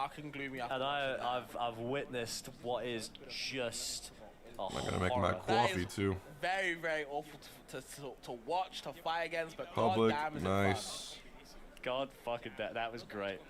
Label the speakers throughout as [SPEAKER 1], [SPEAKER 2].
[SPEAKER 1] dark and gloomy.
[SPEAKER 2] And I've witnessed what is just a
[SPEAKER 3] I'm gonna make my
[SPEAKER 2] horror.
[SPEAKER 3] coffee too.
[SPEAKER 1] Very, very awful to watch, to fight against, but
[SPEAKER 3] Public,
[SPEAKER 1] goddamn is it
[SPEAKER 3] nice.
[SPEAKER 2] God fucking that was great.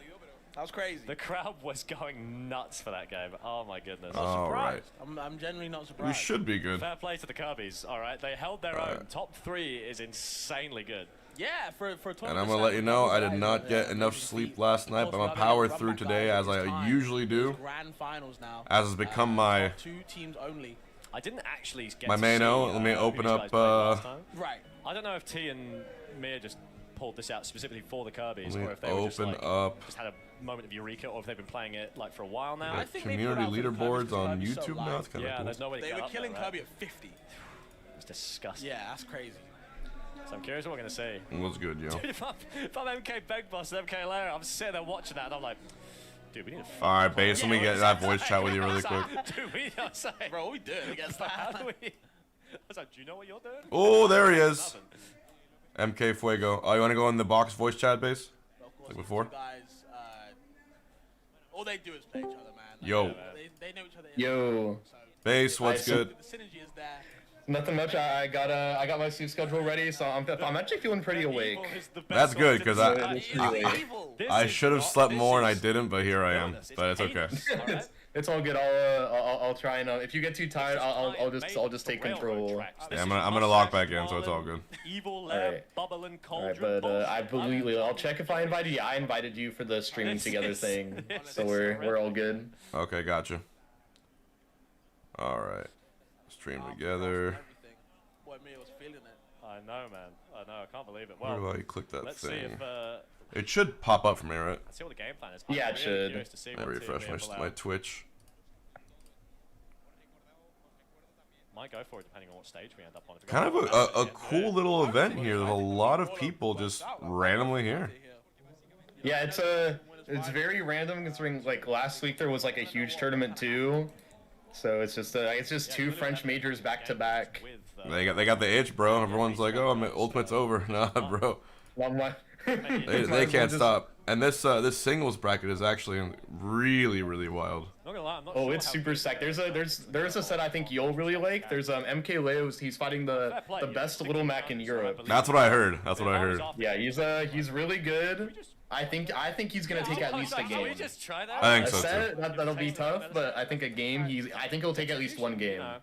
[SPEAKER 1] That was crazy.
[SPEAKER 2] The crowd was going nuts for that game. Oh my goodness.
[SPEAKER 3] All right.
[SPEAKER 1] I'm genuinely not surprised.
[SPEAKER 3] We should be good.
[SPEAKER 2] Fair play to the Kirby's. All right, they held their own. Top 3 is insanely good.
[SPEAKER 1] Yeah, for a tournament.
[SPEAKER 3] And I'm gonna let you know, I did not get enough sleep last night, but I'm gonna power through today as I usually do.
[SPEAKER 1] Grand finals now.
[SPEAKER 3] As has become my
[SPEAKER 1] 2 teams only.
[SPEAKER 2] I didn't actually get
[SPEAKER 3] my
[SPEAKER 2] to
[SPEAKER 3] main
[SPEAKER 2] see,
[SPEAKER 3] Let me
[SPEAKER 2] who
[SPEAKER 3] open
[SPEAKER 2] you
[SPEAKER 3] up.
[SPEAKER 2] guys played last time.
[SPEAKER 1] Right.
[SPEAKER 2] I don't know if T and Miya just pulled this out specifically for the Kirby's,
[SPEAKER 3] Let me
[SPEAKER 2] or if they were just,
[SPEAKER 3] open
[SPEAKER 2] like,
[SPEAKER 3] up.
[SPEAKER 2] just had a moment of eureka, or if they've been playing it like for a while now.
[SPEAKER 1] I think
[SPEAKER 3] Community leaderboards on
[SPEAKER 1] Kirby's so
[SPEAKER 3] YouTube now. It's kind of
[SPEAKER 2] Yeah,
[SPEAKER 3] cool.
[SPEAKER 2] there's no way to
[SPEAKER 1] They
[SPEAKER 2] get
[SPEAKER 1] were
[SPEAKER 2] up
[SPEAKER 1] killing
[SPEAKER 2] there, right?
[SPEAKER 1] Kirby at 50.
[SPEAKER 2] It's disgusting.
[SPEAKER 1] Yeah, that's crazy.
[SPEAKER 2] So I'm curious what we're gonna see.
[SPEAKER 3] What's good, yo?
[SPEAKER 2] Dude, if I'm MK Big Boss and Mkleo, I'm sitting there watching that, and I'm like, dude, we need to.
[SPEAKER 3] All right, base. Let me get that voice chat with you really quick.
[SPEAKER 2] Dude, we don't say.
[SPEAKER 1] Bro, what we doing against that?
[SPEAKER 2] How do we? I was like, do you know what you're doing?
[SPEAKER 3] Oh, there he is.
[SPEAKER 2] Nothing.
[SPEAKER 3] MK Fuego. Oh, you want to go in the box voice chat base? Like before?
[SPEAKER 1] Guys, all they do is play each other, man.
[SPEAKER 3] Yo.
[SPEAKER 1] They know each other.
[SPEAKER 4] Yo.
[SPEAKER 3] Base, what's good?
[SPEAKER 1] The synergy is there.
[SPEAKER 4] Nothing much. I got my sleep schedule ready, so I'm actually feeling pretty awake.
[SPEAKER 3] That's good, because
[SPEAKER 1] Evil.
[SPEAKER 3] I should have slept more and I didn't, but here I am. But it's okay.
[SPEAKER 4] It's all good. I'll try and if you get too tired, I'll just take control.
[SPEAKER 3] Yeah, I'm gonna lock back in, so it's all good.
[SPEAKER 2] Evil
[SPEAKER 4] Alright.
[SPEAKER 2] bubble and
[SPEAKER 4] Alright,
[SPEAKER 2] cauldron.
[SPEAKER 4] but I believe I'll check if I invited you. I invited you for the streaming together thing, so we're all good.
[SPEAKER 3] Okay, gotcha. All right, stream together.
[SPEAKER 1] Boy, Miya was feeling it.
[SPEAKER 2] I know, man. I know. I can't believe it.
[SPEAKER 3] Where
[SPEAKER 2] Well,
[SPEAKER 3] do I click that
[SPEAKER 2] let's see
[SPEAKER 3] thing?
[SPEAKER 2] if
[SPEAKER 3] It should pop up for me, right?
[SPEAKER 2] let's see what the game plan is.
[SPEAKER 4] Yeah,
[SPEAKER 2] I'm
[SPEAKER 4] it
[SPEAKER 2] really
[SPEAKER 4] should.
[SPEAKER 2] curious to see
[SPEAKER 3] I
[SPEAKER 2] what
[SPEAKER 3] refresh
[SPEAKER 2] team we
[SPEAKER 3] my
[SPEAKER 2] pull
[SPEAKER 3] Twitch.
[SPEAKER 2] Might go for it depending on what stage we end up on. If we
[SPEAKER 3] Kind
[SPEAKER 2] go
[SPEAKER 3] of
[SPEAKER 2] for
[SPEAKER 3] a cool little event here. There's a lot of people just randomly here.
[SPEAKER 4] Yeah, it's very random considering like last week there was like a huge tournament too, so it's just 2 French majors back to back.
[SPEAKER 2] with,
[SPEAKER 3] They got the itch, bro. Everyone's like, oh, my ultimate's over. Nah, bro. They can't stop. And this singles bracket is actually really wild.
[SPEAKER 2] Not gonna lie, I'm not
[SPEAKER 4] Oh,
[SPEAKER 2] sure
[SPEAKER 4] it's
[SPEAKER 2] how
[SPEAKER 4] super
[SPEAKER 2] good
[SPEAKER 4] stacked.
[SPEAKER 2] that
[SPEAKER 4] There's a set I think you'll really like. There's Mkleo. He's fighting the best little Mac in Europe.
[SPEAKER 3] That's what I heard. That's what I heard.
[SPEAKER 4] Yeah, he's really good. I think he's gonna take at least a
[SPEAKER 2] Can we
[SPEAKER 4] game.
[SPEAKER 2] just try that?
[SPEAKER 3] I think
[SPEAKER 4] A
[SPEAKER 3] so too.
[SPEAKER 4] set that'll be tough, but I think a game I think he'll take at least 1 game.
[SPEAKER 2] No.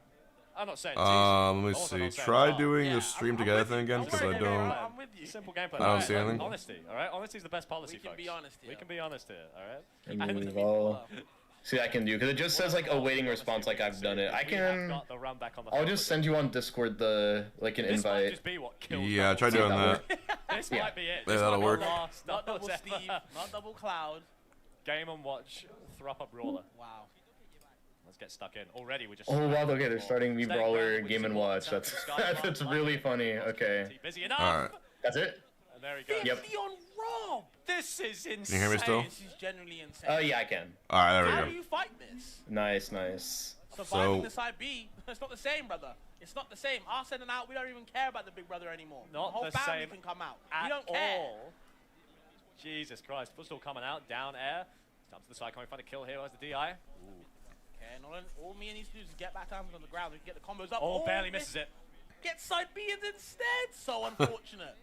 [SPEAKER 2] I'm not saying
[SPEAKER 3] Let me
[SPEAKER 2] Also
[SPEAKER 3] see.
[SPEAKER 2] not saying
[SPEAKER 3] Try
[SPEAKER 2] hard.
[SPEAKER 3] doing the stream together thing again, because I don't.
[SPEAKER 1] I'm with you.
[SPEAKER 2] Simple gameplay.
[SPEAKER 3] I don't see anything.
[SPEAKER 2] Honesty, alright? Honesty is the best policy,
[SPEAKER 1] We can
[SPEAKER 2] folks.
[SPEAKER 1] be honest here.
[SPEAKER 2] We can be honest here, alright?
[SPEAKER 4] And move all. See, I can do because it just says like awaiting response, like I've done it. I can. I'll just send you on Discord an
[SPEAKER 2] This might
[SPEAKER 4] invite.
[SPEAKER 2] just be what kills
[SPEAKER 3] Yeah, try doing that.
[SPEAKER 2] This might be it.
[SPEAKER 3] Yeah,
[SPEAKER 2] This
[SPEAKER 3] that'll
[SPEAKER 2] might be
[SPEAKER 3] work.
[SPEAKER 2] the last
[SPEAKER 1] Not double
[SPEAKER 2] ever.
[SPEAKER 1] Steve, not double Cloud.
[SPEAKER 2] Game and watch, throw up a brawler.
[SPEAKER 1] Wow.
[SPEAKER 2] Let's get stuck in. Already we just.
[SPEAKER 4] Oh wow, okay, they're starting Me
[SPEAKER 2] Stay
[SPEAKER 4] Brawler
[SPEAKER 2] grounded,
[SPEAKER 4] Game and
[SPEAKER 2] we see
[SPEAKER 4] Watch.
[SPEAKER 2] what's
[SPEAKER 4] That's
[SPEAKER 2] happening. Sky
[SPEAKER 4] that's
[SPEAKER 2] Rock,
[SPEAKER 4] really
[SPEAKER 2] Mike,
[SPEAKER 4] funny. Okay,
[SPEAKER 2] Busy enough.
[SPEAKER 3] All right.
[SPEAKER 4] that's it.
[SPEAKER 2] And there he goes.
[SPEAKER 4] Yep.
[SPEAKER 1] 50 on Rob.
[SPEAKER 2] This is insane.
[SPEAKER 3] Can you hear me still?
[SPEAKER 1] This is genuinely insane.
[SPEAKER 4] Oh yeah, I can.
[SPEAKER 3] All right,
[SPEAKER 1] How
[SPEAKER 3] there
[SPEAKER 1] do
[SPEAKER 3] we go.
[SPEAKER 1] you fight this?
[SPEAKER 4] Nice.
[SPEAKER 1] Surviving the side B, it's not the same, brother. It's not the same. Us sending out, we don't even care about the big brother anymore.
[SPEAKER 2] Not
[SPEAKER 1] the whole
[SPEAKER 2] the
[SPEAKER 1] family
[SPEAKER 2] same
[SPEAKER 1] can come out.
[SPEAKER 2] At
[SPEAKER 1] We don't care.
[SPEAKER 2] all. Jesus Christ. Footstool coming out, down air. Jump to the side, coming find a kill here as the DI.
[SPEAKER 1] Okay, and all Miya needs to do is get back down on the ground. We can get the combos up.
[SPEAKER 2] Oh, barely misses it.
[SPEAKER 1] Get side B-ins instead. So unfortunate.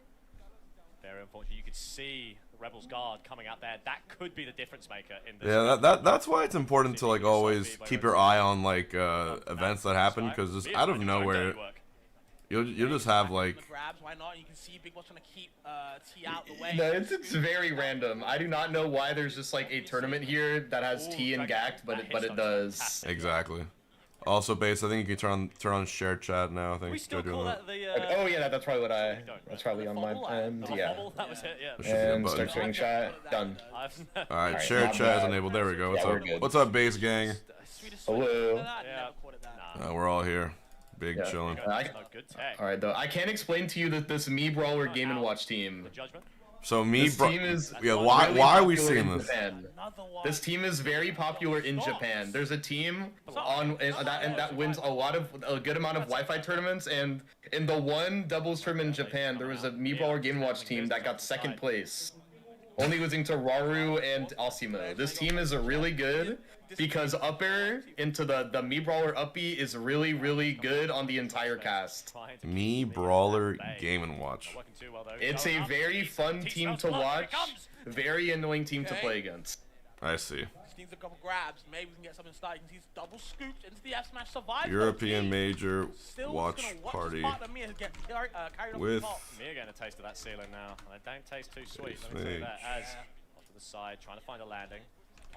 [SPEAKER 2] Very unfortunate. You could see the Rebels guard coming out there. That could be the difference maker in this.
[SPEAKER 3] Yeah, that's why it's important to like always keep your eye on like events that happen, because just out of nowhere you'll just have like.
[SPEAKER 1] Grabs, why not? You can see Big Boss trying to keep T out the way.
[SPEAKER 4] No, it's very random. I do not know why there's just like a tournament here that has T and Gact, but it does.
[SPEAKER 3] Exactly. Also, base. I think you can turn on share chat now. I think.
[SPEAKER 2] We still
[SPEAKER 3] Try
[SPEAKER 2] call
[SPEAKER 3] doing
[SPEAKER 2] that the.
[SPEAKER 4] Oh yeah, that's probably that's probably on my end. Yeah.
[SPEAKER 2] That was it. Yeah.
[SPEAKER 3] There should be a
[SPEAKER 4] And
[SPEAKER 3] button.
[SPEAKER 4] start sharing chat. Done.
[SPEAKER 3] All right,
[SPEAKER 4] Alright,
[SPEAKER 3] share
[SPEAKER 4] not
[SPEAKER 3] chat is
[SPEAKER 4] bad.
[SPEAKER 3] enabled. There we go. What's
[SPEAKER 4] Yeah, we're
[SPEAKER 3] up?
[SPEAKER 4] good.
[SPEAKER 3] What's up, base gang?
[SPEAKER 4] Hello.
[SPEAKER 2] Yeah.
[SPEAKER 3] We're all here. Big
[SPEAKER 4] Yeah.
[SPEAKER 3] chilling.
[SPEAKER 2] Good tech.
[SPEAKER 4] All right, though I can't explain to you that this Me Brawler Game and Watch team.
[SPEAKER 2] The judgment.
[SPEAKER 3] So me,
[SPEAKER 4] This team is
[SPEAKER 3] yeah. Why
[SPEAKER 4] really
[SPEAKER 3] are we
[SPEAKER 4] popular
[SPEAKER 3] seeing
[SPEAKER 4] in
[SPEAKER 3] this?
[SPEAKER 4] Japan. This team is very popular in Japan. There's a team that wins a good amount of Wi-Fi tournaments, and in the one doubles tournament in Japan, there was a Me Brawler Game and Watch team that got second place. only losing to Raru and Asimo. This team is really good because up air into the Mii Brawler up B is really, really good on the entire cast.
[SPEAKER 3] Mii Brawler Game & Watch.
[SPEAKER 4] It's a very fun team to watch, very annoying team to play against.
[SPEAKER 3] I see.
[SPEAKER 1] Just needs a couple grabs. Maybe we can get something started. He's double scooped into the F smash survival.
[SPEAKER 3] European Major Watch Party with
[SPEAKER 2] Mia getting a taste of that ceiling now. And it don't taste too sweet. Let me tell you that. As off to the side, trying to find a landing.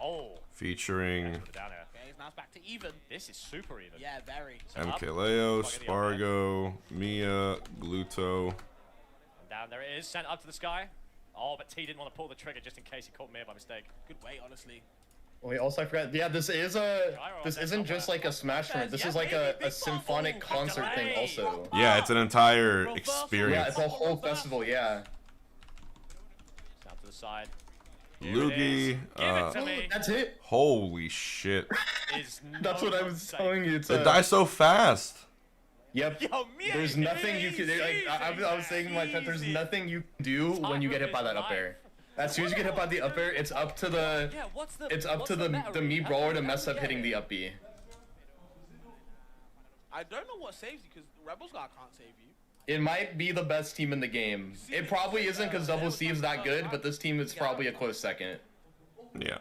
[SPEAKER 2] Oh.
[SPEAKER 3] featuring
[SPEAKER 1] Okay, now it's back to even.
[SPEAKER 2] This is super even.
[SPEAKER 1] Yeah, very.
[SPEAKER 3] Mkleo, SPARG0, Miya, Gluto.
[SPEAKER 2] And down there it is, sent up to the sky. Oh, but T didn't want to pull the trigger just in case he caught Miya by mistake.
[SPEAKER 1] Good wait, honestly.
[SPEAKER 4] Wait, also I forgot. Yeah, this isn't just like a Smash tournament. This is like a symphonic concert thing also.
[SPEAKER 3] Yeah, it's an entire experience.
[SPEAKER 4] Yeah, it's a whole festival. Yeah.
[SPEAKER 2] Down to the side.
[SPEAKER 3] Lugi,
[SPEAKER 4] That's it.
[SPEAKER 3] holy shit.
[SPEAKER 4] That's what I was telling you. It's
[SPEAKER 3] It dies so fast.
[SPEAKER 4] Yep.
[SPEAKER 1] Yo, Miya
[SPEAKER 4] There's
[SPEAKER 1] is
[SPEAKER 4] nothing you can do. Like, I was saying in my chat, there's nothing you can do when you get hit by that up air. As soon as you get hit by the up air, it's up to the the Mii Brawler to mess up hitting the up B.
[SPEAKER 1] I don't know what saves you because Rebels guy can't save you.
[SPEAKER 4] It might be the best team in the game. It probably isn't because Double Steve's that good, but this team is probably a close second.
[SPEAKER 3] Yeah.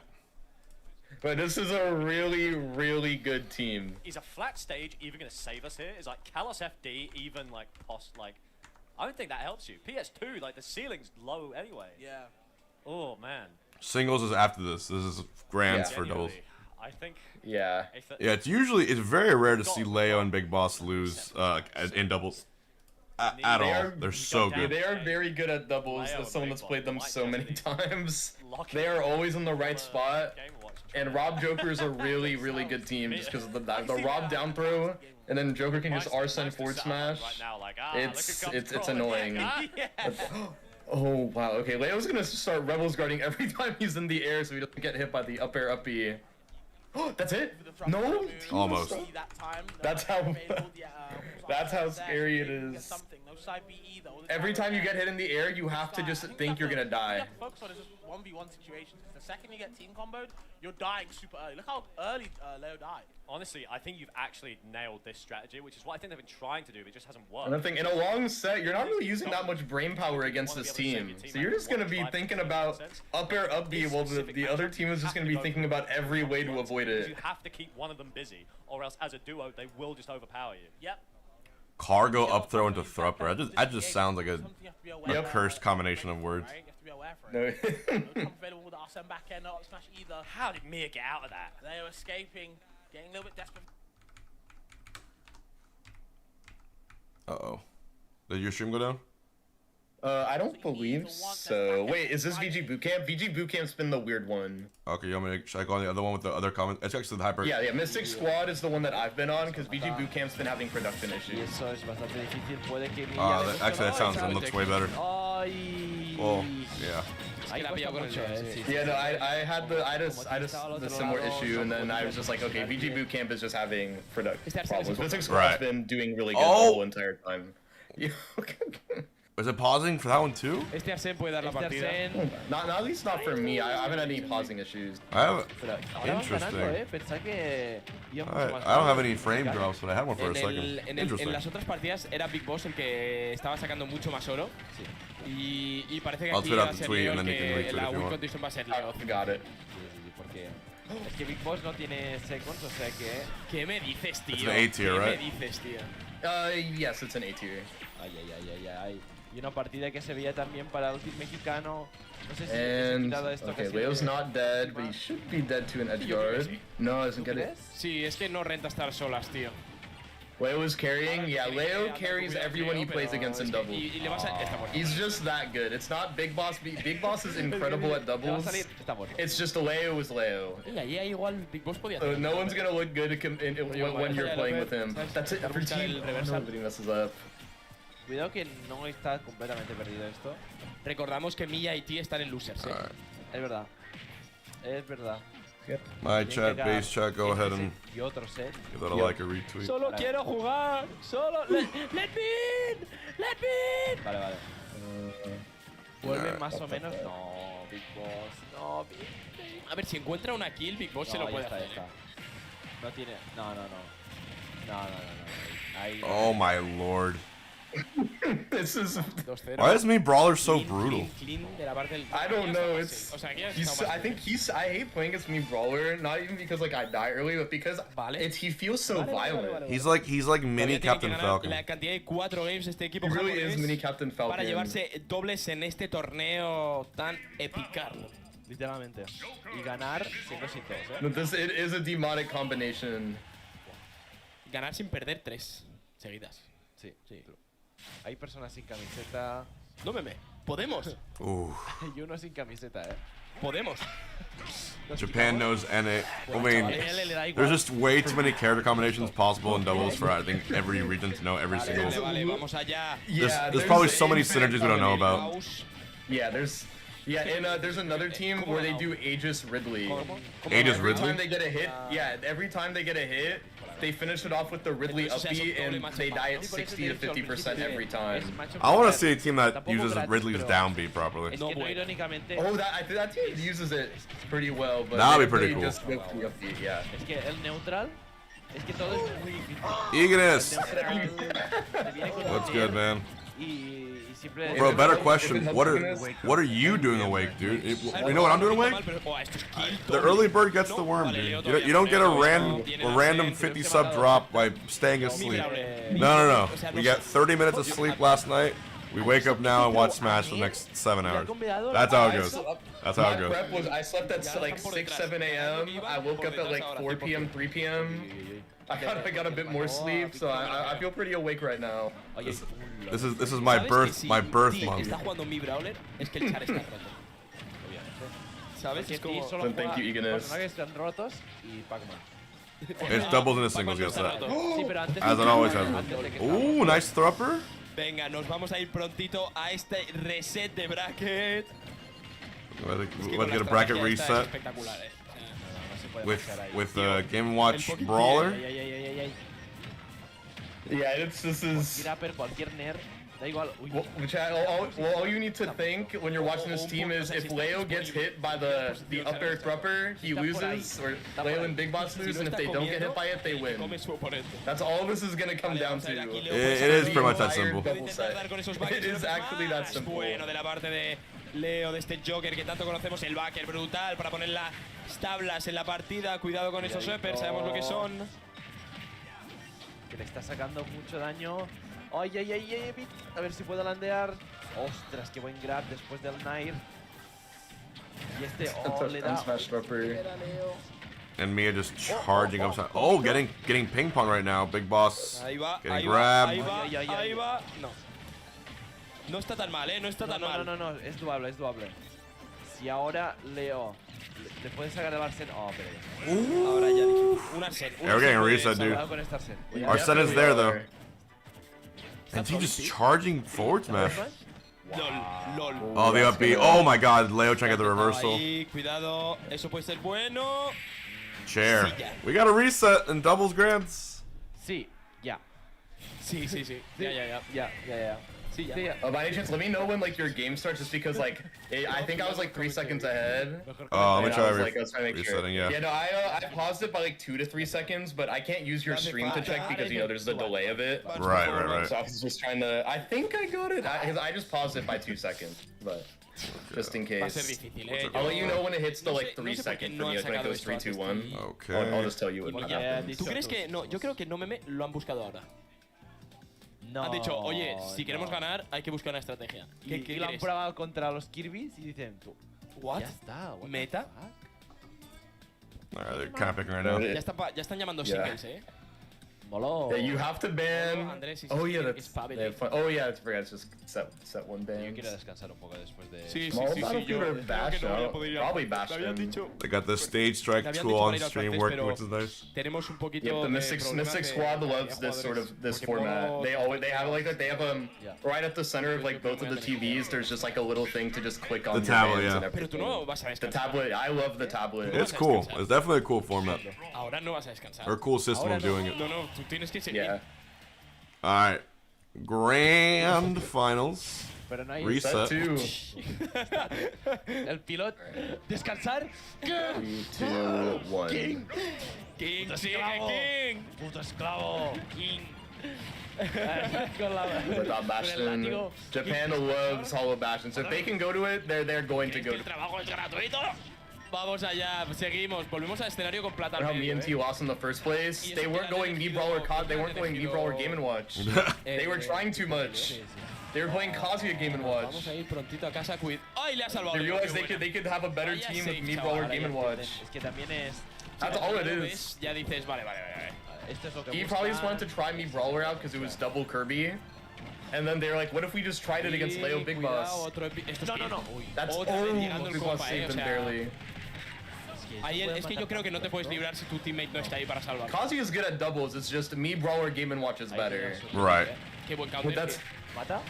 [SPEAKER 4] But this is a really, really good team.
[SPEAKER 2] Is a flat stage even going to save us here? Is like Kalos FD even like I don't think that helps you. PS2, like the ceiling's low anyway.
[SPEAKER 1] Yeah.
[SPEAKER 2] Oh man.
[SPEAKER 3] Singles is after this. This is grands for doubles.
[SPEAKER 2] I think.
[SPEAKER 4] Yeah.
[SPEAKER 3] Yeah, it's very rare to see Leo and Big Boss lose in doubles. At all. They're so good.
[SPEAKER 4] They are very good at doubles as someone that's played them so many times. They are always in the right spot. And Rob Joker is a really, really good team just because of the Rob down throw, and then Joker can just Arsene forward smash. It's annoying. Oh wow, okay, Leo's gonna start Rebels guarding every time he's in the air so he doesn't get hit by the up air up B. Oh, that's it? No?
[SPEAKER 3] Almost.
[SPEAKER 4] That's how scary it is. Every time you get hit in the air, you have to just think you're gonna die.
[SPEAKER 1] Focus on is just 1v1 situations. The second you get team comboed, you're dying super early. Look how early Leo died.
[SPEAKER 2] Honestly, I think you've actually nailed this strategy, which is what I think they've been trying to do, but it just hasn't worked.
[SPEAKER 4] Another thing, in a long set, you're not really using that much brain power against this team. So you're just going to be thinking about up air, up B, while the other team is just going to be thinking about every way to avoid it.
[SPEAKER 2] You have to keep one of them busy, or else as a duo, they will just overpower you.
[SPEAKER 1] Yep.
[SPEAKER 3] Cargo up throw into thrupper. That just sounds like a cursed combination of words.
[SPEAKER 4] No.
[SPEAKER 2] How did Miya get out of that?
[SPEAKER 1] They are escaping, getting a little bit desperate.
[SPEAKER 3] Uh-oh. Did your stream go down?
[SPEAKER 4] I don't believe so. Wait, is this VG Bootcamp? VG Bootcamp's been the weird one.
[SPEAKER 3] Okay, you want me to, should I go on the other one with the other comments? It's actually the hyper.
[SPEAKER 4] Yeah, Mystic Squad is the one that I've been on because VG Bootcamp's been having production issues.
[SPEAKER 3] Actually, that looks way better. Well, yeah.
[SPEAKER 4] Yeah, no, I had the similar issue, and then I was just like, okay, VG Bootcamp is just having production problems. Mystic Squad's been doing really good the whole entire time.
[SPEAKER 3] Is it pausing for that one too?
[SPEAKER 4] Not at least not for me. I haven't had any pausing issues.
[SPEAKER 3] I have. Interesting. I don't have any frame drops, but I had one for a second. Interesting.
[SPEAKER 5] En las otras partidas era Big Boss el que estaba sacando mucho más oro. Y parece que aquí va a ser Leo el que la win condition va a ser Leo.
[SPEAKER 4] Got it.
[SPEAKER 5] Porque es que Big Boss no tiene seconds, o sea que... ¿Qué me dices, tío?
[SPEAKER 3] It's an A tier, right?
[SPEAKER 5] ¿Qué me dices, tío?
[SPEAKER 4] Yes, it's an A tier.
[SPEAKER 5] Ay. Y una partida que se veía también para el team mexicano. No sé si
[SPEAKER 4] and okay, Leo's not dead, but he should be dead to an edge guard. No, doesn't get it.
[SPEAKER 5] Sí, es que no renta estar solas, tío.
[SPEAKER 4] Leo is carrying. Yeah, Leo carries everyone he plays against in doubles. He's just that good. It's not Big Boss. Big Boss is incredible at doubles. It's just Leo is Leo. So no one's gonna look good when you're playing with him. That's it for team. Nobody messes up.
[SPEAKER 5] Cuidado que no está completamente perdido esto. Recordamos que Miya y T están en losers, ¿eh? Es verdad. Es verdad.
[SPEAKER 3] My chat, base chat, go ahead and
[SPEAKER 5] give
[SPEAKER 3] that a like or retweet.
[SPEAKER 5] Solo quiero jugar. Solo let me in. Let me in. Vale. Vuelve más o menos. No. Big Boss. No, Big.
[SPEAKER 6] A ver, si encuentra una kill, Big Boss se lo puede hacer.
[SPEAKER 5] No tiene. No. Ahí.
[SPEAKER 3] Oh my lord.
[SPEAKER 4] This is.
[SPEAKER 3] Why is me brawler so brutal?
[SPEAKER 4] I don't know. It's. I hate playing against me brawler. Not even because like I die early, but because he feels so violent.
[SPEAKER 3] He's like mini Captain Falcon.
[SPEAKER 6] La cantidad de 4 games este equipo
[SPEAKER 4] He really is mini Captain Falcon.
[SPEAKER 6] para llevarse dobles en este torneo tan epicar.
[SPEAKER 5] Literalmente. Y ganar siendo sin todos,
[SPEAKER 4] No, it is a demonic combination.
[SPEAKER 6] Ganar sin perder 3 seguidas.
[SPEAKER 5] Sí. Hay personas sin camiseta.
[SPEAKER 6] No meme. Podemos.
[SPEAKER 5] Hay uno sin camiseta,
[SPEAKER 6] Podemos.
[SPEAKER 3] Japan knows NA. I mean, there's just way too many character combinations possible in doubles for I think every region to know every single.
[SPEAKER 6] Vamos allá.
[SPEAKER 3] There's probably so many synergies we don't know about.
[SPEAKER 4] Yeah, there's another team where they do Aegis Ridley.
[SPEAKER 3] Aegis Ridley?
[SPEAKER 4] Every time they get a hit, every time they get a hit, they finish it off with the Ridley up B, and they die at 60 to 50% every time.
[SPEAKER 3] I want to see a team that uses Ridley's down B properly.
[SPEAKER 5] No, irónicamente.
[SPEAKER 4] Oh, that team uses it pretty well, but
[SPEAKER 3] that would be pretty cool.
[SPEAKER 4] Just go for the up B, yeah.
[SPEAKER 5] Es que el neutral, es que todo es muy difícil.
[SPEAKER 3] Ignis! What's good, man? Bro, better question. What are you doing awake, dude? You know what I'm doing awake? The early bird gets the worm, dude. You don't get a random 50 sub drop by staying asleep. No. We got 30 minutes of sleep last night. We wake up now and watch Smash for the next 7 hours. That's how it goes. That's how it goes.
[SPEAKER 4] My prep was I slept at like 6, 7 a.m. I woke up at like 4 p.m., 3 p.m. I got a bit more sleep, so I feel pretty awake right now.
[SPEAKER 3] This is my birth month.
[SPEAKER 6] Está jugando mi brawler, es que el char está roto. ¿Sabes? Es como
[SPEAKER 4] thank you, Ignis.
[SPEAKER 5] Personajes están rotos y Pac-Man.
[SPEAKER 3] It's doubles in a singles, yes, that. As it always has been. Ooh, nice thropper.
[SPEAKER 6] Venga, nos vamos a ir prontito a este reset de bracket.
[SPEAKER 3] Let's get a bracket reset. With Game & Watch Brawler.
[SPEAKER 4] Yeah, this is.
[SPEAKER 5] Cualquier nerd. Da igual.
[SPEAKER 4] All you need to think when you're watching this team is if Leo gets hit by the up air thrupper, he loses, or Leo and Big Boss lose, and if they don't get hit by it, they win. That's all this is gonna come down to.
[SPEAKER 3] It is pretty much that simple.
[SPEAKER 4] It is actually that simple.
[SPEAKER 6] Bueno, de la parte de Leo, de este Joker que tanto conocemos, el backer brutal para poner las tablas en la partida. Cuidado con esos uppers, sabemos lo que son.
[SPEAKER 5] Que le está sacando mucho daño. Ay, a ver si puedo landear. Ostras, qué buen grab después del Nair. Y este, le da.
[SPEAKER 3] And Miya just charging upside. Oh, getting ping pong right now. Big Boss getting grabbed.
[SPEAKER 6] Ahí va. No. No está tan mal, no está tan mal.
[SPEAKER 5] No, es doable. Si ahora Leo le puede sacar el Arsen. Oh, pero
[SPEAKER 6] ahora ya dicho. Una set.
[SPEAKER 3] We're getting a reset, dude. Our set is there, though. And he just charging forward smash.
[SPEAKER 6] LOL.
[SPEAKER 3] Oh, the up B. Oh my god, Leo trying to get the reversal.
[SPEAKER 6] Ahí, cuidado. Eso puede ser bueno.
[SPEAKER 3] Chair. We got a reset in doubles grands.
[SPEAKER 5] Sí, ya.
[SPEAKER 6] Sí.
[SPEAKER 5] Ya.
[SPEAKER 4] By any chance, let me know when like your game starts, just because like I think I was like 3 seconds ahead.
[SPEAKER 3] Oh, let me try
[SPEAKER 4] I was trying to make
[SPEAKER 3] resetting.
[SPEAKER 4] Sure. Yeah, no, I paused it by like 2 to 3 seconds, but I can't use your stream to check because you know there's the delay of it.
[SPEAKER 3] Right.
[SPEAKER 4] So I was just trying to. I think I got it. I just paused it by 2 seconds, but just in case. I'll let you know when it hits the like 3 second for me, when it goes 3, 2, 1.
[SPEAKER 3] Okay.
[SPEAKER 4] I'll just tell you what happens.
[SPEAKER 6] ¿Tú crees que no? Yo creo que no meme lo han buscado ahora.
[SPEAKER 5] No,
[SPEAKER 6] han dicho, oye, si queremos ganar, hay que buscar una estrategia.
[SPEAKER 5] ¿Qué lo han probado contra los Kirby's y dicen,
[SPEAKER 6] ¿what?
[SPEAKER 5] Ya está,
[SPEAKER 6] ¿Meta?
[SPEAKER 3] They're kind of picking right now.
[SPEAKER 6] Ya están llamando singles,
[SPEAKER 5] Moló.
[SPEAKER 4] Yeah, you have to ban. Oh yeah, that's. Oh yeah, I forgot. It's just set one ban.
[SPEAKER 5] Yo quiero descansar un poco después de.
[SPEAKER 6] Sí.
[SPEAKER 4] Probably Bastion.
[SPEAKER 3] They got the stage strike tool on stream working, which is nice.
[SPEAKER 6] Tenemos un poquito.
[SPEAKER 4] Yep, the Mystic Squad loves this format. They have right at the center of like both of the TVs. There's just like a little thing to just click on.
[SPEAKER 3] The tablet, yeah.
[SPEAKER 6] Pero tú no vas a descansar.
[SPEAKER 4] The tablet, I love the tablet.
[SPEAKER 3] It's cool. It's definitely a cool format.
[SPEAKER 6] Ahora no vas a descansar.
[SPEAKER 3] Or a cool system of doing it.
[SPEAKER 6] No, tú tienes que seguir.
[SPEAKER 4] Yeah.
[SPEAKER 3] Alright. Grand finals.
[SPEAKER 5] Pero no hay...
[SPEAKER 3] Reset.
[SPEAKER 5] El pilot. Descansar.
[SPEAKER 4] 3, 2, 1.
[SPEAKER 6] King, King.
[SPEAKER 5] Puto esclavo.
[SPEAKER 6] King.
[SPEAKER 5] Con la...
[SPEAKER 4] Without Bastion. Japan loves Hollow Bastion, so if they can go to it, they're going to go to
[SPEAKER 6] El trabajo es gratuito. Vamos allá, seguimos, volvemos al escenario con plata al
[SPEAKER 4] how
[SPEAKER 6] medio,
[SPEAKER 4] Miya and T lost in the first place. They weren't going Mii Brawler COD, they weren't going Mii Brawler Game & Watch. They were trying too much. They were playing Kazuya Game & Watch.
[SPEAKER 6] Vamos a ir prontito a casa, ¡ay, le ha salvado!
[SPEAKER 4] They realized they could have a better team with Mii Brawler Game & Watch.
[SPEAKER 5] Es que también es...
[SPEAKER 4] That's all it is.
[SPEAKER 6] Ya dices, vale.
[SPEAKER 5] Esto es lo que
[SPEAKER 4] He probably just wanted to try Mii Brawler out because it was double Kirby. And then they were like, what if we just tried it against Leo Big Boss?
[SPEAKER 6] No.
[SPEAKER 4] That's Big Boss saved him barely.
[SPEAKER 6] Ahí es que yo creo que no te puedes librar si tu teammate no está ahí para salvar.
[SPEAKER 4] Kazuya is good at doubles, it's just Mii Brawler Game & Watch is better.
[SPEAKER 3] Right.
[SPEAKER 6] Qué buen
[SPEAKER 4] But
[SPEAKER 6] counter.
[SPEAKER 4] that's
[SPEAKER 5] ¿Mata?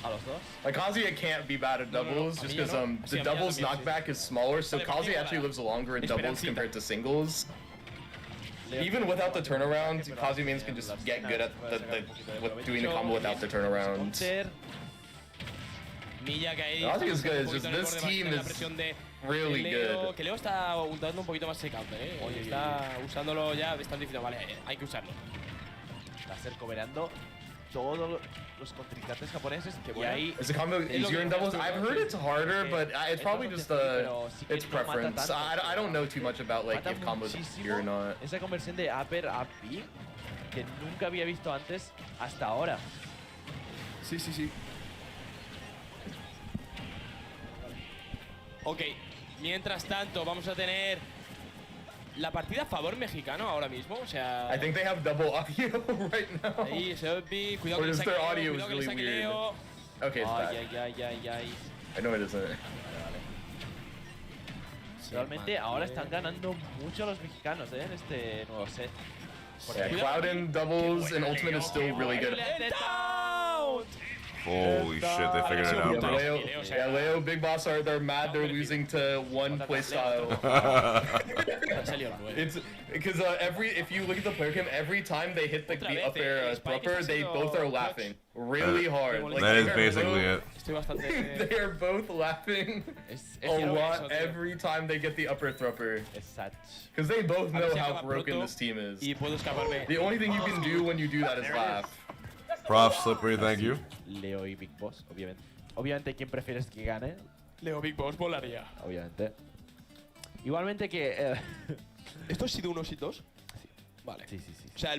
[SPEAKER 5] A los dos.
[SPEAKER 4] like Kazuya can't be bad at doubles just because the doubles knockback is smaller, so Kazuya actually lives longer in doubles compared to singles. Even without the turnaround, Kazuya mains can just get good at doing the combo without the turnaround.
[SPEAKER 6] Miya que ahí
[SPEAKER 4] Kazuya is good, it's
[SPEAKER 6] un
[SPEAKER 4] just
[SPEAKER 6] poquito
[SPEAKER 4] this
[SPEAKER 6] en el
[SPEAKER 4] team
[SPEAKER 6] borde, la
[SPEAKER 4] is
[SPEAKER 6] presión de
[SPEAKER 4] really
[SPEAKER 6] Leo,
[SPEAKER 4] good.
[SPEAKER 6] que Leo está dando un poquito más ese counter, está usándolo ya, están diciendo, vale, hay que usarlo.
[SPEAKER 5] Va a ser cobereando todos los contrincantes japoneses.
[SPEAKER 6] Qué
[SPEAKER 5] Y
[SPEAKER 6] bueno.
[SPEAKER 5] ahí...
[SPEAKER 4] Is the combo easier in doubles? I've heard it's harder, but it's probably just its preference. I don't know too much about like if combos easier or not.
[SPEAKER 5] Esa conversión de upper up B que nunca había visto antes hasta ahora.
[SPEAKER 6] Sí. Ok, mientras tanto vamos a tener la partida a favor mexicano ahora mismo, o sea...
[SPEAKER 4] I think they have double audio right now.
[SPEAKER 6] Ahí, Seobi, cuidado
[SPEAKER 4] Or
[SPEAKER 6] que le
[SPEAKER 4] just
[SPEAKER 6] saque
[SPEAKER 4] their
[SPEAKER 6] Leo,
[SPEAKER 4] audio is
[SPEAKER 6] cuidado que le
[SPEAKER 4] really
[SPEAKER 6] saque
[SPEAKER 4] weird.
[SPEAKER 6] Leo.
[SPEAKER 4] Okay, it's back.
[SPEAKER 5] Ay.
[SPEAKER 4] I know it isn't.
[SPEAKER 5] Realmente ahora están ganando mucho los mexicanos en este nuevo set.
[SPEAKER 4] Yeah, Cloud in doubles and Ultimate is still really good.
[SPEAKER 3] Holy shit, they figured it out, bro.
[SPEAKER 4] Leo, Big Boss they're mad they're losing to one playstyle. It's because if you look at the player cam, every time they hit the up air proper, they both are laughing really hard. Like,
[SPEAKER 3] That is basically it.
[SPEAKER 4] They are both laughing a lot every time they get the upper thrower. Because they both know how broken this team is. The only thing you can do when you do that is laugh.
[SPEAKER 3] Prof, Slippery, thank you.
[SPEAKER 5] Leo y Big Boss, obviamente. Obviamente, ¿quién prefieres que gane?
[SPEAKER 6] Leo Big Boss volaría.
[SPEAKER 5] Obviamente. Igualmente que...
[SPEAKER 6] ¿Esto ha sido 1 y 2? Vale.
[SPEAKER 5] Sí.
[SPEAKER 6] O sea,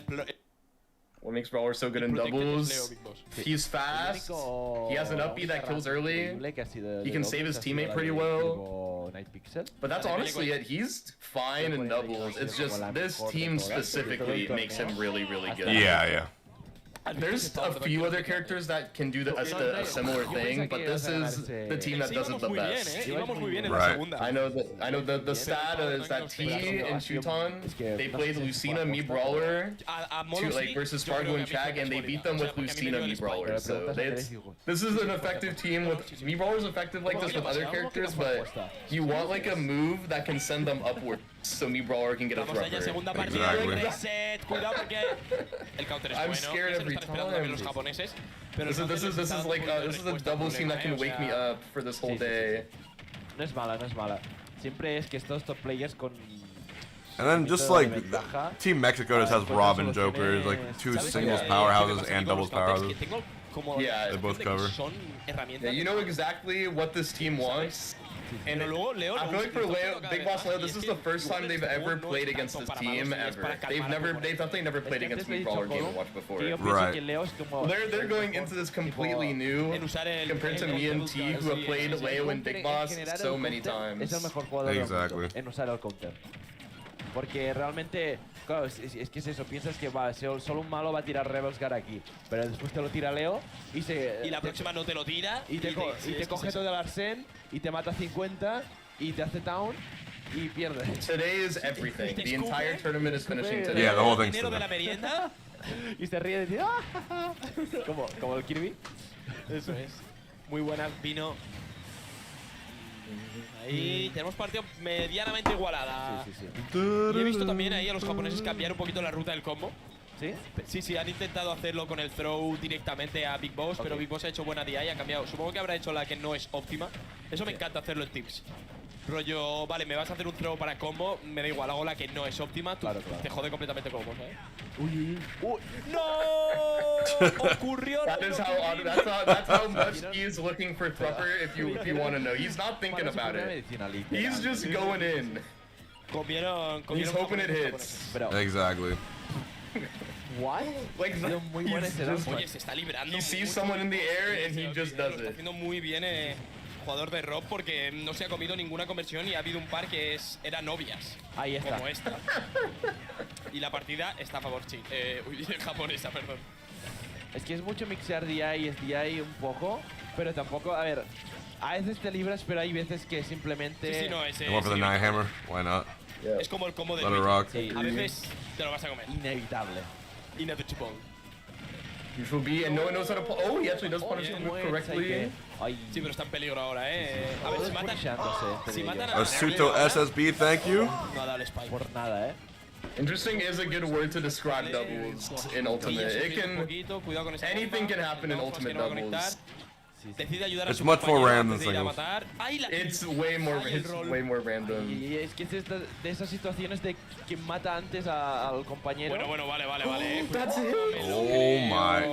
[SPEAKER 4] What makes Brawler so good in doubles? He's fast. He has an up B that kills early. He can save his teammate pretty well. But that's honestly it. He's fine in doubles. It's just this team specifically makes him really, really good.
[SPEAKER 3] Yeah.
[SPEAKER 4] There's a few other characters that can do a similar thing, but this is the team that does it the best.
[SPEAKER 3] Right.
[SPEAKER 4] I know the stat is that T and Shuton, they played Lucina Mii Brawler versus SPARG0 and Chag, and they beat them with Lucina Mii Brawler. So this is an effective team with Mii Brawler's effective like this with other characters, but you want like a move that can send them upward, so Mii Brawler can get a thrower. I'm scared every time. This is like this is a double team that can wake me up for this whole day.
[SPEAKER 5] No es mala. Siempre es que estos top players con...
[SPEAKER 3] And then just like Team Mexico just has Robin Jokers, like 2 singles powerhouses and doubles powerhouses.
[SPEAKER 4] Yeah,
[SPEAKER 3] they both cover.
[SPEAKER 4] Yeah, you know exactly what this team wants. And I feel like for Leo, Big Boss Leo, this is the first time they've ever played against this team ever. They've definitely never played against Mii Brawler Game & Watch before.
[SPEAKER 3] Right.
[SPEAKER 4] They're going into this completely new compared to me and T, who have played Leo and Big Boss so many times.
[SPEAKER 5] Es el mejor jugador
[SPEAKER 3] Exactly.
[SPEAKER 5] en usar el counter. Porque realmente, claro, es que es eso, piensas que va, solo un malo va a tirar Rebels Guard aquí, pero después te lo tira Leo y
[SPEAKER 6] la próxima no te lo tira
[SPEAKER 5] y te coge todo el Arsene y te mata 50 y te hace down y pierdes.
[SPEAKER 4] Today is everything. The entire tournament is finishing today.
[SPEAKER 3] Yeah, the whole thing's
[SPEAKER 6] de la merienda
[SPEAKER 5] y se ríe y dice ¡ah! como el Kirby.
[SPEAKER 6] Eso es. Muy buena, Pino. Ahí tenemos partido medianamente igualada.
[SPEAKER 5] Sí.
[SPEAKER 6] Y he visto también ahí a los japoneses cambiar un poquito la ruta del combo.
[SPEAKER 5] ¿Sí?
[SPEAKER 6] Sí, sí, han intentado hacerlo con el throw directamente a Big Boss, pero Big Boss ha hecho buena DI y ha cambiado. Supongo que habrá hecho la que no es óptima. Eso me encanta hacerlo en tips. Rollo, vale, me vas a hacer un throw para combo, me da igual, hago la que no es óptima, tú te jode completamente combo, ¿sabes?
[SPEAKER 5] Uy.
[SPEAKER 6] ¡No! Ocurrió.
[SPEAKER 4] That's how much he's looking for Thrupper. If you want to know, he's not thinking about it. He's just going in. He's hoping it hits.
[SPEAKER 3] Exactly.
[SPEAKER 5] What?
[SPEAKER 4] Like
[SPEAKER 6] Oye, se está librando.
[SPEAKER 4] he sees someone in the air and he just does
[SPEAKER 6] Está
[SPEAKER 4] it.
[SPEAKER 6] haciendo muy bien jugador de Rob porque no se ha comido ninguna conversión y ha habido un par que eran novias.
[SPEAKER 5] Ahí está.
[SPEAKER 6] Como esta. Y la partida está a favor japonesa, perdón.
[SPEAKER 5] Es que es mucho mixear DI y es DI un poco, pero tampoco, a ver, a veces te libras, pero hay veces que simplemente...
[SPEAKER 6] Sí, no, ese
[SPEAKER 3] Go for the Night Hammer. Why not?
[SPEAKER 6] es como el combo de
[SPEAKER 3] Let it rock.
[SPEAKER 5] Sí.
[SPEAKER 6] A veces te lo vas a comer.
[SPEAKER 5] Inevitable.
[SPEAKER 6] Inevitable.
[SPEAKER 4] Usual B, and no one knows how to. Oh, he actually does punish him correctly.
[SPEAKER 5] Ay,
[SPEAKER 6] Sí, pero está en peligro ahora, A ver, si matan. Si matan a
[SPEAKER 3] Asuto SSB, thank you.
[SPEAKER 6] no ha dado el spike.
[SPEAKER 5] por nada,
[SPEAKER 4] Interesting is a good word to describe doubles in Ultimate. It can.
[SPEAKER 6] Cuidado con esa
[SPEAKER 4] Anything
[SPEAKER 6] bomba.
[SPEAKER 4] can happen in
[SPEAKER 6] No,
[SPEAKER 4] Ultimate
[SPEAKER 6] que no va a conectar.
[SPEAKER 4] doubles.
[SPEAKER 6] Decide ayudar a
[SPEAKER 3] It's
[SPEAKER 6] su
[SPEAKER 3] much more
[SPEAKER 6] compañero
[SPEAKER 3] random
[SPEAKER 6] antes de ir a
[SPEAKER 3] singles.
[SPEAKER 6] matar. ¡Ay, la...
[SPEAKER 4] It's way more random.
[SPEAKER 5] Y es que es de esas situaciones de quien mata antes al compañero.
[SPEAKER 6] Bueno, vale.
[SPEAKER 4] That's it.
[SPEAKER 3] Oh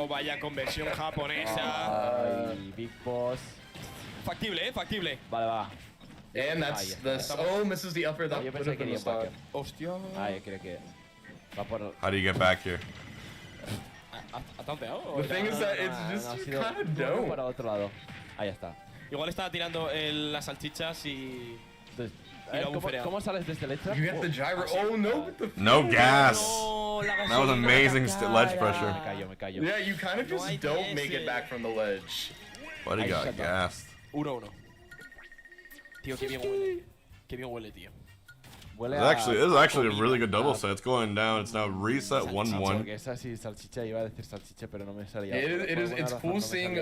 [SPEAKER 3] my.
[SPEAKER 6] Vaya conversión japonesa.
[SPEAKER 5] Ay, Big Boss.
[SPEAKER 6] Factible, factible.
[SPEAKER 5] Vale, va.
[SPEAKER 4] And that's the. Oh, misses the upper. That
[SPEAKER 5] Yo
[SPEAKER 4] would
[SPEAKER 5] pensé
[SPEAKER 4] have
[SPEAKER 5] que
[SPEAKER 4] been
[SPEAKER 5] iría
[SPEAKER 4] the
[SPEAKER 5] backer.
[SPEAKER 4] stock.
[SPEAKER 6] Hostia.
[SPEAKER 5] Ay, creo que va por...
[SPEAKER 3] How do you get back here?
[SPEAKER 6] ¿Ha tanteado?
[SPEAKER 4] The thing is that it's
[SPEAKER 5] ha
[SPEAKER 4] just
[SPEAKER 5] sido
[SPEAKER 4] kind of
[SPEAKER 5] turno
[SPEAKER 4] dope.
[SPEAKER 5] para otro lado. Ahí está.
[SPEAKER 6] Igual estaba tirando las salchichas y...
[SPEAKER 5] Entonces,
[SPEAKER 6] Y lo ha bufereado.
[SPEAKER 5] ¿cómo sales de este letra?
[SPEAKER 4] You get the gyro. Oh no, with the.
[SPEAKER 3] No gas.
[SPEAKER 6] No, la
[SPEAKER 3] That was
[SPEAKER 6] gasolina
[SPEAKER 3] amazing
[SPEAKER 6] atacada.
[SPEAKER 3] ledge pressure.
[SPEAKER 5] Me callo.
[SPEAKER 4] Yeah, you kind of
[SPEAKER 6] No
[SPEAKER 4] just
[SPEAKER 6] hay
[SPEAKER 4] don't make
[SPEAKER 6] DS.
[SPEAKER 4] it back from the ledge.
[SPEAKER 3] But he got gassed.
[SPEAKER 6] 1-1. Tío, qué bien huele. Qué bien huele, tío.
[SPEAKER 5] Huele
[SPEAKER 3] This is actually a really good double set. It's going down. It's now reset 1-1.
[SPEAKER 5] Esa sí, salchicha, iba a decir salchicha, pero no me salía.
[SPEAKER 4] It's cool seeing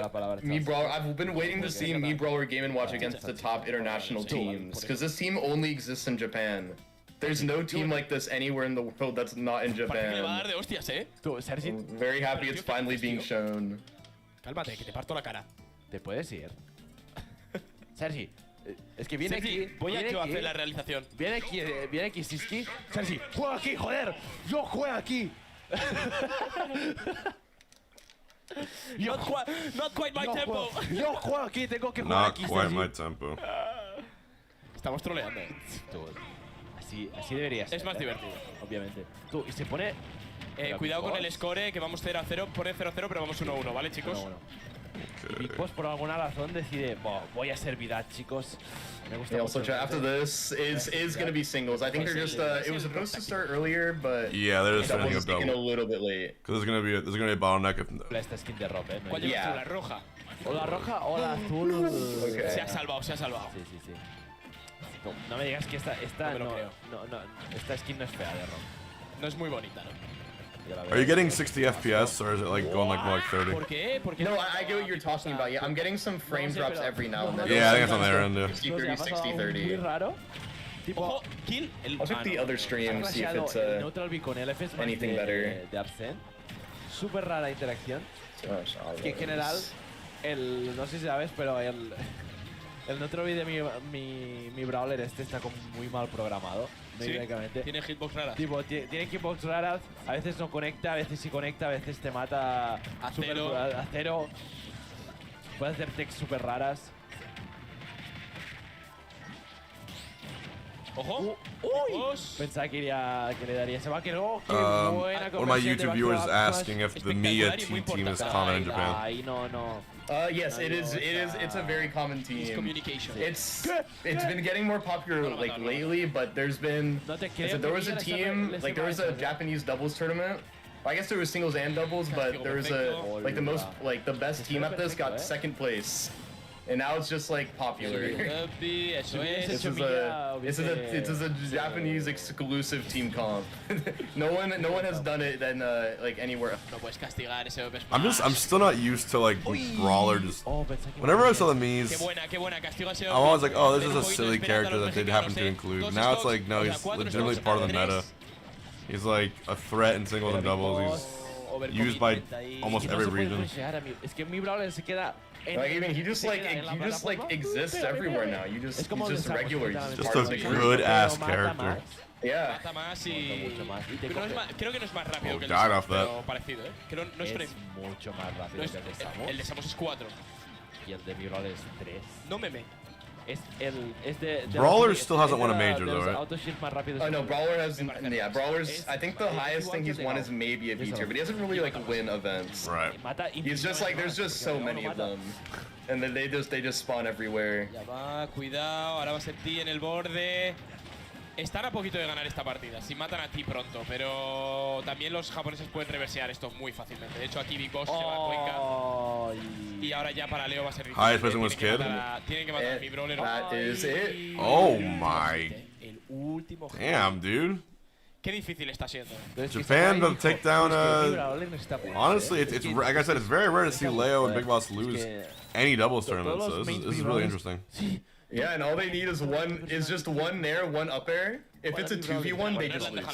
[SPEAKER 4] me Brawler. I've been waiting to see me Brawler Game & Watch against the top international teams, because this team only exists in Japan. There's no team like this anywhere in the world that's not in
[SPEAKER 6] Parece que le va a dar
[SPEAKER 4] Japan.
[SPEAKER 6] de hostias,
[SPEAKER 5] Tú, Sergi,
[SPEAKER 4] I'm very happy it's finally being shown.
[SPEAKER 6] Cálmate, que te parto la cara.
[SPEAKER 5] te puedes ir. Sergi, es que viene
[SPEAKER 6] Sergi,
[SPEAKER 5] aquí.
[SPEAKER 6] voy a
[SPEAKER 5] viene
[SPEAKER 6] yo a
[SPEAKER 5] aquí,
[SPEAKER 6] hacer la realización.
[SPEAKER 5] Viene aquí Siski. Sergi, juega aquí, joder. Yo juego aquí.
[SPEAKER 6] Not quite my tempo.
[SPEAKER 5] Yo juego aquí, tengo que jugar
[SPEAKER 3] Not
[SPEAKER 5] aquí.
[SPEAKER 3] quite
[SPEAKER 5] Sergi.
[SPEAKER 3] my tempo.
[SPEAKER 6] Estamos troleando.
[SPEAKER 5] Tú, así debería ser.
[SPEAKER 6] Es más divertido.
[SPEAKER 5] Obviamente. Tú, y se pone.
[SPEAKER 6] Cuidado con el score, que vamos 0-0. Pone 0-0, pero vamos 1-1, ¿vale, chicos?
[SPEAKER 5] Bueno. Big Boss por alguna razón decide, voy a servidad, chicos. Me gusta
[SPEAKER 4] Yeah,
[SPEAKER 5] mucho.
[SPEAKER 4] also after this is gonna be singles. I think they're just it was supposed to start earlier, but
[SPEAKER 3] Yeah, they're just
[SPEAKER 4] doubles
[SPEAKER 3] finishing
[SPEAKER 4] is
[SPEAKER 3] up
[SPEAKER 4] taking a
[SPEAKER 3] double.
[SPEAKER 4] little bit late.
[SPEAKER 3] Because there's gonna be a bottleneck if
[SPEAKER 5] Esta skin de Rob, ¿eh? No
[SPEAKER 6] ¿Cuál
[SPEAKER 5] hay-
[SPEAKER 6] llevas tú?
[SPEAKER 4] Yeah.
[SPEAKER 6] La roja.
[SPEAKER 5] O la roja o la azul.
[SPEAKER 4] Okay.
[SPEAKER 6] Se ha salvado, se ha salvado.
[SPEAKER 5] Sí. No me digas que esta
[SPEAKER 6] No me lo creo.
[SPEAKER 5] esta skin no es fea de Rob.
[SPEAKER 6] No es muy bonita, ¿no?
[SPEAKER 5] Yo la
[SPEAKER 3] Are
[SPEAKER 5] veo.
[SPEAKER 3] you getting 60 FPS or is it like going like more like 30?
[SPEAKER 6] ¿Por qué? Porque
[SPEAKER 4] No, I get what you're talking about. Yeah, I'm getting some frame drops every now and then.
[SPEAKER 3] Yeah, I think it's on there end. Yeah.
[SPEAKER 4] 60,
[SPEAKER 5] No sé,
[SPEAKER 4] 30,
[SPEAKER 5] ha pasado
[SPEAKER 4] 60,
[SPEAKER 5] algo muy
[SPEAKER 4] 30.
[SPEAKER 5] raro. Tipo,
[SPEAKER 6] Ojo, kill.
[SPEAKER 4] I'll check the other stream, see if
[SPEAKER 5] crasheado
[SPEAKER 4] it's
[SPEAKER 5] el neutral B con el FS
[SPEAKER 4] anything better.
[SPEAKER 5] de Absent. Súper rara interacción. Que en general, no sé si sabes, pero el neutral B de mi brawler está como muy mal programado.
[SPEAKER 6] Sí,
[SPEAKER 5] Irónicamente.
[SPEAKER 6] tiene hitbox raras.
[SPEAKER 5] Tipo, tiene hitbox raras, a veces no conecta, a veces sí conecta, a veces te mata
[SPEAKER 6] A
[SPEAKER 5] súper-
[SPEAKER 6] cero.
[SPEAKER 5] a cero. Puede hacer techs súper raras.
[SPEAKER 6] Ojo. Dos.
[SPEAKER 5] Pensaba que le daría ese backer. ¡Oh, qué buena
[SPEAKER 3] One of my
[SPEAKER 5] conversión de
[SPEAKER 3] YouTube viewers is
[SPEAKER 5] backer up
[SPEAKER 3] asking if the Miya
[SPEAKER 6] Espectacular y muy
[SPEAKER 3] team is
[SPEAKER 6] importante.
[SPEAKER 3] common in Japan.
[SPEAKER 5] Ahí no.
[SPEAKER 4] Yes, it is. It's a very common team.
[SPEAKER 6] Communication.
[SPEAKER 4] It's been getting more popular like lately, but there's been.
[SPEAKER 5] No te
[SPEAKER 4] So
[SPEAKER 5] creo.
[SPEAKER 4] there was a team like there was a Japanese doubles tournament. I guess there was singles and doubles, but there was a like the best team at this got second place, and now it's just like popular.
[SPEAKER 6] Derby, eso es.
[SPEAKER 4] This is a Japanese exclusive team comp. no one has done it then like anywhere.
[SPEAKER 6] No puedes castigar ese OP
[SPEAKER 3] I'm still not used to like brawler just.
[SPEAKER 5] Oh, pensé que
[SPEAKER 3] Whenever I saw the
[SPEAKER 6] Qué
[SPEAKER 3] Mii's,
[SPEAKER 6] buena, castigo ese
[SPEAKER 3] I'm always like, oh, this is a silly character that they happen to include. Now it's like, no, he's legitimately part of the meta. He's like a threat in singles and doubles. He's used by almost every region.
[SPEAKER 5] Es que mi brawler se queda.
[SPEAKER 4] Like even he just like exists everywhere now. He's just regular. He's
[SPEAKER 3] Just a good ass character.
[SPEAKER 4] Yeah.
[SPEAKER 6] Mata más y... Pero no es más, creo que no es más rápido que el de
[SPEAKER 3] died
[SPEAKER 6] Samus,
[SPEAKER 3] off that.
[SPEAKER 6] pero parecido, ¿eh? Creo, no es,
[SPEAKER 5] Es mucho más rápido que el de Samus.
[SPEAKER 6] el de Samus es 4.
[SPEAKER 5] Y el de mi brawler es 3.
[SPEAKER 6] No meme.
[SPEAKER 3] Brawler still hasn't won a major though, right?
[SPEAKER 4] Oh no, Brawler has. Yeah, Brawler's. I think the highest thing he's won is maybe a V tier, but he doesn't really like win events.
[SPEAKER 3] Right.
[SPEAKER 4] He's just like there's just so many of them, and then they just spawn everywhere.
[SPEAKER 6] Ya va, cuidado, ahora va a ser T en el borde. Están a poquito de ganar esta partida, si matan a T pronto, pero también los japoneses pueden reversear esto muy fácilmente. De hecho, aquí Big Boss se va a Cuenca y ahora ya para Leo va a ser difícil.
[SPEAKER 3] Highest person was kid.
[SPEAKER 6] Tienen que matar a mi brawler.
[SPEAKER 4] That is it.
[SPEAKER 3] Oh my.
[SPEAKER 6] El último.
[SPEAKER 3] Damn, dude.
[SPEAKER 6] Qué difícil está siendo.
[SPEAKER 3] Japan to take down. Honestly, it's like I said, it's very rare to see Leo and Big Boss lose any doubles tournaments. So this is really interesting.
[SPEAKER 4] Yeah, and all they need is just one nair, one up air. If it's a 2v1, they just lose.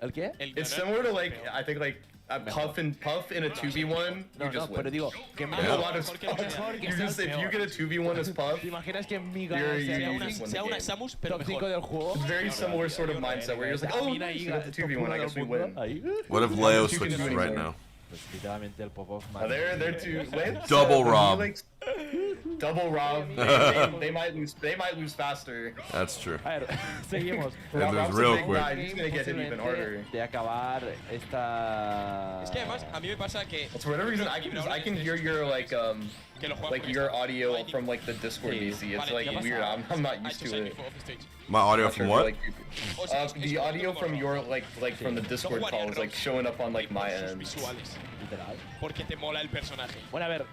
[SPEAKER 5] ¿El qué?
[SPEAKER 4] It's similar to like I think like a puff in a 2v1, you just win.
[SPEAKER 5] Pero digo, que
[SPEAKER 4] A lot of stuff. You just if you get a 2v1 as puff,
[SPEAKER 5] ¿te imaginas que mi
[SPEAKER 6] sea una Samus, pero
[SPEAKER 5] top 5
[SPEAKER 6] mejor.
[SPEAKER 5] del juego?
[SPEAKER 4] very similar sort of mindset where you're just like, oh, you got the 2v1, I guess we win.
[SPEAKER 3] What if Leo switches right now?
[SPEAKER 5] Pues literalmente el pop-off más.
[SPEAKER 4] They're two.
[SPEAKER 3] Double Rob.
[SPEAKER 4] Double Rob. They might lose faster.
[SPEAKER 3] That's true.
[SPEAKER 5] A ver, seguimos.
[SPEAKER 3] They lose
[SPEAKER 4] Rob's a
[SPEAKER 3] real
[SPEAKER 4] big
[SPEAKER 3] quick.
[SPEAKER 4] guy, he's gonna get hit even harder.
[SPEAKER 5] De acabar esta.
[SPEAKER 6] Es que además a mí me pasa que
[SPEAKER 4] For whatever reason, I can hear your like your audio from like the Discord DC. It's like weird. I'm not used to it.
[SPEAKER 3] My audio
[SPEAKER 4] Not
[SPEAKER 3] from
[SPEAKER 4] sure,
[SPEAKER 3] what?
[SPEAKER 4] like, the audio from your like from the Discord call is like showing up on like my end.
[SPEAKER 6] visuales. Porque te mola el personaje.
[SPEAKER 5] Bueno, a ver.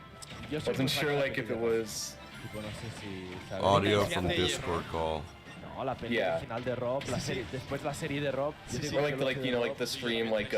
[SPEAKER 5] Yo soy
[SPEAKER 4] Wasn't sure like if it was.
[SPEAKER 5] Tipo, no sé si sabes.
[SPEAKER 3] Audio from Discord call.
[SPEAKER 5] No, la peli original de Rob, después la serie de Rob.
[SPEAKER 4] Or like you know like the stream like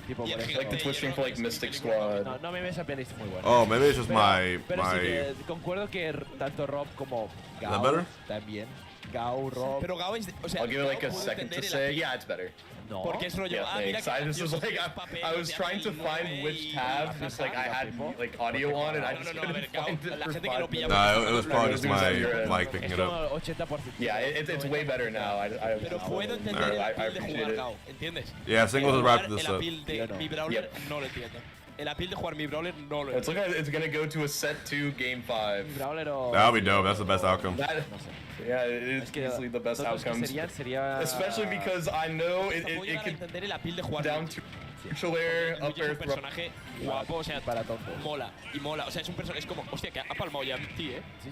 [SPEAKER 5] Tipo, por ejemplo,
[SPEAKER 4] like the Twitch stream for like Mystic Squad.
[SPEAKER 5] No me ves a peli muy buena.
[SPEAKER 3] Oh, maybe it's just
[SPEAKER 5] Pero sí
[SPEAKER 3] my.
[SPEAKER 5] que concuerdo que tanto Rob como
[SPEAKER 3] that
[SPEAKER 5] Gao
[SPEAKER 3] better?
[SPEAKER 5] también. Gao, Rob.
[SPEAKER 6] Pero Gao es, o sea,
[SPEAKER 4] I'll give it like a
[SPEAKER 6] Gao puedo
[SPEAKER 4] second to
[SPEAKER 6] entender
[SPEAKER 4] say, yeah, it's better.
[SPEAKER 5] No.
[SPEAKER 6] Porque es rollo,
[SPEAKER 4] Yeah,
[SPEAKER 6] mira
[SPEAKER 4] thanks.
[SPEAKER 6] que
[SPEAKER 4] This was like I was trying to find which tab, just like I had like audio on, and I just couldn't find it for 5 minutes.
[SPEAKER 3] No, it was probably just my mic picking it up.
[SPEAKER 5] 80%.
[SPEAKER 4] Yeah, it's way better now.
[SPEAKER 6] Pero puedo entender
[SPEAKER 4] I
[SPEAKER 6] el appeal de
[SPEAKER 4] appreciate
[SPEAKER 6] jugar
[SPEAKER 4] it.
[SPEAKER 6] Gao, ¿entiendes?
[SPEAKER 3] Yeah, singles is wrapped this
[SPEAKER 6] El
[SPEAKER 3] up.
[SPEAKER 6] appeal de mi brawler no lo entiendo. El appeal de jugar mi brawler no lo
[SPEAKER 4] It's
[SPEAKER 6] entiendo.
[SPEAKER 4] like it's gonna go to a set 2, game 5.
[SPEAKER 5] Brawler o.
[SPEAKER 3] That'll be dope. That's the best outcome.
[SPEAKER 4] That,
[SPEAKER 5] No sé.
[SPEAKER 4] yeah, it's
[SPEAKER 5] Es que
[SPEAKER 4] easily the best
[SPEAKER 5] los que
[SPEAKER 4] outcomes.
[SPEAKER 5] sería.
[SPEAKER 4] Especially because I know it
[SPEAKER 6] Puedo llegar a
[SPEAKER 4] could
[SPEAKER 6] entender el appeal de jugar
[SPEAKER 4] down to neutral air, up
[SPEAKER 6] Miya es
[SPEAKER 4] air,
[SPEAKER 6] un personaje guapo, o sea,
[SPEAKER 5] Para tontos.
[SPEAKER 6] mola y mola. O sea, es un personaje, es como, hostia, que ha palmado ya en ti,
[SPEAKER 5] Sí.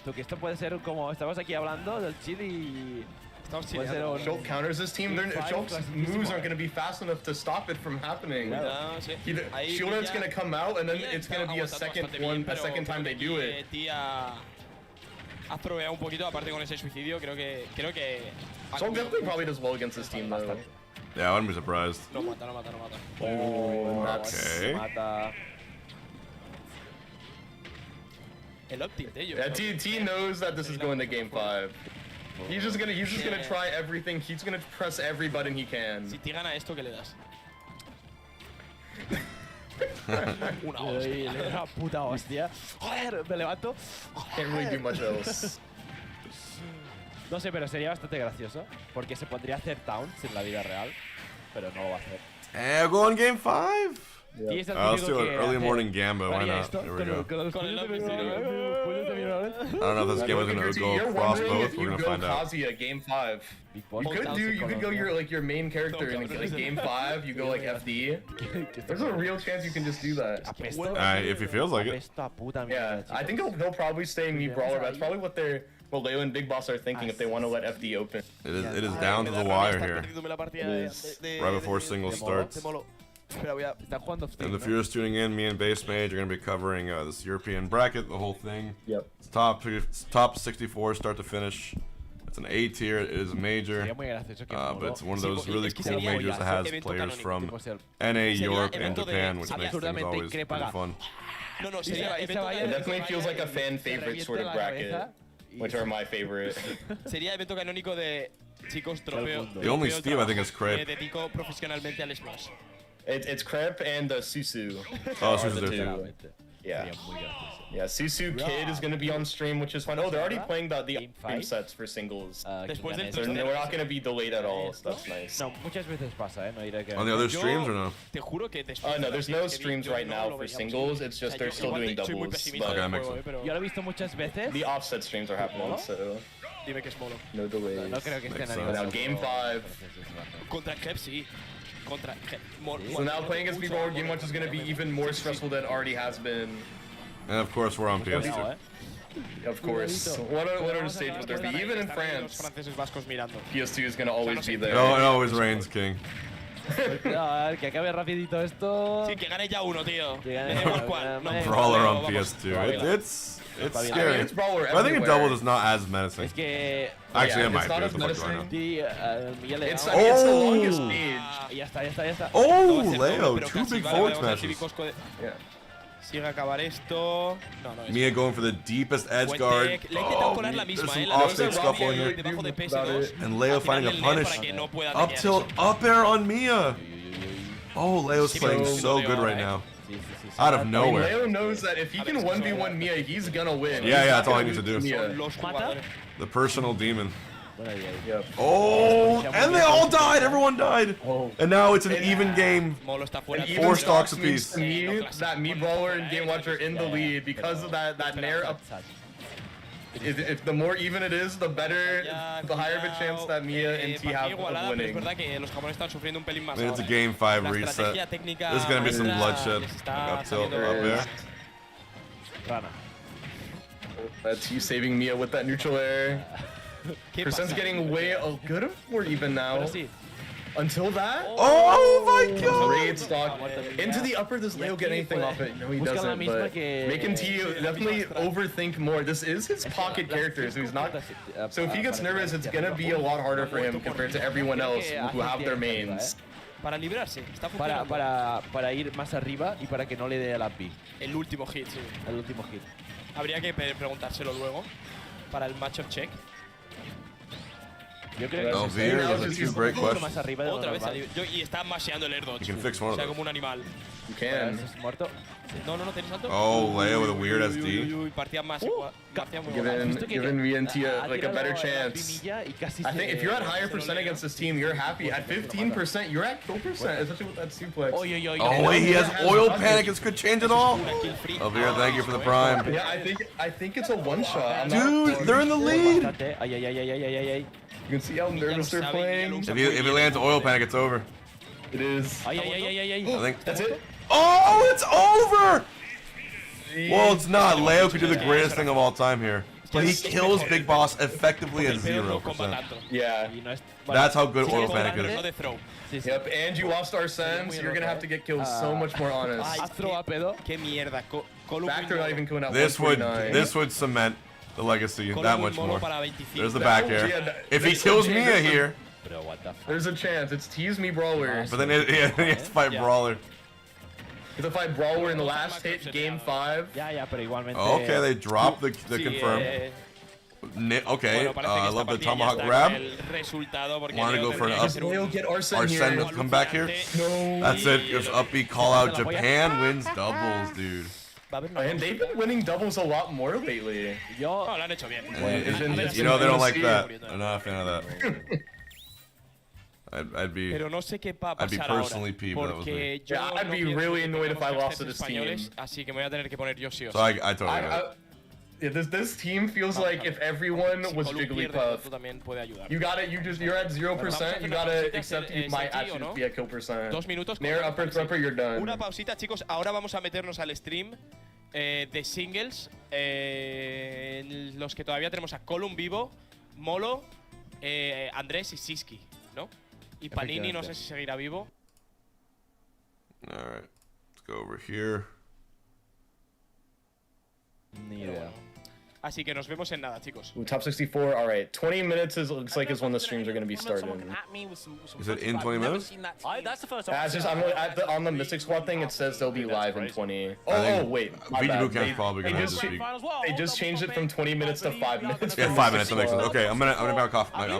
[SPEAKER 5] Tú, que esto puede ser como. Estamos aquí hablando del chill y.
[SPEAKER 6] Estamos
[SPEAKER 5] Puede ser
[SPEAKER 6] chileando.
[SPEAKER 5] un.
[SPEAKER 4] Schultz counters this team. Schultz's moves aren't going to be fast enough to stop it from happening.
[SPEAKER 6] No, sí. Ahí
[SPEAKER 4] Shield's
[SPEAKER 6] Miya-
[SPEAKER 4] going to come out, and then
[SPEAKER 6] Miya
[SPEAKER 4] it's
[SPEAKER 6] está
[SPEAKER 4] going to be a
[SPEAKER 6] aguantando
[SPEAKER 4] second
[SPEAKER 6] bastante bien, pero
[SPEAKER 4] second time they do it.
[SPEAKER 6] Tía ha proveado un poquito, aparte con ese suicidio, creo que
[SPEAKER 4] Schultz definitely probably does well against this team, though.
[SPEAKER 3] Yeah, I wouldn't be surprised.
[SPEAKER 6] no mata.
[SPEAKER 4] Oh, that's...
[SPEAKER 3] Okay.
[SPEAKER 5] Mata.
[SPEAKER 6] El optic de ellos.
[SPEAKER 4] Yeah, T knows that this is going to game 5. He's just gonna try everything. He's gonna press every button he can.
[SPEAKER 6] Si T gana esto, ¿qué le das? Una hostia.
[SPEAKER 5] Una puta hostia. Joder, me levanto.
[SPEAKER 4] Can't really do much else.
[SPEAKER 5] No sé, pero sería bastante gracioso. Porque se podría hacer taunts en la vida real. Pero no lo va a hacer.
[SPEAKER 3] And go on game 5.
[SPEAKER 5] Y es el
[SPEAKER 3] Let's
[SPEAKER 5] típico
[SPEAKER 3] do
[SPEAKER 5] que
[SPEAKER 3] an early
[SPEAKER 5] hace-
[SPEAKER 3] morning gamba. Why
[SPEAKER 5] haría
[SPEAKER 3] not?
[SPEAKER 5] esto
[SPEAKER 3] Here we
[SPEAKER 5] con
[SPEAKER 3] go.
[SPEAKER 5] los
[SPEAKER 6] Con el
[SPEAKER 5] puños de
[SPEAKER 6] lápiz,
[SPEAKER 5] mi brawler, puños de mi brawler.
[SPEAKER 3] I don't know if this game is gonna go
[SPEAKER 4] You're
[SPEAKER 3] across
[SPEAKER 4] wondering
[SPEAKER 3] both.
[SPEAKER 4] if
[SPEAKER 3] We're
[SPEAKER 4] you
[SPEAKER 3] gonna
[SPEAKER 4] go
[SPEAKER 3] find out.
[SPEAKER 4] Kazuya game 5.
[SPEAKER 5] Big Boss.
[SPEAKER 4] You could go your main character in like game 5. You go like FD. There's a real chance you can just do that.
[SPEAKER 5] Apesto.
[SPEAKER 3] If he feels like it.
[SPEAKER 5] Apesto a puta
[SPEAKER 4] Yeah,
[SPEAKER 5] mierda,
[SPEAKER 4] I think
[SPEAKER 5] chicos.
[SPEAKER 4] he'll probably stay me brawler. That's probably what Leo and Big Boss are thinking if they want to let FD open.
[SPEAKER 3] It is down to the wire here. Right before singles starts.
[SPEAKER 6] Espera, voy a...
[SPEAKER 5] Están jugando
[SPEAKER 3] And
[SPEAKER 5] Steam,
[SPEAKER 3] if you're just tuning in, me and Base Mage are going to be covering this European bracket, the whole thing.
[SPEAKER 4] Yep.
[SPEAKER 3] It's top 64 start to finish. It's an A tier. It is a major.
[SPEAKER 5] Sería muy gracioso que
[SPEAKER 3] But it's one of
[SPEAKER 6] Sí,
[SPEAKER 3] those
[SPEAKER 6] porque
[SPEAKER 3] really
[SPEAKER 6] es que
[SPEAKER 3] cool
[SPEAKER 6] sería
[SPEAKER 3] majors that has
[SPEAKER 6] evento
[SPEAKER 3] players
[SPEAKER 6] canónico,
[SPEAKER 3] from
[SPEAKER 5] tipo ser
[SPEAKER 3] NA,
[SPEAKER 6] Sería
[SPEAKER 3] Europe, and
[SPEAKER 6] evento de-
[SPEAKER 3] Japan, which
[SPEAKER 6] sería
[SPEAKER 3] makes things
[SPEAKER 5] absurdamente
[SPEAKER 3] always pretty
[SPEAKER 5] increpada.
[SPEAKER 3] fun.
[SPEAKER 6] No,
[SPEAKER 5] Y
[SPEAKER 6] sería
[SPEAKER 5] se
[SPEAKER 6] evento
[SPEAKER 5] vaya-
[SPEAKER 4] It definitely feels like a fan
[SPEAKER 5] se
[SPEAKER 4] favorite
[SPEAKER 5] reviente
[SPEAKER 4] sort of
[SPEAKER 5] la
[SPEAKER 4] bracket.
[SPEAKER 5] cabeza
[SPEAKER 4] which are my favorite.
[SPEAKER 6] Sería evento canónico de chicos trofeo.
[SPEAKER 3] The only Steve I think is Crepe.
[SPEAKER 6] Me dedico profesionalmente al Smash.
[SPEAKER 4] It's Crepe and Susu.
[SPEAKER 3] Oh,
[SPEAKER 4] are
[SPEAKER 3] Susu's
[SPEAKER 4] the
[SPEAKER 3] there.
[SPEAKER 4] two. Yeah. Yeah, Susu Kid is going to be on stream, which is fun. Oh, they're already playing the stream sets for singles.
[SPEAKER 6] Después del
[SPEAKER 4] So we're not going to be delayed at all, so that's nice.
[SPEAKER 5] No, muchas veces pasa, no iré que...
[SPEAKER 3] On the other streams or no?
[SPEAKER 6] Te juro que después
[SPEAKER 4] No, there's no streams right now for singles. It's just they're still doing doubles.
[SPEAKER 3] Okay, that makes sense.
[SPEAKER 5] Yo lo he visto muchas veces.
[SPEAKER 4] The offset streams are happening, so
[SPEAKER 6] Dime que es Molo.
[SPEAKER 4] no delays.
[SPEAKER 5] No creo que estén
[SPEAKER 3] Makes
[SPEAKER 5] a nivel
[SPEAKER 3] sense.
[SPEAKER 4] Now, game 5.
[SPEAKER 6] Contra Kleb, sí. Contra
[SPEAKER 4] So now playing against people over game 1 is going to be even more stressful than it already has been.
[SPEAKER 3] And of course, we're on PS2.
[SPEAKER 4] Of course. What other stage would there be? Even in
[SPEAKER 6] Los
[SPEAKER 4] France,
[SPEAKER 6] franceses vascos mirando.
[SPEAKER 4] PS2 is going to always be there.
[SPEAKER 3] No, it always reigns king.
[SPEAKER 5] A ver, que acabe rapidito esto.
[SPEAKER 6] Sí, que gane ya uno, tío.
[SPEAKER 5] Que gane
[SPEAKER 6] Veremos
[SPEAKER 5] uno,
[SPEAKER 6] cuál. No,
[SPEAKER 3] Brawler on
[SPEAKER 6] vamos.
[SPEAKER 3] PS2. It's
[SPEAKER 5] I mean,
[SPEAKER 3] scary.
[SPEAKER 4] it's Brawler
[SPEAKER 3] But I think a
[SPEAKER 4] everywhere.
[SPEAKER 3] double is not as menacing.
[SPEAKER 5] Es que...
[SPEAKER 3] Actually, it
[SPEAKER 4] it's
[SPEAKER 3] might
[SPEAKER 4] not
[SPEAKER 3] be.
[SPEAKER 4] as
[SPEAKER 3] What the fuck do I know?
[SPEAKER 4] menacing.
[SPEAKER 5] Miguel le
[SPEAKER 4] It's,
[SPEAKER 5] da-
[SPEAKER 4] I mean, it's the
[SPEAKER 3] Oh!
[SPEAKER 4] longest stage.
[SPEAKER 5] Ya está, ya está, ya está.
[SPEAKER 3] Oh,
[SPEAKER 6] No va a ser
[SPEAKER 3] Leo,
[SPEAKER 6] doble, pero
[SPEAKER 3] two
[SPEAKER 6] casi,
[SPEAKER 3] big
[SPEAKER 6] vale,
[SPEAKER 3] forward
[SPEAKER 6] vamos a ver si
[SPEAKER 3] smashes.
[SPEAKER 6] Vicosco de-
[SPEAKER 4] Yeah.
[SPEAKER 6] Sigue a acabar esto. No, no, es
[SPEAKER 3] Mia going for the deepest edge
[SPEAKER 6] buen
[SPEAKER 3] guard.
[SPEAKER 6] tech. Le he intentado
[SPEAKER 3] Oh,
[SPEAKER 6] colar la
[SPEAKER 3] there's
[SPEAKER 6] misma,
[SPEAKER 3] some
[SPEAKER 6] la
[SPEAKER 3] offstage
[SPEAKER 6] misma
[SPEAKER 3] scuffle in
[SPEAKER 6] de-
[SPEAKER 3] here.
[SPEAKER 6] debajo de
[SPEAKER 4] About
[SPEAKER 6] PS2.
[SPEAKER 4] it.
[SPEAKER 3] And Leo
[SPEAKER 6] Al final
[SPEAKER 3] finding a
[SPEAKER 6] el
[SPEAKER 3] punish.
[SPEAKER 6] para que no pueda
[SPEAKER 3] Up
[SPEAKER 6] dañar
[SPEAKER 3] tilt,
[SPEAKER 6] eso.
[SPEAKER 3] up air on Mia. Oh, Leo's
[SPEAKER 6] Sí,
[SPEAKER 3] playing
[SPEAKER 6] pero
[SPEAKER 3] so
[SPEAKER 6] Leo
[SPEAKER 3] good
[SPEAKER 6] ahora,
[SPEAKER 3] right now.
[SPEAKER 5] Sí, sí, sí, sí.
[SPEAKER 3] Out of
[SPEAKER 4] I mean,
[SPEAKER 3] nowhere.
[SPEAKER 4] Leo knows that if he can 1v1 Mia, he's gonna win.
[SPEAKER 3] Yeah,
[SPEAKER 4] He's
[SPEAKER 3] yeah,
[SPEAKER 4] not
[SPEAKER 3] that's all he
[SPEAKER 4] gonna
[SPEAKER 3] needs to
[SPEAKER 4] lose
[SPEAKER 3] do.
[SPEAKER 4] Mia.
[SPEAKER 6] Los
[SPEAKER 5] Mata.
[SPEAKER 6] jugadores.
[SPEAKER 3] The personal demon.
[SPEAKER 5] Bueno, ahí, ahí.
[SPEAKER 4] Yep.
[SPEAKER 3] Oh, and they all died. Everyone died.
[SPEAKER 4] Oh.
[SPEAKER 3] And now it's an even game.
[SPEAKER 6] Molo está fuera.
[SPEAKER 4] And
[SPEAKER 6] de-
[SPEAKER 4] even
[SPEAKER 3] Four stocks
[SPEAKER 4] Stocks means
[SPEAKER 3] apiece.
[SPEAKER 4] to me that me Brawler and Game Watcher in the lead because of that Nair up. If the more even it is, the better,
[SPEAKER 6] Ya,
[SPEAKER 4] the higher of a chance that Mia and T
[SPEAKER 6] partida
[SPEAKER 4] have
[SPEAKER 6] igualada,
[SPEAKER 4] of
[SPEAKER 6] pero es
[SPEAKER 4] winning.
[SPEAKER 6] verdad que los japoneses están sufriendo un pelín más
[SPEAKER 3] I mean, it's a
[SPEAKER 6] ahora,
[SPEAKER 3] game 5
[SPEAKER 6] La
[SPEAKER 3] reset.
[SPEAKER 6] estrategia técnica
[SPEAKER 3] There's gonna be some
[SPEAKER 6] maestra
[SPEAKER 3] bloodshed.
[SPEAKER 6] les está
[SPEAKER 3] Up tilt,
[SPEAKER 6] saliendo
[SPEAKER 3] up air.
[SPEAKER 5] Rana.
[SPEAKER 4] That's you saving Mia with that neutral air.
[SPEAKER 6] ¿Qué
[SPEAKER 4] Percent's
[SPEAKER 6] pasa?
[SPEAKER 4] getting way good more even now.
[SPEAKER 5] Pero sí.
[SPEAKER 4] Until that,
[SPEAKER 3] Oh my god.
[SPEAKER 4] great stock. Into the upper, does Leo get anything off it? No, he
[SPEAKER 5] Busca la
[SPEAKER 4] doesn't,
[SPEAKER 5] misma
[SPEAKER 4] but
[SPEAKER 5] que-
[SPEAKER 4] making T definitely overthink more. This is his pocket character, so he's not... So if he gets nervous, it's gonna be a lot harder for him compared to everyone else who have their mains.
[SPEAKER 6] Para librarse, está
[SPEAKER 5] Para,
[SPEAKER 6] funcionando.
[SPEAKER 5] para ir más arriba y para que no le dé a la B,
[SPEAKER 6] El último hit, sí.
[SPEAKER 5] el último hit.
[SPEAKER 6] Habría que preguntárselo luego. Para el matchup check.
[SPEAKER 5] Yo creo que
[SPEAKER 3] No,
[SPEAKER 5] es
[SPEAKER 3] Veer,
[SPEAKER 4] that's
[SPEAKER 3] that's
[SPEAKER 4] a
[SPEAKER 3] a two great
[SPEAKER 5] un poco
[SPEAKER 3] question.
[SPEAKER 5] más arriba de lo
[SPEAKER 6] Otra vez
[SPEAKER 5] normal.
[SPEAKER 6] y está masheando el air dodge.
[SPEAKER 3] You can fix one
[SPEAKER 6] O
[SPEAKER 3] of
[SPEAKER 6] sea,
[SPEAKER 3] those.
[SPEAKER 6] como un animal.
[SPEAKER 4] You can.
[SPEAKER 5] Es muerto.
[SPEAKER 6] No, ¿tienes salto?
[SPEAKER 3] Oh, Leo with a weird
[SPEAKER 6] Uy, uy,
[SPEAKER 3] SD.
[SPEAKER 6] uy, partida más partida muy
[SPEAKER 4] Given-
[SPEAKER 6] buena.
[SPEAKER 5] ¿Has visto que
[SPEAKER 4] Giving me and Tia,
[SPEAKER 5] ha
[SPEAKER 4] like, a
[SPEAKER 5] tirado
[SPEAKER 4] better
[SPEAKER 5] la
[SPEAKER 4] chance.
[SPEAKER 5] pinilla y casi
[SPEAKER 4] I think
[SPEAKER 5] se-
[SPEAKER 4] if you're at higher percent against this team, you're happy. At 15%, you're at kill percent, especially with that suplex.
[SPEAKER 5] Oy, oy, oy,
[SPEAKER 3] Oh,
[SPEAKER 5] oy.
[SPEAKER 3] wait, he has oil panic. This could change it all.
[SPEAKER 6] Una kill free.
[SPEAKER 3] Oh, Veer, thank you for the prime.
[SPEAKER 4] Yeah, I think it's a one shot. I'm
[SPEAKER 3] Dude,
[SPEAKER 4] not,
[SPEAKER 3] they're in the lead.
[SPEAKER 5] Bastante. Ay, ay, ay, ay, ay, ay, ay.
[SPEAKER 4] you can see how nervous they're playing.
[SPEAKER 3] If he lands oil panic, it's over.
[SPEAKER 4] It is.
[SPEAKER 5] Ay, ay, ay, ay, ay, ay.
[SPEAKER 3] I think.
[SPEAKER 4] That's it.
[SPEAKER 3] Oh, it's over. Well, it's not. Leo could do the greatest thing of all time here. But he kills Big Boss effectively at
[SPEAKER 6] El peor no
[SPEAKER 3] 0%.
[SPEAKER 6] comba tanto.
[SPEAKER 4] Yeah.
[SPEAKER 5] Y no es-
[SPEAKER 3] That's how good
[SPEAKER 5] Sí,
[SPEAKER 3] oil
[SPEAKER 5] sí,
[SPEAKER 3] panic
[SPEAKER 5] sí.
[SPEAKER 3] is.
[SPEAKER 6] No de throw.
[SPEAKER 5] Sí, sí.
[SPEAKER 4] Yep, and you lost our sense. You're gonna have to get killed so much more honest.
[SPEAKER 5] Haz throw a pedo.
[SPEAKER 6] Qué mierda. Column
[SPEAKER 4] Back throw not even coming out.
[SPEAKER 3] This would
[SPEAKER 4] 149.
[SPEAKER 3] cement the legacy that much more.
[SPEAKER 6] Para 25.
[SPEAKER 3] There's the back air.
[SPEAKER 4] Yeah,
[SPEAKER 3] If he
[SPEAKER 4] there's
[SPEAKER 3] kills
[SPEAKER 4] a chance-
[SPEAKER 3] Mia here,
[SPEAKER 5] Pero what the fuck.
[SPEAKER 4] There's a chance. It's tease me Brawler.
[SPEAKER 3] but then he has to fight
[SPEAKER 6] Yeah.
[SPEAKER 3] Brawler.
[SPEAKER 4] If I fight Brawler in the last hit, game 5.
[SPEAKER 5] Ya, ya, pero igualmente.
[SPEAKER 3] Okay, they drop the
[SPEAKER 6] Sí,
[SPEAKER 3] confirm. Okay,
[SPEAKER 6] bueno, parece que
[SPEAKER 3] I
[SPEAKER 6] esta
[SPEAKER 3] love the
[SPEAKER 6] partida ya
[SPEAKER 3] tomahawk
[SPEAKER 6] está
[SPEAKER 3] grab.
[SPEAKER 6] con el resultado porque
[SPEAKER 3] Wanna
[SPEAKER 6] Leo
[SPEAKER 3] go for an
[SPEAKER 6] tendría que
[SPEAKER 3] up?
[SPEAKER 6] ser un-
[SPEAKER 4] Leo get Arsene
[SPEAKER 3] Arsene
[SPEAKER 4] here.
[SPEAKER 3] with come back here.
[SPEAKER 4] No.
[SPEAKER 3] That's it. Gives upbeat call out. Japan wins doubles, dude.
[SPEAKER 6] Va a haber una
[SPEAKER 4] And they've been winning doubles a lot more lately.
[SPEAKER 5] Yo,
[SPEAKER 6] No, lo han hecho bien.
[SPEAKER 3] You know they don't like that. They're not a fan of that. I'd be.
[SPEAKER 6] Pero no sé qué va a
[SPEAKER 3] I'd be
[SPEAKER 6] pasar ahora.
[SPEAKER 3] personally peeved that was
[SPEAKER 6] Porque yo
[SPEAKER 4] Yeah, I'd
[SPEAKER 6] no
[SPEAKER 4] be
[SPEAKER 6] pienso
[SPEAKER 4] really
[SPEAKER 6] que
[SPEAKER 4] annoyed if I
[SPEAKER 6] tengamos
[SPEAKER 4] lost to
[SPEAKER 6] casters
[SPEAKER 4] this team.
[SPEAKER 6] españoles, así que me voy a tener que poner yo sí o sí.
[SPEAKER 3] So I totally get it.
[SPEAKER 4] Yeah, this team feels like if everyone
[SPEAKER 6] Si
[SPEAKER 4] was
[SPEAKER 6] Column pierde,
[SPEAKER 4] Jigglypuff.
[SPEAKER 6] tú también puede ayudar.
[SPEAKER 4] You're at 0%. You gotta accept you might actually just be at kill percent.
[SPEAKER 6] 2 minutos.
[SPEAKER 4] Nair upper thrower, you're done.
[SPEAKER 6] Una pausita, chicos. Ahora vamos a meternos al stream de singles. En los que todavía tenemos a Column vivo, Molo, Andrés y Siski, ¿no? Y Panini, no sé si seguirá vivo.
[SPEAKER 3] All right, let's go over here.
[SPEAKER 5] ni idea.
[SPEAKER 6] Así que nos vemos en nada, chicos.
[SPEAKER 4] Ooh, top 64. All right, 20 minutes looks like is when the streams are gonna be starting.
[SPEAKER 3] Is it in 20 minutes?
[SPEAKER 2] That's the first
[SPEAKER 4] It's just on the Mystic Squad thing. It says they'll be live in 20.
[SPEAKER 3] I
[SPEAKER 4] Oh
[SPEAKER 3] think
[SPEAKER 4] wait, my
[SPEAKER 3] VG
[SPEAKER 4] bad.
[SPEAKER 3] Bootcamp's probably gonna have this week.
[SPEAKER 4] They just changed it from 20 minutes to 5 minutes.
[SPEAKER 3] Yeah, 5 minutes. That makes sense. Okay, I'm gonna have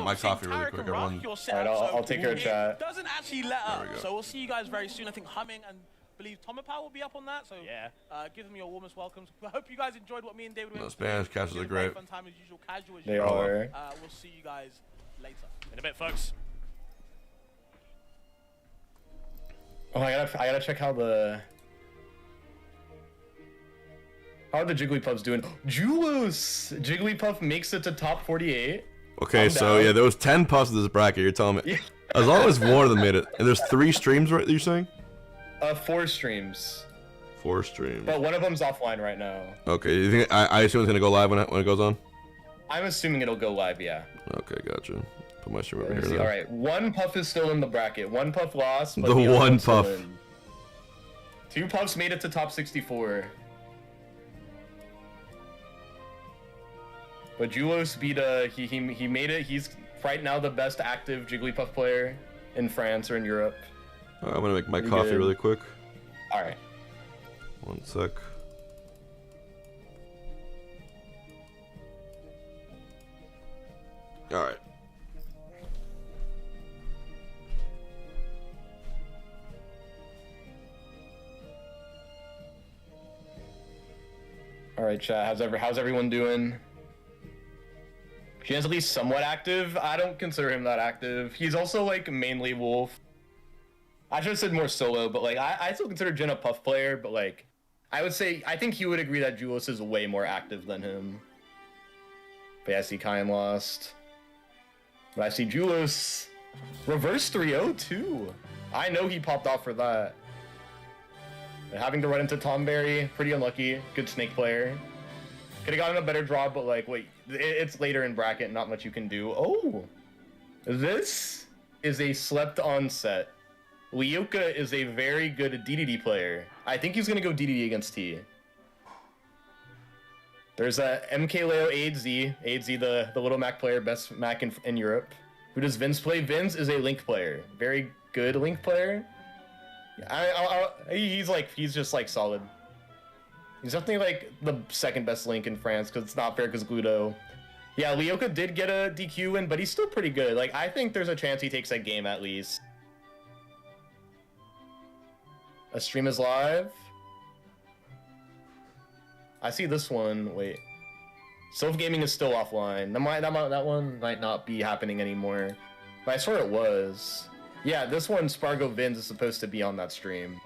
[SPEAKER 3] my coffee really quick. Everyone.
[SPEAKER 4] Alright, I'll take care of chat.
[SPEAKER 1] Doesn't actually let up.
[SPEAKER 3] we go.
[SPEAKER 1] So we'll see you guys very soon. I think Humming and I believe Tomapow will be up on that. So
[SPEAKER 2] Yeah.
[SPEAKER 1] give them your warmest welcomes. I hope you guys enjoyed what me and David were
[SPEAKER 3] No, Spanish catches are great.
[SPEAKER 1] Fun time as usual, casual as
[SPEAKER 4] They
[SPEAKER 1] usual.
[SPEAKER 4] are.
[SPEAKER 1] We'll see you guys later.
[SPEAKER 2] In a bit, folks.
[SPEAKER 4] Oh, I gotta check how the Jigglypuff's doing. Julius! Jigglypuff makes it to top 48.
[SPEAKER 3] Okay,
[SPEAKER 4] I'm
[SPEAKER 3] so
[SPEAKER 4] down.
[SPEAKER 3] yeah, there was 10 puffs in this bracket. You're telling me.
[SPEAKER 4] Yeah.
[SPEAKER 3] As long as one of them made it, and there's 3 streams, right? That you're saying?
[SPEAKER 4] 4 streams,
[SPEAKER 3] 4 streams.
[SPEAKER 4] but one of them's offline right now.
[SPEAKER 3] Okay, you think I assume it's gonna go live when it goes on?
[SPEAKER 4] I'm assuming it'll go live, yeah.
[SPEAKER 3] Okay, gotcha. Put my stream over
[SPEAKER 4] Let me
[SPEAKER 3] here.
[SPEAKER 4] see.
[SPEAKER 3] Then.
[SPEAKER 4] All right, one puff is still in the bracket. One puff lost. But
[SPEAKER 3] The
[SPEAKER 4] other
[SPEAKER 3] one
[SPEAKER 4] one's still
[SPEAKER 3] puff.
[SPEAKER 4] in. 2 puffs made it to top 64. But Julos beat he made it. He's right now the best active Jigglypuff player in France or in Europe.
[SPEAKER 3] Alright, I'm gonna make my
[SPEAKER 4] Pretty
[SPEAKER 3] coffee
[SPEAKER 4] good.
[SPEAKER 3] really quick.
[SPEAKER 4] All right.
[SPEAKER 3] 1 sec. Alright.
[SPEAKER 4] All right, chat. How's everyone doing? Jin's at least somewhat active. I don't consider him that active. He's also like mainly Wolf. I should have said more solo, but like I still consider Jin a Puff player, but like I think he would agree that Julius is way more active than him. But yeah, I see Kyan lost. But I see Julius reverse 3-0 too. I know he popped off for that. But having to run into Tomberry, pretty unlucky. Good Snake player. Could have gotten a better draw, but like, wait, it's later in bracket, not much you can do. Oh, this is a slept on set. Lyoka is a very good DDD player. I think he's gonna go DDD against T. There's a Mkleo AZ, the little Mac player, best Mac in Europe. Who does Vince play? Vince is a Link player, very good Link player. He's just like solid. He's definitely like the second best Link in France because it's not fair because Gluto. Yeah, Lyoka did get a DQ win, but he's still pretty good. Like I think there's a chance he takes that game at least. A stream is live. I see this one. Wait, Sylph Gaming is still offline. That one might not be happening anymore. But I swear it was. Yeah, this one, SPARG0 Vins, is supposed to be on that stream.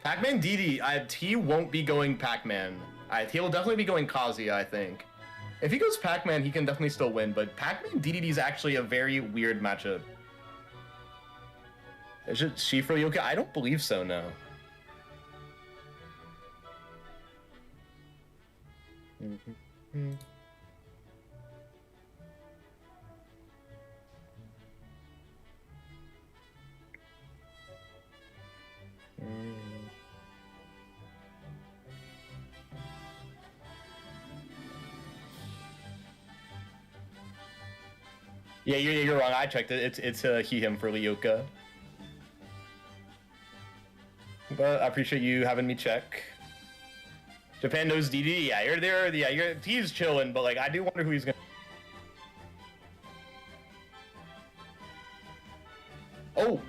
[SPEAKER 4] Pac-Man DD, he won't be going Pac-Man. He will definitely be going Kazuya, I think. If he goes Pac-Man, he can definitely still win, but Pac-Man DDD is actually a very weird matchup. Is it Shifu Yoka? I don't believe so, no. Yeah, you're wrong. I checked it. It's he/him for Lyoka. But I appreciate you having me check. Japan knows DD. Yeah, you're there. Yeah, he's chilling. But like, I do wonder who he's gonna. Oh,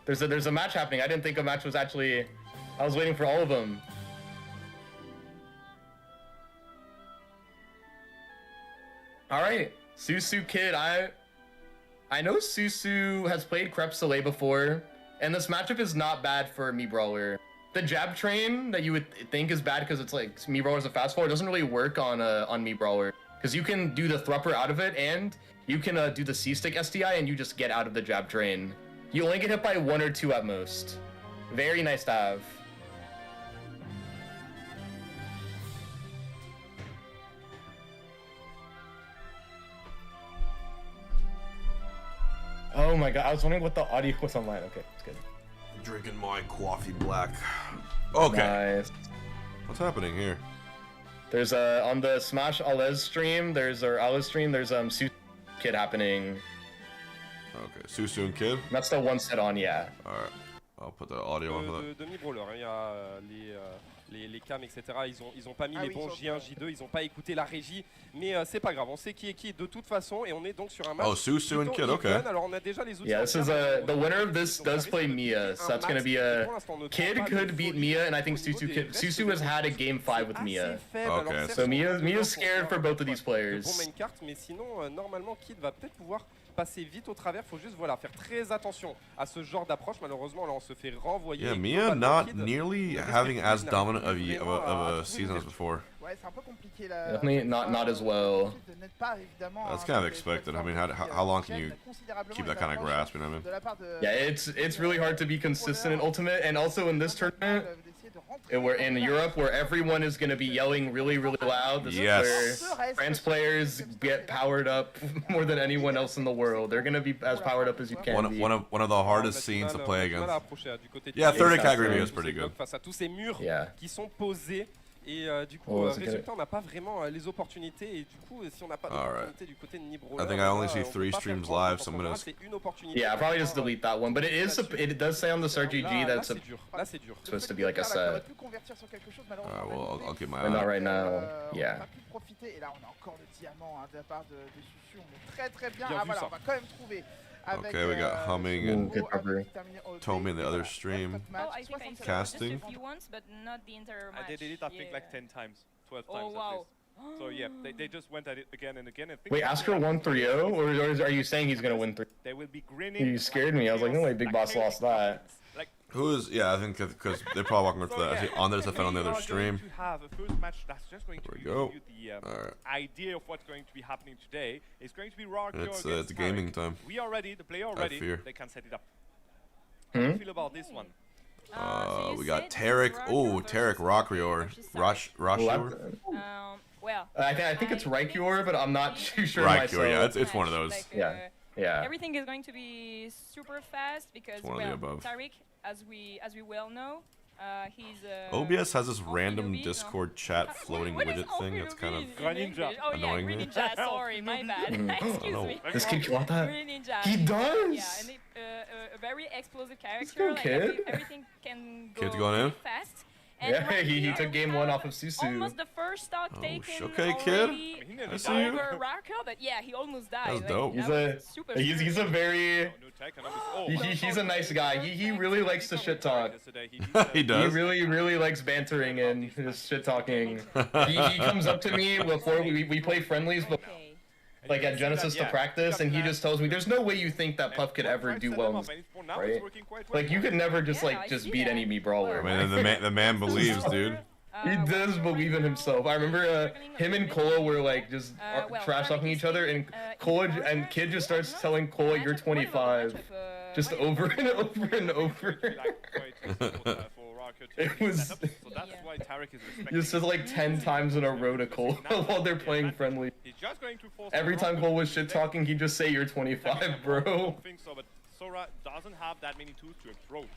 [SPEAKER 4] there's a match happening. I didn't think a match was actually. I was waiting for all of them. All right. Susu Kid, I know Susu has played Crep Soleil before, and this matchup is not bad for Mii Brawler. The jab train that you would think is bad because it's like Mii Brawler's a fast forward doesn't really work on Mii Brawler because you can do the thrupper out of it and you can do the C-stick STI and you just get out of the jab train. You only get hit by 1 or 2 at most. Very nice to have. Oh Oh my god, I was wondering what the audio was online. Okay, it's good.
[SPEAKER 3] Drinking my coffee black. Okay.
[SPEAKER 4] Nice.
[SPEAKER 3] What's happening here?
[SPEAKER 4] There's on the Smash Alez stream, there's Su Kid happening.
[SPEAKER 3] Okay, Susu and Kid?
[SPEAKER 4] That's the one set on, yeah.
[SPEAKER 3] Alright. I'll put the audio on for that.
[SPEAKER 7] Demi-brawler, il y a les cams, etc. Ils ont pas mis les bons J1, J2, ils ont pas écouté la régie, mais c'est pas grave, on sait qui est qui de toute façon, et on est donc sur un match.
[SPEAKER 3] Oh, Susu and Kid, okay.
[SPEAKER 7] Alors on a déjà les outils.
[SPEAKER 4] Yeah, this is the winner of this does play Miya, so that's gonna be a Kid could beat Miya, and I think Susu has had a game 5 with Miya.
[SPEAKER 3] Okay,
[SPEAKER 4] so Miya's scared for both of these players.
[SPEAKER 7] Bon main carte, mais sinon normalement Kid va peut-être pouvoir passer vite au travers. Faut juste faire très attention à ce genre d'approche. Malheureusement là on se fait renvoyer.
[SPEAKER 3] Yeah, Miya not nearly having as dominant of a season as before.
[SPEAKER 8] Ouais, c'est un peu compliqué là.
[SPEAKER 4] Definitely not as well.
[SPEAKER 3] That's kind of expected. I mean, how long can you keep that kind of grasp, you know what I mean?
[SPEAKER 4] Yeah, it's really hard to be consistent in Ultimate, and also in this tournament, we're in Europe where everyone is going to be yelling really, really loud. This is where France players get powered up more than anyone else in the world. They're going to be as powered up as you can be.
[SPEAKER 3] One of the hardest scenes to play against. Yeah, 30 category is pretty good.
[SPEAKER 7] Face à tous ces murs qui sont posés. Et du coup, résultat, on n'a pas vraiment les opportunités. Et du coup, si on n'a pas d'opportunité du côté de Nibro,
[SPEAKER 3] I think I only see 3 streams live, so I'm gonna.
[SPEAKER 4] Yeah, I'll probably just delete that one. But it does say on the SPARG0 that it's supposed to be like a set.
[SPEAKER 3] Well, I'll get my.
[SPEAKER 4] But not right now. Yeah.
[SPEAKER 8] Et là, on a encore le diamant de la part de Susu. On est très très bien. Ah voilà, on va quand même trouver.
[SPEAKER 3] Okay, we got Humming and Tommy in the other stream.
[SPEAKER 9] Oh, I think I
[SPEAKER 3] casting.
[SPEAKER 9] just a few once, but not the entire match.
[SPEAKER 10] They did it, I think, like 10 times, 12 times
[SPEAKER 9] Oh, wow.
[SPEAKER 10] at least. So yeah, they just went at it again and again. And
[SPEAKER 4] Wait, Astro won 3-0, or are you saying he's gonna win 3?
[SPEAKER 10] They will be grinning.
[SPEAKER 4] You scared me. I was like, no way, Big Boss lost that.
[SPEAKER 3] Who is? Yeah, I think because they're probably walking with that. I see on there's a fan on the other stream.
[SPEAKER 10] To have a first match that's just going to
[SPEAKER 3] There we
[SPEAKER 10] give
[SPEAKER 3] go.
[SPEAKER 10] you the idea of what's going to be happening today. It's going to be Rock.
[SPEAKER 3] It's gaming time.
[SPEAKER 10] We are ready. The player are ready.
[SPEAKER 3] fear.
[SPEAKER 10] They can set it up. How do you feel about this one?
[SPEAKER 9] So
[SPEAKER 3] We got Tarek. Oh, Tarek Rockrior. Roshur.
[SPEAKER 9] Well,
[SPEAKER 4] I think it's Rykior, but I'm not too sure myself.
[SPEAKER 3] Rykior, yeah, it's one of those.
[SPEAKER 4] Yeah.
[SPEAKER 9] Everything is going to be super fast because Tariq, as we well know, he's
[SPEAKER 3] OBS has this random Discord chat floating widget thing that's kind of annoying me.
[SPEAKER 9] Ninja, sorry, my bad. Excuse me.
[SPEAKER 4] This kid want that?
[SPEAKER 9] Ninja.
[SPEAKER 4] He does.
[SPEAKER 9] Yeah, and a very explosive character. Like everything can go
[SPEAKER 3] Kid's going in?
[SPEAKER 9] fast. And
[SPEAKER 4] Yeah, he took game 1 off of Susu.
[SPEAKER 9] Almost the first stock taken
[SPEAKER 3] okay, kid.
[SPEAKER 9] I
[SPEAKER 3] see you.
[SPEAKER 9] over Rarko, but yeah, he almost died.
[SPEAKER 3] That's dope.
[SPEAKER 4] He's a very he's a nice guy. He really likes to shit talk.
[SPEAKER 3] He does.
[SPEAKER 4] He really likes bantering and his shit talking. He comes up to me before we play friendlies, but like at Genesis to practice, and he just tells me, "There's no way you think that Puff could ever do well in this, right? Like you could never just beat any Mii brawler."
[SPEAKER 3] Man, the man believes, dude.
[SPEAKER 4] He does believe in himself. I remember him and Kola were like just trash talking each other, and Kola and Kid just starts telling Kola, "You're 25," just over and over and over. It was just like 10 times in a row to Cole while they're playing friendly. Every time Cole was shit talking, he'd just say, "You're 25, bro."
[SPEAKER 10] Sora doesn't have that many tools to approach.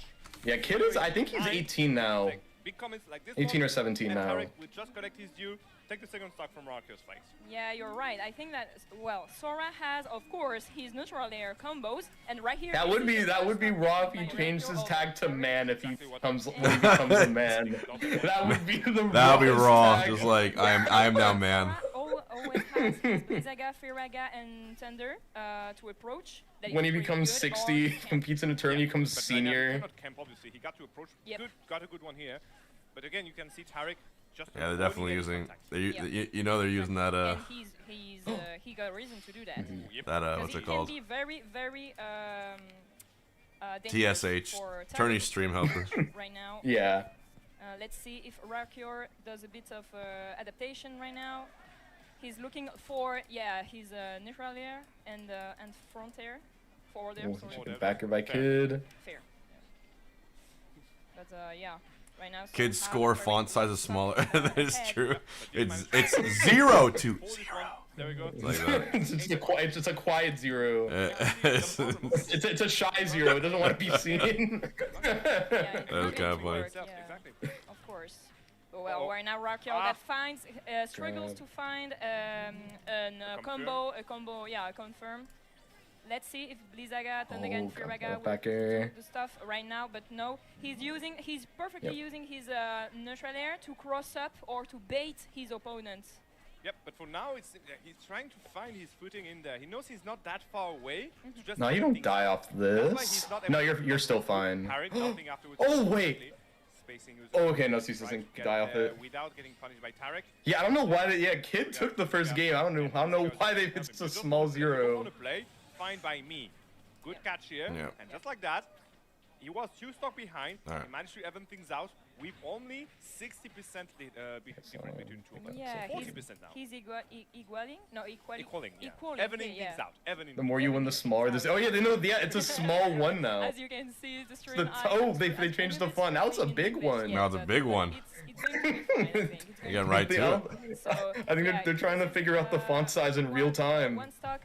[SPEAKER 4] Yeah, Kid is. I think he's 18 now.
[SPEAKER 10] Big comments like this
[SPEAKER 4] 18 or 17 now.
[SPEAKER 10] Tarek will just collect his due. Take the second stock from Rocker's face.
[SPEAKER 9] Yeah, you're right. I think that Sora has, of course, his neutral layer combos, and right here.
[SPEAKER 4] That would be raw if he changed his tag to man if he becomes a man. That would be the.
[SPEAKER 3] That would be raw. Just like I am now man.
[SPEAKER 9] Always has his Zaga, Firaga, and Thunder to approach.
[SPEAKER 4] When he becomes 60, competes in a tournament, he becomes senior.
[SPEAKER 10] Camp, obviously. He got to approach. Got a good one here. But again, you can see Tarek just.
[SPEAKER 3] Yeah, they're definitely using. You know they're using that.
[SPEAKER 9] And he got a reason to do that.
[SPEAKER 3] That what's it called?
[SPEAKER 9] He can be very
[SPEAKER 3] TSH, tourney stream helper.
[SPEAKER 9] Right now.
[SPEAKER 4] Yeah.
[SPEAKER 9] Let's see if Rakior does a bit of adaptation right now. He's looking for his neutral air and front air, forward air.
[SPEAKER 4] Backer by Kid.
[SPEAKER 9] Fair. But yeah. Right now,
[SPEAKER 3] Kid's score font size is smaller. That is true. It's 0 to 0.
[SPEAKER 10] There we go.
[SPEAKER 3] Like that.
[SPEAKER 4] It's just a quiet 0. It's a shy 0. It doesn't want to be seen.
[SPEAKER 3] That was kind of funny.
[SPEAKER 10] Exactly.
[SPEAKER 9] Of course. Well, right now Rakio that finds struggles to find a combo, a confirm. Let's see if Blizzaga and again Firaga will do the stuff right now, but no, he's perfectly using his neutral air to cross up or to bait his opponent.
[SPEAKER 10] Yep, but for now he's trying to find his footing in there. He knows he's not that far away.
[SPEAKER 4] No, you don't die off this. No, you're still fine. Oh wait. Oh, okay, no, Cease doesn't die off it.
[SPEAKER 10] Without getting punished by Tarek.
[SPEAKER 4] Yeah, I don't know why. Kid took the first game. I don't know why it's a small 0.
[SPEAKER 10] Find by me. Good catch here. And just like that, he was 2 stock behind. He managed to even things out. We've only 60% difference between 2.
[SPEAKER 9] Yeah,
[SPEAKER 10] so 40% now.
[SPEAKER 9] He's equaling.
[SPEAKER 10] Evening things out.
[SPEAKER 4] The more you win, the smaller this. Oh yeah, they know. Yeah, it's a small 1 now.
[SPEAKER 9] As you can see, the stream.
[SPEAKER 4] They changed the font. Now it's a big one.
[SPEAKER 3] Now it's a big one. You got right to it.
[SPEAKER 4] I think they're trying to figure out the font size in real time.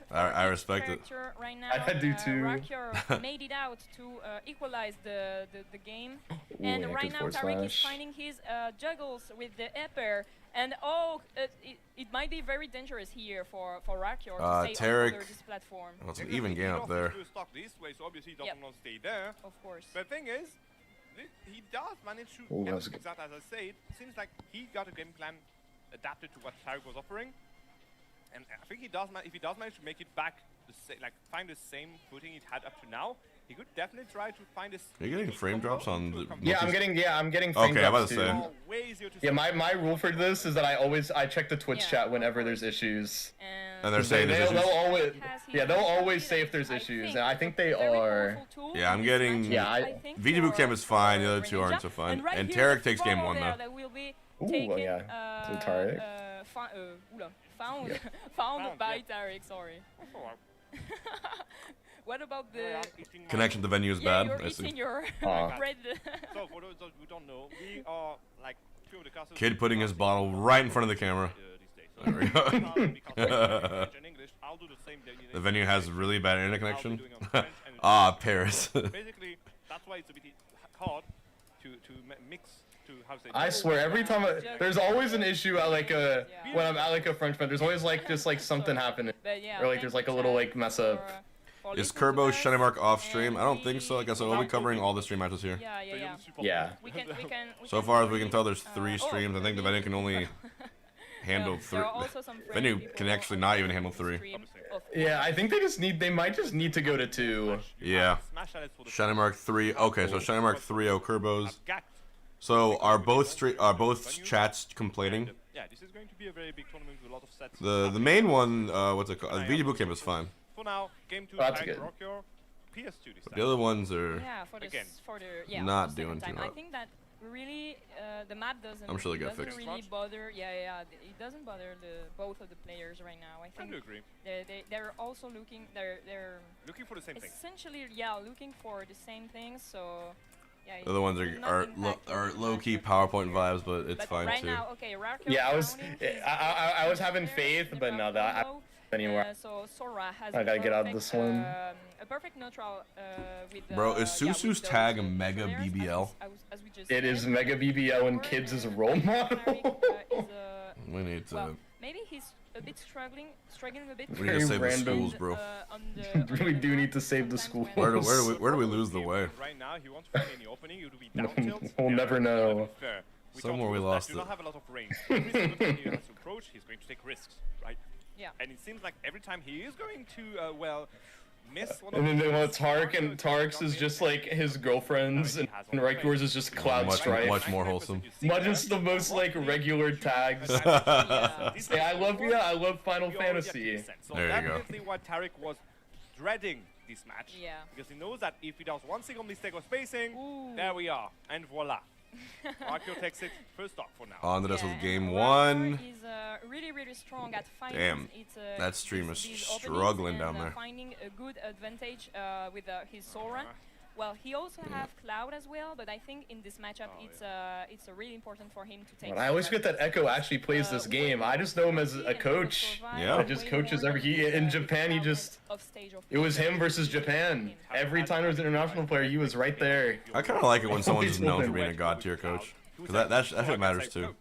[SPEAKER 3] I respect it.
[SPEAKER 9] Right now,
[SPEAKER 4] I do too.
[SPEAKER 9] Rakior made it out to equalize the game, and right now Tarek is finding his juggles with the upper, and it might be very dangerous here for Rakior to stay
[SPEAKER 3] Tarek,
[SPEAKER 9] under this platform.
[SPEAKER 3] Well, it's an even game up there.
[SPEAKER 10] So obviously he doesn't want to stay there.
[SPEAKER 9] Of course.
[SPEAKER 10] But the thing is, he does manage to get that, as I said. Seems like he got a game plan adapted to what Tarek was offering, and I think if he does manage to make it back, find the same footing he had up to now, he could definitely try to find a.
[SPEAKER 3] Are you getting frame drops on the?
[SPEAKER 4] Yeah, I'm getting frame drops
[SPEAKER 3] I was
[SPEAKER 4] too.
[SPEAKER 3] about to
[SPEAKER 4] say. Yeah, my rule for this is that I check the Twitch chat whenever there's issues.
[SPEAKER 3] And they're saying there's issues.
[SPEAKER 4] They'll always say if there's issues, and I think they are.
[SPEAKER 3] Yeah, I'm getting. VG Bootcamp is fine. The other 2 aren't so fine. And Tarek takes game 1 though.
[SPEAKER 4] Ooh, yeah. So Tarek.
[SPEAKER 9] Found by Tarek. Sorry. What about the
[SPEAKER 3] connection to the venue is bad?
[SPEAKER 9] You're eating your bread.
[SPEAKER 10] So for those who don't know, we are like few of the castles.
[SPEAKER 3] Kid putting his bottle right in front of the camera. There we go. The venue has really bad internet connection. Paris.
[SPEAKER 10] Basically, that's why it's a bit hard to mix.
[SPEAKER 4] I swear, every time there's always an issue at when I'm at a French event. There's always just something happening, or there's a little mess up.
[SPEAKER 3] Is Kerbo Shinymark off stream? I don't think so. I guess I will be covering all the stream matches here.
[SPEAKER 4] Yeah.
[SPEAKER 3] So far as we can tell, there's 3 streams. I think the venue can only handle 3. Venue can actually not even handle 3.
[SPEAKER 4] Yeah, I think they might just need to go to 2.
[SPEAKER 3] Yeah. Shinymark 3. Okay, so Shinymark 3-0 Kerbos. So are both chats complaining?
[SPEAKER 10] Yeah, this is going to be a very big tournament with a lot of sets.
[SPEAKER 3] The main one, what's it called? VG Bootcamp is fine.
[SPEAKER 10] For now, game 2
[SPEAKER 4] that's good.
[SPEAKER 10] PS2 this time.
[SPEAKER 3] The other ones are
[SPEAKER 9] not
[SPEAKER 3] doing too much.
[SPEAKER 9] I think that really the map doesn't.
[SPEAKER 3] I'm sure they got fixed.
[SPEAKER 9] Really bother. It doesn't bother both of the players right now. I think.
[SPEAKER 10] I do agree.
[SPEAKER 9] They're also looking. They're
[SPEAKER 10] looking for the same thing.
[SPEAKER 9] Essentially, looking for the same thing. So. Yeah,
[SPEAKER 3] the other ones are low-key PowerPoint vibes, but it's fine
[SPEAKER 9] right
[SPEAKER 3] too.
[SPEAKER 9] Now, okay,
[SPEAKER 4] yeah, I was having faith, but no, that anymore.
[SPEAKER 9] So Sora has
[SPEAKER 4] I gotta get out of this one.
[SPEAKER 9] A perfect neutral with.
[SPEAKER 3] Bro, is Susu's tag Mega BBL?
[SPEAKER 4] It is Mega BBL, and Kids is a role model.
[SPEAKER 3] We need to.
[SPEAKER 9] Well, maybe he's a bit struggling a bit.
[SPEAKER 3] We need to save the schools, bro.
[SPEAKER 4] Really do need to save the school.
[SPEAKER 3] Where do we lose the way?
[SPEAKER 10] Right now, he wants to find any opening. It would be down tilt.
[SPEAKER 4] We'll never know.
[SPEAKER 3] Somewhere we lost it.
[SPEAKER 10] Do not have a lot of range. Every single time he has to approach, he's going to take risks, right?
[SPEAKER 9] Yeah.
[SPEAKER 10] And it seems like every time he is going to miss one
[SPEAKER 4] and then Tarek's is just his girlfriend's, and Raikor's is just Cloud Strife.
[SPEAKER 3] Much more wholesome.
[SPEAKER 4] Just the most regular tags. I love Final Fantasy.
[SPEAKER 10] So
[SPEAKER 3] there you go.
[SPEAKER 10] Definitely why Tarek was dreading this match.
[SPEAKER 9] Yeah.
[SPEAKER 10] Because he knows that if he does one single mistake of spacing, there we are, and voila. Rakior takes it first stock for now.
[SPEAKER 3] On to this with game 1.
[SPEAKER 9] He's really strong at finding.
[SPEAKER 3] Damn, that stream is struggling down there.
[SPEAKER 9] Finding a good advantage with his Sora. Well, he also have Cloud as well, but I think in this matchup it's really important for him to take.
[SPEAKER 4] Well, I always forget that Echo actually plays this game. I just know him as a coach.
[SPEAKER 3] Yeah.
[SPEAKER 4] That just coaches in Japan. He just it was him versus Japan. Every time there was an international player, he was right there.
[SPEAKER 3] I kind of like it when someone's just known for being a god tier coach. Because that shit matters too.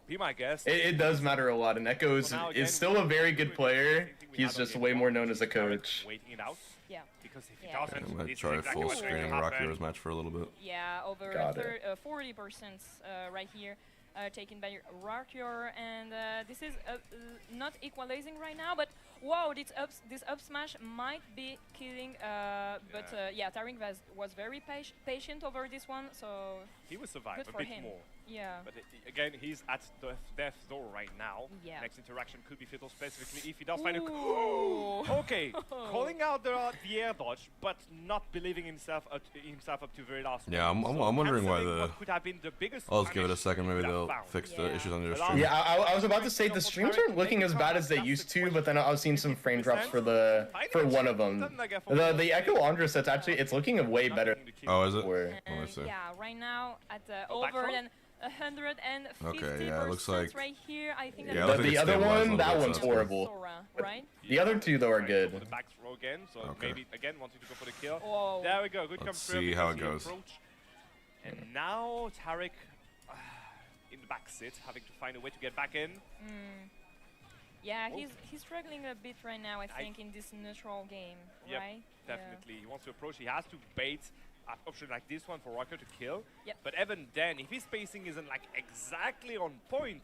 [SPEAKER 4] It does matter a lot, and Echo is still a very good player. He's just way more known as a coach.
[SPEAKER 9] Yeah.
[SPEAKER 3] I'm gonna try full screen Rock Heroes match for a little bit.
[SPEAKER 9] Yeah, over 40% right here. Taken by Rocker, and this is not equalizing right now, but wow, this up smash might be killing, but yeah, Tarik was very patient over this one, so
[SPEAKER 2] he will survive
[SPEAKER 9] good
[SPEAKER 2] a
[SPEAKER 9] for
[SPEAKER 2] bit
[SPEAKER 9] him.
[SPEAKER 2] more.
[SPEAKER 9] Yeah.
[SPEAKER 2] But again, he's at death's door right now.
[SPEAKER 9] Yeah.
[SPEAKER 2] Next interaction could be fatal, specifically if he does find a... Okay, calling out the air dodge, but not believing himself up to very last
[SPEAKER 3] Yeah, I'm wondering why the...
[SPEAKER 2] could have been the biggest
[SPEAKER 3] I'll just give it a second, maybe they'll fix the issues on their stream.
[SPEAKER 4] Yeah, I was about to say the streams aren't looking as bad as they used to, but then I was seeing some frame drops for one of them. The Echo Andres, it's looking way better.
[SPEAKER 3] Oh, is it? Let me see.
[SPEAKER 9] Yeah, right now at over than 150%.
[SPEAKER 3] Okay, yeah, it looks like
[SPEAKER 9] right here. I think
[SPEAKER 3] yeah,
[SPEAKER 4] the other one, that one's horrible.
[SPEAKER 9] Sora, right?
[SPEAKER 4] The other two though are good.
[SPEAKER 2] The back throw again, so maybe again wanting to go for the kill.
[SPEAKER 9] Whoa.
[SPEAKER 2] There we go. Good
[SPEAKER 3] Let's
[SPEAKER 2] confirm.
[SPEAKER 3] see how it goes.
[SPEAKER 2] And now Tarik in the back sit, having to find a way to get back in.
[SPEAKER 9] Yeah, he's struggling a bit right now, I think, in this neutral game, right?
[SPEAKER 2] Definitely. He wants to approach. He has to bait an option like this one for Rocker to kill.
[SPEAKER 9] Yep.
[SPEAKER 2] But even then, if his spacing isn't like exactly on point,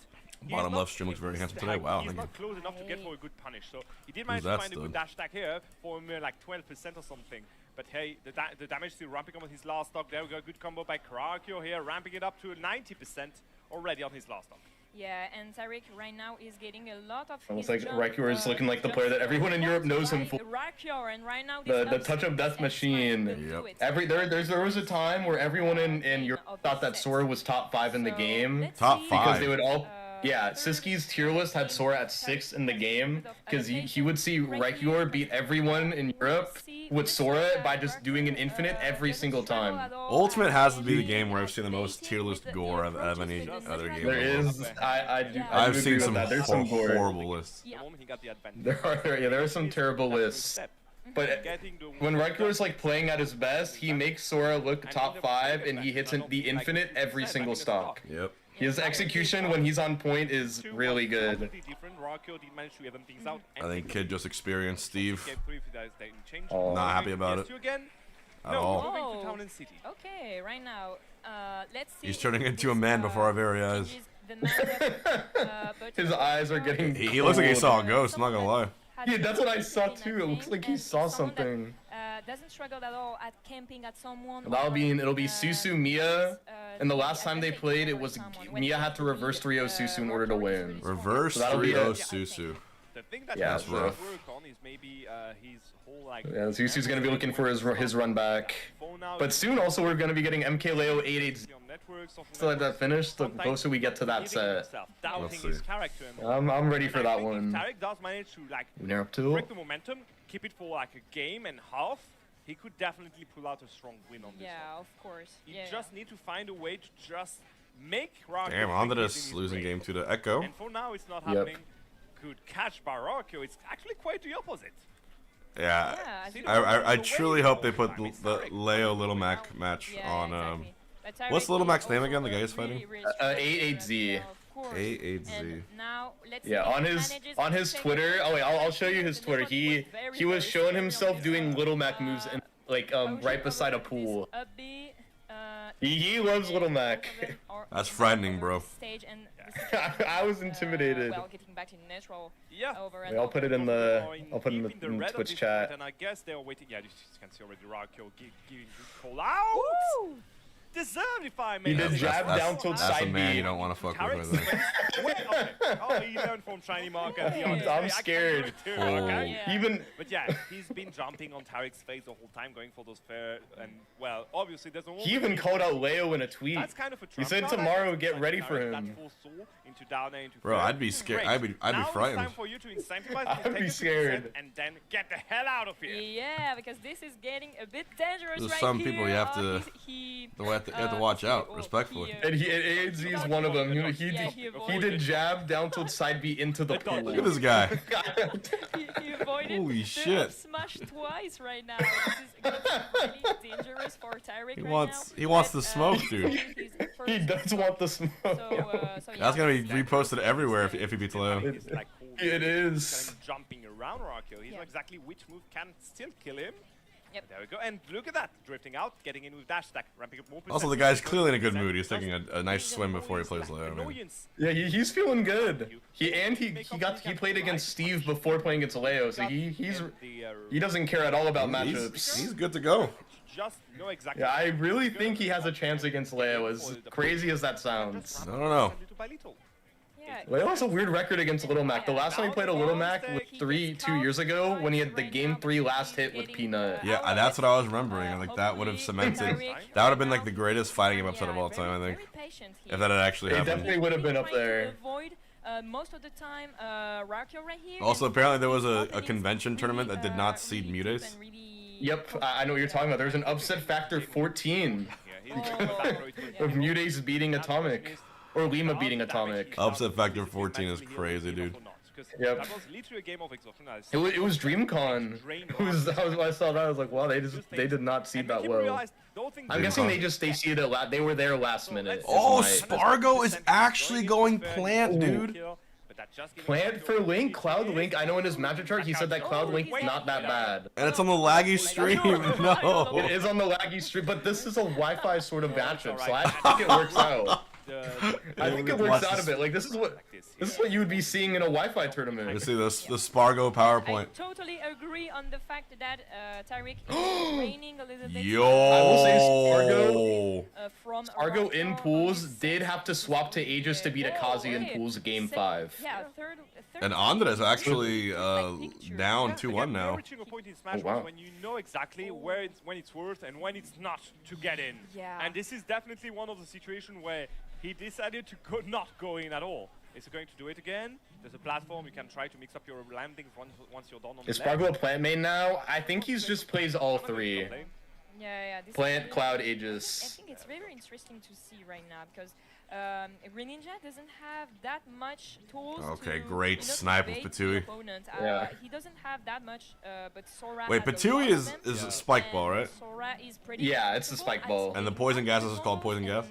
[SPEAKER 3] bottom left stream looks very handsome today. Wow,
[SPEAKER 2] he's not close enough to get for a good punish. So he did manage to find a good dash attack here for a mere like 12% or something. But hey, the damage still ramping up on his last stock. There we go. Good combo by Krakio here, ramping it up to 90% already on his last stock.
[SPEAKER 9] Yeah, and Tarik right now is getting a lot of.
[SPEAKER 4] Almost like Rakior is looking like the player that everyone in Europe knows him for.
[SPEAKER 9] Rakior, and right now
[SPEAKER 4] the touch of death machine.
[SPEAKER 3] Yep.
[SPEAKER 4] There was a time where everyone in Europe thought that Sora was top 5 in the game.
[SPEAKER 3] Top 5.
[SPEAKER 4] Because they would all. Yeah, Siski's tier list had Sora at 6 in the game because he would see Rakior beat everyone in Europe with Sora by just doing an infinite every single time.
[SPEAKER 3] Ultimate has to be the game where I've seen the most tier list gore of any other game.
[SPEAKER 4] There is.
[SPEAKER 3] I've seen some horrible lists.
[SPEAKER 4] There are some terrible lists. But when Rakior is like playing at his best, he makes Sora look top 5 and he hits the infinite every single stock.
[SPEAKER 3] Yep.
[SPEAKER 4] His execution when he's on point is really good.
[SPEAKER 3] I think Kid just experienced Steve.
[SPEAKER 4] Oh.
[SPEAKER 3] Not happy about it at all.
[SPEAKER 9] Okay, right now, let's see.
[SPEAKER 3] He's turning into a man before our very eyes.
[SPEAKER 4] His eyes are getting
[SPEAKER 3] He looks like he saw a ghost, I'm not gonna lie.
[SPEAKER 4] Yeah, that's what I saw too. It looks like he saw something.
[SPEAKER 9] Doesn't struggle at all at camping at someone.
[SPEAKER 4] It'll be Susu Miya, and the last time they played, it was Miya had to reverse 3-0 Susu in order to win.
[SPEAKER 3] Reverse 3-0 Susu.
[SPEAKER 2] The thing that
[SPEAKER 4] that's rough.
[SPEAKER 2] Work on is maybe his whole like.
[SPEAKER 4] Yeah, Susu's gonna be looking for his run back, but soon also we're gonna be getting Mkleo 8-8. Still let that finish. The closer we get to that set.
[SPEAKER 3] Let's see.
[SPEAKER 4] I'm ready for that one.
[SPEAKER 2] Tarik does manage to like
[SPEAKER 4] break
[SPEAKER 2] the momentum, keep it for like a game and half. He could definitely pull out a strong win on this one.
[SPEAKER 9] Yeah, of course.
[SPEAKER 2] He just need to find a way to just make Rocky.
[SPEAKER 3] Damn, on to this losing game to the Echo.
[SPEAKER 2] And for now, it's not happening. Good catch by Rocky. It's actually quite the opposite.
[SPEAKER 3] Yeah, I truly hope they put the Leo Little Mac match on. What's Little Mac's name again? The guy he's fighting?
[SPEAKER 4] 88Z.
[SPEAKER 3] 88Z.
[SPEAKER 4] Yeah, on his Twitter. Oh wait, I'll show you his Twitter. He was showing himself doing Little Mac moves in, like right beside a pool. He loves Little Mac.
[SPEAKER 3] That's frightening, bro.
[SPEAKER 4] I was intimidated.
[SPEAKER 9] Well, getting back to neutral.
[SPEAKER 2] Yeah.
[SPEAKER 4] Wait, I'll put it in the Twitch chat.
[SPEAKER 2] And I guess they're waiting. Yeah, you can see already Rocky giving good call out.
[SPEAKER 9] Woo!
[SPEAKER 2] deserved, if I may.
[SPEAKER 4] He did jab down tilt side B.
[SPEAKER 3] That's a man you don't want to fuck with.
[SPEAKER 2] Oh, he learned from Shinymark and the
[SPEAKER 4] I'm scared.
[SPEAKER 2] Too, okay?
[SPEAKER 4] Even.
[SPEAKER 2] But yeah, he's been jumping on Tarek's face the whole time, going for those fair and well, obviously there's a.
[SPEAKER 4] He even called out Leo in a tweet.
[SPEAKER 2] That's kind of a
[SPEAKER 4] he said tomorrow, get ready for him.
[SPEAKER 3] Bro, I'd be scared. I'd be frightened.
[SPEAKER 2] Time for you to incentivize
[SPEAKER 4] I'd be scared.
[SPEAKER 2] And then get the hell out of here.
[SPEAKER 9] Yeah, because this is getting a bit dangerous
[SPEAKER 3] There's
[SPEAKER 9] right
[SPEAKER 3] some
[SPEAKER 9] here.
[SPEAKER 3] people you have to, you have to watch out, respectfully.
[SPEAKER 4] And AZ's one of them. He did jab down tilt side B into the pool.
[SPEAKER 3] Look at this guy.
[SPEAKER 9] he avoided
[SPEAKER 3] Holy
[SPEAKER 9] the
[SPEAKER 3] shit.
[SPEAKER 9] smash twice right now. This is going to be really dangerous for Tarek
[SPEAKER 3] He wants the smoke, dude.
[SPEAKER 4] He does want the smoke.
[SPEAKER 9] So
[SPEAKER 3] That's gonna be reposted everywhere if he beats Leo.
[SPEAKER 4] It is.
[SPEAKER 2] Kind of jumping around Rakio. He knows exactly which move can still kill him.
[SPEAKER 9] Yep.
[SPEAKER 2] There we go. And look at that. Drifting out, getting in with dash stack, ramping up more.
[SPEAKER 3] Also, the guy's clearly in a good mood. He's taking a nice swim before he plays Leo.
[SPEAKER 4] Yeah, he's feeling good. He played against Steve before playing against Leo, so he doesn't care at all about matchups.
[SPEAKER 3] He's good to go.
[SPEAKER 2] Just know exactly.
[SPEAKER 4] Yeah, I really think he has a chance against Leo, as crazy as that sounds.
[SPEAKER 3] I don't know.
[SPEAKER 4] Leo has a weird record against Little Mac. The last time he played a Little Mac was 2 years ago when he had the Game 3 last hit with Peanut.
[SPEAKER 3] Yeah, that's what I was remembering. Like, that would have cemented. That would have been like the greatest fighting game upset of all time, I think. If that had actually happened.
[SPEAKER 4] It definitely would have been up there.
[SPEAKER 9] Most of the time, Rakio right here.
[SPEAKER 3] Also, apparently there was a convention tournament that did not seed Mutes.
[SPEAKER 4] Yep, I know what you're talking about. There's an upset factor 14 of Mutes beating Atomic. Or Lima beating Atomic.
[SPEAKER 3] Upset factor 14 is crazy, dude.
[SPEAKER 4] Yep. It was DreamCon. I saw that. I was like, wow, they did not seed that well. I'm guessing they seeded it. They were there last minute.
[SPEAKER 3] Oh, SPARG0 is actually going plant, dude.
[SPEAKER 4] Plant for Link, Cloud Link. I know in his matchup chart he said that Cloud Link is not that bad.
[SPEAKER 3] And it's on the laggy stream. No.
[SPEAKER 4] It is on the laggy stream, but this is a Wi-Fi sort of matchup, so I think it works out. I think it works out a bit. Like this is what you would be seeing in a Wi-Fi tournament.
[SPEAKER 3] You see this, the SPARG0 PowerPoint.
[SPEAKER 9] I totally agree on the fact that Tarek is training a little bit.
[SPEAKER 3] Yo.
[SPEAKER 4] I will say SPARG0 in pools did have to swap to Aegis to beat Akazi in pools game 5.
[SPEAKER 9] Yeah, third
[SPEAKER 3] and Andres actually down 2-1 now.
[SPEAKER 2] Oh, wow. When you know exactly when it's worth and when it's not to get in.
[SPEAKER 9] Yeah.
[SPEAKER 2] And this is definitely one of the situations where he decided to not go in at all. Is he going to do it again? There's a platform, you can try to mix up your landings once you're done on the
[SPEAKER 4] Is SPARG0 plant main now? I think he's just plays all 3.
[SPEAKER 9] Yeah.
[SPEAKER 4] Plant, Cloud, Aegis.
[SPEAKER 9] I think it's very interesting to see right now because Greninja doesn't have that much tools.
[SPEAKER 3] Okay, great snipe with Patui.
[SPEAKER 4] Yeah.
[SPEAKER 9] He doesn't have that much, but Sora.
[SPEAKER 3] Wait, Patui is a spike ball, right?
[SPEAKER 9] Sora is pretty.
[SPEAKER 4] Yeah, it's a spike ball.
[SPEAKER 3] And the poison gas is called poison gas.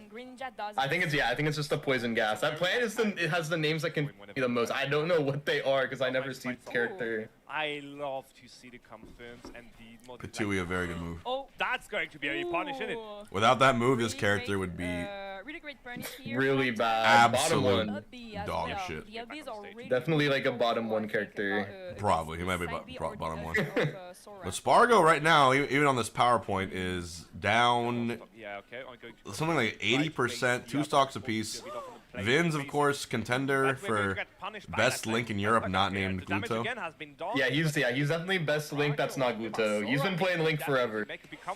[SPEAKER 4] I think it's just a poison gas. That plant it has the names that can be the most. I don't know what they are because I never see the character.
[SPEAKER 2] I love to see the confirms and the
[SPEAKER 3] Patui, a very good move.
[SPEAKER 2] Oh, that's going to be a punish, isn't it?
[SPEAKER 3] Without that move, this character would be
[SPEAKER 9] really great punish here.
[SPEAKER 4] Really bad.
[SPEAKER 3] Absolute dog shit.
[SPEAKER 4] Definitely like a bottom 1 character.
[SPEAKER 3] Probably, he might be bottom 1. But SPARG0 right now, even on this PowerPoint, is down something like 80%, 2 stocks apiece. Vin's, of course, contender for best Link in Europe, not named Gluto.
[SPEAKER 4] Yeah, he's definitely best Link that's not Gluto. He's been playing Link forever.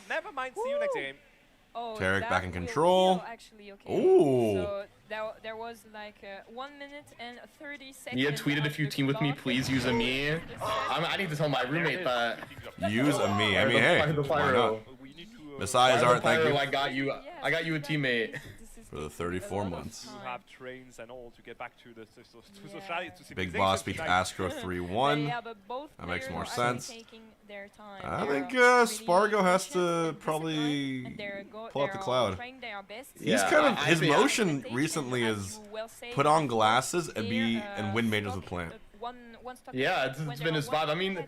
[SPEAKER 2] Never mind, see you next game.
[SPEAKER 3] Tarek back in control.
[SPEAKER 9] Ooh. So there was like 1 minute and 30 seconds.
[SPEAKER 4] He had tweeted, if you team with me, please use a me. I need to tell my roommate that.
[SPEAKER 3] Use a me. I mean, hey, why not? Besides art, thank you.
[SPEAKER 4] I got you a teammate.
[SPEAKER 3] For the 34 months.
[SPEAKER 2] You have trains and all to get back to the society.
[SPEAKER 3] Big Boss beats Astro 3-1. That makes more sense. I think SPARG0 has to probably pull up the Cloud. He's kind of, his motion recently is put on glasses and win majors with Plant.
[SPEAKER 4] Yeah, it's been his vibe. I mean,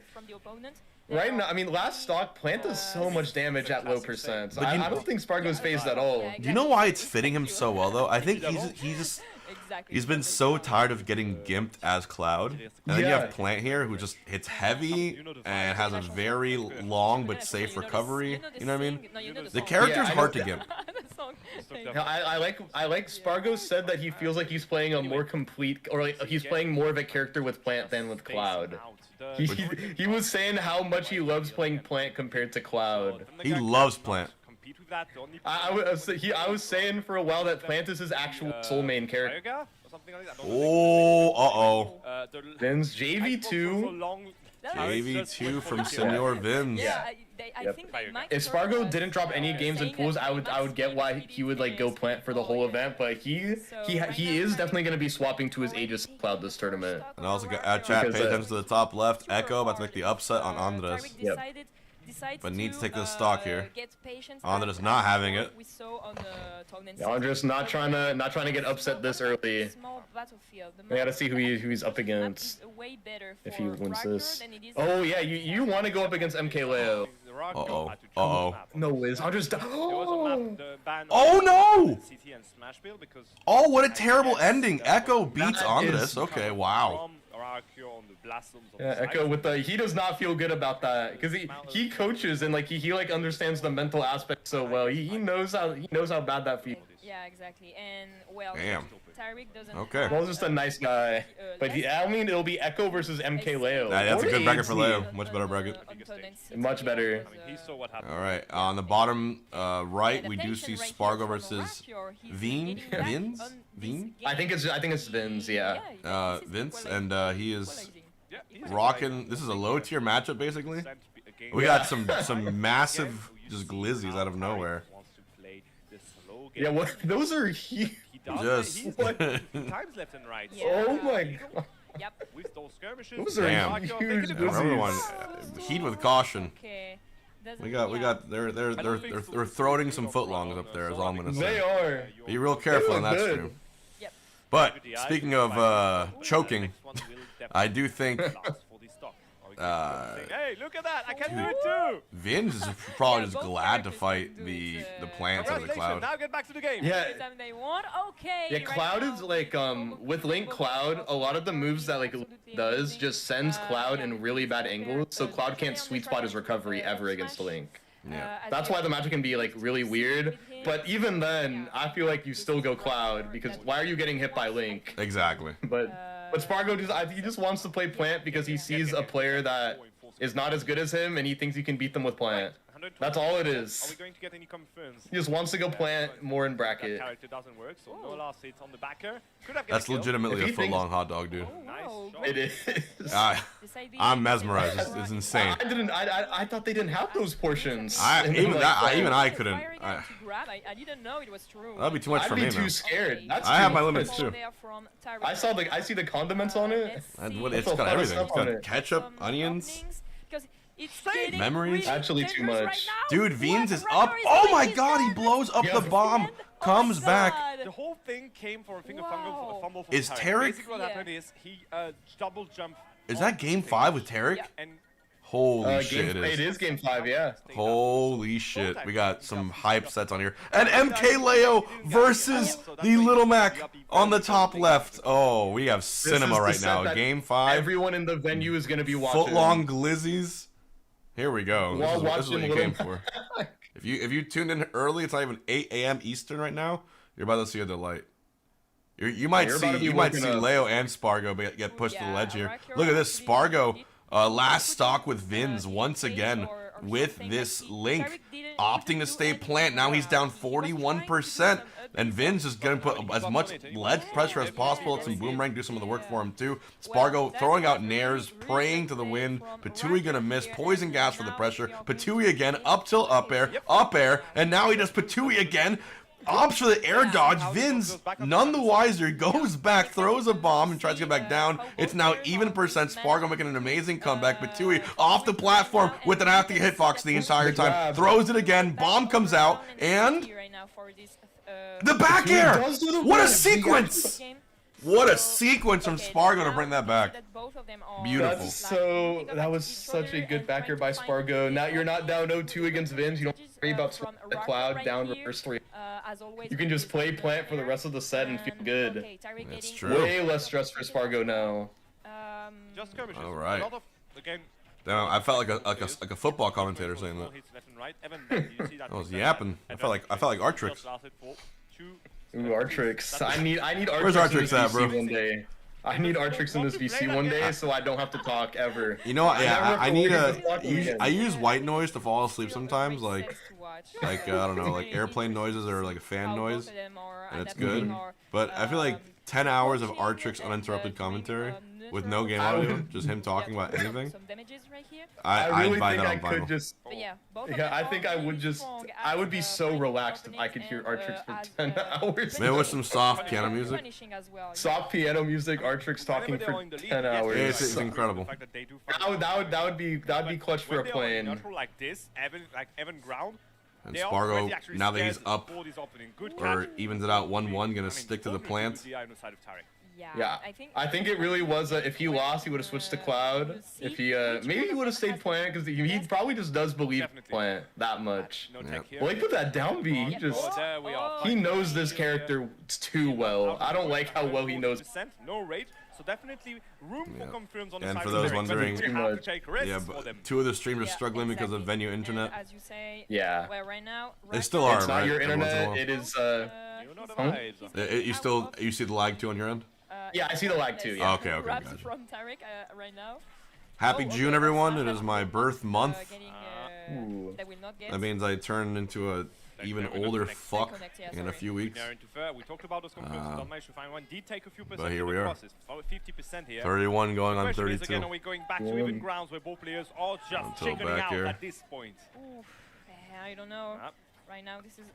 [SPEAKER 4] right now, last stock, Plant does so much damage at low percent. I don't think SPARG0's phased at all.
[SPEAKER 3] Do you know why it's fitting him so well, though? I think he's been so tired of getting gimped as Cloud. And then you have Plant here, who just hits heavy and has a very long but safe recovery. You know what I mean? The character's hard to gimp.
[SPEAKER 9] song.
[SPEAKER 4] No, I like SPARG0 said that he feels like he's playing a more complete, or like he's playing more of a character with Plant than with Cloud. He was saying how much he loves playing Plant compared to Cloud.
[SPEAKER 3] He loves Plant.
[SPEAKER 4] I was saying for a while that Plant is his actual soul main character.
[SPEAKER 3] Oh,
[SPEAKER 4] Vin's JV2.
[SPEAKER 3] JV2 from Senor Vins.
[SPEAKER 9] Yeah, I think they might.
[SPEAKER 4] If SPARG0 didn't drop any games in pools, I would get why he would like go Plant for the whole event, but he is definitely gonna be swapping to his Aegis Cloud this tournament.
[SPEAKER 3] And also got chat, pay attention to the top left. Echo about to make the upset on Andres.
[SPEAKER 4] Yep.
[SPEAKER 3] But needs to take the stock here. Andres not having it.
[SPEAKER 4] Yeah, Andres not trying to get upset this early. We gotta see who he's up against if he wins this. Oh yeah, you want to go up against Mkleo. No Wiz. Andres.
[SPEAKER 3] Oh no! Oh, what a terrible ending. Echo beats Andres. Okay, wow.
[SPEAKER 4] Yeah, Echo with the he does not feel good about that because he coaches and like he like understands the mental aspect so well. He knows how bad that feels.
[SPEAKER 9] Yeah, exactly. And well,
[SPEAKER 3] damn.
[SPEAKER 9] Tyreek doesn't.
[SPEAKER 4] Okay. Well, just a nice guy, but I mean it'll be Echo versus Mkleo.
[SPEAKER 3] Nah, that's a good bracket for Leo. Much better bracket.
[SPEAKER 4] Much better.
[SPEAKER 3] All right, on the bottom right, we do see SPARG0 versus Vins.
[SPEAKER 4] I think it's Vins. Yeah.
[SPEAKER 3] Vince, and he is rocking. This is a low tier matchup basically. We got some massive just glizzies out of nowhere.
[SPEAKER 4] Yeah, what? Those are huge.
[SPEAKER 3] Just.
[SPEAKER 2] Times left and right.
[SPEAKER 4] Oh my god.
[SPEAKER 9] Yep.
[SPEAKER 2] With those skirmishes.
[SPEAKER 4] Those are huge.
[SPEAKER 3] Everyone, heat with caution. We got. They're throwing some footlongs up there. Is all I'm gonna say.
[SPEAKER 4] They are.
[SPEAKER 3] Be real careful on that stream.
[SPEAKER 9] Yep.
[SPEAKER 3] But speaking of choking, I do think.
[SPEAKER 2] Hey, look at that! I can do it too.
[SPEAKER 3] Vins is probably just glad to fight the plants of the Cloud.
[SPEAKER 2] Now get back to the game.
[SPEAKER 4] Yeah.
[SPEAKER 9] Okay.
[SPEAKER 4] Yeah, Cloud is like with Link Cloud, a lot of the moves that like Link does just sends Cloud in really bad angles, so Cloud can't sweet spot his recovery ever against Link.
[SPEAKER 3] Yeah.
[SPEAKER 4] That's why the matchup can be like really weird. But even then, I feel like you still go Cloud because why are you getting hit by Link?
[SPEAKER 3] Exactly.
[SPEAKER 4] But SPARG0 he just wants to play Plant because he sees a player that is not as good as him and he thinks he can beat them with Plant. That's all it is.
[SPEAKER 2] Are we going to get any confirms?
[SPEAKER 4] He just wants to go Plant more in bracket.
[SPEAKER 2] That character doesn't work, so no last hits on the backer.
[SPEAKER 3] That's legitimately a foot-long hot dog, dude.
[SPEAKER 4] It is.
[SPEAKER 3] I'm mesmerized. It's insane.
[SPEAKER 4] I thought they didn't have those portions.
[SPEAKER 3] Even I couldn't.
[SPEAKER 9] I didn't know it was true.
[SPEAKER 3] That'd be too much for me, man.
[SPEAKER 4] I'd be too scared.
[SPEAKER 3] I have my limits too.
[SPEAKER 4] I see the condiments on it.
[SPEAKER 3] It's got everything. It's got ketchup, onions. Memories?
[SPEAKER 4] Actually too much.
[SPEAKER 3] Dude, Vins is up. Oh my god, he blows up the bomb. Comes back.
[SPEAKER 2] The whole thing came from a finger fumble from
[SPEAKER 3] Is Tarek?
[SPEAKER 2] Basically what happened is he double jumped.
[SPEAKER 3] Is that game 5 with Tarek? Holy shit,
[SPEAKER 4] it is game 5, yeah.
[SPEAKER 3] Holy shit. We got some hype sets on here. And Mkleo versus the Little Mac on the top left. Oh, we have cinema right now. Game 5.
[SPEAKER 4] Everyone in the venue is going to be watching.
[SPEAKER 3] Footlong glizzies. Here we go. This is what you came for. If you tuned in early, it's not even 8 a.m. Eastern right now. You're about to see a delight. You might see Leo and SPARG0 get pushed to the ledge here. Look at this, SPARG0, last stock with Vins once again with this Link, opting to stay Plant. Now he's down 41%, and Vins is going to put as much ledge pressure as possible. Let some Boomerang do some of the work for him too. SPARG0 throwing out nairs, praying to the wind. Patui going to miss, poison gas for the pressure. Patui again, up till up air, and now he does Patui again. Opts for the air dodge. Vins, none the wiser, goes back, throws a bomb, and tries to get back down. It's now even percent. SPARG0 making an amazing comeback. Patui off the platform with an active hitbox the entire time. Throws it again. Bomb comes out, and the back air. What a sequence! What a sequence from SPARG0 to bring that back. Beautiful.
[SPEAKER 4] That was such a good backer by SPARG0. Now you're not down 0-2 against Vins. You don't worry about the Cloud down reverse 3. You can just play Plant for the rest of the set and feel good.
[SPEAKER 3] That's true.
[SPEAKER 4] Way less stress for SPARG0 now.
[SPEAKER 2] Just skirmishes.
[SPEAKER 3] All right.
[SPEAKER 2] Again,
[SPEAKER 3] Damn, I felt like a football commentator saying that. I was yapping. I felt like Artrix.
[SPEAKER 4] Ooh, Artrix. I need Artrix.
[SPEAKER 3] Where's Artrix at, bro?
[SPEAKER 4] One day. I need Artrix in this VC one day, so I don't have to talk ever.
[SPEAKER 3] You know what? Yeah, I need I use white noise to fall asleep sometimes, like I don't know, like airplane noises or like a fan noise, and it's good. But I feel like 10 hours of Artrix uninterrupted commentary with no game audio, just him talking about anything. I'd buy that on vinyl.
[SPEAKER 4] I think I would be so relaxed if I could hear Artrix for 10 hours.
[SPEAKER 3] Maybe with some soft piano music.
[SPEAKER 4] Soft piano music, Artrix talking for 10 hours.
[SPEAKER 3] It's incredible.
[SPEAKER 4] That would be clutch for a plane.
[SPEAKER 3] And SPARG0, now that he's up, or evens it out 1-1, gonna stick to the plant.
[SPEAKER 4] Yeah, I think it really was. If he lost, he would have switched to Cloud. If he maybe he would have stayed Plant because he probably just does believe Plant that much.
[SPEAKER 3] Yeah.
[SPEAKER 4] Well, he put that down B. He knows this character too well. I don't like how well he knows.
[SPEAKER 10] No rate. So definitely room for confirms on the
[SPEAKER 3] and
[SPEAKER 10] side
[SPEAKER 3] for those
[SPEAKER 10] of
[SPEAKER 3] wondering,
[SPEAKER 10] yeah,
[SPEAKER 3] but 2 of the streamers struggling because of venue internet.
[SPEAKER 9] As you say,
[SPEAKER 4] yeah.
[SPEAKER 9] well, right now,
[SPEAKER 3] they still are,
[SPEAKER 4] it's
[SPEAKER 3] right?
[SPEAKER 4] not your internet. It is.
[SPEAKER 3] You see the lag too on your end?
[SPEAKER 4] Yeah, I see the lag too. Yeah.
[SPEAKER 3] Okay, gotcha.
[SPEAKER 9] From Tarek right now.
[SPEAKER 3] Happy June, everyone! It is my birth month. That means I turn into a even older fuck in a few weeks.
[SPEAKER 10] We talked about those confirms. Don't manage to find one. Did take a few percent.
[SPEAKER 3] But here we are.
[SPEAKER 10] 50% here.
[SPEAKER 3] 31 going on 32.
[SPEAKER 10] Again, are we going back to even grounds where both players are just checking out at this point?
[SPEAKER 9] I don't know. Right now, this is.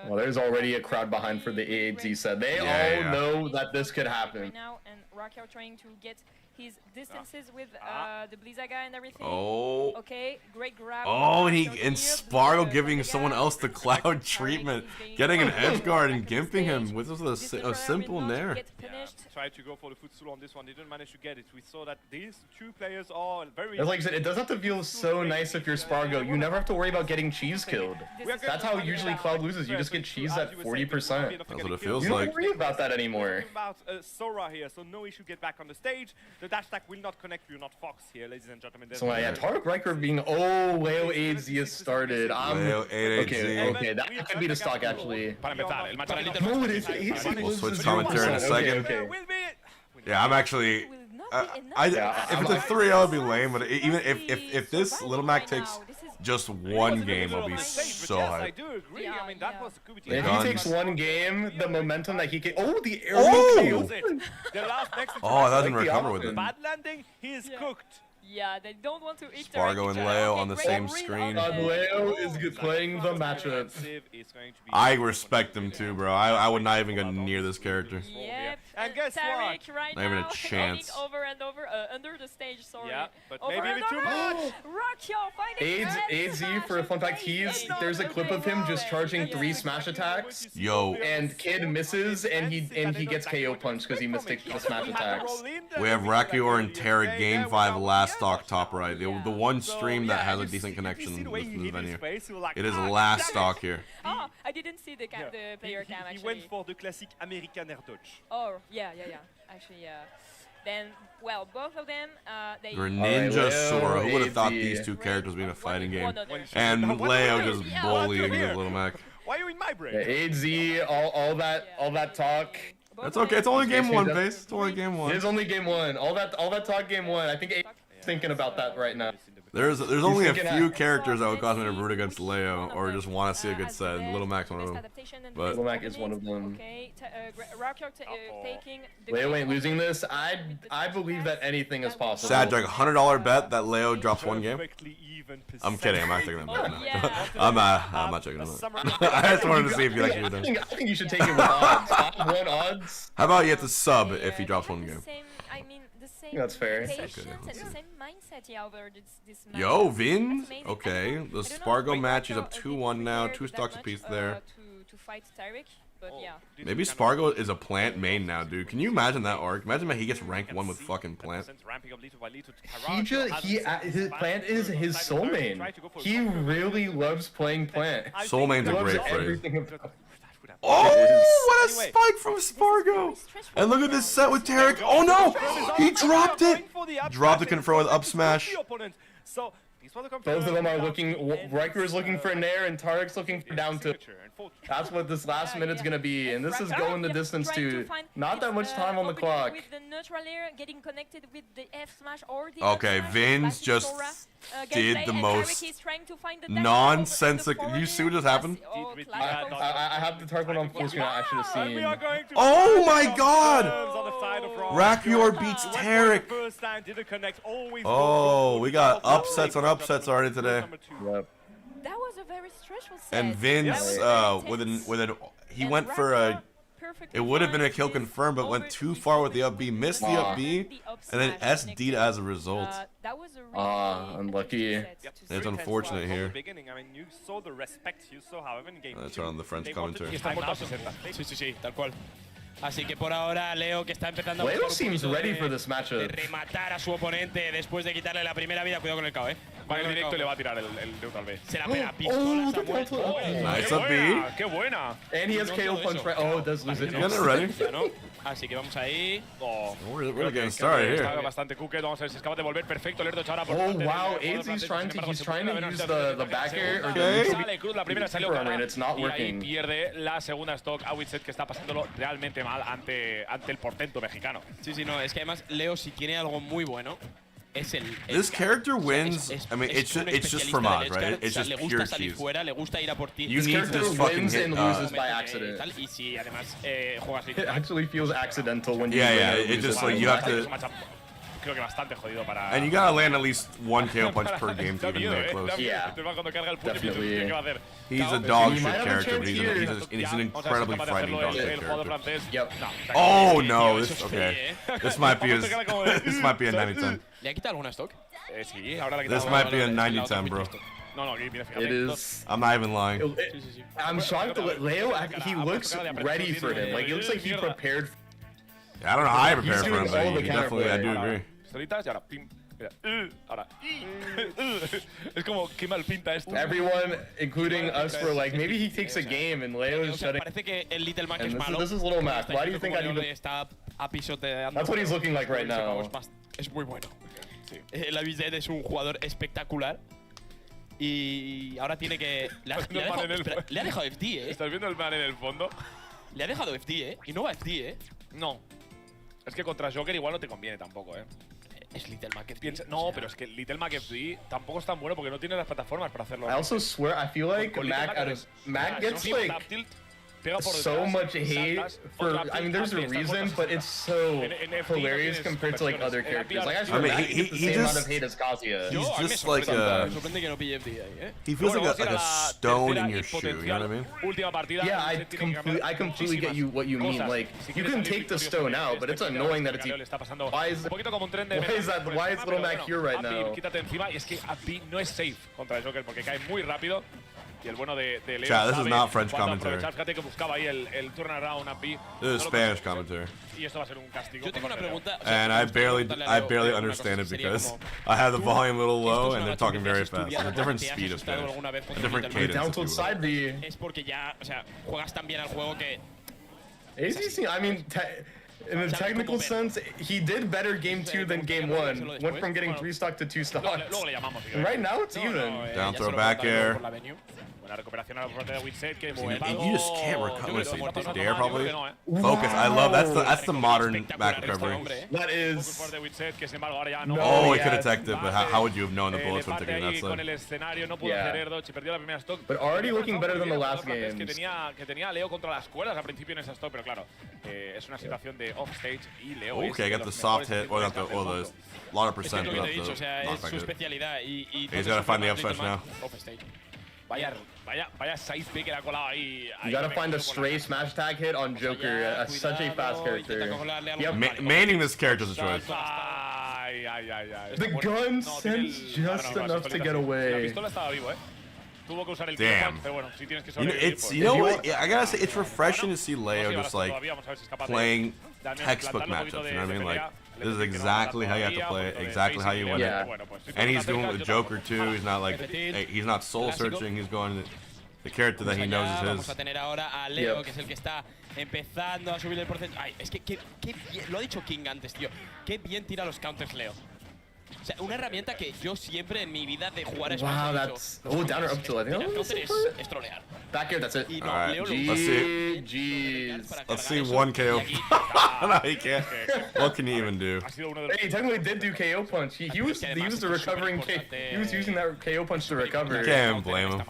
[SPEAKER 4] Well, there's already a crowd behind for the AAZ set. They all know that this could happen.
[SPEAKER 9] Right now, and Raquel trying to get his distances with the Blizzaga and everything.
[SPEAKER 3] Oh.
[SPEAKER 9] Okay, great grab.
[SPEAKER 3] Oh, and SPARG0 giving someone else the Cloud treatment, getting an edge guard and gimping him with a simple nair.
[SPEAKER 10] Tried to go for the footstool on this one, didn't manage to get it. We saw that these 2 players are very.
[SPEAKER 4] Like I said, it does have to feel so nice if you're SPARG0. You never have to worry about getting cheese killed. That's how usually Cloud loses. You just get cheese at 40%.
[SPEAKER 3] That's what it feels
[SPEAKER 4] like.
[SPEAKER 3] You
[SPEAKER 4] don't worry about that anymore.
[SPEAKER 10] About Sora here, so no issue get back on the stage. The dash attack will not connect you, not Fox here, ladies and gentlemen.
[SPEAKER 4] So yeah, Tarek Riker being Leo 8Z has started.
[SPEAKER 3] Leo 8Z.
[SPEAKER 4] Okay, that could be the stock actually.
[SPEAKER 3] No, it is. We'll switch commentary in a second. Yeah, I'm actually. If it's a 3-0, it'd be lame. But even if this Little Mac takes just one game, I'll be so hyped.
[SPEAKER 10] I do agree. I mean, that was good.
[SPEAKER 4] If he takes one game, the momentum that he can. Oh, the aerial kill.
[SPEAKER 3] Oh, that doesn't recover with it.
[SPEAKER 10] Bad landing. He is cooked.
[SPEAKER 9] Yeah, they don't want to eat
[SPEAKER 3] SPARG0 and Leo on the same screen.
[SPEAKER 4] Leo is playing the matchup.
[SPEAKER 3] I respect him too, bro. I would not even go near this character.
[SPEAKER 9] Yep.
[SPEAKER 10] And guess
[SPEAKER 9] Tarek
[SPEAKER 10] what?
[SPEAKER 9] right
[SPEAKER 3] not even a
[SPEAKER 9] now,
[SPEAKER 3] chance.
[SPEAKER 9] Over and over, under the stage, sorry.
[SPEAKER 10] Yeah, but
[SPEAKER 9] over
[SPEAKER 10] maybe even too much.
[SPEAKER 4] AZ, for a fun fact, there's a clip of him just charging 3 smash attacks.
[SPEAKER 3] Yo.
[SPEAKER 4] And Kid misses, and he gets KO punched because he mistakes the smash attacks.
[SPEAKER 3] We have Rakior and Tarek Game 5 last stock top right. The one stream that has a decent connection with this venue. It is last stock here.
[SPEAKER 9] Oh, I didn't see the player cam actually.
[SPEAKER 10] He went for the classic American air dodge.
[SPEAKER 9] Oh, yeah. Actually, then, well, both of them, they...
[SPEAKER 3] Greninja Sora. Who would have thought these 2 characters being a fighting game? And Leo just bullying this Little Mac.
[SPEAKER 10] Why are you in my brain?
[SPEAKER 4] AZ, all that talk.
[SPEAKER 3] That's okay. It's only game 1, base. It's only game 1.
[SPEAKER 4] It is only game 1. All that talk game 1. I think AZ is thinking about that right now.
[SPEAKER 3] There's only a few characters that would cause me to root against Leo or just want to see a good set. Little Mac's one of them. But
[SPEAKER 4] Little Mac is one of them.
[SPEAKER 9] taking
[SPEAKER 4] Leo ain't losing this. I believe that anything is possible.
[SPEAKER 3] Sad Jack, $100 bet that Leo drops 1 game. I'm kidding. I'm not taking that bet. I'm not taking that. I just wanted to see if you actually did.
[SPEAKER 4] I think you should take it with odds. 5-1 odds.
[SPEAKER 3] How about you have to sub if he drops 1 game?
[SPEAKER 4] That's fair.
[SPEAKER 3] Yo, Vin. Okay, the SPARG0 match is up 2-1 now. 2 stocks apiece there. Maybe SPARG0 is a plant main now, dude. Can you imagine that arc? Imagine that he gets rank 1 with fucking plant.
[SPEAKER 4] His plant is his soul main. He really loves playing plant.
[SPEAKER 3] Soul main's a great phrase. Oh, what a spike from SPARG0! And look at this set with Tarek. Oh no! He dropped it! Dropped the confirm with up smash.
[SPEAKER 4] Both of them are looking. Riker's looking for Nair and Tarek's looking for down to. That's what this last minute's gonna be, and this is going the distance to not that much time on the clock.
[SPEAKER 3] Okay, Vin's just did the most nonsensical. You see what just happened?
[SPEAKER 4] I have the Tarek one on full screen. I should have seen.
[SPEAKER 3] Oh my God! Rakior beats Tarek. Oh, we got upsets on upsets already today.
[SPEAKER 4] Yep.
[SPEAKER 9] That was a very stressful set.
[SPEAKER 3] And Vin's he went for a. It would have been a kill confirmed, but went too far with the up B, missed the up B, and then SD'd as a result.
[SPEAKER 4] Unlucky.
[SPEAKER 3] It's unfortunate here.
[SPEAKER 2] I mean, you saw the respect, you saw how even game.
[SPEAKER 3] Let's turn on the French commentary.
[SPEAKER 6] Sí, tal cual. Así que por ahora Leo, que está empezando
[SPEAKER 4] Leo seems ready for this matchup.
[SPEAKER 6] De rematar a su oponente después de quitarle la primera vida. Cuidado con el KO,
[SPEAKER 2] Va en directo y le va a tirar el neutral B.
[SPEAKER 6] Se la pega pistola, Samuel.
[SPEAKER 3] Nice up B.
[SPEAKER 2] ¡Qué buena!
[SPEAKER 4] And he has KO punch right. Oh, it does lose it.
[SPEAKER 3] Get it ready.
[SPEAKER 6] Así que vamos ahí.
[SPEAKER 3] We're really getting started here.
[SPEAKER 2] Está bastante cooked. Vamos a ver si es capaz de volver perfecto. Lerdo ahora por
[SPEAKER 4] Oh wow, he's trying to use the back air or the
[SPEAKER 2] sale cruz, la primera salió cara,
[SPEAKER 4] and it's not
[SPEAKER 2] y ahí
[SPEAKER 4] working.
[SPEAKER 2] pierde la segunda stock a Witset, que está pasándolo realmente mal ante el portento mexicano.
[SPEAKER 6] Sí, no, es que además Leo, si tiene algo muy bueno, es el.
[SPEAKER 3] This character wins. I mean, it's just for mod, right? It's just pure cheese.
[SPEAKER 6] Le gusta ir a por ti.
[SPEAKER 3] You need to just fucking hit.
[SPEAKER 4] And loses by accident.
[SPEAKER 6] Y si además juegas.
[SPEAKER 4] It actually feels accidental when you.
[SPEAKER 3] Yeah. It's just like you have to.
[SPEAKER 2] Creo que bastante jodido para.
[SPEAKER 3] And you gotta land at least one KO punch per game to even get close.
[SPEAKER 4] Yeah, definitely.
[SPEAKER 3] He's a dog shit character, but he's an incredibly frightening dog shit character.
[SPEAKER 4] Yep.
[SPEAKER 3] Oh no, this might be a 90-10.
[SPEAKER 6] ¿Le ha quitado alguna stock?
[SPEAKER 2] Sí, ahora le ha quitado.
[SPEAKER 3] This might be a 90-10, bro.
[SPEAKER 2] No, mira, fíjate.
[SPEAKER 4] It is.
[SPEAKER 3] I'm not even lying.
[SPEAKER 4] I'm shocked that Leo, he looks ready for him. Like, it looks like he prepared.
[SPEAKER 3] I don't know how I prepared for him, but he definitely, I do agree.
[SPEAKER 2] Solitas y ahora pim. Ahora. Es como qué mal pinta esto.
[SPEAKER 4] Everyone, including us, were like, maybe he takes a game and Leo's shutting.
[SPEAKER 6] Parece que el Little Mac es
[SPEAKER 4] And
[SPEAKER 6] malo.
[SPEAKER 4] this is Little Mac. Why do you think I need to?
[SPEAKER 6] Está apisoteando.
[SPEAKER 4] That's what he's looking like right now.
[SPEAKER 6] Es muy bueno. El Avised es un jugador espectacular. Y ahora tiene que. Le ha dejado FD,
[SPEAKER 2] ¿Estás viendo el man en el fondo?
[SPEAKER 6] Le ha dejado FD, y no va FD,
[SPEAKER 2] No. Es que contra Joker igual no te conviene tampoco,
[SPEAKER 6] Es Little Mac FD.
[SPEAKER 2] No, pero es que Little Mac FD tampoco es tan bueno porque no tiene las plataformas para hacerlo.
[SPEAKER 4] I also swear, I feel like Mac gets like so much hate for. I mean, there's a reason, but it's so hilarious compared to like other characters. Like I swear, Mac gets the same amount of hate as Kazuya.
[SPEAKER 3] He's just like a. He feels like a stone in your shoe. You know what I mean?
[SPEAKER 4] Yeah, I completely get what you mean. Like you can take the stone out, but it's annoying that it's. Why is Little Mac here right now?
[SPEAKER 2] Quítate encima, y es que Abby no es safe contra el Joker porque cae muy rápido. Y el bueno de Leo.
[SPEAKER 3] Chat, this is not French commentary.
[SPEAKER 2] Fíjate que buscaba ahí el turnaround Abby.
[SPEAKER 3] This is Spanish commentary.
[SPEAKER 2] Y esto va a ser un castigo.
[SPEAKER 6] Yo tengo una pregunta.
[SPEAKER 3] And I barely understand it because I have the volume a little low and they're talking very fast. It's a different speed of Spanish. A different cadence.
[SPEAKER 4] Down to side B.
[SPEAKER 6] Es porque ya, o sea, juegas tan bien al juego que.
[SPEAKER 4] ACC, I mean. In a technical sense, he did better game 2 than game 1. Went from getting 3 stock to 2 stocks. And right now it's even.
[SPEAKER 3] Down throw back air.
[SPEAKER 2] Buena recuperación a la parte de Witset, que
[SPEAKER 3] you just can't recover. Dare probably. Focus. I love that's the modern back recovery.
[SPEAKER 4] That is.
[SPEAKER 3] Oh, he could have teched it, but how would you have known the bullets would take it that
[SPEAKER 4] side? But already looking better than the last game.
[SPEAKER 2] Que tenía Leo contra las cuerdas al principio en esa stop, pero claro, es una situación de offstage y Leo.
[SPEAKER 3] Okay, I got the soft hit, or not the lot of percent.
[SPEAKER 6] Es su especialidad y
[SPEAKER 3] he's gotta find the up smash now.
[SPEAKER 2] Vaya side pick que le ha colado ahí.
[SPEAKER 4] You gotta find a stray smash tag hit on Joker, such a fast character.
[SPEAKER 3] Yep. Maining this character is a choice.
[SPEAKER 4] The gun sends just enough to get away.
[SPEAKER 3] Damn. You know what? I gotta say, it's refreshing to see Leo just like playing textbook matchups. You know what I mean? Like, this is exactly how you have to play it, exactly how you win it. And he's doing it with Joker too. He's not like, he's not soul searching. He's going The character that he knows is his.
[SPEAKER 6] Vamos a tener ahora a Leo, que es el que está empezando a subir el porcentaje. Ay, es que bien, lo ha dicho King antes, tío. Qué bien tira los counters, Leo. O sea, una herramienta que yo siempre en mi vida de jugar a Smash
[SPEAKER 4] wow, that's... Oh, down or up to, I think.
[SPEAKER 6] Es trolear.
[SPEAKER 4] Back here, that's it.
[SPEAKER 6] Y no,
[SPEAKER 3] Alright,
[SPEAKER 6] Leo
[SPEAKER 3] let's see.
[SPEAKER 4] Jeez.
[SPEAKER 3] Let's see one KO. No, he can't. What can he even do?
[SPEAKER 4] Hey, he technically did do KO punch. He used the recovering KO. He was using that KO punch to recover.
[SPEAKER 3] Can't blame him.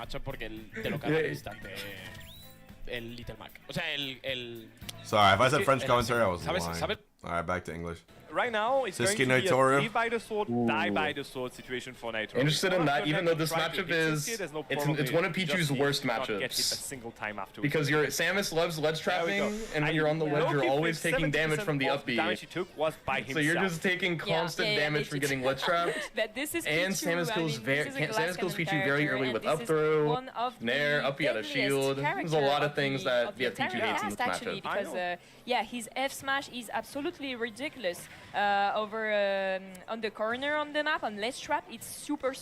[SPEAKER 6] El Little Mac. O sea, el...
[SPEAKER 3] Sorry, if I said French commentary, I was lying. Alright, back to English.
[SPEAKER 2] Right now, it's going to be a live by the sword, die by the sword situation for Naito.
[SPEAKER 4] Interested in that, even though this matchup is... It's one of Pichu's worst matchups.
[SPEAKER 2] Get hit a single time afterwards.
[SPEAKER 4] Because Samus loves ledge trapping, and when you're on the ledge, you're always taking damage from the up B.
[SPEAKER 2] Damage he took was by himself.
[SPEAKER 4] So you're just taking constant damage from getting ledge trapped. And Samus kills Pichu very early with up throw, nair, up B out of shield. There's a lot of things that Pichu hates in this matchup.
[SPEAKER 9] Because, yeah, his F smash is absolutely ridiculous. Over on the corner on the map on ledge trap, it's super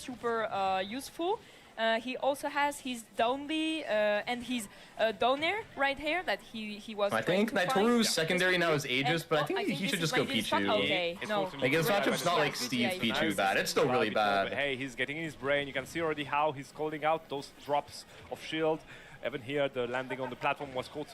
[SPEAKER 9] useful. He also has his down B and his down air right here that he was.
[SPEAKER 4] I think Naitoru's secondary now is Aegis, but I think he should just go Pichu.
[SPEAKER 9] Okay, no.
[SPEAKER 4] Like his matchup's not like Steve Pichu bad. It's still really bad.
[SPEAKER 2] But hey, he's getting in his brain. You can see already how he's calling out those drops of shield. Even here, the landing on the platform was caught.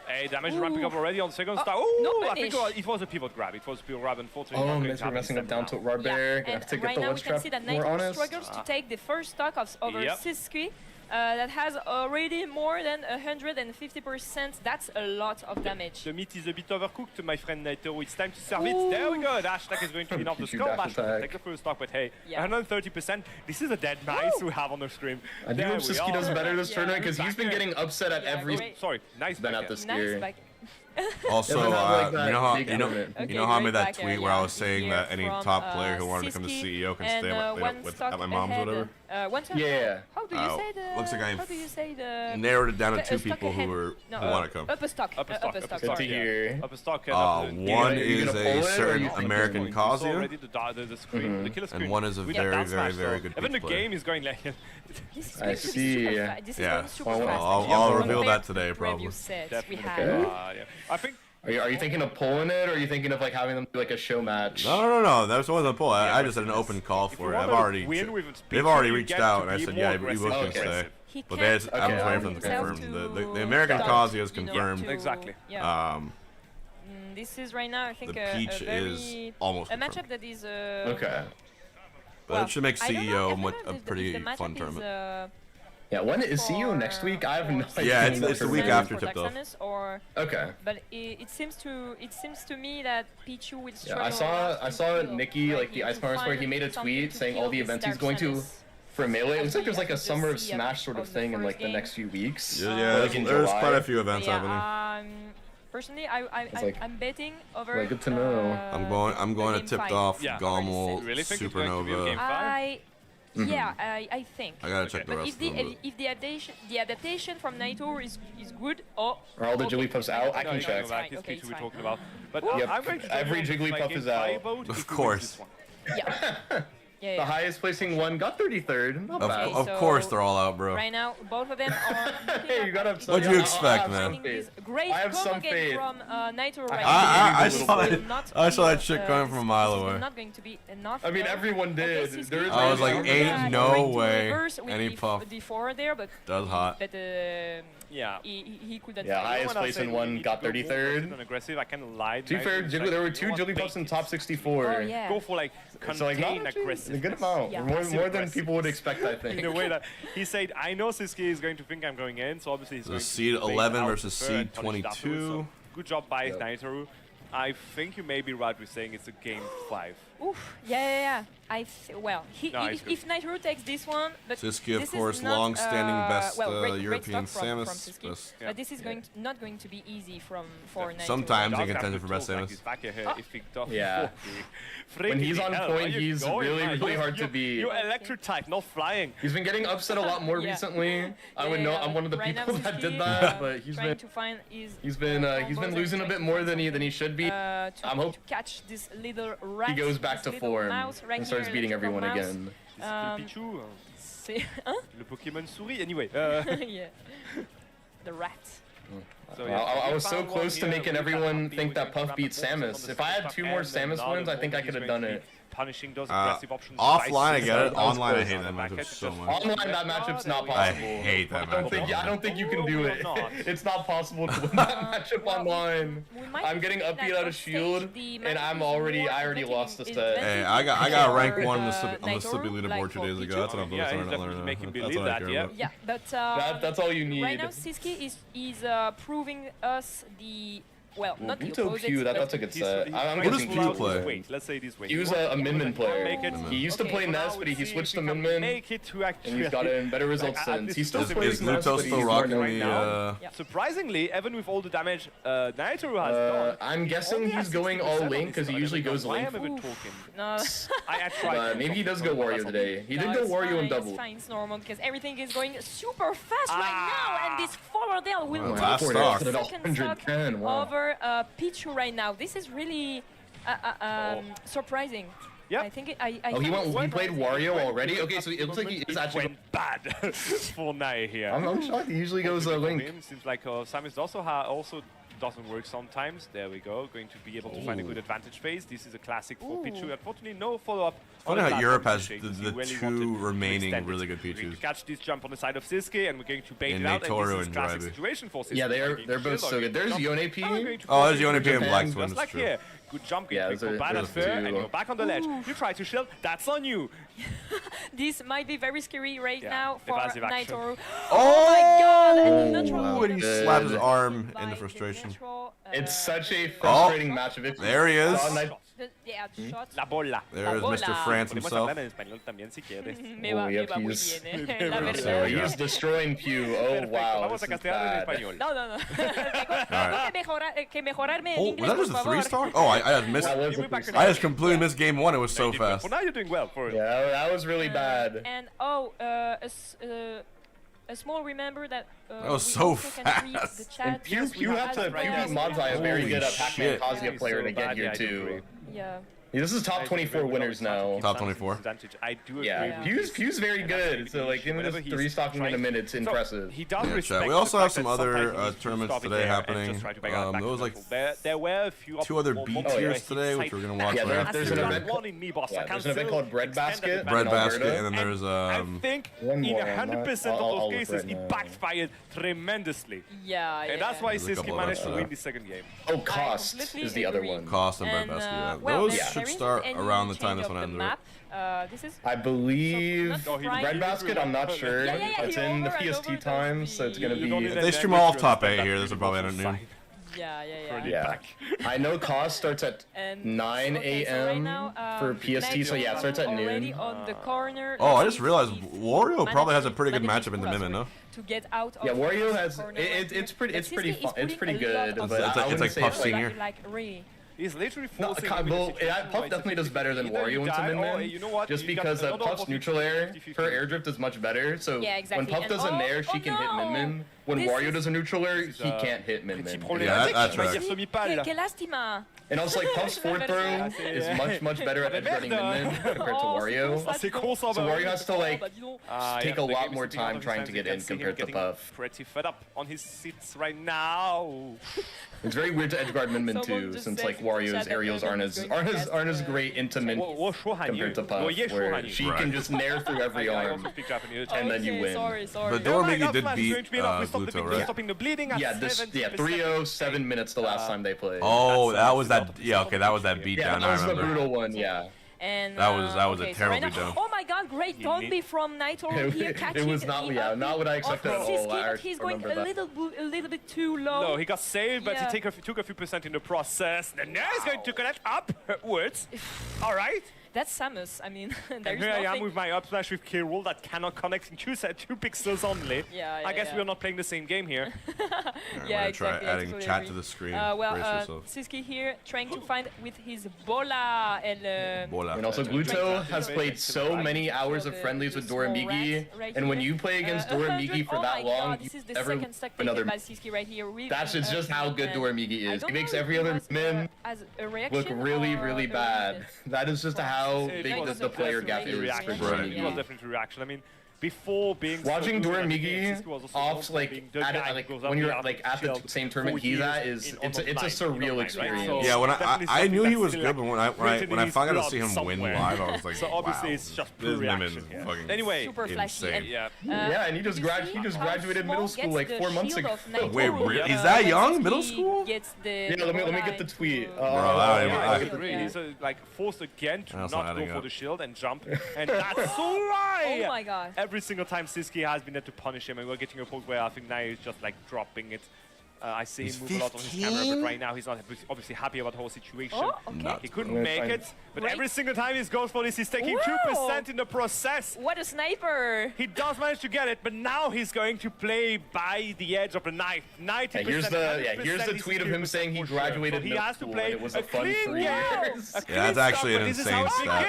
[SPEAKER 2] Hey, damage ramping up already on second star. Oh, I think it was a pivot grab. It was a pivot grab, unfortunately.
[SPEAKER 4] Oh, we're messing up down to Warbear. Gonna have to get the ledge trap more honest.
[SPEAKER 9] Struggles to take the first stock over Siski. That has already more than 150%. That's a lot of damage.
[SPEAKER 2] The meat is a bit overcooked, my friend Naito. It's time to serve it. There we go. Dash attack is going to be enough. The skull bash will take the first stock, but hey, 130%. This is a dead nice we have on the stream.
[SPEAKER 4] I do hope Siski does better this tournament because he's been getting upset at every.
[SPEAKER 2] Sorry, nice.
[SPEAKER 4] Been at this gear.
[SPEAKER 3] Also, you know how I made that tweet where I was saying that any top player who wanted to become the CEO can stay at my mom's or whatever?
[SPEAKER 4] Yeah.
[SPEAKER 9] How do you say the?
[SPEAKER 3] Looks like I
[SPEAKER 9] how do you say the?
[SPEAKER 3] Narrowed it down to two people who want to come.
[SPEAKER 9] Upper stock.
[SPEAKER 4] Good to hear.
[SPEAKER 2] Upper stock.
[SPEAKER 3] One is a certain American Kazuya, and one is a very good
[SPEAKER 2] Even the
[SPEAKER 3] player.
[SPEAKER 2] game is going like.
[SPEAKER 4] I see.
[SPEAKER 3] Yeah. I'll reveal that today probably.
[SPEAKER 2] I think.
[SPEAKER 4] Are you thinking of pulling it, or are you thinking of like having them do like a show match?
[SPEAKER 3] No. That wasn't a pull. I just had an open call for it. They've already reached out, and I said, yeah, we both can stay. But I'm waiting for them to confirm. The American Kazuya is confirmed.
[SPEAKER 2] Exactly.
[SPEAKER 9] This is right now, I think,
[SPEAKER 3] the Peach is almost
[SPEAKER 9] a matchup that is.
[SPEAKER 4] Okay.
[SPEAKER 3] But it should make CEO a pretty fun tournament.
[SPEAKER 4] Yeah, when is CEO next week? I have no idea.
[SPEAKER 3] Yeah, it's the week after tipped off.
[SPEAKER 4] Okay.
[SPEAKER 9] But it seems to me that Pichu will struggle.
[SPEAKER 4] Yeah, I saw Nikki, like the Ice Powers, where he made a tweet saying all the events he's going to for Melee. It looks like there's like a Summer of Smash sort of thing in like the next few weeks.
[SPEAKER 3] Yeah, like there's quite a few events happening.
[SPEAKER 9] Personally, I'm betting over.
[SPEAKER 4] Like, good to know.
[SPEAKER 3] I'm going to tipped off Gommel Supernova.
[SPEAKER 9] Yeah, I think.
[SPEAKER 3] I gotta check the rest of them.
[SPEAKER 9] If the adaptation from Naito is good,
[SPEAKER 4] are all the Jigglypuffs out? I can check.
[SPEAKER 2] Okay, we're talking about. But
[SPEAKER 4] every Jigglypuff is out.
[SPEAKER 3] Of course.
[SPEAKER 9] Yeah.
[SPEAKER 4] The highest placing one got 33rd. Not bad.
[SPEAKER 3] Of course they're all out, bro.
[SPEAKER 9] Right now, both of them are.
[SPEAKER 4] Hey, you gotta have some.
[SPEAKER 3] What'd you expect, man?
[SPEAKER 9] Great
[SPEAKER 4] I have some faith.
[SPEAKER 9] From Naito right
[SPEAKER 3] I saw that shit coming from a mile away.
[SPEAKER 9] Not going to be enough.
[SPEAKER 4] I mean, everyone did.
[SPEAKER 3] I was like, ain't no way any puff.
[SPEAKER 9] There, but
[SPEAKER 3] does hot.
[SPEAKER 9] But he couldn't.
[SPEAKER 4] Yeah, highest place in one got 33rd.
[SPEAKER 2] Aggressive. I kind of lied.
[SPEAKER 4] To be fair, there were two Jigglypuffs in top 64.
[SPEAKER 9] Oh, yeah.
[SPEAKER 2] Go for like contain aggressive.
[SPEAKER 4] A good amount. Yeah. More than people would expect, I think.
[SPEAKER 2] In a way that he said, I know Siski is going to think I'm going in, so obviously he's going to
[SPEAKER 3] seed 11 versus seed 22.
[SPEAKER 2] So good job by Naitoru. I think you may be right with saying it's a game 5.
[SPEAKER 9] Oof. Yeah. If Naitoru takes this one, but
[SPEAKER 3] Siski, of course, long-standing best European Samus.
[SPEAKER 9] But this is not going to be easy for Naitoru.
[SPEAKER 3] Sometimes in contention for best Samus.
[SPEAKER 4] Yeah. When he's on point, he's really hard to beat.
[SPEAKER 2] You're electric type, not flying.
[SPEAKER 4] He's been getting upset a lot more recently. I would know I'm one of the people that did that, but he's been losing a bit more than he should be.
[SPEAKER 9] I'm hoping to catch this little rat.
[SPEAKER 4] He goes back to form and starts beating everyone again.
[SPEAKER 2] Pichu. Le Pokémon souris, anyway.
[SPEAKER 9] Yeah. The rat.
[SPEAKER 4] So, yeah, I was so close to making everyone think that Puff beat Samus. If I had 2 more Samus wins, I think I could have done it.
[SPEAKER 2] Punishing those aggressive options.
[SPEAKER 3] Offline, I get it. Online, I hate that matchup so much.
[SPEAKER 4] Online, that matchup's not possible.
[SPEAKER 3] I hate that matchup.
[SPEAKER 4] I don't think you can do it. It's not possible to win that matchup online. I'm getting upbeat out of shield, and I already lost the set.
[SPEAKER 3] Hey, I got rank 1 on the Slippy leaderboard 2 days ago. That's what I'm starting to learn. That's what I care about.
[SPEAKER 9] Yeah, but
[SPEAKER 4] that's all you need.
[SPEAKER 9] Right now, Siski is proving us the. Well, not the
[SPEAKER 4] Gluto
[SPEAKER 9] opposite.
[SPEAKER 4] Q, that's a good set.
[SPEAKER 3] What does Q play?
[SPEAKER 2] Let's say this way.
[SPEAKER 4] He was a Min player. He used to play Ness, but he switched to Min, and he's gotten better results since. He still plays Ness, but he's
[SPEAKER 3] rocking
[SPEAKER 4] right now.
[SPEAKER 2] Surprisingly, even with all the damage Naitoru has done,
[SPEAKER 4] I'm guessing he's going all Link because he usually goes Link.
[SPEAKER 9] No.
[SPEAKER 2] I tried.
[SPEAKER 4] Maybe he does go Wario today. He did go Wario in double.
[SPEAKER 9] It's fine, it's normal because everything is going super fast right now, and this forward air will
[SPEAKER 3] last
[SPEAKER 9] take
[SPEAKER 3] stock.
[SPEAKER 9] the second stock over Pichu right now. This is really surprising.
[SPEAKER 2] Yeah.
[SPEAKER 9] I think
[SPEAKER 4] he played Wario already? Okay, so it looks like he is actually
[SPEAKER 2] went bad for Nai here.
[SPEAKER 4] I'm shocked. He usually goes Link.
[SPEAKER 2] Seems like Samus also doesn't work sometimes. There we go. Going to be able to find a good advantage phase. This is a classic for Pichu. Unfortunately, no follow-up.
[SPEAKER 3] Funny how Europe has the 2 remaining really good
[SPEAKER 2] We're going
[SPEAKER 3] Pichus.
[SPEAKER 2] to catch this jump on the side of Siski, and we're going to bait it out.
[SPEAKER 3] Naitoru
[SPEAKER 2] And this is a classic situation for Siski.
[SPEAKER 4] Yeah, they're both so good. There's Yone P.
[SPEAKER 3] Oh, there's Yone P and Black Twin.
[SPEAKER 2] Just like here. Good jump,
[SPEAKER 4] yeah,
[SPEAKER 2] bad at fair, and you're back on the ledge. You try to shield, that's on you.
[SPEAKER 9] This might be very scary right now for
[SPEAKER 2] evasive action.
[SPEAKER 9] Naitoru. Oh my god! And the neutral.
[SPEAKER 3] And he slapped his arm in the frustration.
[SPEAKER 4] It's such a frustrating matchup.
[SPEAKER 3] There he is.
[SPEAKER 2] La bola.
[SPEAKER 3] There is Mr. France himself.
[SPEAKER 4] He's destroying Pew. Oh wow. This is bad.
[SPEAKER 9] No.
[SPEAKER 3] Oh, was that just a 3-star? Oh, I just missed. I just completely missed game 1. It was so fast.
[SPEAKER 2] Well, now you're doing well for it.
[SPEAKER 4] Yeah, that was really bad.
[SPEAKER 9] And a small remember that
[SPEAKER 3] that was so fast.
[SPEAKER 4] And Pew beat Monzai, a very good Pac-Man Kazuya player to get here too.
[SPEAKER 9] Yeah.
[SPEAKER 4] This is top 24 winners now.
[SPEAKER 3] Top 24.
[SPEAKER 2] I do agree.
[SPEAKER 4] Yeah, Pew's very good. So like him just 3-stocking in a minute, it's impressive.
[SPEAKER 2] He does
[SPEAKER 3] we also have some other tournaments today happening. There was like
[SPEAKER 2] there were a few
[SPEAKER 3] 2 other B tiers today, which we're gonna watch.
[SPEAKER 4] Yeah, there's an event called Bread Basket.
[SPEAKER 3] Bread Basket, and then there's
[SPEAKER 2] I think in 100% of those cases it backfired tremendously.
[SPEAKER 9] Yeah.
[SPEAKER 2] And that's why Siski managed to win the second game.
[SPEAKER 4] Oh, Cost is the other one.
[SPEAKER 3] Cost and Bread Basket. Those should start around the time this one ends, right?
[SPEAKER 9] I
[SPEAKER 4] believe Bread Basket, I'm not sure. It's in the PST time, so it's gonna be...
[SPEAKER 3] If they stream all of top 8 here, this will probably end at noon.
[SPEAKER 9] Yeah.
[SPEAKER 4] I know Cost starts at 9 a.m. for PST, so yeah, it starts at noon.
[SPEAKER 3] Oh, I just realized Wario probably has a pretty good matchup in the Mimic, no?
[SPEAKER 4] Yeah, Wario has... It's pretty good, but
[SPEAKER 3] it's like Puff Senior.
[SPEAKER 2] He's literally
[SPEAKER 4] Puff definitely does better than Wario into Min-Min, just because Puff's neutral air, her air drift is much better, so when Puff does a nair, she can hit Min-Min. When Wario does a neutral air, he can't hit Min-Min.
[SPEAKER 3] Yeah, that's right.
[SPEAKER 4] And also, like, Puff's forward throw is much better at edgeguarding Min-Min compared to Wario. So Wario has to, like, take a lot more time trying to get in compared to Puff.
[SPEAKER 2] Pretty fed up on his seats right now.
[SPEAKER 4] It's very weird to edgeguard Min-Min too, since like Wario's aerials aren't as great into Min compared to Puff, where she can just nair through every arm and then you win.
[SPEAKER 3] But Dormigi did beat Gluto, right?
[SPEAKER 4] Yeah, 3-0, 7 minutes the last time they played.
[SPEAKER 3] Oh, that was that. Yeah, okay, that was that beatdown.
[SPEAKER 4] Yeah, that was the brutal one. Yeah.
[SPEAKER 9] And
[SPEAKER 3] that was a terrible beatdown.
[SPEAKER 9] Oh my god, great Donby from Naitoru here catching.
[SPEAKER 4] It was not not what I expected at all.
[SPEAKER 9] He's going a little bit too low.
[SPEAKER 2] No, he got saved, but he took a few percent in the process. And now he's going to connect upwards. All right.
[SPEAKER 9] That's Samus. I mean,
[SPEAKER 2] and here I am with my up smash with K. Rool that cannot connect in 2 pixels only.
[SPEAKER 9] Yeah,
[SPEAKER 2] I guess we're not playing the same game here.
[SPEAKER 9] Yeah,
[SPEAKER 3] exactly. Try adding chat
[SPEAKER 9] agree.
[SPEAKER 3] to the screen.
[SPEAKER 9] Well, Siski here trying to find with his bola.
[SPEAKER 4] And also Gluto has played so many hours of friendlies with Doramigi, and when you play against Doramigi for that long, you never win another. That's just how good Doramigi is. He makes every other min look really, really bad. That is just how big the player gap is for Doramigi.
[SPEAKER 2] It was definitely a reaction. I mean, before being
[SPEAKER 4] watching Doramigi off like when you're like at the same tournament he's at it's a surreal experience.
[SPEAKER 3] Yeah, when I knew he was good, but when I finally got to see him win live, I was like,
[SPEAKER 2] so obviously
[SPEAKER 3] wow,
[SPEAKER 2] it's just pure reaction.
[SPEAKER 3] Anyway,
[SPEAKER 9] super flashy. And,
[SPEAKER 4] yeah, and he just graduated middle school like 4 months ago.
[SPEAKER 3] Wait, really? Is that young? Middle school?
[SPEAKER 4] Yeah, let me get the tweet.
[SPEAKER 2] He's like forced again to not go for the shield and jump, and that's so right.
[SPEAKER 9] Oh my god.
[SPEAKER 2] Every single time Siski has been there to punish him, and we're getting a poke where I think now he's just like dropping it. I see him move a lot on his camera, but right now he's not obviously happy about the whole situation.
[SPEAKER 9] Oh, okay.
[SPEAKER 2] He couldn't make it, but every single time he goes for this, he's taking 2% in the process.
[SPEAKER 9] What a sniper!
[SPEAKER 2] He does manage to get it, but now he's going to play by the edge of the knife. 90%.
[SPEAKER 4] Here's the tweet of him saying he graduated
[SPEAKER 2] middle school and it was a fun 3 years.
[SPEAKER 3] Yeah, that's actually an insane stat.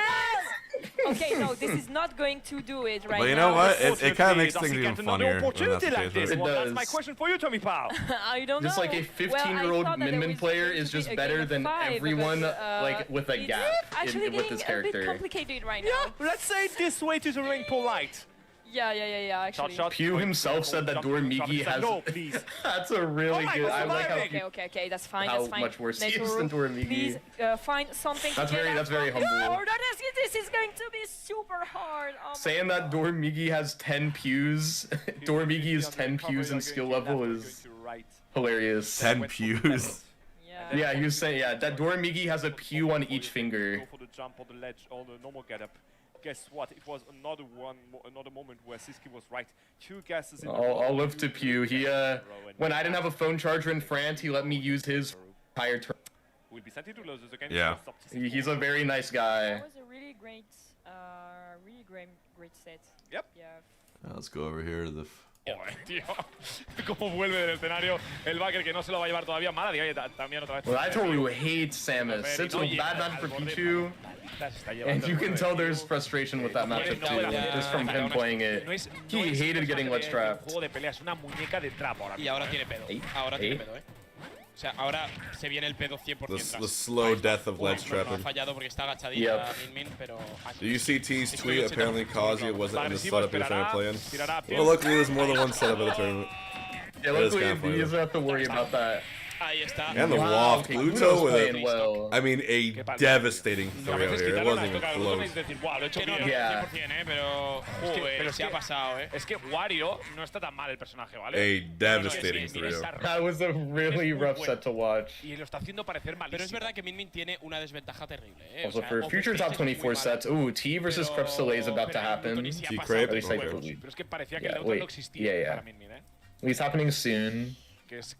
[SPEAKER 9] Okay, no, this is not going to do it right now.
[SPEAKER 3] But you know what? It kind of makes things even funnier.
[SPEAKER 2] That's my question for you, Tommy Powell.
[SPEAKER 9] I don't know.
[SPEAKER 4] Just like a 15-year-old Min player is just better than everyone like with a gap with his character.
[SPEAKER 9] It's a bit complicated right now.
[SPEAKER 2] Yeah, let's say this way to remain polite.
[SPEAKER 9] Yeah, actually.
[SPEAKER 4] Pew himself said that Doramigi has...
[SPEAKER 2] No, please.
[SPEAKER 4] That's a really good... I like how...
[SPEAKER 9] Okay, that's fine,
[SPEAKER 4] how much worse he is than Doramigi.
[SPEAKER 9] Please find something
[SPEAKER 4] That's very humble.
[SPEAKER 9] Oh, this is going to be super hard. Oh
[SPEAKER 4] saying that Doramigi has 10 pews, Doramigi is 10 pews in skill level is hilarious.
[SPEAKER 3] 10 pews?
[SPEAKER 4] Yeah, he was saying, that Doramigi has a pew on each finger.
[SPEAKER 2] Go for the jump on the ledge, on the normal getup. Guess what? It was another moment where Siski was right. 2 guesses in
[SPEAKER 4] I'll live to Pew. He when I didn't have a phone charger in France, he let me use his entire turn.
[SPEAKER 2] We'll be sent into losers again.
[SPEAKER 3] Yeah.
[SPEAKER 4] He's a very nice guy.
[SPEAKER 9] That was a really great set.
[SPEAKER 2] Yep.
[SPEAKER 9] Yeah.
[SPEAKER 3] Let's go over here to the...
[SPEAKER 2] Tío, cómo vuelve del escenario el backer que no se lo va a llevar todavía. Mala también otra vez.
[SPEAKER 4] Well, I totally hate Samus. It's a bad match for Pichu. And you can tell there's frustration with that matchup too, just from him playing it. He hated getting ledge trapped.
[SPEAKER 6] Y ahora tiene pedo. Ahora tiene pedo, O sea, ahora se viene el pedo 100%.
[SPEAKER 3] The slow death of ledge trapping.
[SPEAKER 6] Ha fallado porque está agachadita Min, pero...
[SPEAKER 3] Do you see T's tweet? Apparently Kazuya wasn't in the setup he was trying to play in. Well, luckily there's more than one setup at a tournament.
[SPEAKER 4] Yeah, luckily he doesn't have to worry about that.
[SPEAKER 6] Ahí está.
[SPEAKER 3] And the waft. Gluto with I mean, a devastating 3-0 here. It wasn't even close.
[SPEAKER 4] Yeah.
[SPEAKER 6] Pero se ha pasado,
[SPEAKER 2] Es que Wario no está tan mal el personaje, ¿vale?
[SPEAKER 3] A devastating 3-0.
[SPEAKER 4] That was a really rough set to watch.
[SPEAKER 2] Y lo está haciendo parecer malísimo.
[SPEAKER 6] Pero es verdad que Min tiene una desventaja terrible,
[SPEAKER 4] Also for future top 24 sets, ooh, T versus Krebs Delay is about to happen.
[SPEAKER 3] T-Crape?
[SPEAKER 4] At least I believe.
[SPEAKER 2] Pero es que parecía que el otro no existía para Min,
[SPEAKER 4] He's happening soon.
[SPEAKER 2] Que es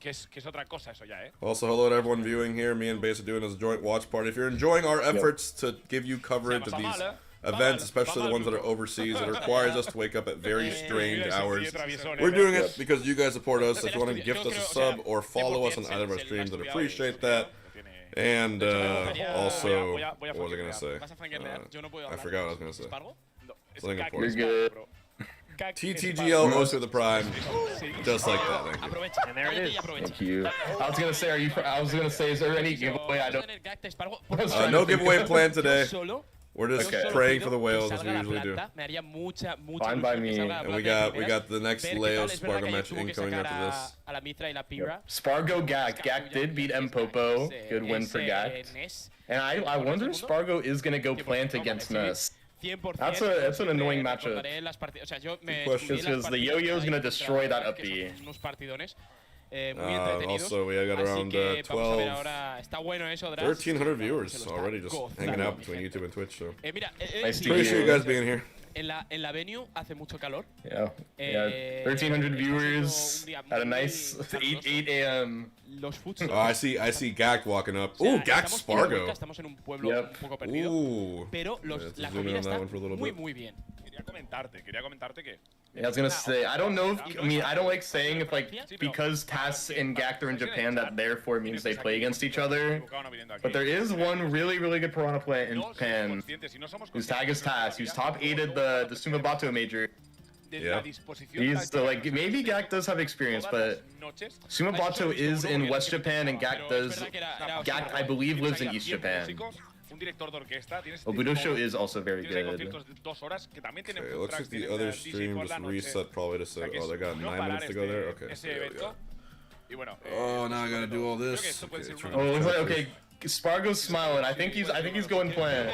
[SPEAKER 2] otra cosa eso ya,
[SPEAKER 3] Also, hello to everyone viewing here. Me and Base are doing this joint watch party. If you're enjoying our efforts to give you coverage of these events, especially the ones that are overseas, it requires us to wake up at very strange hours. We're doing it because you guys support us. If you want to gift us a sub or follow us on either of our streams, I'd appreciate that. And also, what was I going to say? I forgot what I was going to say. Something important.
[SPEAKER 4] You're good.
[SPEAKER 3] TTGL most of the prime, just like that. Thank you.
[SPEAKER 2] And there it is.
[SPEAKER 4] Thank you. I was gonna say, is there any giveaway? I don't.
[SPEAKER 3] No giveaway planned today. We're just praying for the whales as we usually do.
[SPEAKER 4] Fine by me.
[SPEAKER 3] And we got the next Leo SPARG0 match incoming after this.
[SPEAKER 4] SPARG0 Gak. Gak did beat Mpopo. Good win for Gak. And I wonder if SPARG0 is gonna go plant against Ness. That's an annoying matchup. Because the yo-yo is gonna destroy that up B.
[SPEAKER 3] Also, we got around 1,300 viewers already just hanging out between YouTube and Twitch. So appreciate you guys being here.
[SPEAKER 6] en la venue hace mucho calor.
[SPEAKER 4] Yeah. 1,300 viewers at a nice 8 a.m.
[SPEAKER 6] Los foods.
[SPEAKER 3] Oh, I see Gak walking up. Oh, Gak SPARG0.
[SPEAKER 6] Estamos en un pueblo un poco perdido. Pero la comida está muy bien.
[SPEAKER 2] Quería comentarte que.
[SPEAKER 4] Yeah, I was gonna say, I don't know if, I mean, I don't like saying if, like, because Tass and Gak are in Japan, that therefore means they play against each other. But there is one really, really good Piranha player in Japan, whose tag is Tass, who's top 8'd the Sumabato major.
[SPEAKER 3] Yeah.
[SPEAKER 4] He's like, maybe Gak does have experience, but Sumabato is in West Japan, and Gak, I believe, lives in East Japan. Obudosho is also very good.
[SPEAKER 3] Okay, looks like the other stream just reset probably to say, oh, they got 9 minutes to go there? Okay, so there we go. Oh, now I gotta do all this.
[SPEAKER 4] Okay, SPARG0's smiling. I think he's going plant.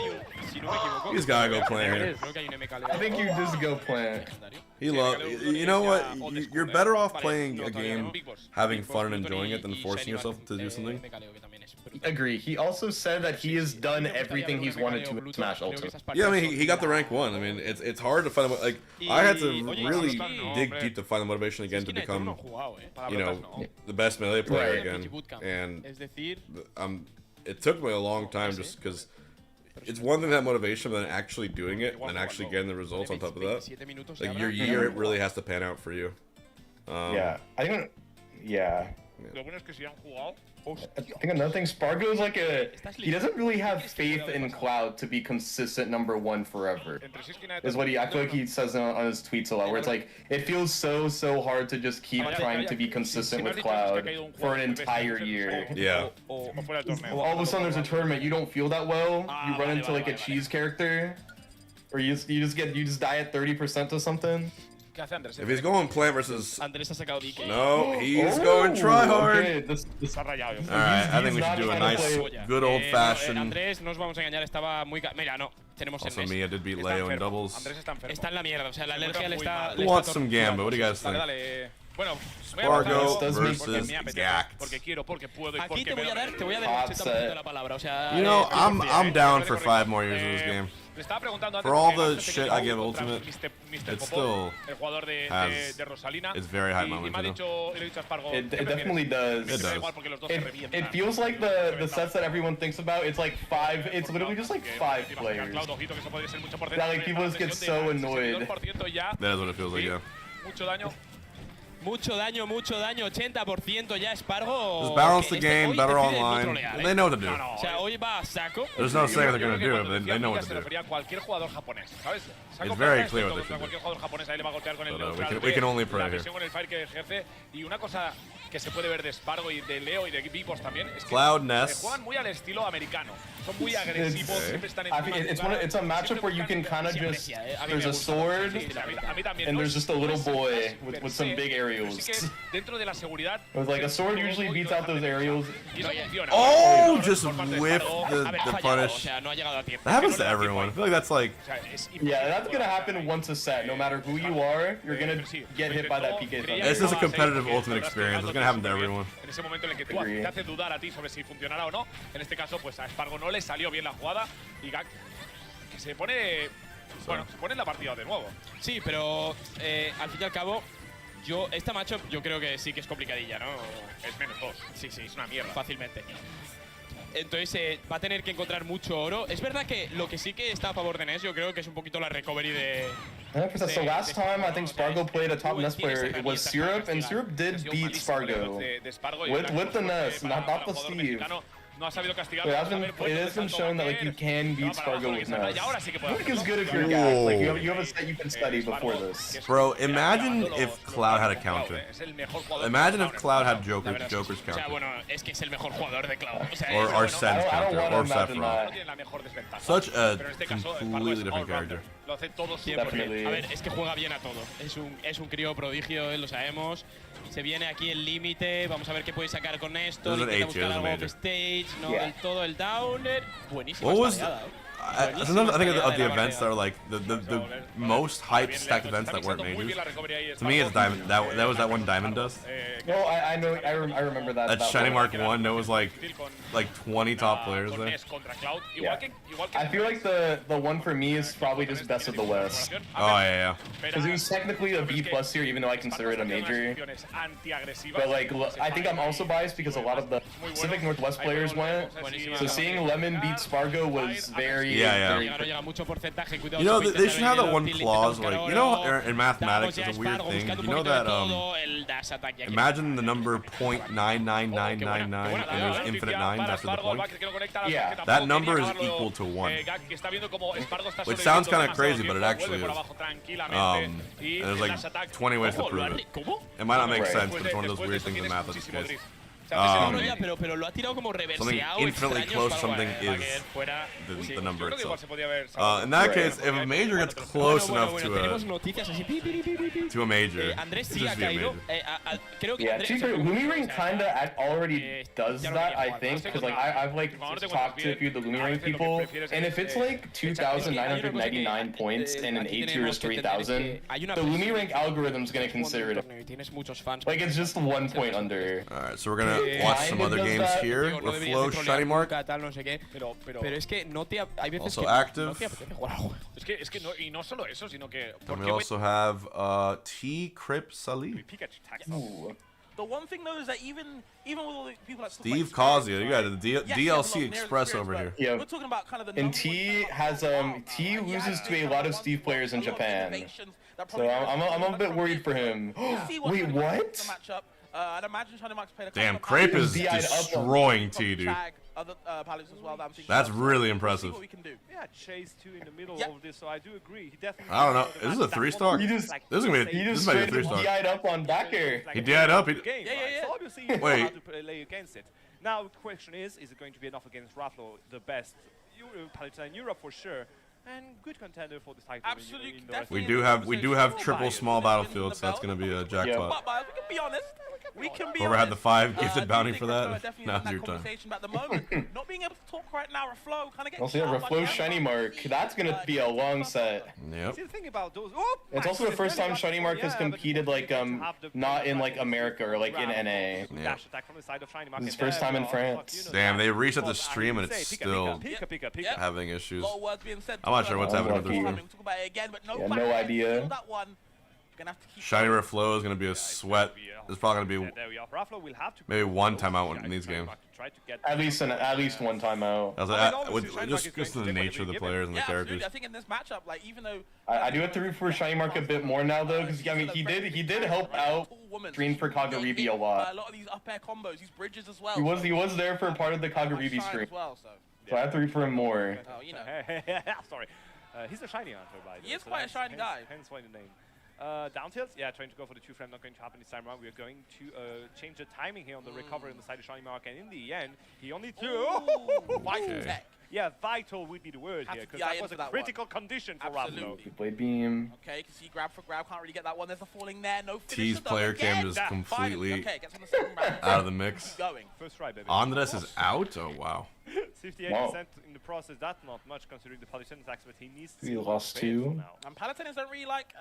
[SPEAKER 3] He's gotta go plant.
[SPEAKER 4] I think you just go plant.
[SPEAKER 3] You know what? You're better off playing a game, having fun and enjoying it, than forcing yourself to do something.
[SPEAKER 4] Agree. He also said that he has done everything he's wanted to Smash Ultimate.
[SPEAKER 3] Yeah, I mean, he got the rank 1. I mean, it's hard to find, like, I had to really dig deep to find the motivation again to become, you know, the best melee player again. And it took me a long time just because it's one thing, that motivation, but then actually doing it and actually getting the results on top of that. Like, your year, it really has to pan out for you.
[SPEAKER 4] Yeah, I think, yeah. I think another thing, SPARG0 is like he doesn't really have faith in Cloud to be consistent #1 forever. Is what I feel like he says on his tweets a lot, where it's like, it feels so hard to just keep trying to be consistent with Cloud for an entire year.
[SPEAKER 3] Yeah.
[SPEAKER 4] All of a sudden there's a tournament, you don't feel that well, you run into like a cheese character, or you just die at 30% or something.
[SPEAKER 3] If he's going plant versus... No, he's going try hard. Alright, I think we should do a nice, good old-fashioned...
[SPEAKER 6] Andrés, no os vamos a engañar, estaba muy... Mira, no, tenemos
[SPEAKER 3] also, Miya did beat Leo in doubles.
[SPEAKER 6] Está en la mierda, o sea, la alergia le está...
[SPEAKER 3] Who wants some Gamba? What do you guys think? SPARG0 versus Gak.
[SPEAKER 6] Aquí te voy a dar el 80% de la palabra, o sea...
[SPEAKER 3] You know, I'm down for 5 more years of this game. For all the shit I give Ultimate, it still has its very high moments, you know?
[SPEAKER 4] It definitely does.
[SPEAKER 3] It does.
[SPEAKER 4] It feels like the sets that everyone thinks about, it's like 5, it's literally just like 5 players. That like people just get so annoyed.
[SPEAKER 3] That is what it feels like, yeah.
[SPEAKER 6] Mucho daño, 80% ya SPARG0.
[SPEAKER 3] Just balance the game, better online. They know what to do.
[SPEAKER 6] O sea, hoy va a saco.
[SPEAKER 3] There's no saying they're going to do it, but they know what to do. It's very clear what they should do. But, we can only pray here.
[SPEAKER 2] Que se puede ver de SPARG0 y de Leo y de Vipos también es que
[SPEAKER 3] Cloud Ness.
[SPEAKER 2] Juegan muy al estilo americano. Son muy agresivos, siempre están
[SPEAKER 4] it's a matchup where you can kind of just, there's a sword and there's just a little boy with some big aerials.
[SPEAKER 2] Dentro de la seguridad,
[SPEAKER 4] like a sword usually beats out those aerials.
[SPEAKER 3] Oh, just whiff the punish. That happens to everyone. I feel like that's like...
[SPEAKER 4] Yeah, that's gonna happen once a set. No matter who you are, you're gonna get hit by that PK thunder.
[SPEAKER 3] It's just a competitive Ultimate experience. It's gonna happen to everyone.
[SPEAKER 2] En ese momento en el que te hace dudar a ti sobre si funcionará o no. En este caso, pues a SPARG0 no le salió bien la jugada y Gak que se pone, bueno, se pone en la partida de nuevo.
[SPEAKER 6] Sí, pero al fin y al cabo, esta matchup yo creo que sí que es complicadilla, ¿no?
[SPEAKER 2] Es -2. Sí, es una mierda.
[SPEAKER 6] Fácilmente. Entonces va a tener que encontrar mucho oro. Es verdad que lo que sí que está a favor de Ness, yo creo que es un poquito la recovery de...
[SPEAKER 4] So last time I think SPARG0 played a top Ness player, it was Syrup, and Syrup did beat SPARG0 with the Ness, not the Steve.
[SPEAKER 2] No ha sabido castigar.
[SPEAKER 4] It has been shown that like you can beat SPARG0 with Ness. Look is good if you're Gak. Like you have a set you can study before this.
[SPEAKER 3] Bro, imagine if Cloud had a counter. Imagine if Cloud had Joker's counter.
[SPEAKER 6] O sea, bueno, es que es el mejor jugador de Cloud. O sea,
[SPEAKER 3] or Arsene's counter, or Sephiroth. Such a completely different character.
[SPEAKER 2] Lo hace todo
[SPEAKER 6] siempre. A ver, es que juega bien a todo. Es un crío prodigio, lo sabemos. Se viene aquí el límite, vamos a ver qué puede sacar con esto. Intenta buscar algo off stage, no del todo el downer. Buenísima variada,
[SPEAKER 3] sometimes I think of the events that are like the most hyped stacked events that weren't majors. To me, it's Diamond. That was that one Diamond Dust.
[SPEAKER 4] No, I know. I remember that.
[SPEAKER 3] That Shinymark one. There was like 20 top players there.
[SPEAKER 4] Yeah. I feel like the one for me is probably just Best of the West.
[SPEAKER 3] Oh yeah.
[SPEAKER 4] Because it was technically a B+ tier, even though I consider it a major. But like, I think I'm also biased because a lot of the Pacific Northwest players went. So seeing Lemon beat SPARG0 was very, very
[SPEAKER 3] You know, they should have that one clause, like, you know, in mathematics, it's a weird thing. You know that, imagine the number 0.99999 and there's infinite nines after the point?
[SPEAKER 4] Yeah.
[SPEAKER 3] That number is equal to 1. Which sounds kind of crazy, but it actually is. And there's like 20 ways to prove it. It might not make sense, but it's one of those weird things in math that just gets. Something infinitely close to something is the number itself. In that case, if a major gets close enough to a major, it's just be a major.
[SPEAKER 4] Yeah, to be fair, Lumiring kinda already does that, I think, because like I've like talked to a few of the Lumiring people, and if it's like 2,999 points and an A tier is 3,000, the Lumiring algorithm's gonna consider it. Like it's just 1 point under.
[SPEAKER 3] Alright, so we're gonna watch some other games here with Flow, Shinymark. Also active. And we also have T. Crip Sali.
[SPEAKER 1] The one thing though is that even with all the people that
[SPEAKER 3] Steve Causio, you got the DLC Express over here.
[SPEAKER 4] Yeah.
[SPEAKER 1] We're talking about kind of the
[SPEAKER 4] and T has T loses to a lot of Steve players in Japan, so I'm a bit worried for him. Wait, what?
[SPEAKER 1] I'd imagine Shinymark's played a
[SPEAKER 3] damn, Crepe is destroying T, dude. That's really impressive.
[SPEAKER 2] Yeah, Chase 2 in the middle of this, so I do agree. He definitely.
[SPEAKER 3] I don't know. Is this a 3-star?
[SPEAKER 4] This
[SPEAKER 3] is gonna be. This might be a 3-star.
[SPEAKER 4] He DI'd up on backer.
[SPEAKER 3] He DI'd up.
[SPEAKER 2] So obviously you know how to play against it. Now the question is it going to be enough against Rattlo, the best Palatine in Europe for sure? And good contender for this title.
[SPEAKER 1] Absolutely,
[SPEAKER 3] we do have triple small battlefields, so that's gonna be a jackpot.
[SPEAKER 1] But we can be honest. We can be
[SPEAKER 3] Whoever had the 5 gifted bounty for that, now's your time.
[SPEAKER 1] At the moment, not being able to talk right now, Reflow kind of getting.
[SPEAKER 4] Also, yeah, Reflow Shinymark. That's gonna be a long set.
[SPEAKER 3] Yep.
[SPEAKER 2] See, the thing about those.
[SPEAKER 4] It's also the first time Shinymark has competed like not in like America or like in NA.
[SPEAKER 3] Yeah.
[SPEAKER 4] His first time in France.
[SPEAKER 3] Damn, they reset the stream and it's still having issues. I'm not sure what's happening with the stream.
[SPEAKER 4] Yeah, no idea.
[SPEAKER 3] Shiny Reflow is gonna be a sweat. There's probably gonna be maybe one timeout in these games.
[SPEAKER 4] At least one timeout.
[SPEAKER 3] Just the nature of the players and the characters.
[SPEAKER 1] I think in this matchup, like even though
[SPEAKER 4] I do have to root for Shinymark a bit more now though, because I mean he did help out Dream for Kagaribi a lot.
[SPEAKER 1] A lot of these up air combos, these bridges as well.
[SPEAKER 4] He was there for part of the Kagaribi stream. So I have to root for him more.
[SPEAKER 1] Oh, you know.
[SPEAKER 2] Sorry. He's a shiny hunter, by the way.
[SPEAKER 1] He is quite a shiny guy.
[SPEAKER 2] Hence why the name. Down tilts, yeah, trying to go for the 2-frame, not going to happen this time around. We are going to change the timing here on the recovery on the side of Shinymark, and in the end, he only threw.
[SPEAKER 1] Vital tech.
[SPEAKER 2] Yeah, vital would be the word here, because that was a critical condition for Rattlo.
[SPEAKER 4] Blade beam.
[SPEAKER 1] Okay, you can see grab for grab, can't really get that one. There's a falling there, no finish.
[SPEAKER 3] T's player cam is completely out of the mix.
[SPEAKER 2] First try, baby.
[SPEAKER 3] Andres is out? Oh, wow.
[SPEAKER 2] 58% in the process, that's not much considering the Paladin attacks, but he needs to.
[SPEAKER 4] He lost 2.
[SPEAKER 1] And Paladins don't really like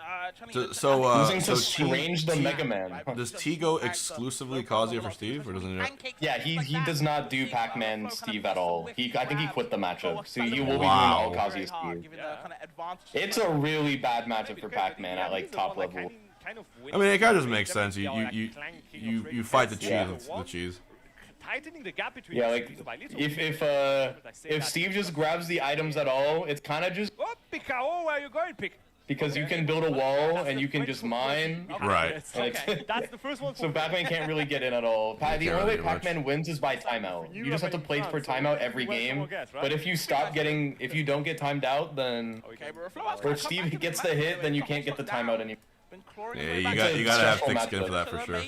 [SPEAKER 4] losing to Strange the Mega Man.
[SPEAKER 3] Does T go exclusively Kazuya for Steve, or doesn't it?
[SPEAKER 4] Yeah, he does not do Pac-Man Steve at all. I think he quit the matchup, so he will be doing all Kazuya Steve. It's a really bad matchup for Pac-Man at like top level.
[SPEAKER 3] I mean, it kind of just makes sense. You fight the cheese.
[SPEAKER 2] Tightening the gap between
[SPEAKER 4] like if Steve just grabs the items at all, it's kind of just
[SPEAKER 2] where are you going, Pick?
[SPEAKER 4] Because you can build a wall and you can just mine.
[SPEAKER 3] Right.
[SPEAKER 2] That's the first one.
[SPEAKER 4] So Pac-Man can't really get in at all. The only way Pac-Man wins is by timeout. You just have to play for timeout every game. But if you don't get timed out, then or if Steve gets the hit, then you can't get the timeout anymore.
[SPEAKER 3] Yeah, you gotta have thick skin for that for sure.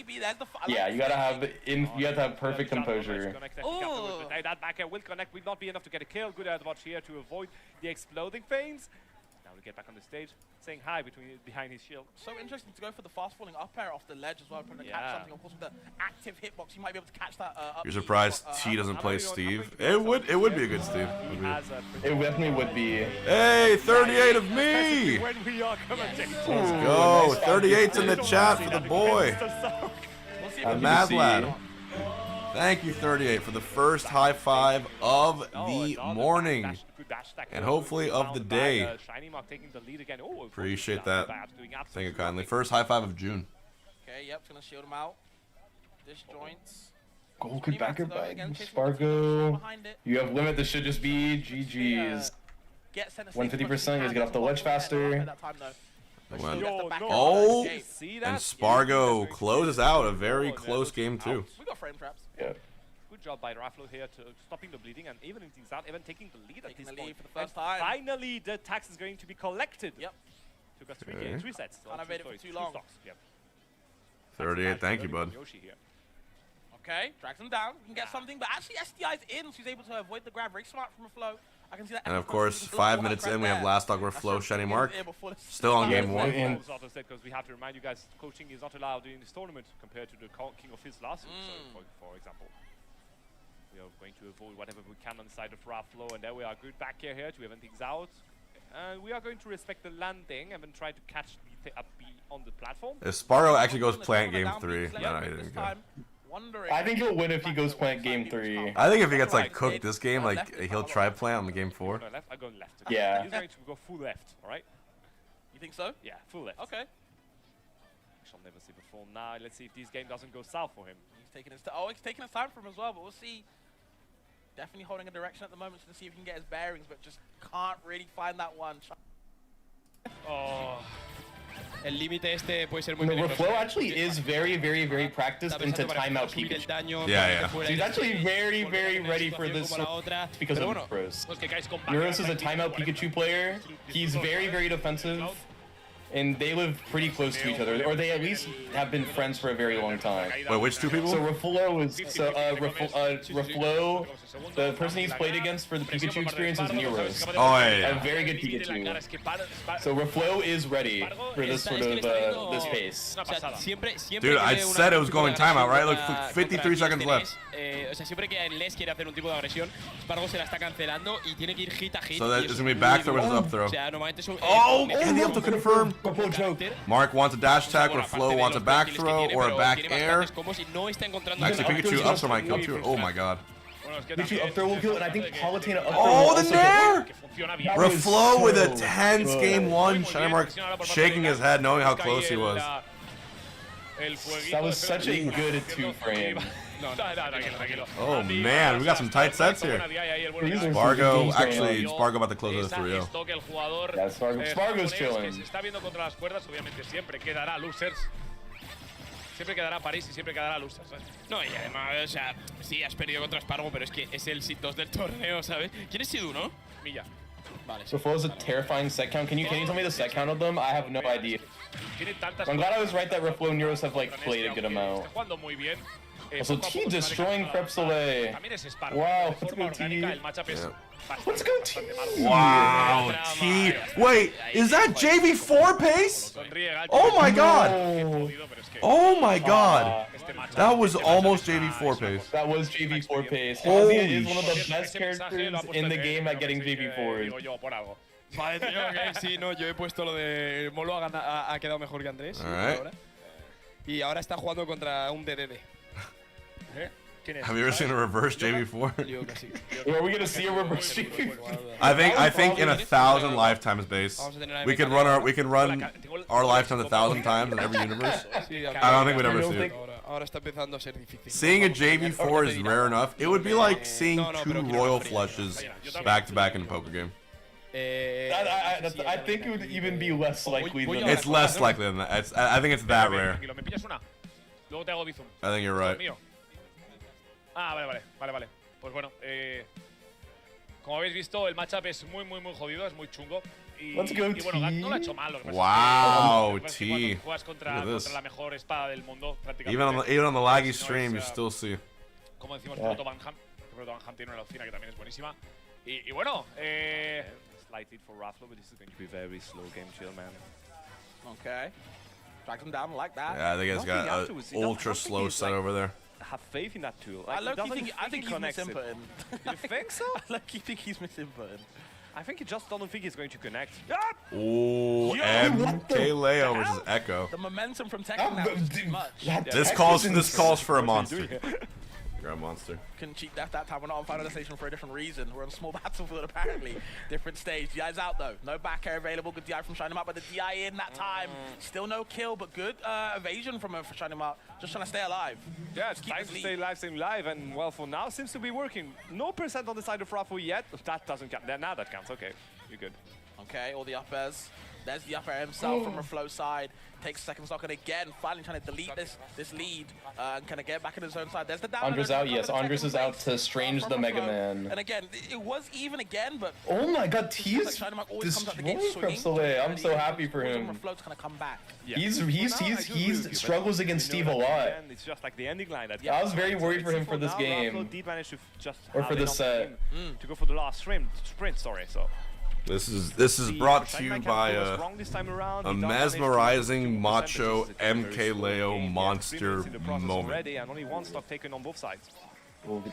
[SPEAKER 4] Yeah, you gotta have perfect composure.
[SPEAKER 2] That back air will connect, will not be enough to get a kill. Good advantage here to avoid the exploding feigns. Now to get back on the stage, saying hi behind his shield.
[SPEAKER 1] So interesting to go for the fast falling up air off the ledge as well, trying to catch something. Of course, with the active hitbox, you might be able to catch that.
[SPEAKER 3] You're surprised T doesn't play Steve? It would be a good Steve.
[SPEAKER 4] It definitely would be.
[SPEAKER 3] Hey, 38 of me! Let's go. 38's in the chat for the boy. The Mad Lad. Thank you, 38, for the first high five of the morning. And hopefully of the day. Appreciate that. Thank you kindly. First high five of June.
[SPEAKER 1] Okay, yep, gonna shield him out. Disjoints.
[SPEAKER 4] Gold could back your bag. SPARG0. You have limit. This should just be GG's. 150%. Guys get off the ledge faster.
[SPEAKER 3] Oh, and SPARG0 closes out a very close game too.
[SPEAKER 1] We got frame traps.
[SPEAKER 4] Yeah.
[SPEAKER 2] Good job by Raflo here to stopping the bleeding and evening things out, even taking the lead at this point.
[SPEAKER 1] For the first time.
[SPEAKER 2] Finally, the tax is going to be collected.
[SPEAKER 1] Yep.
[SPEAKER 2] Took us 3 sets.
[SPEAKER 1] Can't have waited for too long.
[SPEAKER 2] Yep.
[SPEAKER 3] 38, thank you, bud.
[SPEAKER 1] Okay, drags him down. We can get something, but actually SDI's in, so he's able to avoid the grab. Very smart from Reflow. I can see that.
[SPEAKER 3] And of course, 5 minutes in, we have last dog Reflow, Shinymark. Still on game 1.
[SPEAKER 2] Because we have to remind you guys, coaching is not allowed in this tournament compared to the King of Fields last week, for example. We are going to avoid whatever we can on the side of Raflo, and there we are. Good back here to even things out. And we are going to respect the landing and then try to catch the up B on the platform.
[SPEAKER 3] If SPARG0 actually goes plant game 3, no, he didn't go.
[SPEAKER 4] I think he'll win if he goes plant game 3.
[SPEAKER 3] I think if he gets like cooked this game, like he'll try plant on the game 4.
[SPEAKER 2] I'm going left.
[SPEAKER 4] Yeah.
[SPEAKER 2] He's going to go full left, alright?
[SPEAKER 1] You think so?
[SPEAKER 2] Yeah, full left.
[SPEAKER 1] Okay.
[SPEAKER 2] I shall never see before. Now, let's see if this game doesn't go south for him.
[SPEAKER 1] He's taking his time. Oh, he's taking his time for him as well, but we'll see. Definitely holding a direction at the moment to see if he can get his bearings, but just can't really find that one.
[SPEAKER 6] Oh. El límite este puede ser muy
[SPEAKER 4] peligroso. Reflow actually is very practiced into timeout Pikachu.
[SPEAKER 3] Yeah.
[SPEAKER 4] So he's actually very ready for this because of Neuros. Neuros is a timeout Pikachu player. He's very defensive. And they live pretty close to each other, or they at least have been friends for a very long time.
[SPEAKER 3] Wait, which two people?
[SPEAKER 4] So Reflow is Reflow. The person he's played against for the Pikachu experience is Neuros.
[SPEAKER 3] Oh yeah.
[SPEAKER 4] A very good Pikachu. So Reflow is ready for this sort of this pace.
[SPEAKER 3] Dude, I said it was going timeout, right? Look, 53 seconds left.
[SPEAKER 6] O sea, siempre que Les quiere hacer un tipo de agresión, SPARG0 se la está cancelando y tiene que ir hit a hit.
[SPEAKER 3] So that is gonna be back throw versus up throw.
[SPEAKER 6] O sea, normalmente es un.
[SPEAKER 3] Oh, and the up to confirm. Mark wants a dash attack, or Flo wants a back throw, or a back air. Actually, Pikachu up throw might kill too. Oh my god.
[SPEAKER 4] Pikachu up throw will kill, and I think Palutena up throw
[SPEAKER 3] will also nair! Reflow with a tense game 1. Shinymark shaking his head, knowing how close he was.
[SPEAKER 4] That was such a good 2-frame.
[SPEAKER 3] Oh man, we got some tight sets here. SPARG0, actually, SPARG0 about to close the 3-0.
[SPEAKER 4] Yeah, SPARG0's chilling.
[SPEAKER 6] Siempre quedará París y siempre quedará losers, ¿sabes? No, y además, o sea, sí, has perdido contra SPARG0, pero es que es el sit 2 del torneo, ¿sabes? ¿Quién es Sidu, no? Miya. Vale.
[SPEAKER 4] So Flo's a terrifying set count. Can you tell me the set count of them? I have no idea. I'm glad I was right that Reflow and Neuros have like played a good amount. Also, T destroying Prepsole. Wow, let's go T. Let's go T.
[SPEAKER 3] Wow, T. Wait, is that JV4 pace? Oh my god. Oh my god. That was almost JV4 pace.
[SPEAKER 4] That was JV4 pace. Kazuya is one of the best characters in the game at getting JV4s.
[SPEAKER 6] Vale, tío, okay, sí, no, yo he puesto lo de Molo ha quedado mejor que Andrés.
[SPEAKER 3] Right.
[SPEAKER 6] Y ahora está jugando contra un DDD.
[SPEAKER 3] Have you ever seen a reverse JV4?
[SPEAKER 4] Are we gonna see a reverse JV4?
[SPEAKER 3] I think in 1,000 lifetimes base, we can run our lifetimes 1,000 times in every universe. I don't think we'd ever see it. Seeing a JV4 is rare enough. It would be like seeing 2 royal flushes back to back in a poker game.
[SPEAKER 4] I think it would even be less likely than that.
[SPEAKER 3] It's less likely than that. I think it's that rare. I think you're right.
[SPEAKER 2] Vale. Pues bueno, como habéis visto, el matchup es muy jodido, es muy chungo. Y bueno, no lo ha hecho mal. Lo que
[SPEAKER 3] wow, T.
[SPEAKER 2] Juegas contra la mejor espada del mundo, prácticamente.
[SPEAKER 3] Even on the laggy stream, you still see.
[SPEAKER 2] Como decimos, Proto Banham tiene una locina que también es buenísima. Y bueno, slight lead for Rafflo, but this is going to be very slow game chill, man.
[SPEAKER 1] Okay. Drags him down like that.
[SPEAKER 3] Yeah, I think he's got an ultra slow set over there.
[SPEAKER 2] Have faith in that tool.
[SPEAKER 1] Like, I think he's misinputting.
[SPEAKER 2] You think so?
[SPEAKER 1] I think he's misinputting.
[SPEAKER 2] I think he just don't think he's going to connect.
[SPEAKER 3] Ooh, Mkleo versus Echo.
[SPEAKER 1] The momentum from Tekken now is too much.
[SPEAKER 3] This calls for a monster. You're a monster.
[SPEAKER 1] Couldn't cheat death that time. We're not on final destination for a different reason. We're on a small battlefield apparently. Different stage. DI's out though. No back air available. Good DI from Shinymark, but the DI in that time. Still no kill, but good evasion from Shinymark. Just trying to stay alive.
[SPEAKER 2] Yeah, it's time to stay alive, and well, for now, seems to be working. No percent on the side of Raffo yet. That doesn't count. Now that counts. Okay, you're good.
[SPEAKER 1] Okay, all the up airs. There's the up air himself from a flow side. Takes second stock, and again, finally trying to delete this lead and kind of get back in his own side. There's the down.
[SPEAKER 4] Andres out, yes. Andres is out to Strange the Mega Man.
[SPEAKER 1] And again, it was even again, but
[SPEAKER 4] oh my God, he's destroying Crepsaway. I'm so happy for him.
[SPEAKER 1] Flow to kind of come back.
[SPEAKER 4] Yeah. He struggles against Steve a lot.
[SPEAKER 2] It's just like the ending line.
[SPEAKER 4] I was very worried for him for this game, or for this set.
[SPEAKER 2] To go for the last sprint. Sorry, so.
[SPEAKER 3] This is brought to you by a mesmerizing macho Mkleo monster moment.
[SPEAKER 2] And only one stock taken on both sides.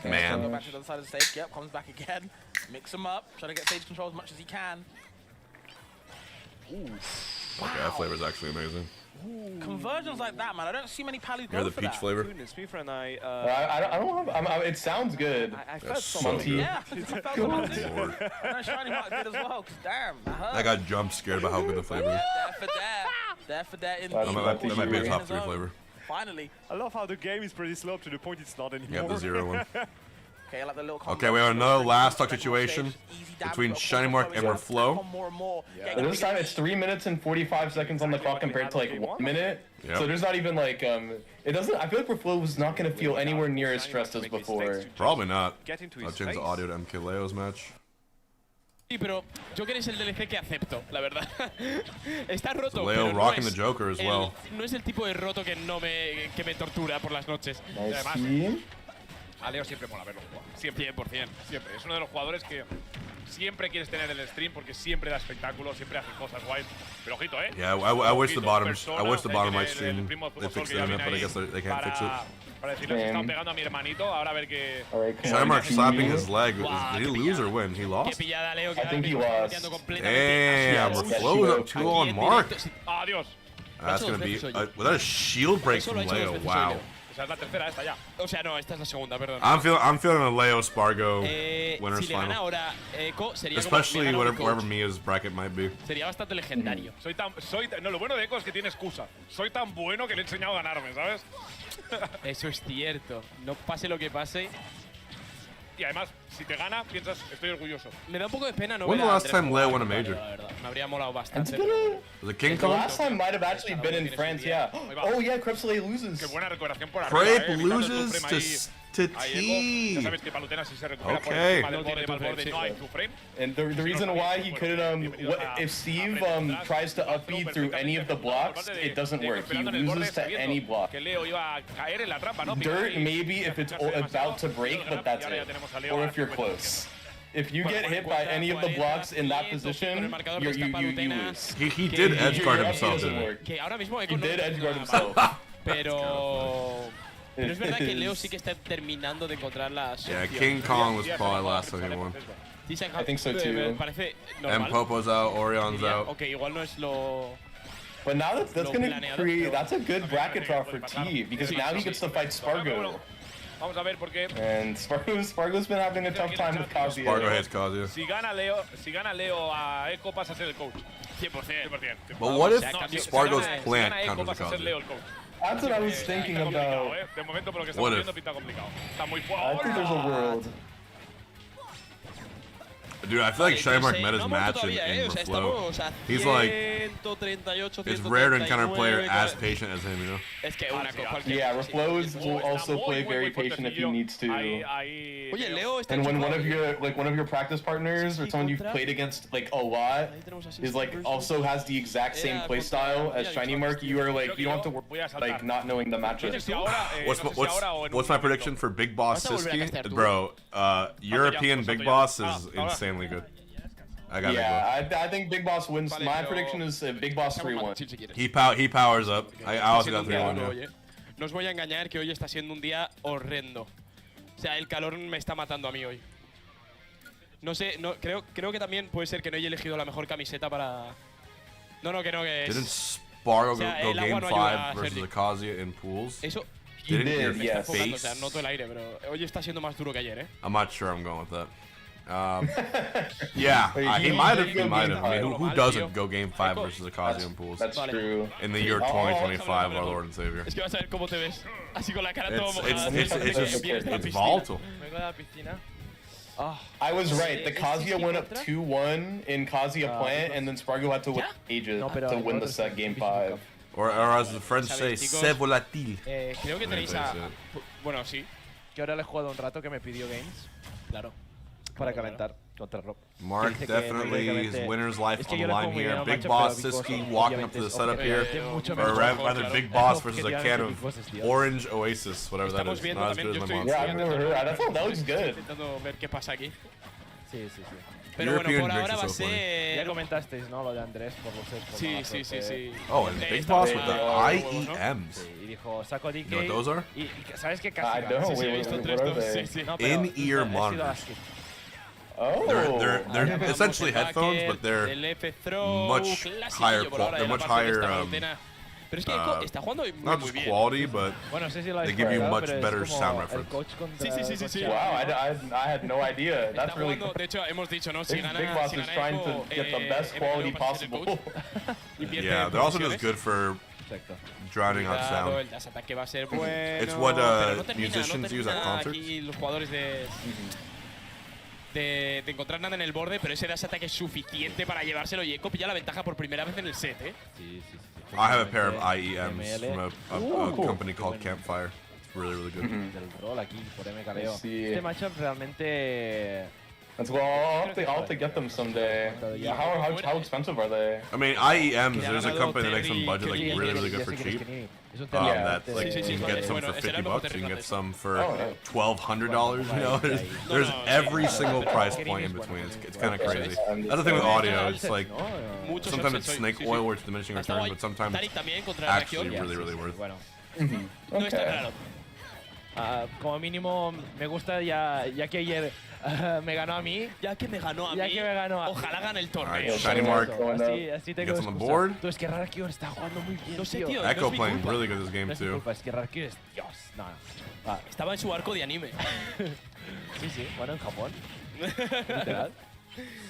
[SPEAKER 3] Man.
[SPEAKER 1] Go back to the other side of the stage. Yep, comes back again. Mix him up. Trying to get stage control as much as he can.
[SPEAKER 3] Ooh. Wow. Okay, that flavor is actually amazing.
[SPEAKER 1] Ooh. Conversions like that, man. I don't see many palus go
[SPEAKER 3] the
[SPEAKER 1] for
[SPEAKER 3] peach
[SPEAKER 1] that.
[SPEAKER 3] flavor.
[SPEAKER 2] Goodness me, friend. I
[SPEAKER 4] don't have. It sounds good.
[SPEAKER 2] I felt
[SPEAKER 3] so good.
[SPEAKER 1] Yeah, I felt someone too. And Shinymark did as well. Cause damn,
[SPEAKER 3] I got jump scared about how good the flavor is.
[SPEAKER 1] There for that.
[SPEAKER 3] That might be a top 3 flavor.
[SPEAKER 1] Finally.
[SPEAKER 2] I love how the game is pretty slow to the point it's not anymore.
[SPEAKER 3] Yeah, the 0 one.
[SPEAKER 1] Okay, I like the little
[SPEAKER 3] we have another last stock situation between Shinymark and Mkleo.
[SPEAKER 4] This time it's 3 minutes and 45 seconds on the clock compared to like 1 minute. Yep. So there's not even like it doesn't. I feel like Mkleo was not going to feel anywhere near as stressed as before.
[SPEAKER 3] Probably not. I'll change the audio to Mkleo's match.
[SPEAKER 6] Sí, pero Joker es el DLC que acepto, la verdad. Está roto,
[SPEAKER 3] Leo
[SPEAKER 6] pero
[SPEAKER 3] rocking the Joker as well.
[SPEAKER 6] No es el tipo de roto que me tortura por las noches.
[SPEAKER 10] Además, a Leo siempre mola verlo jugar. Siempre. 100%. Siempre. Es uno de los jugadores que siempre quieres tener en el stream porque siempre da espectáculo, siempre hace cosas guays. Pero ojito, ¿eh?
[SPEAKER 3] Yeah, I wish the bottom right stream they fixed the internet, but I guess they can't fix it.
[SPEAKER 10] Para decirle que están pegando a mi hermanito, ahora a ver que...
[SPEAKER 3] Shinymark slapping his leg. Did he lose or win? He lost?
[SPEAKER 4] I think he lost.
[SPEAKER 3] Damn, Mkleo up 2 on Mark.
[SPEAKER 10] Adiós.
[SPEAKER 3] That's going to be... without a shield break from Leo, wow.
[SPEAKER 10] Esa es la tercera, esta ya.
[SPEAKER 6] O sea, no, esta es la segunda, perdón.
[SPEAKER 3] I'm feeling a Leo SPARG0 winners
[SPEAKER 6] si
[SPEAKER 3] final.
[SPEAKER 6] Ahora, Echo, sería
[SPEAKER 3] especially wherever Mia's bracket might be.
[SPEAKER 6] Sería bastante legendario.
[SPEAKER 10] No, lo bueno de Echo es que tiene excusa. Soy tan bueno que le he enseñado a ganarme, ¿sabes?
[SPEAKER 6] Eso es cierto. No pase lo que pase.
[SPEAKER 10] Y además, si te gana, piensas, estoy orgulloso.
[SPEAKER 6] Me da un poco de pena no
[SPEAKER 3] ver a last time Leo won a major?
[SPEAKER 6] Me habría molado bastante.
[SPEAKER 3] Was it King
[SPEAKER 4] The
[SPEAKER 3] Kong?
[SPEAKER 4] last time might have actually been in France, yeah. Oh yeah, Crepsaway loses.
[SPEAKER 10] Qué buena recuperación por
[SPEAKER 3] arriba. Crepe loses to T.
[SPEAKER 10] Ya sabes que Palutena si se recupera por
[SPEAKER 3] Okay.
[SPEAKER 10] encima del borde, no hay tu frame.
[SPEAKER 4] And the reason why he couldn't, if Steve tries to upbeat through any of the blocks, it doesn't work. He loses to any block.
[SPEAKER 10] Que Leo iba a caer en la trampa, ¿no?
[SPEAKER 4] Dirt maybe if it's about to break, but that's it. Or if you're close. If you get hit by any of the blocks in that position, you lose.
[SPEAKER 3] He did edgeguard himself, didn't
[SPEAKER 6] he?
[SPEAKER 4] He did edgeguard himself.
[SPEAKER 6] Pero es verdad que Leo sí que está terminando de encontrar la solución.
[SPEAKER 3] Yeah, King Kong was probably last time he won.
[SPEAKER 4] I think so too.
[SPEAKER 3] And Popo's out, Orion's out.
[SPEAKER 6] Okay, igual no es lo...
[SPEAKER 4] But now that's gonna create, that's a good bracket draw for T, because now he gets to fight SPARG0.
[SPEAKER 10] Vamos a ver por qué.
[SPEAKER 4] And SPARG0's been having a tough time with Kazuya.
[SPEAKER 3] SPARG0 hates Kazuya.
[SPEAKER 10] Si gana Leo a Echo pasa a ser el coach. 100%.
[SPEAKER 3] But what if SPARG0's plant counters Kazuya?
[SPEAKER 4] That's what I was thinking about.
[SPEAKER 10] De momento, por lo que estamos viendo, pinta complicado. Está muy fuerte.
[SPEAKER 4] I think there's a world.
[SPEAKER 3] Dude, I feel like Shinymark met his match in Mkleo. He's like, it's rare to encounter a player as patient as him, you know?
[SPEAKER 4] Yeah, Mkleo will also play very patient if he needs to. And when one of your practice partners or someone you've played against like a lot is like also has the exact same play style as Shinymark, you are like, you don't have to worry like not knowing the matches.
[SPEAKER 3] What's my prediction for Big Boss Siski? Bro, European Big Boss is insanely good. I got
[SPEAKER 4] I think Big Boss wins. My prediction is Big Boss 3-1.
[SPEAKER 3] He powers up. I also got 3-1.
[SPEAKER 6] No os voy a engañar que hoy está siendo un día horrendo. O sea, el calor me está matando a mí hoy. No sé, creo que también puede ser que no haya elegido la mejor camiseta para... No, que no, que es...
[SPEAKER 3] Didn't SPARG0 go Game 5 versus Akasia in pools?
[SPEAKER 6] Eso...
[SPEAKER 3] Didn't your
[SPEAKER 6] face? O sea, noto el aire, pero hoy está siendo más duro que ayer,
[SPEAKER 3] I'm not sure I'm going with that. Yeah, he might have. I mean, who doesn't go Game 5 versus Akasia in pools?
[SPEAKER 4] That's true.
[SPEAKER 3] In the year 2025, our Lord and Savior.
[SPEAKER 6] Es que vas a ver cómo te ves. Así con la cara todo
[SPEAKER 3] It's volatile.
[SPEAKER 5] Vengo de la piscina.
[SPEAKER 4] I was right. The Kazuya went up 2-1 in Kazuya plant, and then SPARG0 had to wait ages to win the set Game 5.
[SPEAKER 3] Or as the French say, c'est volatile.
[SPEAKER 6] Creo que tenéis a... Bueno, sí.
[SPEAKER 5] Que ahora le he jugado un rato que me pidió games.
[SPEAKER 6] Claro.
[SPEAKER 5] Para calentar contra Rob.
[SPEAKER 3] Mark definitely his winner's life on the line here. Big Boss Siski walking up to the setup here. Or rather, Big Boss versus a can of Orange Oasis, whatever that is. Not as good as my
[SPEAKER 4] Yeah, I've never heard that. That looks good.
[SPEAKER 6] Intentando ver qué pasa aquí.
[SPEAKER 5] Sí.
[SPEAKER 6] Pero bueno, por ahora va a ser...
[SPEAKER 5] Ya comentasteis, ¿no? Lo de Andrés por los sets.
[SPEAKER 6] Sí.
[SPEAKER 3] Oh, and Big Boss with the IEMs.
[SPEAKER 5] Y dijo, saco DK.
[SPEAKER 3] You know what those are?
[SPEAKER 5] Y ¿sabes qué casi?
[SPEAKER 4] I don't.
[SPEAKER 3] In-ear monitors.
[SPEAKER 4] Oh.
[SPEAKER 3] They're essentially headphones, but they're much higher quality. They're much higher.
[SPEAKER 6] Pero es que está jugando
[SPEAKER 3] not just quality, but they give you much better sound reference.
[SPEAKER 6] Sí.
[SPEAKER 4] Wow, I had no idea. That's really cool.
[SPEAKER 6] De hecho, hemos dicho, ¿no? Si gana,
[SPEAKER 4] Big Boss is trying to get the best quality possible.
[SPEAKER 3] Yeah, they're also just good for drowning out sound. It's what musicians use at concerts.
[SPEAKER 6] Los jugadores de encontrar nada en el borde, pero ese dash attack es suficiente para llevárselo y Echo pilla la ventaja por primera vez en el set,
[SPEAKER 5] Sí.
[SPEAKER 3] I have a pair of IEMs from a company called Campfire. It's really good.
[SPEAKER 5] Del rol aquí por Mkleo. Este matchup realmente...
[SPEAKER 4] Let's go. I'll have to get them someday. How expensive are they?
[SPEAKER 3] I mean, IEMs, there's a company that makes some budget like really good for cheap. That like you can get some for $50. You can get some for $1,200. You know, there's every single price point in between. It's kind of crazy. That's the thing with audio. It's like sometimes it's snake oil where it's diminishing returns, but sometimes it's actually really worth it.
[SPEAKER 5] Como mínimo me gusta ya que ayer me ganó a mí.
[SPEAKER 6] Ya que me ganó a mí. Ojalá gane el torneo.
[SPEAKER 3] Shinymark
[SPEAKER 5] así tengo
[SPEAKER 3] gets on the board.
[SPEAKER 5] Tú, es que Rarkio está jugando muy bien.
[SPEAKER 6] No sé, tío.
[SPEAKER 3] Echo playing really good this game too.
[SPEAKER 5] Es que Rarkio es Dios. No.
[SPEAKER 6] Estaba en su arco de anime.
[SPEAKER 5] Sí. Bueno, en Japón. Literal.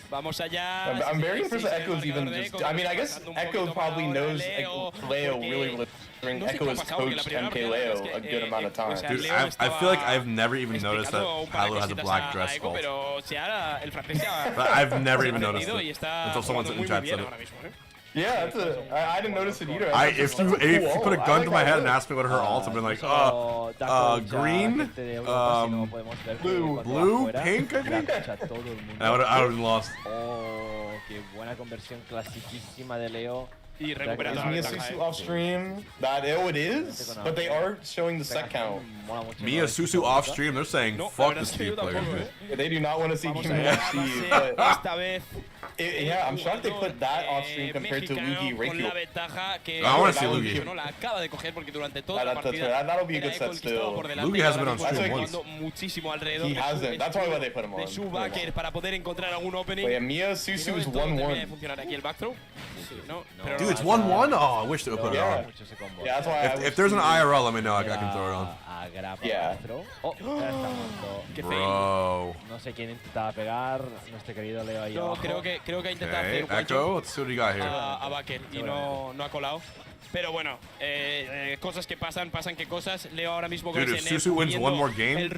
[SPEAKER 6] Vamos allá.
[SPEAKER 4] I'm very impressed that Echo's even just... I mean, I guess Echo probably knows Mkleo really well. Echo has coached Mkleo a good amount of time.
[SPEAKER 3] Dude, I feel like I've never even noticed that Halo has a black dress sculpt. I've never even noticed it until someone in chat said it.
[SPEAKER 4] Yeah, I didn't notice it either.
[SPEAKER 3] If you put a gun to my head and asked me what her ult, I've been like, green, blue, pink, I think. I would have been lost.
[SPEAKER 5] Oh, qué buena conversión clasiquísima de Leo.
[SPEAKER 6] Y recuperando
[SPEAKER 4] Is Miya Susu off stream? It is, but they are showing the set count.
[SPEAKER 3] Miya Susu off stream, they're saying fuck the Steve player.
[SPEAKER 4] They do not want to see Miya Steve, but yeah, I'm shocked they put that off stream compared to Luigi Reikio.
[SPEAKER 3] I want to see Luigi.
[SPEAKER 4] That'll be a good set still.
[SPEAKER 3] Luigi hasn't been on stream once.
[SPEAKER 4] He hasn't. That's why they put him on. Wait, Miya Susu is 1-1.
[SPEAKER 3] Dude, it's 1-1? Oh, I wish they would put it on.
[SPEAKER 4] Yeah, that's why
[SPEAKER 3] if there's an IRL, let me know. I can throw it on.
[SPEAKER 4] Yeah.
[SPEAKER 3] Bro.
[SPEAKER 5] No sé quién intentaba pegar, nuestro querido Leo ahí
[SPEAKER 6] abajo. Creo que ha intentado hacer un
[SPEAKER 3] Echo, let's see what you got here.
[SPEAKER 6] A Baker y no ha colado. Pero bueno, cosas que pasan que cosas. Leo ahora mismo con
[SPEAKER 3] ese
[SPEAKER 6] net.
[SPEAKER 3] Dude, if Susu wins one more game, he'll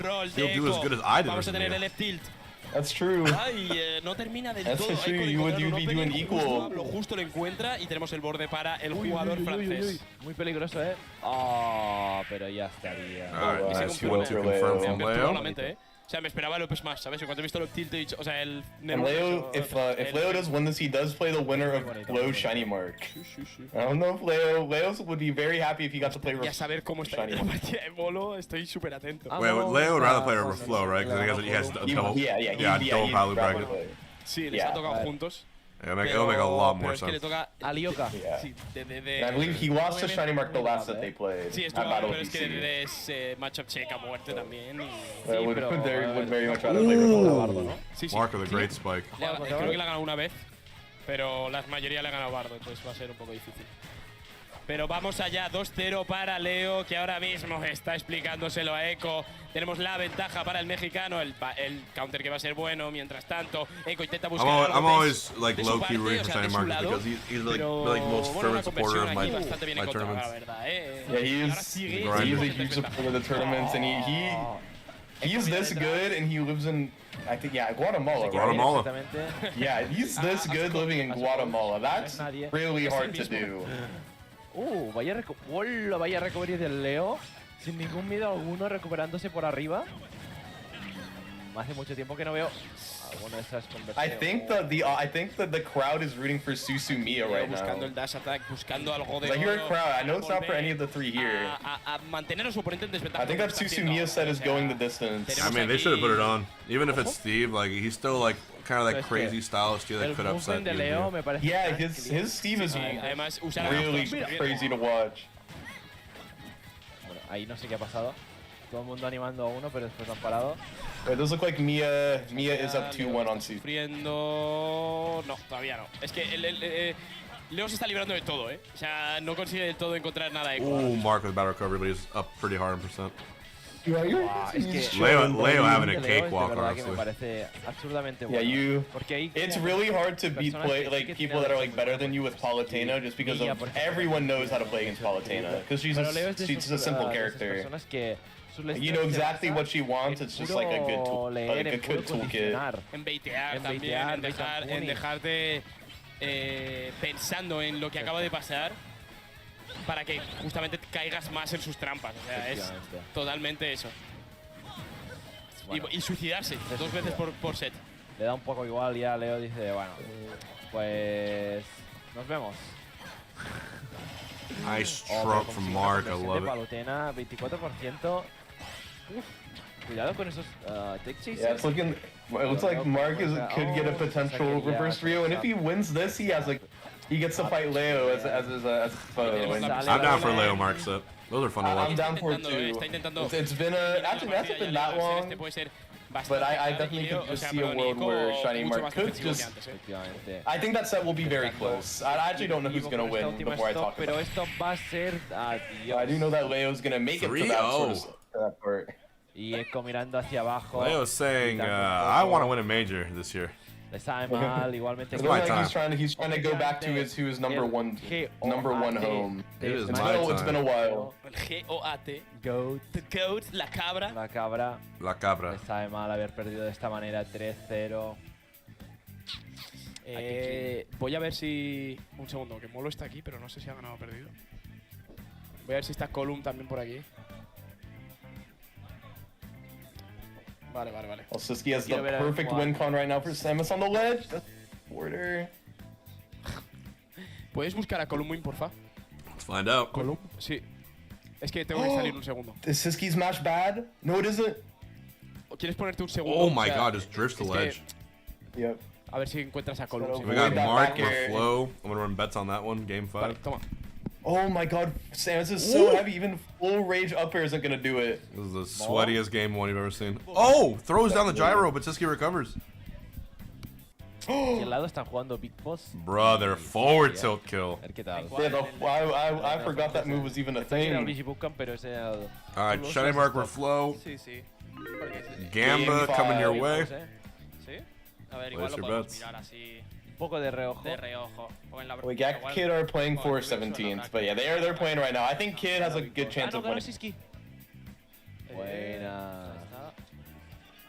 [SPEAKER 3] do as good as I did.
[SPEAKER 6] Vamos a tener el left tilt.
[SPEAKER 4] That's true.
[SPEAKER 6] Ay, no termina del todo.
[SPEAKER 4] That's true. You would be doing equal.
[SPEAKER 6] Lo justo lo encuentra y tenemos el borde para el jugador francés.
[SPEAKER 5] Muy peligroso, pero ya estaría.
[SPEAKER 6] O sea, me esperaba López más, ¿sabes? Cuando he visto el tilt, he dicho, o sea, el...
[SPEAKER 4] Leo, if Leo does win this, he does play the winner of Glow Shinymark. I don't know if Leo would be very happy if he got to play
[SPEAKER 6] Ya saber cómo está la partida de Bolo, estoy súper atento.
[SPEAKER 3] Wait, Leo would rather play over Flow, right? Because he has a double.
[SPEAKER 4] Yeah,
[SPEAKER 3] double value bracket.
[SPEAKER 6] Sí, les ha tocado juntos.
[SPEAKER 3] It'll make a lot more
[SPEAKER 6] Es que le
[SPEAKER 3] sense.
[SPEAKER 6] toca
[SPEAKER 5] a Lioka.
[SPEAKER 6] Sí,
[SPEAKER 4] I believe he lost to Shinymark the last that they played.
[SPEAKER 6] Sí, esto pero es que desde ese matchup check a muerte también.
[SPEAKER 4] Would very much rather play with Bardo, ¿no?
[SPEAKER 6] Sí, sí.
[SPEAKER 3] Mark with a great spike.
[SPEAKER 6] Creo que le ha ganado una vez, pero la mayoría le ha ganado Bardo, entonces va a ser un poco difícil. Pero vamos allá, 2-0 para Leo, que ahora mismo está explicándoselo a Echo. Tenemos la ventaja para el mexicano, el counter que va a ser bueno. Mientras tanto, Echo intenta buscar
[SPEAKER 3] I'm always like low-key rooting for Shinymark because he's like most fervent supporter of my tournaments.
[SPEAKER 4] Yeah, he's a huge supporter of the tournaments, and he's this good, and he lives in, I think, Guatemala,
[SPEAKER 3] Guatemala.
[SPEAKER 4] Yeah, he's this good living in Guatemala. That's really hard to do.
[SPEAKER 5] Vaya recovery del Leo. Sin ningún miedo alguno, recuperándose por arriba. Hace mucho tiempo que no veo alguna de esas conversaciones.
[SPEAKER 4] I think that the crowd is rooting for Susu Miya right now.
[SPEAKER 6] Buscando el dash attack, buscando algo de
[SPEAKER 4] I hear a crowd. I know it's not for any of the three here.
[SPEAKER 6] A mantener a su oponente en desventaja.
[SPEAKER 4] I think that Susu Miya set is going the distance.
[SPEAKER 3] I mean, they should have put it on. Even if it's Steve, like he's still like kind of that crazy style steal that could upset you.
[SPEAKER 4] Yeah, his Steve is really crazy to watch.
[SPEAKER 5] Bueno, ahí no sé qué ha pasado. Todo el mundo animando a uno, pero después han parado.
[SPEAKER 4] It does look like Miya is up 2-1 on Steve.
[SPEAKER 6] Sufriendo... No, todavía no. Es que Leo se está librando de todo, ¿eh? O sea, no consigue del todo encontrar nada de
[SPEAKER 3] Ooh, Mark with better recovery, but he's up pretty hard in percent.
[SPEAKER 4] Leo
[SPEAKER 3] having a cakewalk, honestly.
[SPEAKER 5] Me parece absurdamente bueno.
[SPEAKER 4] It's really hard to beat people that are like better than you with Palutena, just because everyone knows how to play against Palutena, because she's a simple character. You know exactly what she wants. It's just like a good toolkit.
[SPEAKER 6] En baitear también, en dejarte pensando en lo que acaba de pasar, para que justamente caigas más en sus trampas. O sea, es totalmente eso. Y suicidarse 2 veces por set.
[SPEAKER 5] Le da un poco igual ya. Leo dice, bueno, pues nos vemos.
[SPEAKER 3] Nice stroke from Mark, I love it.
[SPEAKER 5] Palutena, 24%. Cuidado con esos tech chases.
[SPEAKER 4] Yeah, it looks like Mark could get a potential reverse trio, and if he wins this, he gets to fight Leo as his foe.
[SPEAKER 3] I'm down for Leo Mark set. Those are fun to watch.
[SPEAKER 4] I'm down for it too. It's been actually hasn't been that long, but I definitely could just see a world where Shinymark could just. I think that set will be very close. I actually don't know who's gonna win before I talk about it. I do know that Leo's gonna make it to that part.
[SPEAKER 5] Y Echo mirando hacia abajo.
[SPEAKER 3] Leo's saying, I want to win a major this year.
[SPEAKER 5] Le sabe mal, igualmente.
[SPEAKER 4] He's trying to go back to his number one home.
[SPEAKER 3] It's
[SPEAKER 4] been a while.
[SPEAKER 6] El GOAT.
[SPEAKER 5] Goat.
[SPEAKER 6] The goat, la cabra.
[SPEAKER 5] La cabra.
[SPEAKER 3] La cabra.
[SPEAKER 5] Le sabe mal haber perdido de esta manera 3-0.
[SPEAKER 6] Voy a ver si... Un segundo, que Molo está aquí, pero no sé si ha ganado o perdido. Voy a ver si está Column también por aquí. Vale.
[SPEAKER 4] Siski has the perfect win con right now for Samus on the ledge. Border.
[SPEAKER 6] ¿Puedes buscar a Column, porfa?
[SPEAKER 3] Let's find out.
[SPEAKER 6] Column, sí. Es que tengo que salir un segundo.
[SPEAKER 4] Is Siski's match bad? No, it isn't.
[SPEAKER 6] ¿Quieres ponerte un segundo?
[SPEAKER 3] Oh my god, just drifts the ledge.
[SPEAKER 4] Yep.
[SPEAKER 6] A ver si encuentras a Column.
[SPEAKER 3] We got Mark or Flo. I'm gonna run bets on that one, game 5.
[SPEAKER 6] Vale, toma.
[SPEAKER 4] Oh my god, Samus is so heavy, even full rage up air isn't gonna do it.
[SPEAKER 3] This is the sweatiest game 1 you've ever seen. Oh! Throws down the gyro, but Siski recovers.
[SPEAKER 5] ¿Qué lado están jugando Big Boss?
[SPEAKER 3] Brother, forward tilt kill.
[SPEAKER 5] A ver qué tal.
[SPEAKER 4] Yeah, I forgot that move was even a thing.
[SPEAKER 3] Alright, Shinymark or Flo.
[SPEAKER 6] Sí.
[SPEAKER 3] Gamba coming your way.
[SPEAKER 6] Sí. A ver, igual lo podemos mirar así.
[SPEAKER 5] Un poco de reojo.
[SPEAKER 4] We got Kid are playing for 17th, but yeah, they're playing right now. I think Kid has a good chance of winning.
[SPEAKER 5] Buena.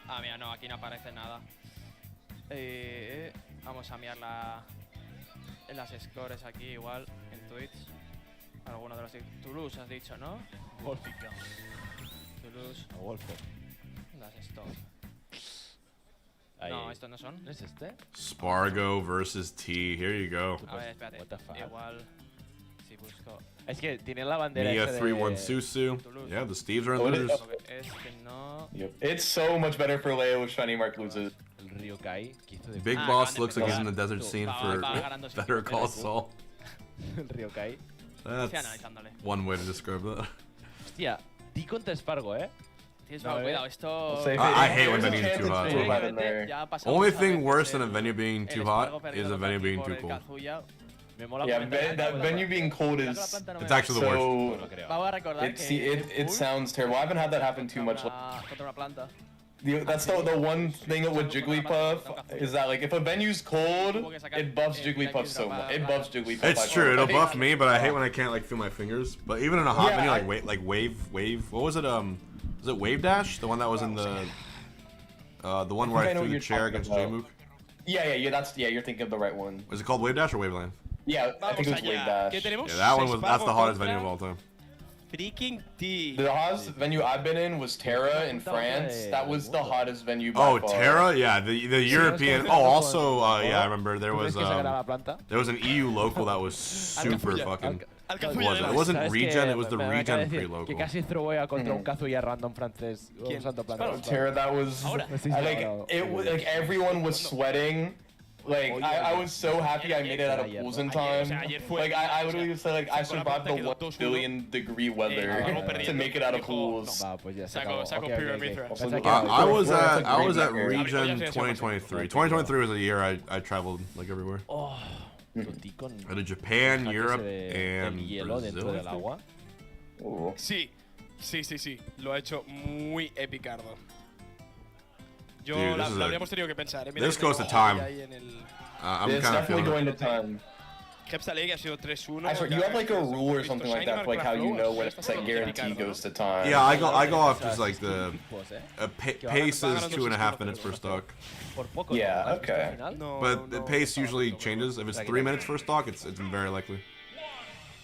[SPEAKER 6] Ah, mira, no, aquí no aparece nada. Vamos a mirar en las scores aquí igual, en Twitch. Alguno de los... Toulouse has dicho, ¿no?
[SPEAKER 5] Wolfica.
[SPEAKER 6] Toulouse.
[SPEAKER 5] Wolfo.
[SPEAKER 6] Las stores. No, estos no son.
[SPEAKER 5] ¿No es este?
[SPEAKER 3] SPARG0 versus T. Here you go.
[SPEAKER 6] A ver, espérate. Igual, si busco...
[SPEAKER 5] Es que tiene la bandera
[SPEAKER 3] Miya
[SPEAKER 5] esa
[SPEAKER 3] 3-1
[SPEAKER 5] de...
[SPEAKER 3] Susu.
[SPEAKER 6] Toulouse.
[SPEAKER 3] Yeah, the Steves are losers.
[SPEAKER 6] Este no...
[SPEAKER 4] Yep. It's so much better for Leo if Shinymark loses.
[SPEAKER 5] Ryokai, que hizo de
[SPEAKER 3] Big Boss looks like he's in the desert scene for Better Call Saul.
[SPEAKER 5] Ryokai.
[SPEAKER 3] That's one way to describe that.
[SPEAKER 5] Hostia, T contra Spargo,
[SPEAKER 6] Tienes mal cuidado, esto...
[SPEAKER 3] I hate when venues are too hot. Only thing worse than a venue being too hot is a venue being too cold.
[SPEAKER 4] Yeah, that venue being cold is...
[SPEAKER 3] It's actually the worst.
[SPEAKER 4] It sounds terrible. I haven't had that happen too much. That's the one thing with Jigglypuff is that like if a venue's cold, it buffs Jigglypuff so much. It buffs Jigglypuff.
[SPEAKER 3] It's true. It'll buff me, but I hate when I can't like feel my fingers. But even in a hot venue, like wave. What was it? Was it Wave Dash? The one that was in the one where I threw the chair against J-Mook?
[SPEAKER 4] Yeah. You're thinking of the right one.
[SPEAKER 3] Was it called Wave Dash or Waveland?
[SPEAKER 4] Yeah, I think it was Wave Dash.
[SPEAKER 3] Yeah, that one was. That's the hottest venue of all time.
[SPEAKER 6] Freaking T.
[SPEAKER 4] The hottest venue I've been in was Terra in France. That was the hottest venue by far.
[SPEAKER 3] Terra? Yeah, the European. Oh, also, yeah, I remember there was an EU local that was super fucking. It wasn't Regen, it was the Regen pre-local.
[SPEAKER 5] Que casi throwea contra un Kazuya random francés usando planta.
[SPEAKER 4] Terra, that was like everyone was sweating. Like I was so happy I made it out of pools in time. Like I literally said like I survived the 1 billion degree weather to make it out of pools.
[SPEAKER 3] I was at Regen 2023. 2023 was a year I traveled like everywhere. I did Japan, Europe, and Brazil.
[SPEAKER 6] Sí. Lo ha hecho muy epicardo. Yo
[SPEAKER 3] Dude,
[SPEAKER 6] la habríamos tenido que pensar.
[SPEAKER 3] This goes to time.
[SPEAKER 4] I'm definitely going to time.
[SPEAKER 6] Hepsa ha sido 3-1.
[SPEAKER 4] You have like a rule or something like that for like how you know when it's like guarantee goes to time.
[SPEAKER 3] Yeah, I go off just like the pace is 2.5 minutes per stock.
[SPEAKER 4] Yeah, okay.
[SPEAKER 3] But the pace usually changes. If it's 3 minutes per stock, it's very likely.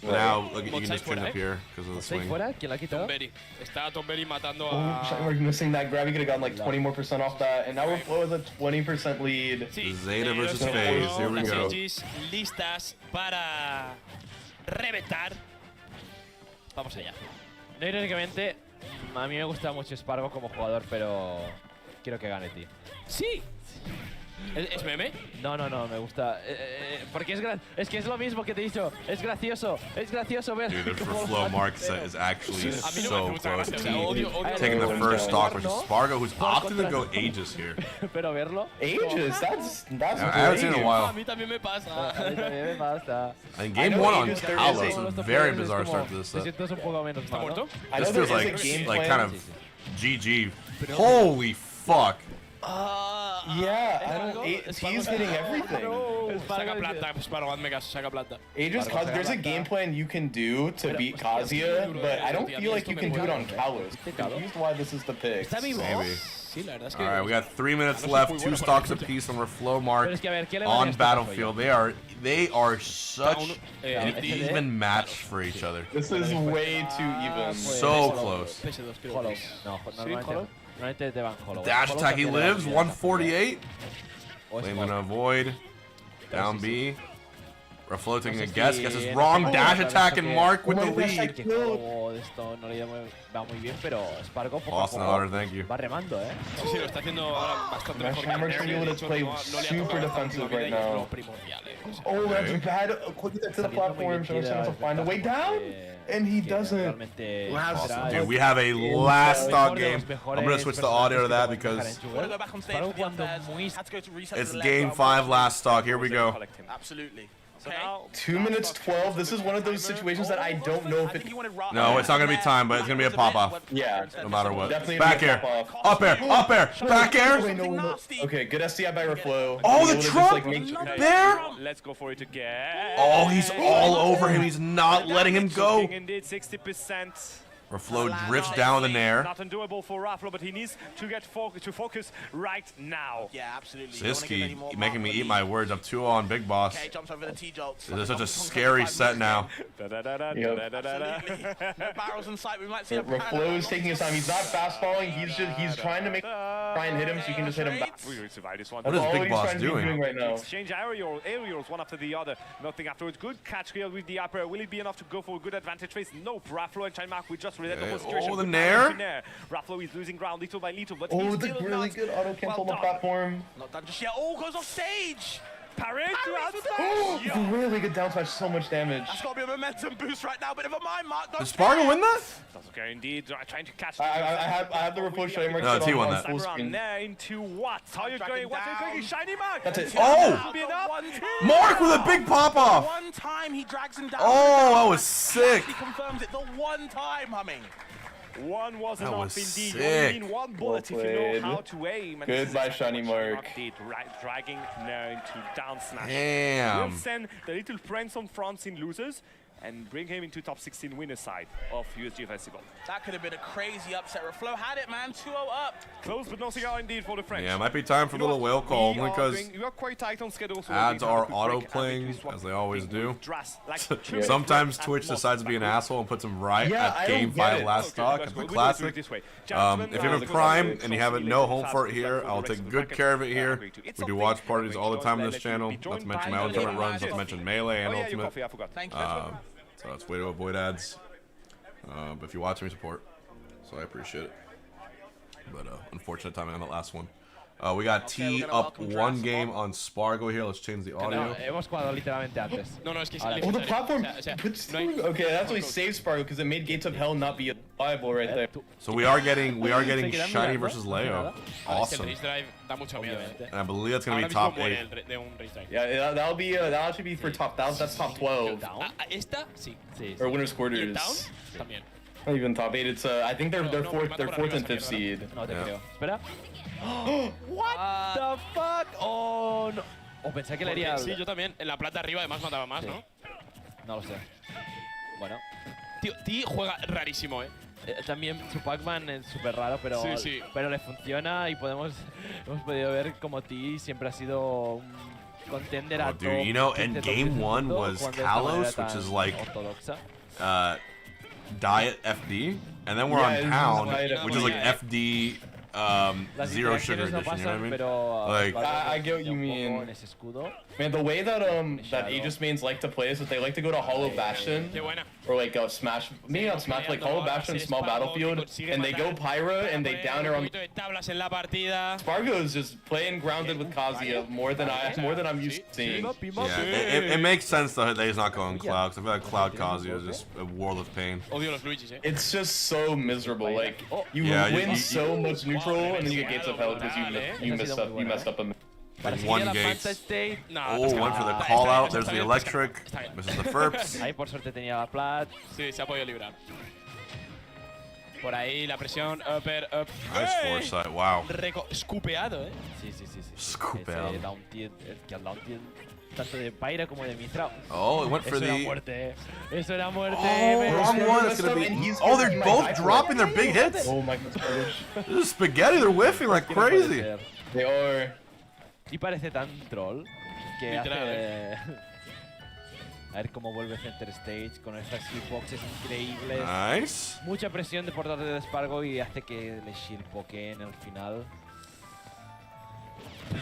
[SPEAKER 3] But now, look, you can just change up here because of the swing.
[SPEAKER 6] Está Tomberry matando
[SPEAKER 4] a... Shinymark missing that grab. He could have gotten like 20 more % off that. And now we're with a 20% lead.
[SPEAKER 3] Zeta versus FaZe. Here we go.
[SPEAKER 6] Listas para reventar. Vamos allá.
[SPEAKER 5] No, irónicamente, a mí me gusta mucho Spargo como jugador, pero quiero que gane, tío.
[SPEAKER 6] Sí. ¿Es meme?
[SPEAKER 5] No, me gusta. Porque es que es lo mismo que te he dicho. Es gracioso ver.
[SPEAKER 3] Dude, the flow mark set is actually so close. Taking the first stock versus SPARG0, who's opting to go Aegis here.
[SPEAKER 5] Pero verlo.
[SPEAKER 4] Aegis? That's
[SPEAKER 3] I haven't seen it in a while.
[SPEAKER 6] A mí también me pasa.
[SPEAKER 3] And game 1 on Talos, very bizarre start to this set.
[SPEAKER 5] This
[SPEAKER 3] feels like kind of GG. Holy fuck.
[SPEAKER 4] Yeah, I don't. He's hitting everything.
[SPEAKER 6] Saca plata, Spargo, hazme caso, saca plata.
[SPEAKER 4] Aegis, there's a game plan you can do to beat Kazuya, but I don't feel like you can do it on Kalos. I'm confused why this is the pick.
[SPEAKER 3] Maybe. Alright, we got 3 minutes left, 2 stocks apiece on our flow mark on Battlefield. They are such an even match for each other.
[SPEAKER 4] This is way too even.
[SPEAKER 3] So close. Dash attack, he lives, 148. Flame gonna avoid. Down B. Reflow taking a guess is wrong. Dash attack and Mark with the lead. Austin Otter, thank you.
[SPEAKER 5] Va remando,
[SPEAKER 6] Sí, lo está haciendo ahora bastante mejor.
[SPEAKER 4] Shinymark's able to play super defensive right now. Oh, that's bad. Quick to the platform, so to find a way down. And he doesn't.
[SPEAKER 3] Awesome, dude, we have a last stock game. I'm gonna switch the audio to that because it's game 5 last stock. Here we go.
[SPEAKER 1] Absolutely.
[SPEAKER 8] Okay.
[SPEAKER 4] 2 minutes 12. This is one of those situations that I don't know if it.
[SPEAKER 3] No, it's not gonna be time, but it's gonna be a pop off.
[SPEAKER 4] Yeah,
[SPEAKER 3] no matter what.
[SPEAKER 4] Definitely
[SPEAKER 3] back air, up air, up air, back air.
[SPEAKER 4] Okay, good SDI by Reflow.
[SPEAKER 3] Oh, the trump there.
[SPEAKER 2] Let's go for it again.
[SPEAKER 3] Oh, he's all over him. He's not letting him go.
[SPEAKER 2] Indeed, 60%.
[SPEAKER 3] Reflow drifts down the nair.
[SPEAKER 2] Not undoable for Reflow, but he needs to get focus right now.
[SPEAKER 1] Yeah, absolutely.
[SPEAKER 3] Siski making me eat my words. I'm 2-0 on Big Boss.
[SPEAKER 1] Okay, jumps over the T-jolts.
[SPEAKER 3] This is such a scary set now.
[SPEAKER 1] Absolutely. No barrels in sight. We might see a
[SPEAKER 4] Reflow is taking his time. He's not fast falling. He's trying to try and hit him so you can just hit him back.
[SPEAKER 2] We're going to survive this one.
[SPEAKER 3] What is Big Boss doing
[SPEAKER 4] right now?
[SPEAKER 2] Exchange aerials one after the other. Nothing afterwards. Good catch here with the upper. Will it be enough to go for a good advantage face? Nope. Reflow and Shinymark, we just
[SPEAKER 3] Oh, the nair.
[SPEAKER 2] Rafflo is losing ground little by little, but
[SPEAKER 4] oh, the really good auto cancel on the platform.
[SPEAKER 1] Not done just yet. Oh, goes off stage.
[SPEAKER 2] Parry to outside.
[SPEAKER 4] Oh, really good down smash, so much damage.
[SPEAKER 1] That's got to be a momentum boost right now, but never mind, Mark.
[SPEAKER 3] Does SPARG0 win that?
[SPEAKER 2] Does okay indeed. Trying to catch.
[SPEAKER 4] I have the replay Shinymark.
[SPEAKER 3] No, T won that.
[SPEAKER 4] Full screen.
[SPEAKER 2] There into what? How you going? What's going? Shinymark.
[SPEAKER 4] That's it.
[SPEAKER 3] Oh! Mark with a big pop off.
[SPEAKER 1] One time he drags him down.
[SPEAKER 3] Oh, that was sick.
[SPEAKER 1] He confirms it the one time, Humming.
[SPEAKER 2] One was
[SPEAKER 3] that
[SPEAKER 2] enough
[SPEAKER 3] was
[SPEAKER 2] indeed.
[SPEAKER 3] sick.
[SPEAKER 2] You need one bullet if you know how to aim.
[SPEAKER 4] Goodbye, Shinymark.
[SPEAKER 2] Dragging now into down smash.
[SPEAKER 3] Damn.
[SPEAKER 2] We'll send the little friends on France in losers and bring him into top 16 winner side of USG Festival.
[SPEAKER 1] That could have been a crazy upset. Flo had it, man. 2-0 up.
[SPEAKER 2] Close but nothing out indeed for the French.
[SPEAKER 3] Yeah, it might be time for a little whale call only because
[SPEAKER 2] we are quite tight on schedule. So
[SPEAKER 3] ads are auto-playing, as they always do. Sometimes Twitch decides to be an asshole and puts them right at Game 5 last stock. It's a classic. If you have a Prime and you have no home for it here, I'll take good care of it here. We do watch parties all the time on this channel. Not to mention my own tournament runs, not to mention Melee and Ultimate. So it's a way to avoid ads. But if you watch me, support. So I appreciate it. But unfortunate timing on that last one. We got T up one game on SPARG0 here. Let's change the audio.
[SPEAKER 5] No, hemos jugado literalmente antes.
[SPEAKER 6] No, es que
[SPEAKER 4] Oh, the platform. Okay, that's what saved SPARG0 because it made Gates of Hell not be viable right there.
[SPEAKER 3] So we are getting Shiny versus Leo. Awesome. And I believe that's gonna be top 8.
[SPEAKER 4] Yeah, that'll actually be for top. That's top 12.
[SPEAKER 6] Esta, sí.
[SPEAKER 4] Or winners quarters.
[SPEAKER 6] También.
[SPEAKER 4] Not even top 8. It's I think they're fourth and fifth seed.
[SPEAKER 5] No te creo. Espera. What the fuck? Oh, no. Oh, pensé que le haría.
[SPEAKER 6] Sí, yo también. En la plata arriba además mataba más, ¿no?
[SPEAKER 5] No lo sé. Bueno.
[SPEAKER 6] Tío, T juega rarísimo,
[SPEAKER 5] También su Pac-Man es súper raro, pero, pero le funciona y hemos podido ver como T siempre ha sido un contender a top.
[SPEAKER 3] Dude, you know, and game 1 was Kalos, which is like diet FD, and then we're on Pound, which is like FD zero sugar edition, you know what I mean? Like,
[SPEAKER 4] I get what you mean. Man, the way that that Aegis mains like to play is that they like to go to Hollow Bastion or like Smash, maybe not Smash, like Hollow Bastion, Small Battlefield, and they go Pyra and they downer on. SPARG0 is just playing grounded with Kazuya more than I'm used to seeing.
[SPEAKER 3] Yeah, it makes sense that he's not going Cloud, because I feel like Cloud Kazuya is just a world of pain.
[SPEAKER 4] It's just so miserable. Like you win so much neutral and then you get Gates of Hell because you messed up a.
[SPEAKER 3] One Gates. Oh, one for the call out. There's the electric. Misses the Ferps.
[SPEAKER 5] Ahí por suerte tenía la plat.
[SPEAKER 6] Sí, se ha podido librar. Por ahí la presión, upper, up.
[SPEAKER 3] Nice foresight, wow.
[SPEAKER 6] Escupeado,
[SPEAKER 5] Sí.
[SPEAKER 3] Escupeado.
[SPEAKER 5] El down tanto de Pyra como de Mitra.
[SPEAKER 3] Oh, it went for the.
[SPEAKER 5] Eso era muerte. Eso era muerte.
[SPEAKER 3] Wrong one. It's gonna be. Oh, they're both dropping their big hits.
[SPEAKER 4] Oh my God.
[SPEAKER 3] This is spaghetti. They're whiffing like crazy.
[SPEAKER 4] They are.
[SPEAKER 5] Y parece tan troll que hace... A ver cómo vuelve Center Stage con estas hitboxes increíbles.
[SPEAKER 3] Nice.
[SPEAKER 5] Mucha presión de por parte de SPARG0 y hace que le shieldpokeen al final.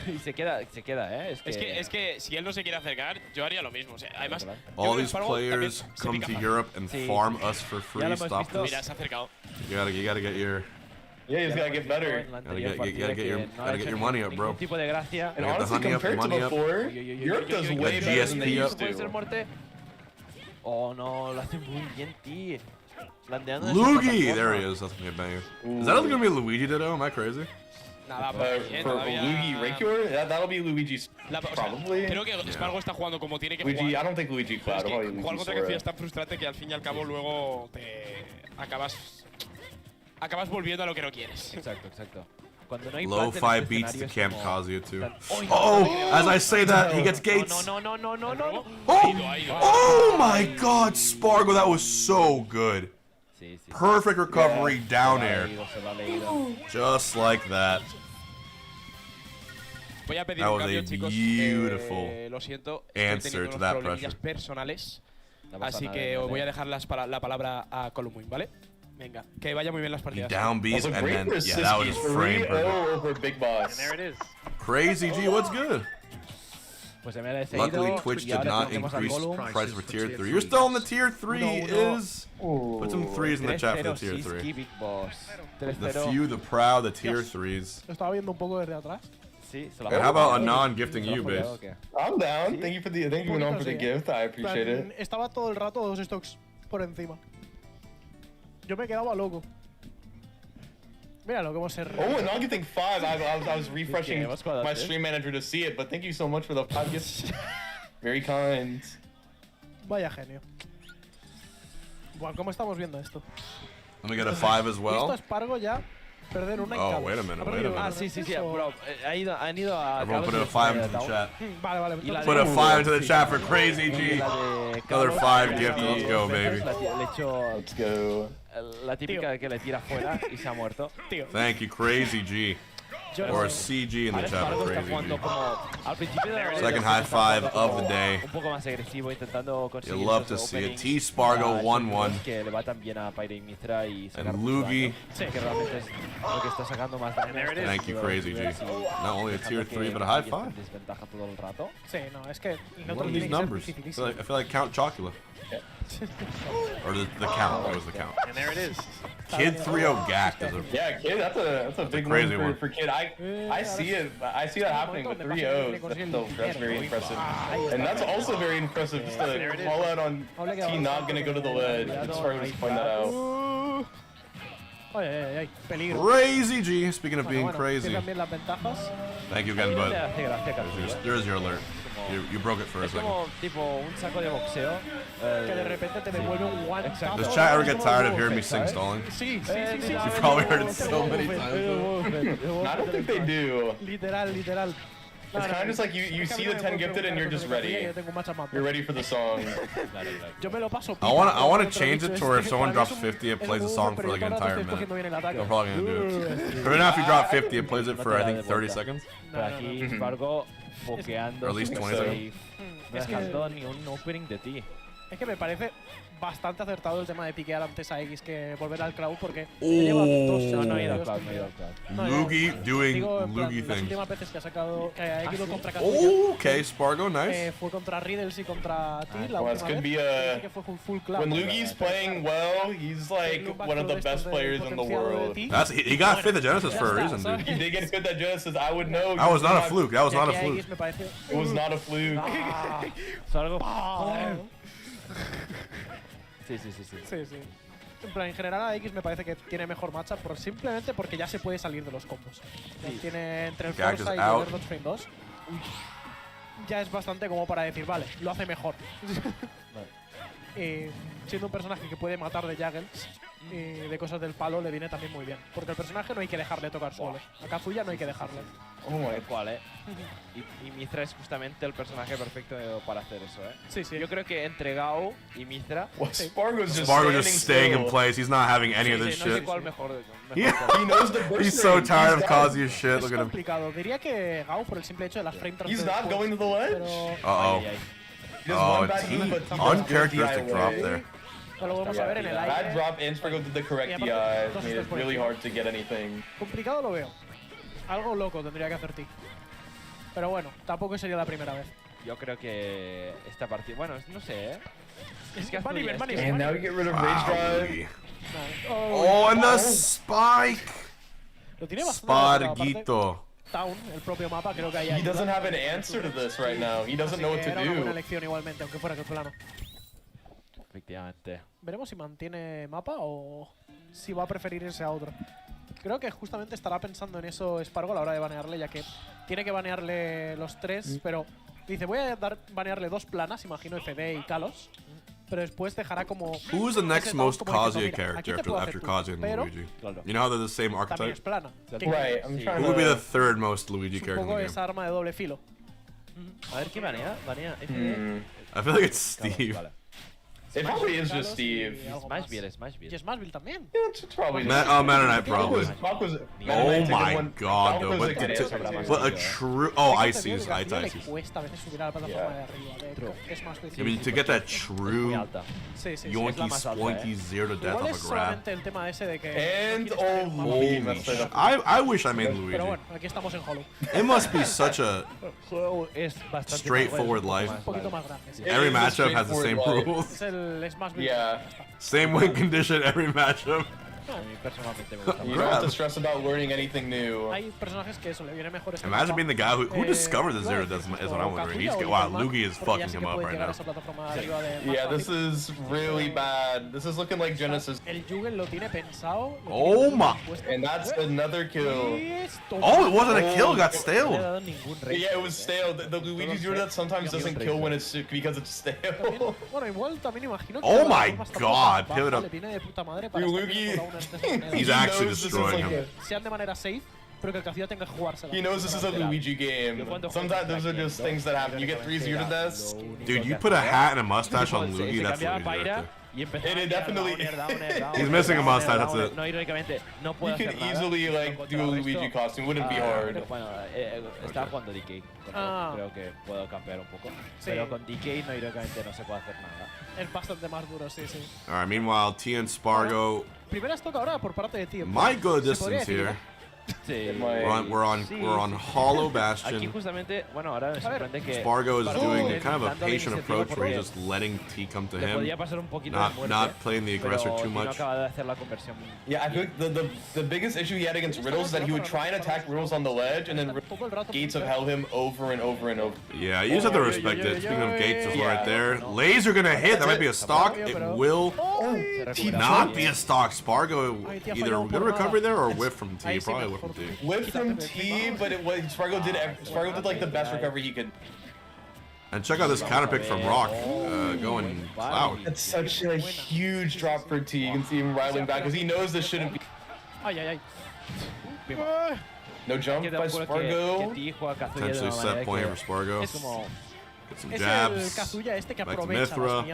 [SPEAKER 5] Y se queda, Es
[SPEAKER 6] que si él no se quiere acercar, yo haría lo mismo. O sea, además,
[SPEAKER 3] all these players come to Europe and farm us for free. Stop this.
[SPEAKER 6] Mira, se ha acercado.
[SPEAKER 3] You gotta get your.
[SPEAKER 4] Yeah, he's gotta get better.
[SPEAKER 3] Gotta get your money up, bro.
[SPEAKER 5] Tipo de gracia.
[SPEAKER 4] And honestly, compared to before, Europe does way better than they used to.
[SPEAKER 5] Oh no, lo hace muy bien, tío.
[SPEAKER 3] Luigi! There he is. That's gonna be a banger. Is that gonna be Luigi Ditto? Am I crazy?
[SPEAKER 4] For Luigi Recure? That'll be Luigi's probably.
[SPEAKER 6] Creo que SPARG0 está jugando como tiene que
[SPEAKER 4] jugar. I don't think Luigi Cloud.
[SPEAKER 6] Jugar contra García es tan frustrante que al fin y al cabo luego te acabas volviendo a lo que no quieres.
[SPEAKER 5] Exacto. Cuando no hay
[SPEAKER 3] Lo-fi beats the Camp Kazuya too. Oh, as I say that, he gets Gates.
[SPEAKER 5] No.
[SPEAKER 3] Oh my God, SPARG0, that was so good. Perfect recovery down air. Just like that.
[SPEAKER 6] Voy a pedir
[SPEAKER 3] that
[SPEAKER 6] un
[SPEAKER 3] was
[SPEAKER 6] cambio,
[SPEAKER 3] a
[SPEAKER 6] chicos.
[SPEAKER 3] beautiful
[SPEAKER 6] Lo siento,
[SPEAKER 3] answer to that pressure.
[SPEAKER 6] Personales, así que os voy a dejar la palabra a Columwin, ¿vale? Venga, que vaya muy bien las partidas.
[SPEAKER 3] Down B's and then, yeah, that was frame perfect.
[SPEAKER 4] Over Big Boss.
[SPEAKER 8] And there it is.
[SPEAKER 3] Crazy G, what's good?
[SPEAKER 5] Pues MLS
[SPEAKER 3] Luckily, Twitch did not increase price for tier 3. You're still in the tier 3, is. Put some 3s in the chat for the tier 3. The few, the proud, the tier 3s.
[SPEAKER 11] Lo estaba viendo un poco desde atrás.
[SPEAKER 3] And how about a non-gifting you, base?
[SPEAKER 4] I'm down. Thank you for the gift. I appreciate it.
[SPEAKER 11] Estaba todo el rato 2 stocks por encima. Yo me quedaba loco. Mira lo que hemos cerrado.
[SPEAKER 4] Oh, and non-gifting 5. I was refreshing my stream manager to see it, but thank you so much for the 5 gifts. Very kind.
[SPEAKER 11] Vaya genio. Bueno, ¿cómo estamos viendo esto?
[SPEAKER 3] Let me get a 5 as well.
[SPEAKER 11] Esto es Spargo ya. Perder una
[SPEAKER 3] Oh, wait a minute.
[SPEAKER 5] Ah, sí, bro. Han ido a...
[SPEAKER 3] Everyone put a 5 into the chat.
[SPEAKER 11] Vale.
[SPEAKER 3] Put a 5 into the chat for Crazy G. Another 5 gift. Let's go, baby.
[SPEAKER 4] Let's go.
[SPEAKER 5] La típica que le tira fuera y se ha muerto.
[SPEAKER 3] Thank you, Crazy G. Or a CG in the chat for Crazy G. Second high 5 of the day.
[SPEAKER 5] Un poco más agresivo, intentando conseguir.
[SPEAKER 3] You love to see it. T Spargo 1-1.
[SPEAKER 5] Que le va también a Pyre y Mithra y sacar
[SPEAKER 3] and Lugi.
[SPEAKER 5] Que realmente es lo que está sacando más daño.
[SPEAKER 3] Thank you, Crazy G. Not only a tier 3, but a high 5.
[SPEAKER 5] Desventaja todo el rato.
[SPEAKER 11] Sí, no, es que
[SPEAKER 3] What are these numbers? I feel like Count Chocula. Or the count. What was the count?
[SPEAKER 10] And there it is.
[SPEAKER 3] Kid 3-0 gacked is a
[SPEAKER 4] Kid, that's a big
[SPEAKER 3] crazy
[SPEAKER 4] one for Kid. I see it. I see that happening with 3-0. That's very impressive. And that's also very impressive. Just to call out on T not gonna go to the ledge. It's hard to point that out.
[SPEAKER 3] Crazy G. Speaking of being crazy.
[SPEAKER 11] Thank
[SPEAKER 3] you again, bud. There's your alert. You broke it for a second. Does chat ever get tired of hearing me sing stalling? You've probably heard it so many times.
[SPEAKER 4] I don't think they do.
[SPEAKER 11] Literal.
[SPEAKER 4] It's kind of just like you see the 10 gifted and you're just ready. You're ready for the song.
[SPEAKER 3] I want to change it to where if someone drops 50, it plays the song for like an entire minute. I'm probably gonna do it. But now if you drop 50, it plays it for I think 30 seconds. Or at least 20 seconds.
[SPEAKER 5] Dejando ni un opening de ti.
[SPEAKER 11] Es que me parece bastante acertado el tema de piquear antes a X que volver al crowd porque lleva 2
[SPEAKER 5] no he ido al crowd.
[SPEAKER 3] Lugi doing Lugi
[SPEAKER 11] things.
[SPEAKER 3] Las
[SPEAKER 11] últimas veces que ha sacado que ha ido contra
[SPEAKER 3] okay, Spargo, nice.
[SPEAKER 11] Fue contra Riddles y contra T la
[SPEAKER 4] última vez. Que fue full club. When Lugi's playing well, he's like one of the best players in the world.
[SPEAKER 3] He got 5th at Genesis for a reason, dude.
[SPEAKER 4] He did get 5th at Genesis. I would know.
[SPEAKER 3] That was not a fluke. That was not a fluke.
[SPEAKER 4] It was not a fluke.
[SPEAKER 5] Sí.
[SPEAKER 11] En plan, en general a X me parece que tiene mejor matchup simplemente porque ya se puede salir de los combos. Tiene entre el Forza y el Overdodge Frame 2. Ya es bastante como para decir, vale, lo hace mejor. Siendo un personaje que puede matar de juggles y de cosas del palo, le viene también muy bien. Porque el personaje no hay que dejarle tocar suelo. A Kazuya no hay que dejarle.
[SPEAKER 5] ¿Cuál, y Mithra es justamente el personaje perfecto para hacer eso,
[SPEAKER 11] Sí.
[SPEAKER 5] Yo creo que entre Gao y Mithra...
[SPEAKER 4] Spargo's
[SPEAKER 3] just staying in place. He's not having any of this
[SPEAKER 5] no
[SPEAKER 3] shit.
[SPEAKER 5] sé cuál mejor
[SPEAKER 3] He's so tired of Kazuya's shit. Look at him.
[SPEAKER 11] Es complicado. Diría que Gao por el simple hecho de las frame
[SPEAKER 4] He's not going to the ledge?
[SPEAKER 3] Uh-oh. Uncharacteristic drop there.
[SPEAKER 4] Bad drop and Spargo did the correct DI. Made it really hard to get anything.
[SPEAKER 11] Complicado lo veo. Algo loco tendría que hacer T. Pero bueno, tampoco sería la primera vez.
[SPEAKER 5] Yo creo que esta partida... Bueno, no sé, Es que
[SPEAKER 4] and now we get rid of Rage Drive.
[SPEAKER 3] Oh, and the Spike! SPARG0.
[SPEAKER 11] Town, el propio mapa, creo que
[SPEAKER 4] he doesn't have an answer to this right now. He doesn't know what to
[SPEAKER 11] do. Era una buena
[SPEAKER 4] do.
[SPEAKER 11] elección igualmente, aunque fuera que plano.
[SPEAKER 5] Efectivamente.
[SPEAKER 11] Veremos si mantiene mapa o si va a preferir irse a otro. Creo que justamente estará pensando en eso Spargo a la hora de banearle, ya que tiene que banearle los 3, pero dice, voy a banearle 2 planas, imagino FD y Kalos, pero después dejará como...
[SPEAKER 3] Who's the next most Kazuya character after Kazuya and Luigi? You know how they're the same archetype?
[SPEAKER 11] Es plana.
[SPEAKER 4] Right, I'm trying
[SPEAKER 3] Who would be the 3rd most Luigi character in the game?
[SPEAKER 11] Esa arma de doble filo.
[SPEAKER 5] A ver, ¿qué banea?
[SPEAKER 3] I feel like it's Steve.
[SPEAKER 5] Vale.
[SPEAKER 4] It probably is just Steve.
[SPEAKER 5] Smashville, Smashville.
[SPEAKER 11] Y Smashville también.
[SPEAKER 4] Yeah, it's probably.
[SPEAKER 3] Meta Knight probably.
[SPEAKER 4] Oh
[SPEAKER 3] my god, though. But a true. Oh, Ices.
[SPEAKER 11] Le cuesta a veces subir a la plataforma de arriba. Es más difícil.
[SPEAKER 3] I mean, to get that true yoinky sploinky zero to death
[SPEAKER 11] Igual
[SPEAKER 3] off
[SPEAKER 11] es
[SPEAKER 3] a grab.
[SPEAKER 11] solamente el tema ese de que.
[SPEAKER 4] And
[SPEAKER 3] Holy shit. I wish I made Luigi.
[SPEAKER 11] Pero bueno, aquí estamos en Hollow.
[SPEAKER 3] It must be such a
[SPEAKER 5] Es bastante
[SPEAKER 3] straightforward life.
[SPEAKER 11] Un poquito más grande. Sí.
[SPEAKER 3] Every matchup has the same rules.
[SPEAKER 11] Es el Smashville.
[SPEAKER 4] Yeah.
[SPEAKER 3] Same win condition every matchup.
[SPEAKER 5] A mí personalmente me gusta.
[SPEAKER 4] You don't have to stress about learning anything new.
[SPEAKER 11] Hay personajes que eso le viene mejor.
[SPEAKER 3] Imagine being the guy who discovered the zero death is what I'm wondering. Wow, Luigi is fucking him up right now.
[SPEAKER 4] Yeah, this is really bad. This is looking like Genesis.
[SPEAKER 11] El Jugel lo tiene pensado.
[SPEAKER 3] Oh my!
[SPEAKER 4] And that's another kill.
[SPEAKER 3] Oh, it wasn't a kill, it got stale.
[SPEAKER 4] Yeah, it was stale. The Luigi Zero Death sometimes doesn't kill when it's because it's stale.
[SPEAKER 11] Bueno, igual también imagino que
[SPEAKER 3] oh my god, pivot up.
[SPEAKER 11] Luigi.
[SPEAKER 3] He's actually destroying him.
[SPEAKER 11] Sean de manera safe, pero que el Kazuya tenga que jugársela.
[SPEAKER 4] He knows this is a Luigi game. Sometimes those are just things that happen. You get 3 zero deaths.
[SPEAKER 3] Dude, you put a hat and a mustache on Luigi, that's Luigi right there.
[SPEAKER 4] It definitely.
[SPEAKER 3] He's missing a mustache, that's it.
[SPEAKER 5] No, irónicamente, no
[SPEAKER 4] You
[SPEAKER 5] puedo
[SPEAKER 4] could
[SPEAKER 5] hacer nada.
[SPEAKER 4] easily like do a Luigi costume. Wouldn't be hard.
[SPEAKER 5] Bueno, estaba jugando DK. Creo que puedo campear un poco. Pero con DK no, irónicamente no se puede hacer nada.
[SPEAKER 11] Es bastante más duro, sí, sí.
[SPEAKER 3] Alright, meanwhile, T and Spargo
[SPEAKER 11] Primera stock ahora por parte de T.
[SPEAKER 3] might go a distance here.
[SPEAKER 5] Sí.
[SPEAKER 3] We're on Hollow Bastion.
[SPEAKER 5] Aquí justamente, bueno, ahora me sorprende que
[SPEAKER 3] Spargo is doing kind of a patient approach where he's just letting T come to him, not playing the aggressor too much.
[SPEAKER 4] Yeah, I think the biggest issue he had against Riddles is that he would try and attack Riddles on the ledge, and then Gates have held him over and over and over.
[SPEAKER 3] Yeah, you just have to respect it. Speaking of Gates, just right there. Laser gonna hit. That might be a stock. It will not be a stock. Spargo either good recovery there or whiff from T. Probably whiff from T.
[SPEAKER 4] Whiff from T, but it was Spargo did like the best recovery he could.
[SPEAKER 3] And check out this counter pick from Rock, going loud.
[SPEAKER 4] That's such a huge drop for T. You can see him rattling back because he knows this shouldn't be. No jump by Spargo.
[SPEAKER 3] Potentially set point for Spargo. Get some jabs. Back to Mithra.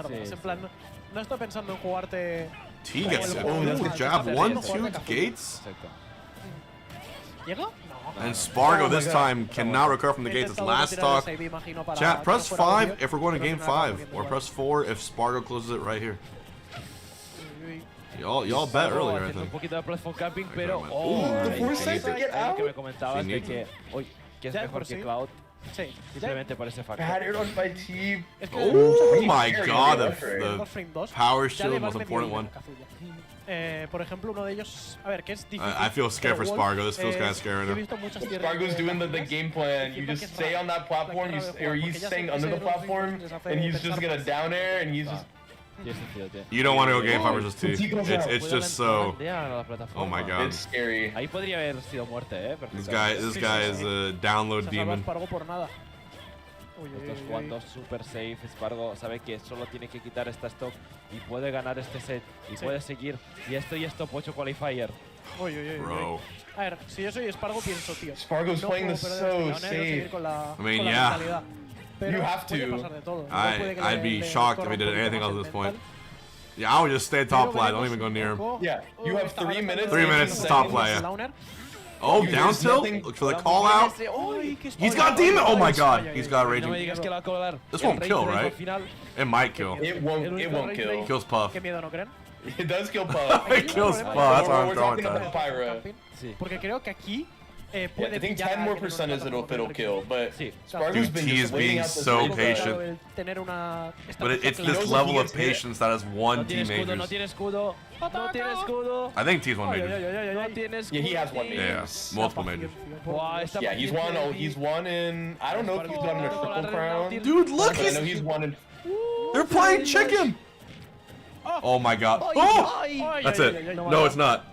[SPEAKER 11] No estoy pensando en jugarte.
[SPEAKER 3] T gets it. Oh, that's a jab. 1-2 Gates. And Spargo this time cannot recover from the Gates. It's last stock. Chat, press 5 if we're going to game 5, or press 4 if Spargo closes it right here. Y'all bet earlier, I think.
[SPEAKER 4] The force set to get out. Bad air dodge by T.
[SPEAKER 3] Oh my god, the power shield, most important one.
[SPEAKER 11] Por ejemplo, uno de ellos, a ver, que es difícil.
[SPEAKER 3] I feel scared for Spargo. This feels kind of scary right now.
[SPEAKER 4] Spargo's doing the game plan. You just stay on that platform, or he's staying under the platform, and he's just gonna down air, and he's just.
[SPEAKER 3] You don't want to go game 5 versus T. It's just so. Oh my god.
[SPEAKER 4] It's scary.
[SPEAKER 3] This guy is a download demon.
[SPEAKER 5] Estos jugando super safe. Spargo sabe que solo tiene que quitar esta stock y puede ganar este set y puede seguir. Y esto 8 qualifier.
[SPEAKER 3] Bro.
[SPEAKER 11] A ver, si yo soy Spargo pienso, tío.
[SPEAKER 4] Spargo's playing this so safe.
[SPEAKER 3] I mean, yeah.
[SPEAKER 4] You have to.
[SPEAKER 3] I'd be shocked if he did anything else at this point. Yeah, I would just stay top fly. Don't even go near him.
[SPEAKER 4] Yeah, you have 3 minutes.
[SPEAKER 3] 3 minutes to top fly, yeah. Oh, down tilt? Look for the call out. He's got demon. Oh my god, he's got raging. This won't kill, right? It might kill.
[SPEAKER 4] It won't kill.
[SPEAKER 3] It kills Puff.
[SPEAKER 4] It does kill Puff.
[SPEAKER 3] It kills Puff. That's why I'm throwing that.
[SPEAKER 11] Porque creo que aquí
[SPEAKER 4] I think 10 more % is it'll kill, but Spargo's been
[SPEAKER 3] T is being so patient. But it's this level of patience that has won T majors. I think T's won majors.
[SPEAKER 4] Yeah, he has won majors.
[SPEAKER 3] Yeah, multiple majors.
[SPEAKER 4] Yeah, he's won in. I don't know if he's won in a triple crown.
[SPEAKER 3] Dude, look,
[SPEAKER 4] I know he's won in.
[SPEAKER 3] They're playing chicken. Oh my god. Oh, that's it. No, it's not.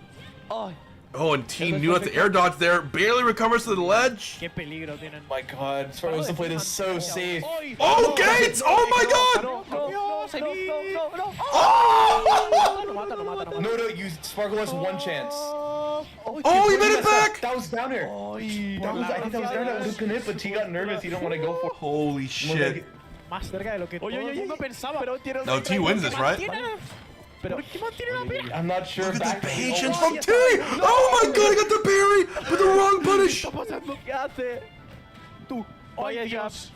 [SPEAKER 3] Oh, and T knew not to air dodge there. Barely recovers to the ledge.
[SPEAKER 4] My god, Spargo's play is so safe.
[SPEAKER 3] Oh, Gates! Oh my god!
[SPEAKER 4] Oh! No, you Spargo has 1 chance.
[SPEAKER 3] Oh, he made it back!
[SPEAKER 4] That was down there. I think that was down there. That was a hit, but T got nervous. He didn't want to go for it.
[SPEAKER 3] Holy shit.
[SPEAKER 11] más cerca de lo que todo el mundo pensaba.
[SPEAKER 3] No, T wins this, right?
[SPEAKER 11] ¿Por qué mantiene la pira?
[SPEAKER 4] I'm not sure.
[SPEAKER 3] Look at the patience from T! Oh my god, he got the parry! But the wrong punish!
[SPEAKER 5] ¿Qué está pasando? ¿Qué hace?
[SPEAKER 11] Tú. Vaya Dios.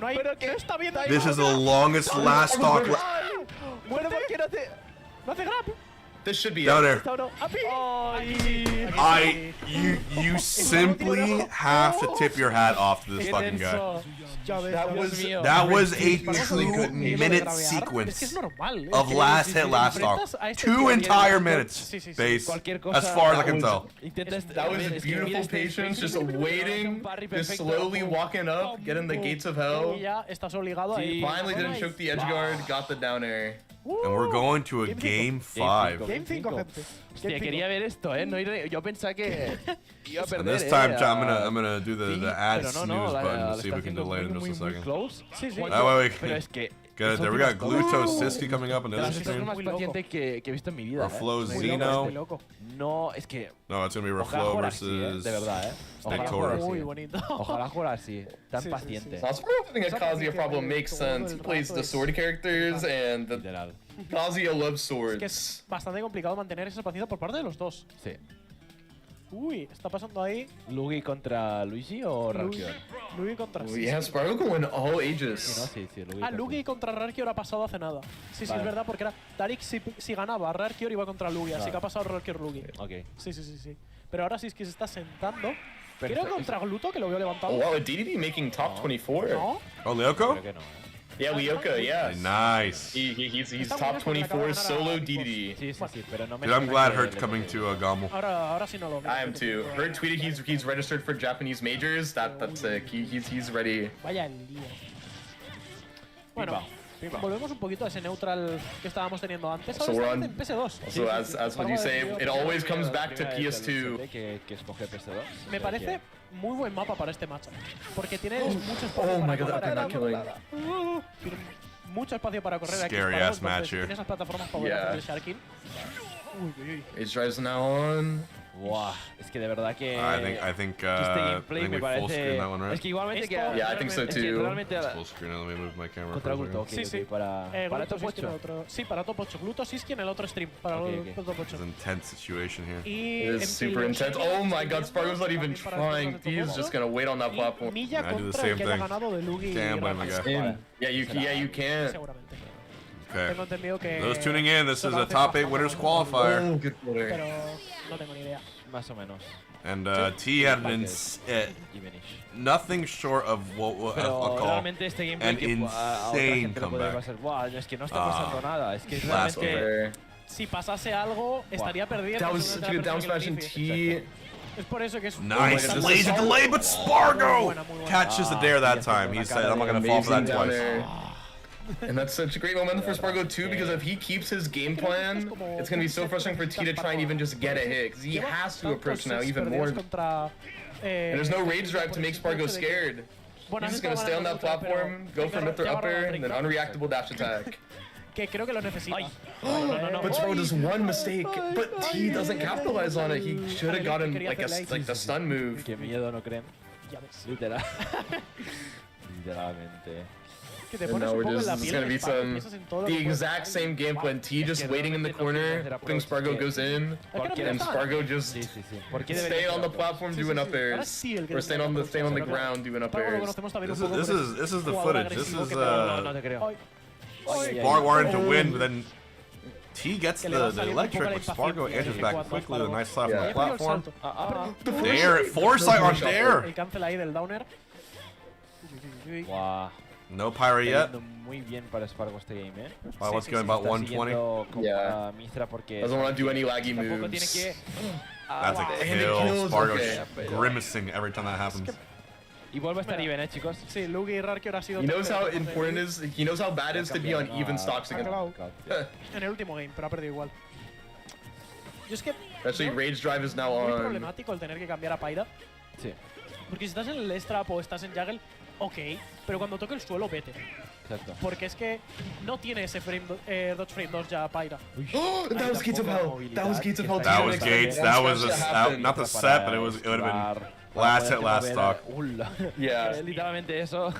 [SPEAKER 11] No hay... ¿Qué está viendo ahí?
[SPEAKER 3] This is the longest last stock.
[SPEAKER 5] Bueno, ¿por qué no hace?
[SPEAKER 11] ¿No hace grab?
[SPEAKER 4] This should be
[SPEAKER 3] Down
[SPEAKER 4] it.
[SPEAKER 3] there. You simply have to tip your hat off to this fucking guy. That was a 2-minute sequence of last hit, last stock. 2 entire minutes, base, as far as I can tell.
[SPEAKER 4] That was beautiful patience, just waiting, just slowly walking up, getting the gates of hell. Finally didn't choke the edge guard, got the down air.
[SPEAKER 3] And we're going to a game 5.
[SPEAKER 11] Game 5, gente.
[SPEAKER 5] Hostia, quería ver esto, yo pensaba que iba a perder.
[SPEAKER 3] And this time, I'm gonna do the add snooze button to see if we can delay it in just a second. That way we can get it there. We got Gluto Siski coming up on the other
[SPEAKER 5] Es
[SPEAKER 3] stream.
[SPEAKER 5] lo más paciente que he visto en mi vida.
[SPEAKER 3] Or Flow Zeno.
[SPEAKER 5] No, es que...
[SPEAKER 3] No, it's gonna be Reflow versus
[SPEAKER 5] de verdad,
[SPEAKER 3] Victoria.
[SPEAKER 11] Muy bonito.
[SPEAKER 5] Ojalá fuera así, tan paciente.
[SPEAKER 4] I think a Kazuya problem makes sense. He plays the sword characters and the Kazuya loves swords.
[SPEAKER 11] Es que es bastante complicado mantener esa paciencia por parte de los dos.
[SPEAKER 5] Sí.
[SPEAKER 11] Uy, está pasando ahí.
[SPEAKER 5] ¿Lugi contra Luigi o Rarkior?
[SPEAKER 11] Lugi contra
[SPEAKER 4] Yeah, SPARG0 can win all ages.
[SPEAKER 5] Sí,
[SPEAKER 11] Lugi contra Rarkior ha pasado hace nada. Sí, es verdad, porque era Tarik si ganaba, Rarkior iba contra Lugi, así que ha pasado Rarkior-Lugi.
[SPEAKER 5] Ok.
[SPEAKER 11] Sí. Pero ahora sí es que se está sentando. Creo contra Gluto, que lo veo levantado.
[SPEAKER 4] Oh, wow, DDD making top 24.
[SPEAKER 11] ¿No?
[SPEAKER 3] Oh, Lyoko?
[SPEAKER 5] Creo que no,
[SPEAKER 4] Yeah, Lyoko, yeah.
[SPEAKER 3] Nice.
[SPEAKER 4] He's top 24 solo DDD.
[SPEAKER 5] Sí, pero no me...
[SPEAKER 3] Dude, I'm glad Hurt's coming to Gommel.
[SPEAKER 11] Ahora sí no lo veo.
[SPEAKER 4] I am too. Hurt tweeted he's registered for Japanese majors. That's sick. He's ready.
[SPEAKER 11] Vaya lío. Bueno, volvemos un poquito a ese neutral que estábamos teniendo antes. Ahora estamos en PS2.
[SPEAKER 4] So as what you say, it always comes back to PS2.
[SPEAKER 5] Que escoge PS2.
[SPEAKER 11] Me parece muy buen mapa para este match, porque tiene mucho espacio para correr. Tiene mucho espacio para correr aquí.
[SPEAKER 3] Scary ass match here.
[SPEAKER 11] Tiene esas plataformas para poder hacer el Sharkin.
[SPEAKER 4] His drive's now on.
[SPEAKER 5] Wow, es que de verdad que
[SPEAKER 3] I think
[SPEAKER 5] este gameplay me
[SPEAKER 3] we full screen
[SPEAKER 5] parece
[SPEAKER 3] that one, right?
[SPEAKER 5] es que igualmente que
[SPEAKER 4] Yeah, I think so too.
[SPEAKER 3] Full screen. Let me move my camera.
[SPEAKER 5] Contra Gluto,
[SPEAKER 11] sí.
[SPEAKER 5] para top 8.
[SPEAKER 11] Sí, para top 8. Gluto Siski en el otro stream para top 8.
[SPEAKER 3] It's an intense situation here.
[SPEAKER 4] It is super intense. Oh my god, SPARG0's not even trying. He's just gonna wait on that platform.
[SPEAKER 11] Miya contra el que haya ganado de Lugi.
[SPEAKER 3] Can't blame the guy.
[SPEAKER 4] Yeah, you can.
[SPEAKER 11] Seguramente.
[SPEAKER 3] Okay.
[SPEAKER 11] Tengo entendido que
[SPEAKER 3] Those tuning in, this is a top 8 winners qualifier.
[SPEAKER 4] Oh, good player.
[SPEAKER 11] Pero no tengo ni idea.
[SPEAKER 5] Más o menos.
[SPEAKER 3] And T had an nothing short of what I'll call an insane comeback.
[SPEAKER 5] Es que no está pasando nada. Es que realmente
[SPEAKER 11] si pasase algo estaría perdiendo.
[SPEAKER 4] That was such a good down smash in T.
[SPEAKER 11] Es por eso que es
[SPEAKER 3] nice laser delay, but SPARG0 catches the dare that time. He said, "I'm not gonna fall for that twice."
[SPEAKER 4] And that's such a great momentum for SPARG0 too, because if he keeps his game plan, it's gonna be so frustrating for T to try and even just get a hit, because he has to approach now even more. And there's no rage drive to make SPARG0 scared. He's just gonna stay on that platform, go for mid or upper, and then unreactable dash attack.
[SPEAKER 11] Que creo que lo necesita.
[SPEAKER 4] But SPARG0 does one mistake, but T doesn't capitalize on it. He should have gotten like the stun move.
[SPEAKER 5] Qué miedo, ¿no creen? Literal. Literalmente.
[SPEAKER 4] And now it's gonna be the exact same game plan. T just waiting in the corner, hoping SPARG0 goes in, and SPARG0 just staying on the platform doing up airs, or staying on the ground doing up airs.
[SPEAKER 3] This is the footage. This is SPARG wanted to win, but then T gets the electric, but SPARG0 enters back quickly with a nice slap on the platform. Dare, foresight on Dare.
[SPEAKER 11] El cancel ahí del downer.
[SPEAKER 5] Wow.
[SPEAKER 3] No pyro yet.
[SPEAKER 5] Muy bien para SPARG0 este game,
[SPEAKER 3] What's going about 120?
[SPEAKER 4] Yeah. Doesn't want to do any laggy moves.
[SPEAKER 3] That's a kill. SPARG0 grimacing every time that happens.
[SPEAKER 5] Y vuelve a estar even, chicos.
[SPEAKER 11] Sí, Lugi y Rarkior ha sido.
[SPEAKER 4] He knows how important it is. He knows how bad it is to be on even stocks again.
[SPEAKER 11] En el último game, pero ha perdido igual. Yo es que.
[SPEAKER 4] Actually, Rage Drive is now on.
[SPEAKER 11] Es muy problemático el tener que cambiar a Pyra.
[SPEAKER 5] Sí.
[SPEAKER 11] Porque si estás en el strap o estás en Juggle, ok, pero cuando toque el suelo, vete.
[SPEAKER 5] Exacto.
[SPEAKER 11] Porque es que no tiene ese frame, dodge frame 2 ya Pyra.
[SPEAKER 4] That was Gates of Hell. That was Gates of Hell.
[SPEAKER 3] That was Gates. That was not the set, but it would have been Last hit, last stock.
[SPEAKER 4] Yeah.
[SPEAKER 5] Literalmente eso.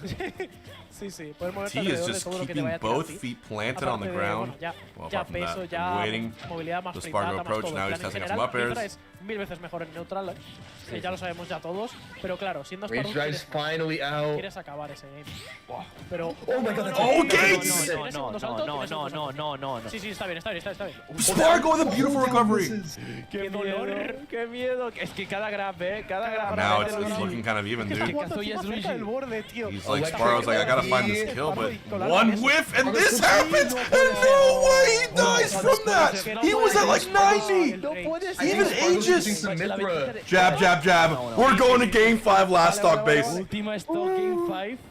[SPEAKER 11] Sí, sí. Puedes moverte
[SPEAKER 3] T is
[SPEAKER 11] alrededor de
[SPEAKER 3] just
[SPEAKER 11] todo lo que te
[SPEAKER 3] keeping
[SPEAKER 11] vaya a tirar
[SPEAKER 3] both
[SPEAKER 11] a ti.
[SPEAKER 3] feet planted on the ground.
[SPEAKER 11] Bueno,
[SPEAKER 3] Well,
[SPEAKER 11] ya
[SPEAKER 3] apart from
[SPEAKER 11] peso,
[SPEAKER 3] that,
[SPEAKER 11] ya
[SPEAKER 3] waiting.
[SPEAKER 11] movilidad más
[SPEAKER 3] The
[SPEAKER 11] fritada,
[SPEAKER 3] SPARG0
[SPEAKER 11] más
[SPEAKER 3] approach,
[SPEAKER 11] todo.
[SPEAKER 3] now
[SPEAKER 11] En
[SPEAKER 3] he's testing
[SPEAKER 11] general,
[SPEAKER 3] some up airs.
[SPEAKER 11] Mitra es 1000 veces mejor en neutral, que ya lo sabemos ya todos. Pero claro, siendo
[SPEAKER 4] Rage Drive's finally out.
[SPEAKER 11] quieres acabar ese game. Pero...
[SPEAKER 4] Oh my god, that's
[SPEAKER 3] Oh, Gates!
[SPEAKER 5] No.
[SPEAKER 11] Sí, sí, está bien.
[SPEAKER 3] SPARG0 with a beautiful recovery.
[SPEAKER 5] Qué dolor, qué miedo. Es que cada grab, cada grab.
[SPEAKER 3] Now it's looking kind of even, dude. He's like, SPARG0's like, I gotta find this kill, but one whiff and this happens! And no way he dies from that! He was at like 90! Even Aegis! Jab, jab, jab. We're going to game 5 last stock base.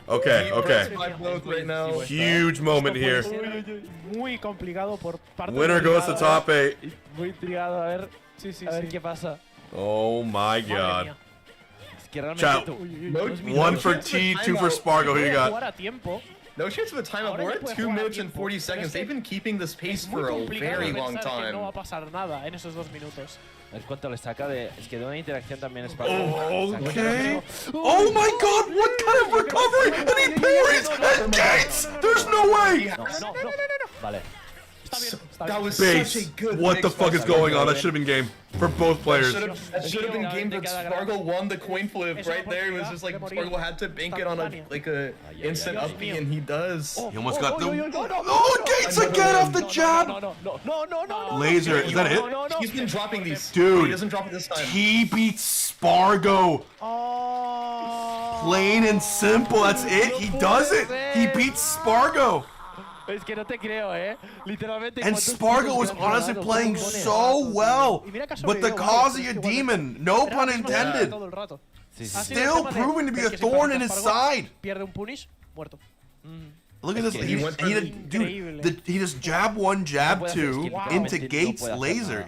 [SPEAKER 3] Okay. Huge moment here.
[SPEAKER 11] Muy complicado por parte.
[SPEAKER 3] Winner goes to top 8.
[SPEAKER 5] Muy intrigado, a ver. A ver qué pasa.
[SPEAKER 3] Oh my god.
[SPEAKER 5] Es que realmente
[SPEAKER 3] Chat. 1 for T, 2 for SPARG0. Who you got?
[SPEAKER 4] No chance of a timeout. We're at 2 minutes and 40 seconds. They've been keeping this pace for a very long time.
[SPEAKER 11] No va a pasar nada en esos 2 minutos.
[SPEAKER 5] A ver cuánto le saca de... Es que de una interacción también es para...
[SPEAKER 3] Okay. Oh my god, what kind of recovery? And he parries and Gates! There's no way!
[SPEAKER 5] No. Vale.
[SPEAKER 4] That was
[SPEAKER 3] Base.
[SPEAKER 4] such a good
[SPEAKER 3] What the fuck is going on? That should have been game for both players.
[SPEAKER 4] That should have been game, but SPARG0 won the coin flip right there. It was just like SPARG0 had to bank it on a instant up B, and he does.
[SPEAKER 3] He almost got the... Oh, Gates again off the jab!
[SPEAKER 5] No.
[SPEAKER 3] Laser, is that it?
[SPEAKER 4] He's been dropping these.
[SPEAKER 3] Dude,
[SPEAKER 4] He doesn't drop it this time.
[SPEAKER 3] he beats SPARG0. Plain and simple, that's it. He does it. He beats SPARG0.
[SPEAKER 5] Es que no te creo, Literalmente.
[SPEAKER 3] And SPARG0 was honestly playing so well. But the Kazuya demon, no pun intended, still proving to be a thorn in his side.
[SPEAKER 11] Pierde un punish, muerto.
[SPEAKER 3] Look at this. He just jab 1, jab 2 into Gates laser.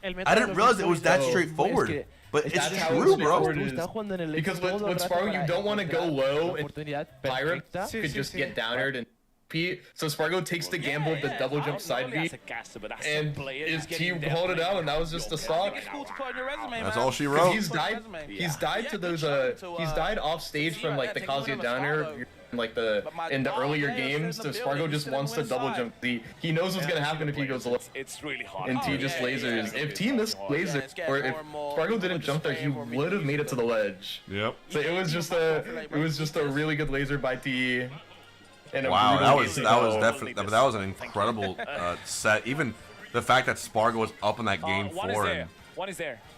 [SPEAKER 3] I didn't realize it was that straightforward. But it's true, bro.
[SPEAKER 4] Because with SPARG0, you don't want to go low, and Pirate could just get downered and so SPARG0 takes the gamble of the double jump side B, and his team called it out, and that was just a stock.
[SPEAKER 3] That's all she wrote.
[SPEAKER 4] He's died to those he's died off stage from like the Kazuya downer in the earlier games. So SPARG0 just wants to double jump. He knows what's gonna happen if he goes low.
[SPEAKER 10] It's really hard.
[SPEAKER 4] And T just lasers. If T missed laser, or if SPARG0 didn't jump there, he would have made it to the ledge.
[SPEAKER 3] Yep.
[SPEAKER 4] So it was just a really good laser by T.
[SPEAKER 3] Wow, that was definitely that was an incredible set. Even the fact that SPARG0 was up in that game 4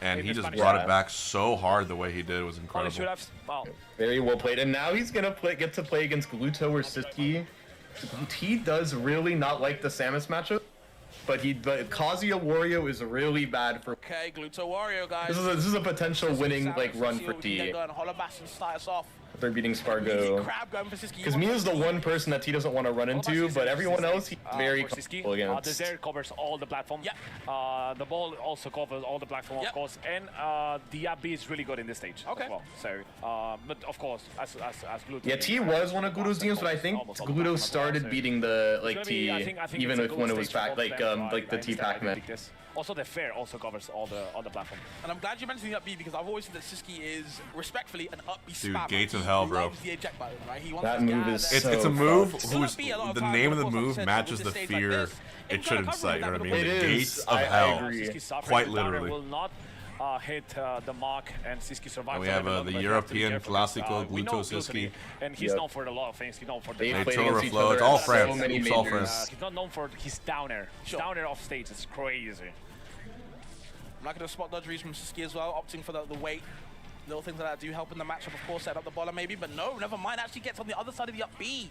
[SPEAKER 3] and he just brought it back so hard the way he did was incredible.
[SPEAKER 4] Very well played, and now he's gonna get to play against Gluto or Siski. He does really not like the Samus matchup, but Kazuya Wario is really bad for.
[SPEAKER 1] Okay, Gluto Wario, guys.
[SPEAKER 4] This is a potential winning run for T. They're beating SPARG0. Because Miya's the one person that T doesn't want to run into, but everyone else he's very comfortable against.
[SPEAKER 10] The Zerg covers all the platform. Yeah. The ball also covers all the platform, of course, and the up B is really good in this stage. Okay. As well. So, but of course, as Gluto.
[SPEAKER 4] Yeah, T was one of Gluto's teams, but I think Gluto started beating the T, even when it was back, like the T Pac-Man.
[SPEAKER 10] Also, the fair also covers all the platform.
[SPEAKER 1] And I'm glad you mentioned the up B because I've always said that Siski is respectfully an up B spammer.
[SPEAKER 3] Dude, Gates of Hell, bro.
[SPEAKER 1] The eject button, right? He wants
[SPEAKER 4] that move is so
[SPEAKER 3] it's a move whose the name of the move matches the fear it should incite. You know what I mean?
[SPEAKER 4] It
[SPEAKER 3] the
[SPEAKER 4] is.
[SPEAKER 3] Gates of Hell, quite literally.
[SPEAKER 10] Will not hit the mark, and Siski survives.
[SPEAKER 3] And we have the European Classical Gluto Siski.
[SPEAKER 10] And he's known for a lot of things. He's known for the
[SPEAKER 3] Flow. It's all France. It's all France.
[SPEAKER 10] He's not known for his downer. His downer off stage is crazy.
[SPEAKER 1] I'm not going to spot dodge reads from Siski as well, opting for the weight. Little things like that do help in the matchup, of course, set up the baller maybe, but no, never mind. Actually gets on the other side of the up B.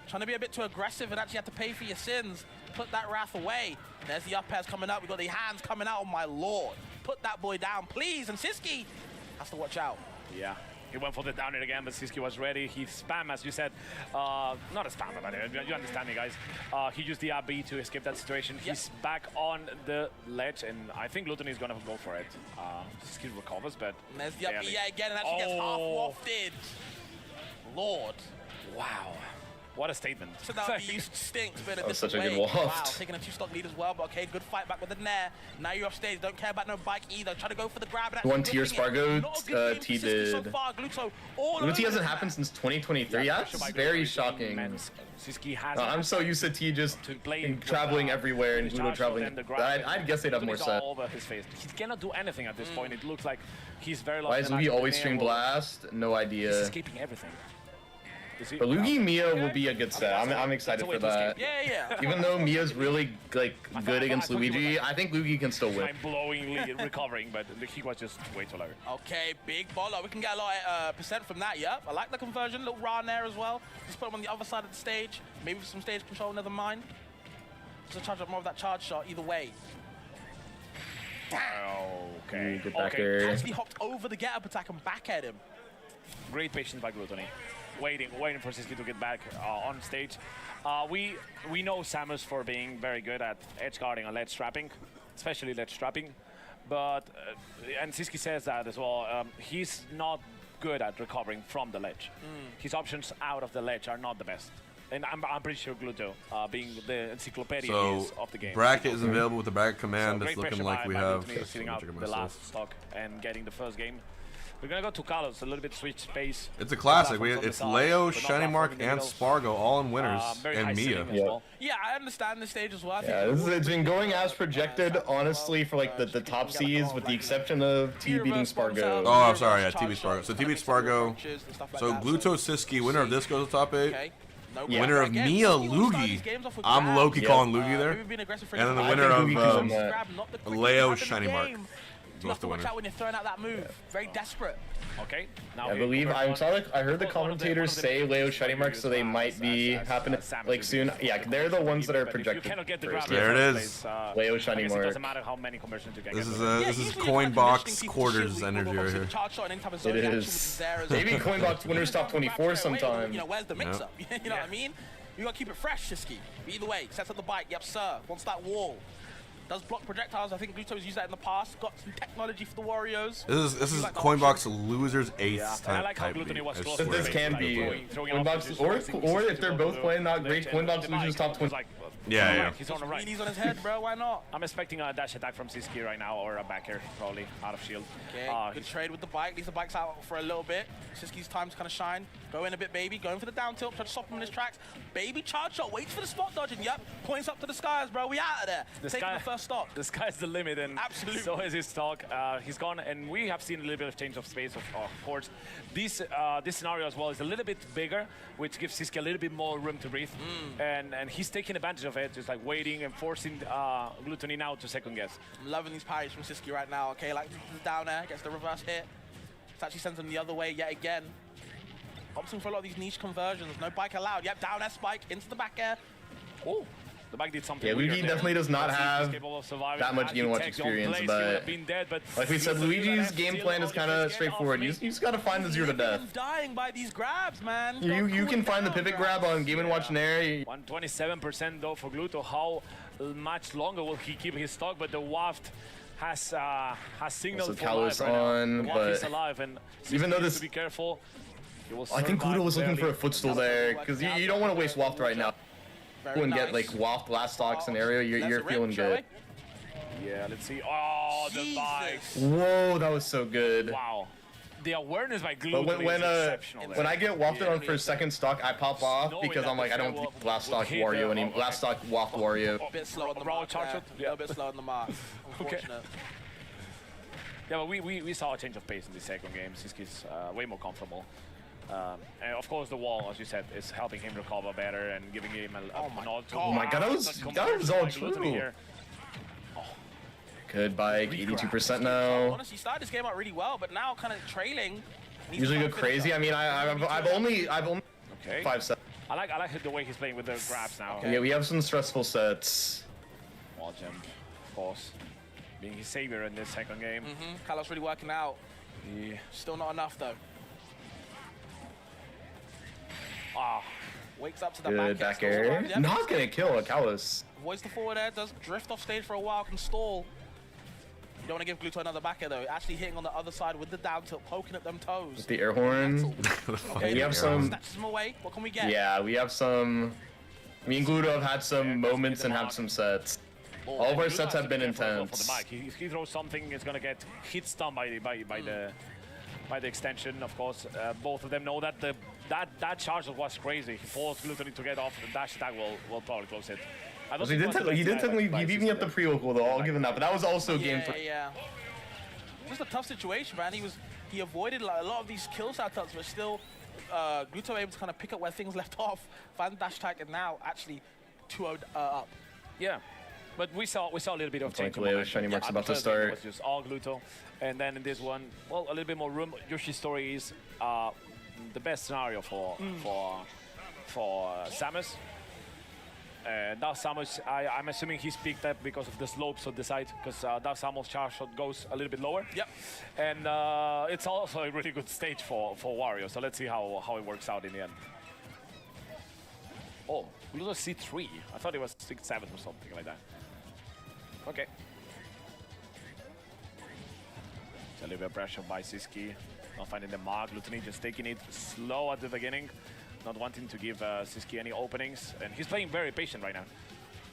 [SPEAKER 1] Trying to be a bit too aggressive and actually have to pay for your sins. Put that wrath away. There's the up airs coming up. We've got the hands coming out. Oh, my lord. Put that boy down, please. And Siski has to watch out.
[SPEAKER 10] Yeah. He went for the downer again, but Siski was ready. He spammed, as you said. Not a spammer, but you understand me, guys. He used the RB to escape that situation. Yep. He's back on the ledge, and I think Gluto is going to go for it. Siski recovers, but...
[SPEAKER 1] And there's the RB again, and actually gets half wafted. Lord.
[SPEAKER 10] Wow.
[SPEAKER 12] What a statement.
[SPEAKER 1] So that you stinks, but
[SPEAKER 4] that was such a good
[SPEAKER 1] waft.
[SPEAKER 4] waft.
[SPEAKER 1] Wow, taking a 2-stock lead as well, but okay, good fight back with the Nair. Now you're off stage, don't care about no bike either. Try to go for the grab.
[SPEAKER 4] One tier SPARG0 T did.
[SPEAKER 1] So far. Gluto
[SPEAKER 4] hasn't happened since 2023. That's very shocking. I'm so used to T just traveling everywhere and Gluto traveling. I'd guess they'd have more set.
[SPEAKER 12] He cannot do anything at this point. It looks like he's very lost.
[SPEAKER 4] Why is Lugi always string blast? No idea.
[SPEAKER 12] He's escaping everything.
[SPEAKER 4] But Lugi Miya will be a good set. I'm excited for that.
[SPEAKER 1] Yeah.
[SPEAKER 4] Even though Mia's really good against Luigi, I think Luigi can still win.
[SPEAKER 12] Mind-blowingly recovering, but he was just way too low.
[SPEAKER 1] Okay, big baller. We can get a lot of percent from that. Yep, I like the conversion. Little Ra there as well. Just put him on the other side of the stage. Maybe some stage control. Never mind. Just charge up more of that charge shot. Either way.
[SPEAKER 12] Okay.
[SPEAKER 4] Good back air.
[SPEAKER 1] Actually hopped over the get-up attack and back at him.
[SPEAKER 12] Great patience by Gluto. Waiting for Siski to get back on stage. We know Samus for being very good at edge guarding and ledge trapping, especially ledge trapping. But and Siski says that as well. He's not good at recovering from the ledge. His options out of the ledge are not the best. And I'm pretty sure Gluto, being the encyclopedia of the game.
[SPEAKER 3] Bracket is available with the bracket command.
[SPEAKER 12] So
[SPEAKER 3] it's looking like we have.
[SPEAKER 12] Sitting out the last stock and getting the first game. We're gonna go to Kalos, a little bit switch pace.
[SPEAKER 3] It's a classic. It's Mkleo, Shinymark, and SPARG0 all in winners, and Miya.
[SPEAKER 1] Yeah, I understand the stage as well.
[SPEAKER 4] It's been going as projected, honestly, for like the top seeds, with the exception of T beating SPARG0.
[SPEAKER 3] Oh, I'm sorry, yeah, T beats SPARG0. So T beats SPARG0. So Gluto Siski, winner of this goes to top 8. Winner of Miya Lugi. I'm low-key calling Lugi there. And then the winner of Mkleo, Shinymark.
[SPEAKER 1] You have to watch out when you're throwing out that move. Very desperate.
[SPEAKER 12] Okay.
[SPEAKER 4] Now I believe I heard the commentators say Leo Shinymark, so they might be happening like soon. Yeah, they're the ones that are projected.
[SPEAKER 3] There it is.
[SPEAKER 4] Leo Shinymark.
[SPEAKER 12] Doesn't matter how many conversions you get.
[SPEAKER 3] This is Coinbox quarters energy right here.
[SPEAKER 4] It is. Maybe Coinbox winners top 24 sometime.
[SPEAKER 1] You know, where's the mix-up? You know what I mean? You gotta keep it fresh, Siski. Either way, sets up the bike. Yep, sir. Wants that wall. Does block projectiles. I think Gluto's used that in the past. Got some technology for the Warriors.
[SPEAKER 3] This is Coinbox losers eighth type.
[SPEAKER 12] I like how Gluto was close.
[SPEAKER 4] This can be Coinbox, or if they're both playing not great, Coinbox losers top 20.
[SPEAKER 3] Yeah.
[SPEAKER 1] He's on the right. He's on his head, bro. Why not?
[SPEAKER 12] I'm expecting a dash attack from Siski right now, or a back air, probably, out of shield.
[SPEAKER 1] Okay, good trade with the bike. Leaves the bikes out for a little bit. Siski's time to kind of shine. Go in a bit, baby. Going for the down tilt. Try to stop him in his tracks. Baby charge shot. Waits for the spot dodging. Yep. Points up to the skies, bro. We out of there. Taking the first stop.
[SPEAKER 12] The sky's the limit, and
[SPEAKER 1] absolutely.
[SPEAKER 12] So is his stock. He's gone, and we have seen a little bit of change of space, of course. This scenario as well is a little bit bigger, which gives Siski a little bit more room to breathe. And he's taking advantage of it, just like waiting and forcing Gluto now to second guess.
[SPEAKER 1] I'm loving these parries from Siski right now, okay? Like, the down air, gets the reverse hit. It actually sends him the other way yet again. Opting for a lot of these niche conversions. No bike allowed. Yep, down air spike into the back air.
[SPEAKER 12] Oh, the bike did something.
[SPEAKER 4] Yeah, Luigi definitely does not have that much Game & Watch experience, but like we said, Luigi's game plan is kind of straightforward. You just gotta find the 0 to death.
[SPEAKER 1] Dying by these grabs, man.
[SPEAKER 4] You can find the pivot grab on Game & Watch Nair.
[SPEAKER 12] 127% though for Gluto. How much longer will he keep his stock? But the waft has signaled for life right now. The waft is alive, and
[SPEAKER 4] even though this,
[SPEAKER 12] to be careful.
[SPEAKER 4] I think Gluto was looking for a footstool there, because you don't want to waste waft right now. And get like waft last stock scenario, you're feeling good.
[SPEAKER 12] Yeah, let's see. Oh, the bike.
[SPEAKER 4] Whoa, that was so good.
[SPEAKER 12] Wow. The awareness by Gluto is exceptional.
[SPEAKER 4] When I get wafted on for a second stock, I pop off because I'm like, I don't think last stock Wario anymore. Last stock waft Wario.
[SPEAKER 1] A bit slow on the mark. A little bit slow on the mark. Unfortunate.
[SPEAKER 12] Yeah, but we saw a change of pace in the second game. Siski's way more comfortable. And of course the wall, as you said, is helping him recover better and giving him a nod.
[SPEAKER 4] Oh my god, that was all true. Good bike, 82% now.
[SPEAKER 1] Honestly, started this game out really well, but now kind of trailing.
[SPEAKER 4] Usually go crazy. I mean, I've only 5 sets.
[SPEAKER 12] I like the way he's playing with the grabs now.
[SPEAKER 4] Yeah, we have some stressful sets.
[SPEAKER 12] Wall jump, of course, being his savior in this second game.
[SPEAKER 1] Kalos really working out.
[SPEAKER 12] Yeah.
[SPEAKER 1] Still not enough though. Wakes up to the
[SPEAKER 4] back air. Not gonna kill a Kalos.
[SPEAKER 1] Avoids the forward air, does drift off stage for a while, can stall. You don't want to give Gluto another back air though. Actually hitting on the other side with the down tilt, poking at them toes.
[SPEAKER 4] With the air horn.
[SPEAKER 1] Okay,
[SPEAKER 4] we have some.
[SPEAKER 1] Snatches them away. What can we get?
[SPEAKER 4] Yeah, we have some. Me and Gluto have had some moments and have some sets. All of our sets have been intense.
[SPEAKER 12] If he throws something, it's gonna get hit stun by the extension. Of course, both of them know that that charge was crazy. He forced Gluto to get off. The dash attack will probably close it.
[SPEAKER 4] He beat me up the pre-local though. I'll give him that, but that was also game 3.
[SPEAKER 1] Yeah. Just a tough situation, man. He avoided like, a lot of these kill setups, but still, Gluto able to kind of pick up where things left off, find dash attack, and now actually 2-0 up.
[SPEAKER 12] Yeah. But we saw a little bit of change.
[SPEAKER 4] Mkleo, Shinymark's about to start.
[SPEAKER 12] It was just all Gluto. And then in this one, well, a little bit more room. Yoshi's story is the best scenario for Samus. Now Samus, I'm assuming he's picked up because of the slopes of the side, because now Samus' charge shot goes a little bit lower.
[SPEAKER 1] Yep.
[SPEAKER 12] And it's also a really good stage for Wario, so let's see how it works out in the end. Oh, Gluto C3. I thought it was 6-7 or something like that. Okay. It's a little bit of pressure by Siski. Not finding the mark. Glutoni just taking it slow at the beginning. Not wanting to give Siski any openings. And he's playing very patient right now.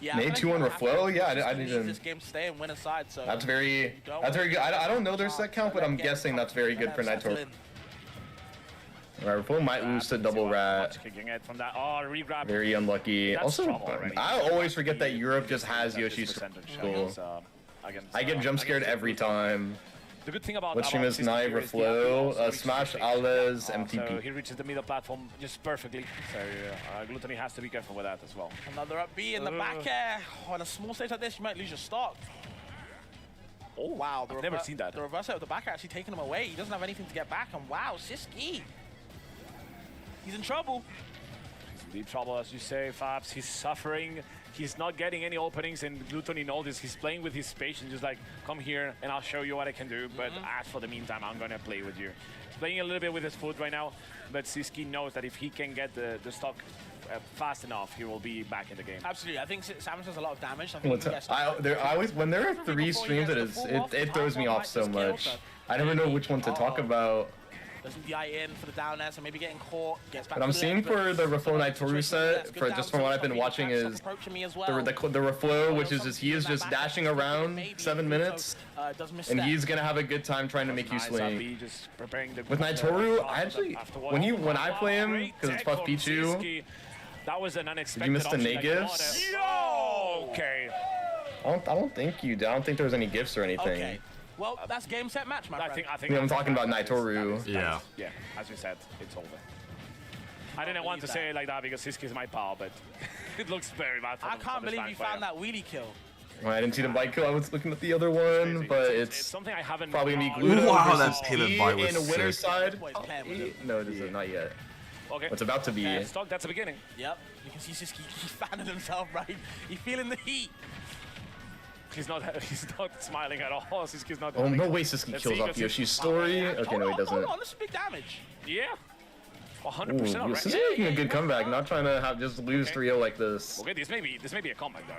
[SPEAKER 1] Yeah,
[SPEAKER 4] Made 2 on Reflow? Yeah, I didn't.
[SPEAKER 1] This game to stay and win aside, so
[SPEAKER 4] that's very good. I don't know their set count, but I'm guessing that's very good for Naitoru. Alright, Reflow might lose to Double Rat. Very unlucky. Also, I always forget that Europe just has Yoshi's school. I get jump scared every time.
[SPEAKER 12] The good thing about
[SPEAKER 4] Extremis, Nai, Reflow, Smash, Alles, MTP.
[SPEAKER 12] So he reaches the middle platform just perfectly. So Glutoni has to be careful with that as well.
[SPEAKER 1] Another up B in the back air. On a small stage like this, you might lose your stock. Oh wow,
[SPEAKER 12] I've never seen that.
[SPEAKER 1] The reverse out of the back air actually taking him away. He doesn't have anything to get back, and wow, Siski. He's in trouble.
[SPEAKER 12] He's in deep trouble, as you say, Fabs. He's suffering. He's not getting any openings, and Glutoni knows this. He's playing with his patience, just like, come here, and I'll show you what I can do. But as for the meantime, I'm going to play with you. He's playing a little bit with his foot right now, but Siski knows that if he can get the stock fast enough, he will be back in the game.
[SPEAKER 1] Absolutely. I think Samus does a lot of damage. I think
[SPEAKER 4] when there are 3 streams, it throws me off so much. I never know which one to talk about.
[SPEAKER 1] Doesn't DI in for the down air, so maybe getting caught, gets back.
[SPEAKER 4] What I'm seeing for the Reflow Naitoru set, just from what I've been watching, is the Reflow, which is he is just dashing around 7 minutes, and he's gonna have a good time trying to make you swing. With Naitoru, I actually, when I play him, because it's Puff Pichu,
[SPEAKER 12] that was an unexpected.
[SPEAKER 4] You missed the Nate gifts.
[SPEAKER 12] Okay.
[SPEAKER 4] I don't think you did. I don't think there was any gifts or anything.
[SPEAKER 1] Okay. Well, that's game, set, match, my friend.
[SPEAKER 12] I think
[SPEAKER 4] I'm talking about Naitoru.
[SPEAKER 3] Yeah.
[SPEAKER 12] Yeah, as you said, it's over. I didn't want to say it like that because Siski is my pal, but it looks very bad for
[SPEAKER 1] I can't believe you found that wheelie kill.
[SPEAKER 4] Well, I didn't see the bike kill. I was looking at the other one, but it's
[SPEAKER 12] something I haven't
[SPEAKER 4] probably gonna be Gluto
[SPEAKER 3] wow,
[SPEAKER 4] versus
[SPEAKER 3] that pivot bite was
[SPEAKER 4] in a winner's
[SPEAKER 3] sick.
[SPEAKER 4] side. No, it isn't. Not yet.
[SPEAKER 12] Okay.
[SPEAKER 4] It's about to be.
[SPEAKER 12] Stock, that's the beginning.
[SPEAKER 1] Yep. You can see Siski, he's fanning himself, right? He's feeling the heat.
[SPEAKER 12] He's not smiling at all. Siski's not.
[SPEAKER 4] Oh, no way Siski kills off Yoshi's story. Okay, no, he doesn't.
[SPEAKER 1] Hold on, this is big damage.
[SPEAKER 12] Yeah. 100% already.
[SPEAKER 4] This is making a good comeback. Not trying to just lose 3-0 like this.
[SPEAKER 12] Okay, this may be a comeback though.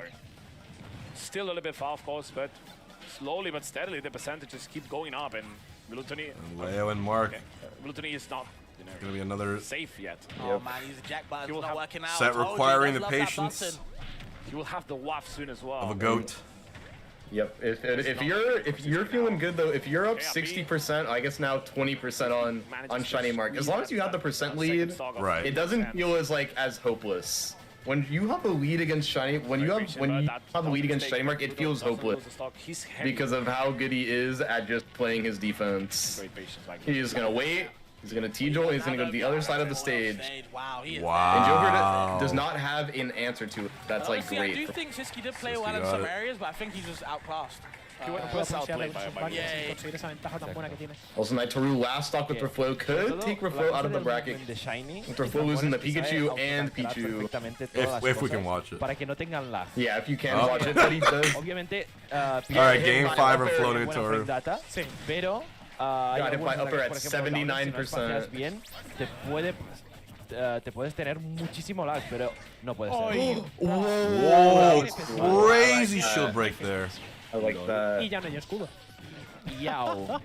[SPEAKER 12] Still a little bit far, of course, but slowly but steadily the percentages keep going up, and Glutoni.
[SPEAKER 3] Leo and Mark.
[SPEAKER 12] Okay. Glutoni is not.
[SPEAKER 3] It's gonna be another
[SPEAKER 12] safe yet.
[SPEAKER 1] Oh man, he's a jack button. Not working out.
[SPEAKER 3] Set requiring the patience.
[SPEAKER 12] He will have the waff soon as well.
[SPEAKER 3] Of a goat.
[SPEAKER 4] Yep. If you're feeling good though, if you're up 60%, I guess now 20% on Shinymark. As long as you have the percent lead,
[SPEAKER 3] right,
[SPEAKER 4] it doesn't feel as hopeless. When you have a lead against Shinymark, it feels hopeless because of how good he is at just playing his defense. He's gonna wait. He's gonna T-Jolt, he's gonna go to the other side of the stage.
[SPEAKER 1] Wow.
[SPEAKER 4] And Joker does not have an answer to it. That's like great.
[SPEAKER 1] I do think Siski did play well in some areas, but I think he's just outclassed.
[SPEAKER 4] Also, Naitoru last stock with Reflow could take Reflow out of the bracket. With Reflow losing the Pikachu and Pichu.
[SPEAKER 3] If we can watch it.
[SPEAKER 4] Yeah, if you can watch it, but he does.
[SPEAKER 3] Alright, game 5 Reflow Naitoru.
[SPEAKER 4] Got hit by upper at 79%.
[SPEAKER 5] Te puedes tener muchísimo lag, pero no puedes ser.
[SPEAKER 3] Whoa, crazy shield break there.
[SPEAKER 4] I like that.
[SPEAKER 11] Y ya no hay escudo.
[SPEAKER 5] Yao.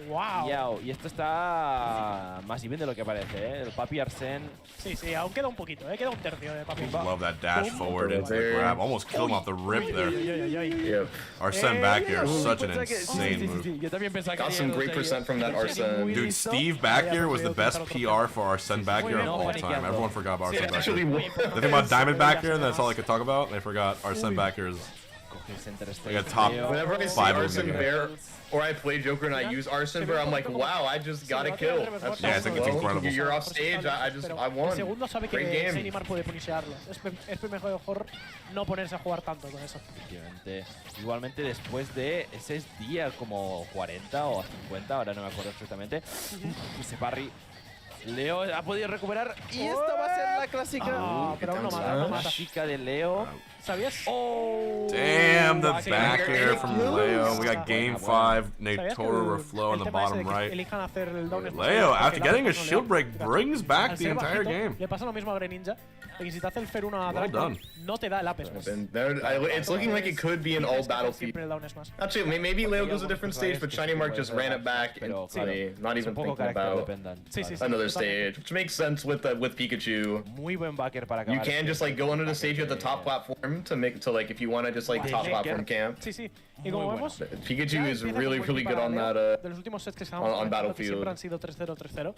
[SPEAKER 11] Wow.
[SPEAKER 5] Yao. Y esto está más even de lo que parece, ¿eh? El Papi Arsene.
[SPEAKER 11] Sí, aún queda un poquito, queda un tercio de Papi.
[SPEAKER 3] Love that dash forward into the grab. Almost killed him off the rip there.
[SPEAKER 4] Yep.
[SPEAKER 3] Arsene back here is such an insane move.
[SPEAKER 5] Yo también pensaba que
[SPEAKER 4] got some great percent from that Arsene.
[SPEAKER 3] Dude, Steve back here was the best PR for Arsene back here of all time. Everyone forgot about Arsene back here. They think about Diamond back here, and that's all I could talk about. They forgot Arsene back here is like a top
[SPEAKER 4] Whenever I see Arsene Bear, or I play Joker and I use Arsene Bear, I'm like, wow, I just got a kill. That's
[SPEAKER 3] I think it's incredible.
[SPEAKER 4] You're off stage, I won.
[SPEAKER 11] El segundo sabe que
[SPEAKER 4] Great game.
[SPEAKER 11] Shinymark puede punishearlo. Es mejor no ponerse a jugar tanto con eso.
[SPEAKER 5] Igualmente después de ese día como 40 o 50, ahora no me acuerdo exactamente. Ese parry. Leo ha podido recuperar y esta va a ser la clásica.
[SPEAKER 11] Pero aún no mata,
[SPEAKER 5] Clásica de Leo.
[SPEAKER 11] ¿Sabías?
[SPEAKER 5] Oh,
[SPEAKER 3] damn, the back air from Leo. We got game 5. Natora Reflow on the bottom right. Leo, after getting a shield break, brings back the entire game.
[SPEAKER 11] Le pasa lo mismo a Greninja. Y si te hace el Fer 1 a Dragon, no te da el Apex.
[SPEAKER 4] It's looking like it could be an all battlefield. Actually, maybe Leo goes a different stage, but Shinymark just ran it back instantly, not even thinking about another stage, which makes sense with Pikachu. You can just like go under the stage at the top platform to like if you want to just like top platform camp.
[SPEAKER 11] Sí. Y como vemos,
[SPEAKER 4] Pikachu is really good on that
[SPEAKER 11] de los últimos sets que
[SPEAKER 4] on Battlefield.
[SPEAKER 11] Siempre han sido 3-0, 3-0.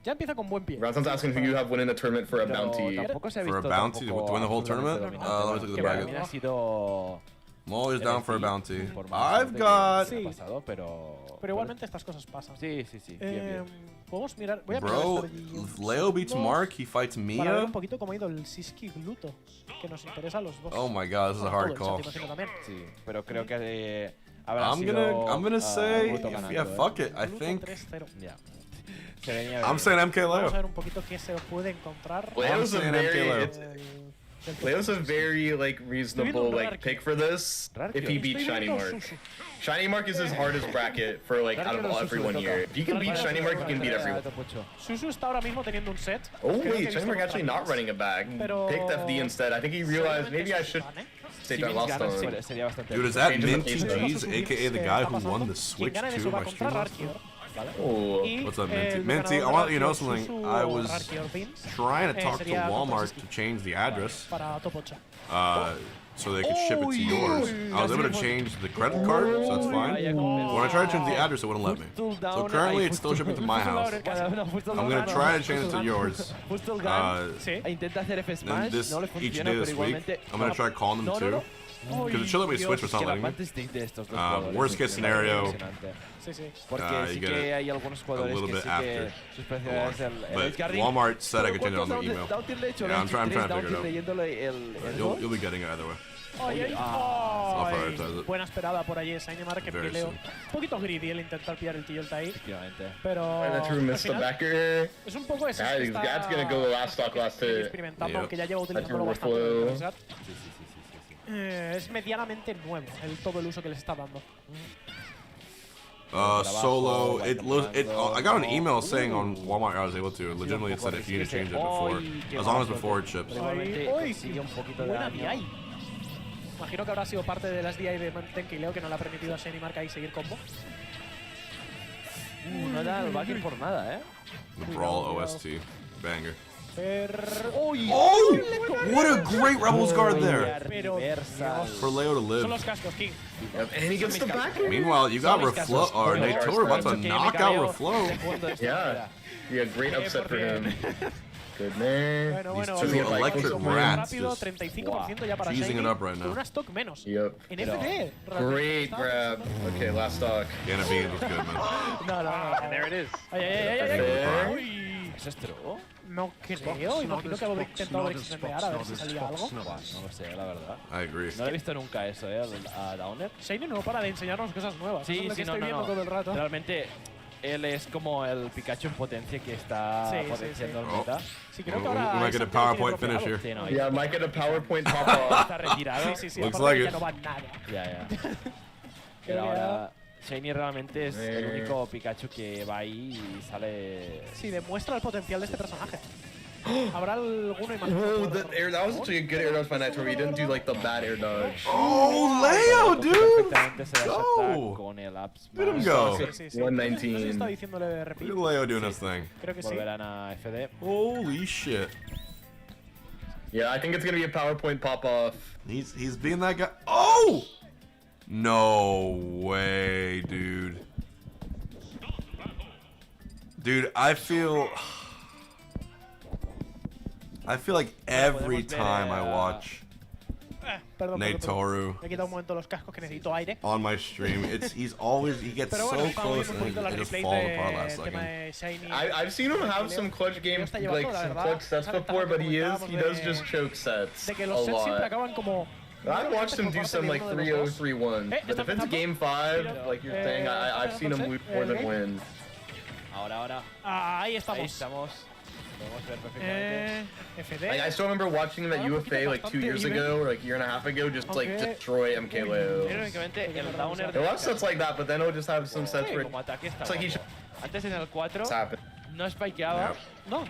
[SPEAKER 11] Ya empieza con buen pie.
[SPEAKER 4] Ransom's asking who you have winning the tournament for a bounty.
[SPEAKER 3] For a bounty to win the whole tournament? Let me look at the bracket. I'm always down for a bounty. I've got...
[SPEAKER 11] Pero igualmente estas cosas pasan.
[SPEAKER 5] Sí.
[SPEAKER 11] Podemos mirar... Voy a
[SPEAKER 3] Bro, if Leo beats Mark, he fights Miya.
[SPEAKER 11] Para ver un poquito cómo ha ido el Siski Gluto, que nos interesa a los dos.
[SPEAKER 3] Oh my god, this is a hard call.
[SPEAKER 5] Sí, pero creo que
[SPEAKER 3] I'm gonna say, yeah, fuck it. I think... I'm saying MK
[SPEAKER 11] Vamos a
[SPEAKER 3] Leo.
[SPEAKER 11] ver un poquito qué se puede encontrar.
[SPEAKER 4] Leo's a very like reasonable like pick for this if he beats Shinymark. Shinymark is his hardest bracket for like out of everyone here. If you can beat Shinymark, you can beat everyone.
[SPEAKER 11] Susu está ahora mismo teniendo un set.
[SPEAKER 4] Oh wait, Shinymark actually not running it back. Picked FD instead. I think he realized maybe I should take that lost on.
[SPEAKER 3] Dude, is that Minty G's, aka the guy who won the Switch 2 by Streamlabs?
[SPEAKER 4] Oh,
[SPEAKER 3] what's up, Minty? Minty, I want to let you know something. I was trying to talk to Walmart to change the address so they could ship it to yours. I was able to change the credit card, so that's fine. When I tried to change the address, it wouldn't let me. So currently, it's still shipping to my house. I'm going to try to change it to yours. And each day this week, I'm going to try calling them too. Because it should let me switch, but it's not letting me. Worst case scenario, you get it a little bit after. But Walmart said I could change it on the email. Yeah, I'm trying to figure it out. You'll be getting it either way. I'll prioritize it.
[SPEAKER 11] Buena esperada por allí, Shinymark, que Mkleo. Un poquito greedy el intentar pillar el Tilt ahí. Pero es un poco ese.
[SPEAKER 4] That's gonna go the last stock last hit.
[SPEAKER 11] Experimentando, aunque ya lleva utilizándolo bastante. Es medianamente nuevo todo el uso que les está dando.
[SPEAKER 3] Solo, I got an email saying on Walmart I was able to. Legitimately, it said if you need to change it before, as long as before it ships.
[SPEAKER 11] Buena DI. Imagino que habrá sido parte de las DI de Mkleo que no le ha permitido a Shinymark ahí seguir combo.
[SPEAKER 5] No da el backer por nada,
[SPEAKER 3] The Brawl OST. Banger.
[SPEAKER 11] Oh!
[SPEAKER 3] What a great Rebels guard there! For Leo to live.
[SPEAKER 11] Son los cascos, King.
[SPEAKER 4] And he gets the back.
[SPEAKER 3] Meanwheal, you got Reflow, or Natora about to knock out Reflow.
[SPEAKER 4] Yeah, great upset for him. Good man.
[SPEAKER 11] Bueno,
[SPEAKER 3] These two electric rats
[SPEAKER 11] rápido,
[SPEAKER 3] just
[SPEAKER 11] 35% ya para
[SPEAKER 3] cheesing it up right now.
[SPEAKER 11] Una stock menos.
[SPEAKER 4] Yep.
[SPEAKER 11] En FD.
[SPEAKER 4] Great grab. Okay, last stock.
[SPEAKER 3] Gonna be was good, man.
[SPEAKER 11] No.
[SPEAKER 12] And there it is.
[SPEAKER 11] Ay.
[SPEAKER 5] ¿Es esto?
[SPEAKER 11] No creo. Imagino que habrá intentado overextendear a ver si salía algo.
[SPEAKER 5] No lo sé, la verdad.
[SPEAKER 3] I agree.
[SPEAKER 5] No he visto nunca eso, a Downer.
[SPEAKER 11] Shiny no para de enseñarnos cosas nuevas.
[SPEAKER 5] Sí,
[SPEAKER 11] es lo que estoy
[SPEAKER 5] no.
[SPEAKER 11] viendo todo el rato.
[SPEAKER 5] Realmente, él es como el Pikachu en potencia que está potenciando el meta.
[SPEAKER 11] Sí, creo que ahora
[SPEAKER 3] we might get a PowerPoint finish here.
[SPEAKER 5] Sí, no,
[SPEAKER 4] Yeah, might get a PowerPoint pop off.
[SPEAKER 5] Está retirado.
[SPEAKER 11] Sí.
[SPEAKER 3] Looks like
[SPEAKER 11] ya
[SPEAKER 3] it.
[SPEAKER 11] no va nada.
[SPEAKER 5] Ya. Pero ahora, Shiny realmente es el único Pikachu que va ahí y sale...
[SPEAKER 11] Sí, demuestra el potencial de este personaje. Habrá alguno y más.
[SPEAKER 4] That was actually a good air dodge by Natora. He didn't do like the bad air dodge.
[SPEAKER 3] Oh, Leo, dude!
[SPEAKER 5] directamente se dash attack con el up smash.
[SPEAKER 3] Let him go.
[SPEAKER 11] Sí.
[SPEAKER 4] 119.
[SPEAKER 11] Está diciéndole repeat.
[SPEAKER 3] Look at Leo doing his thing.
[SPEAKER 11] Creo que sí.
[SPEAKER 5] Volverán a FD.
[SPEAKER 3] Holy shit.
[SPEAKER 4] Yeah, I think it's gonna be a PowerPoint pop off.
[SPEAKER 3] He's being that guy. Oh! No way, dude. Dude, I feel like every time I watch
[SPEAKER 11] Perdón,
[SPEAKER 3] Natoru
[SPEAKER 11] he quitado un momento los cascos que necesito aire.
[SPEAKER 3] on my stream, he gets
[SPEAKER 11] Pero
[SPEAKER 3] so
[SPEAKER 11] bueno, estamos
[SPEAKER 3] close
[SPEAKER 11] viendo un
[SPEAKER 3] and
[SPEAKER 11] poquito las
[SPEAKER 3] it just
[SPEAKER 11] replays
[SPEAKER 3] falls apart last
[SPEAKER 11] del tema
[SPEAKER 3] second.
[SPEAKER 11] de Shiny.
[SPEAKER 4] I've seen him have some clutch games, like some clutch sets before, but he does just choke sets
[SPEAKER 11] De que
[SPEAKER 4] a
[SPEAKER 11] los sets siempre
[SPEAKER 4] lot.
[SPEAKER 11] acaban como...
[SPEAKER 4] I watched him do some like 3-0, 3-1, but if it's game 5, like you're saying, I've seen him lose more than win.
[SPEAKER 5] Ahora.
[SPEAKER 11] Ahí estamos.
[SPEAKER 5] Ahí estamos. Podemos ver perfectamente.
[SPEAKER 11] FD.
[SPEAKER 4] Like, I still remember watching him at UFA like 2 years ago, or like a year and a half ago, just like destroy Mkleo.
[SPEAKER 5] Irónicamente, el downer
[SPEAKER 4] There are sets like that, but then he'll just have some sets where
[SPEAKER 5] como ataque está
[SPEAKER 4] it's like he should
[SPEAKER 5] Antes en el 4
[SPEAKER 4] happen.
[SPEAKER 5] no spikeaba.
[SPEAKER 11] No.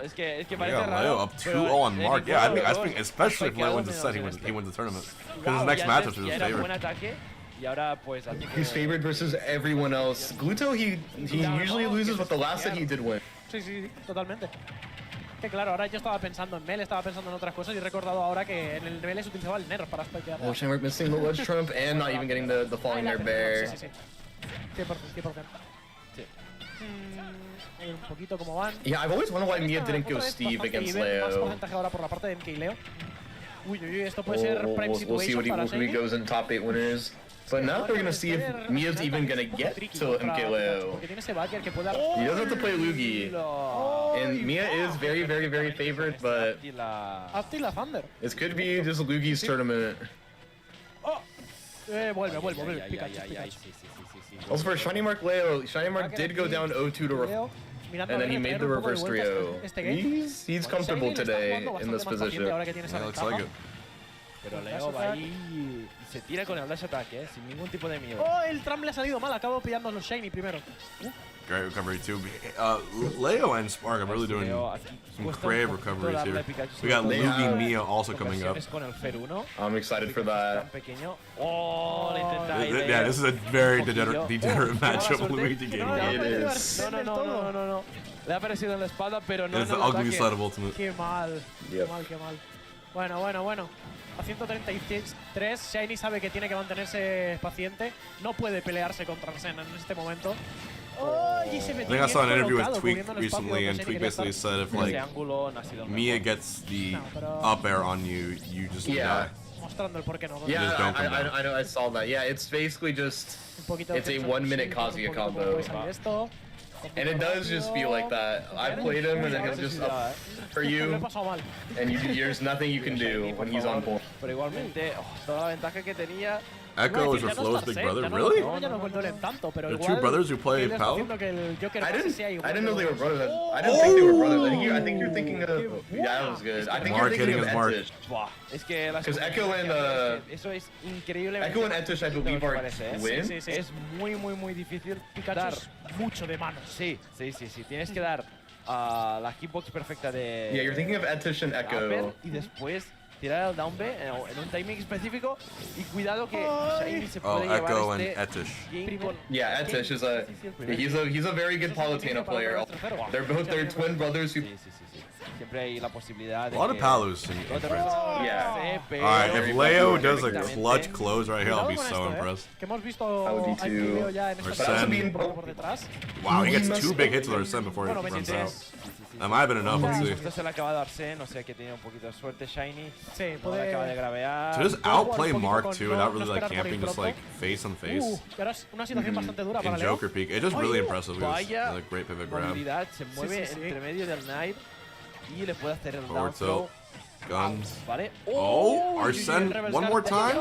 [SPEAKER 5] Es que
[SPEAKER 3] Yeah,
[SPEAKER 5] parece
[SPEAKER 3] Leo
[SPEAKER 5] raro.
[SPEAKER 3] up 2-0 on Mark. Yeah, I think especially if Leo wins the set, he wins the tournament. Because his next matchup is his
[SPEAKER 5] Era buen
[SPEAKER 3] favorite.
[SPEAKER 5] ataque y ahora pues
[SPEAKER 4] He's favored versus everyone else. Gluto, he usually loses, but the last set he did win.
[SPEAKER 11] Sí, totalmente. Que claro, ahora yo estaba pensando en Mel, estaba pensando en otras cosas y he recordado ahora que en el Mel se utilizaba el Nerf para spikear.
[SPEAKER 4] Oh, Shinymark missing the ledge trump and not even getting the falling there bear.
[SPEAKER 11] Sí. 100%.
[SPEAKER 5] Sí.
[SPEAKER 11] Un poquito como van.
[SPEAKER 4] Yeah, I've always wondered why Miya didn't go Steve against Leo.
[SPEAKER 11] Más porcentaje ahora por la parte de Mkleo. Uy, esto puede ser prime
[SPEAKER 4] We'll see
[SPEAKER 11] situation para
[SPEAKER 4] what he
[SPEAKER 11] Shiny.
[SPEAKER 4] goes in top 8 winners. But now we're gonna see if Miya's even gonna get to Mkleo.
[SPEAKER 11] Porque tiene ese backer que puede dar...
[SPEAKER 4] He does have to play Lugi. And Miya is very, very, very favored, but
[SPEAKER 11] Hasta la Thunder.
[SPEAKER 4] this could be just Lugi's tournament.
[SPEAKER 11] Vuelve. Pikachu.
[SPEAKER 4] Also for Shinymark Leo, Shinymark did go down 0-2 to and then he made the reverse trio. He's comfortable today in this position.
[SPEAKER 3] Yeah, looks like it.
[SPEAKER 5] Pero Leo va ahí y se tira con el dash attack, sin ningún tipo de miedo.
[SPEAKER 11] Oh, el Trump le ha salido mal, acabo pillando los Shiny primero.
[SPEAKER 3] Great recovery too. Leo and Spark are really doing some great recoveries here. We got Lugi Miya also coming up.
[SPEAKER 4] I'm excited for that.
[SPEAKER 3] Yeah, this is a very degenerate matchup Luigi getting.
[SPEAKER 4] It is.
[SPEAKER 5] No. Le ha aparecido en la espalda, pero no en
[SPEAKER 3] It's
[SPEAKER 5] el
[SPEAKER 3] the ugly
[SPEAKER 5] ataque.
[SPEAKER 3] side of Ultimate.
[SPEAKER 11] Qué mal. Qué mal. Bueno. A 133, Shiny sabe que tiene que mantenerse paciente. No puede pelearse contra Arsen en este momento. I think
[SPEAKER 3] I saw an interview with Tweak recently, and Tweak basically said if like Miya gets the up air on you, you just die.
[SPEAKER 11] Mostrando el por qué no.
[SPEAKER 4] Yeah, I know, I saw that. Yeah, it's basically just, it's a 1 minute Kazuya combo. And it does just feel like that. I played him and then he'll just up for you, and there's nothing you can do when he's on board.
[SPEAKER 5] Pero igualmente, toda la ventaja que tenía.
[SPEAKER 3] Echo is Reflow's big brother? Really? The two brothers who play Palo?
[SPEAKER 4] I didn't know they were brothers. I didn't think they were brothers. I think you're thinking of... Yeah, that was good. I think you're thinking of Etish. Because Echo and Echo and Etish, I believe, are twins.
[SPEAKER 5] Es muy difícil dar
[SPEAKER 11] mucho de mano.
[SPEAKER 5] Sí. Tienes que dar la hitbox perfecta de...
[SPEAKER 4] Yeah, you're thinking of Etish and Echo.
[SPEAKER 5] Y después tirar el down B en un timing específico y cuidado que Shiny se puede llevar
[SPEAKER 3] Echo and Etish.
[SPEAKER 4] Yeah, Etish is he's a very good Palutena player. They're twin brothers who...
[SPEAKER 5] Siempre hay la posibilidad de
[SPEAKER 3] a lot of Palus in
[SPEAKER 4] Yeah.
[SPEAKER 3] Alright, if Leo does a clutch close right here, I'll be so impressed.
[SPEAKER 11] Que hemos visto a Mkleo ya en esta por detrás.
[SPEAKER 3] Wow, he gets 2 big hits with Arsen before he runs out. That might have been enough, let's see.
[SPEAKER 5] Esto se le acaba de Arsen, o sea que tiene un poquito de suerte Shiny.
[SPEAKER 11] Sí,
[SPEAKER 5] puede acaba de gravear.
[SPEAKER 3] To just outplay Mark too without really like camping, just like face on face.
[SPEAKER 11] Una situación bastante dura para
[SPEAKER 3] In
[SPEAKER 11] Leo.
[SPEAKER 3] Joker Peak, it's just really impressive. Like great pivot grab.
[SPEAKER 5] Se mueve entre medio del knife y le puede hacer el
[SPEAKER 3] Forward
[SPEAKER 5] down throw.
[SPEAKER 3] tilt. Guns.
[SPEAKER 5] Vale.
[SPEAKER 3] Oh, Arsen, one more time.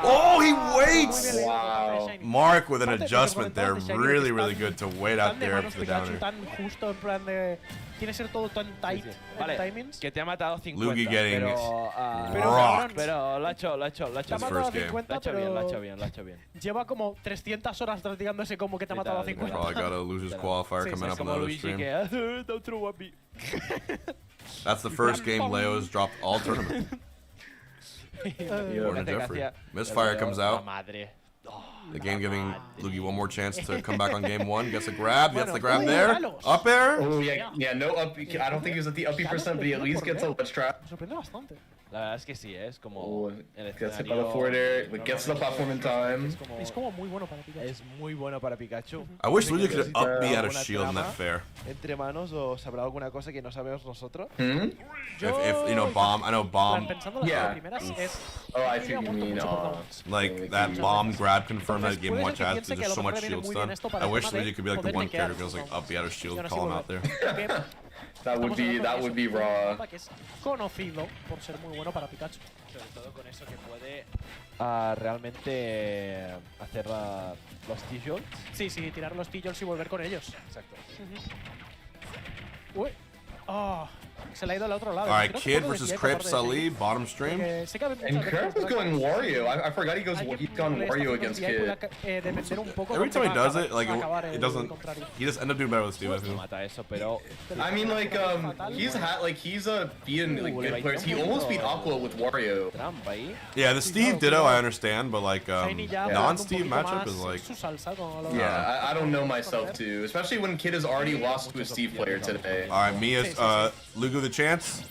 [SPEAKER 3] Oh, he waits!
[SPEAKER 4] Wow.
[SPEAKER 3] Mark with an adjustment there. Really, really good to wait out there for the downer.
[SPEAKER 11] Tan justo, en plan de... Tiene que ser todo tan tight
[SPEAKER 5] Vale,
[SPEAKER 11] timings.
[SPEAKER 5] que te ha matado 50.
[SPEAKER 3] Lugi getting
[SPEAKER 5] rocked. Pero lo ha hecho
[SPEAKER 3] His first game.
[SPEAKER 5] Lo ha hecho bien.
[SPEAKER 11] Lleva como 300 horas practicando ese combo que te ha matado a 50.
[SPEAKER 3] Probably got a loser's qualifier coming up on the other stream.
[SPEAKER 5] Don't throw at me.
[SPEAKER 3] That's the first game Leo's dropped all tournament. Jeffrey. Misfire comes out. The game giving Lugi one more chance to come back on game 1. Gets a grab. Gets the grab there. Up air.
[SPEAKER 4] Oh, yeah, no up. I don't think he was at the uppy percent, but he at least gets a ledge trap.
[SPEAKER 5] sorprende bastante. La verdad es que sí, es como
[SPEAKER 4] Gets hit by the forward air, gets to the platform in time.
[SPEAKER 11] Es como muy bueno para Pikachu.
[SPEAKER 5] Es muy bueno para Pikachu.
[SPEAKER 3] I wish Lugi could up B out of shield in that fair.
[SPEAKER 5] Entre manos, ¿o sabrá alguna cosa que no sabemos nosotros?
[SPEAKER 3] If you know bomb, I know bomb.
[SPEAKER 11] Yeah.
[SPEAKER 4] Oh, I see what you mean.
[SPEAKER 3] Like that bomb grab confirm that game 1 has because there's so much shield stun. I wish Luigi could be like the one character who goes like up the out of shield, call him out there.
[SPEAKER 4] That would be raw.
[SPEAKER 11] Que es conocido por ser muy bueno para Pikachu.
[SPEAKER 5] Sobre todo con eso que puede realmente hacer los T-Jolts.
[SPEAKER 11] Sí, tirar los T-Jolts y volver con ellos.
[SPEAKER 5] Exacto.
[SPEAKER 11] Uy. Oh, se le ha ido al otro lado.
[SPEAKER 3] Alright, Kid versus Crip Sully, bottom stream.
[SPEAKER 4] And Crip is going Wario. I forgot he's gone Wario against Kid.
[SPEAKER 3] Every time he does it, like it doesn't. He just ends up doing better with Steve. I feel.
[SPEAKER 4] I mean, like he's being like good players. He almost beat Aqua with Wario.
[SPEAKER 3] Yeah, the Steve Ditto I understand, but like non-Steve matchup is like.
[SPEAKER 4] Yeah, I don't know myself too, especially when Kid has already lost to a Steve player today.
[SPEAKER 3] All right, Miya's Lugu the chance.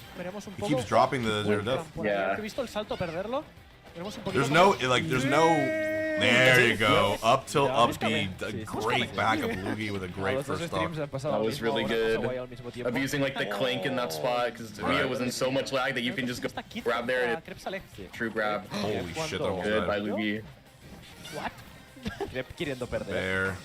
[SPEAKER 3] He keeps dropping the zero death.
[SPEAKER 4] Yeah.
[SPEAKER 3] There's no There you go. Up tilt, up B. Great backup Lugi with a great first stock.
[SPEAKER 4] That was really good. Abusing like the clink in that spot because Miya was in so much lag that you can just go grab there and true grab.
[SPEAKER 3] Holy shit, that almost
[SPEAKER 4] good by
[SPEAKER 3] died.
[SPEAKER 4] Lugi.
[SPEAKER 11] What?
[SPEAKER 5] Queriendo perder.
[SPEAKER 3] There.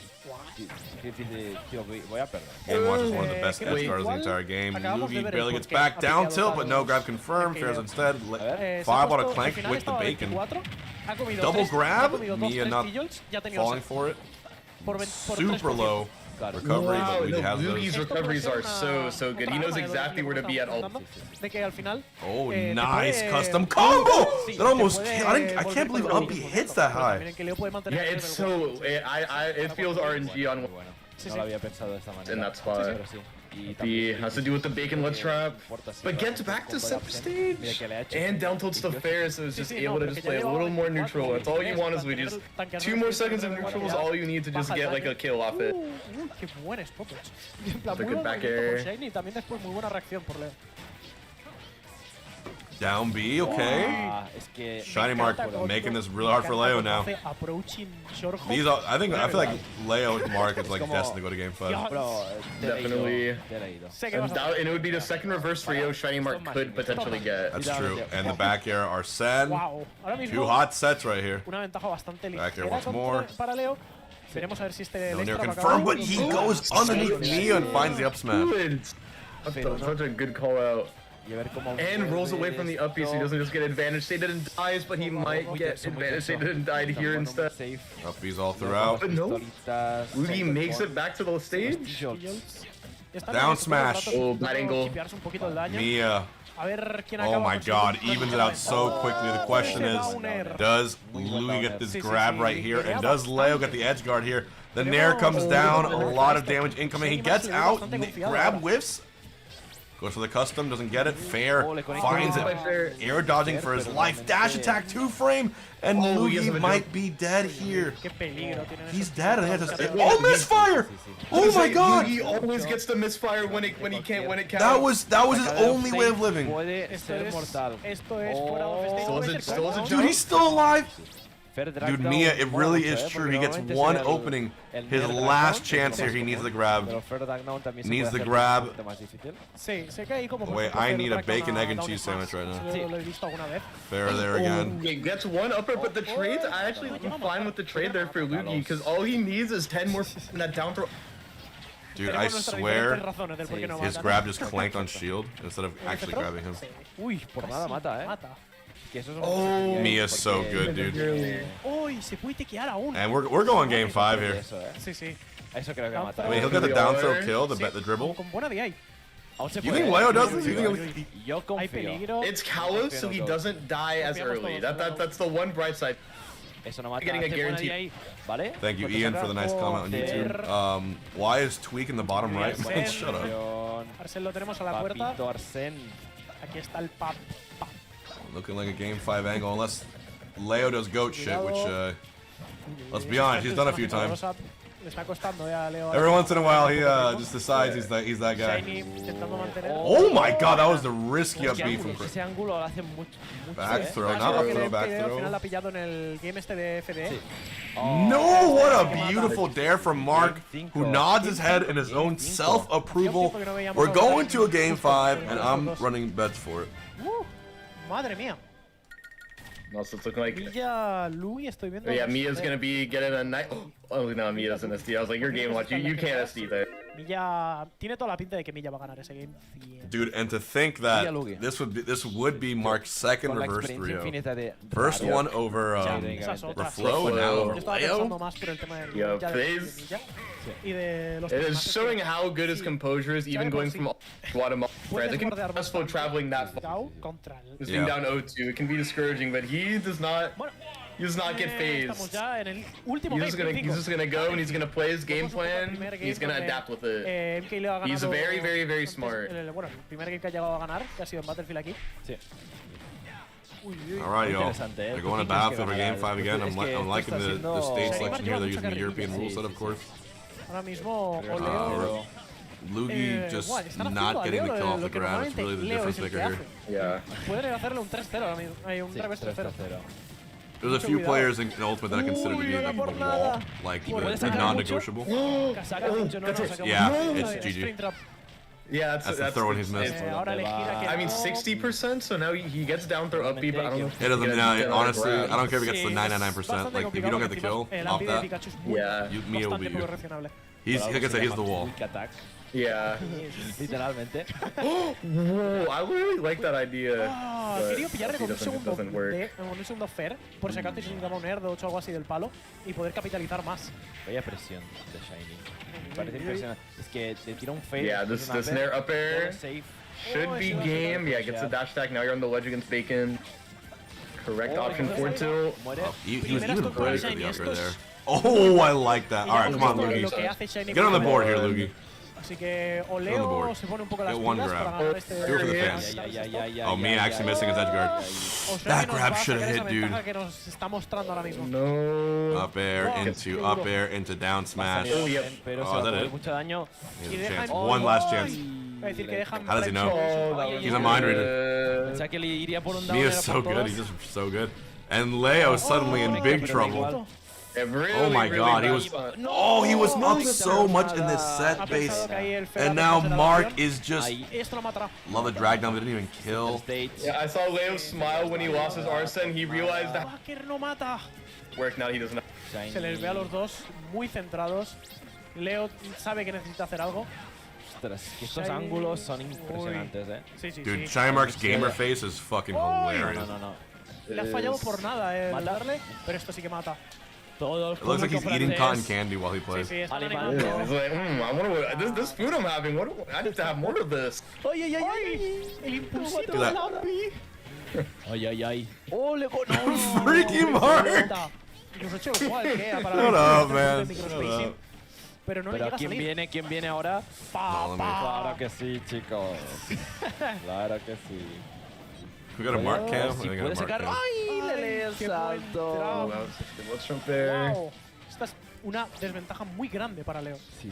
[SPEAKER 5] Voy a perder.
[SPEAKER 3] Game 1 is one of the best edge guards of the entire game. Lugi barely gets back. Down tilt, but no grab confirmed. Fares instead. 5 out of clank with the bacon. Double grab. Miya not falling for it. Super low recovery,
[SPEAKER 4] wow,
[SPEAKER 3] but Lugi has
[SPEAKER 4] Lugi's
[SPEAKER 3] those.
[SPEAKER 4] recoveries are so good. He knows exactly where to be at all.
[SPEAKER 3] Oh, nice custom combo! That almost I can't believe up B hits that high.
[SPEAKER 4] Yeah, it's so it feels RNG on in that spot. He has to do with the bacon ledge trap, but gets back to center stage and down tilts the fair, so it's just able to just play a little more neutral. That's all you want is we just 2 more seconds of neutral is all you need to just get like a kill off it. The good back air.
[SPEAKER 3] Down B, okay. Shinymark making this really hard for Leo now. These are, I feel like Leo and Mark is like destined to go to game 5.
[SPEAKER 4] Definitely. And it would be the second reverse Rio Shinymark could potentially get.
[SPEAKER 3] That's true. And the back air are Sen. 2 hot sets right here. Back air once more. No near confirmed, but he goes underneath Miya and finds the up smash.
[SPEAKER 4] Such a good call out. And rolls away from the uppies so he doesn't just get advantage stated dies, but he might get advantage stated and died here instead.
[SPEAKER 3] Uppies all throughout.
[SPEAKER 4] But no, Lugi makes it back to the stage.
[SPEAKER 3] Down smash.
[SPEAKER 4] Oh, bad angle.
[SPEAKER 3] Miya. Oh my god, evens it out so quickly. The question is, does Lugi get this grab right here? And does Leo get the edge guard here? The Nair comes down, a lot of damage incoming. He gets out, grab whiffs. Goes for the custom, doesn't get it. Fair, finds it. Air dodging for his life. Dash attack 2-frame, and Lugi might be dead here. He's dead. Oh, misfire! Oh my god!
[SPEAKER 4] He always gets the misfire when it counts.
[SPEAKER 3] That was his only way of living. Dude, he's still alive. Dude, Miya, it really is true. He gets one opening. His last chance here, he needs the grab. Needs the grab. Wait, I need a bacon, egg, and cheese sandwich right now. Fair there again.
[SPEAKER 4] He gets one upper, but the trades, I actually am fine with the trade there for Lugi, because all he needs is 10 more in that down throw.
[SPEAKER 3] Dude, I swear, his grab just clanked on shield instead of actually grabbing him.
[SPEAKER 4] Oh,
[SPEAKER 3] Miya's so good, dude. And we're going game 5 here. I mean, he'll get the down throw kill, the dribble. You think Leo does this?
[SPEAKER 4] It's Kalos, so he doesn't die as early. That's the one bright side. Getting a guarantee.
[SPEAKER 3] Thank you, Ian, for the nice comment on YouTube. Why is Tweak in the bottom right? Man, shut up. Looking like a game 5 angle, unless Leo does goat shit, which Let's be honest, he's done a few times.
[SPEAKER 11] Le está costando a Leo.
[SPEAKER 3] Every once in a while, he just decides he's that guy. Oh my god, that was the risky up B from Chris.
[SPEAKER 5] Ese ángulo lo hace mucho.
[SPEAKER 3] Back throw, not up throw, back
[SPEAKER 11] Al final
[SPEAKER 3] throw.
[SPEAKER 11] ha pillado en el game este de FD.
[SPEAKER 3] No, what a beautiful dare from Mark, who nods his head in his own self-approval. We're going to a game 5, and I'm running bets for it.
[SPEAKER 11] Madre mía.
[SPEAKER 4] Also, it's looking like
[SPEAKER 11] Miya, Louis, estoy viendo.
[SPEAKER 4] yeah, Miya's gonna be getting a night. Oh no, Miya doesn't SD. I was like, your game watch. You can't SD there.
[SPEAKER 11] Miya tiene toda la pinta de que Miya va a ganar ese game.
[SPEAKER 3] Dude, and to think that this would be Mark's second reverse 3-0. First one over Reflow, and now over Mkleo.
[SPEAKER 4] It is showing how good his composure is, even going from Guatemala. It can be stressful traveling that far. Just being down 0-2, it can be discouraging, but he does not get phased. He's just gonna go and he's gonna play his game plan. He's gonna adapt with it. He's very, very, very smart.
[SPEAKER 11] Bueno, el primer game que ha llegado a ganar, que ha sido en Battlefield aquí.
[SPEAKER 5] Sí.
[SPEAKER 3] Alright, y'all. They're going to Battlefield for Game 5 again. I'm liking the stage selection here. They're using the European rule set, of course.
[SPEAKER 11] Ahora mismo, Oleo.
[SPEAKER 3] Lugi just not getting the kill off the grab. It's really the difference maker here.
[SPEAKER 4] Yeah.
[SPEAKER 11] Puede hacerle un 3-0 ahora mismo. Un revés 3-0.
[SPEAKER 3] There's a few players in Ultimate that I consider to be the wall, like the non-negotiable. Yeah, it's GG.
[SPEAKER 4] Yeah,
[SPEAKER 3] that's the throw in his missed.
[SPEAKER 4] I mean, 60%, so now he gets down throw up B, but I don't know if
[SPEAKER 3] it doesn't. Honestly, I don't care if he gets the 99%. Like, if you don't get the kill off that,
[SPEAKER 4] yeah,
[SPEAKER 3] Miya will beat you. Like I said, he's the wall.
[SPEAKER 4] Yeah.
[SPEAKER 5] Literalmente.
[SPEAKER 4] Whoa, I really like that idea.
[SPEAKER 11] Quería pillarle con un segundo fair, por si acaso se necesitaba un nerd o algo así del palo, y poder capitalizar más.
[SPEAKER 5] Vaya presión de Shiny. Parece impresionante. Es que te tira un fair.
[SPEAKER 4] Yeah, this nair up air should be game. Yeah, gets the dash attack. Now you're on the ledge against Bacon. Correct option for two.
[SPEAKER 3] He was even ready for the up air there. Oh, I like that. Alright, come on, Lugi. Get on the board here, Lugi.
[SPEAKER 11] Así que Oleo se pone un poco las pilas para ganar este.
[SPEAKER 3] Do it for the fans. Oh, Miya actually missing his edge guard. That grab should have hit, dude.
[SPEAKER 4] No.
[SPEAKER 3] Up air into down smash.
[SPEAKER 4] Oh, yeah.
[SPEAKER 3] Oh, is that it? He has a chance. One last chance. How does he know? He's a mind reader. Miya's so good. He's just so good. And Leo suddenly in big trouble. Oh my god, he was up so much in this set base, and now Mark is just love a drag down, but didn't even kill.
[SPEAKER 4] Yeah, I saw Leo smile when he lost his Arsene. He realized that work now he doesn't.
[SPEAKER 11] Se les ve a los dos muy centrados. Leo sabe que necesita hacer algo.
[SPEAKER 5] Ostras, estos ángulos son impresionantes,
[SPEAKER 3] Dude, Shinymark's gamer face is fucking hilarious.
[SPEAKER 5] No.
[SPEAKER 11] Le ha fallado por nada matarle, pero esto sí que mata.
[SPEAKER 3] It looks like he's eating cotton candy while he plays.
[SPEAKER 4] He's like, I wonder what this food I'm having. I need to have more of this.
[SPEAKER 11] El impulsito de Lambi.
[SPEAKER 5] Ay.
[SPEAKER 11] Oh, le
[SPEAKER 3] Freaky Mark.
[SPEAKER 11] Incluso hecho igual que para
[SPEAKER 3] Shut up, man.
[SPEAKER 11] Pero no le llega a salir.
[SPEAKER 5] ¿Quién viene ahora? Claro que sí, chicos. Claro que sí.
[SPEAKER 3] We got a Mark cam?
[SPEAKER 5] Si puede sacar. ¡Ay! Le lee el salto.
[SPEAKER 11] Wow. Esta es una desventaja muy grande para Leo.
[SPEAKER 5] Sí.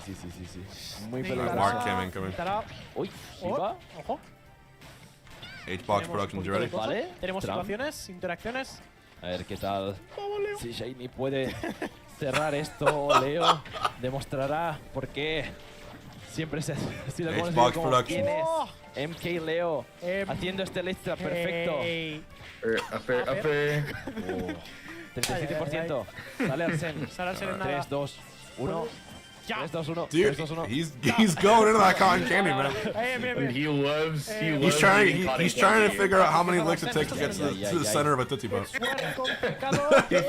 [SPEAKER 5] Muy peligroso.
[SPEAKER 3] Mark cam incoming.
[SPEAKER 5] Uy, ¿Shiva?
[SPEAKER 11] Ojo.
[SPEAKER 3] H-Box Productions ready.
[SPEAKER 5] Vale.
[SPEAKER 11] Tenemos situaciones, interacciones.
[SPEAKER 5] A ver qué tal. Si Shiny puede cerrar esto, Leo demostrará por qué siempre se ha sido conocido como quién es. Mkleo haciendo este extra perfecto.
[SPEAKER 4] Up air.
[SPEAKER 5] 37%. Sale Arsene. 3, 2, 1. 3, 2, 1.
[SPEAKER 3] Dude,
[SPEAKER 5] 3, 2, 1.
[SPEAKER 3] He's going into that cotton candy, man.
[SPEAKER 4] He's
[SPEAKER 3] trying to figure out how many licks it takes to get to the center of a Tootsie Pop.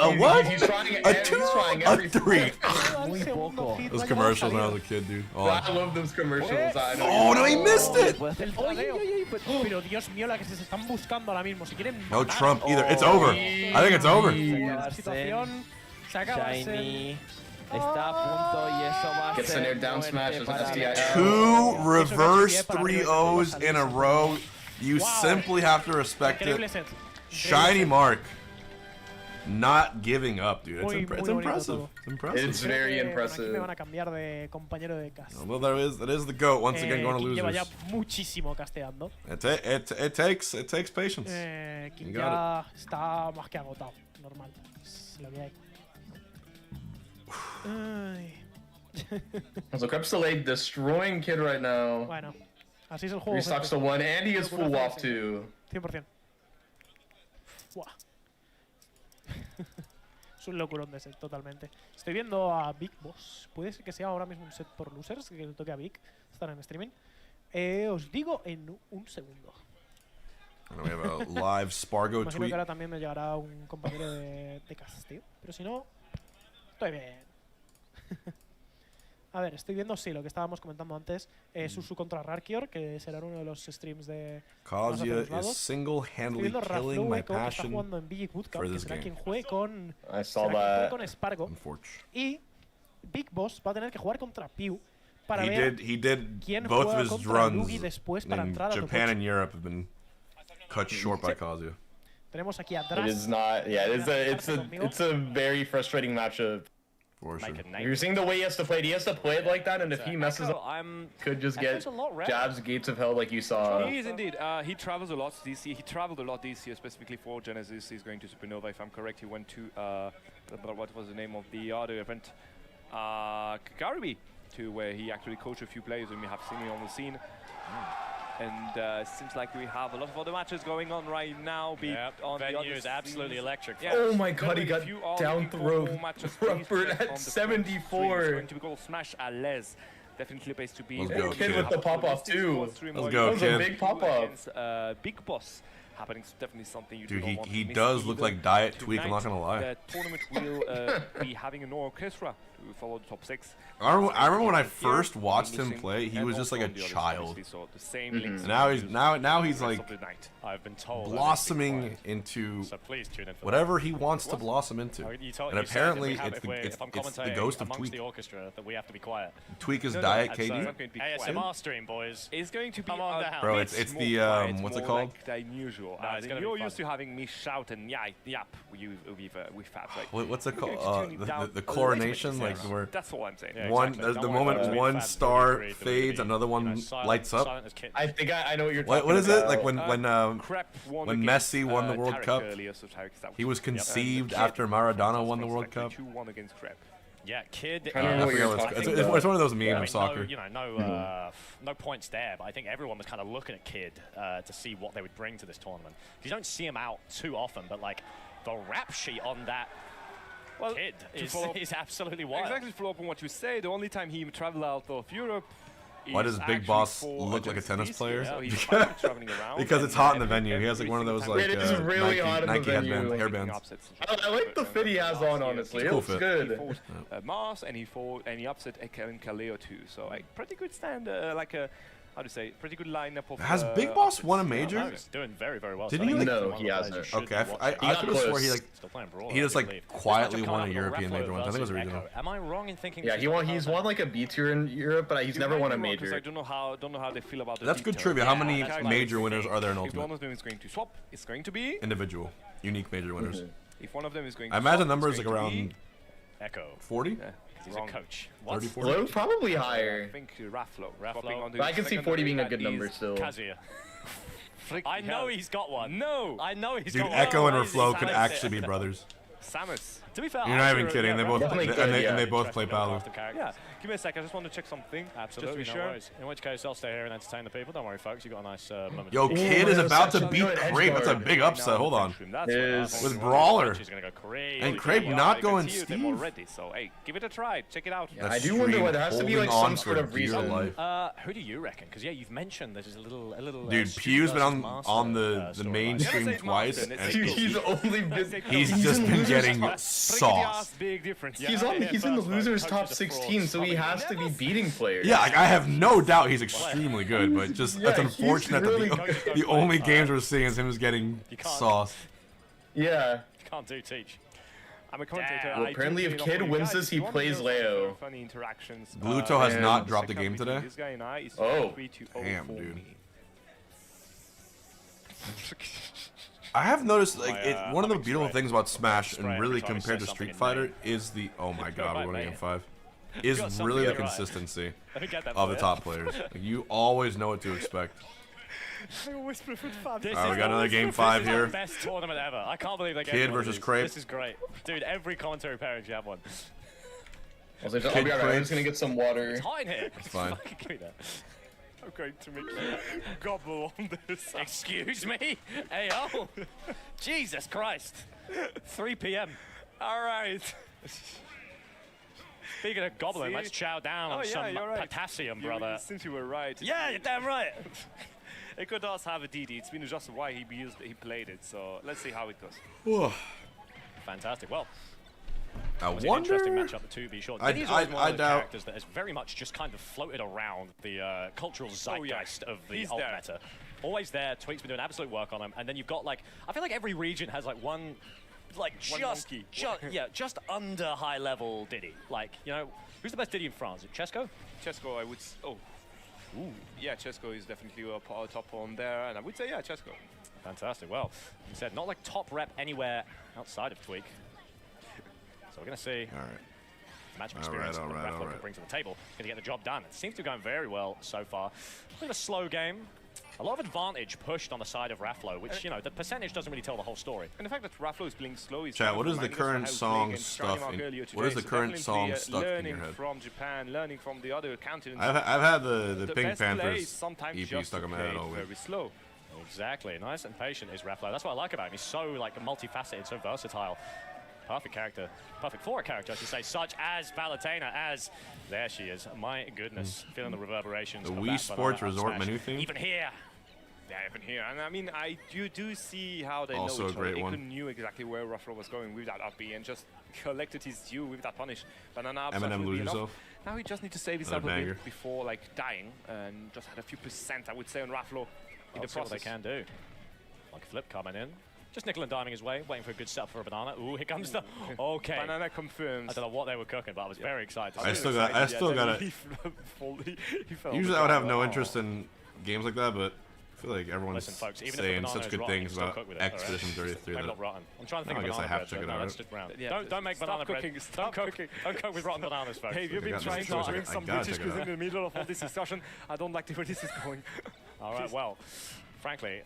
[SPEAKER 3] A what?
[SPEAKER 4] He's trying
[SPEAKER 3] a 2? A 3?
[SPEAKER 5] Muy poco.
[SPEAKER 3] Those commercials when I was a kid, dude.
[SPEAKER 4] Oh. I love those commercials.
[SPEAKER 3] Oh, no, he missed it!
[SPEAKER 11] Pero Dios mío, la que se están buscando ahora mismo. Si quieren
[SPEAKER 3] no Trump either. It's over. I think it's over.
[SPEAKER 5] Shiny está a punto y eso va a ser
[SPEAKER 4] down smash with SDI.
[SPEAKER 3] 2 reverse 3-0s in a row. You simply have to respect it. Shiny Mark. not giving up, dude. It's impressive. It's impressive.
[SPEAKER 4] It's very impressive.
[SPEAKER 11] Aquí me van a cambiar de compañero de cast.
[SPEAKER 3] Well, that is the GOAT once again going to
[SPEAKER 11] Lleva
[SPEAKER 3] losers.
[SPEAKER 11] ya muchísimo casteando.
[SPEAKER 3] It takes patience.
[SPEAKER 11] King ya está más que agotado. Normal. Es lo que hay.
[SPEAKER 4] So Crepsolate destroying Kid right now.
[SPEAKER 11] Bueno, así es el juego.
[SPEAKER 4] Restocks to 1 and he is full off too.
[SPEAKER 11] 100%. Buah. Es un locurón de set, totalmente. Estoy viendo a Big Boss. Puede ser que sea ahora mismo un set por losers, que le toque a Big. Están en streaming. Os digo en un segundo.
[SPEAKER 3] We have a live SPARG0
[SPEAKER 11] Imagino
[SPEAKER 3] tweet.
[SPEAKER 11] que ahora también me llegará un compañero de casteo. Pero si no, estoy bien. A ver, estoy viendo, sí, lo que estábamos comentando antes. Susu contra Rarkior, que será uno de los streams de
[SPEAKER 3] Kazuya is single-handedly killing my
[SPEAKER 11] que está
[SPEAKER 3] passion
[SPEAKER 11] jugando en Big Bootcamp,
[SPEAKER 3] for
[SPEAKER 11] que
[SPEAKER 3] this
[SPEAKER 11] será
[SPEAKER 3] game.
[SPEAKER 11] quien juegue con, con SPARG0. Y Big Boss va a tener que jugar contra Pew para ver quién
[SPEAKER 3] both
[SPEAKER 11] juega
[SPEAKER 3] of his
[SPEAKER 11] contra
[SPEAKER 3] runs
[SPEAKER 11] Lugi después para
[SPEAKER 3] in
[SPEAKER 11] entrar a
[SPEAKER 3] Japan and Europe have been cut short by Kazuya.
[SPEAKER 11] Tenemos aquí a
[SPEAKER 4] It
[SPEAKER 11] Dras.
[SPEAKER 4] is not. Yeah, it's a very frustrating matchup.
[SPEAKER 3] For sure.
[SPEAKER 4] You're seeing the way he has to play it. He has to play it like that, and if he messes up, could just get jabs, gates of hell like you saw.
[SPEAKER 10] He is indeed. He travels a lot this year. He traveled a lot this year, specifically for Genesis. He's going to Supernova, if I'm correct. He went to what was the name of the other event? Kakaribi, to where he actually coached a few players, and we have seen him on the scene. And it seems like we have a lot of other matches going on right now. On
[SPEAKER 12] venue
[SPEAKER 10] the
[SPEAKER 12] is absolutely electric.
[SPEAKER 10] Yeah.
[SPEAKER 4] Oh my god, he got down throw rubbered at 74.
[SPEAKER 10] It's going to be called Smash à l'aise. Definitely a place to be.
[SPEAKER 3] Let's go,
[SPEAKER 4] Kid with the pop-off too.
[SPEAKER 3] Let's go,
[SPEAKER 4] That was a big pop-off.
[SPEAKER 10] Big Boss happening, is definitely something you
[SPEAKER 3] Dude,
[SPEAKER 10] do not want
[SPEAKER 3] he
[SPEAKER 10] to miss
[SPEAKER 3] does look
[SPEAKER 10] either.
[SPEAKER 3] like Diet Tweak, I'm
[SPEAKER 10] Tonight,
[SPEAKER 3] not gonna lie.
[SPEAKER 10] The tournament will be having an orchestra to follow the top 6.
[SPEAKER 3] I remember when I first watched him play, he was just like a child. And now he's like blossoming into whatever he wants to blossom into. And apparently it's the ghost of Tweak. Tweak is Diet KD.
[SPEAKER 12] ASMR stream, boys.
[SPEAKER 10] It's going to be
[SPEAKER 3] Bro, it's the what's it called?
[SPEAKER 10] Like unusual. You're used to having me shout and yap with Fabs. Like,
[SPEAKER 3] what's it called? The coronation, like where
[SPEAKER 10] that's what I'm saying.
[SPEAKER 3] the moment one star fades, another one lights up.
[SPEAKER 4] I think I know what you're talking about.
[SPEAKER 3] What is it? Like when Messi won the World Cup, he was conceived after Maradona won the World Cup.
[SPEAKER 12] Yeah, Kid.
[SPEAKER 3] It's one of those memes of soccer.
[SPEAKER 12] No points there, but I think everyone was kind of looking at Kid to see what they would bring to this tournament. You don't see him out too often, but like the rap sheet on that Kid is absolutely wild.
[SPEAKER 10] Exactly, to follow up on what you say, the only time he traveled out of Europe.
[SPEAKER 3] Why does Big Boss look like a tennis player?
[SPEAKER 10] Yeah,
[SPEAKER 3] because it's hot in the venue. He has like one of those like
[SPEAKER 4] really
[SPEAKER 3] Nike hairbands.
[SPEAKER 4] I like the fit he has on, honestly. It looks good.
[SPEAKER 10] He fought Mars and he upset Mkleo too. So like pretty good stand, like a how to say, pretty good lineup of.
[SPEAKER 3] Has Big Boss won a major?
[SPEAKER 12] No, he's doing very, very well.
[SPEAKER 3] Didn't he?
[SPEAKER 4] No, he hasn't.
[SPEAKER 3] Okay, I could have swore he just like quietly won a European major once. I think it was a regional.
[SPEAKER 12] Am I wrong in thinking?
[SPEAKER 4] Yeah, he's won like a B tier in Europe, but he's never won a major.
[SPEAKER 10] I don't know how they feel about it.
[SPEAKER 3] That's good trivia. How many major winners are there in
[SPEAKER 10] If one
[SPEAKER 3] Ultimate?
[SPEAKER 10] of them is going to swap, it's going to be
[SPEAKER 3] Individual, unique major winners.
[SPEAKER 10] If one of them is going
[SPEAKER 3] I
[SPEAKER 10] to
[SPEAKER 3] imagine
[SPEAKER 10] swap,
[SPEAKER 3] numbers
[SPEAKER 10] it's
[SPEAKER 3] like
[SPEAKER 10] going to
[SPEAKER 3] around
[SPEAKER 12] Echo.
[SPEAKER 3] 40.
[SPEAKER 12] He's a coach.
[SPEAKER 3] 30, 40?
[SPEAKER 4] Blue, probably higher.
[SPEAKER 10] I think Raflo.
[SPEAKER 4] But I can see 40 being a good number still.
[SPEAKER 12] Kazuya. I know he's got one.
[SPEAKER 10] No.
[SPEAKER 12] I know he's
[SPEAKER 3] Dude,
[SPEAKER 12] got one.
[SPEAKER 3] Echo and Reflow could actually be brothers.
[SPEAKER 10] Samus.
[SPEAKER 12] To be fair,
[SPEAKER 3] You're not even kidding. They both and they both play Palu.
[SPEAKER 10] Yeah. Give me a sec. I just want to check something.
[SPEAKER 12] Absolutely,
[SPEAKER 10] just to be sure.
[SPEAKER 12] worries. In which case, I'll stay here and entertain the people. Don't worry, folks. You got a nice moment.
[SPEAKER 3] Yo, Kid is about to beat Crape. That's a big upset. Hold on. With Brawler.
[SPEAKER 12] She's gonna go crazy.
[SPEAKER 3] And Crape not going
[SPEAKER 10] Steve. Already, so hey, give it a try. Check it out.
[SPEAKER 4] Yeah, I do wonder what there has to be like some sort of reason.
[SPEAKER 12] Who do you reckon? Because yeah, you've mentioned there's a little.
[SPEAKER 3] Dude, Pew's been on the mainstream twice, and he's just been getting sauce.
[SPEAKER 10] Big difference.
[SPEAKER 4] He's in the losers top 16, so he has to be beating players.
[SPEAKER 3] Yeah, like, I have no doubt he's extremely good, but just that's unfortunate that the only games we're seeing is him just getting sauce.
[SPEAKER 4] Yeah.
[SPEAKER 12] You can't do teach.
[SPEAKER 10] I'm a commentator.
[SPEAKER 4] Well, apparently, if Kid wins this, he plays Leo.
[SPEAKER 10] Funny interactions.
[SPEAKER 3] Gluto has not dropped a game today.
[SPEAKER 10] This guy and I is
[SPEAKER 4] Oh,
[SPEAKER 3] damn, dude. I have noticed, like, one of the beautiful things about Smash, and really compared to Street Fighter, is the oh my god, we're winning in 5. Is really the consistency of the top players. Like, you always know what to expect.
[SPEAKER 12] I always preferred Fab.
[SPEAKER 3] Alright, we got another game 5 here.
[SPEAKER 12] Best tournament ever. I can't believe they
[SPEAKER 3] Kid versus Crape.
[SPEAKER 12] This is great, dude. Every commentary pairing should have one.
[SPEAKER 4] I'll be alright. I'm just gonna get some water.
[SPEAKER 12] It's hot in here.
[SPEAKER 3] It's fine.
[SPEAKER 12] I'm going to make you gobble on this. Excuse me? Hey-oh. Jesus Christ. 3 p.m. All right. Speaking of gobbling, let's chow down on some potassium, brother.
[SPEAKER 10] Since you were right.
[SPEAKER 12] Yeah, you're damn right.
[SPEAKER 10] Echo does have a DD. It's been just why he played it. So let's see how it goes.
[SPEAKER 12] Fantastic. Well,
[SPEAKER 3] I
[SPEAKER 12] it was
[SPEAKER 3] wonder.
[SPEAKER 12] An interesting matchup, to be sure.
[SPEAKER 3] I
[SPEAKER 12] Diddy's always one of those
[SPEAKER 3] doubt.
[SPEAKER 12] characters that has very much just kind of floated around the cultural zeitgeist of the alt meta. Always there. Tweak's been doing absolute work on him, and then you've got like I feel like every region has like one. Like just under high level Diddy. Like, you know, who's the best Diddy in France? Is it Chesco?
[SPEAKER 10] Chesco, I would. Ooh. Yeah, Chesco is definitely a top one there, and I would say Chesco.
[SPEAKER 12] Fantastic. Well, you said not like top rep anywhere outside of Tweak. So we're gonna see.
[SPEAKER 3] All right.
[SPEAKER 12] Match experience that Rafflo can bring to the table. Gonna get the job done. It seems to be going very well so far. A bit of a slow game. A lot of advantage pushed on the side of Rafflo, which, you know, the percentage doesn't really tell the whole story.
[SPEAKER 10] And the fact that Rafflo is playing slow is...
[SPEAKER 3] Chat, what is the current song stuff what is the current song stuck in your head?
[SPEAKER 10] Learning from Japan, learning from the other continents.
[SPEAKER 3] I've had the Pink Panthers
[SPEAKER 10] EP
[SPEAKER 3] stuck in my head all week.
[SPEAKER 10] Very slow.
[SPEAKER 12] Exactly. Nice and patient is Rafflo. That's what I like about him. He's so, like, multifaceted, so versatile. Perfect character. Perfect for a character, I should say, such as Palutena, as... There she is. My goodness. Feeling the reverberations.
[SPEAKER 3] The Wii Sports Resort menu theme?
[SPEAKER 12] Even here.
[SPEAKER 10] Yeah, even here. And I mean, you do see how they
[SPEAKER 3] also
[SPEAKER 10] know each
[SPEAKER 3] a great
[SPEAKER 10] other.
[SPEAKER 3] one.
[SPEAKER 10] They knew exactly where Rafflo was going with that up B and just collected his due with that punish. Banana
[SPEAKER 3] Eminem lose yourself.
[SPEAKER 10] Now he just needs to save himself a bit before like dying, and just had a few percent, I would say, on Rafflo in the process.
[SPEAKER 12] What they can do. Like flip coming in. Just nickel and diming his way, waiting for a good setup for a banana. Ooh, here comes the... Okay.
[SPEAKER 10] Banana confirms.
[SPEAKER 12] I don't know what they were cooking, but I was very excited.
[SPEAKER 3] I still got it. Usually I would have no interest in games like that, but I feel like everyone's saying such good things about Expedition 33.
[SPEAKER 12] Maybe not rotten. I'm trying to think
[SPEAKER 3] I guess I have to check it out.
[SPEAKER 12] That's just brown. Don't make banana bread. Don't cook with rotten bananas, folks.
[SPEAKER 10] Hey, you've been trying to drink some British cuisine in the middle of all this discussion. I don't like the way this is going.
[SPEAKER 12] All right, well, frankly,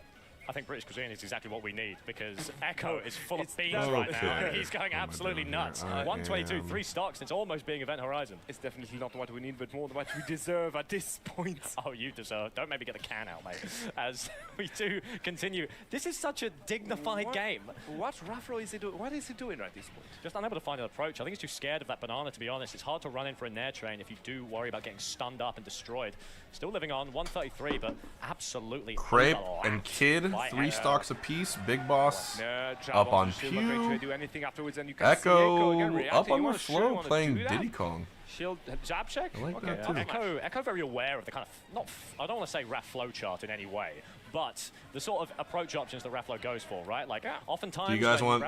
[SPEAKER 12] I think British cuisine is exactly what we need, because Echo is full of beans right now. He's going absolutely nuts. 122, 3 stocks, it's almost being Event Horizon.
[SPEAKER 10] It's definitely not what we need, but more what we deserve at this point.
[SPEAKER 12] Oh, you deserve. Don't maybe get the can out, mate. As we do continue. This is such a dignified game.
[SPEAKER 10] What Rafflo is he doing? What is he doing at this point?
[SPEAKER 12] Just unable to find an approach. I think he's too scared of that banana, to be honest. It's hard to run in for a nair train if you do worry about getting stunned up and destroyed. Still living on 133, but absolutely
[SPEAKER 3] Crape and Kid, 3 stocks apiece. Big Boss up on Pew. Echo up on the flow playing Diddy Kong.
[SPEAKER 10] Shield jab check.
[SPEAKER 3] I like that too.
[SPEAKER 12] Echo very aware of the kind of I don't want to say Raff flowchart in any way, but the sort of approach options that Rafflo goes for, right? Like oftentimes,
[SPEAKER 3] do you guys want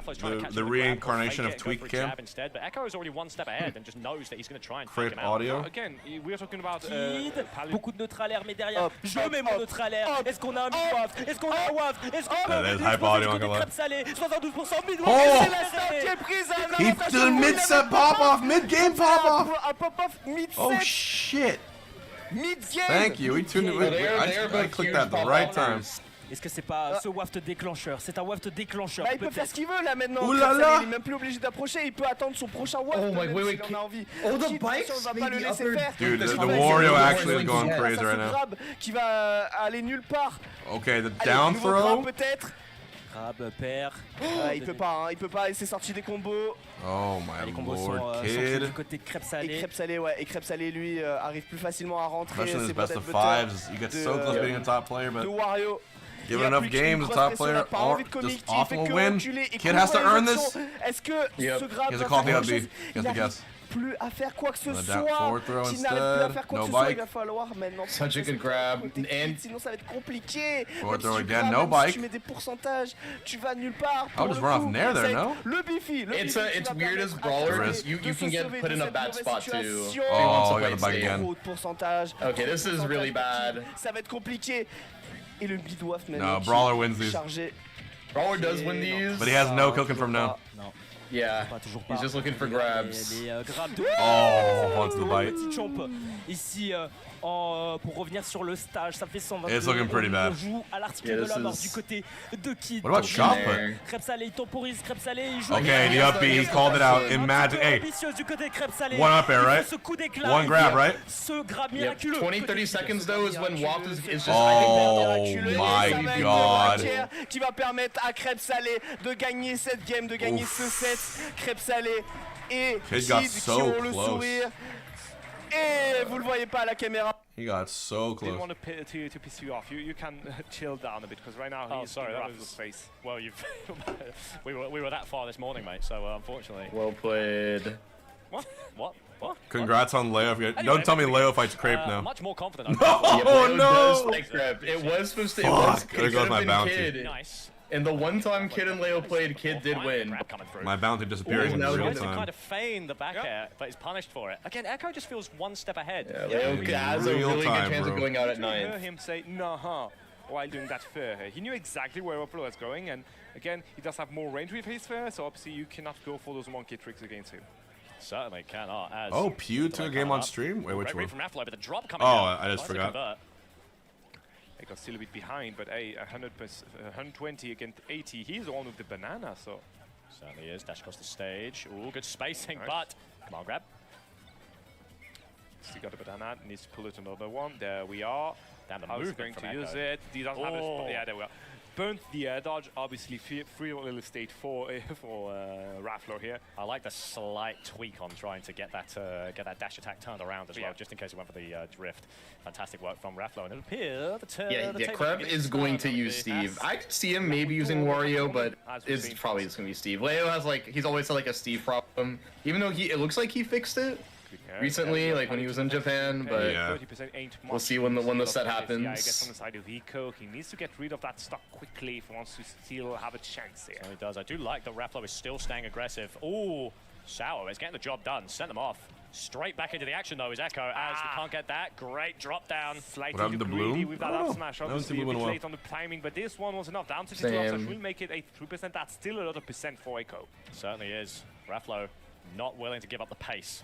[SPEAKER 12] the
[SPEAKER 3] reincarnation of Tweak Cam
[SPEAKER 12] instead? But Echo is already one step ahead and just knows that he's going to try and
[SPEAKER 3] Crape
[SPEAKER 12] take him out.
[SPEAKER 3] audio.
[SPEAKER 10] Again, we're talking about
[SPEAKER 6] beaucoup de neutral air, mais derrière, je mets mon neutral air. Est-ce qu'on a un mid-wave? Est-ce qu'on a un wave? Est-ce qu'on a
[SPEAKER 3] hype audio on the left.
[SPEAKER 6] 72% mid-wave.
[SPEAKER 3] Oh! He
[SPEAKER 6] He
[SPEAKER 3] did mid-set pop-off, mid-game pop-off. Oh shit!
[SPEAKER 6] Mid-game.
[SPEAKER 3] Thank you. We tuned it. I clicked that the right time.
[SPEAKER 6] Est-ce que c'est pas ce waft déclencheur? C'est un waft déclencheur.
[SPEAKER 8] Bah, il peut faire ce qu'il veut là maintenant.
[SPEAKER 3] Ouh là là.
[SPEAKER 8] Il est même plus obligé d'approcher. Il peut attendre son prochain waft.
[SPEAKER 4] Oh my wait,
[SPEAKER 8] s'il en a envie.
[SPEAKER 4] Oh, the bikes
[SPEAKER 8] on va pas le laisser faire.
[SPEAKER 3] Dude, the Wario actually is going crazy right now.
[SPEAKER 8] Qui va aller nulle part.
[SPEAKER 3] Okay, the down throw.
[SPEAKER 8] Peut-être.
[SPEAKER 6] Crab père.
[SPEAKER 8] Il peut pas, il peut pas. Il s'est sorti des combos.
[SPEAKER 3] Oh my
[SPEAKER 6] Les combos
[SPEAKER 3] lord,
[SPEAKER 6] sont
[SPEAKER 3] Kid.
[SPEAKER 6] du côté de crêpe salée.
[SPEAKER 8] Et crêpe salée, ouais. Et crêpe salée, lui, arrive plus facilement à rentrer.
[SPEAKER 3] Especially in his best of 5s, you get so close to being a top player, but
[SPEAKER 8] de Wario.
[SPEAKER 3] given enough games, the top player just often will win. Kid has to earn this.
[SPEAKER 8] Est-ce que ce grab
[SPEAKER 3] he has to call the LB. He has to guess.
[SPEAKER 8] Plus à faire quoi que ce soit.
[SPEAKER 3] S'il
[SPEAKER 8] n'arrive plus à faire quoi que ce soit, il va falloir maintenant.
[SPEAKER 4] Such a good grab. And
[SPEAKER 8] sinon ça va être compliqué.
[SPEAKER 3] Forward throw again, no bike.
[SPEAKER 8] Tu mets des pourcentages, tu vas nulle part.
[SPEAKER 3] I'll just run off Nair there, no?
[SPEAKER 8] Le Biffy.
[SPEAKER 4] It's weird as brawlers. You can get put in a bad spot too.
[SPEAKER 3] Oh, I got the bike again.
[SPEAKER 4] Okay, this is really bad.
[SPEAKER 8] Ça va être compliqué. Et le bid waft
[SPEAKER 3] No, brawler wins these.
[SPEAKER 8] Chargé.
[SPEAKER 4] Brawler does win these.
[SPEAKER 3] But he has no kill confirm now.
[SPEAKER 13] No.
[SPEAKER 4] Yeah, he's just looking for grabs.
[SPEAKER 3] Oh, onto the bite.
[SPEAKER 13] Ici, pour revenir sur le stage, ça fait 122.
[SPEAKER 3] It's looking pretty bad.
[SPEAKER 13] On joue à l'article de la mort du côté de Kid.
[SPEAKER 3] What about shot put?
[SPEAKER 13] Crêpe salée, il temporise, crêpe salée, il joue.
[SPEAKER 3] Okay, the up B, he called it out. Imagine, hey, one up air, right? One grab, right?
[SPEAKER 4] Yep. 20-30 seconds though is when Waft is just.
[SPEAKER 3] Oh my god.
[SPEAKER 14] Qui va permettre à crêpe salée de gagner cette game, de gagner ce set. Crêpe salée et Kid qui ont le sourire. Et vous le voyez pas à la caméra.
[SPEAKER 3] He got so close.
[SPEAKER 10] Didn't want to piss you off. You can chill down a bit because right now he's in Raffle's face.
[SPEAKER 12] Well, we were that far this morning, mate. So unfortunately.
[SPEAKER 4] Well played.
[SPEAKER 12] What?
[SPEAKER 3] Congrats on Leo. Anyway, don't tell me Leo fights Crepe now.
[SPEAKER 12] Much more confident.
[SPEAKER 3] Oh no!
[SPEAKER 4] It was supposed to.
[SPEAKER 3] There goes my bounty.
[SPEAKER 4] Kid. Nice. And the one time Kid and Leo played, Kid did win.
[SPEAKER 3] My bounty disappears in real time.
[SPEAKER 12] Kind of feign the back air, but he's punished for it. Again, Echo just feels one step ahead.
[SPEAKER 4] Yeah, Leo has a really good chance of going out at 9.
[SPEAKER 10] You hear him say "nah" while doing that fair. He knew exactly where Raffle was going, and again, he does have more range with his fair, so obviously you cannot go for those monkey tricks against him.
[SPEAKER 12] Certainly cannot. As
[SPEAKER 3] oh, Pew to a game on stream? Wait, which one?
[SPEAKER 12] From Raffle, but the drop coming
[SPEAKER 3] I just forgot.
[SPEAKER 10] He got still a bit behind, but 120 against 80. He's the one with the banana, so.
[SPEAKER 12] Certainly is. Dash across the stage. Ooh, good spacing, but come on, grab.
[SPEAKER 10] Still got the banana. Needs to pull it another one. There we are.
[SPEAKER 12] Damn, the
[SPEAKER 10] How's he going to use it? He doesn't have a yeah, there we are. Burnt the air dodge, obviously free real estate for Raffler here.
[SPEAKER 12] I like the slight tweak on trying to get that dash attack turned around as well, just in case he went for the drift. Fantastic work from Raffler, and it appears the
[SPEAKER 4] Kreb is going to use Steve. I could see him maybe using Wario, but it's probably just gonna be Steve. Leo has he's always had a Steve problem, even though it looks like he fixed it recently, like when he was in Japan, but we'll see when the set happens.
[SPEAKER 10] Yeah, he gets on the side of Eco. He needs to get rid of that stock quickly if he wants to still have a chance here.
[SPEAKER 12] He does. I do like that Raffler is still staying aggressive. Ooh, Sour is getting the job done. Sent them off. Straight back into the action though is Echo as we can't get that. Great drop down.
[SPEAKER 10] Slightly too greedy with that up smash. Obviously a bit late on the timing, but this one was enough. Down to 2 up, will make it 83%. That's still a lot of percent for Echo.
[SPEAKER 12] Certainly is. Raffler not willing to give up the pace.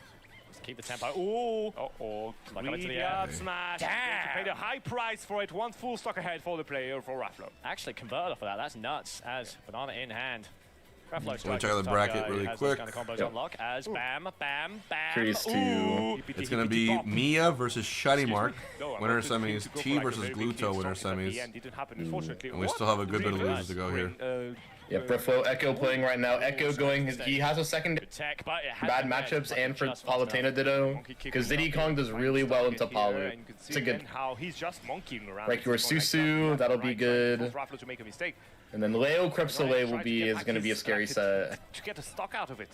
[SPEAKER 12] Keep the tempo. Ooh!
[SPEAKER 10] Greedy up smash. Damn! Paid a high price for it. One full stock ahead for the player for Raffler.
[SPEAKER 12] Actually converted off of that. That's nuts. As banana in hand.
[SPEAKER 3] Raffler check out the bracket really quick.
[SPEAKER 12] Kind of combos unlock as bam, bam, bam.
[SPEAKER 4] Trees 2.
[SPEAKER 3] It's gonna be Miya versus Shinymark. Winner semis. T versus Gluto winner semis. And we still have a good bit of losers to go here.
[SPEAKER 4] Yeah, Briflo, Echo playing right now. Echo going, he has a second bad matchups, and for Palutena Ditto, because Diddy Kong does really well into Palu. It's a good.
[SPEAKER 10] He's just monkeying around.
[SPEAKER 4] Like your Susu, that'll be good. And then Leo Crep Soleil is going to be a scary set.
[SPEAKER 10] To get a stock out of it.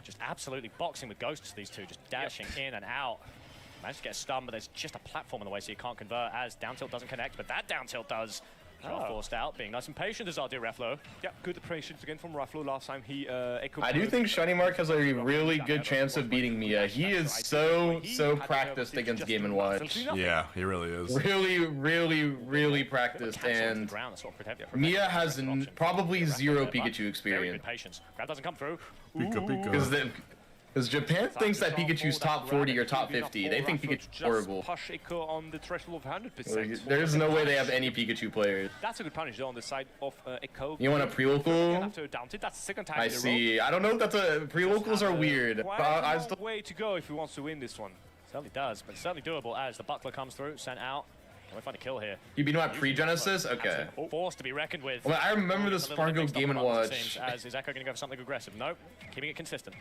[SPEAKER 12] Just absolutely boxing with ghosts, these two, just dashing in and out. Managed to get a stun, but there's just a platform in the way, so you can't convert as down tilt doesn't connect, but that down tilt does. Forced out, being nice and patient as I'll do Rafflo.
[SPEAKER 10] Yeah, good patience again from Rafflo. Last time he echoed.
[SPEAKER 4] I do think Shinymark has a really good chance of beating Miya. He is so practiced against Game & Watch.
[SPEAKER 3] Yeah, he really is.
[SPEAKER 4] Really practiced, and Miya has probably zero Pikachu experience.
[SPEAKER 12] Grab doesn't come through.
[SPEAKER 4] Because Japan thinks that Pikachu's top 40 or top 50. They think Pikachu's horrible.
[SPEAKER 10] Push Echo on the threshold of 100%.
[SPEAKER 4] There's no way they have any Pikachu players.
[SPEAKER 10] That's a good punish though on the side of Echo.
[SPEAKER 4] You want a pre-local?
[SPEAKER 10] That's the second time
[SPEAKER 4] I see. I don't know if that's a pre-locals are weird.
[SPEAKER 10] I still way to go if he wants to win this one.
[SPEAKER 12] Certainly does, but certainly doable as the buckler comes through, sent out. Can we find a kill here?
[SPEAKER 4] You beat him at pre-Genesis? Okay.
[SPEAKER 12] Forced to be reckoned with.
[SPEAKER 4] Well, I remember the SPARG0 Game & Watch.
[SPEAKER 12] As is Echo going to go for something aggressive? Nope. Keeping it consistent.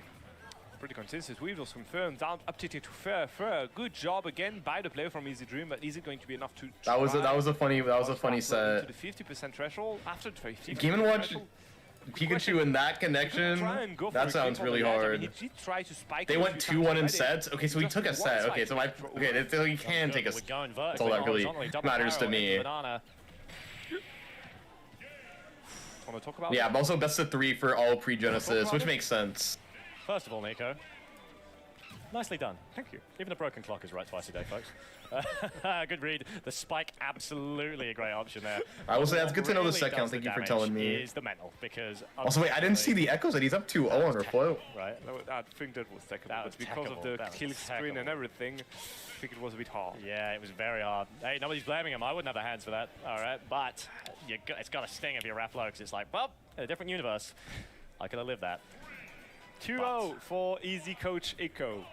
[SPEAKER 10] Pretty consistent. Weevils confirmed. Down updated to fair. Good job again by the player from Easy Dream, but is it going to be enough to?
[SPEAKER 4] That was a funny set.
[SPEAKER 10] To the 50% threshold after the 50%.
[SPEAKER 4] Game & Watch. Pikachu in that connection, that sounds really hard. They went 2-1 in sets. Okay, so he took a set. Okay, so he can take a set. That's all that really matters to me. Yeah, I'm also best of 3 for all pre-Genesis, which makes sense.
[SPEAKER 12] First of all, Nico, Nicely done. Thank you. Even a broken clock is right twice a day, folks. Good read. The spike, absolutely a great option there.
[SPEAKER 4] I will say that's good to know the set count. Thank you for telling me.
[SPEAKER 12] Is the mental, because
[SPEAKER 4] also, wait, I didn't see the echoes, and he's up 2-0 on Reflow.
[SPEAKER 12] Right.
[SPEAKER 2] I think that was technical, but because of the kill screen and everything, I think it was a bit hard.
[SPEAKER 12] Yeah, it was very hard. Hey, nobody's blaming him. I wouldn't have the hands for that. All right, but it's got a sting if you're Reflow, because it's like, well, in a different universe, I could have lived that.
[SPEAKER 2] 2-0 for Easy Coach Echo.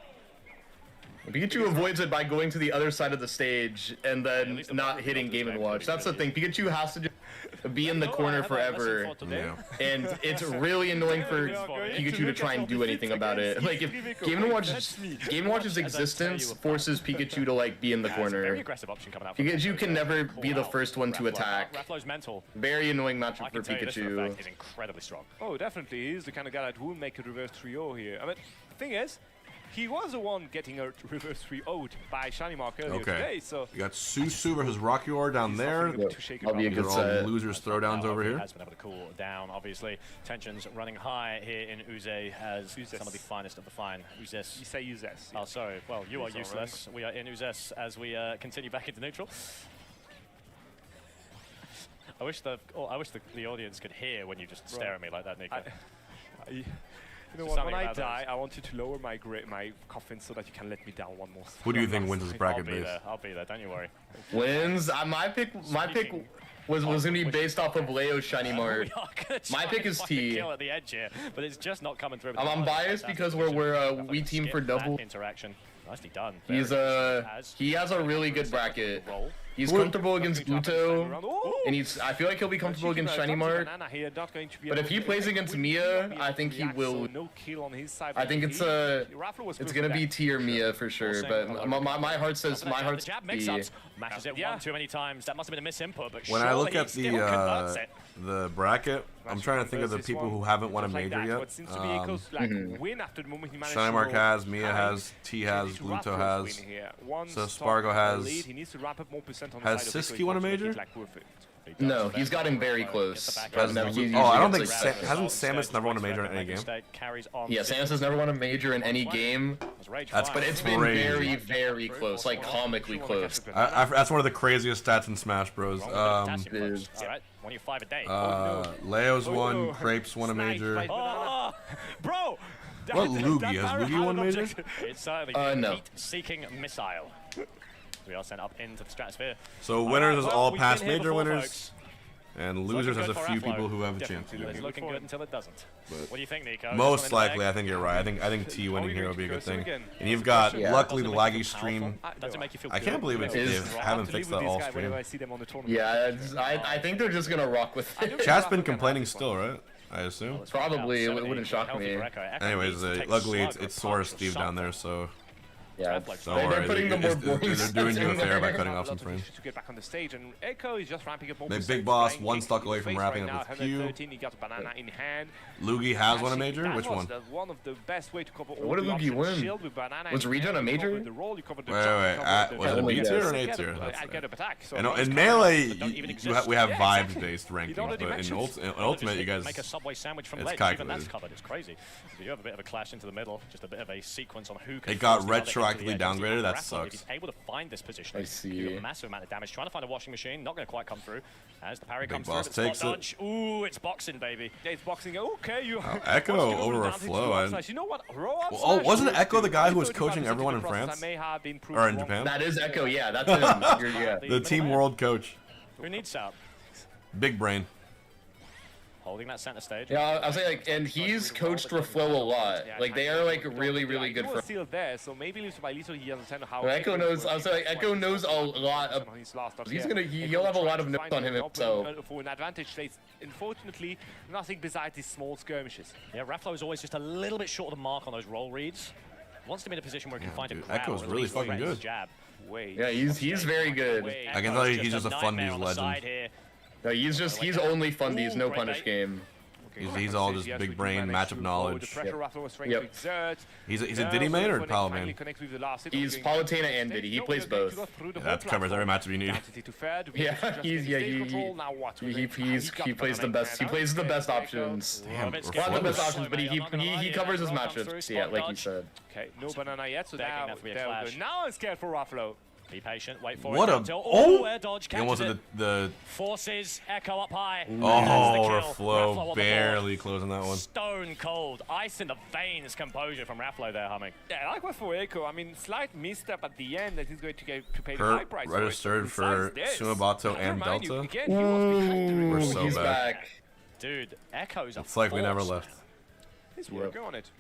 [SPEAKER 4] Pikachu avoids it by going to the other side of the stage and then not hitting Game & Watch. That's the thing. Pikachu has to just be in the corner forever. And it's really annoying for Pikachu to try and do anything about it. Like, if Game & Watch's existence forces Pikachu to, like, be in the corner. Pikachu can never be the first one to attack. Very annoying matchup for Pikachu.
[SPEAKER 12] He's incredibly strong.
[SPEAKER 2] Oh, definitely. He's the kind of guy that will make a reverse 3-0 here. I mean, the thing is, he was the one getting a reverse 3-0'd by Shinymark earlier today, so...
[SPEAKER 3] You got Susu versus Rockyar down there.
[SPEAKER 4] I'll be a good set.
[SPEAKER 3] Losers throwdowns over here.
[SPEAKER 12] Has been able to cool down, obviously. Tensions running high here in Uze as some of the finest of the fine. Uzes.
[SPEAKER 2] You say Uzes. Yeah.
[SPEAKER 12] Oh, sorry. Well, you are useless. We are in Uzes as we continue back into neutral. I wish the audience could hear when you just stare at me like that, Nico.
[SPEAKER 2] You know what, when I die, I want you to lower my coffin so that you can let me down one more.
[SPEAKER 3] Who do you think wins this bracket base?
[SPEAKER 12] I'll be there, don't you worry.
[SPEAKER 4] Wins? My pick was going to be based off of Leo Shinymark. My pick is T.
[SPEAKER 12] Kill at the edge here, but it's just not coming through.
[SPEAKER 4] I'm biased because we team for double.
[SPEAKER 12] Interaction. Nicely done.
[SPEAKER 4] He has a really good bracket. He's comfortable against Gluto, and I feel like he'll be comfortable against Shinymark. But if he plays against Miya, I think he will. I think it's gonna be T or Miya for sure. But my heart says T.
[SPEAKER 12] Mashes it one too many times. That must have been a misinput. But
[SPEAKER 3] when I look at the bracket, I'm trying to think of the people who haven't won a major yet. Shinymark has, Miya has, T has, Gluto has, so SPARG0 has Siski won a major?
[SPEAKER 4] No, he's gotten very close.
[SPEAKER 3] I don't think hasn't Samus never won a major in any game?
[SPEAKER 4] Yeah, Samus has never won a major in any game. But it's been very, very close, like comically close.
[SPEAKER 3] That's one of the craziest stats in Smash Bros. Leo's won, Crepes won a major.
[SPEAKER 12] Bro!
[SPEAKER 3] What Luigi? Has Luigi won a major?
[SPEAKER 12] It's
[SPEAKER 4] no.
[SPEAKER 12] Heat-seeking missile. We are sent up into the stratosphere.
[SPEAKER 3] So winners is all past major winners, and losers has a few people who have a chance.
[SPEAKER 12] It's looking good until it doesn't. What do you think, Nico?
[SPEAKER 3] Most likely, I think you're right. I think T winning here would be a good thing. And you've got, luckily, the laggy stream. I can't believe they haven't fixed that all stream.
[SPEAKER 4] Yeah, I think they're just gonna rock with it.
[SPEAKER 3] Chat's been complaining still, right? I assume.
[SPEAKER 4] Probably, it wouldn't shock me.
[SPEAKER 3] Anyways, luckily it's Sora Steve down there, so.
[SPEAKER 4] Yeah,
[SPEAKER 3] they're putting the more boring. They're doing you a favor by cutting off some frames.
[SPEAKER 2] To get back on the stage, and Echo is just ramping up more.
[SPEAKER 3] The big boss, one stock away from wrapping up with Q.
[SPEAKER 2] He got a banana in hand.
[SPEAKER 3] Luigi has won a major. Which one?
[SPEAKER 2] One of the best way to cover.
[SPEAKER 4] What did Luigi win? Was Regen a major?
[SPEAKER 3] Wait. Was it a B tier or an A tier? In Melee, we have vibes based rankings, but in Ultimate, you guys, it's calculated.
[SPEAKER 12] It's crazy. You have a bit of a clash into the middle, just a bit of a sequence on who can.
[SPEAKER 3] It got retroactively downgraded. That sucks.
[SPEAKER 12] He's able to find this position.
[SPEAKER 4] I see.
[SPEAKER 12] A massive amount of damage. Trying to find a washing machine. Not going to quite come through. As the parry comes
[SPEAKER 3] boss
[SPEAKER 12] through.
[SPEAKER 3] takes
[SPEAKER 12] it. Ooh, it's boxing, baby.
[SPEAKER 2] Yeah, it's boxing. Okay, you.
[SPEAKER 3] Echo over a flow.
[SPEAKER 2] You know what?
[SPEAKER 3] Wasn't Echo the guy who was coaching everyone in France or in Japan?
[SPEAKER 4] That is Echo. Yeah, that's him.
[SPEAKER 3] The team world coach.
[SPEAKER 12] Who needs help?
[SPEAKER 3] Big brain.
[SPEAKER 12] Holding that center stage.
[SPEAKER 4] Yeah, I'll say and he's coached Reflow a lot. Like they are like really good friends.
[SPEAKER 2] Still there, so maybe little by little he understands how.
[SPEAKER 4] Echo knows. I'll say Echo knows a lot of. He'll have a lot of notes on him himself.
[SPEAKER 2] For an advantage, unfortunately, nothing besides these small skirmishes.
[SPEAKER 12] Yeah, Reflow is always just a little bit short of the mark on those roll reads. Wants to be in a position where he can find a crowd.
[SPEAKER 3] Echo's really fucking good.
[SPEAKER 4] Yeah, he's very good.
[SPEAKER 3] I can tell you, he's just a Fundies legend.
[SPEAKER 4] No, he's only Fundies, no punish game.
[SPEAKER 3] He's all just big brain, matchup knowledge.
[SPEAKER 4] Yep.
[SPEAKER 3] He's a Diddy main or Palo main?
[SPEAKER 4] He's Palutena and Diddy. He plays both.
[SPEAKER 3] Yeah, that covers every matchup you need.
[SPEAKER 4] Yeah, he plays the best. He plays the best options.
[SPEAKER 3] Damn,
[SPEAKER 4] not the best options, but he covers his matchups. Yeah, like you said.
[SPEAKER 10] Okay, no banana yet, so now I'm scared for Ruffalo.
[SPEAKER 13] Be patient, wait for
[SPEAKER 3] what
[SPEAKER 13] it.
[SPEAKER 3] Oh!
[SPEAKER 13] Air dodge,
[SPEAKER 3] He almost did the
[SPEAKER 13] forces Echo up high.
[SPEAKER 3] Oh, Raflo barely closing that one.
[SPEAKER 13] Stone cold, ice in the veins composure from Raflo there, humming.
[SPEAKER 10] Yeah, likewise for Echo. I mean, slight misstep at the end that he's going to get to pay the high price.
[SPEAKER 3] Registered for Sumabato and Delta.
[SPEAKER 10] Again,
[SPEAKER 3] We're so
[SPEAKER 4] back.
[SPEAKER 13] Dude, Echo's
[SPEAKER 3] It's like we never left.
[SPEAKER 10] He's working on it.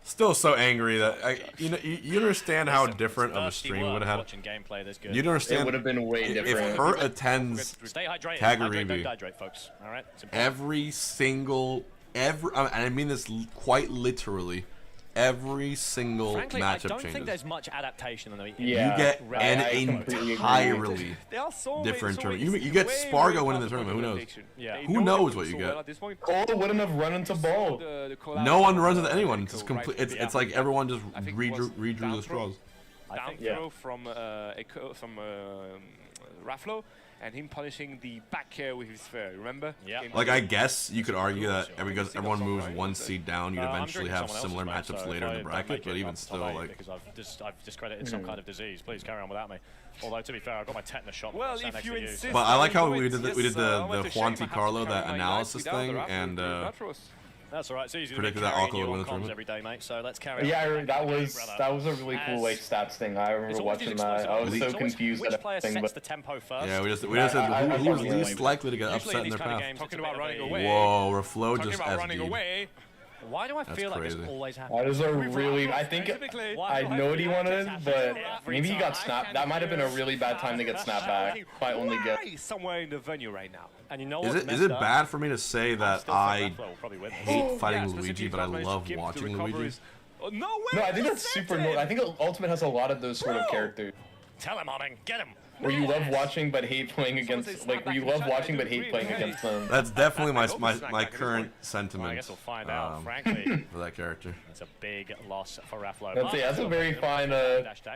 [SPEAKER 3] Still so angry that you understand how different of a stream we would have had. You understand?
[SPEAKER 4] It would have been way different.
[SPEAKER 3] If her attends Kagaribi,
[SPEAKER 13] folks. All right.
[SPEAKER 3] Every single and I mean this quite literally, every single
[SPEAKER 13] Frankly,
[SPEAKER 3] matchup
[SPEAKER 13] I don't
[SPEAKER 3] changes.
[SPEAKER 13] think there's much adaptation in the
[SPEAKER 3] You get an entirely different tournament. You get SPARG0 winning the tournament. Who knows?
[SPEAKER 13] Yeah.
[SPEAKER 3] Who knows what you get?
[SPEAKER 4] Cole wouldn't have run into ball.
[SPEAKER 3] No one runs into anyone. It's complete. It's like everyone just redrew the straws.
[SPEAKER 10] Down throw from Raflo, and him punishing the back air with his sphere, remember?
[SPEAKER 13] Yeah.
[SPEAKER 3] Like, I guess you could argue that because everyone moves one seed down, you'd eventually have similar matchups later in the bracket, but even still, like...
[SPEAKER 13] Because I've discredited some kind of disease. Please carry on without me. Although, to be fair, I got my tetanus shot.
[SPEAKER 10] Well, if you insist...
[SPEAKER 3] But I like how we did the Juan T. Carlo, that analysis thing, and...
[SPEAKER 13] That's alright. So easy
[SPEAKER 3] predicted that Alco would win the tournament
[SPEAKER 13] every day, mate. So let's carry on.
[SPEAKER 4] Yeah, that was a really cool like stats thing. I remember watching that. I was so confused at everything. But
[SPEAKER 13] the tempo first.
[SPEAKER 3] Yeah, we just said who's least likely to get upset in their path.
[SPEAKER 10] Talking about running away.
[SPEAKER 3] Whoa, Raflo just SD'd.
[SPEAKER 13] Why do I feel like this always happens?
[SPEAKER 4] That is a really, I think, I know what he wanted, but maybe he got snapped. That might have been a really bad time to get snapped back. If I only get
[SPEAKER 10] somewhere in the venue right now.
[SPEAKER 13] And you know
[SPEAKER 3] is it bad for me to say that I hate fighting Luigi, but I love watching Luigi?
[SPEAKER 10] No way!
[SPEAKER 4] No, I think that's super. I think Ultimate has a lot of those sort of characters.
[SPEAKER 13] Tell him, Humming, get him.
[SPEAKER 4] Where you love watching but hate playing against, like where you love watching but hate playing against them.
[SPEAKER 3] That's definitely my current sentiment.
[SPEAKER 13] I guess we'll find out, frankly.
[SPEAKER 3] For that character.
[SPEAKER 13] It's a big loss for Raflo.
[SPEAKER 4] That's a very fine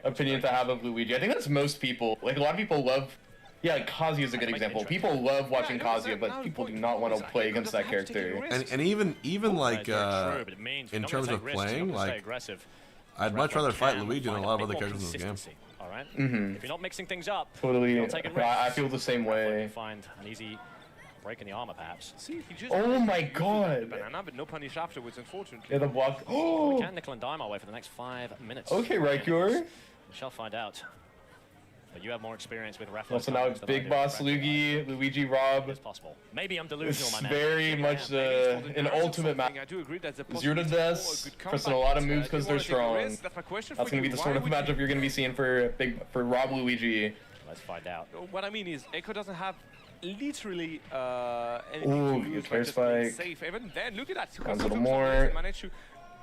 [SPEAKER 4] opinion to have of Luigi. I think that's most people. Like a lot of people love. Yeah, Kazuya is a good example. People love watching Kazuya, but people do not want to play against that character.
[SPEAKER 3] And even like in terms of playing, like I'd much rather fight Luigi than a lot of other characters in this game.
[SPEAKER 13] All right.
[SPEAKER 4] If
[SPEAKER 13] you're not mixing things up,
[SPEAKER 4] totally. I feel the same way.
[SPEAKER 13] Find an easy break in the armor, perhaps.
[SPEAKER 10] See, he just
[SPEAKER 4] oh my god!
[SPEAKER 10] Banana, but no punish afterwards, unfortunately.
[SPEAKER 4] Yeah, the block. Oh!
[SPEAKER 13] We can nickel and dime our way for the next 5 minutes.
[SPEAKER 4] Okay, Raikure.
[SPEAKER 13] We shall find out. But you have more experience with Raflo.
[SPEAKER 4] So now it's Big Boss Luigi, Rob.
[SPEAKER 13] It's possible. Maybe I'm delusional, my man.
[SPEAKER 4] Very much an ultimate match.
[SPEAKER 10] I do agree that's a
[SPEAKER 4] Zero to death, pressing a lot of moves because they're strong. That's gonna be the sort of matchup you're gonna be seeing for Rob Luigi.
[SPEAKER 13] Let's find out.
[SPEAKER 10] What I mean is, Echo doesn't have literally anything to lose by just being safe. Even then, look at that.
[SPEAKER 4] A little more.
[SPEAKER 10] Managed to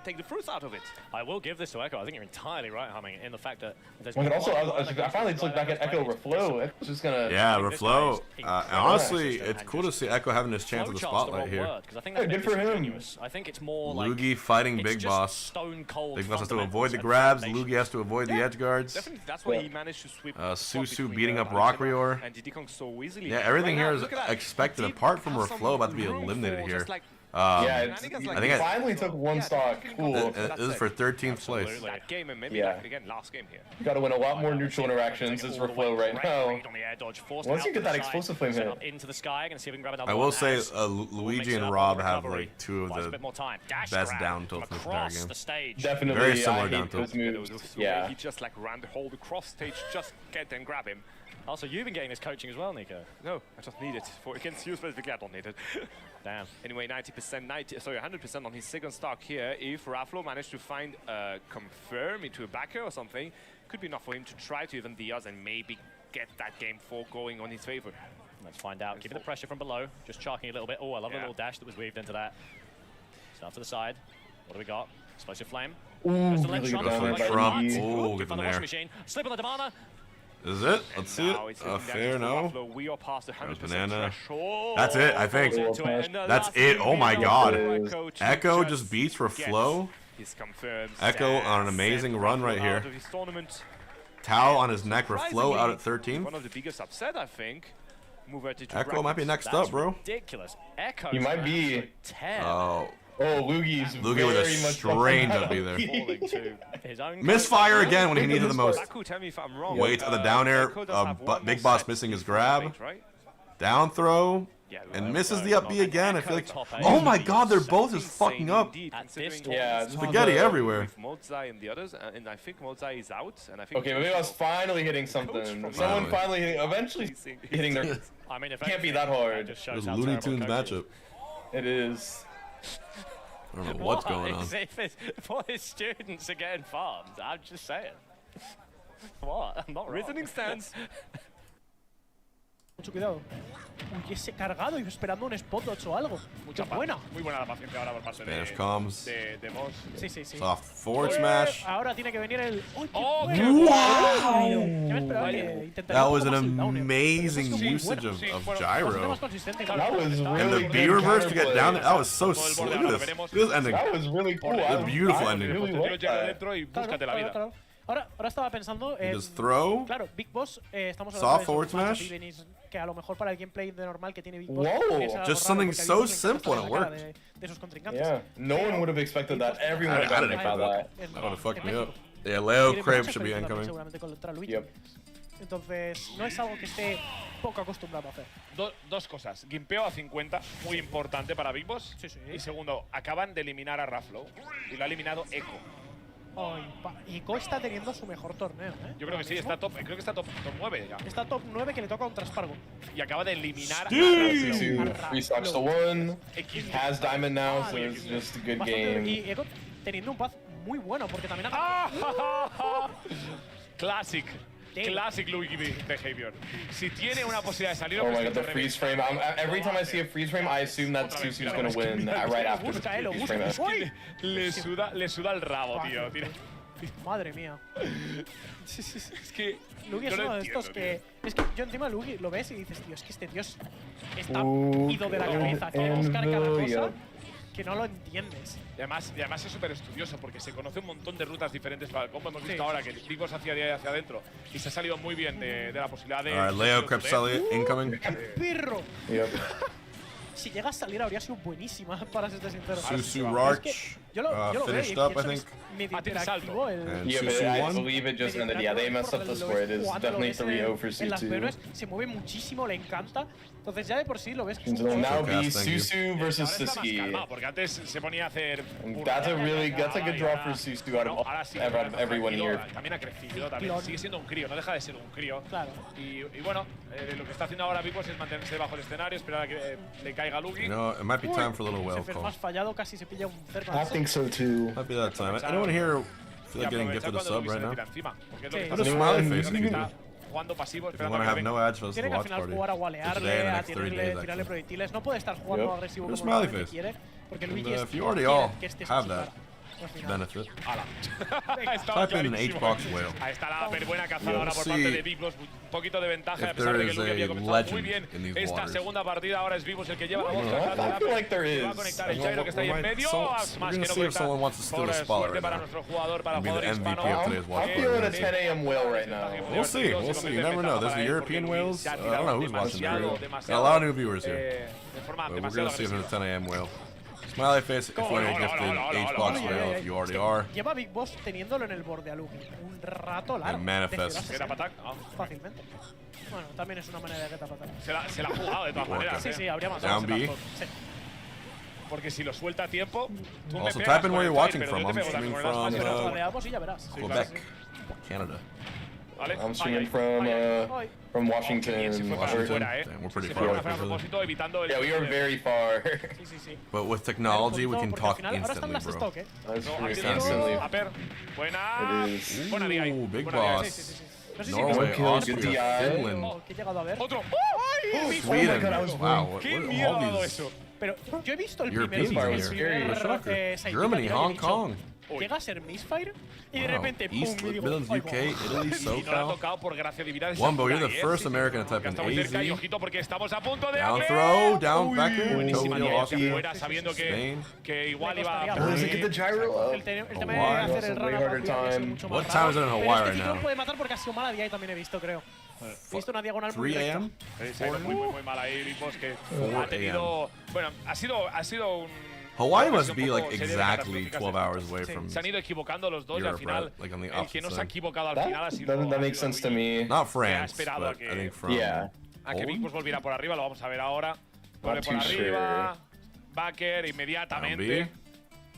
[SPEAKER 10] take the fruits out of it.
[SPEAKER 13] I will give this to Echo. I think you're entirely right, Humming, in the fact that there's.
[SPEAKER 4] Well, also, I finally looked back at Echo Raflo. Echo's just gonna.
[SPEAKER 3] Yeah, Raflo. Honestly, it's cool to see Echo having his chance at the spotlight here.
[SPEAKER 4] Yeah, good for him.
[SPEAKER 13] I think it's more like.
[SPEAKER 3] Luigi fighting Big Boss. Big Boss has to avoid the grabs. Luigi has to avoid the edge guards.
[SPEAKER 10] Definitely, that's why he managed to sweep.
[SPEAKER 3] Susu beating up Rockrior.
[SPEAKER 10] And Diddy Kong so easily.
[SPEAKER 3] Yeah, everything here is expected, apart from Raflo about to be eliminated here.
[SPEAKER 4] Yeah, I think I finally took one stock. Cool.
[SPEAKER 3] This is for 13th place.
[SPEAKER 10] That game and maybe again last game here.
[SPEAKER 4] You gotta win a lot more neutral interactions as Raflo right now. Once you get that explosive flame hit.
[SPEAKER 13] Into the sky, gonna see if we can grab another
[SPEAKER 3] I will say Luigi and Rob have like two of the best down tilts in the entire game.
[SPEAKER 4] Definitely.
[SPEAKER 3] Very similar down tilts.
[SPEAKER 4] Yeah.
[SPEAKER 10] He just like ran the whole cross stage, just get and grab him.
[SPEAKER 13] Also, you've been getting this coaching as well, Nico.
[SPEAKER 10] No, I just need it for against you specifically. I don't need it.
[SPEAKER 13] Damn.
[SPEAKER 10] Anyway, 100% on his second stock here. If Raflo managed to find confirm into a backer or something, could be enough for him to try to even the odds and maybe get that game 4 going on his favor.
[SPEAKER 13] Let's find out. Keeping the pressure from below, just charking a little bit. Oh, I love the little dash that was weaved into that. Start to the side. What do we got? Explosive flame.
[SPEAKER 4] Ooh, really good
[SPEAKER 3] front. Oh, good there.
[SPEAKER 13] Slip on the Divana.
[SPEAKER 3] Is it? Let's see it. Fair, no. There's banana. That's it, I think. That's it. Oh my god. Echo just beats Reflow. Echo on an amazing run right here. Towel on his neck. Reflow out at 13.
[SPEAKER 12] One of the biggest upset, I think.
[SPEAKER 3] Echo might be next up, bro.
[SPEAKER 12] Ridiculous. Echo.
[SPEAKER 4] He might be.
[SPEAKER 3] Oh.
[SPEAKER 4] Oh, Lugi's
[SPEAKER 3] Lugi with a strange up B there. Misfire again when he needed the most. Wait on the down air. Big Boss missing his grab. Down throw. And misses the up B again. I feel like. Oh my god, they're both just fucking up.
[SPEAKER 4] Yeah,
[SPEAKER 3] spaghetti everywhere.
[SPEAKER 4] Okay, maybe I was finally hitting something. Someone finally eventually hitting their. Can't be that hard.
[SPEAKER 3] It was a Looney Tunes matchup.
[SPEAKER 4] It is.
[SPEAKER 3] I don't know what's going on.
[SPEAKER 13] For his students are getting farmed. I'm just saying. What? I'm not wrong.
[SPEAKER 2] Reasoning stands.
[SPEAKER 11] Mucho cuidado. Uy, ese cargado y esperando un spot dodge o algo. Mucha buena.
[SPEAKER 2] Muy buena la paciencia ahora por parte de Boss.
[SPEAKER 11] Sí, sí, sí.
[SPEAKER 3] Soft forward smash.
[SPEAKER 11] Ahora tiene que venir el.
[SPEAKER 3] ¡Oh,
[SPEAKER 11] qué
[SPEAKER 3] wow! That was an amazing usage of gyro.
[SPEAKER 4] That was really
[SPEAKER 3] and the B reverse to get down there. That was so slick. Look at this. Look at this ending.
[SPEAKER 4] That was really cool.
[SPEAKER 3] The beautiful ending.
[SPEAKER 11] Ahora estaba pensando en...
[SPEAKER 3] Just throw.
[SPEAKER 11] Claro, Big Boss, estamos hablando
[SPEAKER 3] soft
[SPEAKER 11] de
[SPEAKER 3] forward smash.
[SPEAKER 11] Que a lo mejor para el gameplay de normal que tiene Big Boss...
[SPEAKER 4] Whoa!
[SPEAKER 3] Just something so simple and it worked.
[SPEAKER 11] De sus contrincantes.
[SPEAKER 4] Yeah, no one would have expected that. Everyone would have expected that.
[SPEAKER 3] That would have fucked me up. Yeah, Leo Crib should be incoming.
[SPEAKER 11] Yep. Entonces, no es algo que esté poco acostumbrado a hacer.
[SPEAKER 12] Dos cosas. Gimpeo a 50, muy importante para Big Boss.
[SPEAKER 11] Sí, sí.
[SPEAKER 12] Y segundo, acaban de eliminar a Reflow y lo ha eliminado Echo.
[SPEAKER 11] Y Echo está teniendo su mejor torneo, ¿eh?
[SPEAKER 12] Yo creo que sí, está top, creo que está top 9 ya.
[SPEAKER 11] Está top 9 que le toca contra SPARG0.
[SPEAKER 12] Y acaba de eliminar a
[SPEAKER 4] Reflow. 3 stocks to 1. Has Diamond now, so it's just a good game.
[SPEAKER 11] Y Echo teniendo un path muy bueno, porque también
[SPEAKER 12] Classic. Classic Luigi behavior. Si tiene una posibilidad de salir,
[SPEAKER 4] oh my god, the freeze frame. Every time I see a freeze frame, I assume that Susu's gonna win right after the freeze frame.
[SPEAKER 12] Le suda el rabo, tío.
[SPEAKER 11] Madre mía.
[SPEAKER 12] Es que
[SPEAKER 11] Luigi es uno de estos que... Es que yo encima Luigi lo ves y dices, tío, es que este tío está ido de la cabeza. Quiere buscar cada cosa que no lo entiendes.
[SPEAKER 12] Y además es súper estudioso porque se conoce un montón de rutas diferentes para el combo. Hemos visto ahora que el Big Boss hacia allá y hacia adentro y se ha salido muy bien de la posibilidad de...
[SPEAKER 3] Alright, Leo Crepselli incoming.
[SPEAKER 11] ¡Perro! Si llega a salir habría sido buenísima, para serte sincero.
[SPEAKER 3] Susu Rarch finished up, I think.
[SPEAKER 4] Yeah, but I believe it just ended. Yeah, they messed up the score. It is definitely 3-0 for Susu.
[SPEAKER 11] Se mueve muchísimo, le encanta. Entonces ya de por sí lo ves que
[SPEAKER 4] it will now be Susu versus Siski.
[SPEAKER 12] Porque antes se ponía a hacer...
[SPEAKER 4] That's a good draw for Susu out of everyone here.
[SPEAKER 12] También ha crecido, también sigue siendo un crío, no deja de ser un crío.
[SPEAKER 11] Claro.
[SPEAKER 12] Y bueno, lo que está haciendo ahora Big Boss es mantenerse bajo el escenario, esperar a que le caiga Lugi.
[SPEAKER 3] You know, it might be time for a little whale call.
[SPEAKER 11] Más fallado, casi se pilla un cerco.
[SPEAKER 4] I think so too.
[SPEAKER 3] Might be that time. Anyone here feel like getting gifted a sub right now?
[SPEAKER 12] Put
[SPEAKER 3] a smiley face if you
[SPEAKER 12] jugando pasivo,
[SPEAKER 3] if you want to have no ads for this
[SPEAKER 11] tiene que al
[SPEAKER 3] watch
[SPEAKER 11] final
[SPEAKER 3] party.
[SPEAKER 11] jugar a walearle, a tirarle proyectiles. No puede estar jugando agresivo como normalmente quiere, porque Luigi es
[SPEAKER 3] if you already all have that benefit. Type in an H-box whale.
[SPEAKER 12] Ahí está la buena cazada ahora por parte de Big Boss. Un poquito de ventaja a pesar de que Luigi había comenzado muy bien esta segunda partida. Ahora es Big Boss el que lleva la bola.
[SPEAKER 4] I feel like there is.
[SPEAKER 12] Va a conectar el gyro que está ahí en medio.
[SPEAKER 3] We're gonna see if someone wants to steal the spotlight
[SPEAKER 12] para
[SPEAKER 3] right
[SPEAKER 12] nuestro jugador,
[SPEAKER 3] now.
[SPEAKER 12] para
[SPEAKER 3] Be the
[SPEAKER 12] jugador
[SPEAKER 3] MVP
[SPEAKER 12] hispano.
[SPEAKER 3] of today's watch
[SPEAKER 4] I'm feeling a 10 a.m. whale right now.
[SPEAKER 3] We'll see. We'll see. You never know. There's the European whales. I don't know who's watching the Got a lot of new viewers here. But we're gonna see if there's a 10 a.m. whale. Smiley face if you want to get gifted H-box whale if you already are.
[SPEAKER 11] Lleva Big Boss teniéndolo en el borde a Lugi un rato largo.
[SPEAKER 3] And manifest.
[SPEAKER 11] Fácilmente. Bueno, también es una manera de get up attack.
[SPEAKER 12] Se la ha jugado de todas maneras.
[SPEAKER 11] Sí, habría matado.
[SPEAKER 3] Down B.
[SPEAKER 12] Porque si lo suelta a tiempo, tú me
[SPEAKER 3] Also,
[SPEAKER 12] pegas
[SPEAKER 3] type in where you're watching from. I'm
[SPEAKER 12] con
[SPEAKER 3] streaming
[SPEAKER 12] las
[SPEAKER 3] from
[SPEAKER 11] Quebec,
[SPEAKER 3] Canada.
[SPEAKER 4] I'm streaming from Washington.
[SPEAKER 3] Damn, we're pretty far away from each other.
[SPEAKER 4] Yeah, we are very far.
[SPEAKER 3] But with technology, we can talk instantly, bro.
[SPEAKER 4] That's true. Instantly.
[SPEAKER 3] It is. Ooh, big boss. Norway, Austria, Finland. Sweden. Wow, what all these
[SPEAKER 11] Pero yo he visto el
[SPEAKER 3] Europeans
[SPEAKER 11] primer
[SPEAKER 3] here. Germany, Hong Kong.
[SPEAKER 11] llega a ser Misfire y de repente
[SPEAKER 3] East
[SPEAKER 11] pum, y digo,
[SPEAKER 3] Midlands, UK, Italy,
[SPEAKER 12] Y no le ha
[SPEAKER 3] SoCal.
[SPEAKER 12] tocado por gracia divina de
[SPEAKER 3] Wumbo, you're the
[SPEAKER 12] Sakurai,
[SPEAKER 3] first American to type in
[SPEAKER 12] Está muy cerca y
[SPEAKER 3] AZ.
[SPEAKER 12] ojito porque estamos a punto de
[SPEAKER 3] Down
[SPEAKER 12] abrir.
[SPEAKER 3] throw, down backer.
[SPEAKER 12] Buenísima
[SPEAKER 3] Tokyo,
[SPEAKER 12] idea hacia
[SPEAKER 3] Austria,
[SPEAKER 12] afuera, sabiendo
[SPEAKER 3] Spain.
[SPEAKER 12] que igual iba a...
[SPEAKER 4] Oh, does it get the gyro up?
[SPEAKER 11] El tema de
[SPEAKER 3] Hawaii.
[SPEAKER 11] hacer el run
[SPEAKER 4] Way harder
[SPEAKER 11] rápido ha sido
[SPEAKER 4] time.
[SPEAKER 11] mucho más
[SPEAKER 3] What
[SPEAKER 11] raro.
[SPEAKER 3] time is it in
[SPEAKER 11] Pero
[SPEAKER 3] Hawaii
[SPEAKER 11] este
[SPEAKER 3] right
[SPEAKER 11] tío
[SPEAKER 3] now?
[SPEAKER 11] puede matar porque ha sido mala DI también he visto, creo. He visto una diagonal muy
[SPEAKER 3] 3
[SPEAKER 11] recta.
[SPEAKER 3] a.m.
[SPEAKER 12] Se ha ido muy mal ahí, Big que
[SPEAKER 3] 4
[SPEAKER 12] ha tenido... Bueno, ha sido un...
[SPEAKER 3] Hawaii must
[SPEAKER 12] un
[SPEAKER 3] be
[SPEAKER 12] poco
[SPEAKER 3] like
[SPEAKER 12] serie de
[SPEAKER 3] exactly
[SPEAKER 12] catastróficas
[SPEAKER 3] 12 hours away from
[SPEAKER 12] Se han ido equivocando los dos y al
[SPEAKER 3] Europe,
[SPEAKER 12] final
[SPEAKER 3] right? Like on the
[SPEAKER 12] el que
[SPEAKER 3] opposite
[SPEAKER 12] no se ha
[SPEAKER 3] side.
[SPEAKER 12] equivocado al final ha sido...
[SPEAKER 4] That makes sense to me.
[SPEAKER 3] Not
[SPEAKER 12] Se ha
[SPEAKER 3] France,
[SPEAKER 12] esperado
[SPEAKER 3] but I think from
[SPEAKER 4] Yeah.
[SPEAKER 12] a que Big Boss volviera por arriba, lo vamos a ver ahora.
[SPEAKER 4] Not
[SPEAKER 12] Vuelve por
[SPEAKER 4] too
[SPEAKER 12] arriba, backer inmediatamente.
[SPEAKER 3] Down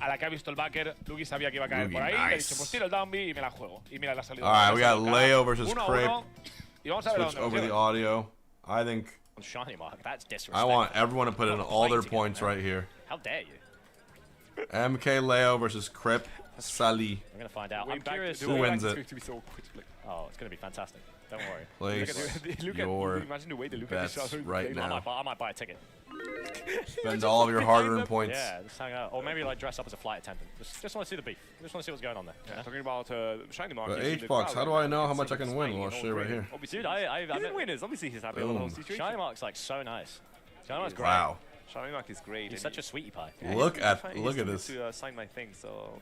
[SPEAKER 12] A la que ha visto el backer, Lugi sabía que iba a caer
[SPEAKER 3] Lugi,
[SPEAKER 12] por ahí. Le ha
[SPEAKER 3] nice.
[SPEAKER 12] dicho, pues tiro el down B y me la juego. Y mira, la ha salido.
[SPEAKER 3] Alright, we
[SPEAKER 12] la ha
[SPEAKER 3] got
[SPEAKER 12] salido
[SPEAKER 3] Leo
[SPEAKER 12] cara.
[SPEAKER 3] versus
[SPEAKER 12] 1-1.
[SPEAKER 3] Crepe.
[SPEAKER 12] Y vamos a ver a
[SPEAKER 3] Switch
[SPEAKER 12] dónde
[SPEAKER 3] over
[SPEAKER 12] nos
[SPEAKER 3] the
[SPEAKER 12] lleva.
[SPEAKER 3] audio. I think
[SPEAKER 13] Shinymark, that's
[SPEAKER 3] I
[SPEAKER 13] disrespectful.
[SPEAKER 3] want everyone to put in all their points right here.
[SPEAKER 13] How dare you?
[SPEAKER 3] Mkleo versus Crepe Sali.
[SPEAKER 13] We're gonna find out.
[SPEAKER 12] Way
[SPEAKER 13] I'm
[SPEAKER 12] back
[SPEAKER 13] curious.
[SPEAKER 12] to
[SPEAKER 3] Who wins it?
[SPEAKER 13] Oh, it's gonna be fantastic. Don't worry.
[SPEAKER 3] Place your
[SPEAKER 12] Imagine the way they look at each
[SPEAKER 3] bets
[SPEAKER 12] other.
[SPEAKER 3] right
[SPEAKER 13] I
[SPEAKER 3] now.
[SPEAKER 13] might buy a ticket.
[SPEAKER 3] Spend all of your hard-earned points.
[SPEAKER 13] Yeah, just hang out. Or maybe like dress up as a flight attendant. Just want to see the beef. Just want to see what's going on there.
[SPEAKER 12] Yeah, talking about Shinymark.
[SPEAKER 3] But H-Box, how do I know how much I can win? Well, I'll show you right here.
[SPEAKER 12] Obviously,
[SPEAKER 13] Dude, I
[SPEAKER 12] he's winners. Obviously, he's happy with the whole
[SPEAKER 3] Boom.
[SPEAKER 12] situation.
[SPEAKER 13] Shinymark's like so nice. Shinymark's great.
[SPEAKER 3] Wow.
[SPEAKER 12] Shinymark is great.
[SPEAKER 13] He's such a sweetie pie.
[SPEAKER 3] Look
[SPEAKER 12] He
[SPEAKER 3] at
[SPEAKER 12] still
[SPEAKER 3] this.
[SPEAKER 12] needs to sign my thing, so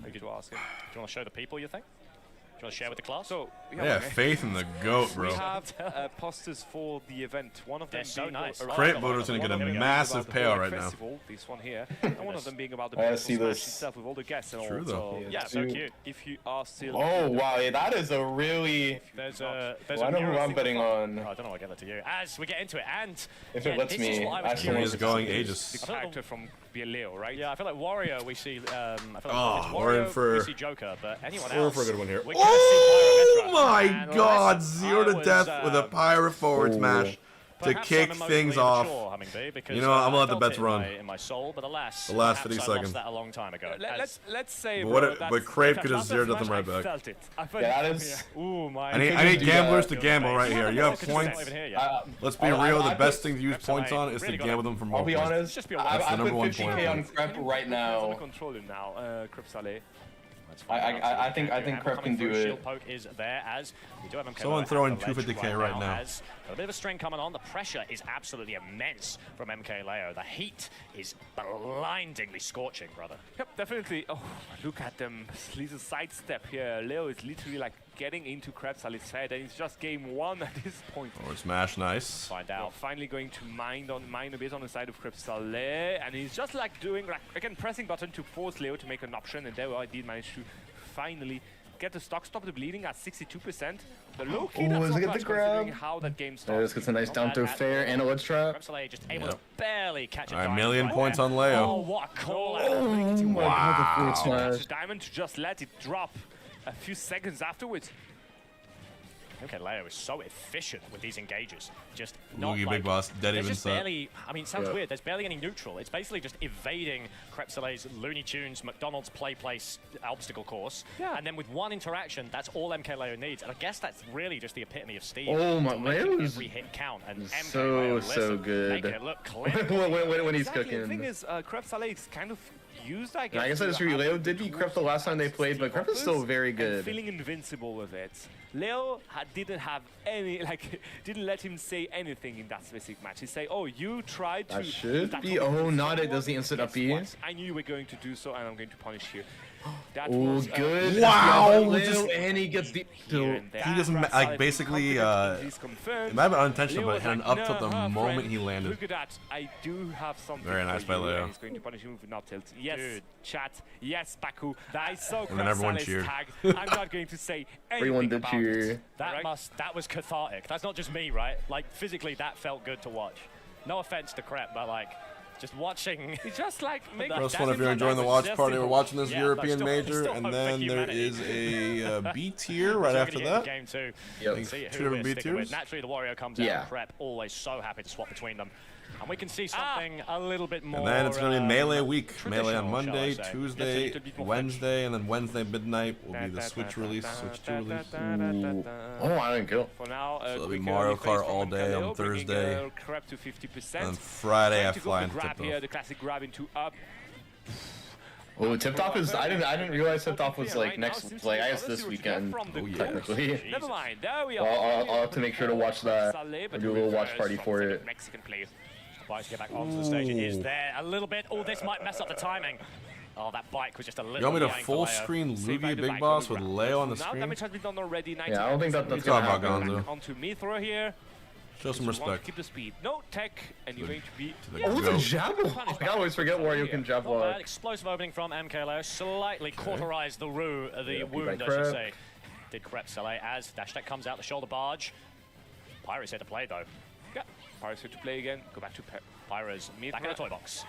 [SPEAKER 12] I get to ask him.
[SPEAKER 13] Do you want to show the people your thing? Do you want to share with the class?
[SPEAKER 12] So
[SPEAKER 3] Yeah, faith in the goat,
[SPEAKER 12] we
[SPEAKER 3] bro.
[SPEAKER 12] have posters for the event. One of them
[SPEAKER 13] They're so
[SPEAKER 12] being
[SPEAKER 13] nice.
[SPEAKER 3] Crate Voter's gonna get a massive payout right now.
[SPEAKER 12] festival, this one here, and one of them being about the
[SPEAKER 4] I
[SPEAKER 12] beautiful
[SPEAKER 4] see
[SPEAKER 12] Smash
[SPEAKER 4] this.
[SPEAKER 12] itself with all the guests and
[SPEAKER 3] True,
[SPEAKER 12] all.
[SPEAKER 3] though.
[SPEAKER 12] So,
[SPEAKER 13] Yeah, so cute.
[SPEAKER 12] if you are still.
[SPEAKER 4] Oh wow, yeah, that is a really.
[SPEAKER 13] There's a
[SPEAKER 4] I know who I'm betting on.
[SPEAKER 13] Oh, I don't know. I'll get that to you as we get into it. And
[SPEAKER 4] If it
[SPEAKER 13] yeah,
[SPEAKER 4] lets
[SPEAKER 13] this
[SPEAKER 4] me,
[SPEAKER 13] is what I was
[SPEAKER 4] actually,
[SPEAKER 13] curious
[SPEAKER 3] He's
[SPEAKER 13] about.
[SPEAKER 3] going
[SPEAKER 12] The
[SPEAKER 3] Aegis.
[SPEAKER 12] character from Leo, right?
[SPEAKER 13] Yeah, I feel like Warrior. We see. I feel like
[SPEAKER 3] Oh,
[SPEAKER 13] it's
[SPEAKER 3] we're in
[SPEAKER 13] Wario,
[SPEAKER 3] for-
[SPEAKER 13] we see Joker, but anyone
[SPEAKER 3] We're in
[SPEAKER 13] else.
[SPEAKER 3] for a good one here.
[SPEAKER 13] we're gonna see
[SPEAKER 3] Oh
[SPEAKER 13] Pyro
[SPEAKER 3] my
[SPEAKER 13] Veteran. And
[SPEAKER 3] God!
[SPEAKER 13] unless
[SPEAKER 3] 0
[SPEAKER 13] I
[SPEAKER 3] to
[SPEAKER 13] was,
[SPEAKER 3] death with a Pyro forward smash to
[SPEAKER 13] perhaps
[SPEAKER 3] kick
[SPEAKER 13] I'm
[SPEAKER 3] things
[SPEAKER 13] emotionally
[SPEAKER 3] off.
[SPEAKER 13] immature, Hummingbee, because,
[SPEAKER 3] You know what, I'm gonna
[SPEAKER 13] I
[SPEAKER 3] let the
[SPEAKER 13] felt
[SPEAKER 3] bets
[SPEAKER 13] it
[SPEAKER 3] run.
[SPEAKER 13] in my soul, but alas,
[SPEAKER 3] The last
[SPEAKER 13] perhaps
[SPEAKER 3] 30
[SPEAKER 13] I
[SPEAKER 3] seconds.
[SPEAKER 13] lost that a long time ago.
[SPEAKER 12] Let's say,
[SPEAKER 3] But
[SPEAKER 12] bro,
[SPEAKER 3] what-
[SPEAKER 12] that's-
[SPEAKER 3] but Crave could have
[SPEAKER 12] after
[SPEAKER 3] zeroed
[SPEAKER 12] Smash,
[SPEAKER 3] nothing right
[SPEAKER 12] I
[SPEAKER 3] back.
[SPEAKER 12] felt it. I felt
[SPEAKER 4] Yeah, that
[SPEAKER 12] it.
[SPEAKER 4] is.
[SPEAKER 13] Ooh, my.
[SPEAKER 3] I need
[SPEAKER 4] couldn't do
[SPEAKER 3] gamblers
[SPEAKER 4] that.
[SPEAKER 3] to gamble right here. You have points. Let's be real. The best thing to use points on is to gamble them for more
[SPEAKER 4] I'll be
[SPEAKER 3] points.
[SPEAKER 4] honest.
[SPEAKER 13] Just be
[SPEAKER 4] I
[SPEAKER 3] That's the number
[SPEAKER 4] put
[SPEAKER 3] one
[SPEAKER 4] 50K on
[SPEAKER 3] point.
[SPEAKER 4] Crep right
[SPEAKER 12] On
[SPEAKER 4] now.
[SPEAKER 12] the controller now, Crip Saleh.
[SPEAKER 4] I think Crep can do it.
[SPEAKER 13] Shield poke is there as we do have Mkleo
[SPEAKER 3] Someone
[SPEAKER 13] at
[SPEAKER 3] throwing
[SPEAKER 13] the ledge
[SPEAKER 3] 250K right now.
[SPEAKER 13] As a bit of a string coming on. The pressure is absolutely immense from Mkleo. The heat is blindingly scorching, brother.
[SPEAKER 12] Yep, definitely. Oh, look at them. Little sidestep here. Leo is literally like getting into Crab Saleh's head, and it's just game one at this point.
[SPEAKER 3] Forward smash, nice.
[SPEAKER 13] Find
[SPEAKER 12] Now
[SPEAKER 13] out.
[SPEAKER 12] finally going to mine a bit on the side of Crab Saleh, and he's just like doing like again pressing button to force Leo to make an option, and there I did manage to finally get the stock, stop the bleeding at 62%. The low key, that's
[SPEAKER 4] Ooh,
[SPEAKER 12] not
[SPEAKER 4] look at
[SPEAKER 12] much
[SPEAKER 4] the grab.
[SPEAKER 12] considering how that game
[SPEAKER 4] There
[SPEAKER 12] started.
[SPEAKER 4] gets a nice down throw fair and a ledge trap.
[SPEAKER 13] Crepsaleh just able to barely catch a
[SPEAKER 3] All right,
[SPEAKER 13] diamond
[SPEAKER 3] million
[SPEAKER 13] right
[SPEAKER 3] points
[SPEAKER 13] there.
[SPEAKER 3] on
[SPEAKER 13] Oh,
[SPEAKER 3] Leo.
[SPEAKER 13] what a call out.
[SPEAKER 4] Oh my god, the forward
[SPEAKER 12] Catch
[SPEAKER 4] smash.
[SPEAKER 12] a diamond to just let it drop a few seconds afterwards.
[SPEAKER 13] Okay, Leo is so efficient with these engages. Just not
[SPEAKER 3] Loogie
[SPEAKER 13] like,
[SPEAKER 3] Big Boss, dead
[SPEAKER 13] there's
[SPEAKER 3] even
[SPEAKER 13] just
[SPEAKER 3] set.
[SPEAKER 13] barely, I mean, it sounds
[SPEAKER 3] Yeah.
[SPEAKER 13] weird. There's barely any neutral. It's basically just evading Crepsaleh's Looney Tunes, McDonald's play place obstacle course.
[SPEAKER 12] Yeah.
[SPEAKER 13] And then with one interaction, that's all Mkleo needs. And I guess that's really just the epitome of Steve.
[SPEAKER 4] Oh my,
[SPEAKER 13] making
[SPEAKER 4] Leo's
[SPEAKER 13] every hit count. And
[SPEAKER 4] so,
[SPEAKER 13] MKLeo,
[SPEAKER 4] so
[SPEAKER 13] listen,
[SPEAKER 4] good.
[SPEAKER 13] Make it look clinical.
[SPEAKER 4] when he's
[SPEAKER 12] Exactly.
[SPEAKER 4] cooking.
[SPEAKER 12] The thing is, Crab Saleh is kind of used, I guess.
[SPEAKER 4] I guess I
[SPEAKER 12] to
[SPEAKER 4] disagree.
[SPEAKER 12] have
[SPEAKER 4] Leo
[SPEAKER 12] the
[SPEAKER 4] did beat
[SPEAKER 12] tools
[SPEAKER 4] Crep the last time they
[SPEAKER 12] that
[SPEAKER 4] played, but
[SPEAKER 12] Steve
[SPEAKER 4] Crep is still
[SPEAKER 12] offers
[SPEAKER 4] very
[SPEAKER 12] and
[SPEAKER 4] good.
[SPEAKER 12] feeling invincible with it. Leo didn't have any, like, didn't let him say anything in that specific match. He say, "Oh, you tried to."
[SPEAKER 4] That should
[SPEAKER 12] that
[SPEAKER 4] be.
[SPEAKER 12] topic
[SPEAKER 4] Oh,
[SPEAKER 12] with
[SPEAKER 4] not it
[SPEAKER 12] someone.
[SPEAKER 4] does the instant
[SPEAKER 12] Guess
[SPEAKER 4] up B.
[SPEAKER 12] what? I knew you were going to do so, and I'm going to punish you. That
[SPEAKER 4] Oh,
[SPEAKER 12] was,
[SPEAKER 4] good.
[SPEAKER 3] Wow,
[SPEAKER 4] Leo,
[SPEAKER 3] just-
[SPEAKER 4] and he gets the.
[SPEAKER 12] here and there.
[SPEAKER 3] He doesn't
[SPEAKER 12] Crab
[SPEAKER 3] like
[SPEAKER 12] Saleh
[SPEAKER 3] basically.
[SPEAKER 12] confident, he's confirmed.
[SPEAKER 3] It might have been unintentional,
[SPEAKER 12] Leo
[SPEAKER 3] but
[SPEAKER 12] was
[SPEAKER 3] it had an
[SPEAKER 12] like,
[SPEAKER 3] up tilt the
[SPEAKER 12] "Nah,
[SPEAKER 3] moment
[SPEAKER 12] friend,
[SPEAKER 3] he landed.
[SPEAKER 12] Look at that. I do have something
[SPEAKER 3] Very nice
[SPEAKER 12] for
[SPEAKER 3] by
[SPEAKER 12] you."
[SPEAKER 3] Leo.
[SPEAKER 12] And he's going to punish him with an up tilt. Yes,
[SPEAKER 13] Dude.
[SPEAKER 12] chat. Yes, Baku. I saw
[SPEAKER 3] And then
[SPEAKER 12] Crab
[SPEAKER 3] everyone
[SPEAKER 12] Saleh's
[SPEAKER 3] cheered.
[SPEAKER 12] tag. I'm not going to say anything
[SPEAKER 4] Everyone did
[SPEAKER 12] about
[SPEAKER 4] cheer.
[SPEAKER 12] it.
[SPEAKER 13] That was cathartic. That's not just me, right? Like, physically, that felt good to watch. No offense to Crep, but like, just watching.
[SPEAKER 12] It's just like make
[SPEAKER 3] First one, if you're enjoying the watch party, we're watching this
[SPEAKER 13] Yeah,
[SPEAKER 3] European
[SPEAKER 13] still
[SPEAKER 3] major,
[SPEAKER 13] hope
[SPEAKER 3] and
[SPEAKER 13] for
[SPEAKER 3] then there
[SPEAKER 13] humanity.
[SPEAKER 3] is a B tier right
[SPEAKER 13] So we're
[SPEAKER 3] after
[SPEAKER 13] gonna get
[SPEAKER 3] that.
[SPEAKER 13] into Game two.
[SPEAKER 4] Yep.
[SPEAKER 13] See
[SPEAKER 3] Two
[SPEAKER 13] who
[SPEAKER 3] different
[SPEAKER 13] we're
[SPEAKER 3] B
[SPEAKER 13] sticking with.
[SPEAKER 3] tiers.
[SPEAKER 13] Naturally, the Wario comes
[SPEAKER 4] Yeah.
[SPEAKER 13] out. Crep always so happy to swap between them. And we can see something a little bit more.
[SPEAKER 3] And then it's going to be Melee week. Melee on
[SPEAKER 13] traditional, shall I
[SPEAKER 3] Monday,
[SPEAKER 13] say.
[SPEAKER 3] Tuesday,
[SPEAKER 13] Little bit more
[SPEAKER 3] Wednesday, and then Wednesday midnight will be the Switch release, Switch 2 release.
[SPEAKER 4] Oh, I didn't kill.
[SPEAKER 12] For now,
[SPEAKER 3] So it'll be
[SPEAKER 12] quick
[SPEAKER 3] Mario
[SPEAKER 12] early phase
[SPEAKER 3] Kart
[SPEAKER 12] from
[SPEAKER 3] all day
[SPEAKER 12] Mkleo,
[SPEAKER 3] on
[SPEAKER 12] bringing,
[SPEAKER 3] Thursday.
[SPEAKER 12] Crab to 50%.
[SPEAKER 3] And then Friday I
[SPEAKER 12] Trying to go
[SPEAKER 3] fly
[SPEAKER 12] for
[SPEAKER 3] into
[SPEAKER 12] grab here,
[SPEAKER 3] tip-off.
[SPEAKER 12] the classic grab into up.
[SPEAKER 4] Oh, Tipped Off is. I didn't realize Tipped Off was like next. Like I guess this weekend. Technically.
[SPEAKER 12] Never mind. There we
[SPEAKER 4] are.
[SPEAKER 12] I'll
[SPEAKER 4] have to make sure to watch that. Or do a little watch party for it.
[SPEAKER 13] Mexican player. About to get back onto the stage. It is there a little bit. Oh, this might mess up the timing. Oh, that bike was just a little.
[SPEAKER 3] You want me to full screen Lugi Big Boss with Leo on the screen?
[SPEAKER 10] Damage has been done already.
[SPEAKER 4] Yeah, I don't think that's
[SPEAKER 3] gonna happen.
[SPEAKER 10] Onto Mithra here.
[SPEAKER 3] Show some respect.
[SPEAKER 10] Keep the speed. No tech, and you're going to be.
[SPEAKER 4] Oh, the jab block! I always forget Wario can jab block.
[SPEAKER 13] Explosive opening from Mkleo. Slightly cauterized the wound, I should say. Did Crep Saleh as Dashtag comes out the shoulder barge. Pyro's here to play though.
[SPEAKER 10] Yeah, Pyro's here to play again. Go back to
[SPEAKER 13] Pyro's back in the toy box.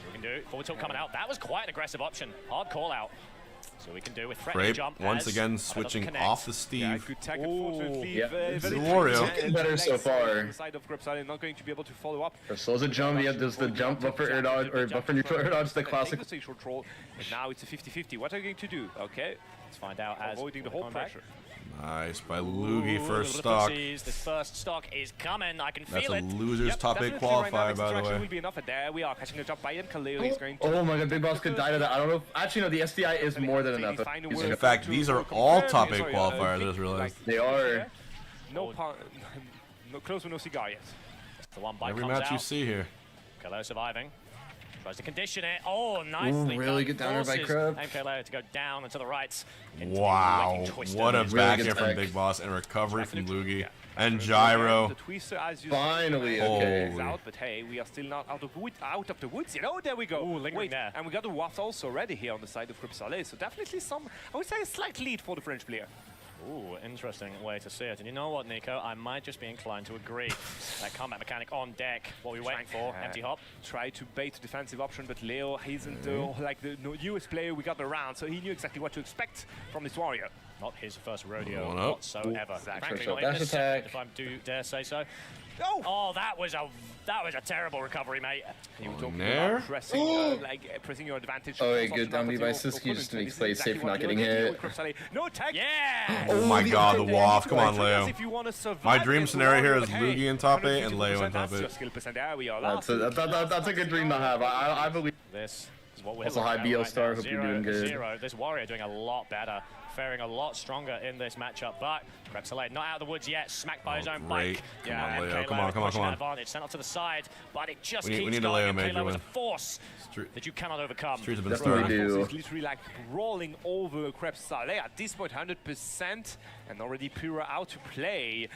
[SPEAKER 13] We can do forward tilt coming out. That was quite an aggressive option. Hard call out. So we can do with threatening jump.
[SPEAKER 3] Once again switching off the Steve.
[SPEAKER 10] Yeah, good tech, unfortunately.
[SPEAKER 4] Yeah,
[SPEAKER 3] it's Wario.
[SPEAKER 4] Looking better so far.
[SPEAKER 10] Side of Gripsali not going to be able to follow up.
[SPEAKER 4] Slows a jump. Yeah, does the jump buffer air dodge or buffer neutral air dodge, the classic.
[SPEAKER 10] Control, and now it's a 50-50. What are you going to do? Okay,
[SPEAKER 13] let's find out. As
[SPEAKER 10] avoiding the whole pressure.
[SPEAKER 3] Nice by Lugi first stock.
[SPEAKER 13] This first stock is coming. I can feel it.
[SPEAKER 3] That's a loser's top 8 qualifier, by the way.
[SPEAKER 10] Will be enough. And there we are, catching a jump by Mkleo. He's going to.
[SPEAKER 4] Oh my God, Big Boss could die to that. I don't know. Actually, no. The SDI is more than enough.
[SPEAKER 3] In fact, these are all top 8 qualifiers. I just realized
[SPEAKER 4] they are.
[SPEAKER 10] No close with no cigar yet.
[SPEAKER 13] The one bite
[SPEAKER 3] every
[SPEAKER 13] comes
[SPEAKER 3] match
[SPEAKER 13] out.
[SPEAKER 3] you see here.
[SPEAKER 13] Mkleo surviving. Tries to condition it. Oh, nicely done.
[SPEAKER 4] Really good downer by Crep.
[SPEAKER 13] Mkleo to go down and to the right.
[SPEAKER 3] Wow, what a back here from Big Boss and recovery from Lugi. And gyro.
[SPEAKER 10] The twister as you
[SPEAKER 4] finally, okay.
[SPEAKER 10] Out, but hey, we are still not out of the woods yet. Oh, there we go.
[SPEAKER 13] Ooh, wait, there.
[SPEAKER 10] And we got the waft also ready here on the side of Gripsali. So definitely some, I would say, a slight lead for the French player.
[SPEAKER 13] Ooh, interesting way to see it. And you know what, Nico? I might just be inclined to agree. That combat mechanic on deck, what we waiting for, empty hop.
[SPEAKER 10] Try to bait the defensive option, but Leo, he isn't like the newest player we got around, so he knew exactly what to expect from this warrior.
[SPEAKER 13] Not his first rodeo whatsoever.
[SPEAKER 10] Exactly.
[SPEAKER 13] Frankly, not his second, if I do dare say so. Oh, that was a terrible recovery, mate.
[SPEAKER 10] You were talking about pressing, pressing your advantage.
[SPEAKER 4] Oh, yeah, good down by Siski just to make play safe for not getting hit.
[SPEAKER 10] No tech.
[SPEAKER 13] Yeah.
[SPEAKER 3] Oh my God, the waft. Come on, Leo. My dream scenario here is Lugi in top 8 and Leo in top 8.
[SPEAKER 4] That's a good dream to have. I believe.
[SPEAKER 13] This is what we're
[SPEAKER 4] also high BL star. Hope you're doing good.
[SPEAKER 13] This warrior doing a lot better. Faring a lot stronger in this matchup, but Gripsali not out of the woods yet, smacked by his own bike.
[SPEAKER 3] Come on, Leo. Come on.
[SPEAKER 13] Advantage sent up to the side, but it just
[SPEAKER 3] keeps
[SPEAKER 13] going.
[SPEAKER 3] We need a Leo major
[SPEAKER 13] win. A force that you cannot overcome.
[SPEAKER 3] Streets have been started.
[SPEAKER 10] He's literally like rolling over Gripsali at this point, 100%, and already Pura out to play.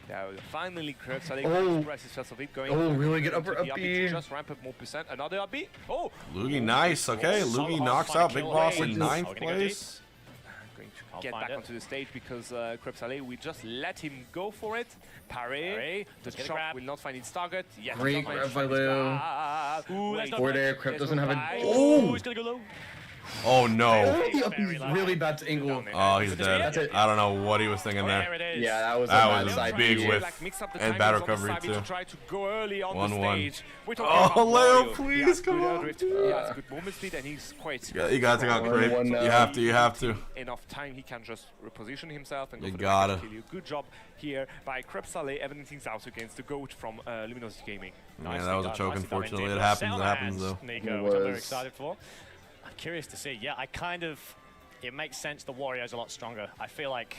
[SPEAKER 10] Now, finally, Gripsali expresses first of it going.
[SPEAKER 4] Really good upper up
[SPEAKER 10] B. Just ramp up more percent. Another up B. Oh!
[SPEAKER 3] Lugi, nice. Okay, Lugi knocks out Big Boss in 9th place.
[SPEAKER 10] Get back onto the stage because Gripsali, we just let him go for it. Parry. The shot will not find its target. Yes,
[SPEAKER 4] great grab by Leo. Forward air, Crep doesn't have a.
[SPEAKER 13] Oh, he's gonna go low.
[SPEAKER 3] Oh no.
[SPEAKER 4] Really bad to angle.
[SPEAKER 3] Oh, he's dead. I don't know what he was thinking there.
[SPEAKER 4] Yeah, that was
[SPEAKER 3] a big whiff. And bad recovery too. 1-1. Oh, Leo, please, come on.
[SPEAKER 10] Yeah, it's a good movement speed and he's quite...
[SPEAKER 3] You gotta take out Grape. You have to.
[SPEAKER 10] Enough time, he can just reposition himself and
[SPEAKER 3] go for the
[SPEAKER 10] kill you. Good job here by Gripsali, evening things out against the GOAT from Luminosity Gaming.
[SPEAKER 3] Yeah, that was a choke, unfortunately. It happens though.
[SPEAKER 13] Nico, which I'm very excited for. I'm curious to see. Yeah, it makes sense the Warrior's a lot stronger. I feel like,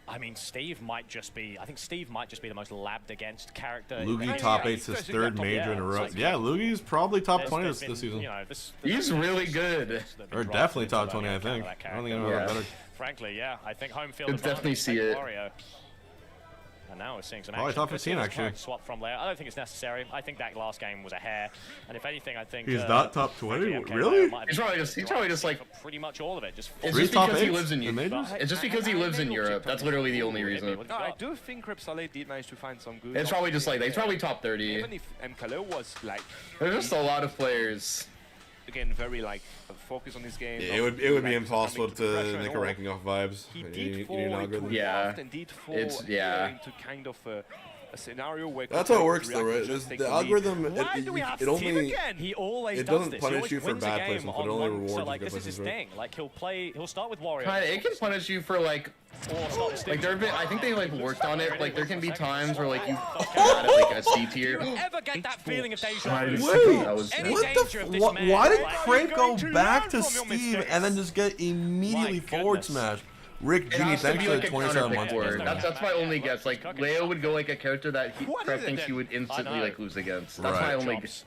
[SPEAKER 13] I mean, Steve might just be the most labbed against character.
[SPEAKER 3] Lugi top 8's his 3rd major in a row. Yeah, Lugi's probably top 20 this season.
[SPEAKER 4] He's really good.
[SPEAKER 3] Or definitely top 20, I think. I don't think anyone better.
[SPEAKER 13] Frankly, yeah, I think home field
[SPEAKER 4] could definitely see it.
[SPEAKER 13] And now we're seeing some
[SPEAKER 3] action. Top 15 actually.
[SPEAKER 13] Swap from Leo. I don't think it's necessary. I think that last game was a hair. And if anything, I think
[SPEAKER 3] he's not top 20. Really?
[SPEAKER 4] He's probably just like
[SPEAKER 13] pretty much all of it. It's
[SPEAKER 4] just because he lives in Europe. It's just because he lives in Europe. That's literally the only reason.
[SPEAKER 10] No, I do think Gripsali did manage to find some good.
[SPEAKER 4] It's probably just like he's probably top 30.
[SPEAKER 10] Even if Mkleo was like,
[SPEAKER 4] there's just a lot of players.
[SPEAKER 10] Again, very like focus on this game.
[SPEAKER 3] Yeah, it would be impossible to make a ranking off vibes.
[SPEAKER 10] He did fall into
[SPEAKER 4] yeah.
[SPEAKER 10] and did fall into kind of a scenario where
[SPEAKER 3] that's how it works, though, right? The algorithm,
[SPEAKER 13] it only he always
[SPEAKER 3] doesn't punish you for bad placement, but it only rewards
[SPEAKER 13] so, like,
[SPEAKER 3] good
[SPEAKER 13] this is his
[SPEAKER 3] placements,
[SPEAKER 13] thing. Like he'll start with Wario.
[SPEAKER 4] It can punish you for like there have been, I think they like worked on it. Like there can be times where like you come at like a C tier.
[SPEAKER 13] Do you ever get that feeling of deja vu?
[SPEAKER 3] Why did Crank go back to Steve and then just get immediately forward smash? Rick G, thanks for the 27 months.
[SPEAKER 4] That's my only guess. Like Leo would go like a character that Craig thinks he would instantly like lose against. That's my only guess.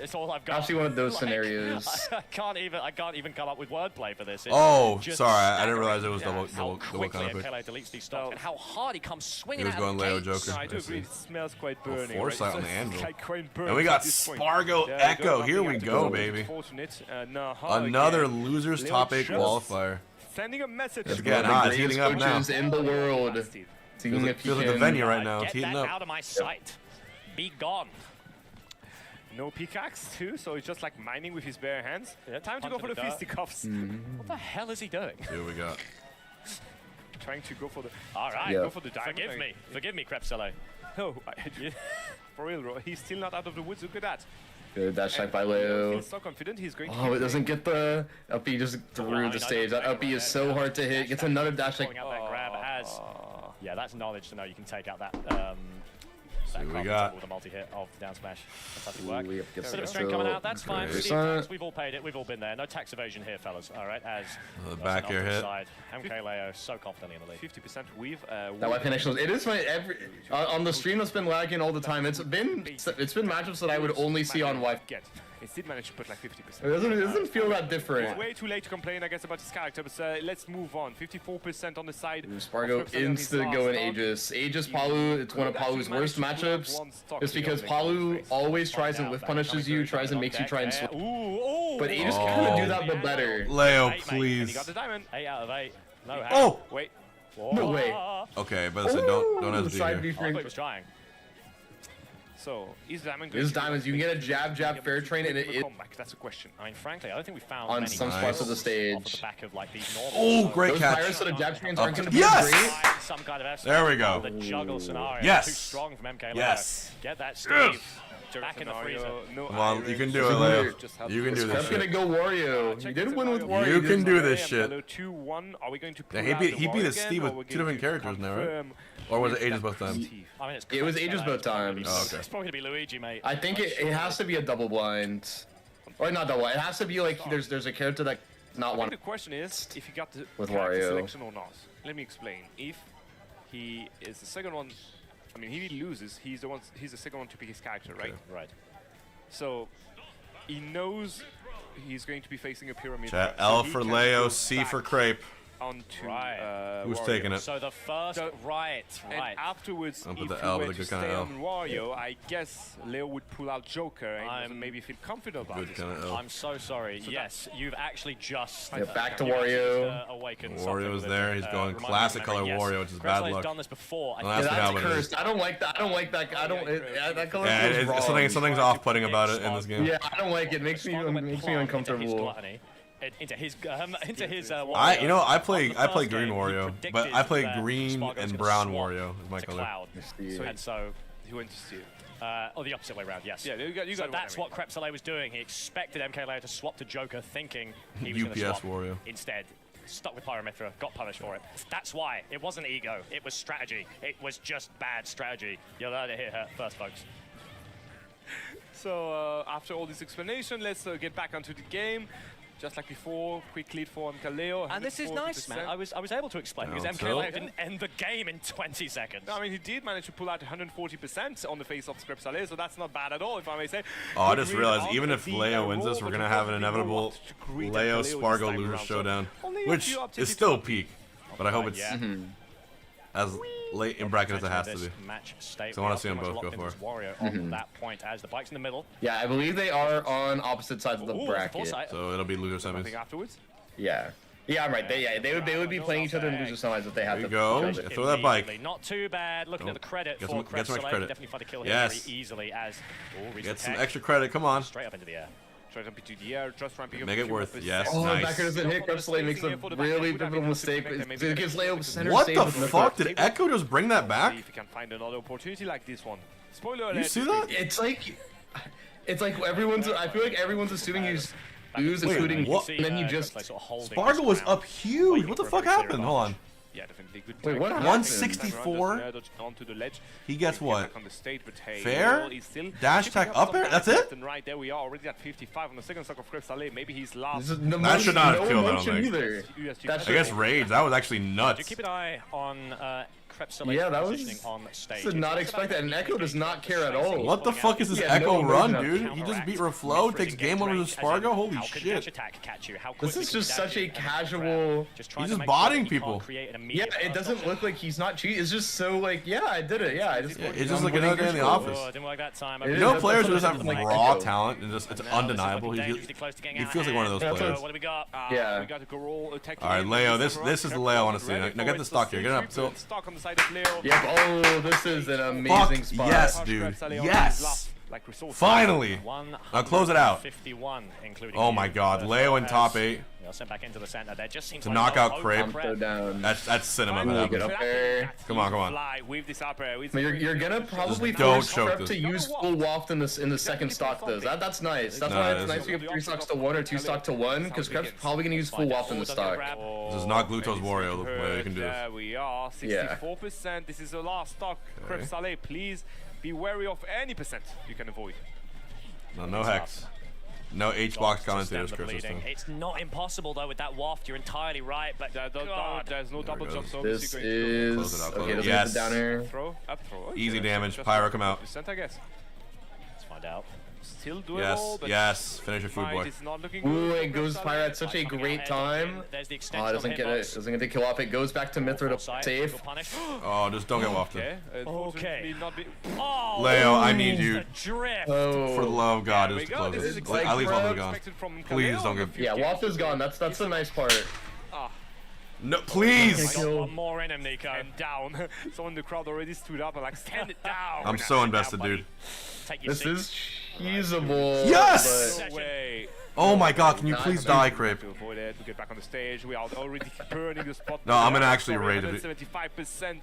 [SPEAKER 13] It's all I've got.
[SPEAKER 4] Actually, one of those scenarios.
[SPEAKER 13] I can't even come up with wordplay for this.
[SPEAKER 3] Sorry, I didn't realize it was double kind of
[SPEAKER 13] Mkleo deletes these stocks and how hard he comes swinging.
[SPEAKER 3] He was going Leo Joker.
[SPEAKER 10] I do agree. It smells quite burning.
[SPEAKER 3] Foresight on the anvil. And we got SPARG0 Echo. Here we go, baby. Another losers top 8 qualifier.
[SPEAKER 10] Sending a message.
[SPEAKER 3] It's getting hot. It's heating up now.
[SPEAKER 4] In the world.
[SPEAKER 3] Feels like the venue right now. It's heating up.
[SPEAKER 13] Out of my sight. Be gone.
[SPEAKER 10] No pickaxe too, so he's just like mining with his bare hands. Yeah, time to go for the fisticuffs.
[SPEAKER 13] What the hell is he doing?
[SPEAKER 3] Here we go.
[SPEAKER 10] Trying to go for the.
[SPEAKER 13] All right, go for the diamond. Forgive me, Crepsele.
[SPEAKER 10] No, for real, bro. He's still not out of the woods. Look at that.
[SPEAKER 4] Good dash attack by Leo.
[SPEAKER 10] He's so confident. He's going.
[SPEAKER 4] Oh, it doesn't get the up B just through the stage. That up B is so hard to hit. Gets another dash attack.
[SPEAKER 13] Yeah, that's knowledge to know you can take out that.
[SPEAKER 3] See what we got.
[SPEAKER 13] With a multi-hit of the down smash. Fantastic work.
[SPEAKER 4] Bit
[SPEAKER 13] of a string coming out. That's fine. We've all paid it. We've all been there. No tax evasion here, fellas. All right. As
[SPEAKER 3] the back air hit.
[SPEAKER 13] Mkleo so confidently in the lead.
[SPEAKER 10] 50% weave.
[SPEAKER 4] That weapon actually. It is my on the stream that's been lagging all the time. It's been matchups that I would only see on Wi-Fi.
[SPEAKER 10] It did manage to put like 50%.
[SPEAKER 4] It doesn't feel that different.
[SPEAKER 10] It's way too late to complain, I guess, about his character, but let's move on. 54% on the side.
[SPEAKER 4] SPARG0 insta going Aegis. Aegis Palu, it's one of Palu's worst matchups. It's because Palu always tries and whiff punishes you, tries and makes you try and switch. But Aegis can kind of do that, but better.
[SPEAKER 3] Leo, please.
[SPEAKER 10] He got the diamond.
[SPEAKER 13] 8 out of 8. No,
[SPEAKER 3] oh!
[SPEAKER 10] Wait.
[SPEAKER 4] No way.
[SPEAKER 3] Okay, but listen, don't hesitate here.
[SPEAKER 13] I thought he was trying.
[SPEAKER 10] So, is diamond
[SPEAKER 4] good? Is diamonds. You can get a jab fair train and it
[SPEAKER 10] comeback. That's a question.
[SPEAKER 13] I mean, frankly, I don't think we found
[SPEAKER 4] on some spots of the stage.
[SPEAKER 13] Off the back of, like, these normal
[SPEAKER 3] great
[SPEAKER 4] those
[SPEAKER 3] catch.
[SPEAKER 4] Pirates that jab trains aren't going to be
[SPEAKER 3] great.
[SPEAKER 13] Some kind of
[SPEAKER 3] there we go.
[SPEAKER 13] The juggle scenario.
[SPEAKER 3] Yes.
[SPEAKER 13] Too strong from Mkleo.
[SPEAKER 3] Yes.
[SPEAKER 13] Get that Steve. Back in the freezer.
[SPEAKER 3] Come on, you can do it, Leo. You can do this shit.
[SPEAKER 4] That's gonna go Wario. You did win with Wario.
[SPEAKER 3] You can do this shit.
[SPEAKER 10] 2-1. Are we going to
[SPEAKER 3] yeah, he beat a Steve with 2 different characters now, right? Or was it Aegis both times?
[SPEAKER 13] I mean,
[SPEAKER 4] it was Aegis both times.
[SPEAKER 3] Oh, okay.
[SPEAKER 13] It's probably gonna be Luigi, mate.
[SPEAKER 4] I think it has to be a double blind. Or not double. It has to be like there's a character that not one.
[SPEAKER 10] The question is if he got the
[SPEAKER 4] with
[SPEAKER 10] character
[SPEAKER 4] Wario
[SPEAKER 10] selection or not. Let me explain. If he is the second one, I mean, he loses. He's the second one to pick his character, right?
[SPEAKER 13] Right.
[SPEAKER 10] So he knows he's going to be facing a pyramid.
[SPEAKER 3] Chat L for Leo, C for Crepe.
[SPEAKER 10] Onto
[SPEAKER 3] who's
[SPEAKER 10] Wario.
[SPEAKER 3] taking it?
[SPEAKER 13] So the first, right.
[SPEAKER 10] And afterwards,
[SPEAKER 3] I'll
[SPEAKER 10] if
[SPEAKER 3] put the
[SPEAKER 10] he
[SPEAKER 3] L
[SPEAKER 10] were
[SPEAKER 3] with a
[SPEAKER 10] to
[SPEAKER 3] good kind
[SPEAKER 10] stay
[SPEAKER 3] of
[SPEAKER 10] on Wario, I guess Leo would pull out Joker and maybe feel confident about it.
[SPEAKER 13] I'm so sorry. So yes, you've actually just
[SPEAKER 4] back to Wario.
[SPEAKER 3] Wario's there. He's going classic color Wario, which is bad luck.
[SPEAKER 13] Done this before.
[SPEAKER 4] Yeah, that's cursed. I don't like that. I don't like that. That color
[SPEAKER 3] feels wrong. Something's off-putting about it in this game.
[SPEAKER 4] Yeah, I don't like it. It makes me uncomfortable.
[SPEAKER 13] Into his
[SPEAKER 3] I play green Wario, but I play green and brown Wario is my color.
[SPEAKER 13] And so
[SPEAKER 10] he went to Steve.
[SPEAKER 13] Or the opposite way around, yes.
[SPEAKER 10] Yeah, you got
[SPEAKER 13] so that's what Crepsele was doing. He expected Mkleo to swap to Joker, thinking he was going to swap.
[SPEAKER 3] Wario.
[SPEAKER 13] Instead, stuck with Pyromithra, got punished for it. That's why. It wasn't ego. It was strategy. It was just bad strategy. You'll learn it here first, folks.
[SPEAKER 10] So after all this explanation, let's get back onto the game. Just like before, quick lead for Mkleo.
[SPEAKER 13] And this is nice, man. I was able to explain because Mkleo didn't end the game in 20 seconds.
[SPEAKER 10] No, I mean, he did manage to pull out 140% on the face of Crepsele, so that's not bad at all, if I may say.
[SPEAKER 3] Oh, I just realized, even if Leo wins this, we're going to have an inevitable Leo SPARG0 loser showdown, which is still peak, but I hope it's as late in bracket as it has to be. So I want to see them both go for
[SPEAKER 13] it. That point as the bike's in the middle.
[SPEAKER 4] Yeah, I believe they are on opposite sides of the bracket.
[SPEAKER 3] So it'll be loser semis.
[SPEAKER 10] Afterwards?
[SPEAKER 4] Yeah. Yeah, I'm right. They would be playing each other in loser semis if they had
[SPEAKER 3] to. There you go. Throw that bike.
[SPEAKER 13] Not too bad. Looking at the credit for Crepsele, definitely find a kill here very easily as.
[SPEAKER 3] Get some extra credit. Come on.
[SPEAKER 13] Straight up into the air.
[SPEAKER 10] Try jumping to the air, just ramping up.
[SPEAKER 3] Make it worth, yes,
[SPEAKER 4] oh,
[SPEAKER 3] nice.
[SPEAKER 4] backer doesn't hit. Krebs makes a really pivotal mistake. It gives Leo center
[SPEAKER 3] What
[SPEAKER 4] save
[SPEAKER 3] the
[SPEAKER 4] with
[SPEAKER 3] fuck? Did Echo just bring that back?
[SPEAKER 10] See if he can find another opportunity like this one. Spoiler alert.
[SPEAKER 3] You see that?
[SPEAKER 4] It's like everyone's. I feel like everyone's assuming he's lose, including what? And then you just.
[SPEAKER 3] SPARG0 was up huge. What the fuck happened? Hold on.
[SPEAKER 10] Yeah, definitely good.
[SPEAKER 3] Wait, what happened? 164. He gets what? Fair? Dash attack up air? That's it?
[SPEAKER 10] And right there we are already at 55 on the second stock of Krebs Saleh. Maybe he's last.
[SPEAKER 3] That should not have killed, I don't think. I guess Rage, that was actually nuts.
[SPEAKER 13] Keep an eye on
[SPEAKER 4] yeah, that was
[SPEAKER 13] on stage.
[SPEAKER 4] Did not expect that, and Echo does not care at all.
[SPEAKER 3] What the fuck is this Echo run, dude? He just beat Reflow, takes game over to SPARG0. Holy shit!
[SPEAKER 4] This is just such a casual.
[SPEAKER 3] He's just botting people.
[SPEAKER 4] Yeah, it doesn't look like he's not cheating. It's just so like, yeah, I did it. Yeah, I just.
[SPEAKER 3] Yeah, it's just like another guy in the office. You know, players who just have raw talent and just it's undeniable. He feels like one of those players.
[SPEAKER 13] What do we got?
[SPEAKER 4] Yeah.
[SPEAKER 3] All right, Leo. This is the Leo I want to see. Now get the stock here. Get it up. So.
[SPEAKER 4] Yep. Oh, this is an amazing spot.
[SPEAKER 3] Yes, dude. Yes. Finally. Now close it out. Oh my God, Leo in top 8.
[SPEAKER 13] Sent back into the center. There just seems
[SPEAKER 3] to knock out Crape.
[SPEAKER 4] That's
[SPEAKER 3] cinema. Come on.
[SPEAKER 4] You're gonna probably force Crape to use full waft in the second stock though. That's nice. That's why it's nice to give 3 stocks to 1 or 2 stock to 1 because Crepe's probably gonna use full waft in the stock.
[SPEAKER 3] This is not Gluto's Wario. The way they can do this.
[SPEAKER 10] There we are. 64%. This is the last stock. Krebs Saleh, please be wary of any percent you can avoid.
[SPEAKER 3] No hex. No H-box commentators, Chris.
[SPEAKER 13] It's not impossible though with that waft. You're entirely right, but
[SPEAKER 10] there's no double jump. So
[SPEAKER 4] this is okay.
[SPEAKER 3] Yes.
[SPEAKER 4] Down here.
[SPEAKER 10] Throw, up throw.
[SPEAKER 3] Easy damage. Pyro, come out.
[SPEAKER 10] I guess.
[SPEAKER 13] Let's find out.
[SPEAKER 10] Still doable.
[SPEAKER 3] Yes. Finish your food, boy.
[SPEAKER 4] Ooh, it goes Pyro at such a great time. Oh, it doesn't get it. Doesn't get the kill off. It goes back to Mithra to save.
[SPEAKER 3] Oh, just don't get wafted.
[SPEAKER 13] Okay.
[SPEAKER 3] Leo, I need you.
[SPEAKER 4] Oh.
[SPEAKER 3] For the love of God, just close this. At least waft is gone. Please don't get.
[SPEAKER 4] Yeah, waft is gone. That's the nice part.
[SPEAKER 3] No, please.
[SPEAKER 13] One more in him, Nico.
[SPEAKER 10] And down. Someone in the crowd already stood up and like, stand it down.
[SPEAKER 3] I'm so invested, dude.
[SPEAKER 4] This is cheesable.
[SPEAKER 3] Yes!
[SPEAKER 10] No way.
[SPEAKER 3] Oh my God, can you please die, Crape?
[SPEAKER 10] To avoid it, to get back on the stage. We are already burning the spot.
[SPEAKER 3] No, I'm gonna actually rage it.
[SPEAKER 4] 75%.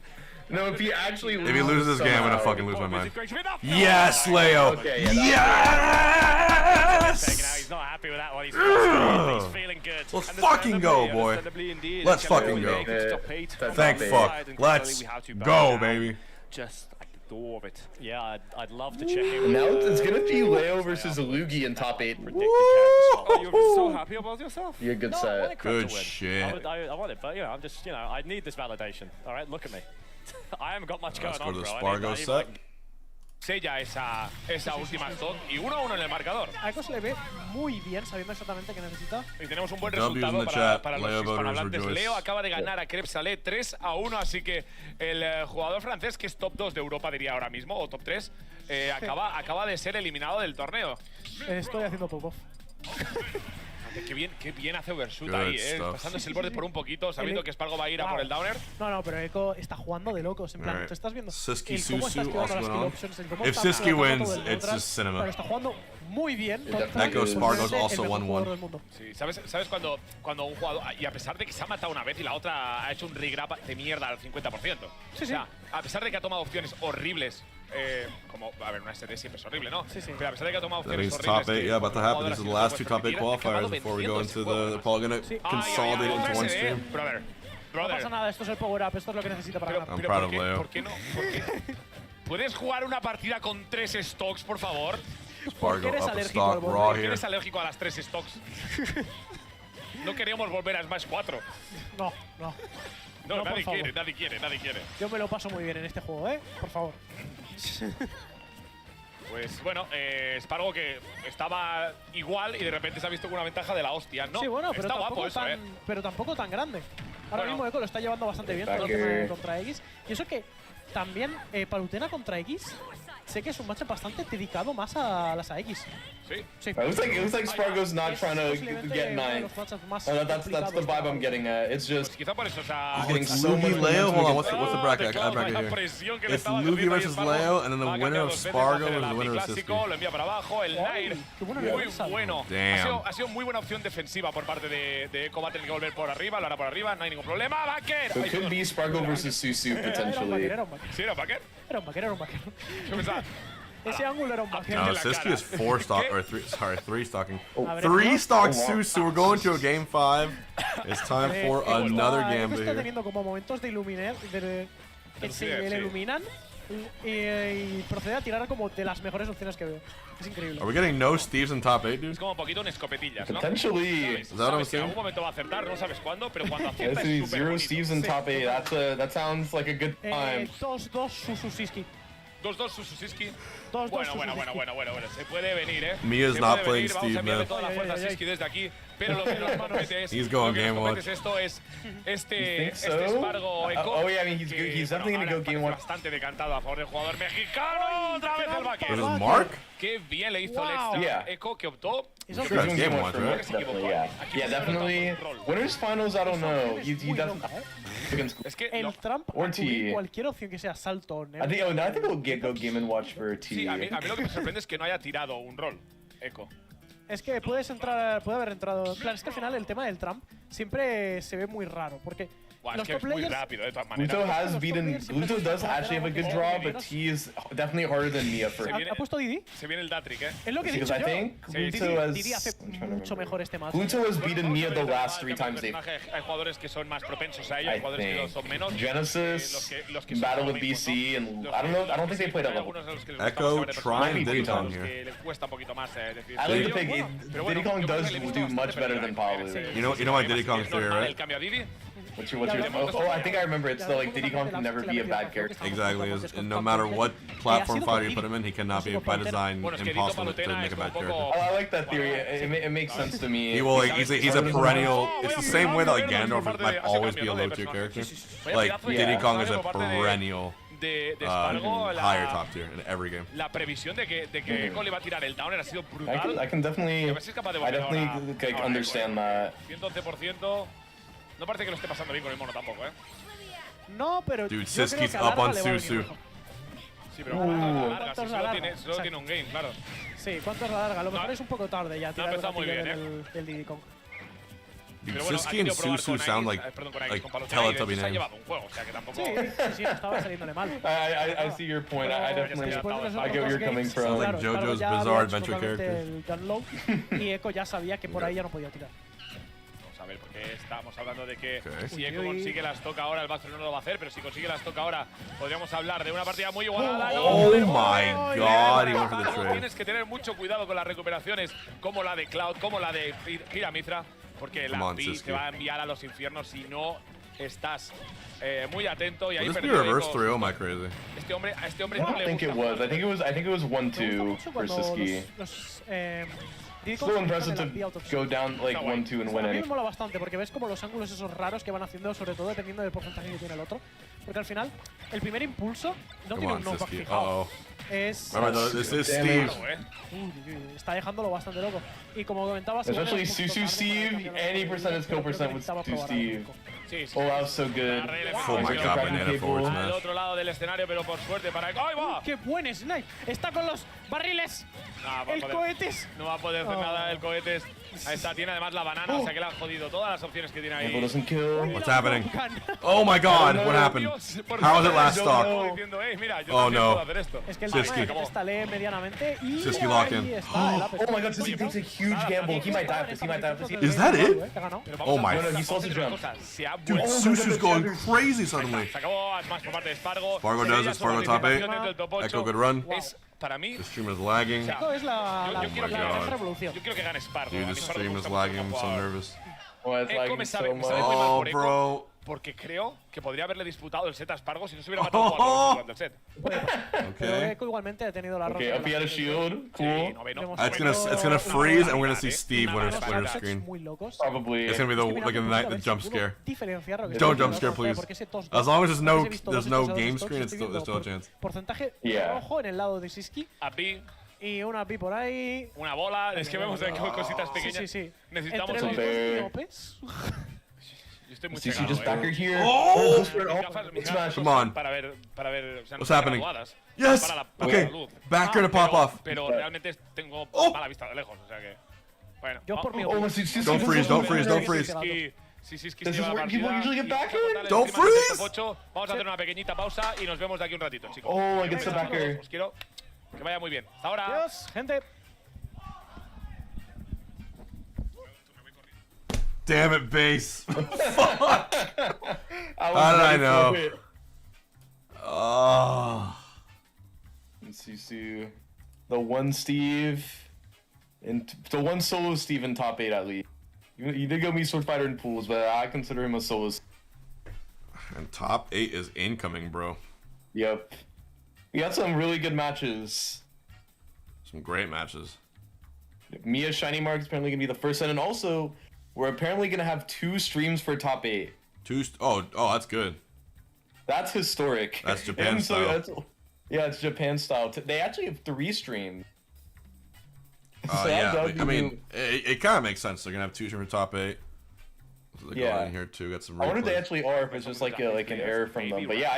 [SPEAKER 4] No, if he actually loses.
[SPEAKER 3] If he loses this game, I'm gonna fucking lose my mind. Yes, Leo.
[SPEAKER 4] Okay,
[SPEAKER 3] yes.
[SPEAKER 13] He's not happy with that one. He's feeling good.
[SPEAKER 3] Let's fucking go, boy. Let's fucking go. Thank fuck. Let's go, baby.
[SPEAKER 10] Just at the door of it.
[SPEAKER 13] Yeah, I'd love to check in.
[SPEAKER 4] Now it's gonna be Leo versus Alugi in top 8.
[SPEAKER 10] Oh, you're so happy about yourself.
[SPEAKER 4] You're a good set.
[SPEAKER 3] Good shit.
[SPEAKER 13] I want it, but I'm just, I need this validation. All right, look at me. I haven't got much going on, bro.
[SPEAKER 3] Let's go to the SPARG0 set.
[SPEAKER 2] Sella esa última stock y 1-1 en el marcador.
[SPEAKER 11] A Echo se le ve muy bien, sabiendo exactamente qué necesita.
[SPEAKER 2] Y tenemos un buen resultado para los hispanohablantes. Leo acaba de ganar a Krebs Saleh 3-1, así que el jugador francés, que es top 2 de Europa, diría ahora mismo, o top 3, acaba de ser eliminado del torneo.
[SPEAKER 11] Estoy haciendo pop-off.
[SPEAKER 2] Qué bien hace Overshoot ahí, pasándose el borde por un poquito, sabiendo que SPARG0 va a ir a por el downer.
[SPEAKER 11] No, pero Echo está jugando de locos, en plan, ¿te estás viendo?
[SPEAKER 3] Siski
[SPEAKER 11] cómo está esquivando las kill options,
[SPEAKER 3] If Siski wins, it's just cinema.
[SPEAKER 11] Pero está jugando muy bien.
[SPEAKER 3] Echo SPARG0 is also 1-1.
[SPEAKER 2] Sí, ¿sabes cuando un jugador, y a pesar de que se ha matado una vez y la otra ha hecho un regrab de mierda al 50%?
[SPEAKER 11] Sí,
[SPEAKER 2] o sea, a pesar de que ha tomado opciones horribles, como, a ver, una SD siempre es horrible, ¿no?
[SPEAKER 11] Sí.
[SPEAKER 2] Pero a pesar de que ha tomado
[SPEAKER 3] That
[SPEAKER 2] opciones
[SPEAKER 3] means
[SPEAKER 2] horribles…
[SPEAKER 3] top 8, yeah, about to happen. These are the last 2 top 8 qualifiers before we go into they're probably gonna consolidate into one stream.
[SPEAKER 2] Brother.
[SPEAKER 11] No pasa nada, esto es el power up, esto es lo que necesita para ganar.
[SPEAKER 3] I'm proud of Leo.
[SPEAKER 2] ¿Por qué no? ¿Puedes jugar una partida con 3 stocks, por favor?
[SPEAKER 3] SPARG0 up a stock, raw here.
[SPEAKER 2] ¿Eres alérgico a las 3 stocks? No queremos volver a Smash 4.
[SPEAKER 11] No.
[SPEAKER 2] No, nadie quiere.
[SPEAKER 11] Yo me lo paso muy bien en este juego, por favor.
[SPEAKER 2] Pues bueno, SPARG0 que estaba igual y de repente se ha visto con una ventaja de la hostia. No,
[SPEAKER 11] sí, bueno, pero
[SPEAKER 2] está guapo eso,
[SPEAKER 11] pero tampoco tan grande. Ahora mismo Echo lo está llevando bastante bien todo el tema contra X. Y eso que también Palutena contra X sé que es un matchup bastante dedicado más a las AX.
[SPEAKER 2] Sí.
[SPEAKER 4] It looks like SPARG0's not trying to get 9. That's the vibe I'm getting at. It's just
[SPEAKER 2] quizá por eso, o sea,
[SPEAKER 3] it's Lugi Leo. Hold on, what's the bracket? I bracket here. It's Lugi versus Leo, and then the winner of SPARG0 versus the winner of Siski.
[SPEAKER 2] Lo envía para abajo, el Nair. Muy bueno. Ha sido muy buena opción defensiva por parte de Echo. Va a tener que volver por arriba, lo hará por arriba, no hay ningún problema. ¡Backer!
[SPEAKER 4] So it could be SPARG0 versus Susu potentially.
[SPEAKER 2] ¿Sí era Backer?
[SPEAKER 11] Era un vaquero.
[SPEAKER 2] Yo pensaba.
[SPEAKER 11] Ese ángulo era un vaquero.
[SPEAKER 3] No, Siski is 3 stocking. 3 stock Susu. We're going to a game 5. It's time for another gambit
[SPEAKER 11] Está
[SPEAKER 3] here.
[SPEAKER 11] teniendo como momentos de iluminar, que se le iluminan y procede a tirar como de las mejores opciones que veo. Es increíble.
[SPEAKER 3] Are we getting no Steves in top 8, dude?
[SPEAKER 2] Es como un poquito en escopetillas, ¿no?
[SPEAKER 4] Potentially.
[SPEAKER 3] Is that what I'm
[SPEAKER 2] En
[SPEAKER 3] saying?
[SPEAKER 2] algún momento va a acertar, no sabes cuándo, pero cuando
[SPEAKER 4] Let's
[SPEAKER 2] acierta
[SPEAKER 4] see,
[SPEAKER 2] es súper
[SPEAKER 4] 0
[SPEAKER 2] bonito.
[SPEAKER 4] Steves in top 8. That sounds like a good time.
[SPEAKER 11] 2-2 Sususiski.
[SPEAKER 2] 2-2 Sususiski.
[SPEAKER 11] 2-2
[SPEAKER 2] Bueno. Se puede venir,
[SPEAKER 3] Mia's not playing Steve,
[SPEAKER 2] Vamos a enviarle
[SPEAKER 3] man.
[SPEAKER 2] toda la fuerza a Siski desde aquí. Pero lo que nos compete es.
[SPEAKER 3] He's going game watch.
[SPEAKER 2] Esto es este
[SPEAKER 4] so?
[SPEAKER 2] SPARG0 Echo.
[SPEAKER 4] Oh yeah, I mean he's definitely gonna go game watch.
[SPEAKER 2] Bastante decantado a favor del jugador mexicano. Otra vez el vaquero.
[SPEAKER 3] This is Mark?
[SPEAKER 2] Qué bien le hizo el extra Echo que optó.
[SPEAKER 3] Sure, it's game watch, right?
[SPEAKER 4] Definitely, yeah, definitely. Winners finals, I don't know. He doesn't.
[SPEAKER 2] Es que
[SPEAKER 11] el Trump
[SPEAKER 4] or T.
[SPEAKER 11] cualquier opción que sea salto o
[SPEAKER 4] I think we'll go game and watch for T.
[SPEAKER 2] Sí, a mí lo que me sorprende es que no haya tirado un rol, Echo.
[SPEAKER 11] Es que puede haber entrado. En plan, es que al final el tema del Trump siempre se ve muy raro, porque
[SPEAKER 2] Buah,
[SPEAKER 11] los
[SPEAKER 2] es que
[SPEAKER 11] top
[SPEAKER 2] es muy
[SPEAKER 11] players.
[SPEAKER 2] rápido, de todas maneras.
[SPEAKER 4] Gluto does actually have a good draw, but T is definitely harder than Miya for him.
[SPEAKER 11] ¿Ha puesto Didi?
[SPEAKER 2] Se viene el Datrick,
[SPEAKER 11] Es lo que he dicho
[SPEAKER 4] Because I
[SPEAKER 11] yo.
[SPEAKER 4] think Gluto
[SPEAKER 11] Didi hace mucho mejor este match.
[SPEAKER 4] Gluto has beaten Miya the last 3 times they've.
[SPEAKER 2] Hay jugadores que son más propensos a ello, hay jugadores que lo son menos.
[SPEAKER 4] Genesis, battle with BC, and I don't think they played at level.
[SPEAKER 3] Echo trying Diddy Kong here.
[SPEAKER 2] Le cuesta un poquito más decir.
[SPEAKER 4] I like to pick Diddy Kong does do much better than Palu.
[SPEAKER 3] You know my Diddy Kong theory,
[SPEAKER 2] El
[SPEAKER 3] right?
[SPEAKER 2] cambio a Didi.
[SPEAKER 4] What's your oh, I think I remember it. So like Diddy Kong can never be a bad character.
[SPEAKER 3] Exactly. And no matter what platform fighter you put him in, he cannot be by design impossible to make a bad character.
[SPEAKER 4] Oh, I like that theory. It makes sense to me.
[SPEAKER 3] He will like he's a perennial. It's the same way that like Gandalf might always be a low tier character. Like Diddy Kong is a perennial higher top tier in every game.
[SPEAKER 2] La previsión de que Echo le iba a tirar el downer ha sido brutal.
[SPEAKER 4] I can definitely understand that.
[SPEAKER 2] 111%. No parece que lo esté pasando bien con el mono tampoco, ¿eh?
[SPEAKER 11] No, pero.
[SPEAKER 3] Dude, Siski's up on Susu.
[SPEAKER 2] Sí, pero ¿cuánto larga? Solo tiene un game, claro.
[SPEAKER 11] Sí, ¿cuánto es la larga? A lo mejor es un poco tarde ya tirar
[SPEAKER 2] empezado muy bien,
[SPEAKER 11] del Diddy Kong.
[SPEAKER 3] Dude, Siski and Susu sound like Teletubby names.
[SPEAKER 11] Sí, estaba saliéndole mal.
[SPEAKER 4] I see your point. I definitely I get where you're coming from.
[SPEAKER 3] Sounds like JoJo's Bizarre Adventure character.
[SPEAKER 11] Y Echo ya sabía que por ahí ya no podía tirar.
[SPEAKER 2] A ver, porque estamos hablando de que si Echo consigue las toca ahora, el Backthrow no lo va a hacer, pero si consigue las toca ahora, podríamos hablar de una partida muy igualada.
[SPEAKER 3] Oh my god, he went for the trade.
[SPEAKER 2] Tienes que tener mucho cuidado con las recuperaciones, como la de Cloud, como la de Mithra, porque la B te va a enviar a los infiernos si no estás muy atento. Y ahí
[SPEAKER 3] This be reverse 3-0, my crazy.
[SPEAKER 2] A este hombre
[SPEAKER 4] I
[SPEAKER 2] no
[SPEAKER 4] don't
[SPEAKER 2] le
[SPEAKER 4] think it was. I think it was 1-2 for Siski. So impressive to go down like 1-2 and win
[SPEAKER 11] A mí me
[SPEAKER 4] it.
[SPEAKER 11] mola bastante porque ves como los ángulos esos raros que van haciendo, sobre todo dependiendo del porcentaje que tiene el otro. Porque al final, el primer impulso no tiene un knockback fijado. Es.
[SPEAKER 3] This is Steve.
[SPEAKER 11] Está dejándolo bastante loco. Y como comentabas,
[SPEAKER 4] especially Susu Steve, any percentage kill percent with Susu Steve. Oh, that was so good.
[SPEAKER 3] Oh my god, banana forward smash.
[SPEAKER 2] Al otro lado del escenario, pero por suerte para Echo. ¡Ahí va!
[SPEAKER 11] ¡Qué buen snipe! Está con los barriles. El cohetes.
[SPEAKER 2] No va a poder hacer nada el cohetes. Ahí está, tiene además la banana, o sea que le han jodido todas las opciones que tiene ahí.
[SPEAKER 3] What's happening? Oh my god, what happened? How was it last stock? Oh no.
[SPEAKER 11] Es que el tema está lee medianamente y
[SPEAKER 3] Siski locked in.
[SPEAKER 4] Oh my god, Siski takes a huge gamble. He might die this.
[SPEAKER 3] Is that it? Oh my.
[SPEAKER 4] No, he saw the jump.
[SPEAKER 3] Dude, Susu's going crazy suddenly.
[SPEAKER 2] Se acabó más por parte de SPARG0.
[SPEAKER 3] SPARG0 does it, SPARG0 top 8. Echo good run.
[SPEAKER 2] Para mí,
[SPEAKER 3] the stream is lagging.
[SPEAKER 11] Es la revolución.
[SPEAKER 2] Yo quiero que gane SPARG0.
[SPEAKER 3] Dude, the stream is lagging. I'm so nervous.
[SPEAKER 12] Echo me sabe muy mal por Echo, porque creo que podría haberle disputado el set a Spargo si no se hubiera matado durante el set.
[SPEAKER 11] Pero Echo igualmente ha tenido la ronda.
[SPEAKER 4] Okay, up he had a shield. Cool.
[SPEAKER 3] It's gonna freeze, and we're gonna see Steve winner screen.
[SPEAKER 4] Probably.
[SPEAKER 3] It's gonna be the jump scare.
[SPEAKER 11] Diferenciarlo.
[SPEAKER 3] Don't jump scare, please. As long as there's no game screen, there's still a chance.
[SPEAKER 11] Porcentaje rojo en el lado de Siski. Y una B por ahí.
[SPEAKER 12] Una bola, es que vemos cositas pequeñas.
[SPEAKER 11] Sí.
[SPEAKER 12] Necesitamos
[SPEAKER 11] un miopes.
[SPEAKER 12] Yo estoy muy
[SPEAKER 4] CC just back her here.
[SPEAKER 3] Come on.
[SPEAKER 12] Para ver, o sea,
[SPEAKER 3] What's happening? Yes. Okay. Backer to pop off.
[SPEAKER 12] Pero realmente tengo mala vista de lejos, o sea que. Bueno.
[SPEAKER 11] Yo por mi.
[SPEAKER 3] Don't freeze. Don't freeze. Don't freeze.
[SPEAKER 12] Vamos a hacer una pequeñita pausa y nos vemos de aquí un ratito, chicos.
[SPEAKER 4] Oh, I get the backer.
[SPEAKER 12] Os quiero que vaya muy bien. Hasta ahora.
[SPEAKER 11] Adiós, gente.
[SPEAKER 3] Damn it, base. Fuck. How did I know? Oh.
[SPEAKER 4] Let's see. The one Steve. And the one solo Steve in top 8 at least. You did go me Sword Fighter in pools, but I consider him a solo.
[SPEAKER 3] And top 8 is incoming, bro.
[SPEAKER 4] Yep. We got some really good matches.
[SPEAKER 3] Some great matches.
[SPEAKER 4] Miya Shinymark is apparently going to be the first set, and also, we're apparently going to have 2 streams for top 8.
[SPEAKER 3] Oh, that's good.
[SPEAKER 4] That's historic.
[SPEAKER 3] That's Japan style.
[SPEAKER 4] Yeah, it's Japan style. They actually have 3 streams.
[SPEAKER 3] Yeah, I mean, it kind of makes sense. They're going to have 2 streams for top 8. So they go in here too. Got some.
[SPEAKER 4] I wonder if they actually are, if it's just like an error from them. But yeah,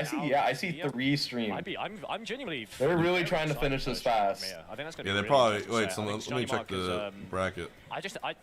[SPEAKER 4] I see 3 streams.
[SPEAKER 13] I'm genuinely.
[SPEAKER 4] They're really trying to finish this fast.
[SPEAKER 13] I think that's gonna
[SPEAKER 3] be
[SPEAKER 13] really
[SPEAKER 3] they probably.
[SPEAKER 13] Good
[SPEAKER 3] Wait, so let me check the bracket.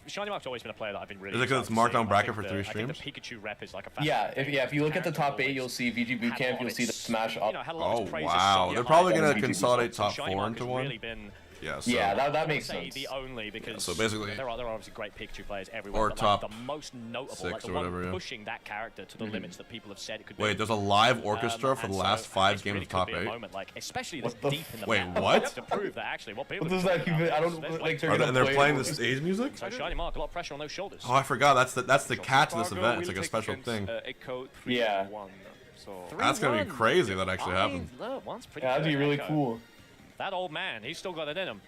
[SPEAKER 13] Shinymark's always been a player that I've been really.
[SPEAKER 3] Is it because it's marked on bracket for 3 streams?
[SPEAKER 13] I think the Pikachu rep is like a.
[SPEAKER 4] If you look at the top 8, you'll see VG Bootcamp. You'll see the Smash up.
[SPEAKER 3] Oh wow, they're probably gonna consolidate top 4 into one. Yeah, so
[SPEAKER 4] that makes sense.
[SPEAKER 13] The only because
[SPEAKER 3] so basically,
[SPEAKER 13] there are obviously great Pikachu players everywhere.
[SPEAKER 3] Or
[SPEAKER 13] but
[SPEAKER 3] top
[SPEAKER 13] the most notable,
[SPEAKER 3] 6
[SPEAKER 13] the
[SPEAKER 3] or whatever,
[SPEAKER 13] pushing that character to the limits that people have said it could be.
[SPEAKER 3] Wait, there's a live orchestra for the last 5 games of top 8.
[SPEAKER 13] Especially this deep in the
[SPEAKER 3] Wait,
[SPEAKER 13] map.
[SPEAKER 3] what?
[SPEAKER 13] To prove that actually what people.
[SPEAKER 4] What does that even? I don't like.
[SPEAKER 3] And they're playing the stage music.
[SPEAKER 13] So Shinymark, a lot of pressure on those shoulders.
[SPEAKER 3] Oh, I forgot. That's the catch of this event. It's like a special thing.
[SPEAKER 4] Yeah.
[SPEAKER 3] That's gonna be crazy. That actually happened.
[SPEAKER 4] Yeah, that'd be really cool.
[SPEAKER 13] That old man, he's still got it in him.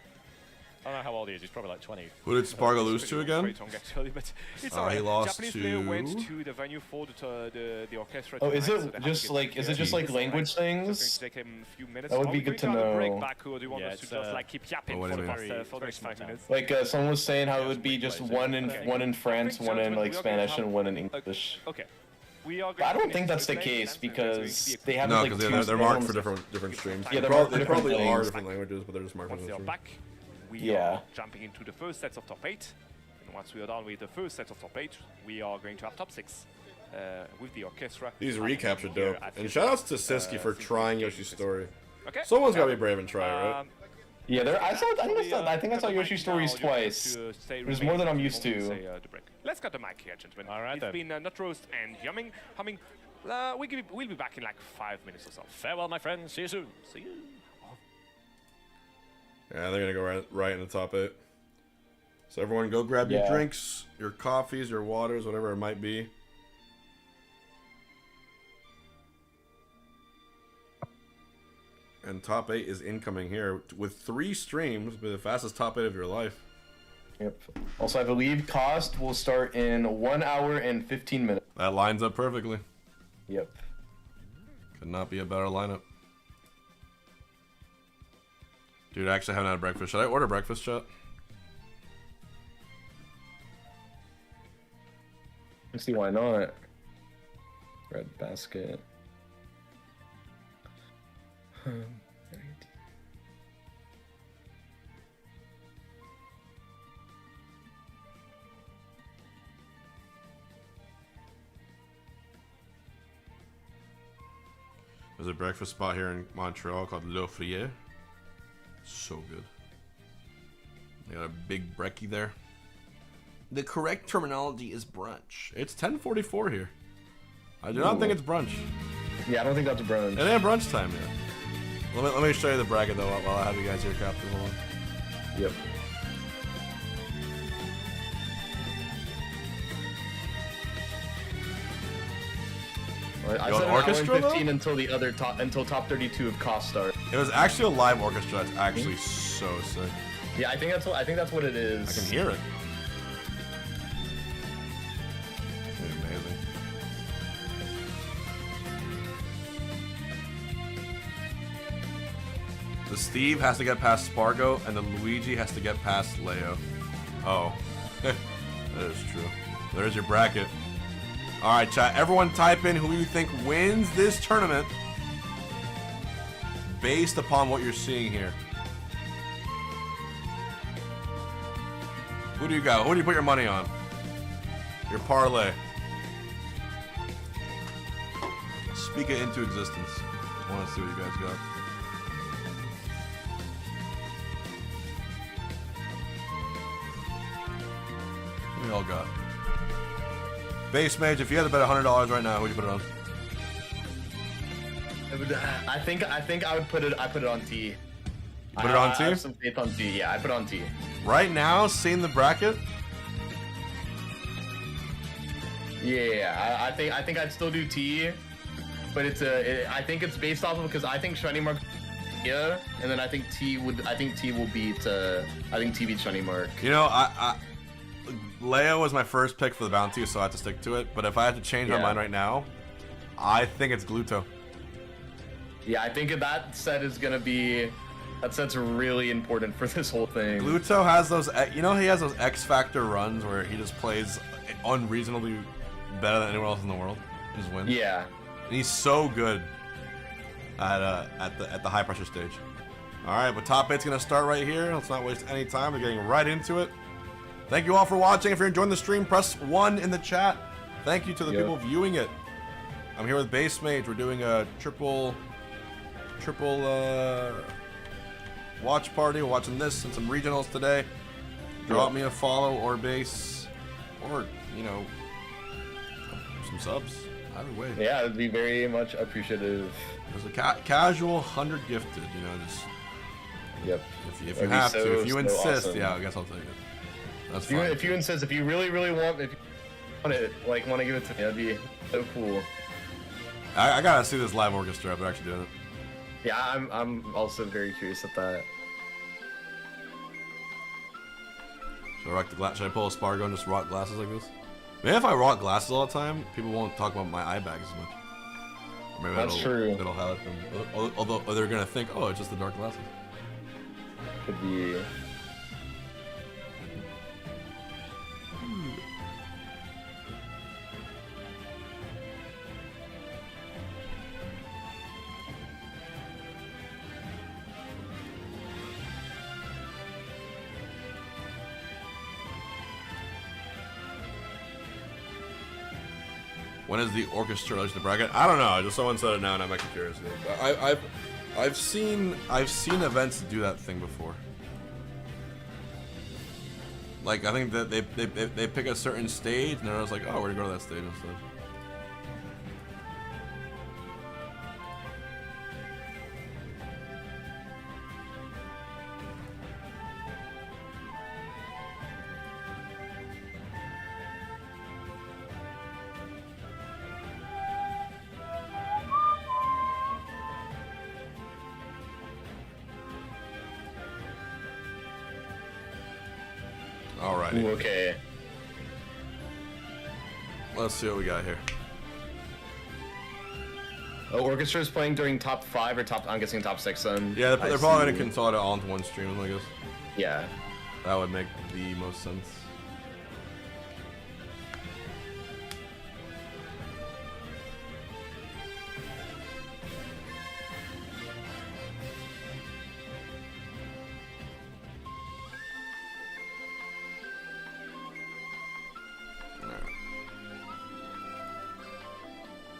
[SPEAKER 13] I don't know how old he is. He's probably like 20.
[SPEAKER 3] Who did SPARG0 lose to again?
[SPEAKER 12] He
[SPEAKER 3] lost
[SPEAKER 12] Japanese
[SPEAKER 3] to.
[SPEAKER 12] player went to the venue for the orchestra.
[SPEAKER 4] Oh, is it just like language things? That would be good to know. Like someone was saying how it would be just one in France, one in like Spanish, and one in English.
[SPEAKER 12] Okay.
[SPEAKER 4] But I don't think that's the case because they have
[SPEAKER 3] like they're marked for different streams.
[SPEAKER 4] Yeah,
[SPEAKER 3] they probably are different languages, but they're just marked for different streams.
[SPEAKER 12] We are jumping into the first sets of top 8, and once we are done with the first set of top 8, we are going to have top 6 with the orchestra.
[SPEAKER 3] These recaps are dope, and shoutouts to Siski for trying Yoshi's story.
[SPEAKER 12] Okay.
[SPEAKER 3] Someone's gotta be brave and try, right?
[SPEAKER 4] Yeah, I think I saw Yoshi's stories twice. There's more than I'm used to.
[SPEAKER 12] Let's got the mic here, gentlemen.
[SPEAKER 13] All right,
[SPEAKER 12] it's been nut roast and humming. We'll be back in like 5 minutes or so.
[SPEAKER 13] Farewell, my friends. See you soon.
[SPEAKER 12] See you.
[SPEAKER 3] Yeah, they're gonna go right in the top 8. So everyone go grab your drinks, your coffees, your waters, whatever it might be. And top 8 is incoming here with 3 streams, be the fastest top 8 of your life.
[SPEAKER 4] Yep. Also, I believe cost will start in 1 hour and 15 minutes.
[SPEAKER 3] That lines up perfectly.
[SPEAKER 4] Yep.
[SPEAKER 3] Could not be a better lineup. Dude, I actually haven't had breakfast. Should I order breakfast, chat?
[SPEAKER 4] Let's see, why not? Red basket.
[SPEAKER 3] There's a breakfast spot here in Montreal called Le Frier. So good. They got a big brekkie there. The correct terminology is brunch. It's 10:44 here. I do not think it's brunch.
[SPEAKER 4] Yeah, I don't think that's brunch.
[SPEAKER 3] It ain't brunch time yet. Let me show you the bracket though while I have you guys here, Captain. Hold on.
[SPEAKER 4] Yep. I said Orchestral 15 until top 32 of cost start.
[SPEAKER 3] It was actually a live orchestra. It's actually so sick.
[SPEAKER 4] Yeah, I think that's what it is.
[SPEAKER 3] I can hear it. Amazing. The Steve has to get past SPARG0, and the Luigi has to get past Leo. Oh, that is true. There's your bracket. All right, chat. Everyone type in who you think wins this tournament based upon what you're seeing here. Who do you got? Who do you put your money on? Your parlay. Speak it into existence. I want to see what you guys got. What do we all got? Base Mage, if you had to bet $100 right now, who'd you put it on?
[SPEAKER 4] I think I would put it on T.
[SPEAKER 3] You put it on T?
[SPEAKER 4] I have some faith on T. Yeah, I put it on T.
[SPEAKER 3] Right now, seeing the bracket?
[SPEAKER 4] Yeah, I think I'd still do T, but I think it's based off of because I think Shinymark, yeah, and then I think T will beat beats Shinymark.
[SPEAKER 3] You know, Leo was my first pick for the bounty, so I had to stick to it. But if I had to change my mind right now, I think it's Gluto.
[SPEAKER 4] Yeah, I think that set is gonna be. That set's really important for this whole thing.
[SPEAKER 3] Gluto has those, he has those X Factor runs where he just plays unreasonably better than anyone else in the world. Just wins.
[SPEAKER 4] Yeah.
[SPEAKER 3] And he's so good at the high pressure stage. All right, but top 8's gonna start right here. Let's not waste any time. We're getting right into it. Thank you all for watching. If you're enjoying the stream, press 1 in the chat. Thank you to the people viewing it. I'm here with Base Mage. We're doing a triple watch party. We're watching this and some regionals today. Drop me a follow or base, or some subs. Either way.
[SPEAKER 4] Yeah, it'd be very much appreciative.
[SPEAKER 3] There's a casual 100 gifted. Just.
[SPEAKER 4] Yep.
[SPEAKER 3] If you have to, if you insist, awesome. Yeah, I guess I'll take it. That's fine.
[SPEAKER 4] If you insist, if you really want, if you want to give it to me, that'd be so cool.
[SPEAKER 3] I gotta see this live orchestra. I've actually doing it.
[SPEAKER 4] Yeah, I'm also very curious at that.
[SPEAKER 3] Should I pull a SPARG0 and just rock glasses like this? Maybe if I rock glasses all the time, people won't talk about my eye bags as much. Or maybe
[SPEAKER 4] that's true.
[SPEAKER 3] It'll have it from, although they're gonna think, oh, it's just the dark glasses.
[SPEAKER 4] Could be.
[SPEAKER 3] When is the orchestra relation to bracket? I don't know. Just someone said it now, and I'm actually curious. I've seen events do that thing before. Like I think that they pick a certain stage, and they're just like, oh, we're gonna go to that stage instead. Alrighty.
[SPEAKER 4] Ooh, okay.
[SPEAKER 3] Let's see what we got here.
[SPEAKER 4] Oh, Orchestra is playing during top 5 or I'm guessing top 6 then.
[SPEAKER 3] Yeah, they're probably going to consolidate all into one stream, I guess.
[SPEAKER 4] Yeah.
[SPEAKER 3] That would make the most sense.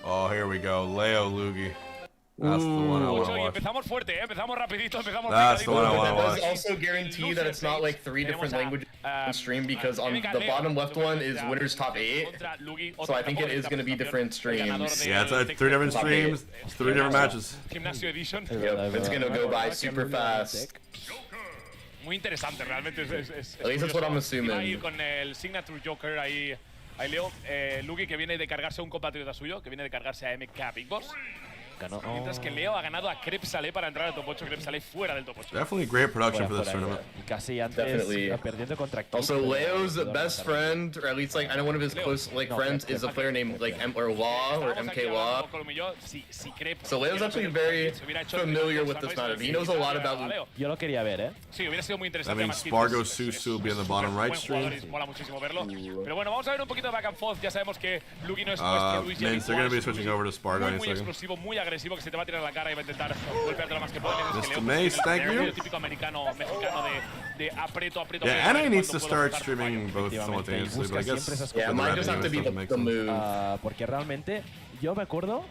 [SPEAKER 3] Oh, here we go. Leo Lugi. That's the one I want to watch. That's the one I want to watch.
[SPEAKER 4] It does also guarantee that it's not like 3 different languages on stream because on the bottom left one is winners top 8. So I think it is going to be different streams.
[SPEAKER 3] Yeah, it's 3 different streams, 3 different matches.
[SPEAKER 4] Yep, it's going to go by super fast.
[SPEAKER 2] Muy interesante, realmente
[SPEAKER 4] At least that's what I'm assuming.
[SPEAKER 2] Con el signature Joker ahí
[SPEAKER 12] Ahí Leo, Lugi que viene de cargarse a un compatriota suyo, que viene de cargarse a MK Big Boss.
[SPEAKER 5] Ganó.
[SPEAKER 12] Mientras que Leo ha ganado a Crepsale para entrar al top 8. Crepsale fuera del top 8.
[SPEAKER 3] Definitely great production for this tournament.
[SPEAKER 5] Y casi antes perdiendo contra
[SPEAKER 4] Also, Leo's best friend, or at least like I know one of his close friends, is a player named like Law or MK Law. So Leo's actually very familiar with this matter. He knows a lot about Lugi.
[SPEAKER 5] Yo lo quería ver,
[SPEAKER 12] Sí, hubiera sido muy interesante.
[SPEAKER 3] I mean, SPARG0 Susu will be in the bottom right stream.
[SPEAKER 12] Mola muchísimo verlo. Pero bueno, vamos a ver un poquito de back and forth. Ya sabemos que Lugi no es Luigi.
[SPEAKER 3] Man, they're going to be switching over to SPARG0 in a
[SPEAKER 12] muy
[SPEAKER 3] second.
[SPEAKER 12] explosivo, muy agresivo, que se te va a tirar la cara y va a intentar golpearte lo más que puede.
[SPEAKER 3] Mr. Mace, thank you.
[SPEAKER 12] El típico mexicano de aprieto.
[SPEAKER 3] Yeah, NA needs to start streaming both simultaneously, but I guess
[SPEAKER 4] yeah, might just have to be the move.
[SPEAKER 5] Porque realmente yo me acuerdo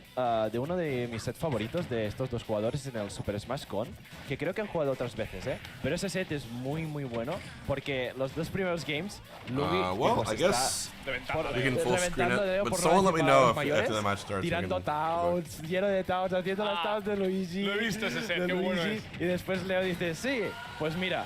[SPEAKER 5] de uno de mis sets favoritos de estos dos jugadores en el Super Smash Con, que creo que han jugado otras veces, pero ese set es muy bueno porque los dos primeros games, Lugi
[SPEAKER 3] well, I guess we can full screen it, but someone let me know if after the match starts.
[SPEAKER 5] Tirando taunts, lleno de taunts, haciendo los taunts de Luigi.
[SPEAKER 12] Lo he visto ese set, qué bueno es.
[SPEAKER 5] Y después Leo dice, sí, pues mira.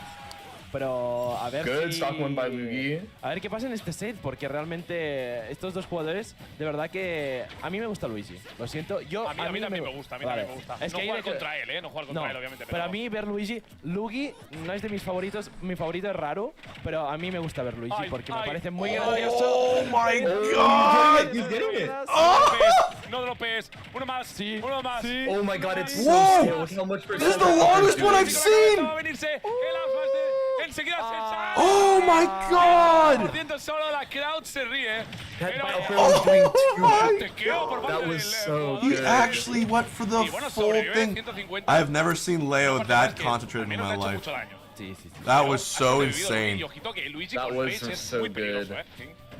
[SPEAKER 5] Pero a ver
[SPEAKER 4] stock one by Luigi.
[SPEAKER 5] A ver qué pasa en este set, porque realmente estos dos jugadores, de verdad que a mí me gusta Luigi. Lo siento,
[SPEAKER 12] a mí también me gusta, Es no jugar contra él, no jugar contra él, obviamente.
[SPEAKER 5] Pero a mí ver Luigi no es de mis favoritos, mi favorito es raro, pero a mí me gusta ver Luigi porque me parece muy gracioso.
[SPEAKER 3] Oh my god!
[SPEAKER 4] He's getting it!
[SPEAKER 12] No dropes, uno más, uno más.
[SPEAKER 4] Oh my god, it's so
[SPEAKER 3] Whoa!
[SPEAKER 4] still. How much
[SPEAKER 3] This is the longest one I've seen! Oh my god!
[SPEAKER 12] Solo la crowd se ríe.
[SPEAKER 4] That was so
[SPEAKER 3] He
[SPEAKER 4] good.
[SPEAKER 3] actually went for the full thing. I've never seen Leo that concentrated in my life. That was so insane.
[SPEAKER 4] That was so good.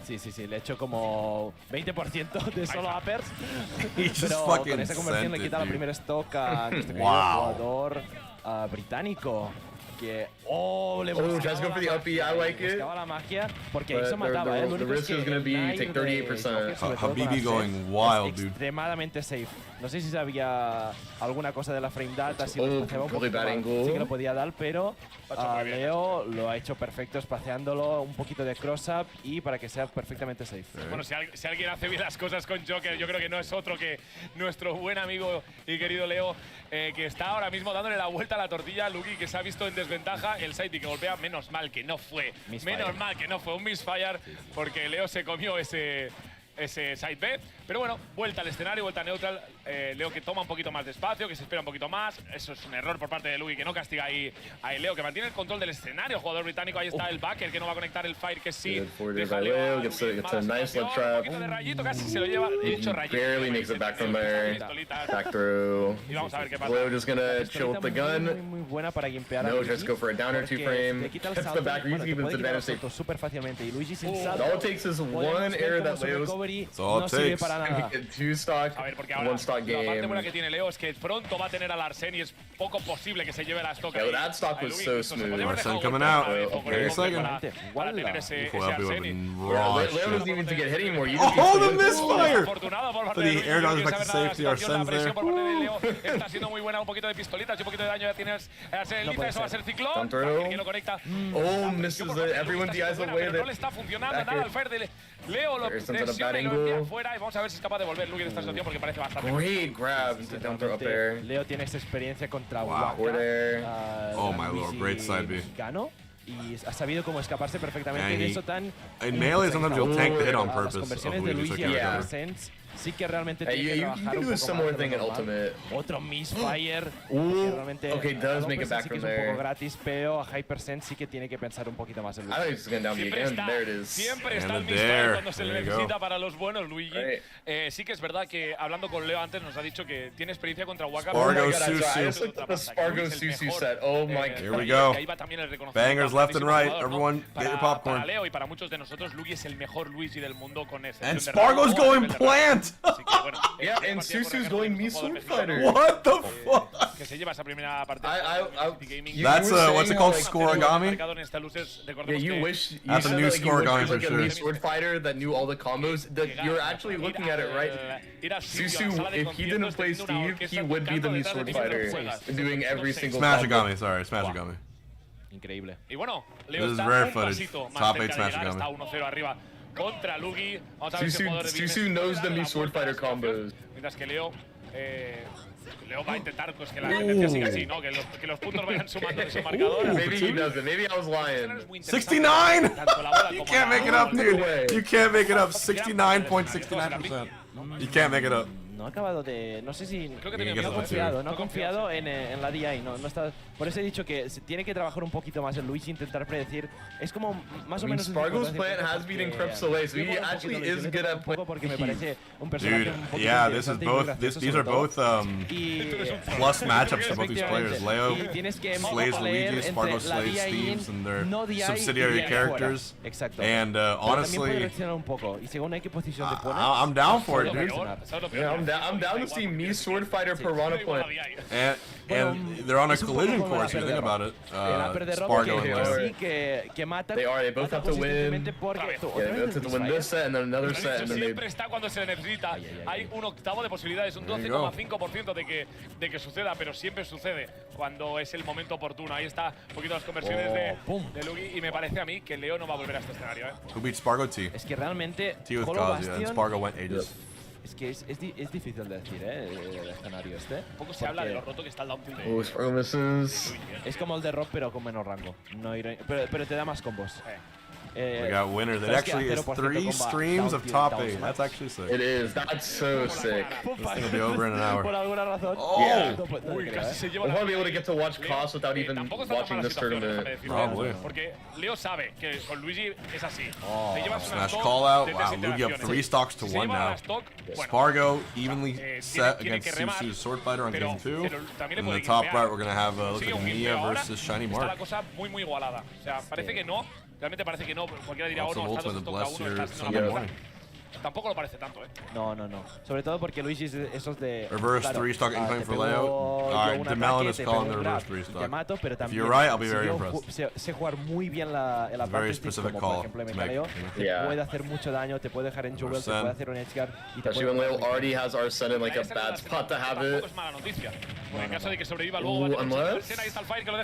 [SPEAKER 5] Sí, le he hecho como 20% de solo uppers.
[SPEAKER 3] Pero
[SPEAKER 5] con esa conversión le quita la primera stock a este jugador británico. Que, le
[SPEAKER 4] just go for the uppy, I like it.
[SPEAKER 5] Buscaba la magia porque eso mataba,
[SPEAKER 4] The risk is going to be take 38%.
[SPEAKER 3] Habibi going wild, dude.
[SPEAKER 5] Extremadamente safe. No sé si sabía alguna cosa de la frame data, si lo espaciaba un poco, sí que lo podía dar, pero Leo lo ha hecho perfecto espaciándolo, un poquito de cross-up y para que sea perfectamente safe.
[SPEAKER 12] Bueno, si alguien hace bien las cosas con Joker, yo creo que no es otro que nuestro buen amigo y querido Leo, que está ahora mismo dándole la vuelta a la tortilla a Lugi, que se ha visto en desventaja. El side que golpea, menos mal que no fue un misfire, porque Leo se comió ese side B. Pero bueno, vuelta al escenario, vuelta neutral. Leo que toma un poquito más de espacio, que se espera un poquito más. Eso es un error por parte de Lugi, que no castiga ahí a Leo, que mantiene el control del escenario. Jugador británico, ahí está el backer, que no va a conectar el fire, que sí.
[SPEAKER 4] Deja Leo, gets a nice lip trap.
[SPEAKER 12] Un poquito de rayito, casi se lo lleva. De hecho, rayito.
[SPEAKER 4] Barely makes it back from there. Back through.
[SPEAKER 12] Y vamos a ver qué pasa.
[SPEAKER 4] Leo just gonna chill with the gun.
[SPEAKER 5] Muy buena para gimpear.
[SPEAKER 4] No, just go for a down or two frame. Gets the back, even advantage safe.
[SPEAKER 5] Súper fácilmente. Y Luigi sin salto.
[SPEAKER 4] All it takes is one error that Leo's.
[SPEAKER 3] All it takes.
[SPEAKER 4] Two stock,
[SPEAKER 12] a ver, porque ahora,
[SPEAKER 4] one stock game.
[SPEAKER 12] La parte buena que tiene Leo es que pronto va a tener al Arsene y es poco posible que se lleve la stock.
[SPEAKER 4] Yeah, that stock was so smooth.
[SPEAKER 3] Arsene coming out. Wait a second.
[SPEAKER 12] Para tener ese Arsene.
[SPEAKER 4] Leo doesn't even to get hit anymore.
[SPEAKER 3] Oh, the misfire! So the air dodge back to safety. Arsene's there.
[SPEAKER 12] Está siendo muy buena, un poquito de pistolitas y un poquito de daño. Ya tienes Arsene, eso va a ser ciclón. Que lo conecta.
[SPEAKER 4] Oh, misses it. Everyone DIs away.
[SPEAKER 12] No le está funcionando nada al fire de Leo. Lo presiona y lo envía afuera. Y vamos a ver si es capaz de volver Lugi de esta situación porque parece bastante.
[SPEAKER 4] Great grab to down throw up there.
[SPEAKER 5] Leo tiene esta experiencia contra
[SPEAKER 4] We're there.
[SPEAKER 3] Oh my lord, great side B.
[SPEAKER 5] Y ha sabido cómo escaparse perfectamente de eso tan.
[SPEAKER 3] In melee, sometimes you'll tank the hit on purpose.
[SPEAKER 5] Las conversiones de Luigi a Sense sí que realmente tiene que trabajar
[SPEAKER 4] you can do a similar thing in Ultimate.
[SPEAKER 5] Otro misfire.
[SPEAKER 4] Okay, does make it back from there.
[SPEAKER 5] Es un poco gratis, pero a Hypersense sí que tiene que pensar un poquito más en Luigi.
[SPEAKER 4] I think it's going down again. There it is.
[SPEAKER 12] Siempre está el misfire cuando se le necesita para los buenos Luigi. Sí que es verdad que hablando con Leo antes nos ha dicho que tiene experiencia contra Waka.
[SPEAKER 3] SPARG0 Susu.
[SPEAKER 4] The SPARG0 Susu set. Oh my god.
[SPEAKER 3] Here we go. Bangers left and right. Everyone, get your popcorn.
[SPEAKER 12] Para Leo y para muchos de nosotros, Luigi es el mejor Luigi del mundo con ese.
[SPEAKER 3] And SPARG0's going plant.
[SPEAKER 4] Yeah, and Susu's going me Sword Fighter.
[SPEAKER 3] What the fuck?
[SPEAKER 12] Que se lleva esa primera parte.
[SPEAKER 3] That's what's it called? Scoregami?
[SPEAKER 4] Yeah, you wish you
[SPEAKER 3] that's a new Scoregami for
[SPEAKER 4] like
[SPEAKER 3] sure.
[SPEAKER 4] A Sword Fighter that knew all the combos. You're actually looking at it right. Susu, if he didn't play Steve, he would be the new Sword Fighter, doing every single.
[SPEAKER 3] Smashigami, sorry, Smashigami.
[SPEAKER 5] Increíble.
[SPEAKER 12] Y bueno, Leo
[SPEAKER 3] this is
[SPEAKER 12] está
[SPEAKER 3] rare
[SPEAKER 12] un
[SPEAKER 3] footage.
[SPEAKER 12] pasito más
[SPEAKER 3] Top 8
[SPEAKER 12] cerca de llegar,
[SPEAKER 3] Smashigami.
[SPEAKER 12] está 1-0 arriba contra Lugi. Vamos a ver si puedo revivir.
[SPEAKER 4] Susu knows the new sword fighter combos.
[SPEAKER 12] Mientras que Leo va a intentar pues, que la tendencia siga así, ¿no? Que los puntos vayan sumando de su marcador.
[SPEAKER 4] Maybe he doesn't. Maybe I was lying.
[SPEAKER 3] 69! You can't make it up, dude. You can't make it up. 69.69%. You can't make it up.
[SPEAKER 5] No ha acabado de... No sé si...
[SPEAKER 6] Creo que
[SPEAKER 5] no ha confiado en la DI. No está... Por eso he dicho que se tiene que trabajar un poquito más en Luis e intentar predecir. Es como más o menos...
[SPEAKER 4] Spargo's plant has been in Crep Soleil, so he actually is good at playing.
[SPEAKER 5] Porque me parece un personaje
[SPEAKER 3] Dude, yeah, this is both... These are both plus matchups for both these players. Leo slays Luigi, Spargo slays Steve's, and their subsidiary characters.
[SPEAKER 5] Exacto.
[SPEAKER 3] And honestly... I'm down for it, dude.
[SPEAKER 4] Yeah, I'm down to see me sword fighter Piranha plant.
[SPEAKER 3] And they're on a collision course, if you think about it. Spargo and Leo.
[SPEAKER 4] They are, they both have to win. Yeah, they have to win this set and then another set. And then
[SPEAKER 12] siempre está cuando se necesita. Hay un octavo de posibilidades, un 12,5% de que suceda, pero siempre sucede cuando es el momento oportuno. Ahí está un poquito las conversiones de Lugi y me parece a mí que Leo no va a volver a este escenario.
[SPEAKER 3] Who beat Spargo? T.
[SPEAKER 5] Es que realmente
[SPEAKER 3] T with Kazuya and Spargo went ages.
[SPEAKER 5] Es que es difícil de decir, el escenario este.
[SPEAKER 12] Un poco se habla de lo roto que está el downfield
[SPEAKER 4] de... Spargo misses.
[SPEAKER 5] Es como el de Rob, pero con menos rango. No pero te da más combos.
[SPEAKER 3] We got winner. That actually is 3 streams of top 8. That's actually sick.
[SPEAKER 4] It is. That's so sick.
[SPEAKER 3] This thing will be over in an hour.
[SPEAKER 5] Por alguna razón.
[SPEAKER 4] Yeah.
[SPEAKER 12] We'll
[SPEAKER 4] probably be able to get to watch Cost without even watching this tournament.
[SPEAKER 3] Probably.
[SPEAKER 12] Porque Leo sabe que con Luigi es así.
[SPEAKER 3] Smash call out. Wow, Luigi up 3 stocks to 1 now. Spargo evenly set against Susu's sword fighter on game 2. And in the top right, we're going to have looks like Miya versus Shinymark.
[SPEAKER 12] Está la cosa muy igualada. O sea, parece que no. Realmente parece que no, cualquiera diría, no, está 2 contra 1, está Tampoco lo parece tanto,
[SPEAKER 5] No. Sobre todo porque Luigi es esos de...
[SPEAKER 3] Reverse 3-stock incoming for Leo. Alright, DeMelon is calling the reverse 3-stock.
[SPEAKER 5] Te mato, pero
[SPEAKER 3] If you're right, I'll be very impressed.
[SPEAKER 5] Sé jugar muy bien la parte
[SPEAKER 3] very specific call
[SPEAKER 5] por ejemplo, Mkleo. Te puede hacer mucho daño, te puede dejar en jewel, te puede hacer un edgeguard.
[SPEAKER 4] Especially when Leo already has Arsene in like a bad spot to have it.
[SPEAKER 12] Es mala noticia. Porque en caso de que sobreviva luego...
[SPEAKER 4] Unless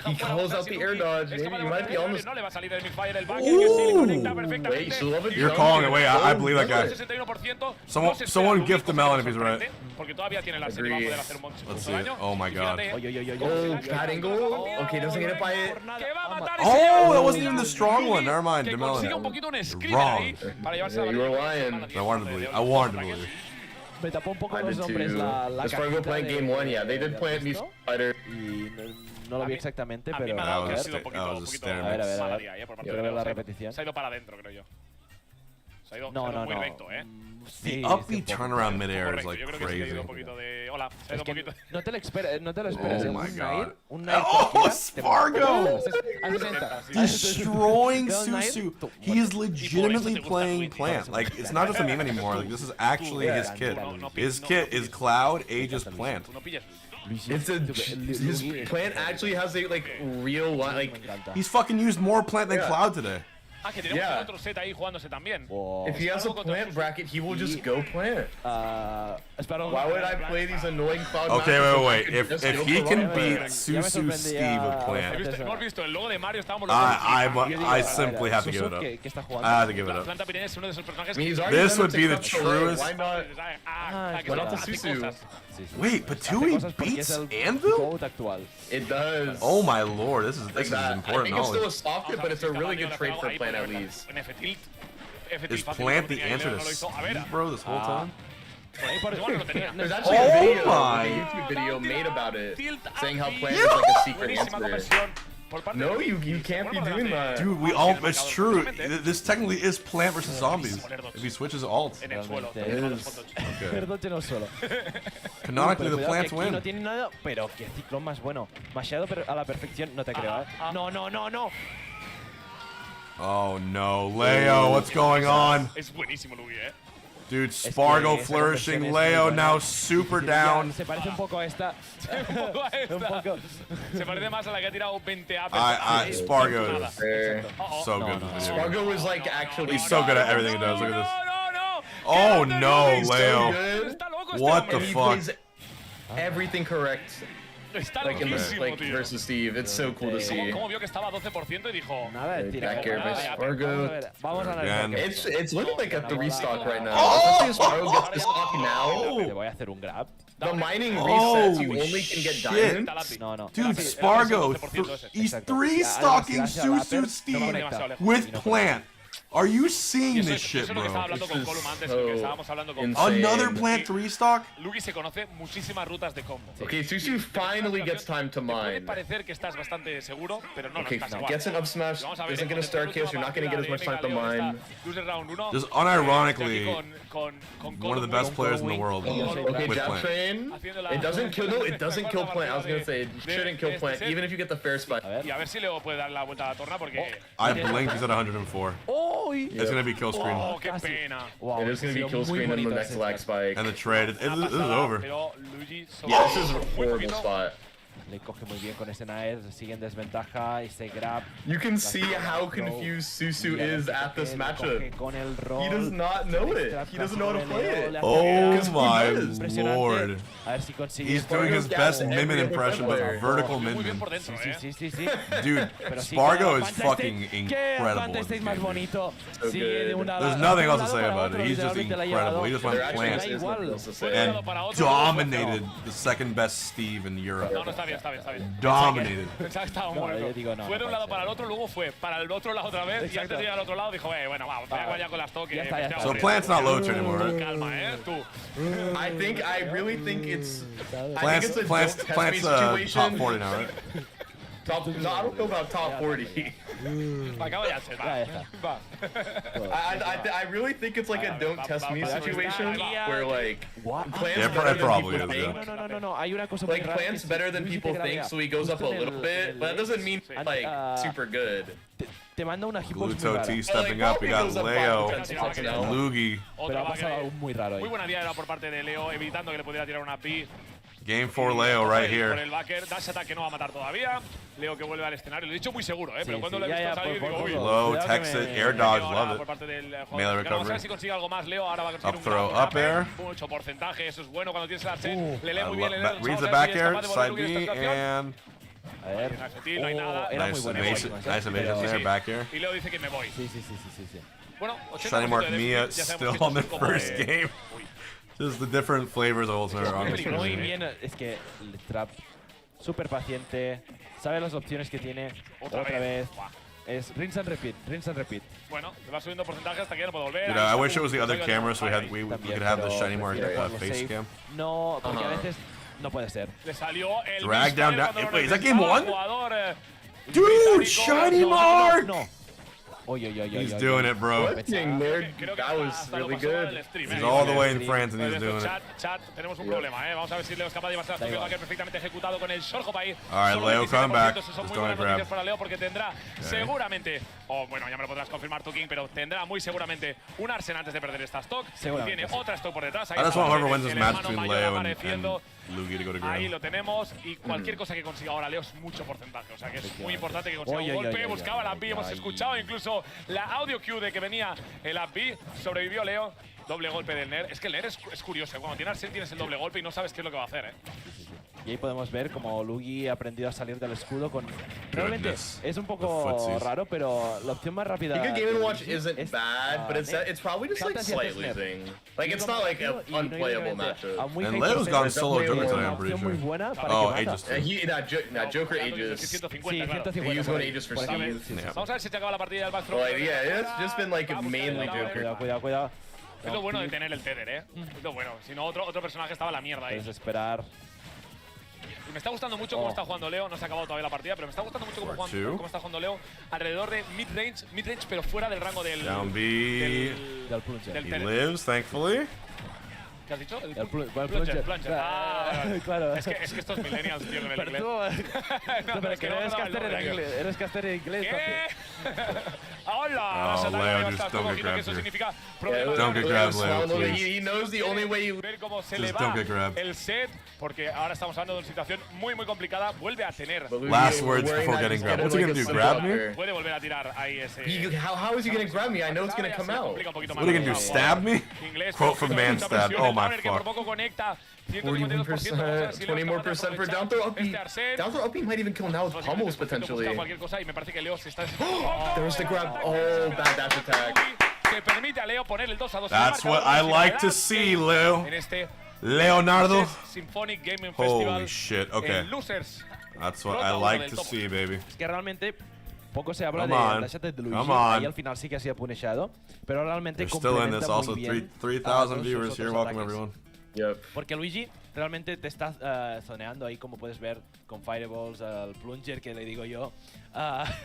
[SPEAKER 4] he calls out the air dodge, maybe you might be almost...
[SPEAKER 12] No le va a salir el midfire, el back, que sí le conecta perfectamente.
[SPEAKER 3] You're calling it. Wait, I believe that guy. Someone gift the melon if he's right. Let's see it. Oh my god.
[SPEAKER 4] Oh, bad angle. Okay, doesn't get it by it.
[SPEAKER 3] Oh, that wasn't even the strong one. Never mind, DeMelon. Wrong.
[SPEAKER 4] Yeah, you were lying.
[SPEAKER 3] I wanted to believe. I wanted to believe.
[SPEAKER 5] Me tapó un poco los nombres la
[SPEAKER 4] Spargo playing game 1, yeah. They did play at me Spider.
[SPEAKER 5] No lo vi exactamente, pero
[SPEAKER 3] a ver.
[SPEAKER 5] Quiero ver la repetición.
[SPEAKER 12] Se ha ido para adentro, creo yo.
[SPEAKER 5] No.
[SPEAKER 12] Muy recto,
[SPEAKER 3] The upbeat turnaround midair is like crazy.
[SPEAKER 5] Es que no te lo esperes.
[SPEAKER 3] Oh my god.
[SPEAKER 5] Oh,
[SPEAKER 3] Spargo! Destroying Susu. He is legitimately playing Plant. Like, it's not just a meme anymore. Like, this is actually his kit. His kit is Cloud, Aegis, Plant.
[SPEAKER 4] His Plant actually has a like real like.
[SPEAKER 3] He's fucking used more Plant than Cloud today.
[SPEAKER 12] Que tenemos otro set ahí jugándose también.
[SPEAKER 4] If he has a plant bracket, he will just go plant. Why would I play these annoying Cloud?
[SPEAKER 3] Okay, wait. If he can beat Susu Steve with Plant,
[SPEAKER 12] hemos visto el logo de Mario, estábamos
[SPEAKER 3] I simply have to give it up. I have to give it up. This would be the truest.
[SPEAKER 4] Why not the Susu?
[SPEAKER 3] Wait, Patui beats Anvil?
[SPEAKER 4] It does.
[SPEAKER 3] Oh my lord, this is important knowledge.
[SPEAKER 4] I think it's still a soft hit, but it's a really good trade for Plant at least.
[SPEAKER 3] Is Plant the answer to Steve, bro, this whole time?
[SPEAKER 4] There's actually a YouTube video made about it, saying how Plant is like a secret answer. No, you can't be doing that.
[SPEAKER 3] Dude, it's true. This technically is Plant versus Zombies. If he switches alts. Okay. Canonically, the Plants win.
[SPEAKER 5] No tiene nada, pero qué ciclón más bueno. Masheado a la perfección, no te creo, No.
[SPEAKER 3] Oh no, Leo, what's going on?
[SPEAKER 12] Es buenísimo, Lugi,
[SPEAKER 3] Dude, Spargo flourishing, Leo now super down.
[SPEAKER 5] Se parece un poco a esta.
[SPEAKER 12] Se parece más a la que ha tirado 20 apps.
[SPEAKER 3] Spargo is so good.
[SPEAKER 4] Spargo is like actually.
[SPEAKER 3] He's so good at everything he does. Look at this. Oh no, Leo. What the fuck?
[SPEAKER 4] Everything correct.
[SPEAKER 12] Está
[SPEAKER 4] like in
[SPEAKER 12] loquísimo,
[SPEAKER 4] like
[SPEAKER 12] tío.
[SPEAKER 4] versus Steve. It's so cool to see.
[SPEAKER 12] Como vio que estaba a 12% y dijo...
[SPEAKER 5] Nada de tira.
[SPEAKER 4] Back air by SPARG0.
[SPEAKER 5] Vamos a analizar.
[SPEAKER 4] It's looking like a 3-stock right now. Especially if SPARG0 gets this stock now.
[SPEAKER 5] Te voy a hacer un grab.
[SPEAKER 4] The mining resets, you only can get diamonds.
[SPEAKER 5] No, no.
[SPEAKER 3] Dude, SPARG0, he's 3-stocking Susu Steve with plant. Are you seeing this shit, bro? Another plant 3-stock?
[SPEAKER 12] Lugi se conoce muchísimas rutas de combo.
[SPEAKER 4] Okay, Susu finally gets time to mine.
[SPEAKER 12] Puede parecer que estás bastante seguro, pero no,
[SPEAKER 4] Okay,
[SPEAKER 12] no estás
[SPEAKER 4] he
[SPEAKER 12] igual.
[SPEAKER 4] gets an up smash, isn't gonna start kills, you're not gonna get as much time to mine.
[SPEAKER 3] Just unironically, one of the best players in the world
[SPEAKER 4] Okay,
[SPEAKER 3] with
[SPEAKER 4] jab
[SPEAKER 3] plant.
[SPEAKER 4] train. It doesn't kill, no, it doesn't kill plant. I was gonna say, it shouldn't kill plant, even if you get the fair spot.
[SPEAKER 12] Y a ver si Leo puede dar la vuelta a la torna porque...
[SPEAKER 3] I blinked, he's at 104. It's gonna be kill screen.
[SPEAKER 12] Oh, qué pena.
[SPEAKER 4] Wow, it is gonna be kill screen in the next lag spike.
[SPEAKER 3] And the trade, this is over.
[SPEAKER 4] Yeah, this is a horrible spot.
[SPEAKER 5] Le coge muy bien con ese Nair, sigue en desventaja y se grab.
[SPEAKER 4] You can see how confused Susu is at this matchup. He does not know it. He doesn't know how to play it.
[SPEAKER 3] Oh my lord. He's doing his best Mimmin impression, but vertical Mimmin. Dude, SPARG0 is fucking incredible. There's nothing else to say about it. He's just incredible. He just went plant and dominated the second best Steve in Europe.
[SPEAKER 12] Está bien.
[SPEAKER 3] Dominated.
[SPEAKER 12] Pensaba que estaba muerto. Fue de un lado para el otro, luego fue para el otro lado otra vez y antes de llegar al otro lado dijo, bueno, vamos, voy a acabar ya con las toques.
[SPEAKER 3] So plant's not low tier anymore, right?
[SPEAKER 12] Calma, tú.
[SPEAKER 4] I really think it's...
[SPEAKER 3] Plant's top 40 now, right?
[SPEAKER 4] No, I don't know about top 40.
[SPEAKER 12] Acaba ya, va.
[SPEAKER 4] I really think it's like a don't test me situation where like plant's plant's better than people think, so he goes up a little bit, but that doesn't mean like super good.
[SPEAKER 5] Te manda una
[SPEAKER 3] Gluto T stepping up, we got Leo, Lugi.
[SPEAKER 5] Pero ha pasado algo muy raro ahí.
[SPEAKER 12] Muy buena diada por parte de Leo, evitando que le pudiera tirar una pi.
[SPEAKER 3] Game 4 Leo right here.
[SPEAKER 12] Por el backer, dash attack que no va a matar todavía. Leo que vuelve al escenario. Lo he dicho muy seguro, pero cuando le he visto salir digo, uy.
[SPEAKER 3] Low, Texas, air dodge, love it. Melee recovery.
[SPEAKER 12] Vamos a ver si consigue algo más. Leo ahora va a conseguir
[SPEAKER 3] up throw, up air.
[SPEAKER 12] Mucho porcentaje, eso es bueno cuando tienes el arche. Le lee muy bien,
[SPEAKER 3] reads the back air, side B, and...
[SPEAKER 5] A ver.
[SPEAKER 12] No hay nada.
[SPEAKER 3] Nice evasion there, back air.
[SPEAKER 12] Y Leo dice que me voy.
[SPEAKER 5] Sí.
[SPEAKER 12] Bueno,
[SPEAKER 3] Shinymark Miya still on the first game. Just the different flavors of Ultimate on the
[SPEAKER 5] Muy
[SPEAKER 3] screen.
[SPEAKER 5] bien, es que el trap súper paciente, sabe las opciones que tiene. Otra vez. Es rinse and repeat.
[SPEAKER 12] Bueno, le va subiendo porcentaje hasta que ya no puede volver.
[SPEAKER 3] I wish it was the other camera so we could have the Shinymark face cam.
[SPEAKER 5] No, porque a veces no puede ser.
[SPEAKER 12] Le salió el
[SPEAKER 3] drag down. Wait, is that game 1?
[SPEAKER 12] Dude,
[SPEAKER 3] Shinymark!
[SPEAKER 5] No.
[SPEAKER 3] He's doing it, bro.
[SPEAKER 4] That was really good.
[SPEAKER 3] He's all the way in France and he's doing it.
[SPEAKER 12] Chat, tenemos un problema, Vamos a ver si Leo es capaz de llevarse la toque backer perfectamente ejecutado con el short hop ahí.
[SPEAKER 3] Alright, Leo, come back.
[SPEAKER 12] Son
[SPEAKER 3] Just
[SPEAKER 12] muy buenas
[SPEAKER 3] don't grab.
[SPEAKER 12] noticias para Leo porque tendrá seguramente, bueno, ya me lo podrás confirmar tú, King, pero tendrá muy seguramente un arsenal antes de perder esta stock. Tiene otra stock por detrás.
[SPEAKER 3] I just want whoever wins this match between Leo and Lugi to go to grab.
[SPEAKER 12] Ahí lo tenemos y cualquier cosa que consiga ahora Leo es mucho porcentaje. O sea que es muy importante que consiga un golpe. Buscaba la B, hemos escuchado incluso la audio cue de que venía el up B. Sobrevivió Leo. Doble golpe del Nair. Es que el Nair es curioso. Cuando tienes el doble golpe y no sabes qué es lo que va a hacer,
[SPEAKER 5] Y ahí podemos ver como Lugi ha aprendido a salir del escudo con... Realmente es un poco raro, pero la opción más rápida...
[SPEAKER 4] The Game & Watch isn't bad, but it's probably just like slightly thing. Like it's not like an unplayable matchup.
[SPEAKER 3] And Leo's gone solo jungle today, I'm pretty sure. Oh, Aegis.
[SPEAKER 4] Joker Aegis.
[SPEAKER 5] Sí, 150.
[SPEAKER 4] He's going Aegis for Steve.
[SPEAKER 12] Vamos a ver si te acaba la partida del back throw.
[SPEAKER 4] Yeah, it's just been like mainly Joker.
[SPEAKER 5] Cuidado.
[SPEAKER 12] Es lo bueno de tener el tether, Es lo bueno. Si no, otro personaje estaba a la mierda ahí.
[SPEAKER 5] Puedes esperar.
[SPEAKER 12] Y me está gustando mucho cómo está jugando Leo. No se ha acabado todavía la partida, pero me está gustando mucho cómo está jugando Leo. Alrededor de mid-range, pero fuera del rango del...
[SPEAKER 3] Down B. He lives, thankfully.
[SPEAKER 12] ¿Qué has dicho?
[SPEAKER 5] El plunger.
[SPEAKER 12] Claro. Es que estos millennials, tío, con el inglés.
[SPEAKER 5] Pero que eres caster en inglés.
[SPEAKER 12] ¿Qué? ¡Hola!
[SPEAKER 3] Oh, Leo, just don't get grabbed here. Don't get grabbed, Leo, please.
[SPEAKER 4] He knows the only way you...
[SPEAKER 12] Ver cómo se le
[SPEAKER 3] Just don't
[SPEAKER 12] va
[SPEAKER 3] get grabbed.
[SPEAKER 12] el set, porque ahora estamos hablando de una situación muy complicada. Vuelve a tener.
[SPEAKER 3] Last words before getting grabbed. What's he gonna do, grab me?
[SPEAKER 12] Puede volver a tirar ahí ese...
[SPEAKER 4] How is he gonna grab me? I know it's gonna come out.
[SPEAKER 3] What are you gonna do, stab me? Quote from Man Stab. Oh my fuck.
[SPEAKER 4] 41%, 20 more percent for down throw up B. Down throw up B might even kill now with pummels potentially. There's the grab. Oh, bad dash attack.
[SPEAKER 3] That's what I like to see, Leo. Leonardo. Holy shit, okay. That's what I like to see, baby.
[SPEAKER 5] Es que realmente poco se habla de dash attack de Luigi. Ahí al final sí que ha sido punishado, pero realmente complementa muy bien.
[SPEAKER 3] 3,000 viewers here. Welcome everyone.
[SPEAKER 4] Yep.
[SPEAKER 5] Porque Luigi realmente te está zoneando ahí, como puedes ver, con fireballs, el plunger que le digo yo,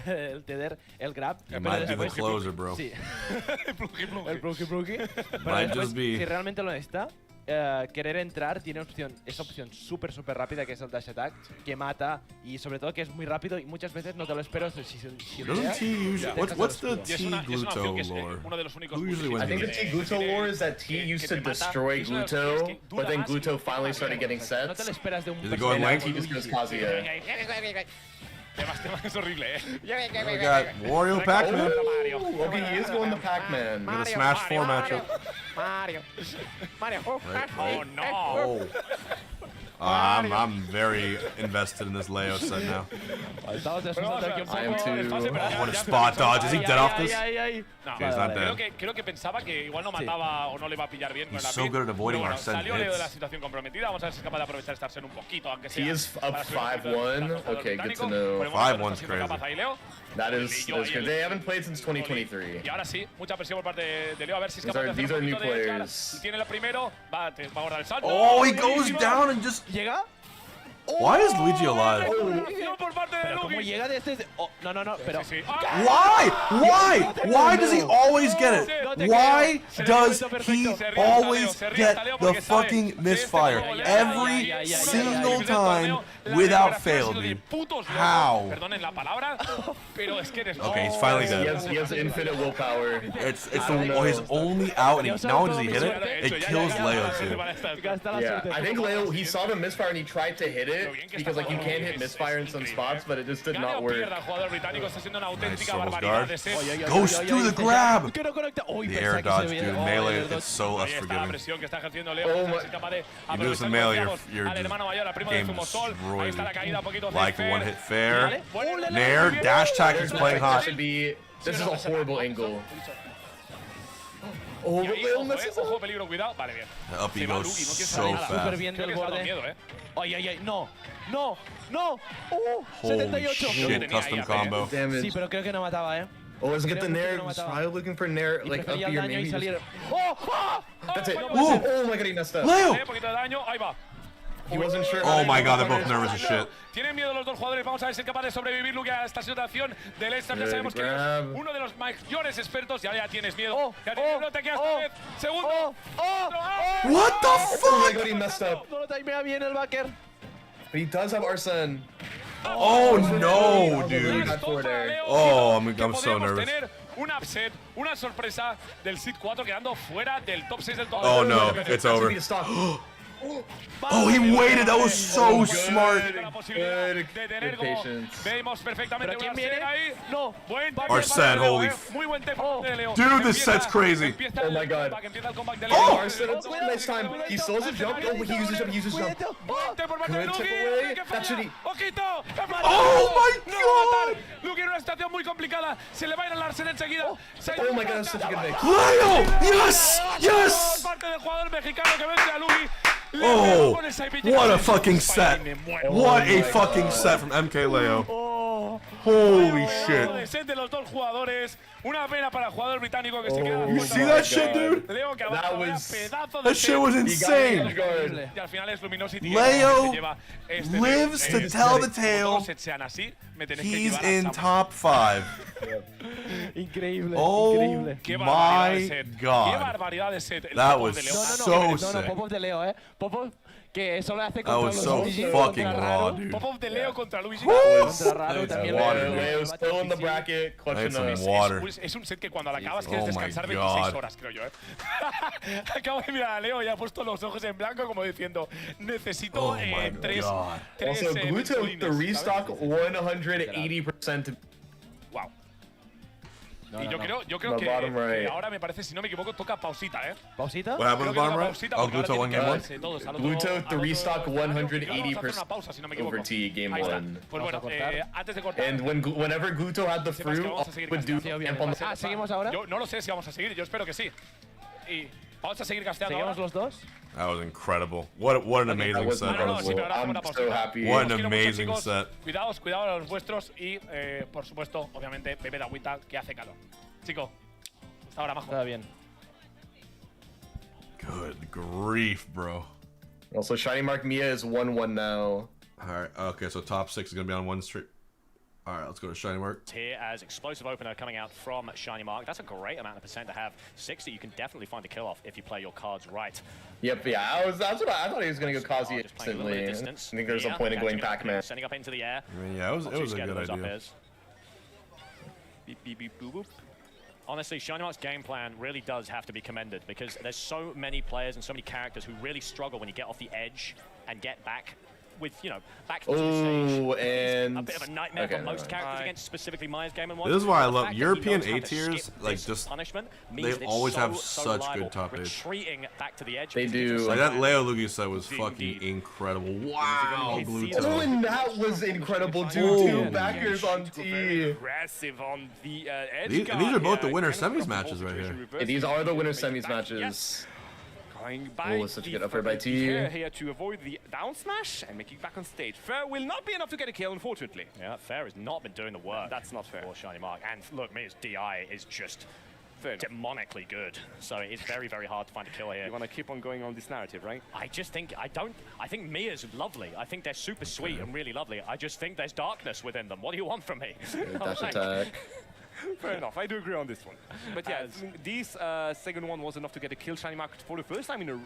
[SPEAKER 5] el tether, el grab.
[SPEAKER 3] It might be the closer, bro.
[SPEAKER 5] Sí. El plunky.
[SPEAKER 3] Might just be.
[SPEAKER 5] Si realmente lo necesita, querer entrar tiene esa opción súper rápida que es el dash attack, que mata y sobre todo que es muy rápido y muchas veces no te lo esperas.
[SPEAKER 3] What's the T Gluto lore? Who usually wins?
[SPEAKER 4] I think the T Gluto lore is that T used to destroy Gluto, but then Gluto finally started getting sets.
[SPEAKER 5] No te lo esperas de un
[SPEAKER 3] Is it going length?
[SPEAKER 4] He just goes Kazuya.
[SPEAKER 12] Es horrible,
[SPEAKER 3] We got Wario Pac-Man.
[SPEAKER 4] Okay, he is going to Pac-Man.
[SPEAKER 3] We're gonna Smash 4 matchup.
[SPEAKER 8] Mario.
[SPEAKER 12] Oh no.
[SPEAKER 3] I'm very invested in this Leo set now.
[SPEAKER 4] I am too.
[SPEAKER 3] What a spot dodge. Is he dead off this?
[SPEAKER 12] No,
[SPEAKER 3] he's not dead.
[SPEAKER 12] Creo que pensaba que igual no mataba o no le iba a pillar bien con
[SPEAKER 3] He's
[SPEAKER 12] la
[SPEAKER 3] so good at avoiding our send
[SPEAKER 12] Salió Leo de la
[SPEAKER 3] hits.
[SPEAKER 12] situación comprometida. Vamos a ver si es capaz de aprovechar esta acción un poquito, aunque sea.
[SPEAKER 4] He is up 5-1. Okay, good to know.
[SPEAKER 3] 5-1's crazy.
[SPEAKER 4] That is good. They haven't played since 2023.
[SPEAKER 12] Y ahora sí, mucha presión por parte de Leo. A ver si es capaz de hacer
[SPEAKER 4] These are new
[SPEAKER 12] un poquito de
[SPEAKER 4] players.
[SPEAKER 12] tiene el primero. Va a guardar el salto.
[SPEAKER 3] Oh, he goes down and just...
[SPEAKER 5] ¿Llega?
[SPEAKER 3] Why is Luigi alive?
[SPEAKER 5] Pero como llega de este... Oh, no, pero...
[SPEAKER 3] Why does he always get it? Why does he always get the fucking misfire? Every single time without fail, dude. How?
[SPEAKER 12] Perdonen la palabra, pero es que eres...
[SPEAKER 3] Okay, he's finally dead.
[SPEAKER 4] He has infinite willpower.
[SPEAKER 3] It's his only out, and not only does he hit it, it kills Leo too.
[SPEAKER 4] Yeah, I think Leo, he saw the misfire and he tried to hit it because like you can hit misfire in some spots, but it just did not work.
[SPEAKER 3] Nice souls guard. Goes through the grab. The air dodge, dude. Melee is so less forgiving.
[SPEAKER 4] Oh my.
[SPEAKER 3] You lose the melee, your game destroyed. Like one hit fair. Nair, dash attack, he's playing hot.
[SPEAKER 4] This is a horrible angle. Oh, Leo messes up.
[SPEAKER 3] The up he goes so fast.
[SPEAKER 5] No.
[SPEAKER 3] Holy shit, custom combo.
[SPEAKER 4] Damage.
[SPEAKER 5] Sí, pero creo que no mataba,
[SPEAKER 4] Oh, let's get the Nair. Probably looking for Nair, like up here, maybe. That's it. Oh my god, he messed up.
[SPEAKER 3] Leo!
[SPEAKER 4] He wasn't sure.
[SPEAKER 3] Oh my god, they're both nervous as shit.
[SPEAKER 12] Tienen miedo los dos jugadores. Vamos a ver si es capaz de sobrevivir Luke a esta situación del extra. Ya sabemos que es uno de los mayores expertos. Ya tienes miedo. Ya tienes miedo. Te quedas esta vez. Segundo.
[SPEAKER 3] What the fuck?
[SPEAKER 4] Oh my god, he messed up.
[SPEAKER 5] No lo timea bien el backer.
[SPEAKER 4] But he does have Arsene.
[SPEAKER 3] Oh no, dude. Oh, I'm so nervous.
[SPEAKER 12] Un upset, una sorpresa del Seed 4 quedando fuera del top 6 del todo.
[SPEAKER 3] Oh no, it's over. Oh, he waited. That was so smart.
[SPEAKER 4] Good patience.
[SPEAKER 12] Vemos perfectamente quién viene ahí. No,
[SPEAKER 3] Arsene, holy. Dude, this set's crazy.
[SPEAKER 4] Oh my god. Oh, Arsene, nice time. He slows a jump. Oh, he uses jump. Good tip away. That should he.
[SPEAKER 3] Oh my god.
[SPEAKER 12] Luke en una situación muy complicada. Se le va a ir al Arsene enseguida.
[SPEAKER 4] Oh my god, that's such a good mix.
[SPEAKER 3] Leo! Yes!
[SPEAKER 12] Parte del jugador mexicano que vence a Luke.
[SPEAKER 3] Oh, what a fucking set. What a fucking set from Mkleo. Holy shit.
[SPEAKER 12] De los dos jugadores. Una pena para el jugador británico que se queda.
[SPEAKER 3] You see that shit, dude? That shit was insane. Leo lives to tell the tale. He's in top 5.
[SPEAKER 5] Increíble.
[SPEAKER 3] Oh my god. That was so sick.
[SPEAKER 5] No, Popov de Leo, Popov que eso lo hace
[SPEAKER 3] contra That was so fucking raw, dude.
[SPEAKER 12] Popov de Leo contra Luigi.
[SPEAKER 5] Contra Raro también.
[SPEAKER 4] Leo still in the bracket.
[SPEAKER 3] I need some water.
[SPEAKER 12] es un set que cuando la acabas quieres descansar 26 horas, creo yo, Acabo de mirar a Leo y ha puesto los ojos en blanco como diciendo, necesito tres
[SPEAKER 4] Also, Gluto, the restock 180%.
[SPEAKER 12] Wow. Y yo creo que ahora me parece, si no me equivoco, toca pausita,
[SPEAKER 5] ¿Pausita?
[SPEAKER 3] What happened to bottom right? Oh, Gluto one game one.
[SPEAKER 4] Gluto, the restock 180% over T game 1.
[SPEAKER 12] Pues bueno, antes de cortar.
[SPEAKER 4] And whenever Gluto had the fruit, would do camp on the.
[SPEAKER 5] ¿Seguimos ahora?
[SPEAKER 12] Yo no lo sé si vamos a seguir, yo espero que sí. Y vamos a seguir gasteando.
[SPEAKER 5] ¿Seguimos los dos?
[SPEAKER 3] That was incredible. What an amazing set.
[SPEAKER 4] I'm so happy.
[SPEAKER 3] What an amazing set.
[SPEAKER 12] Cuidaos a los vuestros y, por supuesto, obviamente, bebed agüita que hace calor. Chico, hasta ahora, majo.
[SPEAKER 5] Está bien.
[SPEAKER 3] Good grief, bro.
[SPEAKER 4] Also, Shinymark Miya is 1-1 now.
[SPEAKER 3] Alright, okay, so top 6 is going to be on one streak. Alright, let's go to Shinymark.
[SPEAKER 13] Here as explosive opener coming out from Shinymark. That's a great amount of percent to have. 60, you can definitely find the kill off if you play your cards right.
[SPEAKER 4] Yep, yeah, that's what I thought he was going to go Kazi instantly. I think there's a point in going Pac-Man.
[SPEAKER 13] Sending up into the air.
[SPEAKER 3] I mean, yeah, it was a good idea.
[SPEAKER 13] Beep, beep, beep, boop, boop. Honestly, Shinymark's game plan really does have to be commended because there's so many players and so many characters who really struggle when you get off the edge and get back with, back into the stage.
[SPEAKER 4] And
[SPEAKER 13] a bit of a nightmare for most characters against specifically Miya's game and one.
[SPEAKER 3] This is why I love European A tiers. Like just they always have such good top 8.
[SPEAKER 13] Retreating back to the edge.
[SPEAKER 4] They do.
[SPEAKER 3] Like that Leo Lugi set was fucking incredible. Wow, Gluto.
[SPEAKER 4] Oh, and that was incredible too. Two backers on T.
[SPEAKER 2] Aggressive on the edge.
[SPEAKER 3] These are both the winner semis matches right here.
[SPEAKER 4] Yeah, these are the winner semis matches.
[SPEAKER 2] Oh,
[SPEAKER 4] such a good upper by T.
[SPEAKER 2] Here to avoid the down smash and making back on stage. Fair will not be enough to get a kill, unfortunately.
[SPEAKER 13] Yeah, Fair has not been doing the work.
[SPEAKER 2] That's not fair.
[SPEAKER 13] For Shinymark. And look, Miya's DI is just demonically good. So it's very, very hard to find a kill here.
[SPEAKER 2] You want to keep on going on this narrative, right?
[SPEAKER 13] I think Miya's lovely. I think they're super sweet and really lovely. I just think there's darkness within them. What do you want from me?
[SPEAKER 4] Dash attack.
[SPEAKER 2] Fair enough, I do agree on this one. But yeah, this second one was enough to get a kill. Shinymark for the first time in a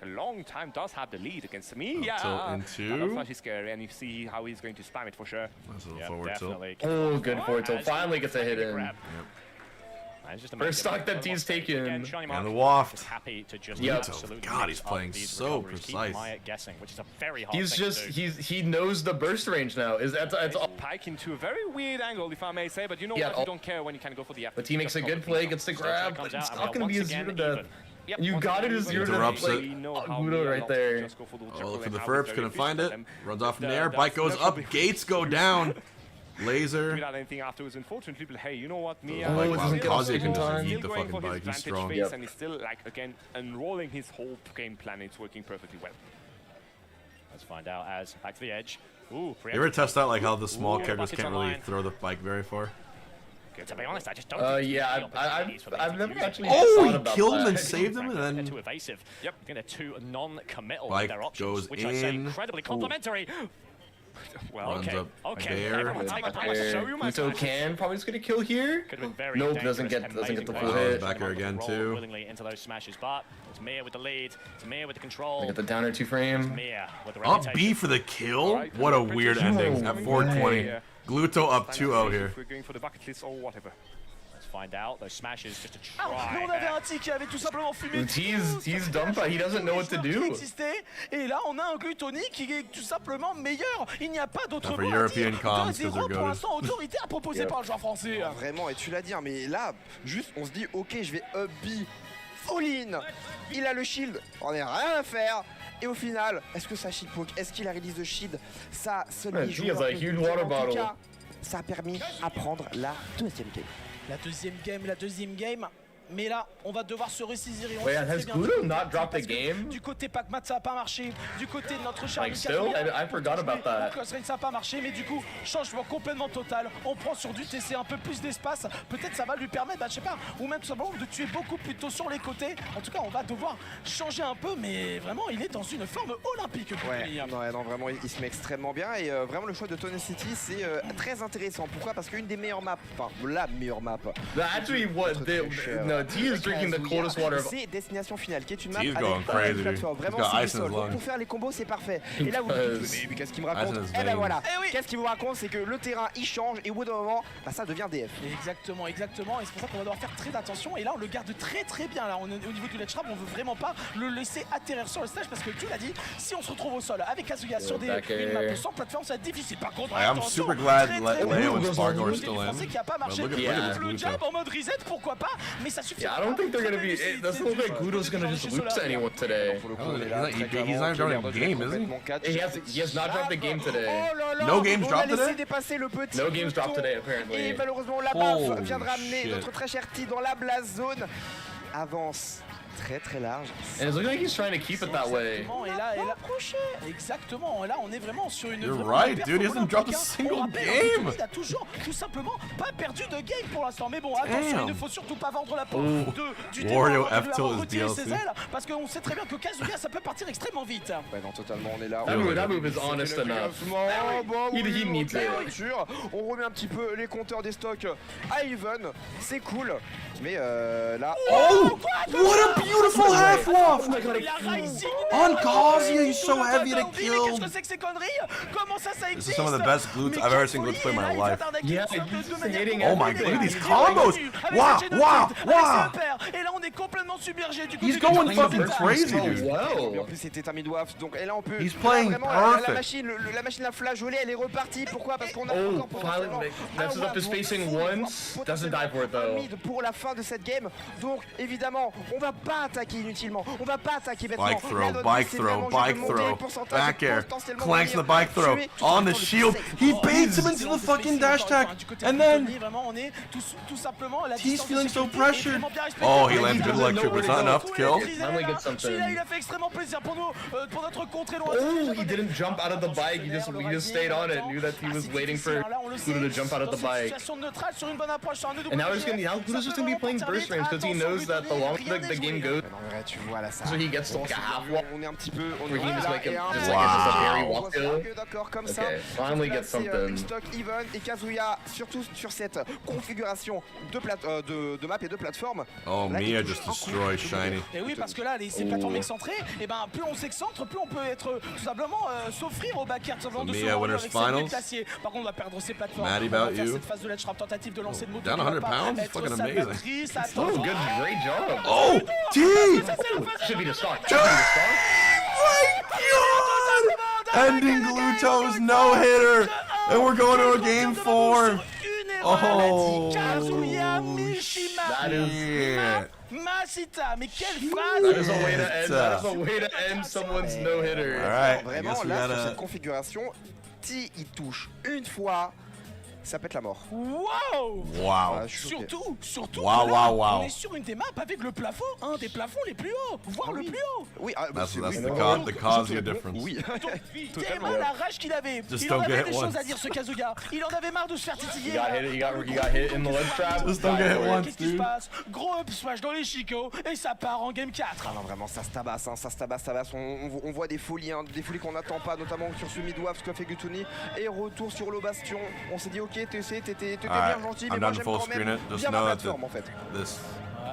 [SPEAKER 2] long time does have the lead against me. Yeah, that flash is scary, and you see how he's going to spam it for sure.
[SPEAKER 3] That's a little forward tilt.
[SPEAKER 4] Oh, good forward tilt. Finally gets a hit in.
[SPEAKER 3] Yep.
[SPEAKER 4] First stock that T's taken.
[SPEAKER 3] And the waft.
[SPEAKER 13] Happy to just
[SPEAKER 3] God, he's playing so precise.
[SPEAKER 13] Guessing, which is a very hard
[SPEAKER 4] he knows the burst range now. That's
[SPEAKER 2] pike into a very weird angle, if I may say, but you know what? You don't care when you can go for the F.
[SPEAKER 4] But he makes a good play, gets the grab, but it's not going to be a 0-death. You got it as 0-death. Gluto right there.
[SPEAKER 3] Oh, look for the Ferps, couldn't find it. Runs off in the air, bike goes up, gates go down. Laser.
[SPEAKER 2] Without anything afterwards, unfortunately, but hey, you know what? Miya
[SPEAKER 3] it doesn't get
[SPEAKER 4] Kazi can
[SPEAKER 3] eat the fucking bike. He's strong.
[SPEAKER 2] And he's still, again, unrolling his whole game plan. It's working perfectly well.
[SPEAKER 13] Let's find out as back to the edge. Ooh,
[SPEAKER 3] you ever test out like how the small characters can't really throw the bike very far?
[SPEAKER 13] To be honest, I just don't.
[SPEAKER 4] Yeah, I've never actually.
[SPEAKER 3] Oh, he killed him and saved him, and then.
[SPEAKER 13] They're too evasive. Yep. They're too non-committal
[SPEAKER 3] with
[SPEAKER 13] their options,
[SPEAKER 3] goes
[SPEAKER 13] which
[SPEAKER 3] in.
[SPEAKER 13] I say incredibly complimentary.
[SPEAKER 2] Well,
[SPEAKER 3] runs up
[SPEAKER 13] okay.
[SPEAKER 3] there.
[SPEAKER 4] Gluto can probably just get a kill here. Nope, doesn't get the full hit.
[SPEAKER 3] Back here again too.
[SPEAKER 13] Willingly into those smashes, but it's Miya with the lead. It's Miya with the control.
[SPEAKER 4] Get the downer 2-frame.
[SPEAKER 13] Miya with the
[SPEAKER 3] Up B for the kill. What a weird ending at 420. Gluto up 2-0 here.
[SPEAKER 2] We're going for the bucket list or whatever.
[SPEAKER 13] Find out those smashes just to try.
[SPEAKER 14] On avait un T qui avait tout simplement fumé.
[SPEAKER 4] He's dumb, he doesn't know what to do.
[SPEAKER 14] Et là, on a un Glutoni qui est tout simplement meilleur. Il n'y a pas d'autre
[SPEAKER 3] mot à dire.
[SPEAKER 14] 2-0 pour l'instant, autorité à proposer par le joueur français.
[SPEAKER 15] Vraiment, et tu l'as dit, mais là, juste, on se dit, ok, je vais up B, full in. Il a le shield, on n'a rien à faire. Et au final, est-ce que ça shield poke? Est-ce qu'il a release de shield? Ça, seulement joueur. En tout cas, ça a permis à prendre la deuxième game.
[SPEAKER 11] La deuxième game. Mais là, on va devoir se ressaisir et on
[SPEAKER 4] Wait, has Gluto not dropped the game?
[SPEAKER 11] Du côté Pac-Man, ça n'a pas marché. Du côté de notre cher
[SPEAKER 4] I forgot about that.
[SPEAKER 11] Ça n'a pas marché, mais du coup, changement complètement total. On prend sur du TC un peu plus d'espace. Peut-être ça va lui permettre, je sais pas, ou même tout simplement de tuer beaucoup plus tôt sur les côtés. En tout cas, on va devoir changer un peu, mais vraiment, il est dans une forme olympique.
[SPEAKER 15] Non, vraiment, il se met extrêmement bien. Et vraiment, le choix de Tony City, c'est très intéressant. Pourquoi? Parce qu'une des meilleures maps, enfin, la meilleure map.
[SPEAKER 4] Actually, what? No, T is drinking the coldest water.
[SPEAKER 15] C'est destination finale, qui est une map
[SPEAKER 3] He's
[SPEAKER 15] avec
[SPEAKER 3] going crazy,
[SPEAKER 15] plateforme.
[SPEAKER 3] dude.
[SPEAKER 15] Vraiment,
[SPEAKER 3] He's got
[SPEAKER 15] c'est
[SPEAKER 3] ice
[SPEAKER 15] du
[SPEAKER 3] in his
[SPEAKER 15] sol. Donc,
[SPEAKER 3] lungs.
[SPEAKER 15] pour faire les combos, c'est parfait. Et là, vous vous dites, mais qu'est-ce qu'il me raconte?
[SPEAKER 3] Ice in his
[SPEAKER 15] Eh ben
[SPEAKER 3] veins.
[SPEAKER 15] voilà.
[SPEAKER 1] Eh oui.
[SPEAKER 15] Qu'est-ce qu'il vous raconte? C'est que le terrain, il change, et au bout d'un moment, bah, ça devient DF.
[SPEAKER 1] Exactement, exactement. Et c'est pour ça qu'on va devoir faire très attention. Et là, on le garde très bien. Là, on est au niveau du ledge trap, on veut vraiment pas le laisser atterrir sur le stage parce que tu l'as dit, si on se retrouve au sol avec Kazuya sur des une map sans plateforme, ça va être difficile. Par contre,
[SPEAKER 3] I'm super glad Leo and SPARG0 are still in.
[SPEAKER 1] qui a pas marché.
[SPEAKER 3] Look at
[SPEAKER 1] Le
[SPEAKER 3] this
[SPEAKER 1] jab
[SPEAKER 3] Gluto.
[SPEAKER 1] en mode reset, pourquoi pas? Mais ça suffit.
[SPEAKER 4] Yeah, I don't think they're gonna be. That's not like Gluto's gonna just loop to anyone today.
[SPEAKER 3] He's not dropping a game, is he?
[SPEAKER 4] He has not dropped a game today.
[SPEAKER 3] No games dropped today?
[SPEAKER 15] No
[SPEAKER 4] games dropped today, apparently.
[SPEAKER 15] Et malheureusement, la baffe vient de ramener notre très cher T dans la blast zone. Avance très large.
[SPEAKER 4] And it's looking like he's trying to keep it that way.
[SPEAKER 1] Et là, exactement. Là, on est vraiment sur une.
[SPEAKER 3] You're right, dude. He hasn't dropped a single game.
[SPEAKER 1] Il a toujours, tout simplement, pas perdu de game pour l'instant. Mais bon, attention, il ne faut surtout pas vendre la peau du
[SPEAKER 3] Wario
[SPEAKER 1] démon,
[SPEAKER 3] F tilt is
[SPEAKER 1] retirer ses
[SPEAKER 3] DLC.
[SPEAKER 1] ailes, parce qu'on sait très bien que Kazuya, ça peut partir extrêmement vite.
[SPEAKER 15] Ouais, non, totalement, on est là.
[SPEAKER 4] That move is honest enough. He needs it.
[SPEAKER 15] On remet un petit peu les compteurs des stocks à even. C'est cool. Mais là.
[SPEAKER 3] Oh! What a beautiful half loft! On Kazuya, he's so heavy to kill.
[SPEAKER 1] Qu'est-ce que c'est que ces conneries? Comment ça
[SPEAKER 3] This
[SPEAKER 1] existe?
[SPEAKER 3] is some of the best glutes I've ever seen glutes play in my life.
[SPEAKER 4] Yeah, he's hitting
[SPEAKER 3] Oh my god, look at these combos! Wow!
[SPEAKER 1] Et là, on est complètement submergé du coup.
[SPEAKER 3] He's going fucking crazy, dude.
[SPEAKER 15] Et en plus, c'était un mid-wave. Donc, et là, on peut.
[SPEAKER 3] He's playing
[SPEAKER 15] vraiment,
[SPEAKER 3] perfect.
[SPEAKER 15] la machine à flageoler, elle est repartie. Pourquoi? Parce qu'on a
[SPEAKER 4] Oh,
[SPEAKER 15] encore potentiellement
[SPEAKER 4] messes up his spacing once. Doesn't die for it though.
[SPEAKER 15] pour la fin de cette game. Donc, évidemment, on va pas attaquer inutilement. On va pas attaquer bêtement.
[SPEAKER 3] Bike throw. Back air. Clanks the bike throw. On the shield. He baits him into the fucking dash tag. And then he's feeling so pressured. Oh, he landed good electric, but it's not enough to kill.
[SPEAKER 4] Finally get something.
[SPEAKER 1] Il a fait extrêmement plaisir pour nous, pour notre contre et
[SPEAKER 4] Oh, he didn't jump out of the bike. He just stayed on it. Knew that he was waiting for Gluto to jump out of the bike. And now Gluto's just gonna be playing burst range because he knows that the longer the game goes, so he gets to like a half wall.
[SPEAKER 15] On est un petit peu.
[SPEAKER 4] Where he just like a very walk kill.
[SPEAKER 15] D'accord, comme ça.
[SPEAKER 4] Okay, finally get something.
[SPEAKER 15] Stock even et Kazuya, surtout sur cette configuration de map et de plateforme.
[SPEAKER 3] Oh, Miya just destroys Shiny.
[SPEAKER 1] Et oui, parce que là, ces plateformes excentrées, et ben plus on s'excentre, plus on peut être tout simplement s'offrir au back air, tout simplement de
[SPEAKER 3] Miya winners finals.
[SPEAKER 1] Par contre, on va perdre ses plateformes.
[SPEAKER 3] Mad
[SPEAKER 1] On va
[SPEAKER 3] about
[SPEAKER 1] faire
[SPEAKER 3] you.
[SPEAKER 1] cette phase de ledge trap, tentative de lancer de moto.
[SPEAKER 3] Down 100 pounds? Fucking amazing.
[SPEAKER 4] Oh, good, great job.
[SPEAKER 3] Oh, T!
[SPEAKER 4] Should be the start.
[SPEAKER 3] Ending Gluto's no-hitter, and we're going to a game 4. Oh,
[SPEAKER 15] That
[SPEAKER 3] is
[SPEAKER 1] Masita, mais quelle phrase!
[SPEAKER 4] That is a way to end. That is a way to end someone's no-hitter.
[SPEAKER 3] All right, I
[SPEAKER 15] Vraiment,
[SPEAKER 3] guess we
[SPEAKER 15] là, sur
[SPEAKER 3] gotta.
[SPEAKER 15] cette configuration, T, il touche une fois, ça pète la mort.
[SPEAKER 1] Wow!
[SPEAKER 3] Wow.
[SPEAKER 1] Surtout
[SPEAKER 3] Wow,
[SPEAKER 1] que là,
[SPEAKER 3] wow, wow.
[SPEAKER 1] on est sur une des maps avec le plafond, un des plafonds les plus hauts, voire le plus haut.
[SPEAKER 15] Oui,
[SPEAKER 3] That's
[SPEAKER 15] oui,
[SPEAKER 3] the Kazuya difference.
[SPEAKER 15] Oui.
[SPEAKER 1] Tellement la rage qu'il avait.
[SPEAKER 3] Just
[SPEAKER 1] Il en
[SPEAKER 3] don't
[SPEAKER 1] avait
[SPEAKER 3] get
[SPEAKER 1] des
[SPEAKER 3] hit
[SPEAKER 1] choses
[SPEAKER 3] once.
[SPEAKER 1] à dire, ce Kazuya. Il en avait marre de se faire titiller.
[SPEAKER 4] He got hit in the ledge trap.
[SPEAKER 3] Just don't get hit once,
[SPEAKER 1] Qu'est-ce qui se
[SPEAKER 3] dude.
[SPEAKER 1] passe? Gros up smash dans les chicots et ça part en game 4.
[SPEAKER 15] Ah non, vraiment, ça se tabasse, hein, ça se tabasse. On voit des folies qu'on n'attend pas, notamment sur ce mid-wave, ce qu'a fait Gutuni. Et retour sur le bastion. On s'est dit, ok, TC, t'étais bien gentil, mais
[SPEAKER 3] I'm
[SPEAKER 15] moi
[SPEAKER 3] done
[SPEAKER 15] j'aime
[SPEAKER 3] full
[SPEAKER 15] quand
[SPEAKER 3] screen
[SPEAKER 15] même
[SPEAKER 3] it. Just
[SPEAKER 15] bien ma
[SPEAKER 3] know that
[SPEAKER 15] plateforme en fait.
[SPEAKER 3] this.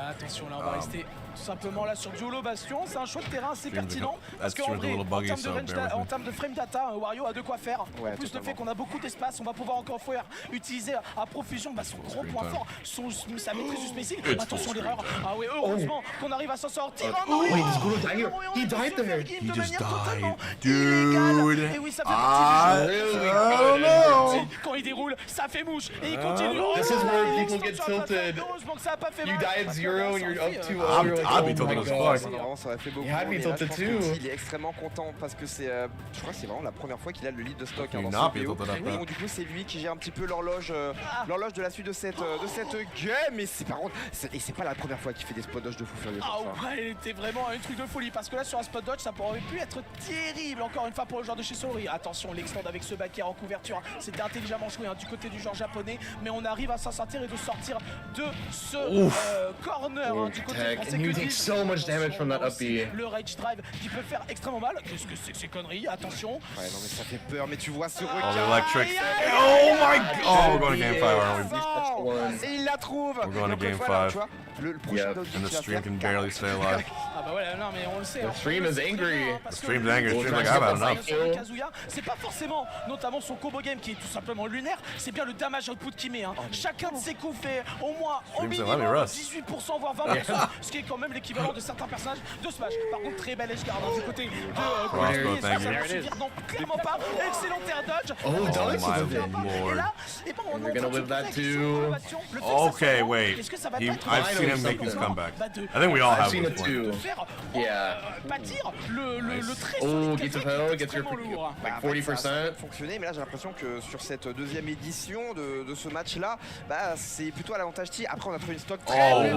[SPEAKER 1] Attention, là on va rester tout simplement là sur Duolo Bastion. C'est un choix de terrain assez
[SPEAKER 3] Stream's a
[SPEAKER 1] pertinent. Parce
[SPEAKER 3] that
[SPEAKER 1] qu'en
[SPEAKER 3] stream's a
[SPEAKER 1] vrai,
[SPEAKER 3] little buggy,
[SPEAKER 1] en termes de
[SPEAKER 3] so
[SPEAKER 1] range
[SPEAKER 3] bear with me.
[SPEAKER 1] en termes de frame data, Wario a de quoi faire.
[SPEAKER 15] Ouais,
[SPEAKER 1] en plus, le
[SPEAKER 15] totalement.
[SPEAKER 1] fait qu'on a beaucoup d'espace, on va pouvoir encore utiliser à profusion son gros point fort, sa maîtrise du spacing. Attention l'erreur. Ah oui, heureusement qu'on arrive à s'en sortir.
[SPEAKER 4] Wait, does Gluto die here? He died there.
[SPEAKER 3] He just died, dude.
[SPEAKER 1] Et oui, ça fait partie du jeu.
[SPEAKER 3] Oh no!
[SPEAKER 1] Quand il déroule, ça fait mouche. Et il continue.
[SPEAKER 4] This is where people get tilted.
[SPEAKER 1] Heureusement que ça a pas fait
[SPEAKER 4] You
[SPEAKER 1] mal.
[SPEAKER 4] die at 0 and you're up 2-0.
[SPEAKER 3] I'd be tilted as fuck.
[SPEAKER 15] Vraiment, ça aurait fait beaucoup.
[SPEAKER 4] Yeah, I'd be
[SPEAKER 15] mais là, je
[SPEAKER 4] tilted
[SPEAKER 15] pense
[SPEAKER 4] too.
[SPEAKER 15] que il est extrêmement content parce que c'est, je crois que c'est vraiment la première fois qu'il a le lead de stock
[SPEAKER 3] You
[SPEAKER 15] dans
[SPEAKER 3] not
[SPEAKER 15] ce
[SPEAKER 3] be
[SPEAKER 15] vidéo.
[SPEAKER 3] tilted after that.
[SPEAKER 15] Donc du coup, c'est lui qui gère un petit peu l'horloge de la suite de cette game. Mais c'est par contre, c'est pas la première fois qu'il fait des spot dodge de fou furieux.
[SPEAKER 1] Ah ouais, c'était vraiment un truc de folie parce que là sur un spot dodge ça aurait pu être terrible encore une fois pour le joueur de chez Solori. Attention, l'extend avec ce back air en couverture, c'était intelligemment joué du côté du joueur japonais, mais on arrive à s'en sortir et de sortir de ce corner du côté français.
[SPEAKER 4] takes so much damage from that up B.
[SPEAKER 1] Le rage drive qui peut faire extrêmement mal. Qu'est-ce que c'est que ces conneries? Attention.
[SPEAKER 15] Ouais, non, mais ça fait peur. Mais tu vois ce
[SPEAKER 3] Oh,
[SPEAKER 15] requin.
[SPEAKER 3] the electric. Oh my god. Oh, we're going to game 5, aren't we?
[SPEAKER 15] Et il la trouve.
[SPEAKER 3] We're going to game 5.
[SPEAKER 15] Le prochain
[SPEAKER 3] And the stream can barely stay alive.
[SPEAKER 1] Ah bah ouais, non mais on le sait.
[SPEAKER 4] The stream is angry.
[SPEAKER 3] The stream's angry. The stream's like, I've had enough.
[SPEAKER 1] Kazuya, c'est pas forcément notamment son combo game qui est tout simplement lunaire, c'est bien le damage output qu'il met. Chacun de ses coups fait au moins au minimum 18% voire 20%, ce qui est quand même l'équivalent de certains personnages de Smash. Par contre, très belle edge guard du côté de ça ne suffira donc clairement pas. Excellent air dodge.
[SPEAKER 3] Oh my lord.
[SPEAKER 4] You're gonna live that too.
[SPEAKER 3] Okay, wait. I've seen him make these comebacks. I think we all have
[SPEAKER 4] seen it too. Yeah. Oh, Gates of Hell gets your like 40%.
[SPEAKER 15] Fonctionner, mais là j'ai l'impression que sur cette deuxième édition de ce match-là, bah c'est plutôt à l'avantage T. Après on a trouvé une stock très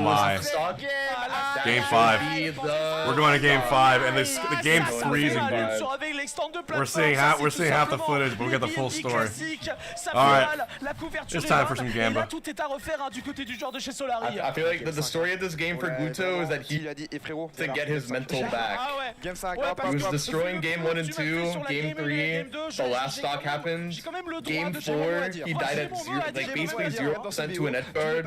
[SPEAKER 3] Game 5. We're going to game 5, and the game's freezing, dude. We're seeing half the footage, but we get the full story. All right, it's time for some Gamba.
[SPEAKER 4] I feel like the story of this game for Gluto is that he to get his mental back. He was destroying game 1 and 2, game 3, the last stock happened. Game 4, he died at zero, like basically 0% to an edge guard.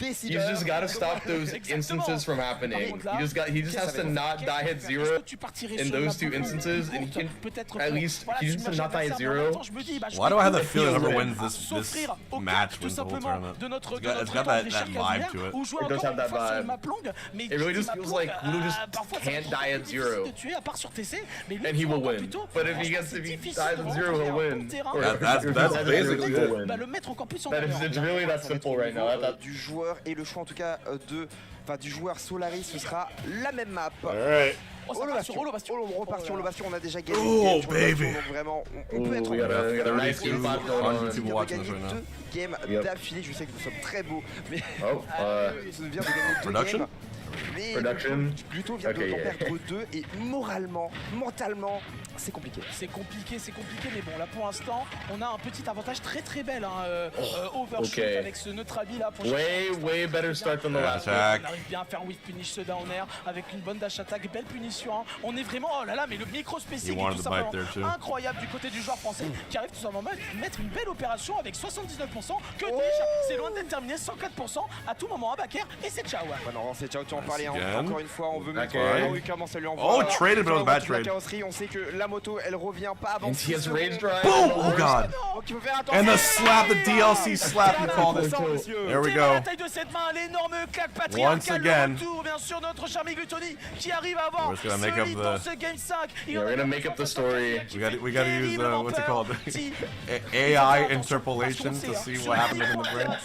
[SPEAKER 4] He's just gotta stop those instances from happening. He just has to not die at 0 in those 2 instances, and he can at least he just has to not die at 0.
[SPEAKER 3] Why do I have the feeling whoever wins this match wins the whole tournament? It's got that vibe to it.
[SPEAKER 4] It does have that vibe. It really just feels like Gluto just can't die at 0, and he will win. But if he dies at 0, he'll win.
[SPEAKER 3] That's basically it.
[SPEAKER 4] It's really that simple right now.
[SPEAKER 15] Du joueur et le choix en tout cas du joueur Solaris, ce sera la même map.
[SPEAKER 3] Alright.
[SPEAKER 15] On repart sur le Bastion, on a déjà gagné.
[SPEAKER 3] Oh baby.
[SPEAKER 15] Donc vraiment, on peut être en deux games d'affilée. Je sais que nous sommes très beaux, mais on vient de gagner 2 games. Mais Gluto vient d'en perdre 2 et moralement, mentalement, c'est compliqué.
[SPEAKER 1] C'est compliqué, mais bon là pour l'instant, on a un petit avantage très bel overshoot avec ce Neutrabi là pour
[SPEAKER 4] way better start than the last.
[SPEAKER 1] On arrive bien à faire whiff punish ce down air avec une bonne dash attack, belle punition. On est vraiment, oh là là, mais le micro spécifique est tout simplement incroyable du côté du joueur français qui arrive tout simplement à mettre une belle opération avec 79%. Que dis-je, c'est loin d'être terminé, 104% à tout moment à backer et c'est ciao.
[SPEAKER 15] Non, c'est ciao, tu en parlais encore une fois, on veut mettre comment ça lui envoie.
[SPEAKER 3] Oh, traded, but it was a bad trade.
[SPEAKER 15] On sait que la moto, elle revient pas avant.
[SPEAKER 3] Boom! Oh god! And the slap, the DLC slap, you called it. There we go. Once again. We're just gonna make up
[SPEAKER 4] we're gonna make up the story.
[SPEAKER 3] We gotta use what's it called? AI interpolation to see what happened in the brain.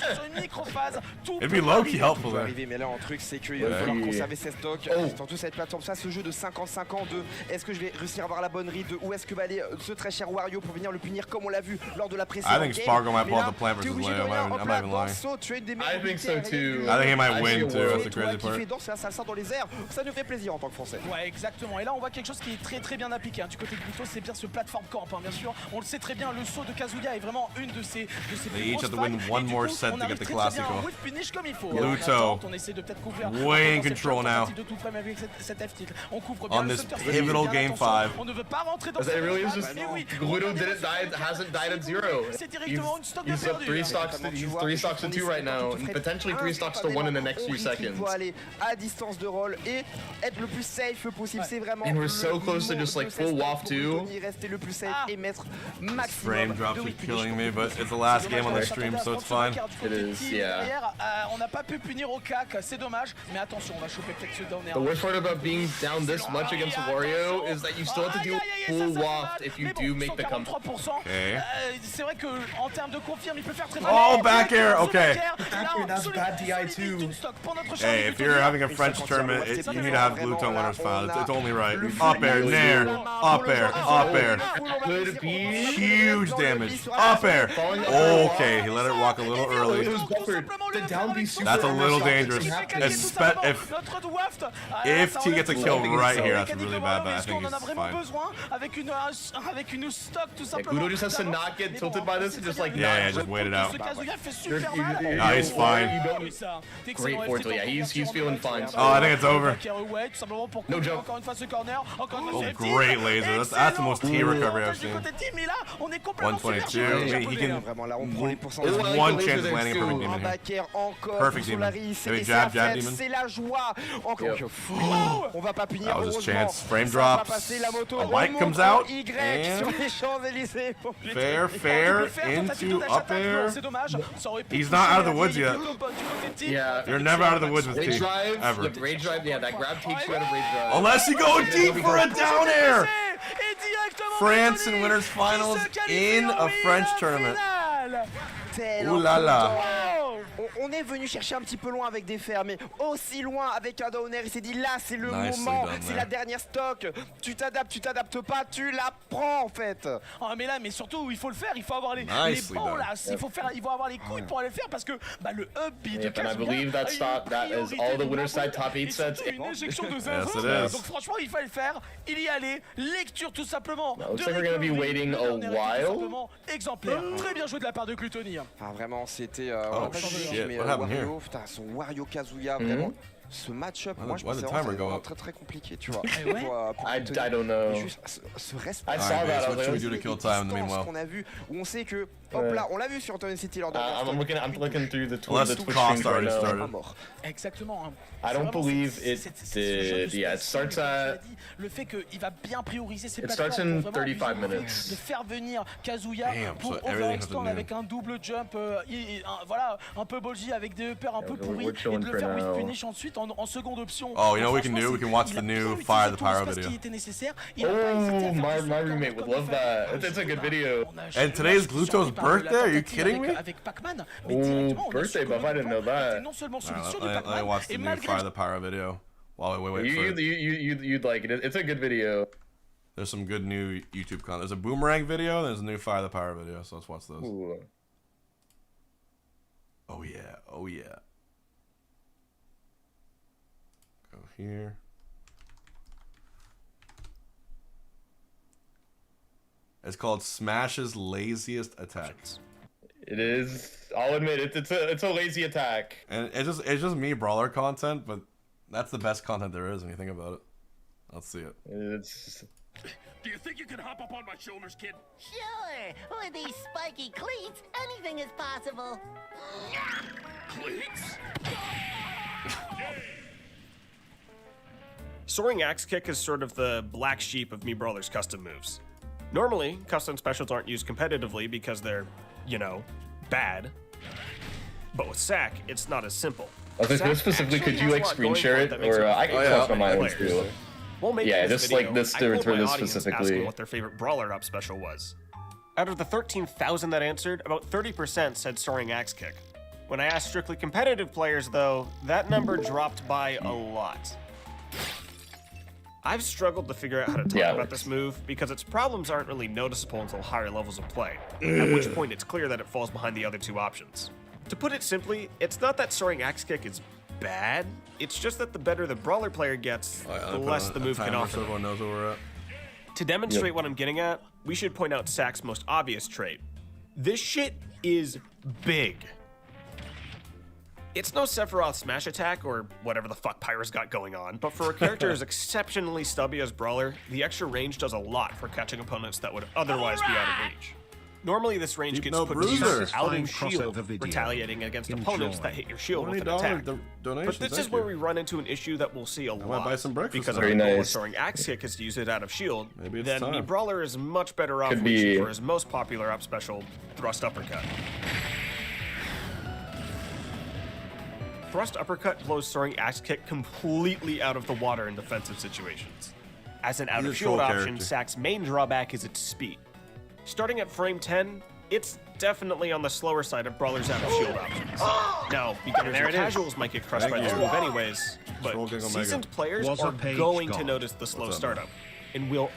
[SPEAKER 3] It'd be low-key helpful there.
[SPEAKER 15] Mais là, un truc, c'est qu'il va falloir conserver ses stocks. Surtout cette plateforme, ça, ce jeu de 50-50 de est-ce que je vais réussir à avoir la bonne read, de où est-ce que va aller ce très cher Wario pour venir le punir comme on l'a vu lors de la précédente game.
[SPEAKER 3] I think SPARG0 might pull out the plant versus Leo. I'm not even lying.
[SPEAKER 4] I think so too.
[SPEAKER 3] I think he might win too. That's the crazy part.
[SPEAKER 15] Ça sort dans les airs, ça nous fait plaisir en tant que Français.
[SPEAKER 1] Ouais, exactement. Et là, on voit quelque chose qui est très bien appliqué. Du côté de Gluto, c'est bien ce platform camp. Bien sûr, on le sait très bien. Le saut de Kazuya est vraiment une de ses
[SPEAKER 3] They each have to win one more set to get the classical.
[SPEAKER 1] Gluto, on essaie de peut-être couvrir.
[SPEAKER 3] Way in control now. On this pivotal game 5.
[SPEAKER 1] On ne veut pas rentrer dans
[SPEAKER 4] it really is just Gluto hasn't died at 0. He's up 3 stocks. He's 3 stocks to 2 right now, and potentially 3 stocks to 1 in the next few seconds.
[SPEAKER 15] Il faut aller à distance de roll et être le plus safe possible. C'est vraiment.
[SPEAKER 4] And we're so close to just like full waft too.
[SPEAKER 15] Rester le plus safe et mettre maximum.
[SPEAKER 3] Frame drops are killing me, but it's the last game on the stream, so it's fine.
[SPEAKER 4] It is, yeah.
[SPEAKER 1] On n'a pas pu punir au CAC, c'est dommage, mais attention, on va choper peut-être ce down air.
[SPEAKER 4] The worst part about being down this much against Wario is that you still have to do full waft if you do make the comeback.
[SPEAKER 3] Okay.
[SPEAKER 1] C'est vrai que en termes de confirme, il peut faire très mal.
[SPEAKER 3] Oh, back air, okay.
[SPEAKER 16] That's bad DI too.
[SPEAKER 3] Hey, if you're having a French tournament, you need to have Gluto winners found. It's only right. Up air, nair, up air, up air. Huge damage. Up air. Okay, he let it walk a little early.
[SPEAKER 16] The down B super.
[SPEAKER 3] That's a little dangerous. If If T gets a kill right here, that's really bad, but I think he's fine.
[SPEAKER 4] Gluto just has to not get tilted by this and just like
[SPEAKER 3] yeah, just wait it out.
[SPEAKER 4] Nah,
[SPEAKER 3] he's fine.
[SPEAKER 4] Great forward, yeah, he's feeling fine.
[SPEAKER 3] Oh, I think it's over.
[SPEAKER 4] No jump.
[SPEAKER 3] Oh, great laser. That's the most T recovery I've seen. 122. I mean, he can. There's one chance of landing a perfect demon here. Perfect demon. Maybe jab demon.
[SPEAKER 15] C'est la joie. Encore une fois. On va pas punir.
[SPEAKER 3] That was his chance. Frame drops. A light comes out. And fair into up air. He's not out of the woods yet.
[SPEAKER 4] Yeah.
[SPEAKER 3] You're never out of the woods with T. Ever.
[SPEAKER 4] Rage drive, yeah, that grab takes you out of rage drive.
[SPEAKER 3] Unless you go deep for a down air. France in winners finals in a French tournament. Ouh là là.
[SPEAKER 15] On est venu chercher un petit peu loin avec des fers, mais aussi loin avec un downer. Il s'est dit là, c'est le moment, c'est la dernière stock. Tu t'adaptes pas, tu la prends en fait.
[SPEAKER 1] Oh, mais là, mais surtout, il faut le faire, il faut avoir les bons là. Il faut avoir les couilles pour aller le faire parce que bah, le up beat de
[SPEAKER 4] Kazuya. I believe that is all the winner side top 8 sets.
[SPEAKER 1] Une injection de zinzin. Donc franchement, il fallait le faire. Il y allait. Lecture tout simplement.
[SPEAKER 4] Looks like we're gonna be waiting a while.
[SPEAKER 1] Exemplaire. Très bien joué de la part de Glutoni.
[SPEAKER 15] Enfin, vraiment, c'était.
[SPEAKER 3] Mais
[SPEAKER 15] Wario, putain, son Wario Kazuya, vraiment. Ce match-up, moi je pense que c'est vraiment très compliqué, tu vois.
[SPEAKER 4] I don't know.
[SPEAKER 15] Juste ce respect.
[SPEAKER 3] I saw that. What should we do to kill time in the meanwhile?
[SPEAKER 15] Qu'on a vu, où on sait que, hop là, on l'a vu sur Anton City lors de
[SPEAKER 4] I'm looking through the
[SPEAKER 3] Twitch streams right now.
[SPEAKER 1] Exactement.
[SPEAKER 4] I don't believe it did. Yeah, it starts at.
[SPEAKER 1] Le fait qu'il va bien prioriser ses
[SPEAKER 4] plateformes. It starts in 35 minutes.
[SPEAKER 1] De faire venir Kazuya pour overextend avec un double jump, voilà, un peu ballsy avec des uppers un peu pourris et de le faire with punish ensuite en seconde option.
[SPEAKER 3] Oh, you know what we can do? We can watch the new Fire the Pyro video.
[SPEAKER 4] Oh, my roommate would love that. It's a good video.
[SPEAKER 3] And today's Gluto's birthday? Are you kidding me?
[SPEAKER 4] Oh, birthday buff, I didn't know that.
[SPEAKER 3] Let me watch the new Fire the Pyro video while we wait for it.
[SPEAKER 4] You'd like it. It's a good video.
[SPEAKER 3] There's some good new YouTube content. There's a Boomerang video, there's a new Fire the Pyro video, so let's watch those.
[SPEAKER 4] Ooh.
[SPEAKER 3] Oh yeah, oh yeah. Go here. It's called Smash's Laziest Attacks.
[SPEAKER 4] It is. I'll admit it's a lazy attack.
[SPEAKER 3] And it's just me brawler content, but that's the best content there is when you think about it. Let's see it.
[SPEAKER 4] It's.
[SPEAKER 17] Do you think you can hop up on my shoulders, kid?
[SPEAKER 18] Sure. With these spiky cleats, anything is possible.
[SPEAKER 17] Cleats?
[SPEAKER 19] Soaring Axe Kick is sort of the black sheep of Mii Brawler's custom moves. Normally, custom specials aren't used competitively because they're, you know, bad. But with Sack, it's not as simple.
[SPEAKER 4] Okay, specifically, could you like screen share it, or I can post on my own too? Yeah, just like this for this specifically.
[SPEAKER 19] What their favorite brawler up special was. Out of the 13,000 that answered, about 30% said Soaring Axe Kick. When I asked strictly competitive players, though, that number dropped by a lot. I've struggled to figure out how to talk about this move because its problems aren't really noticeable until higher levels of play, at which point it's clear that it falls behind the other two options. To put it simply, it's not that Soaring Axe Kick is bad, it's just that the better the brawler player gets, the less the move can offer.
[SPEAKER 3] So everyone knows where we're at.
[SPEAKER 19] To demonstrate what I'm getting at, we should point out Sack's most obvious trait. This shit is big. It's no Sephiroth smash attack or whatever the fuck Pyro's got going on, but for a character as exceptionally stubby as Brawler, the extra range does a lot for catching opponents that would otherwise be out of reach. Normally this range gets put to use out of shield, retaliating against opponents that hit your shield with an attack. But this is where we run into an issue that we'll see a lot, because if a Soaring Axe Kick is to use it out of shield, then Mii Brawler is much better off reaching for his most popular up special, Thrust Uppercut. Thrust Uppercut blows Soaring Axe Kick completely out of the water in defensive situations. As an out-of-shield option, Sack's main drawback is its speed. Starting at frame 10, it's definitely on the slower side of Brawler's out-of-shield options. Now, beginners and casuals might get crushed by this move anyways, but seasoned players are going to notice the slow startup, and will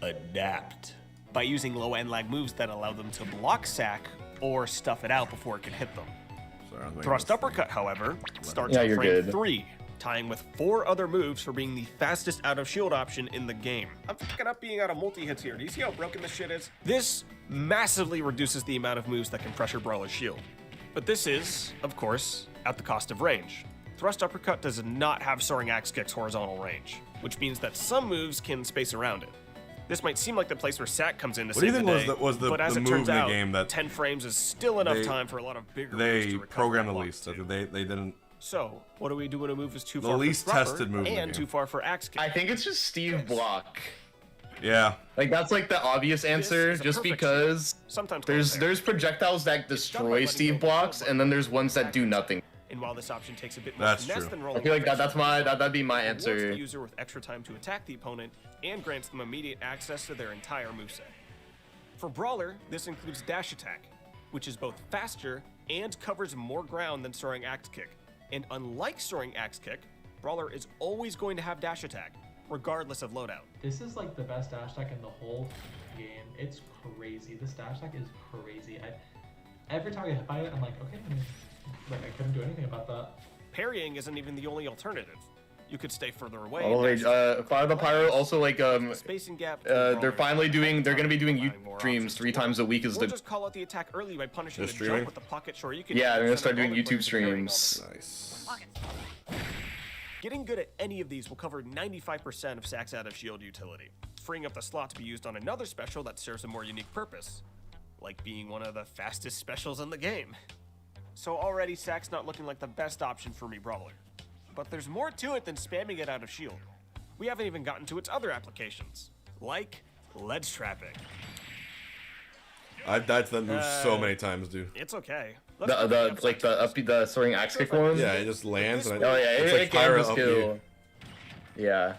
[SPEAKER 19] adapt by using low end lag moves that allow them to block Sack or stuff it out before it can hit them. Thrust uppercut, however, starts at frame 3, tying with 4 other moves for being the fastest out of shield option in the game. I'm fucking up being out of multi-hits here. Do you see how broken this shit is? This massively reduces the amount of moves that can pressure Brawler's shield. But this is, of course, at the cost of range. Thrust uppercut does not have soaring axe kick's horizontal range, which means that some moves can space around it. This might seem like the place where Sack comes in to save the day, but as it turns out, 10 frames is still enough time for a lot of bigger moves to recover.
[SPEAKER 3] They programmed the least. They didn't.
[SPEAKER 19] So, what do we do when a move is too far
[SPEAKER 3] the least tested move
[SPEAKER 19] and too far for axe kick?
[SPEAKER 4] I think it's just Steve block.
[SPEAKER 3] Yeah.
[SPEAKER 4] Like that's like the obvious answer, just because
[SPEAKER 19] sometimes
[SPEAKER 4] there's projectiles that destroy Steve blocks, and then there's ones that do nothing.
[SPEAKER 19] And while this option takes a bit more finesse than rolling,
[SPEAKER 4] I feel like that'd be my answer.
[SPEAKER 19] The user with extra time to attack the opponent and grants them immediate access to their entire moveset. For Brawler, this includes dash attack, which is both faster and covers more ground than soaring axe kick. And unlike soaring axe kick, Brawler is always going to have dash attack, regardless of loadout.
[SPEAKER 20] This is like the best dash attack in the whole game. It's crazy. This dash attack is crazy. Every time I get hit by it, I'm like, okay. Like I couldn't do anything about that.
[SPEAKER 19] Parrying isn't even the only alternative. You could stay further away.
[SPEAKER 4] Oh wait, Fire the Pyro also like
[SPEAKER 19] spacing gap.
[SPEAKER 4] They're gonna be doing YouTube streams 3 times a week.
[SPEAKER 19] Or just call out the attack early by punishing the jump with the pocket shore. You can
[SPEAKER 4] they're gonna start doing YouTube streams.
[SPEAKER 3] Nice.
[SPEAKER 19] Getting good at any of these will cover 95% of Sack's out of shield utility, freeing up the slot to be used on another special that serves a more unique purpose, like being one of the fastest specials in the game. So already Sack's not looking like the best option for me, Brawler. But there's more to it than spamming it out of shield. We haven't even gotten to its other applications, like ledge trapping.
[SPEAKER 3] I've died to that move so many times, dude.
[SPEAKER 19] It's okay.
[SPEAKER 4] The soaring axe kick one?
[SPEAKER 3] Yeah, it just lands and
[SPEAKER 4] it's like
[SPEAKER 3] pyro
[SPEAKER 4] up you. Yeah.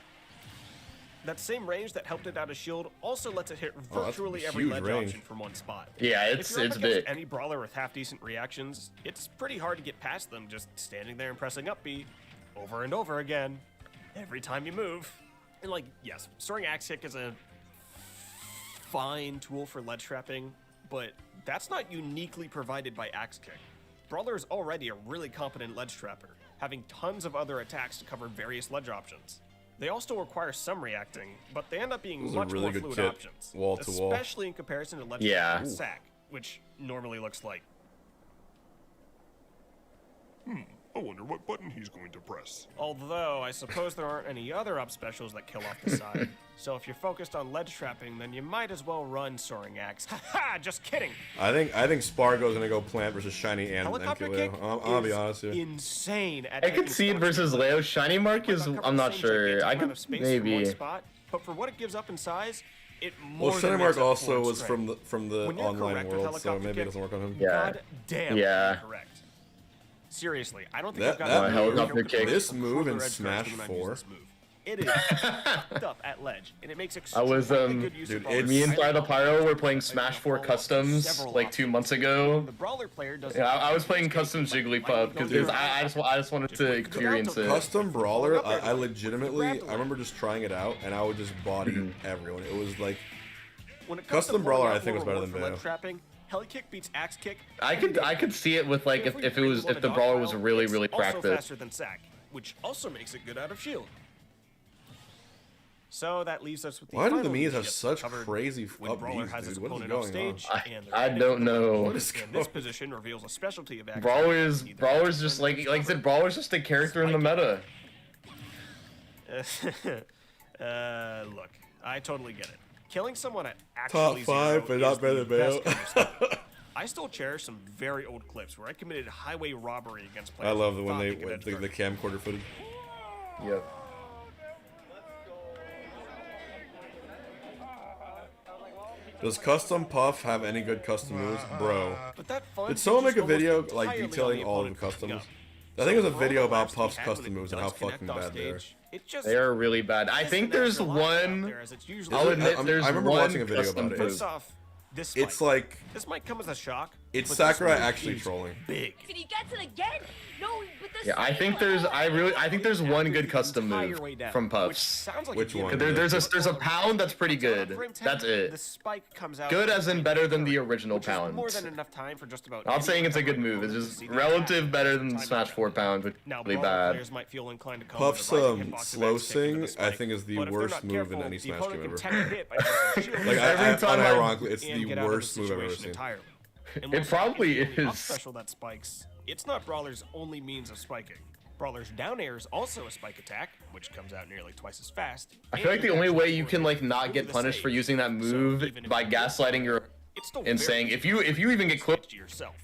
[SPEAKER 19] That same range that helped it out of shield also lets it hit virtually every ledge option from one spot.
[SPEAKER 4] Yeah, it's big.
[SPEAKER 19] Any brawler with half-decent reactions, it's pretty hard to get past them just standing there and pressing up B over and over again every time you move. And like, yes, soaring axe kick is a fine tool for ledge trapping, but that's not uniquely provided by axe kick. Brawler is already a really competent ledge trapper, having tons of other attacks to cover various ledge options. They all still require some reacting, but they end up being much more fluid options, especially in comparison to ledge trapping and Sack, which normally looks like.
[SPEAKER 17] I wonder what button he's going to press.
[SPEAKER 19] Although, I suppose there aren't any other up specials that kill off the side. So if you're focused on ledge trapping, then you might as well run Soaring Axe. Haha, just kidding!
[SPEAKER 3] I think SPARG0 is gonna go Plant versus Shiny and Mkleo. I'll be honest here.
[SPEAKER 19] Insane
[SPEAKER 4] I could see it versus Leo. Shinymark is, I'm not sure. I could maybe.
[SPEAKER 19] Spot, but for what it gives up in size, it more
[SPEAKER 3] well, Shinymark also was from the online world, so maybe it doesn't work on him.
[SPEAKER 4] Yeah.
[SPEAKER 19] God damn, correct. Seriously, I don't think I've
[SPEAKER 3] got this move in Smash 4.
[SPEAKER 19] It is up at ledge, and it makes
[SPEAKER 4] I was me and Fire the Pyro were playing Smash 4 customs like 2 months ago.
[SPEAKER 19] The brawler player does
[SPEAKER 4] I was playing custom Jigglypuff because I just wanted to experience it.
[SPEAKER 3] Custom brawler, I legitimately I remember just trying it out, and I would just body everyone. It was like custom brawler. I think was better than Bayo.
[SPEAKER 19] Heli kick beats axe kick.
[SPEAKER 4] I could see it with like if the brawler was really practiced.
[SPEAKER 19] Also faster than Sack, which also makes it good out of shield. So that leaves us with the
[SPEAKER 3] Why do the Miyas have such crazy up
[SPEAKER 19] Brawler has his
[SPEAKER 3] dude? What is
[SPEAKER 19] opponent
[SPEAKER 3] going
[SPEAKER 19] off stage,
[SPEAKER 3] on?
[SPEAKER 4] I don't know.
[SPEAKER 3] What is
[SPEAKER 19] and this position reveals a specialty of action.
[SPEAKER 4] Brawler's just like I said, Brawler's just a character in the meta.
[SPEAKER 19] Look, I totally get it. Killing someone at actually
[SPEAKER 3] top 5, but not better than Bayo.
[SPEAKER 19] I still cherish some very old clips where I committed highway robbery against players.
[SPEAKER 3] I love when the camcorder footage.
[SPEAKER 4] Yep.
[SPEAKER 3] Does Custom Puff have any good custom moves? Bro.
[SPEAKER 19] But
[SPEAKER 3] Did someone make a video like detailing all of the customs? I think it was a video about Puff's custom moves and how fucking bad they are.
[SPEAKER 4] They are really bad. I think there's one. I'll admit there's one.
[SPEAKER 3] I remember watching a video about it.
[SPEAKER 19] First off,
[SPEAKER 3] It's like
[SPEAKER 19] this might come as a shock,
[SPEAKER 3] It's Sakurai actually trolling.
[SPEAKER 19] Big.
[SPEAKER 18] He gets it again? No, but this
[SPEAKER 4] Yeah, I think there's one good custom move from Puffs.
[SPEAKER 3] Which one?
[SPEAKER 4] There's a pound that's pretty good. That's it.
[SPEAKER 19] The spike comes out
[SPEAKER 4] Good as in better than the original
[SPEAKER 19] which is
[SPEAKER 4] pound.
[SPEAKER 19] more than enough time for just about
[SPEAKER 4] Not saying it's a good move. It's just relative better than Smash 4 pound, which is really bad.
[SPEAKER 19] players might feel inclined to call
[SPEAKER 3] Puff's
[SPEAKER 19] it a rising hitbox
[SPEAKER 3] slow
[SPEAKER 19] advance kick into
[SPEAKER 3] sing,
[SPEAKER 19] the spike,
[SPEAKER 3] I think, is the
[SPEAKER 19] but if they're
[SPEAKER 3] worst
[SPEAKER 19] not
[SPEAKER 3] move
[SPEAKER 19] careful,
[SPEAKER 3] in any
[SPEAKER 19] the
[SPEAKER 3] Smash
[SPEAKER 19] opponent
[SPEAKER 3] game
[SPEAKER 19] can
[SPEAKER 3] ever.
[SPEAKER 19] tech a hit by pressing shield
[SPEAKER 3] Like,
[SPEAKER 4] Every time I-
[SPEAKER 3] unironically, it's
[SPEAKER 19] and
[SPEAKER 3] the
[SPEAKER 19] get out of the
[SPEAKER 3] worst move I've ever
[SPEAKER 19] situation
[SPEAKER 3] seen.
[SPEAKER 19] entirely. And
[SPEAKER 4] It
[SPEAKER 19] most
[SPEAKER 4] probably
[SPEAKER 19] often, the up
[SPEAKER 4] is.
[SPEAKER 19] special that spikes. It's not Brawler's only means of spiking. Brawler's down air is also a spike attack, which comes out nearly twice as fast.
[SPEAKER 4] I feel like the only way you can like not get punished for using that move by gaslighting your and saying if you even get close
[SPEAKER 19] to yourself.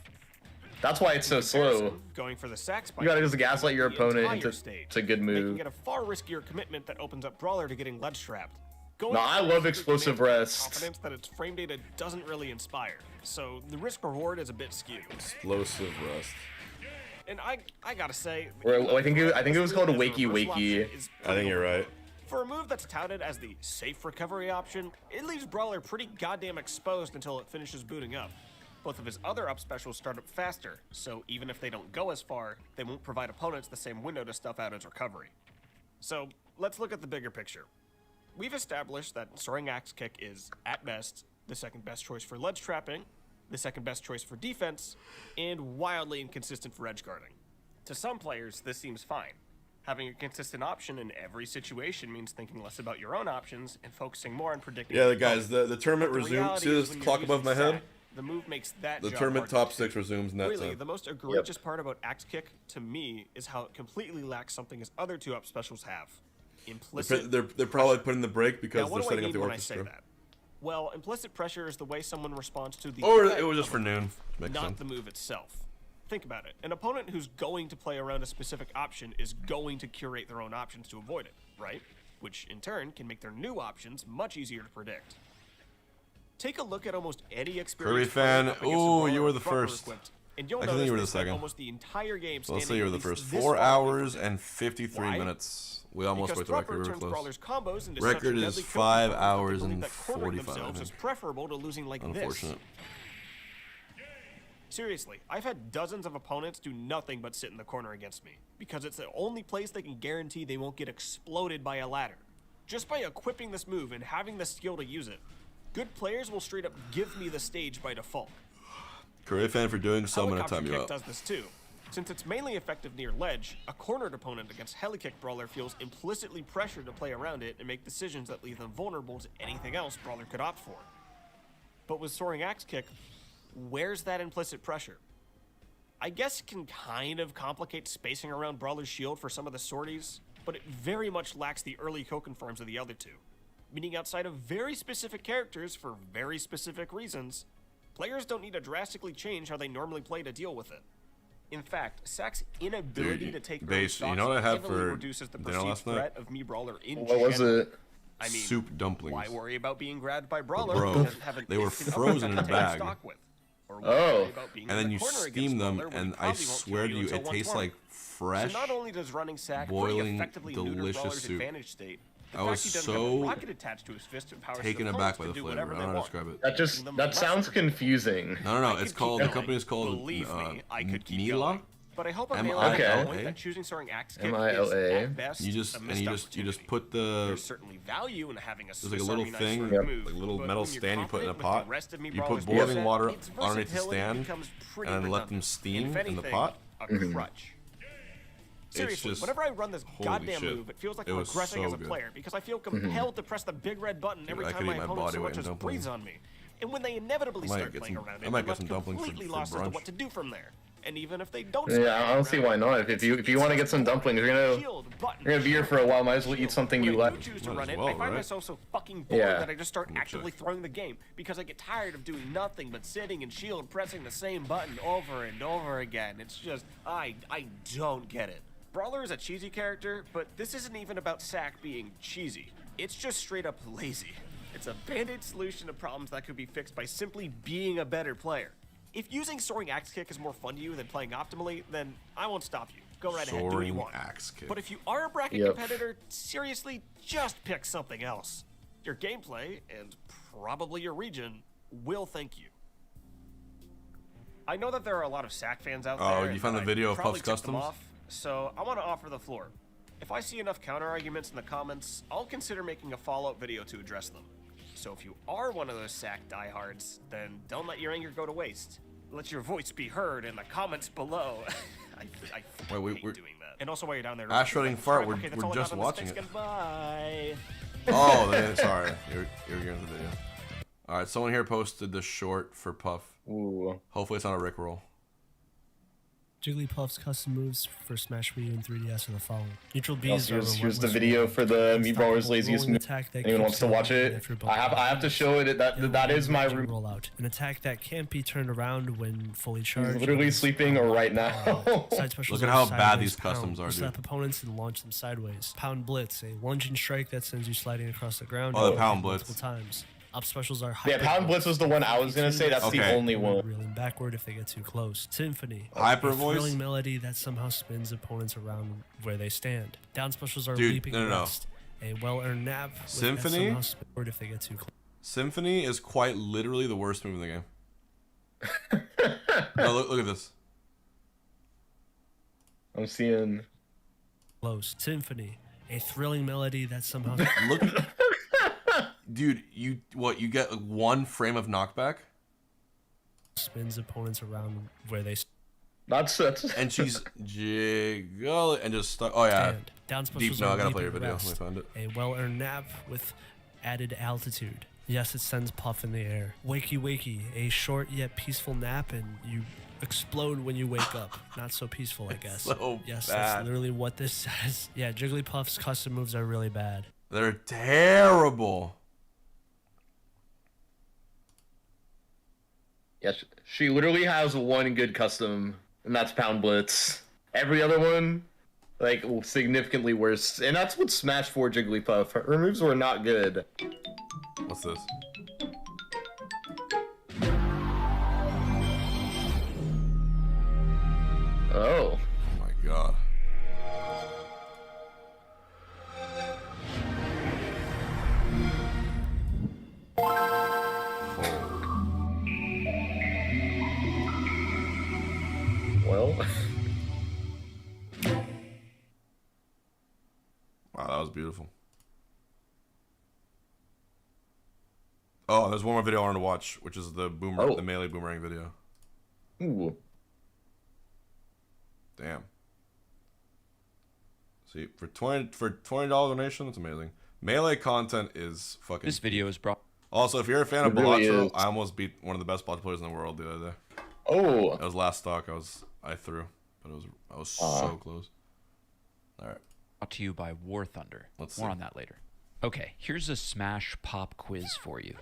[SPEAKER 4] That's why it's so slow.
[SPEAKER 19] Going for the sack spike.
[SPEAKER 4] You gotta just gaslight your
[SPEAKER 19] the
[SPEAKER 4] opponent
[SPEAKER 19] entire
[SPEAKER 4] into
[SPEAKER 19] stage,
[SPEAKER 4] it's a good
[SPEAKER 19] making
[SPEAKER 4] move.
[SPEAKER 19] it a far riskier commitment that opens up Brawler to getting ledge trapped.
[SPEAKER 4] No, I love explosive rest.
[SPEAKER 19] Confidence that its frame data doesn't really inspire, so the risk reward is a bit skewed.
[SPEAKER 3] Explosive rust.
[SPEAKER 19] And I gotta say,
[SPEAKER 4] Or I think it was called a Wakey Wakey.
[SPEAKER 3] I think you're right.
[SPEAKER 19] for a move that's touted as the safe recovery option, it leaves Brawler pretty goddamn exposed until it finishes booting up. Both of his other up specials start up faster, so even if they don't go as far, they won't provide opponents the same window to stuff out his recovery. So let's look at the bigger picture. We've established that Soaring Axe Kick is, at best, the second best choice for ledge trapping, the second best choice for defense, and wildly inconsistent for edge guarding. To some players, this seems fine. Having a consistent option in every situation means thinking less about your own options and focusing more on predicting.
[SPEAKER 3] Yeah, guys, the tournament resumes. See this clock above my head?
[SPEAKER 19] The move makes that
[SPEAKER 3] The
[SPEAKER 19] job
[SPEAKER 3] tournament
[SPEAKER 19] harder.
[SPEAKER 3] top 6 resumes in that
[SPEAKER 19] Really,
[SPEAKER 3] time.
[SPEAKER 19] the most egregious part about Axe Kick, to me, is how it completely lacks something his other two up specials have. Implicit
[SPEAKER 3] They're probably putting the break because
[SPEAKER 19] Now, what
[SPEAKER 3] they're
[SPEAKER 19] do I
[SPEAKER 3] setting up the
[SPEAKER 19] mean when I say
[SPEAKER 3] orchestra.
[SPEAKER 19] that? Well, implicit pressure is the way someone responds to the
[SPEAKER 3] Or
[SPEAKER 19] threat
[SPEAKER 3] it was just
[SPEAKER 19] of
[SPEAKER 3] for
[SPEAKER 19] a
[SPEAKER 3] noon.
[SPEAKER 19] move,
[SPEAKER 3] Makes
[SPEAKER 19] not
[SPEAKER 3] sense.
[SPEAKER 19] the move itself. Think about it. An opponent who's going to play around a specific option is going to curate their own options to avoid it, right? Which, in turn, can make their new options much easier to predict. Take a look at almost any
[SPEAKER 3] Curry
[SPEAKER 19] experienced
[SPEAKER 3] fan.
[SPEAKER 19] player up against a
[SPEAKER 3] Ooh,
[SPEAKER 19] brawler
[SPEAKER 3] you were the
[SPEAKER 19] with front row
[SPEAKER 3] first.
[SPEAKER 19] equipped, and you'll
[SPEAKER 3] I think
[SPEAKER 19] notice
[SPEAKER 3] you were
[SPEAKER 19] they
[SPEAKER 3] the
[SPEAKER 19] spent
[SPEAKER 3] second.
[SPEAKER 19] almost the entire game
[SPEAKER 3] So let's say
[SPEAKER 19] standing
[SPEAKER 3] you were
[SPEAKER 19] at
[SPEAKER 3] the
[SPEAKER 19] least
[SPEAKER 3] first.
[SPEAKER 19] this
[SPEAKER 3] 4
[SPEAKER 19] far away
[SPEAKER 3] hours
[SPEAKER 19] from it.
[SPEAKER 3] and 53
[SPEAKER 19] Why?
[SPEAKER 3] minutes. We almost
[SPEAKER 19] Because
[SPEAKER 3] went the
[SPEAKER 19] front
[SPEAKER 3] record.
[SPEAKER 19] row
[SPEAKER 3] We were
[SPEAKER 19] turns
[SPEAKER 3] close.
[SPEAKER 19] Brawler's combos into
[SPEAKER 3] Record
[SPEAKER 19] such
[SPEAKER 3] is
[SPEAKER 19] deadly
[SPEAKER 3] 5
[SPEAKER 19] kill
[SPEAKER 3] hours
[SPEAKER 19] confirms
[SPEAKER 3] and
[SPEAKER 19] that cornering
[SPEAKER 3] 45
[SPEAKER 19] themselves is
[SPEAKER 3] minutes.
[SPEAKER 19] preferable to losing like this.
[SPEAKER 3] Unfortunate.
[SPEAKER 19] Seriously, I've had dozens of opponents do nothing but sit in the corner against me, because it's the only place they can guarantee they won't get exploded by a ladder. Just by equipping this move and having the skill to use it, good players will straight up give me the stage by default.
[SPEAKER 3] Curry fan for doing so. I'm gonna
[SPEAKER 19] Helicopter
[SPEAKER 3] time you
[SPEAKER 19] Kick
[SPEAKER 3] out.
[SPEAKER 19] does this too. Since it's mainly effective near ledge, a cornered opponent against Helikick Brawler feels implicitly pressured to play around it and make decisions that leave them vulnerable to anything else Brawler could opt for. But with Soaring Axe Kick, where's that implicit pressure? I guess it can kind of complicate spacing around Brawler's shield for some of the sorties, but it very much lacks the early co-confirms of the other two. Meaning outside of very specific characters for very specific reasons, players don't need to drastically change how they normally play to deal with it. In fact, Sack's inability
[SPEAKER 3] Dude,
[SPEAKER 19] to take
[SPEAKER 3] Base,
[SPEAKER 19] early
[SPEAKER 3] you know what I
[SPEAKER 19] stocks
[SPEAKER 3] had
[SPEAKER 19] heavily
[SPEAKER 3] for
[SPEAKER 19] reduces the
[SPEAKER 3] dinner
[SPEAKER 19] perceived
[SPEAKER 3] last night?
[SPEAKER 19] threat of me Brawler in
[SPEAKER 4] What was
[SPEAKER 19] general.
[SPEAKER 4] it?
[SPEAKER 19] I mean,
[SPEAKER 3] Soup dumplings.
[SPEAKER 19] why worry about being grabbed by Brawler?
[SPEAKER 3] Bro,
[SPEAKER 19] who doesn't have an
[SPEAKER 3] they were
[SPEAKER 19] instant
[SPEAKER 3] frozen in a
[SPEAKER 19] uppercut to take
[SPEAKER 3] bag.
[SPEAKER 19] stock with? Or why
[SPEAKER 4] Oh.
[SPEAKER 19] worry about being
[SPEAKER 3] And
[SPEAKER 19] in
[SPEAKER 3] then
[SPEAKER 19] the
[SPEAKER 3] you
[SPEAKER 19] corner against
[SPEAKER 3] steam them,
[SPEAKER 19] Brawler when
[SPEAKER 3] and
[SPEAKER 19] he
[SPEAKER 3] I
[SPEAKER 19] probably won't
[SPEAKER 3] swear to
[SPEAKER 19] kill
[SPEAKER 3] you,
[SPEAKER 19] until
[SPEAKER 3] it tastes
[SPEAKER 19] 120?
[SPEAKER 3] like fresh,
[SPEAKER 19] So not only does running Sack pretty
[SPEAKER 3] boiling,
[SPEAKER 19] effectively neuter
[SPEAKER 3] delicious
[SPEAKER 19] Brawler's
[SPEAKER 3] soup.
[SPEAKER 19] advantage state, the
[SPEAKER 3] I
[SPEAKER 19] fact
[SPEAKER 3] was
[SPEAKER 19] he doesn't have a
[SPEAKER 3] so
[SPEAKER 19] rocket attached to his fist empowers his
[SPEAKER 3] taken
[SPEAKER 19] opponents
[SPEAKER 3] aback by
[SPEAKER 19] to
[SPEAKER 3] the
[SPEAKER 19] do
[SPEAKER 3] flavor.
[SPEAKER 19] whatever
[SPEAKER 3] I
[SPEAKER 19] they
[SPEAKER 3] don't know how to
[SPEAKER 19] want.
[SPEAKER 3] describe it.
[SPEAKER 4] That sounds confusing.
[SPEAKER 3] No. It's called. The
[SPEAKER 19] going.
[SPEAKER 3] company is called
[SPEAKER 19] Believe me, I could keep
[SPEAKER 3] Mila.
[SPEAKER 19] going. But I hope I'm
[SPEAKER 3] M-I-L-A?
[SPEAKER 19] nailing the point that choosing Soaring Axe Kick is
[SPEAKER 4] M-I-L-A.
[SPEAKER 19] at best
[SPEAKER 3] You just
[SPEAKER 19] a
[SPEAKER 3] and
[SPEAKER 19] missed
[SPEAKER 3] you just
[SPEAKER 19] opportunity.
[SPEAKER 3] put the.
[SPEAKER 19] There's certainly value in having a
[SPEAKER 3] There's like a
[SPEAKER 19] Swiss
[SPEAKER 3] little
[SPEAKER 19] Army knife
[SPEAKER 3] thing,
[SPEAKER 19] sort of
[SPEAKER 3] like
[SPEAKER 19] move,
[SPEAKER 3] a little
[SPEAKER 19] but
[SPEAKER 3] metal
[SPEAKER 19] when you're
[SPEAKER 3] stand you put in a
[SPEAKER 19] confident with
[SPEAKER 3] pot.
[SPEAKER 19] the rest of me
[SPEAKER 3] You
[SPEAKER 19] Brawler's
[SPEAKER 3] put boiling
[SPEAKER 19] movement,
[SPEAKER 3] water
[SPEAKER 19] its
[SPEAKER 3] underneath the
[SPEAKER 19] versatility
[SPEAKER 3] stand,
[SPEAKER 19] becomes pretty
[SPEAKER 3] and then let them
[SPEAKER 19] redundant.
[SPEAKER 3] steam
[SPEAKER 19] If
[SPEAKER 3] in the
[SPEAKER 19] anything,
[SPEAKER 3] pot.
[SPEAKER 19] a crutch.
[SPEAKER 3] It's
[SPEAKER 19] Seriously,
[SPEAKER 3] just
[SPEAKER 19] whenever I run this
[SPEAKER 3] holy
[SPEAKER 19] goddamn
[SPEAKER 3] shit.
[SPEAKER 19] move, it feels like
[SPEAKER 3] It
[SPEAKER 19] I'm
[SPEAKER 3] was
[SPEAKER 19] regressing
[SPEAKER 3] so
[SPEAKER 19] as a
[SPEAKER 3] good.
[SPEAKER 19] player because I feel compelled to press the big red button every
[SPEAKER 3] I
[SPEAKER 19] time
[SPEAKER 3] could
[SPEAKER 19] my
[SPEAKER 3] eat my
[SPEAKER 19] opponent
[SPEAKER 3] body
[SPEAKER 19] so
[SPEAKER 3] weight
[SPEAKER 19] much
[SPEAKER 3] in
[SPEAKER 19] as
[SPEAKER 3] dumplings.
[SPEAKER 19] breathes on me. And when they inevitably
[SPEAKER 3] I might
[SPEAKER 19] start
[SPEAKER 3] get
[SPEAKER 19] playing
[SPEAKER 3] some-
[SPEAKER 19] around
[SPEAKER 3] I
[SPEAKER 19] it,
[SPEAKER 3] might
[SPEAKER 19] I'm
[SPEAKER 3] get
[SPEAKER 19] left
[SPEAKER 3] some dumplings
[SPEAKER 19] completely
[SPEAKER 3] for
[SPEAKER 19] lost as to
[SPEAKER 3] brunch.
[SPEAKER 19] what to do from there. And even if they don't
[SPEAKER 4] Yeah, I don't see why not. If you want to get some dumplings, you're gonna be here for a while. Might as well eat something you like.
[SPEAKER 19] choose to run it, I find myself so fucking bored
[SPEAKER 4] Yeah.
[SPEAKER 19] that I just start actively throwing the game because I get tired of doing nothing but sitting and shield pressing the same button over and over again. It's just, I don't get it. Brawler is a cheesy character, but this isn't even about Sack being cheesy. It's just straight up lazy. It's a band-aid solution to problems that could be fixed by simply being a better player. If using Soaring Axe Kick is more fun to you than playing optimally, then I won't stop you. Go right ahead, do what you
[SPEAKER 3] Soaring
[SPEAKER 19] want.
[SPEAKER 3] Axe Kick.
[SPEAKER 19] But if you are a bracket
[SPEAKER 4] Yep.
[SPEAKER 19] competitor, seriously, just pick something else. Your gameplay, and probably your region, will thank you. I know that there are a lot of SAC fans out
[SPEAKER 3] Oh,
[SPEAKER 19] there.
[SPEAKER 3] you found the
[SPEAKER 19] and
[SPEAKER 3] video
[SPEAKER 19] I'd
[SPEAKER 3] of
[SPEAKER 19] probably
[SPEAKER 3] Puff's
[SPEAKER 19] tick them
[SPEAKER 3] customs?
[SPEAKER 19] off, so I want to offer the floor. If I see enough counter arguments in the comments, I'll consider making a follow-up video to address them. So if you are one of those SAC diehards, then don't let your anger go to waste. Let your voice be heard in the comments below. I hate doing that. And also while you're down there,
[SPEAKER 3] Ash Shredding Fart, we're
[SPEAKER 19] that's all I
[SPEAKER 3] just
[SPEAKER 19] got on this.
[SPEAKER 3] watching
[SPEAKER 19] Thanks
[SPEAKER 3] it.
[SPEAKER 19] again. Bye.
[SPEAKER 3] Oh, sorry. You're getting the video. All right, someone here posted the short for Puff.
[SPEAKER 4] Ooh.
[SPEAKER 3] Hopefully it's not a Rickroll.
[SPEAKER 21] Jigglypuff's custom moves for Smash Wii U and 3DS are the following. Neutral B's
[SPEAKER 4] Here's the video for the Mii Brawler's laziest move. Anyone wants to watch it? I have to show it. That is my room.
[SPEAKER 21] Rollout. An attack that can't be turned around when fully charged.
[SPEAKER 4] He's literally sleeping right now.
[SPEAKER 21] Side specials
[SPEAKER 3] Look at how
[SPEAKER 21] are
[SPEAKER 3] bad
[SPEAKER 21] sideways
[SPEAKER 3] these customs
[SPEAKER 21] pound.
[SPEAKER 3] are,
[SPEAKER 21] Slap
[SPEAKER 3] dude.
[SPEAKER 21] opponents and launch them sideways. Pound Blitz, a lunging strike that sends you sliding across the ground.
[SPEAKER 3] Oh, the Pound Blitz.
[SPEAKER 21] Multiple times. Up specials are
[SPEAKER 4] Yeah, Pound Blitz was the one I was gonna say. That's the only one.
[SPEAKER 21] Reeling backward if they get too close. Symphony.
[SPEAKER 3] Hyper
[SPEAKER 21] a
[SPEAKER 3] voice?
[SPEAKER 21] thrilling melody that somehow spins opponents around where they stand. Down specials are
[SPEAKER 3] Dude,
[SPEAKER 21] leaping
[SPEAKER 3] no.
[SPEAKER 21] rest. A well-earned nab.
[SPEAKER 3] Symphony?
[SPEAKER 21] That somehow spin forward if they get too close.
[SPEAKER 3] Symphony is quite literally the worst move in the game. No, look at this.
[SPEAKER 4] I'm seeing.
[SPEAKER 21] Close. Symphony. A thrilling melody that somehow.
[SPEAKER 3] Look. Dude, you get one frame of knockback?
[SPEAKER 21] Spins opponents around where they.
[SPEAKER 4] That's
[SPEAKER 3] and she's jiggle and just stuck. Oh yeah.
[SPEAKER 21] Down
[SPEAKER 3] Deep. No, I gotta play your video. Let me find it.
[SPEAKER 21] A well-earned nap with added altitude. Yes, it sends Puff in the air. Wakey wakey, a short yet peaceful nap, and you explode when you wake up. Not so peaceful, I guess.
[SPEAKER 3] So
[SPEAKER 21] yes,
[SPEAKER 3] bad.
[SPEAKER 21] That's literally what this says. Yeah, Jigglypuff's custom moves are really bad.
[SPEAKER 3] They're terrible.
[SPEAKER 4] Yeah, she literally has one good custom, and that's Pound Blitz. Every other one, like, significantly worse. And that's what Smash 4 Jigglypuff. Her moves were not good.
[SPEAKER 3] What's this?
[SPEAKER 4] Oh.
[SPEAKER 3] Oh my god.
[SPEAKER 4] Well.
[SPEAKER 3] Wow, that was beautiful. Oh, there's one more video I wanted to watch, which is the the melee boomerang video.
[SPEAKER 4] Ooh.
[SPEAKER 3] Damn. See, for $20 donation, that's amazing. Melee content is fucking.
[SPEAKER 22] This video is brought.
[SPEAKER 3] Also, if you're a fan of
[SPEAKER 4] really
[SPEAKER 3] Balatro,
[SPEAKER 4] is.
[SPEAKER 3] I almost beat one of the best Balatro players in the world the other day.
[SPEAKER 4] Oh.
[SPEAKER 3] That was last stock. I threw, but I was so close. All right.
[SPEAKER 22] Brought to you by War Thunder.
[SPEAKER 3] Let's
[SPEAKER 22] More
[SPEAKER 3] see.
[SPEAKER 22] on that later. Okay, here's a Smash Pop quiz for you.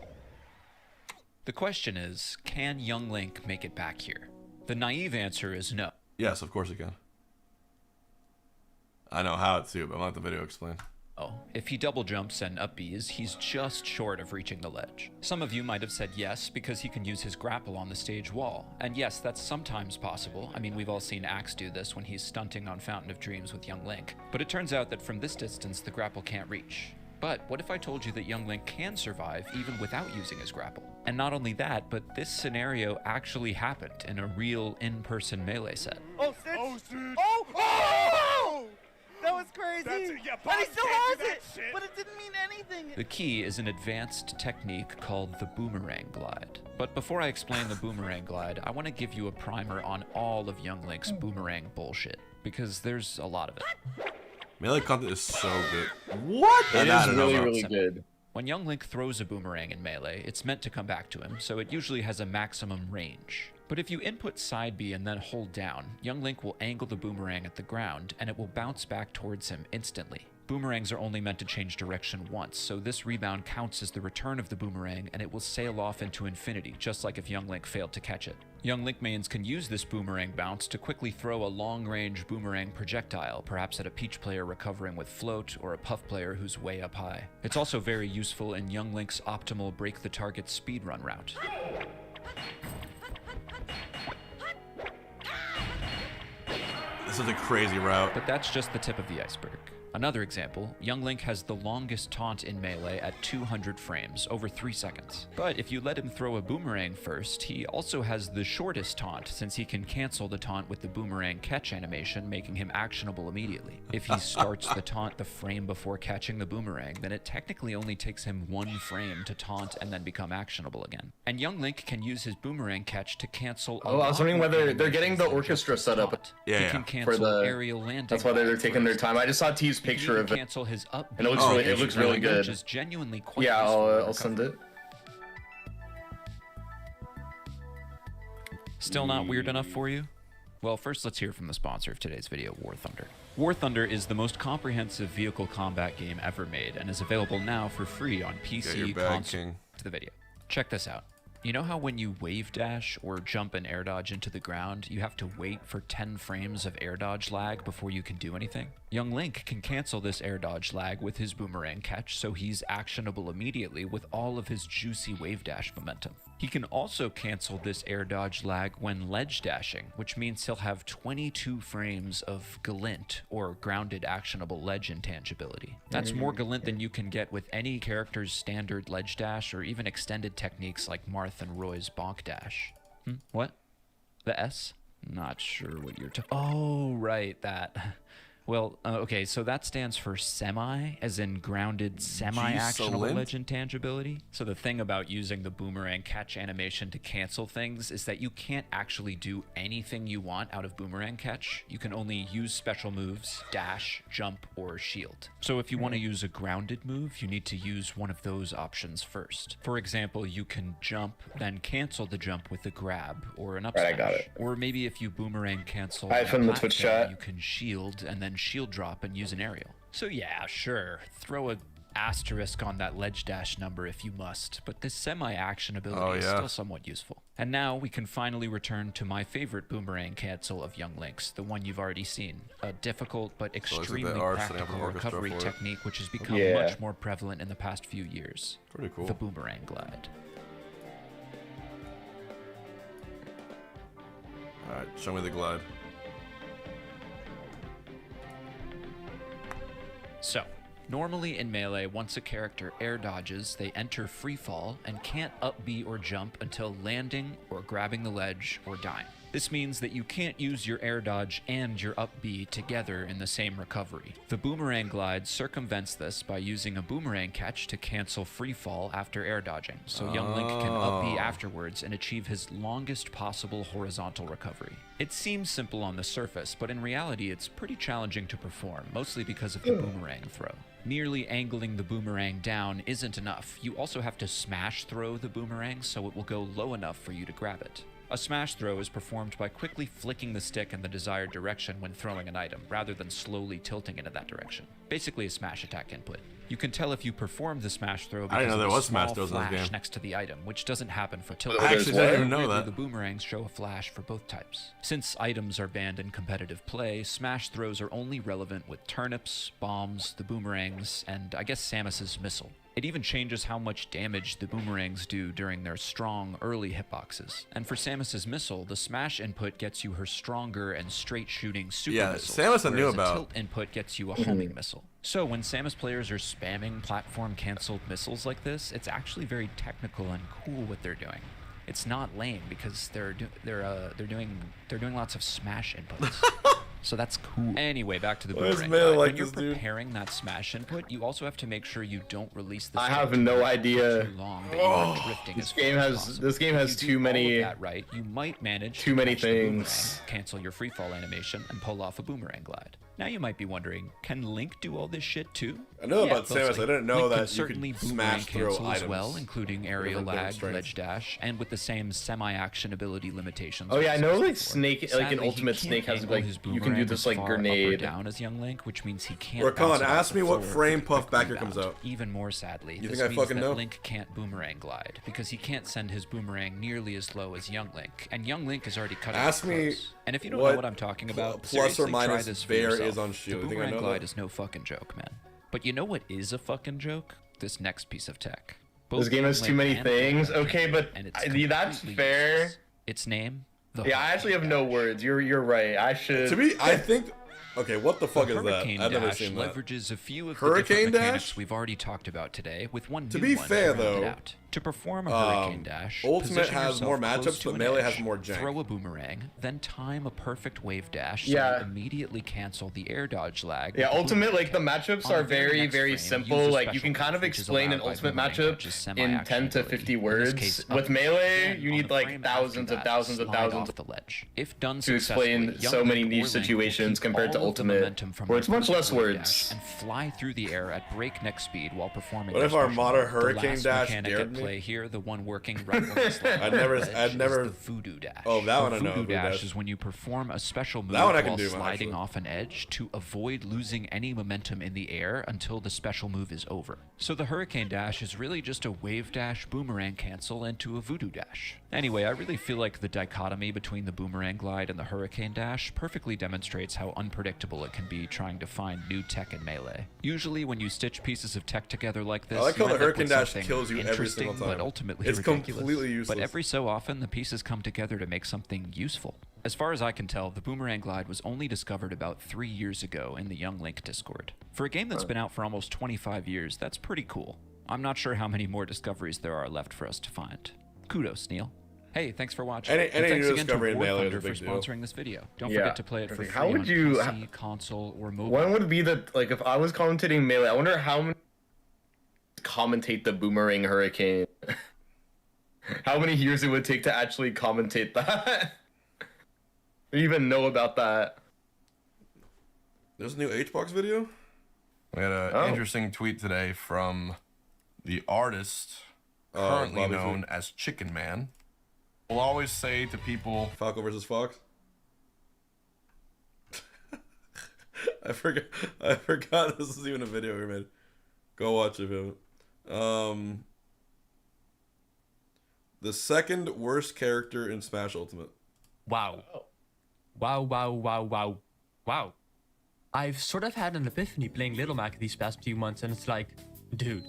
[SPEAKER 22] The question is, can Young Link make it back here? The naive answer is no.
[SPEAKER 3] Yes, of course he can. I know how to, but I'm not the video explain.
[SPEAKER 22] Oh, if he double jumps and up Bs, he's just short of reaching the ledge. Some of you might have said yes because he can use his grapple on the stage wall. And yes, that's sometimes possible. I mean, we've all seen Axe do this when he's stunting on Fountain of Dreams with Young Link. But it turns out that from this distance, the grapple can't reach. But what if I told you that Young Link can survive even without using his grapple? And not only that, but this scenario actually happened in a real in-person melee set.
[SPEAKER 14] Oh, Stitch! Oh! Oh! That was crazy! But he still has it! But it didn't mean anything!
[SPEAKER 22] The key is an advanced technique called the boomerang glide. But before I explain the boomerang glide, I want to give you a primer on all of Young Link's boomerang bullshit, because there's a lot of it.
[SPEAKER 3] Melee content is so good. What?
[SPEAKER 4] It is really, really good.
[SPEAKER 22] When Young Link throws a boomerang in Melee, it's meant to come back to him, so it usually has a maximum range. But if you input side B and then hold down, Young Link will angle the boomerang at the ground, and it will bounce back towards him instantly. Boomerangs are only meant to change direction once, so this rebound counts as the return of the boomerang, and it will sail off into infinity, just like if Young Link failed to catch it. Young Link mains can use this boomerang bounce to quickly throw a long-range boomerang projectile, perhaps at a Peach player recovering with float, or a Puff player who's way up high. It's also very useful in Young Link's optimal break-the-target speedrun route.
[SPEAKER 3] This is a crazy route.
[SPEAKER 22] But that's just the tip of the iceberg. Another example, Young Link has the longest taunt in Melee at 200 frames, over 3 seconds. But if you let him throw a boomerang first, he also has the shortest taunt, since he can cancel the taunt with the boomerang catch animation, making him actionable immediately. If he starts the taunt the frame before catching the boomerang, then it technically only takes him 1 frame to taunt and then become actionable again. And Young Link can use his boomerang catch to cancel a
[SPEAKER 4] I was wondering whether they're getting the orchestra set up
[SPEAKER 22] for the aerial landing.
[SPEAKER 4] That's why they're taking their time. I just saw T's picture of it.
[SPEAKER 22] Cancel his up
[SPEAKER 4] and it looks really good.
[SPEAKER 22] Which is genuinely quite
[SPEAKER 4] yeah, I'll send it.
[SPEAKER 22] Still not weird enough for you? Well, first let's hear from the sponsor of today's video, War Thunder. War Thunder is the most comprehensive vehicle combat game ever made and is available now for free on PC, console. To the video. Check this out. You know how when you wave dash or jump and air dodge into the ground, you have to wait for 10 frames of air dodge lag before you can do anything? Young Link can cancel this air dodge lag with his boomerang catch, so he's actionable immediately with all of his juicy wave dash momentum. He can also cancel this air dodge lag when ledge dashing, which means he'll have 22 frames of Galint, or grounded actionable ledge intangibility. That's more Galint than you can get with any character's standard ledge dash or even extended techniques like Marth and Roy's bonk dash. What? The S? Not sure what you're talking. Oh, right, that. Well, okay, so that stands for semi, as in grounded semi-actionable ledge intangibility. So the thing about using the boomerang catch animation to cancel things is that you can't actually do anything you want out of boomerang catch. You can only use special moves, dash, jump, or shield. So if you want to use a grounded move, you need to use one of those options first. For example, you can jump, then cancel the jump with a grab, or an up smash.
[SPEAKER 4] I got it.
[SPEAKER 22] Or maybe if you boomerang cancel,
[SPEAKER 4] from the Twitch chat,
[SPEAKER 22] you can shield and then shield drop and use an aerial. So yeah, sure, throw a asterisk on that ledge dash number if you must, but this semi-action ability is still somewhat useful. And now we can finally return to my favorite boomerang cancel of Young Link's, the one you've already seen. A difficult but extremely practical recovery technique which has become much more prevalent in the past few years.
[SPEAKER 3] Pretty cool.
[SPEAKER 22] The boomerang glide.
[SPEAKER 3] Alright, show me the glide.
[SPEAKER 22] So, normally in Melee, once a character air dodges, they enter free fall and can't up B or jump until landing or grabbing the ledge or dying. This means that you can't use your air dodge and your up B together in the same recovery. The boomerang glide circumvents this by using a boomerang catch to cancel free fall after air dodging, so Young Link can up B afterwards and achieve his longest possible horizontal recovery. It seems simple on the surface, but in reality it's pretty challenging to perform, mostly because of the boomerang throw. Merely angling the boomerang down isn't enough. You also have to smash throw the boomerang so it will go low enough for you to grab it. A smash throw is performed by quickly flicking the stick in the desired direction when throwing an item, rather than slowly tilting it in that direction. Basically a smash attack input. You can tell if you performed the smash throw because of the small flash next to the item, which doesn't happen for tilt.
[SPEAKER 3] I actually didn't even know that.
[SPEAKER 22] The boomerangs show a flash for both types. Since items are banned in competitive play, smash throws are only relevant with turnips, bombs, the boomerangs, and I guess Samus's missile. It even changes how much damage the boomerangs do during their strong early hitboxes. And for Samus's missile, the smash input gets you her stronger and straight shooting super missiles,
[SPEAKER 3] Samus I knew about.
[SPEAKER 22] The tilt input gets you a homing missile. So when Samus players are spamming platform canceled missiles like this, it's actually very technical and cool what they're doing. It's not lame because they're doing lots of smash inputs. So that's cool. Anyway, back to the boomerang. When you're preparing that smash input, you also have to make sure you don't release the.
[SPEAKER 4] I have no idea.
[SPEAKER 22] Too long that you are drifting
[SPEAKER 4] this game has too many.
[SPEAKER 22] Right, you might manage
[SPEAKER 4] too many things.
[SPEAKER 22] Cancel your free fall animation and pull off a boomerang glide. Now you might be wondering, can Link do all this shit too?
[SPEAKER 3] I know about Samus. I didn't know that you
[SPEAKER 22] could
[SPEAKER 3] smash throw items
[SPEAKER 22] as well, including aerial lag, ledge dash, and with the same semi-action ability limitations.
[SPEAKER 4] Oh yeah, I know like Snake, like an Ultimate Snake has like you can do this like grenade
[SPEAKER 22] down as Young Link, which means he can't.
[SPEAKER 3] Rakan, ask me what frame Puff Backer comes out.
[SPEAKER 22] Even more sadly,
[SPEAKER 3] you
[SPEAKER 22] this
[SPEAKER 3] think I fucking
[SPEAKER 22] means that
[SPEAKER 3] know?
[SPEAKER 22] Link can't boomerang glide because he can't send his boomerang nearly as low as Young Link, and Young Link is already cutting
[SPEAKER 3] Ask
[SPEAKER 22] it
[SPEAKER 3] me.
[SPEAKER 22] close. And if you don't know what I'm talking about,
[SPEAKER 3] plus or minus
[SPEAKER 22] try this for
[SPEAKER 3] bear
[SPEAKER 22] yourself.
[SPEAKER 3] is on shield.
[SPEAKER 22] The boomerang glide is no fucking joke, man. But you know what is a fucking joke? This next piece of tech.
[SPEAKER 4] This game has too many things. Okay, but that's fair.
[SPEAKER 22] Its name.
[SPEAKER 4] Yeah, I actually have no words. You're right. I should.
[SPEAKER 3] To me, I think. Okay, what the fuck is that?
[SPEAKER 22] Hurricane
[SPEAKER 3] I've never
[SPEAKER 22] Dash
[SPEAKER 3] seen that.
[SPEAKER 22] leverages a few of
[SPEAKER 3] Hurricane
[SPEAKER 22] the different
[SPEAKER 3] Dash?
[SPEAKER 22] mechanics we've already talked about today, with one
[SPEAKER 3] To
[SPEAKER 22] new
[SPEAKER 3] be
[SPEAKER 22] one
[SPEAKER 3] fair,
[SPEAKER 22] to round it
[SPEAKER 3] though,
[SPEAKER 22] out. To perform a Hurricane Dash,
[SPEAKER 3] Ultimate
[SPEAKER 22] position
[SPEAKER 3] has
[SPEAKER 22] yourself
[SPEAKER 3] more
[SPEAKER 22] close
[SPEAKER 3] matchups,
[SPEAKER 22] to
[SPEAKER 3] but
[SPEAKER 22] an
[SPEAKER 3] Melee
[SPEAKER 22] edge,
[SPEAKER 3] has more jank.
[SPEAKER 22] throw a boomerang, then time a perfect wave dash so
[SPEAKER 4] Yeah.
[SPEAKER 22] you immediately cancel the air dodge lag.
[SPEAKER 4] Yeah,
[SPEAKER 22] with the
[SPEAKER 4] Ultimate, like, the
[SPEAKER 22] boomerang.
[SPEAKER 4] matchups
[SPEAKER 22] On
[SPEAKER 4] are
[SPEAKER 22] the very
[SPEAKER 4] very,
[SPEAKER 22] next
[SPEAKER 4] very
[SPEAKER 22] frame,
[SPEAKER 4] simple.
[SPEAKER 22] use a
[SPEAKER 4] Like, you
[SPEAKER 22] special
[SPEAKER 4] can kind of
[SPEAKER 22] move, which is
[SPEAKER 4] explain an
[SPEAKER 22] allowed by
[SPEAKER 4] Ultimate
[SPEAKER 22] boomerang
[SPEAKER 4] matchup
[SPEAKER 22] dodges
[SPEAKER 4] in 10
[SPEAKER 22] semi-action
[SPEAKER 4] to
[SPEAKER 22] ability.
[SPEAKER 4] 50
[SPEAKER 22] In this
[SPEAKER 4] words.
[SPEAKER 22] case,
[SPEAKER 4] With
[SPEAKER 22] up
[SPEAKER 4] Melee,
[SPEAKER 22] and
[SPEAKER 4] you
[SPEAKER 22] on
[SPEAKER 4] need,
[SPEAKER 22] the
[SPEAKER 4] like,
[SPEAKER 22] frame
[SPEAKER 4] thousands
[SPEAKER 22] after
[SPEAKER 4] and
[SPEAKER 22] that,
[SPEAKER 4] thousands and
[SPEAKER 22] slide
[SPEAKER 4] thousands
[SPEAKER 22] off the ledge. If done
[SPEAKER 4] to explain
[SPEAKER 22] successfully,
[SPEAKER 4] so
[SPEAKER 22] young
[SPEAKER 4] many
[SPEAKER 22] Link
[SPEAKER 4] niche
[SPEAKER 22] or Link will
[SPEAKER 4] situations
[SPEAKER 22] keep
[SPEAKER 4] compared to
[SPEAKER 22] all of the
[SPEAKER 4] Ultimate,
[SPEAKER 22] momentum from
[SPEAKER 4] where
[SPEAKER 22] their
[SPEAKER 4] it's much
[SPEAKER 22] first
[SPEAKER 4] less
[SPEAKER 22] wave
[SPEAKER 4] words.
[SPEAKER 22] dash and fly through the air at breakneck speed while performing
[SPEAKER 3] What
[SPEAKER 22] their
[SPEAKER 3] if
[SPEAKER 22] special
[SPEAKER 3] Armada
[SPEAKER 22] move.
[SPEAKER 3] Hurricane
[SPEAKER 22] The last
[SPEAKER 3] Dash
[SPEAKER 22] mechanic
[SPEAKER 3] dared
[SPEAKER 22] at
[SPEAKER 3] me?
[SPEAKER 22] play here, the one working right on the slide
[SPEAKER 3] I'd
[SPEAKER 22] off
[SPEAKER 3] never-
[SPEAKER 22] the ledge,
[SPEAKER 3] I'd never-
[SPEAKER 22] is the Voodoo Dash.
[SPEAKER 3] Oh, that one I
[SPEAKER 22] The
[SPEAKER 3] know,
[SPEAKER 22] Voodoo
[SPEAKER 3] Voodoo
[SPEAKER 22] Dash
[SPEAKER 3] Dash.
[SPEAKER 22] is when you perform a special move
[SPEAKER 3] That one I can
[SPEAKER 22] while
[SPEAKER 3] do,
[SPEAKER 22] sliding
[SPEAKER 3] actually.
[SPEAKER 22] off an edge to avoid losing any momentum in the air until the special move is over. So the Hurricane Dash is really just a wave dash boomerang cancel into a Voodoo Dash. Anyway, I really feel like the dichotomy between the Boomerang Glide and the Hurricane Dash perfectly demonstrates how unpredictable it can be trying to find new tech in Melee. Usually when you stitch pieces of tech together like this,
[SPEAKER 3] I like
[SPEAKER 22] you
[SPEAKER 3] how the
[SPEAKER 22] end up
[SPEAKER 3] Hurricane
[SPEAKER 22] with
[SPEAKER 3] Dash
[SPEAKER 22] something
[SPEAKER 3] kills you every
[SPEAKER 22] interesting,
[SPEAKER 3] single time.
[SPEAKER 22] but ultimately
[SPEAKER 3] It's
[SPEAKER 22] ridiculous.
[SPEAKER 3] completely useless.
[SPEAKER 22] But every so often, the pieces come together to make something useful. As far as I can tell, the Boomerang Glide was only discovered about 3 years ago in the Young Link Discord. For a game that's been out for almost 25 years, that's pretty cool. I'm not sure how many more discoveries there are left for us to find. Kudos, Neil. Hey, thanks for watching.
[SPEAKER 3] Any
[SPEAKER 22] And thanks
[SPEAKER 3] new
[SPEAKER 22] again to
[SPEAKER 3] discovery in
[SPEAKER 22] War
[SPEAKER 3] Melee is a
[SPEAKER 22] Thunder for
[SPEAKER 3] big deal.
[SPEAKER 22] sponsoring this video. Don't
[SPEAKER 4] Yeah.
[SPEAKER 22] forget to play it for free
[SPEAKER 4] How would
[SPEAKER 22] on
[SPEAKER 4] you-
[SPEAKER 22] PC, console, or mobile.
[SPEAKER 4] When would be the, like, if I was commentating Melee, I wonder how many commentate the Boomerang Hurricane. How many years it would take to actually commentate that? Or even know about that.
[SPEAKER 3] There's a new HBox video?
[SPEAKER 7] We had an interesting tweet today from the artist currently
[SPEAKER 3] Bobby
[SPEAKER 7] known
[SPEAKER 3] Food.
[SPEAKER 7] as Chicken Man. We'll always say to people,
[SPEAKER 3] Falco versus Fox? I forgot this is even a video we made. Go watch it if you haven't. The second worst character in Smash Ultimate.
[SPEAKER 9] Wow. Wow. I've sort of had an epiphany playing Little Mac these past few months, and it's like, dude,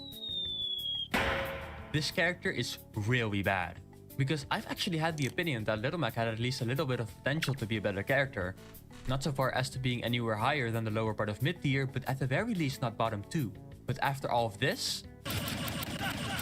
[SPEAKER 9] this character is really bad. Because I've actually had the opinion that Little Mac had at least a little bit of potential to be a better character. Not so far as to being anywhere higher than the lower part of mid tier, but at the very least not bottom 2. But after all of this...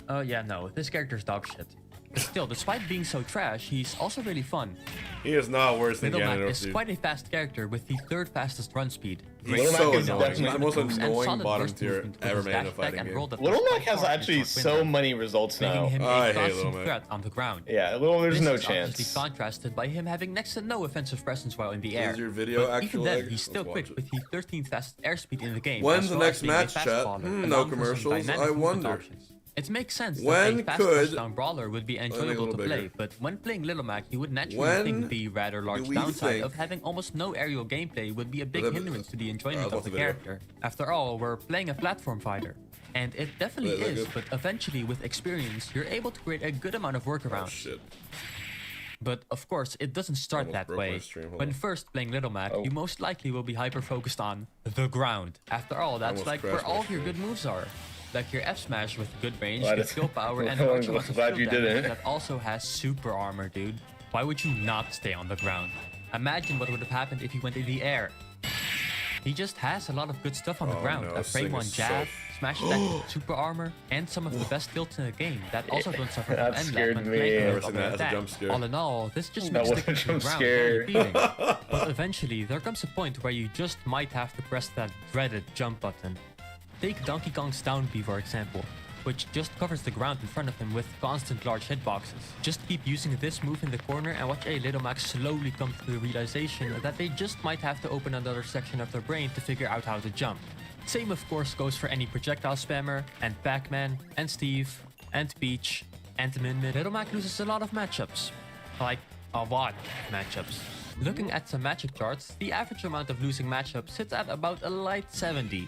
[SPEAKER 9] Oh yeah, no, this character's dog shit. But still, despite being so trash, he's also really fun.
[SPEAKER 3] He is not worse than
[SPEAKER 9] Little Mac
[SPEAKER 3] Ganondorf,
[SPEAKER 9] is
[SPEAKER 3] dude.
[SPEAKER 9] quite a fast character with the 3rd fastest run speed.
[SPEAKER 3] He's so
[SPEAKER 9] Great
[SPEAKER 3] annoying. He's the
[SPEAKER 9] movement
[SPEAKER 3] most
[SPEAKER 9] moves, and
[SPEAKER 3] annoying
[SPEAKER 9] solid
[SPEAKER 3] bottom
[SPEAKER 9] burst
[SPEAKER 3] tier
[SPEAKER 9] movement with
[SPEAKER 3] ever
[SPEAKER 9] his
[SPEAKER 3] made in a
[SPEAKER 9] dash
[SPEAKER 3] fighting
[SPEAKER 9] attack and
[SPEAKER 3] game.
[SPEAKER 9] roll that
[SPEAKER 4] Little
[SPEAKER 9] does
[SPEAKER 4] Mac has
[SPEAKER 9] far
[SPEAKER 4] actually
[SPEAKER 9] his
[SPEAKER 4] so many results
[SPEAKER 9] making
[SPEAKER 4] now.
[SPEAKER 9] him
[SPEAKER 3] I
[SPEAKER 9] a
[SPEAKER 3] hate Little
[SPEAKER 9] constant
[SPEAKER 3] Mac.
[SPEAKER 9] threat on the ground.
[SPEAKER 4] Yeah, Little, there's
[SPEAKER 9] This
[SPEAKER 4] no
[SPEAKER 9] is obviously
[SPEAKER 4] chance.
[SPEAKER 9] contrasted by him having next to no offensive presence while in the air.
[SPEAKER 3] Is your video
[SPEAKER 9] But even
[SPEAKER 3] actual
[SPEAKER 9] then,
[SPEAKER 3] leg?
[SPEAKER 9] he's still
[SPEAKER 3] Let's
[SPEAKER 9] quick
[SPEAKER 3] watch
[SPEAKER 9] with the 13th fastest airspeed in the game.
[SPEAKER 3] When's
[SPEAKER 9] as
[SPEAKER 3] the
[SPEAKER 9] well
[SPEAKER 3] next
[SPEAKER 9] as being a
[SPEAKER 3] match,
[SPEAKER 9] fast
[SPEAKER 3] chat?
[SPEAKER 9] baller,
[SPEAKER 3] No
[SPEAKER 9] along with some
[SPEAKER 3] commercials.
[SPEAKER 9] dynamic
[SPEAKER 3] I
[SPEAKER 9] movement
[SPEAKER 3] wonder.
[SPEAKER 9] options. It makes sense
[SPEAKER 3] When
[SPEAKER 9] that a fast
[SPEAKER 3] could-
[SPEAKER 9] touchdown brawler would be
[SPEAKER 3] make it a
[SPEAKER 9] enjoyable
[SPEAKER 3] little
[SPEAKER 9] to
[SPEAKER 3] bigger.
[SPEAKER 9] play, but when playing Little Mac, you would naturally
[SPEAKER 3] When
[SPEAKER 9] think the rather large
[SPEAKER 3] do we
[SPEAKER 9] downside
[SPEAKER 3] think-
[SPEAKER 9] of having almost no aerial gameplay would be a big
[SPEAKER 3] Let-
[SPEAKER 9] hindrance to the enjoyment
[SPEAKER 3] watch
[SPEAKER 9] of the
[SPEAKER 3] the video.
[SPEAKER 9] character. After all, we're playing a platform fighter. And it definitely
[SPEAKER 3] Wait,
[SPEAKER 9] is,
[SPEAKER 3] look
[SPEAKER 9] but eventually with experience, you're able to create a good amount of workarounds.
[SPEAKER 3] Shit.
[SPEAKER 9] But of course, it doesn't start
[SPEAKER 3] Almost
[SPEAKER 9] that
[SPEAKER 3] broke my
[SPEAKER 9] way.
[SPEAKER 3] stream, hold
[SPEAKER 9] When
[SPEAKER 3] on.
[SPEAKER 9] first playing Little Mac,
[SPEAKER 3] Oh.
[SPEAKER 9] you most likely will be hyper-focused on the ground. After all, that's
[SPEAKER 3] Almost
[SPEAKER 9] like where
[SPEAKER 3] crashed my
[SPEAKER 9] all of your
[SPEAKER 3] stream.
[SPEAKER 9] good moves are. Like your F smash with good range,
[SPEAKER 4] Glad
[SPEAKER 9] good
[SPEAKER 4] it's-
[SPEAKER 9] skill power, and
[SPEAKER 4] I'm
[SPEAKER 9] also lots of
[SPEAKER 4] glad
[SPEAKER 9] skill
[SPEAKER 4] you
[SPEAKER 9] damage
[SPEAKER 4] didn't.
[SPEAKER 9] that also has super armor, dude. Why would you not stay on the ground? Imagine what would have happened if he went in the air. He just has a lot of good stuff on the
[SPEAKER 3] Oh,
[SPEAKER 9] ground.
[SPEAKER 3] no,
[SPEAKER 9] A frame
[SPEAKER 3] Sing
[SPEAKER 9] 1
[SPEAKER 3] is
[SPEAKER 9] jab,
[SPEAKER 3] so-
[SPEAKER 9] smash attack with super armor, and some of the best builds in the game that also don't suffer from
[SPEAKER 4] That
[SPEAKER 9] end lag
[SPEAKER 4] scared
[SPEAKER 9] when
[SPEAKER 4] me.
[SPEAKER 9] playing
[SPEAKER 4] Never
[SPEAKER 9] with
[SPEAKER 3] seen
[SPEAKER 9] other
[SPEAKER 3] that as a
[SPEAKER 9] attack.
[SPEAKER 3] jump scare.
[SPEAKER 9] All in all, this just
[SPEAKER 4] That
[SPEAKER 9] makes
[SPEAKER 4] was a
[SPEAKER 9] sticking to the
[SPEAKER 4] jump
[SPEAKER 9] ground
[SPEAKER 4] scare.
[SPEAKER 9] very appealing. But eventually, there comes a point where you just might have to press that dreaded jump button. Take Donkey Kong's down B, for example, which just covers the ground in front of him with constant large hitboxes. Just keep using this move in the corner and watch a Little Mac slowly come to the realization that they just might have to open another section of their brain to figure out how to jump. Same of course goes for any projectile spammer, and Pac-Man, and Steve, and Peach, and Min Min. Little Mac loses a lot of matchups. Like, a lot of matchups. Looking at some matchup charts, the average amount of losing matchups sits at about a light 70.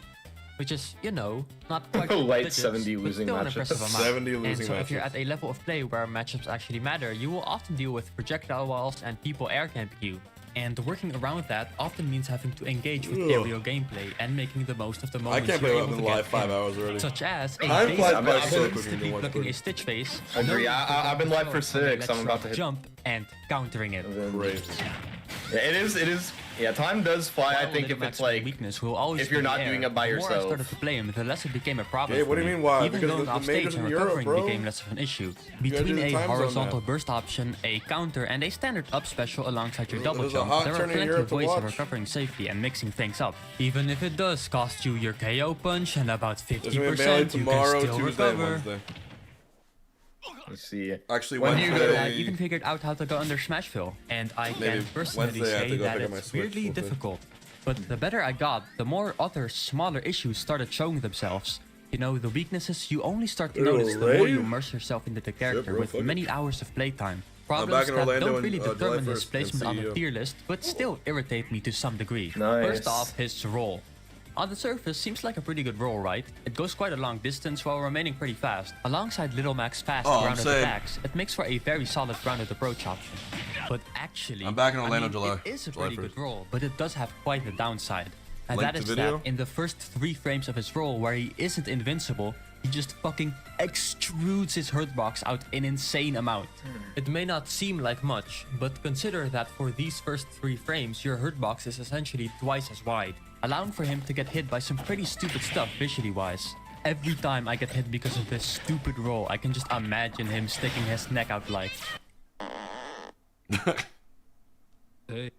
[SPEAKER 9] Which is, you know, not quite
[SPEAKER 4] A light
[SPEAKER 9] digits,
[SPEAKER 4] 70
[SPEAKER 9] but
[SPEAKER 4] losing
[SPEAKER 9] still an
[SPEAKER 4] matchups.
[SPEAKER 9] impressive amount.
[SPEAKER 3] 70
[SPEAKER 9] And
[SPEAKER 3] losing
[SPEAKER 9] so if you're
[SPEAKER 3] matchups.
[SPEAKER 9] at a level of play where matchups actually matter, you will often deal with projectile walls and people air camping you. And working around that often means having to engage with
[SPEAKER 3] Ugh.
[SPEAKER 9] aerial gameplay and making the most of the
[SPEAKER 3] I
[SPEAKER 9] moments
[SPEAKER 3] can't
[SPEAKER 9] you're
[SPEAKER 3] play
[SPEAKER 9] able
[SPEAKER 3] Weapon
[SPEAKER 9] to
[SPEAKER 3] Live
[SPEAKER 9] get
[SPEAKER 3] 5
[SPEAKER 9] in.
[SPEAKER 3] hours already.
[SPEAKER 9] Such as a
[SPEAKER 3] I've
[SPEAKER 9] base
[SPEAKER 3] played
[SPEAKER 9] up
[SPEAKER 3] Live so
[SPEAKER 9] instantly
[SPEAKER 3] quickly in
[SPEAKER 9] blocking
[SPEAKER 3] one
[SPEAKER 9] a stitch face.
[SPEAKER 4] Agree.
[SPEAKER 9] knowing
[SPEAKER 4] I've been live for
[SPEAKER 9] that
[SPEAKER 4] 6. I'm
[SPEAKER 9] let's
[SPEAKER 4] about to hit.
[SPEAKER 9] jump and countering it.
[SPEAKER 3] Great.
[SPEAKER 4] Yeah, it is Yeah, time does fly. I think if it's like
[SPEAKER 9] weakness will always
[SPEAKER 4] if you're not doing it by yourself.
[SPEAKER 9] The more I started to play him, the less it became a problem.
[SPEAKER 3] Yeah, what do you mean why?
[SPEAKER 9] Even
[SPEAKER 3] because
[SPEAKER 9] going off stage and recovering became less of an issue. Between a horizontal burst option, a counter, and a standard up special alongside your double jump, there are plenty of ways of recovering safely and mixing things up. Even if it does cost you your KO punch and about 50%, you can still recover.
[SPEAKER 4] Let's see.
[SPEAKER 3] Actually,
[SPEAKER 9] when I even figured out how to go under Smashville, and I can personally say that it's weirdly difficult. But the better I got, the more other smaller issues started showing themselves. You know, the weaknesses you only start to notice the more you immerse yourself into the character with many hours of playtime. Problems that don't really determine his placement on the tier list, but still irritate me to some degree. First off, his roll. On the surface, seems like a pretty good roll, right? It goes quite a long distance while remaining pretty fast. Alongside Little Mac's fast grounded attacks, it makes for a very solid grounded approach option. But actually,
[SPEAKER 3] I'm back in Orlando, July.
[SPEAKER 9] It is a pretty good roll, but it does have quite the downside. And that is that in the first 3 frames of his roll where he isn't invincible, he just fucking extrudes his hurt box out an insane amount. It may not seem like much, but consider that for these first 3 frames, your hurt box is essentially twice as wide, allowing for him to get hit by some pretty stupid stuff visually wise. Every time I get hit because of this stupid roll, I can just imagine him sticking his neck out like... Hey.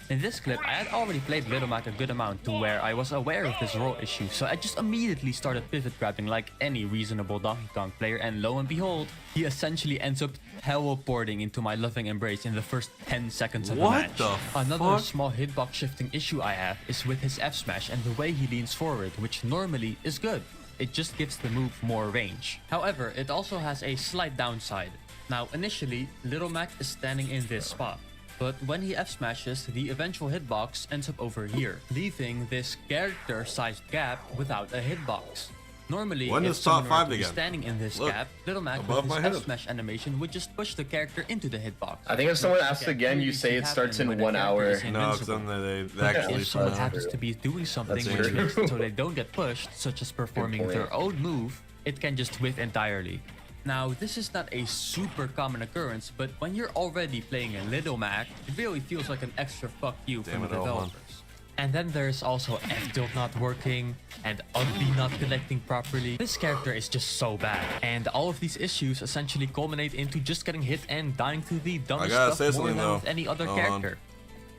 [SPEAKER 9] In this clip, I had already played Little Mac a good amount to where I was aware of this roll issue, so I just immediately started pivot grabbing like any reasonable Donkey Kong player, and lo and behold, he essentially ends up teleporting into my loving embrace in the first 10 seconds of the match. Another small hitbox shifting issue I have is with his F smash and the way he leans forward, which normally is good. It just gives the move more range. However, it also has a slight downside. Now, initially, Little Mac is standing in this spot. But when he F-smashes, the eventual hitbox ends up over here, leaving this character-sized gap without a hitbox. Normally, if someone were to be standing in this gap, Little Mac with his F-smash animation would just push the character into the hitbox.
[SPEAKER 4] I think if someone asks again, you say it starts in 1 hour.
[SPEAKER 3] No, because then they actually...
[SPEAKER 9] If someone happens to be doing something which makes it so they don't get pushed, such as performing their own move, it can just whiff entirely. Now, this is not a super common occurrence, but when you're already playing a Little Mac, it really feels like an extra fuck you from the developers. And then there's also F-tilt not working, and Ugly not connecting properly. This character is just so bad. And all of these issues essentially culminate into just getting hit and dying to the dumbest stuff more than with any other character.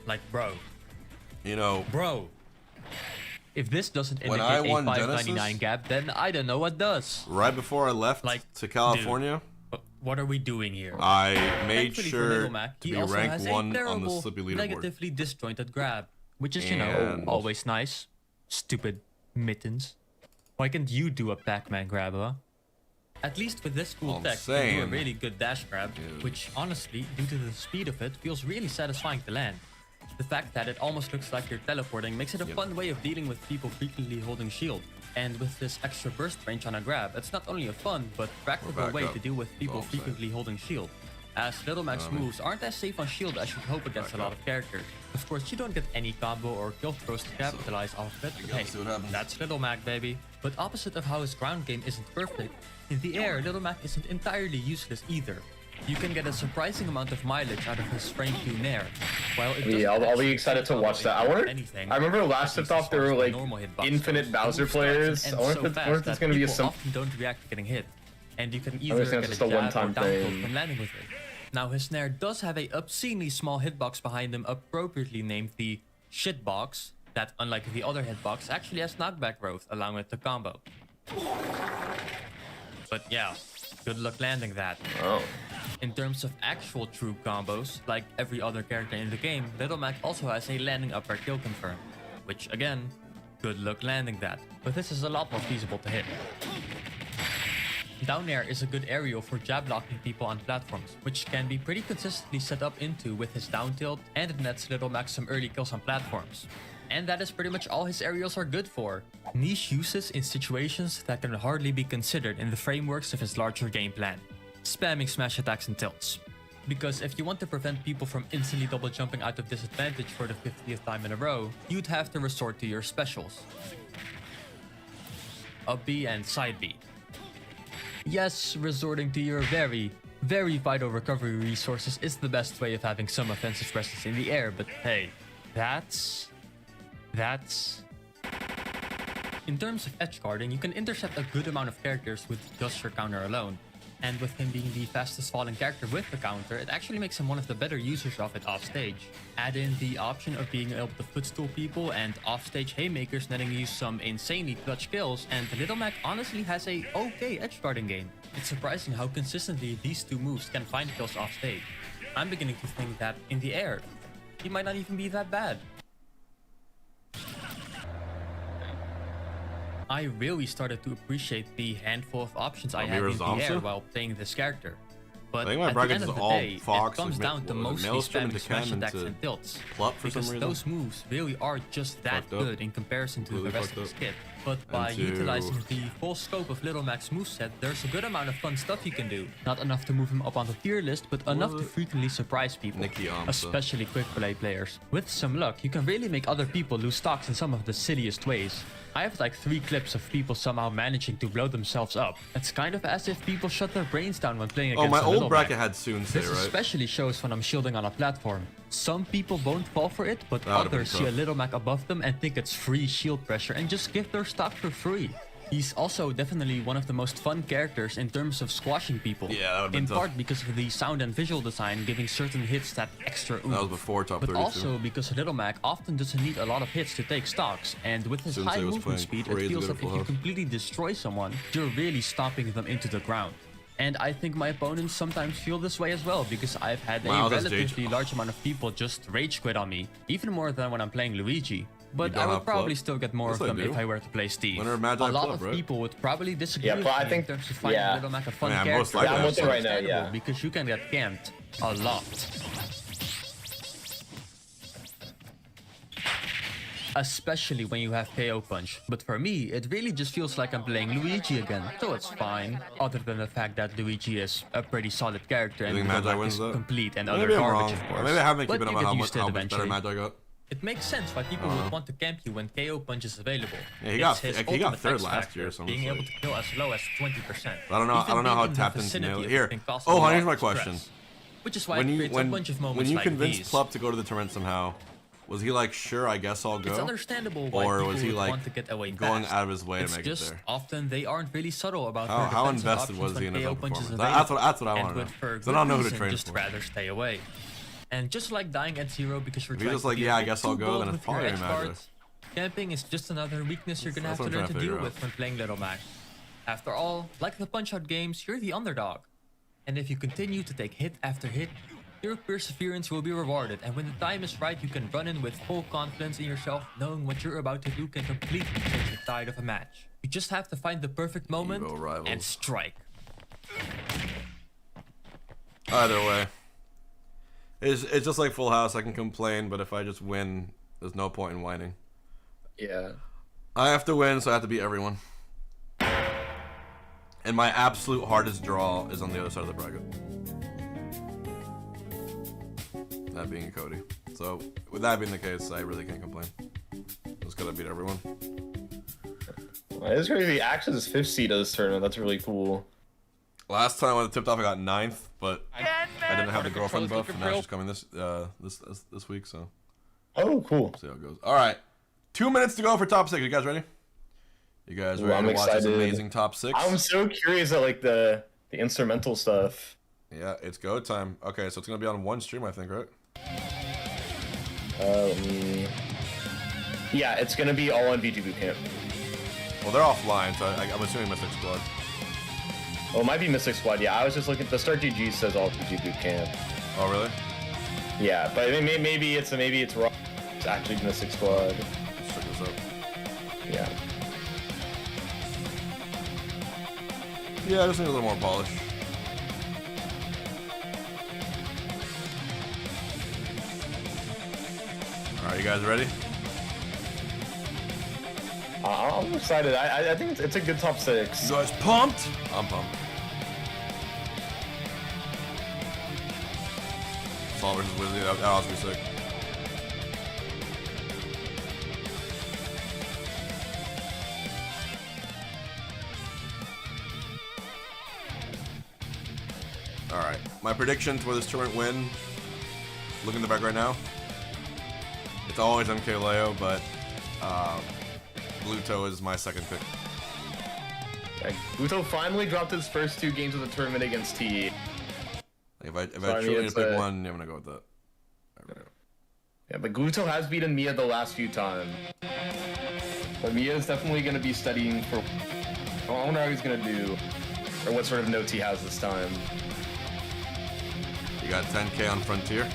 [SPEAKER 9] Like, bro.
[SPEAKER 3] You know...
[SPEAKER 9] Bro. If this doesn't indicate a 599 gap, then I don't know what does.
[SPEAKER 3] Right before I left to California,
[SPEAKER 9] dude, what are we doing here?
[SPEAKER 3] I made sure to be rank 1 on the Slippy leaderboard.
[SPEAKER 9] Negatively disjointed grab, which is, you know, always nice. Stupid mittens. Why can't you do a Pac-Man grab, huh? At least with this cool tech, you can do a really good dash grab, which honestly, due to the speed of it, feels really satisfying to land. The fact that it almost looks like you're teleporting makes it a fun way of dealing with people frequently holding shield. And with this extra burst range on a grab, it's not only a fun, but practical way to deal with people frequently holding shield. As Little Mac's moves aren't as safe on shield as you'd hope against a lot of characters. Of course, you don't get any combo or kill throws to capitalize off of it, but hey, that's Little Mac, baby. But opposite of how his ground game isn't perfect, in the air, Little Mac isn't entirely useless either. You can get a surprising amount of mileage out of his frame Q Nair. While it
[SPEAKER 4] I'll be excited to watch that. I remember last tipped off there were like infinite Bowser players. I wonder if it's going to be a
[SPEAKER 9] often don't react to getting hit, and you can either get a jab or down tilt when landing with it. Now his Nair does have a obscenely small hitbox behind him, appropriately named the shitbox, that unlike the other hitbox actually has knockback growth along with the combo. But yeah, good luck landing that. In terms of actual true combos, like every other character in the game, Little Mac also has a landing up air kill confirm, which again, good luck landing that, but this is a lot more feasible to hit. Down air is a good aerial for jab blocking people on platforms, which can be pretty consistently set up into with his down tilt, and it nets Little Mac some early kills on platforms. And that is pretty much all his aerials are good for. Niche uses in situations that can hardly be considered in the frameworks of his larger game plan. Spamming smash attacks and tilts. Because if you want to prevent people from instantly double jumping out of disadvantage for the 50th time in a row, you'd have to resort to your specials. Up B and side B. Yes, resorting to your very, Very vital recovery resources is the best way of having some offensive presence in the air, but hey, that's... In terms of edge guarding, you can intercept a good amount of characters with just your counter alone. And with him being the fastest falling character with the counter, it actually makes him one of the better users of it offstage. Add in the option of being able to footstool people and offstage haymakers netting you some insanely clutch kills, and Little Mac honestly has a okay edge guarding game. It's surprising how consistently these two moves can find kills offstage. I'm beginning to think that in the air, he might not even be that bad. I really started to appreciate the handful of options I had in the air while playing this character. But
[SPEAKER 3] I think my
[SPEAKER 9] at
[SPEAKER 3] bracket
[SPEAKER 9] the end
[SPEAKER 3] is
[SPEAKER 9] of the
[SPEAKER 3] all
[SPEAKER 9] day,
[SPEAKER 3] Fox,
[SPEAKER 9] it comes down to mostly spamming smash attacks
[SPEAKER 3] into
[SPEAKER 9] and tilts.
[SPEAKER 3] Plup for
[SPEAKER 9] because
[SPEAKER 3] some reason.
[SPEAKER 9] those moves really are just that good in comparison to the rest of his kit. But by
[SPEAKER 3] Into-
[SPEAKER 9] utilizing the full scope of Little Mac's moveset, there's a good amount of fun stuff you can do. Not enough to move him up on the tier list, but enough to frequently surprise people, especially quick play players. With some luck, you can really make other people lose stocks in some of the silliest ways. I have like 3 clips of people somehow managing to blow themselves up. It's kind of as if people shut their brains down when playing against
[SPEAKER 3] my
[SPEAKER 9] a
[SPEAKER 3] old
[SPEAKER 9] Little
[SPEAKER 3] bracket
[SPEAKER 9] Mac.
[SPEAKER 3] had Soonsay,
[SPEAKER 9] This
[SPEAKER 3] right?
[SPEAKER 9] especially shows when I'm shielding on a platform. Some people won't fall for it, but
[SPEAKER 3] That would've been
[SPEAKER 9] others see a
[SPEAKER 3] tough.
[SPEAKER 9] Little Mac above them and think it's free shield pressure and just give their stock for free. He's also definitely one of the most fun characters in terms of squashing people.
[SPEAKER 3] Yeah, that would've been
[SPEAKER 9] in
[SPEAKER 3] tough.
[SPEAKER 9] part because of the sound and visual design giving certain hits that extra oomph.
[SPEAKER 3] That was before top
[SPEAKER 9] But
[SPEAKER 3] 32.
[SPEAKER 9] also because Little Mac often doesn't need a lot of hits to take stocks, and with his
[SPEAKER 3] Sensei
[SPEAKER 9] high
[SPEAKER 3] was
[SPEAKER 9] movement
[SPEAKER 3] playing
[SPEAKER 9] speed, it
[SPEAKER 3] crazy
[SPEAKER 9] feels
[SPEAKER 3] good
[SPEAKER 9] that
[SPEAKER 3] at
[SPEAKER 9] if
[SPEAKER 3] Full
[SPEAKER 9] you
[SPEAKER 3] House.
[SPEAKER 9] completely destroy someone, you're really stomping them into the ground. And I think my opponents sometimes feel this way as well, because I've had
[SPEAKER 3] Wow,
[SPEAKER 9] a
[SPEAKER 3] that's
[SPEAKER 9] relatively
[SPEAKER 3] Jade.
[SPEAKER 9] large amount of people just rage quit on me, even more than when I'm playing Luigi. But
[SPEAKER 3] don't
[SPEAKER 9] I would
[SPEAKER 3] have
[SPEAKER 9] probably
[SPEAKER 3] Plup?
[SPEAKER 9] still get more
[SPEAKER 3] Yes,
[SPEAKER 9] of
[SPEAKER 3] I
[SPEAKER 9] them
[SPEAKER 3] do.
[SPEAKER 9] if I were to play Steve.
[SPEAKER 3] Winner of Magi
[SPEAKER 9] A lot
[SPEAKER 3] Plup,
[SPEAKER 9] of
[SPEAKER 3] right?
[SPEAKER 9] people would probably disagree
[SPEAKER 4] Yeah,
[SPEAKER 9] with
[SPEAKER 4] Plup, I
[SPEAKER 9] me
[SPEAKER 4] think-
[SPEAKER 9] in terms of finding
[SPEAKER 4] yeah.
[SPEAKER 9] Little Mac a fun
[SPEAKER 3] Yeah,
[SPEAKER 9] character.
[SPEAKER 3] most likely.
[SPEAKER 4] Yeah, I'm with
[SPEAKER 9] It's
[SPEAKER 4] it right now,
[SPEAKER 9] understandable
[SPEAKER 4] yeah.
[SPEAKER 9] because you can get camped a lot. Especially when you have KO Punch. But for me, it really just feels like I'm playing Luigi again, so it's fine. Other than the fact that Luigi is a pretty solid character and
[SPEAKER 3] think
[SPEAKER 9] Little
[SPEAKER 3] Magi
[SPEAKER 9] Mac
[SPEAKER 3] wins
[SPEAKER 9] is
[SPEAKER 3] that?
[SPEAKER 9] complete and
[SPEAKER 3] Maybe
[SPEAKER 9] utter
[SPEAKER 3] I'm
[SPEAKER 9] garbage,
[SPEAKER 3] wrong.
[SPEAKER 9] of course.
[SPEAKER 3] Maybe I haven't been
[SPEAKER 9] But
[SPEAKER 3] keeping
[SPEAKER 9] you
[SPEAKER 3] up
[SPEAKER 9] get
[SPEAKER 3] on
[SPEAKER 9] used to it
[SPEAKER 3] how much better
[SPEAKER 9] eventually.
[SPEAKER 3] Magi got.
[SPEAKER 9] It makes sense why people would want to camp you when KO Punch is available.
[SPEAKER 3] Yeah, he got-
[SPEAKER 9] It's his
[SPEAKER 3] he got
[SPEAKER 9] ultimate
[SPEAKER 3] third
[SPEAKER 9] X
[SPEAKER 3] last
[SPEAKER 9] factor,
[SPEAKER 3] year, so I'm
[SPEAKER 9] being
[SPEAKER 3] just
[SPEAKER 9] able to kill as low as 20%.
[SPEAKER 3] I don't know. I
[SPEAKER 9] Even
[SPEAKER 3] don't know how
[SPEAKER 9] being in the
[SPEAKER 3] tapped into
[SPEAKER 9] vicinity
[SPEAKER 3] nail.
[SPEAKER 9] of
[SPEAKER 3] Here.
[SPEAKER 9] something costs
[SPEAKER 3] Oh,
[SPEAKER 9] a
[SPEAKER 3] here's
[SPEAKER 9] lot
[SPEAKER 3] my
[SPEAKER 9] of
[SPEAKER 3] question.
[SPEAKER 9] stress. Which is why
[SPEAKER 3] When
[SPEAKER 9] it
[SPEAKER 3] you
[SPEAKER 9] creates a bunch of moments
[SPEAKER 3] when you
[SPEAKER 9] like
[SPEAKER 3] convinced
[SPEAKER 9] these.
[SPEAKER 3] Plup to go to the tournament somehow, was he like, sure, I guess I'll go?
[SPEAKER 9] It's understandable why
[SPEAKER 3] or
[SPEAKER 9] people
[SPEAKER 3] was he
[SPEAKER 9] would
[SPEAKER 3] like
[SPEAKER 9] want to get away
[SPEAKER 3] going
[SPEAKER 9] fast.
[SPEAKER 3] out of his way
[SPEAKER 9] It's
[SPEAKER 3] to make it
[SPEAKER 9] just
[SPEAKER 3] there?
[SPEAKER 9] often they aren't really subtle about
[SPEAKER 3] How-
[SPEAKER 9] their
[SPEAKER 3] how
[SPEAKER 9] defensive
[SPEAKER 3] invested
[SPEAKER 9] options
[SPEAKER 3] was he
[SPEAKER 9] when
[SPEAKER 3] in his
[SPEAKER 9] KO
[SPEAKER 3] own
[SPEAKER 9] Punch is
[SPEAKER 3] performance? That's what- that's what I
[SPEAKER 9] and
[SPEAKER 3] wanna
[SPEAKER 9] would
[SPEAKER 3] know.
[SPEAKER 9] for
[SPEAKER 3] 'Cause I
[SPEAKER 9] good
[SPEAKER 3] don't know who to
[SPEAKER 9] reason
[SPEAKER 3] train
[SPEAKER 9] just
[SPEAKER 3] for.
[SPEAKER 9] rather stay away. And just like dying at 0 because you're
[SPEAKER 3] If he's
[SPEAKER 9] trying
[SPEAKER 3] just
[SPEAKER 9] to
[SPEAKER 3] like,
[SPEAKER 9] be a
[SPEAKER 3] yeah, I
[SPEAKER 9] bit
[SPEAKER 3] guess
[SPEAKER 9] too
[SPEAKER 3] I'll go,
[SPEAKER 9] bold
[SPEAKER 3] then it's
[SPEAKER 9] with your
[SPEAKER 3] probably
[SPEAKER 9] edge
[SPEAKER 3] gonna matter.
[SPEAKER 9] guards, camping is just another weakness you're gonna have
[SPEAKER 3] That's
[SPEAKER 9] to
[SPEAKER 3] what I'm
[SPEAKER 9] learn to
[SPEAKER 3] trying to
[SPEAKER 9] deal
[SPEAKER 3] figure
[SPEAKER 9] with
[SPEAKER 3] out.
[SPEAKER 9] when playing Little Mac. After all, like the Punch-Out games, you're the underdog. And if you continue to take hit after hit, your perseverance will be rewarded, and when the time is right, you can run in with full confidence in yourself, knowing what you're about to do can completely change the tide of a match. You just have to find the perfect moment and strike.
[SPEAKER 3] Either way, it's just like Full House. I can complain, but if I just win, there's no point in whining.
[SPEAKER 4] Yeah.
[SPEAKER 3] I have to win, so I have to beat everyone. And my absolute hardest draw is on the other side of the bracket. That being Cody. So, with that being the case, I really can't complain. Just gotta beat everyone.
[SPEAKER 4] It's crazy. Actually, this 5th seed of this tournament. That's really cool.
[SPEAKER 3] Last time when it tipped off, I got 9th, but I didn't have the girlfriend buff, and now she's coming this week, so.
[SPEAKER 4] Oh, cool.
[SPEAKER 3] See how it goes. All right, 2 minutes to go for top 6. You guys ready? You guys ready
[SPEAKER 4] I'm
[SPEAKER 3] to watch
[SPEAKER 4] excited.
[SPEAKER 3] this amazing top 6?
[SPEAKER 4] I'm so curious at like the instrumental stuff.
[SPEAKER 3] Yeah, it's go time. Okay, so it's gonna be on one stream, I think, right?
[SPEAKER 4] Yeah, it's gonna be all on VG Bootcamp.
[SPEAKER 3] Well, they're offline, so I'm assuming Mystic Squad.
[SPEAKER 4] Oh, it might be Mystic Squad. Yeah, I was just looking. The Start GG says all VG Bootcamp.
[SPEAKER 3] Oh, really?
[SPEAKER 4] Yeah, but maybe it's wrong. It's actually Mystic Squad.
[SPEAKER 3] Let's check this out.
[SPEAKER 4] Yeah.
[SPEAKER 3] Yeah, I just need a little more polish. All right, you guys ready?
[SPEAKER 4] I'm excited. I think it's a good top 6.
[SPEAKER 3] You guys pumped? I'm pumped. Saul versus Wizzy, that was gonna be sick. Alright, my predictions for this tournament win, look in the back right now, it's always Mkleo, but Gluto is my second pick.
[SPEAKER 4] Yeah, Gluto finally dropped his first 2 games of the tournament against T.
[SPEAKER 3] If I truly need to pick one, I'm gonna go with that.
[SPEAKER 4] Yeah, but Gluto has beaten Miya the last few times. But Miya is definitely gonna be studying for. I wonder how he's gonna do, or what sort of notes he has this time.
[SPEAKER 3] You got 10K on Frontier.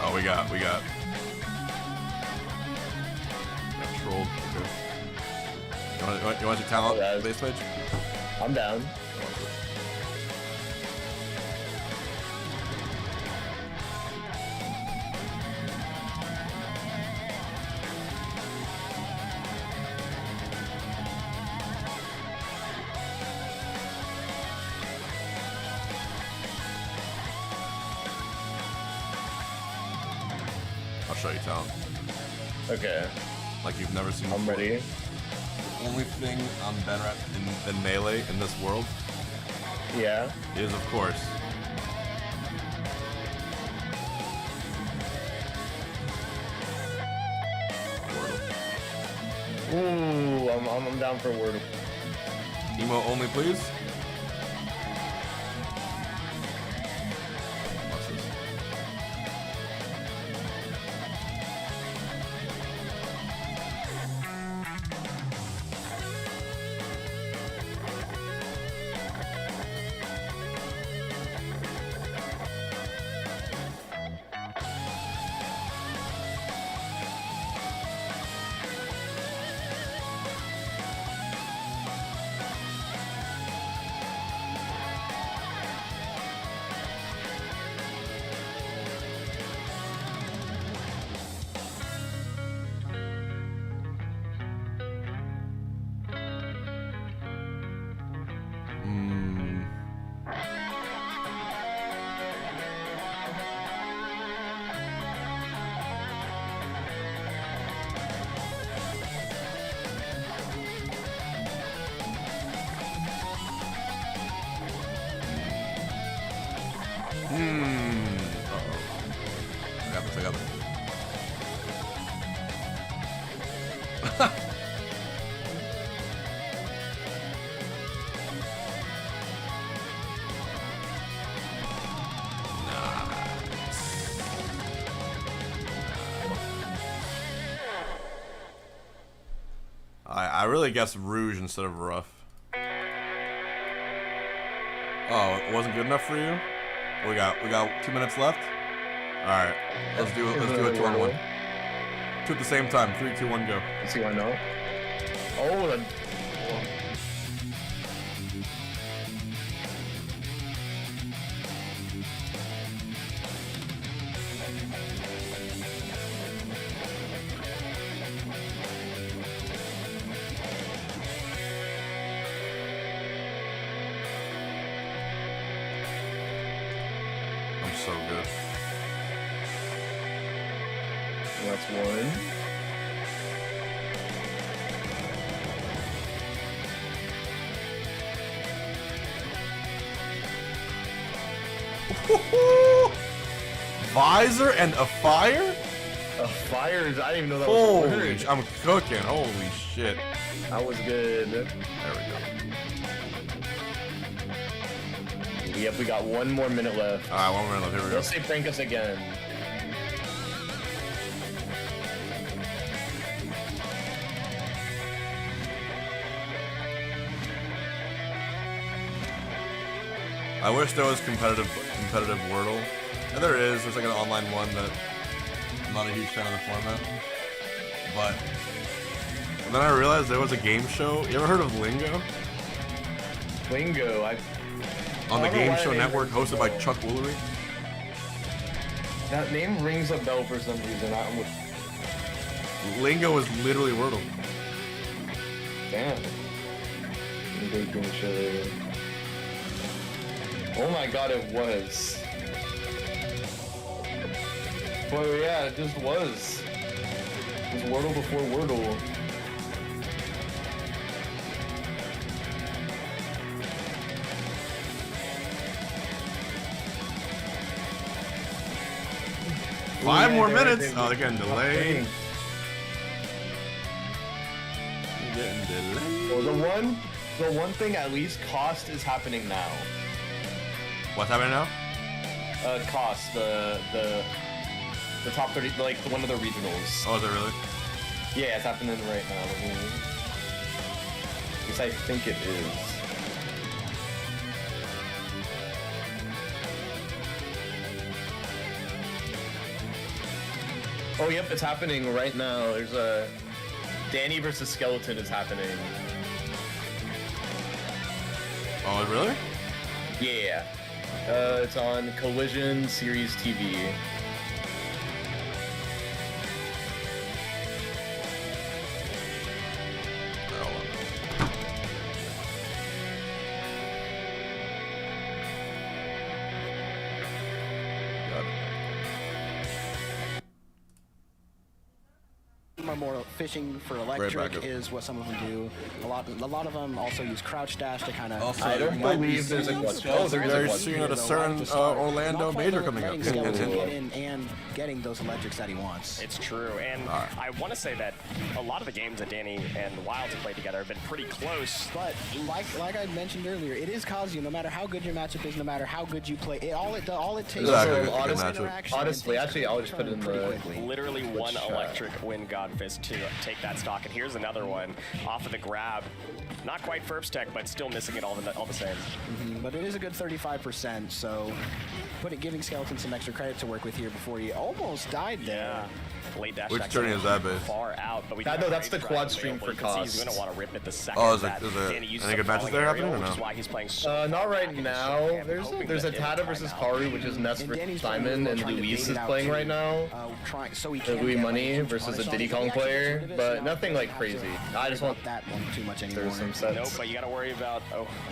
[SPEAKER 3] Oh, we got trolled. Okay. You want your talent base page?
[SPEAKER 4] I'm down.
[SPEAKER 3] I'll show you talent.
[SPEAKER 4] Okay.
[SPEAKER 3] Like you've never seen.
[SPEAKER 4] I'm ready.
[SPEAKER 3] The only thing I'm better at than Melee in this world.
[SPEAKER 4] Yeah.
[SPEAKER 3] Is of course.
[SPEAKER 4] Wordle. Ooh, I'm down for Wordle.
[SPEAKER 3] Emo only, please. Uh-oh. I got this. I really guessed Rouge instead of Rough. Oh, it wasn't good enough for you? We got 2 minutes left. All right, let's do it 2-on-1. 2 at the same time. 3, 2, 1, go.
[SPEAKER 4] Let's see why not. Oh, the.
[SPEAKER 3] So good.
[SPEAKER 4] That's one.
[SPEAKER 3] Visor and a fire?
[SPEAKER 4] A fire? I didn't even know that was a word.
[SPEAKER 3] I'm cooking. Holy shit.
[SPEAKER 4] That was good.
[SPEAKER 3] There we go.
[SPEAKER 4] Yep, we got 1 more minute left.
[SPEAKER 3] Alright, 1 minute left. Here we go.
[SPEAKER 4] Let's say prank us again.
[SPEAKER 3] I wish there was competitive Wordle. And there is. There's like an online one that I'm not a huge fan of the format. But and then I realized there was a game show. You ever heard of Lingo?
[SPEAKER 4] Lingo,
[SPEAKER 3] on the Game Show Network, hosted by Chuck Woolery.
[SPEAKER 4] That name rings a bell for some reason.
[SPEAKER 3] Lingo is literally Wordle.
[SPEAKER 4] Damn. Lingo Game Show. Oh my god, it was. Well, yeah, it just was. It was Wordle before Wordle.
[SPEAKER 3] Five more minutes. Oh, they're getting delayed.
[SPEAKER 4] Getting delayed. Well, the one thing at least cost is happening now.
[SPEAKER 3] What's happening now?
[SPEAKER 4] Cost the top 30, like one of the regionals.
[SPEAKER 3] Oh, is it really?
[SPEAKER 4] Yeah, it's happening right now. Because I think it is. Oh, yep, it's happening right now. There's a Danny versus Skeleton is happening.
[SPEAKER 3] Oh, really?
[SPEAKER 4] Yeah. It's on Collision Series TV.
[SPEAKER 6] More fishing for electric is what some of them do. A lot of them also use crouch dash to kind of.
[SPEAKER 3] Also, I don't believe there's a clutch. Oh, there's soon a certain Orlando major coming up.
[SPEAKER 6] Get in and getting those electrics that he wants.
[SPEAKER 10] It's true, and I want to say that a lot of the games that Danny and Wild have played together have been pretty close.
[SPEAKER 6] But like I mentioned earlier, it is Kazuya. No matter how good your matchup is, no matter how good you play, all it takes.
[SPEAKER 4] Honestly, actually, I'll just put it in the
[SPEAKER 10] literally one electric win Godfist to take that stock, and here's another one off of the grab. Not quite Ferps tech, but still missing it all the same.
[SPEAKER 6] But it is a good 35%, so giving Skeleton some extra credit to work with here before he almost died there.
[SPEAKER 10] Late dash.
[SPEAKER 3] Which journey is that, base?
[SPEAKER 10] Far out, but we
[SPEAKER 4] no, that's the quad stream for cost.
[SPEAKER 10] He's gonna want to rip it the second.
[SPEAKER 3] Oh, is there any good matches there happening or no?
[SPEAKER 10] Which is why he's playing so
[SPEAKER 4] not right now. There's a Tada versus Karu, which is Ness versus Simon, and Luis is playing right now. Louis Money versus a Diddy Kong player, but nothing like crazy. I just want
[SPEAKER 6] that one too much anymore.
[SPEAKER 4] There's some sets.
[SPEAKER 10] Nope, but you gotta worry about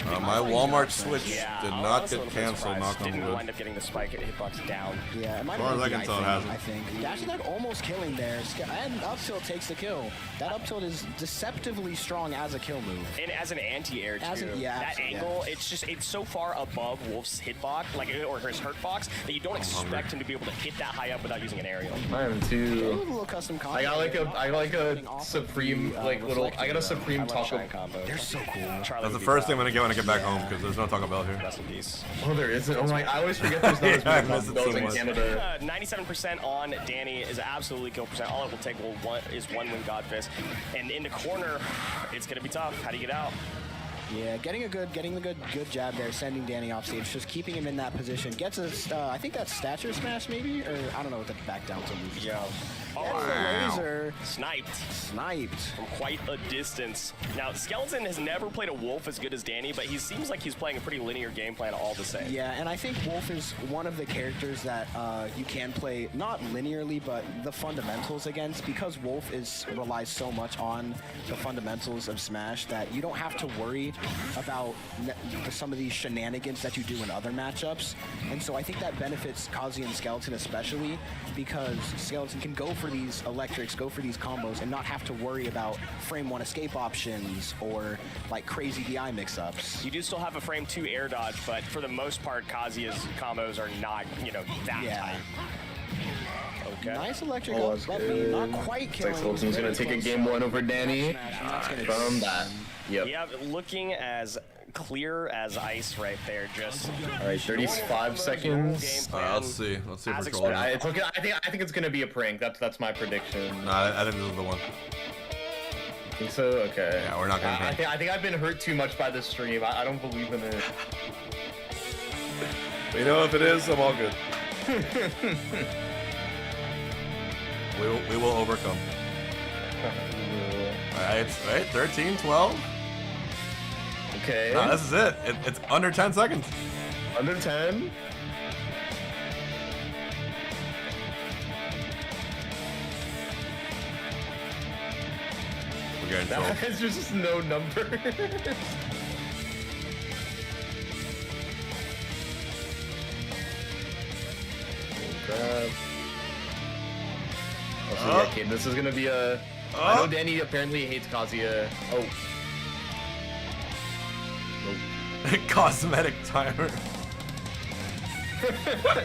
[SPEAKER 3] my Walmart Switch did not get canceled. Knock on wood.
[SPEAKER 10] Didn't wind up getting the spike at hitbox down.
[SPEAKER 6] Yeah, it might
[SPEAKER 3] have been
[SPEAKER 6] I think. Dash attack almost killing there. And up tilt takes the kill. That up tilt is deceptively strong as a kill move.
[SPEAKER 10] And as an anti-air too. That angle, it's so far above Wolf's hitbox, or his hurtbox, that you don't expect him to be able to hit that high up without using an aerial.
[SPEAKER 4] I am too.
[SPEAKER 6] A little custom combo.
[SPEAKER 4] I got like a supreme I got a supreme taco
[SPEAKER 10] combo.
[SPEAKER 6] They're so cool.
[SPEAKER 3] That's the first thing I'm gonna get when I get back home because there's no Taco Bell here.
[SPEAKER 10] Rest in peace.
[SPEAKER 4] Oh, there isn't. Oh my! I always forget there's not as many Taco Bells in Canada.
[SPEAKER 10] 97% on Danny is absolutely kill percent. All it will take is one win Godfist, and in the corner, it's gonna be tough. How do you get out?
[SPEAKER 6] Yeah, getting the good jab there, sending Danny off stage, just keeping him in that position. Gets a, I think that's stature smash maybe, or I don't know what the back down to move.
[SPEAKER 10] Yeah.
[SPEAKER 6] Oh, laser.
[SPEAKER 10] Sniped.
[SPEAKER 6] From
[SPEAKER 10] quite a distance. Now, Skeleton has never played a Wolf as good as Danny, but he seems like he's playing a pretty linear game plan all the same.
[SPEAKER 6] Yeah, and I think Wolf is one of the characters that you can play, not linearly, but the fundamentals against, because Wolf relies so much on the fundamentals of Smash that you don't have to worry about some of these shenanigans that you do in other matchups. And so I think that benefits Kazuya and Skeleton especially, because Skeleton can go for these electrics, go for these combos, and not have to worry about frame 1 escape options or like crazy DI mix-ups.
[SPEAKER 10] You do still have a frame 2 air dodge, but for the most part, Kazuya's combos are not, that tight. Okay.
[SPEAKER 6] Nice electric up, not quite killing.
[SPEAKER 4] Skeleton's gonna take a game 1 over Danny from that. Yep.
[SPEAKER 10] Yeah, looking as clear as ice right there. Just
[SPEAKER 4] all right, 35 seconds.
[SPEAKER 3] Let's see if we're calling it.
[SPEAKER 4] It's okay. I think it's gonna be a prank. That's my prediction.
[SPEAKER 3] No, I think this is the one.
[SPEAKER 4] Think so? Okay.
[SPEAKER 3] Yeah, we're not gonna.
[SPEAKER 4] I think I've been hurt too much by this stream. I don't believe in it.
[SPEAKER 3] You know, if it is, I'm all good. we will overcome. Alright, 13, 12.
[SPEAKER 4] Okay.
[SPEAKER 3] No, this is it. It's under 10 seconds.
[SPEAKER 4] Under 10?
[SPEAKER 3] We're getting trolled.
[SPEAKER 4] There's just no number. Grab. Oh, okay, this is gonna be a. I know Danny apparently hates Kazuya. Oh.
[SPEAKER 3] Cosmetic timer.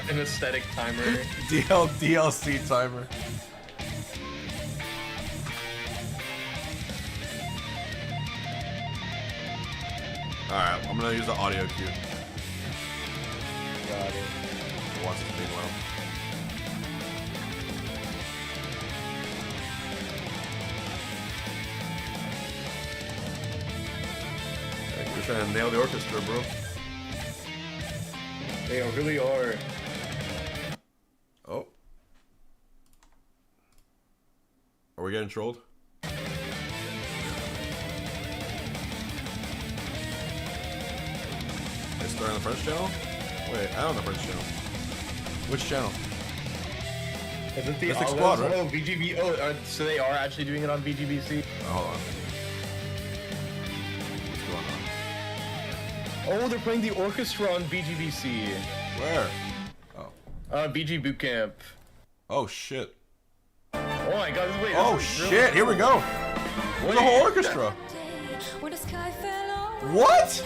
[SPEAKER 4] An aesthetic timer.
[SPEAKER 3] DLC timer. Alright, I'm gonna use the audio cue.
[SPEAKER 4] Got it.
[SPEAKER 3] Watch it being loud. You're trying to nail the orchestra, bro.
[SPEAKER 4] They really are.
[SPEAKER 3] Oh. Are we getting trolled? They start on the French channel? Wait, I don't know the French channel. Which channel?
[SPEAKER 4] Is it the
[SPEAKER 3] Mystic Squad, right?
[SPEAKER 4] Oh, VGB. Oh, so they are actually doing it on VGBC?
[SPEAKER 3] Oh, hold on.
[SPEAKER 4] Oh, they're playing the orchestra on VGBC.
[SPEAKER 3] Where? Oh.
[SPEAKER 4] VG Bootcamp.
[SPEAKER 3] Oh, shit.
[SPEAKER 4] Oh my god, wait.
[SPEAKER 3] Oh, shit, here we go. Where's the whole orchestra? What?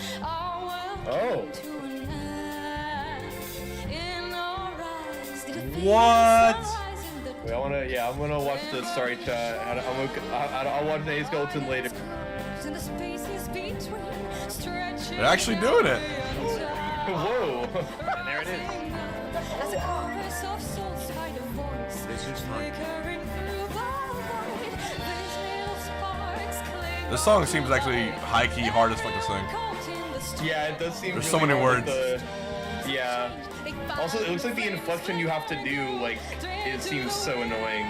[SPEAKER 4] Oh.
[SPEAKER 3] What?
[SPEAKER 4] Wait, I'm gonna watch the sorry chat. I'll watch the Ace Skeleton later.
[SPEAKER 3] They're actually doing it.
[SPEAKER 4] Whoa.
[SPEAKER 2] And there it is.
[SPEAKER 3] This song seems actually high-key hard as fuck to sing.
[SPEAKER 4] Yeah, it does seem.
[SPEAKER 3] There's so many words.
[SPEAKER 4] Yeah. Also, it looks like the inflection you have to do, like, it seems so annoying.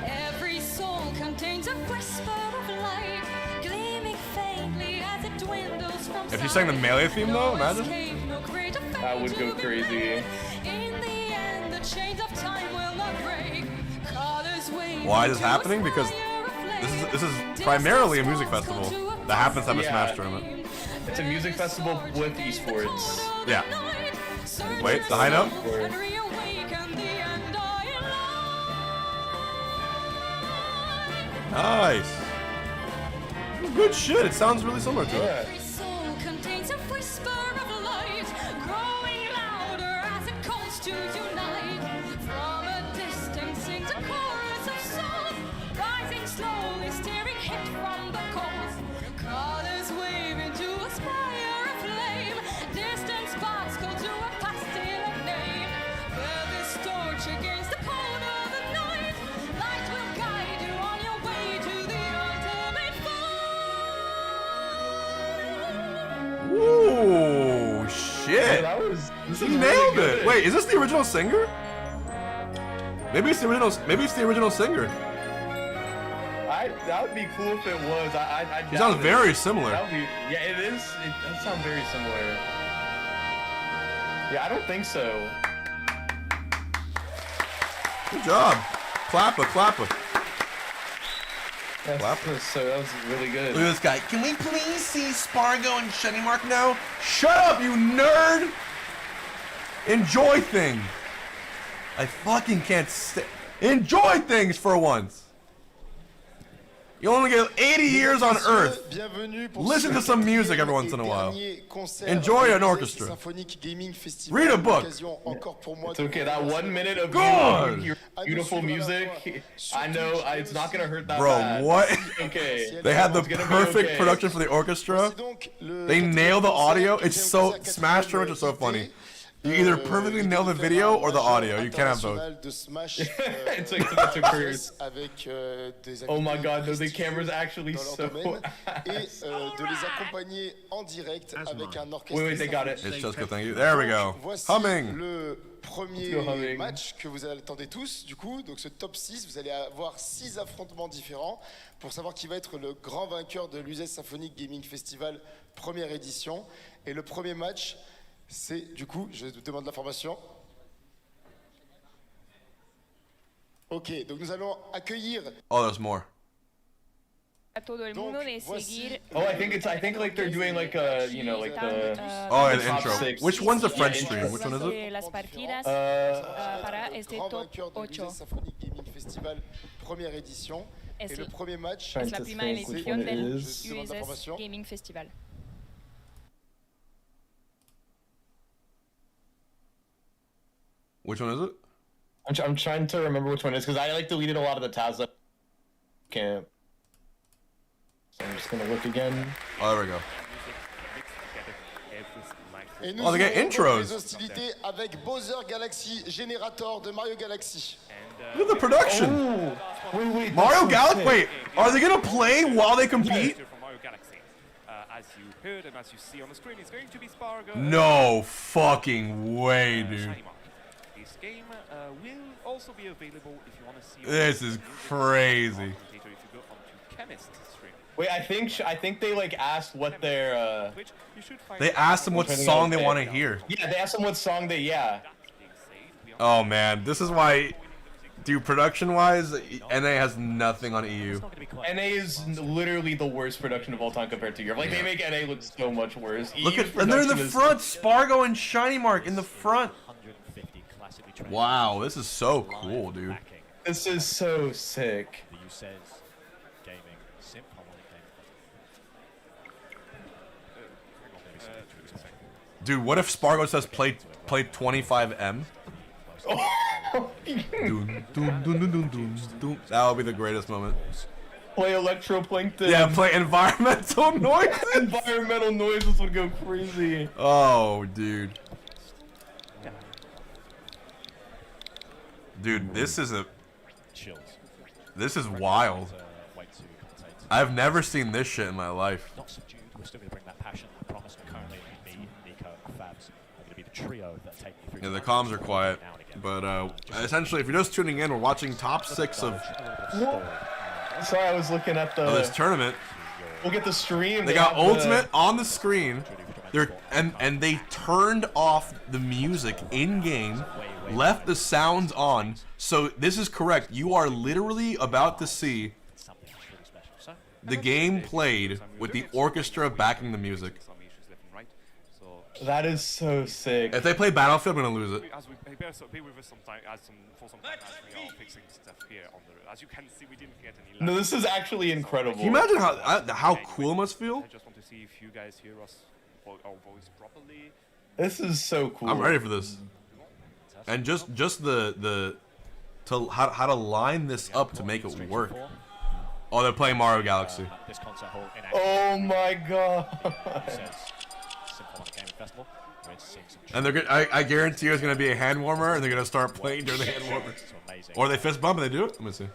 [SPEAKER 8] Every soul contains a whisper of light, gleaming faintly as it dwindles from.
[SPEAKER 3] If you sang the Melee theme though, imagine.
[SPEAKER 4] That would go crazy.
[SPEAKER 3] Why is this happening? Because this is primarily a music festival that happens to have a Smash tournament.
[SPEAKER 4] It's a music festival with esports.
[SPEAKER 3] Yeah. Wait, the high note? Nice. Good shit. It sounds really similar to it. Ooh, shit!
[SPEAKER 4] Yeah,
[SPEAKER 3] He nailed it. Wait, is this the original singer? Maybe it's the original. Maybe it's the original singer.
[SPEAKER 4] That would be cool if it was.
[SPEAKER 3] He sounds very similar.
[SPEAKER 4] Yeah, it is. It does sound very similar. Yeah, I don't think so.
[SPEAKER 3] Good job. Clapper, clapper.
[SPEAKER 4] That was really good.
[SPEAKER 3] Look at this guy. Can we please see SPARG0 and Shinymark now? Shut up, you nerd! Enjoy things. I fucking can't enjoy things for once. You only get 80 years on Earth. Listen to some music every once in a while. Enjoy an orchestra. Read a book.
[SPEAKER 4] It's okay, that 1 minute of beautiful music, I know it's not gonna hurt that bad.
[SPEAKER 3] Bro, what?
[SPEAKER 4] Okay.
[SPEAKER 3] They had the perfect production for the orchestra. They nail the audio. It's so Smash tournaments are so funny. You either perfectly nail the video or the audio. You can't have both.
[SPEAKER 4] It's like two careers. Oh my god, no, the camera's actually so ass. Wait, they got it.
[SPEAKER 3] It's just good, thank you. There we go. Humming.
[SPEAKER 15] Le premier match que vous attendez tous, du coup, donc ce top 6, vous allez avoir 6 affrontements différents pour savoir qui va être le grand vainqueur de l'UZ Symphonic Gaming Festival première édition. Et le premier match, c'est du coup, je vous demande l'information. Ok, donc nous allons accueillir.
[SPEAKER 3] Oh, there's more.
[SPEAKER 5] A todo el mundo de seguir.
[SPEAKER 4] Oh, I think like they're doing like a, you know, like the.
[SPEAKER 3] Oh, an intro. Which one's the French stream? Which one is it?
[SPEAKER 5] Las partidas para este top 8.
[SPEAKER 15] Festival première édition. Et le premier match,
[SPEAKER 5] es la primera edición del UZ Gaming Festival.
[SPEAKER 3] Which one is it?
[SPEAKER 4] I'm trying to remember which one it is because I like deleted a lot of the tabs that can't. So I'm just gonna look again.
[SPEAKER 3] Oh, there we go.
[SPEAKER 15] Et nous
[SPEAKER 3] they get intros.
[SPEAKER 15] Les hostilités avec Bowser Galaxy, générateur de Mario Galaxy.
[SPEAKER 3] Look at the production.
[SPEAKER 4] Oh, wait,
[SPEAKER 3] Mario Galaxy. Wait, are they gonna play while they compete?
[SPEAKER 2] As you heard and as you see on the screen, it's going to be SPARG0.
[SPEAKER 3] No fucking way, dude.
[SPEAKER 2] Shinymark. This game will also be available if you want to see.
[SPEAKER 3] This is crazy.
[SPEAKER 2] If you go onto Chemist stream.
[SPEAKER 4] Wait, I think they like asked what their.
[SPEAKER 3] They asked them what song they want to hear.
[SPEAKER 4] Yeah, they asked them what song they. Yeah.
[SPEAKER 3] Oh man, this is why. Dude, production-wise, NA has nothing on EU.
[SPEAKER 4] NA is literally the worst production of all time compared to Europe. Like, they make NA look so much worse.
[SPEAKER 3] Look at, and they're in the front, SPARG0 and Shinymark in the front. Wow, this is so cool, dude.
[SPEAKER 4] This is so sick.
[SPEAKER 3] Dude, what if SPARG0 says play 25M? That would be the greatest moment.
[SPEAKER 4] Play electroplankton.
[SPEAKER 3] Yeah, play environmental noises.
[SPEAKER 4] Environmental noises would go crazy.
[SPEAKER 3] Oh, dude. Dude, this is wild. I've never seen this shit in my life.
[SPEAKER 13] Not subdued. We're still going to bring that passion. I promise. Currently, me, Nico, and Fabs are going to be the trio that take you through.
[SPEAKER 3] Yeah, the comms are quiet. But essentially, if you're just tuning in, we're watching top 6 of.
[SPEAKER 4] Sorry, I was looking at the.
[SPEAKER 3] This tournament.
[SPEAKER 4] We'll get the stream.
[SPEAKER 3] They got Ultimate on the screen. And they turned off the music in game, left the sounds on. So this is correct. You are literally about to see the game played with the orchestra backing the music.
[SPEAKER 4] That is so sick.
[SPEAKER 3] If they play Battlefield, I'm gonna lose it.
[SPEAKER 2] Be with us sometime, for some time as we are fixing stuff here on the. As you can see, we didn't get any.
[SPEAKER 4] No, this is actually incredible.
[SPEAKER 3] Can you imagine how cool it must feel?
[SPEAKER 2] I just want to see if you guys hear us, our voice properly.
[SPEAKER 4] This is so cool.
[SPEAKER 3] I'm ready for this. And just how to line this up to make it work. Oh, they're playing Mario Galaxy.
[SPEAKER 4] Oh my god.
[SPEAKER 3] And they're good. I guarantee you it's gonna be a hand warmer, and they're gonna start playing during the hand warmer. Or they fist bump and they do it. Let me see.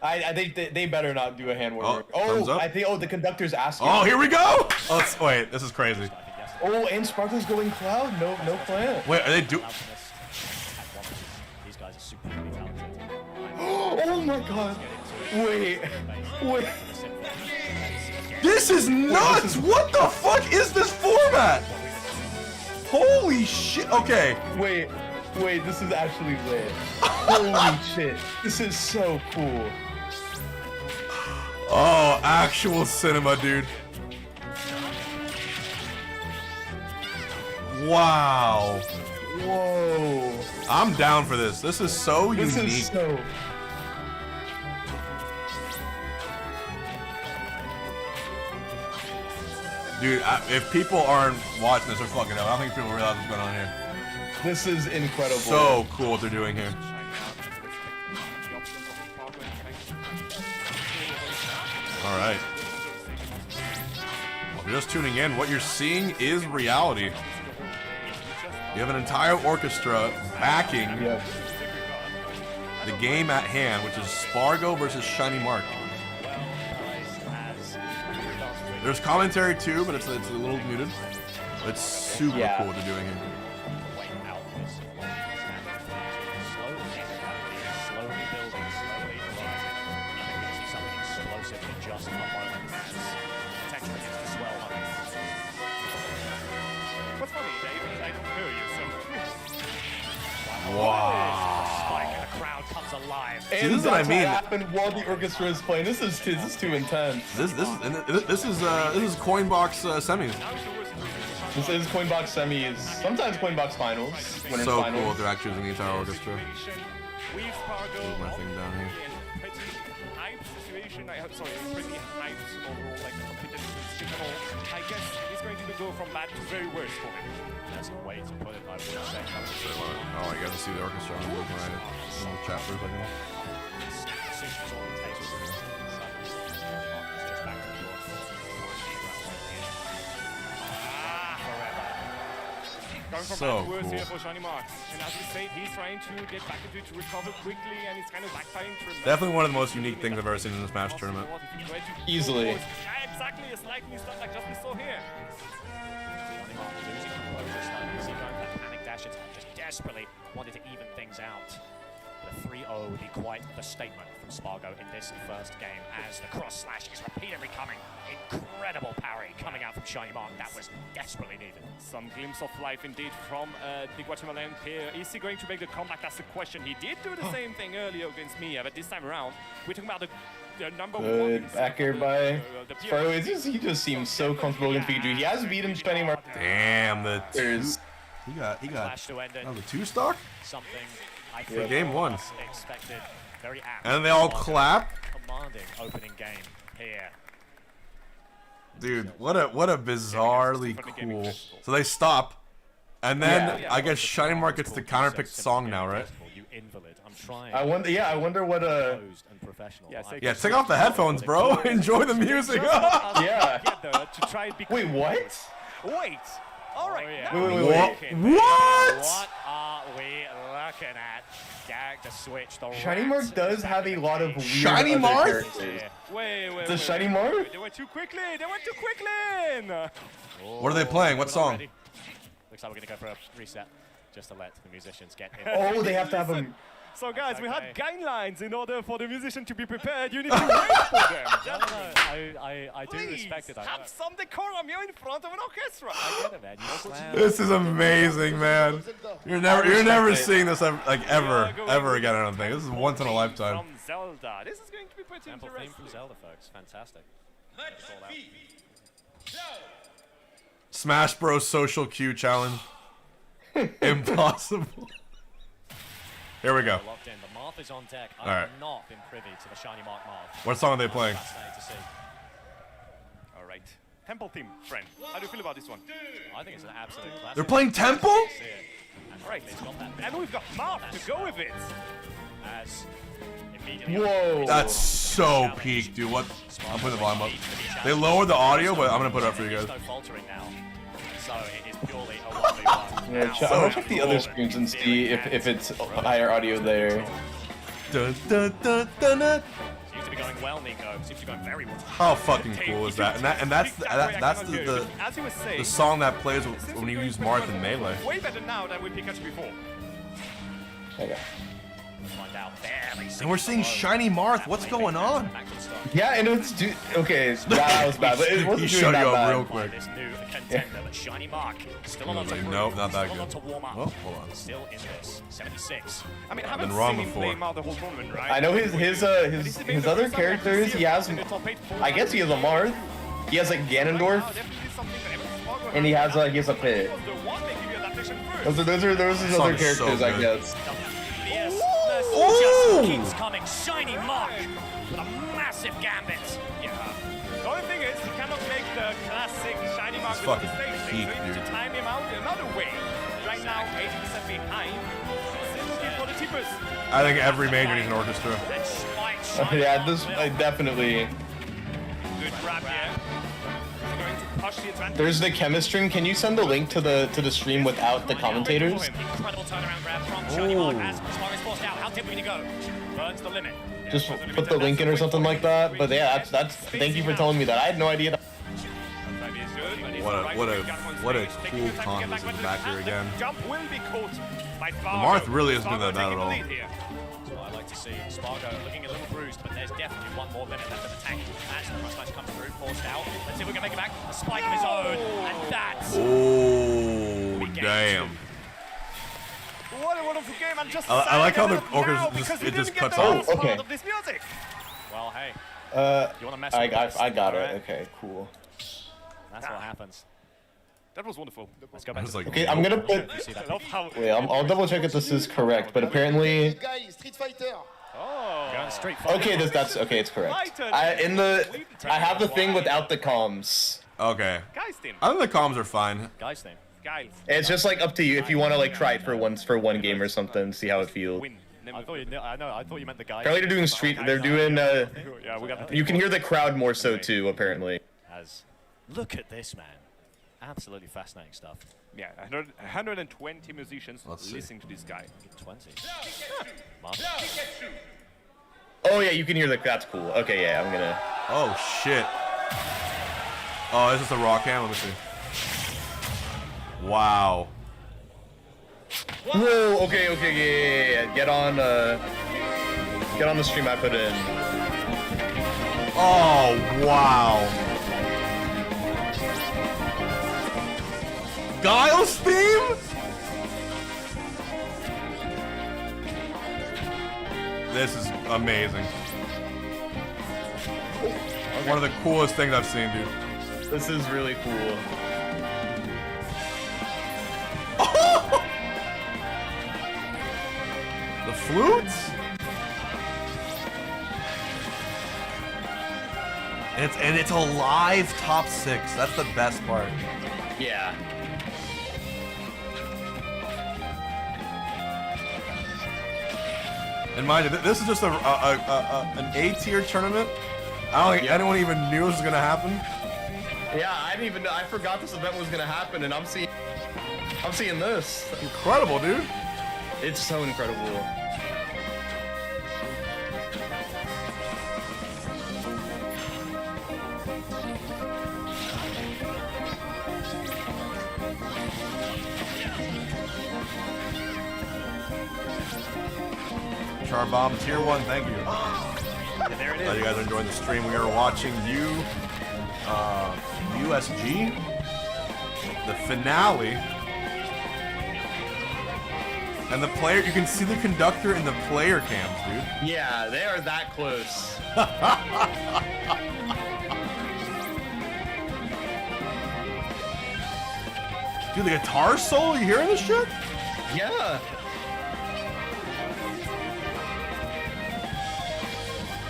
[SPEAKER 4] I think they better not do a hand warmer. Oh, I think. Oh, the conductor's asking.
[SPEAKER 3] Oh, here we go. Oh, wait, this is crazy.
[SPEAKER 4] Oh, and Sparkle's going cloud. No plan.
[SPEAKER 3] Wait, are they do?
[SPEAKER 13] These guys are supremely talented.
[SPEAKER 4] Oh my god. Wait.
[SPEAKER 3] This is nuts! What the fuck is this format? Holy shit! Okay.
[SPEAKER 4] Wait, this is actually lit. Holy shit. This is so cool.
[SPEAKER 3] Oh, actual cinema, dude. Wow.
[SPEAKER 4] Whoa.
[SPEAKER 3] I'm down for this. This is so unique.
[SPEAKER 4] This is so...
[SPEAKER 3] Dude, if people aren't watching this, they're fucking up. I don't think people realize what's going on here.
[SPEAKER 4] This is incredible.
[SPEAKER 3] So cool what they're doing here. All right. Well, if you're just tuning in, what you're seeing is reality. You have an entire orchestra backing the game at hand, which is SPARG0 versus Shinymark. There's commentary too, but it's a little muted. It's super cool what they're doing here.
[SPEAKER 2] What's funny, Dave, is I don't know you, so...
[SPEAKER 3] Wow.
[SPEAKER 13] Spike and the crowd comes alive.
[SPEAKER 3] See, this is what I mean.
[SPEAKER 4] Happened while the orchestra is playing. This is too intense.
[SPEAKER 3] This is Coinbox semis.
[SPEAKER 4] This is Coinbox semis. Sometimes Coinbox finals.
[SPEAKER 3] So
[SPEAKER 4] finals.
[SPEAKER 3] cool. They're actually using the entire orchestra. Move my thing down here.
[SPEAKER 2] Sorry, pretty hyped overall, like competitive signal. I guess it's going to go from bad to very worse for him.
[SPEAKER 13] That's a way to put it, I would say.
[SPEAKER 3] Oh, you guys see the orchestra on my chat for a second.
[SPEAKER 13] Decisions on the table. It's just back to the
[SPEAKER 2] Going from
[SPEAKER 3] So
[SPEAKER 2] bad to worse
[SPEAKER 3] cool.
[SPEAKER 2] here for Shinymark. And as we say, he's trying to get back into it to recover quickly, and it's kind of backfiring tremendously.
[SPEAKER 3] Definitely one of the most unique things I've ever seen in the Smash tournament.
[SPEAKER 4] Easily.
[SPEAKER 2] Yeah, exactly. A slightly stuff like just we saw here.
[SPEAKER 13] Panic dash attack, just desperately wanted to even things out. The 3-0 would be quite the statement from SPARG0 in this first game as the cross slash is repeatedly coming. Incredible parry coming out from Shinymark. That was desperately needed.
[SPEAKER 2] Some glimpse of life indeed from the Guatemalan pair. Is he going to make the comeback? That's the question. He did do the same thing earlier against Miya, but this time around, we're talking about the number one.
[SPEAKER 4] Good back air by Bro. He just seems so comfortable against Fiji. He has beaten Shinymark.
[SPEAKER 3] Damn, the two. He got the 2-stock?
[SPEAKER 13] Something I
[SPEAKER 3] for game one.
[SPEAKER 13] Expected. Very apt.
[SPEAKER 3] And they all clap.
[SPEAKER 13] Commanding opening game here.
[SPEAKER 3] Dude, what a bizarrely cool. So they stop, and then I guess Shinymark gets the counterpick song now, right?
[SPEAKER 13] You invalid. I'm trying.
[SPEAKER 4] I wonder what
[SPEAKER 3] Yeah, take off the headphones, bro. Enjoy the music.
[SPEAKER 4] Yeah. Wait, what?
[SPEAKER 2] Wait. All right.
[SPEAKER 4] Wait.
[SPEAKER 13] What are we looking at? Gag the switch.
[SPEAKER 4] Shinymark does have a lot of weird
[SPEAKER 3] Shinymark?
[SPEAKER 4] characters.
[SPEAKER 2] Wait.
[SPEAKER 4] The Shinymark?
[SPEAKER 2] They went too quickly.
[SPEAKER 3] What are they playing? What song?
[SPEAKER 13] Looks like we're gonna go for a reset, just to let the musicians get in.
[SPEAKER 4] Oh, they have to have them.
[SPEAKER 2] So guys, we had guidelines in order for the musician to be prepared. You need to wait for them.
[SPEAKER 13] I do respect it.
[SPEAKER 2] Have some decorum. You're in front of an orchestra.
[SPEAKER 13] I get it, man. You slam.
[SPEAKER 3] This is amazing, man. You're never seeing this ever again. I don't think this is once in a lifetime.
[SPEAKER 2] From Zelda. This is going to be pretty
[SPEAKER 13] Sample
[SPEAKER 2] interesting.
[SPEAKER 13] theme from Zelda, folks. Fantastic.
[SPEAKER 3] Smash Bros. Social Queue Challenge. Impossible. Here we go.
[SPEAKER 13] Locked in. The Marth is on deck.
[SPEAKER 3] All right.
[SPEAKER 13] I've not been privy to the Shinymark Marth.
[SPEAKER 3] What song are they playing?
[SPEAKER 13] Fascinating to see.
[SPEAKER 2] All right. Temple theme, friend. How do you feel about this one?
[SPEAKER 13] I think it's an absolute classic.
[SPEAKER 3] They're playing Temple?
[SPEAKER 2] All right. And we've got Marth to go with it.
[SPEAKER 13] As immediately.
[SPEAKER 4] Whoa.
[SPEAKER 3] That's so peak, dude. What? I'm putting the volume up. They lowered the audio, but I'm gonna put it up for you guys.
[SPEAKER 13] No faltering now. So it is purely a 1v1.
[SPEAKER 4] Yeah, I'll check the other streams and see if it's higher audio there.
[SPEAKER 3] Dun, dun, dun, dun, dun.
[SPEAKER 13] Seems to be going well, Nico. Seems to be going very well.
[SPEAKER 3] How fucking cool is that? And that's the song that plays when you use Marth in Melee.
[SPEAKER 2] Way better now than with Pikachu before.
[SPEAKER 4] Okay.
[SPEAKER 13] Find out.
[SPEAKER 3] And we're seeing Shiny Marth. What's going on?
[SPEAKER 4] Yeah, and it's okay. That was bad, but it wasn't
[SPEAKER 3] He
[SPEAKER 4] doing
[SPEAKER 3] showed you
[SPEAKER 4] that
[SPEAKER 3] up
[SPEAKER 4] bad.
[SPEAKER 3] real quick.
[SPEAKER 13] This new contender, but Shinymark still on to
[SPEAKER 3] Nope, not that
[SPEAKER 13] still on
[SPEAKER 3] good.
[SPEAKER 13] to warm up.
[SPEAKER 3] Oh, hold on.
[SPEAKER 13] Still in this 76.
[SPEAKER 2] I mean, I
[SPEAKER 3] I've
[SPEAKER 2] haven't
[SPEAKER 3] been wrong
[SPEAKER 2] seen him
[SPEAKER 3] before.
[SPEAKER 2] play Marth the whole tournament, right?
[SPEAKER 4] I know his other characters. He has. I guess he has a Marth. He has like Ganondorf, and he has a Pit. Those are his other characters, I guess.
[SPEAKER 13] Just keeps coming. Shinymark with a massive gambit.
[SPEAKER 2] Yeah. The only thing is, he cannot make the classic Shinymark with
[SPEAKER 3] fucking
[SPEAKER 2] the stage thing.
[SPEAKER 3] peak,
[SPEAKER 2] So you need
[SPEAKER 3] dude.
[SPEAKER 2] to time him out another way. Right now, 80% behind. Still looking for the cheapest.
[SPEAKER 3] I think every major needs an orchestra.
[SPEAKER 4] Yeah, this I definitely.
[SPEAKER 2] Good grab here. He's going to
[SPEAKER 4] There's the chemist stream. Can you send the link to the stream without the commentators?
[SPEAKER 13] Incredible turnaround grab from Shinymark as SPARG is forced out. How deep we can go? Burns the limit.
[SPEAKER 4] Just put the link in or something like that. But yeah, that's. Thank you for telling me that. I had no idea.
[SPEAKER 3] What a cool combo in the back here again.
[SPEAKER 2] Jump will be caught by
[SPEAKER 3] Marth really isn't that bad at all.
[SPEAKER 13] That's what I like to see. SPARG0 looking a little bruised, but there's definitely one more minute left of the tank. As the cross match comes through, forced out. Let's see if we can make it back. A spike of his own, and that's...
[SPEAKER 3] Oh, damn.
[SPEAKER 2] What a wonderful game, and just
[SPEAKER 3] I like how the orchestra just cuts off.
[SPEAKER 4] Oh, okay.
[SPEAKER 2] This music.
[SPEAKER 13] Well, hey.
[SPEAKER 4] You want to mess with I got it. Okay, cool.
[SPEAKER 13] That's what happens.
[SPEAKER 2] That was wonderful.
[SPEAKER 13] Let's go back to
[SPEAKER 4] Okay, I'm gonna put... Wait, I'll double check if this is correct, but apparently... Okay, that's okay. It's correct. I have the thing without the comms.
[SPEAKER 3] Okay. I think the comms are fine.
[SPEAKER 13] Guys name.
[SPEAKER 4] It's just like up to you if you want to like try it for one game or something, see how it feels.
[SPEAKER 13] I thought you meant the guy.
[SPEAKER 4] Apparently they're doing street. They're doing. You can hear the crowd more so too. Apparently.
[SPEAKER 13] Look at this, man. Absolutely fascinating stuff.
[SPEAKER 2] Yeah, 120 musicians listening to this guy.
[SPEAKER 13] 20.
[SPEAKER 4] Oh yeah, you can hear that's cool. Okay, yeah, I'm gonna.
[SPEAKER 3] Oh shit. Oh, is this a raw cam? Let me see. Wow.
[SPEAKER 4] Whoa. Okay. Yeah. Get on the stream I put in.
[SPEAKER 3] Oh wow. Guile's theme? This is amazing. One of the coolest things I've seen, dude.
[SPEAKER 4] This is really cool.
[SPEAKER 3] The flutes? And it's a live top 6. That's the best part.
[SPEAKER 4] Yeah.
[SPEAKER 3] And mind you, this is just an A-tier tournament. I don't think anyone even knew this was gonna happen.
[SPEAKER 4] Yeah, I forgot this event was gonna happen, and I'm seeing this.
[SPEAKER 3] Incredible, dude.
[SPEAKER 4] It's so incredible.
[SPEAKER 3] Charbomb tier 1, thank you.
[SPEAKER 13] And there it is.
[SPEAKER 3] Glad you guys are enjoying the stream. We are watching USG, the finale, and the player. You can see the conductor in the player cams, dude.
[SPEAKER 4] Yeah, they are that close.
[SPEAKER 3] Dude, the guitar solo. You hearing this shit?
[SPEAKER 4] Yeah.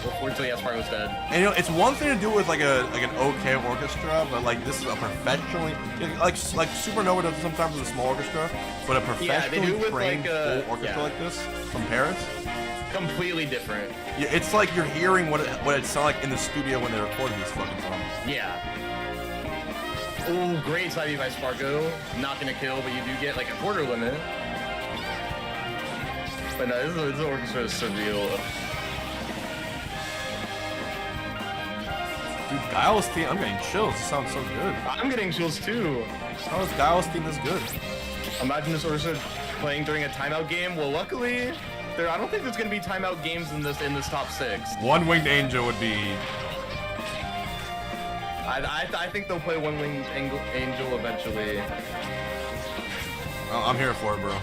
[SPEAKER 4] Unfortunately, SPARG was dead.
[SPEAKER 3] And you know, it's one thing to do with like an okay orchestra, but like this is a professionally like Supernova does it sometimes with a small orchestra, but a professionally trained full orchestra like this from Paris.
[SPEAKER 4] Completely different.
[SPEAKER 3] Yeah, it's like you're hearing what it sounds like in the studio when they recorded these fucking songs.
[SPEAKER 4] Yeah. Oh, great side by SPARG0. Not gonna kill, but you do get like a quarter limit. But no, this orchestra is surreal.
[SPEAKER 3] Dude, Guile's theme, I'm getting chills. This sounds so good.
[SPEAKER 4] I'm getting chills too.
[SPEAKER 3] How is Guile's theme this good?
[SPEAKER 4] Imagine this orchestra playing during a timeout game. Well, luckily, I don't think there's gonna be timeout games in this top 6.
[SPEAKER 3] One Winged Angel would be.
[SPEAKER 4] I think they'll play One Winged Angel eventually.
[SPEAKER 3] I'm here for it, bro.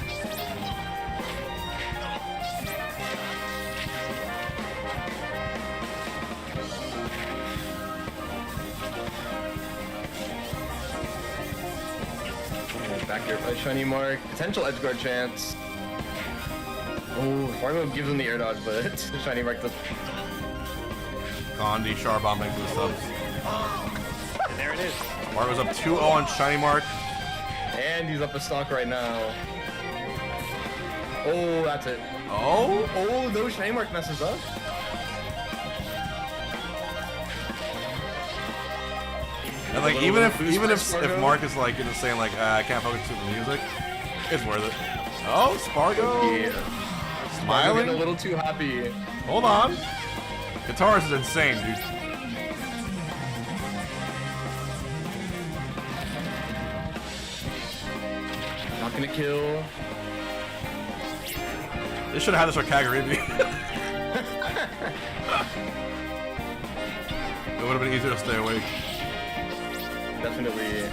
[SPEAKER 4] Back here by Shinymark. Potential edgeguard chance. Oh, SPARG0 gives him the air dodge, but Shinymark does.
[SPEAKER 3] Condi, Charbomb back to the subs.
[SPEAKER 13] And there it is.
[SPEAKER 3] SPARG0's up 2-0 on Shinymark.
[SPEAKER 4] And he's up a stock right now. Oh, that's it.
[SPEAKER 3] Oh?
[SPEAKER 4] Oh, no, Shinymark messes up.
[SPEAKER 3] And like even if Mark is like saying like I can't focus on the music, it's worth it. Oh, SPARG0.
[SPEAKER 4] Yeah.
[SPEAKER 3] Smiling.
[SPEAKER 4] Getting a little too happy.
[SPEAKER 3] Hold on. Guitarist is insane, dude.
[SPEAKER 4] Not gonna kill.
[SPEAKER 3] They should have had this on Kagaribi. It would have been easier to stay awake.
[SPEAKER 4] Definitely.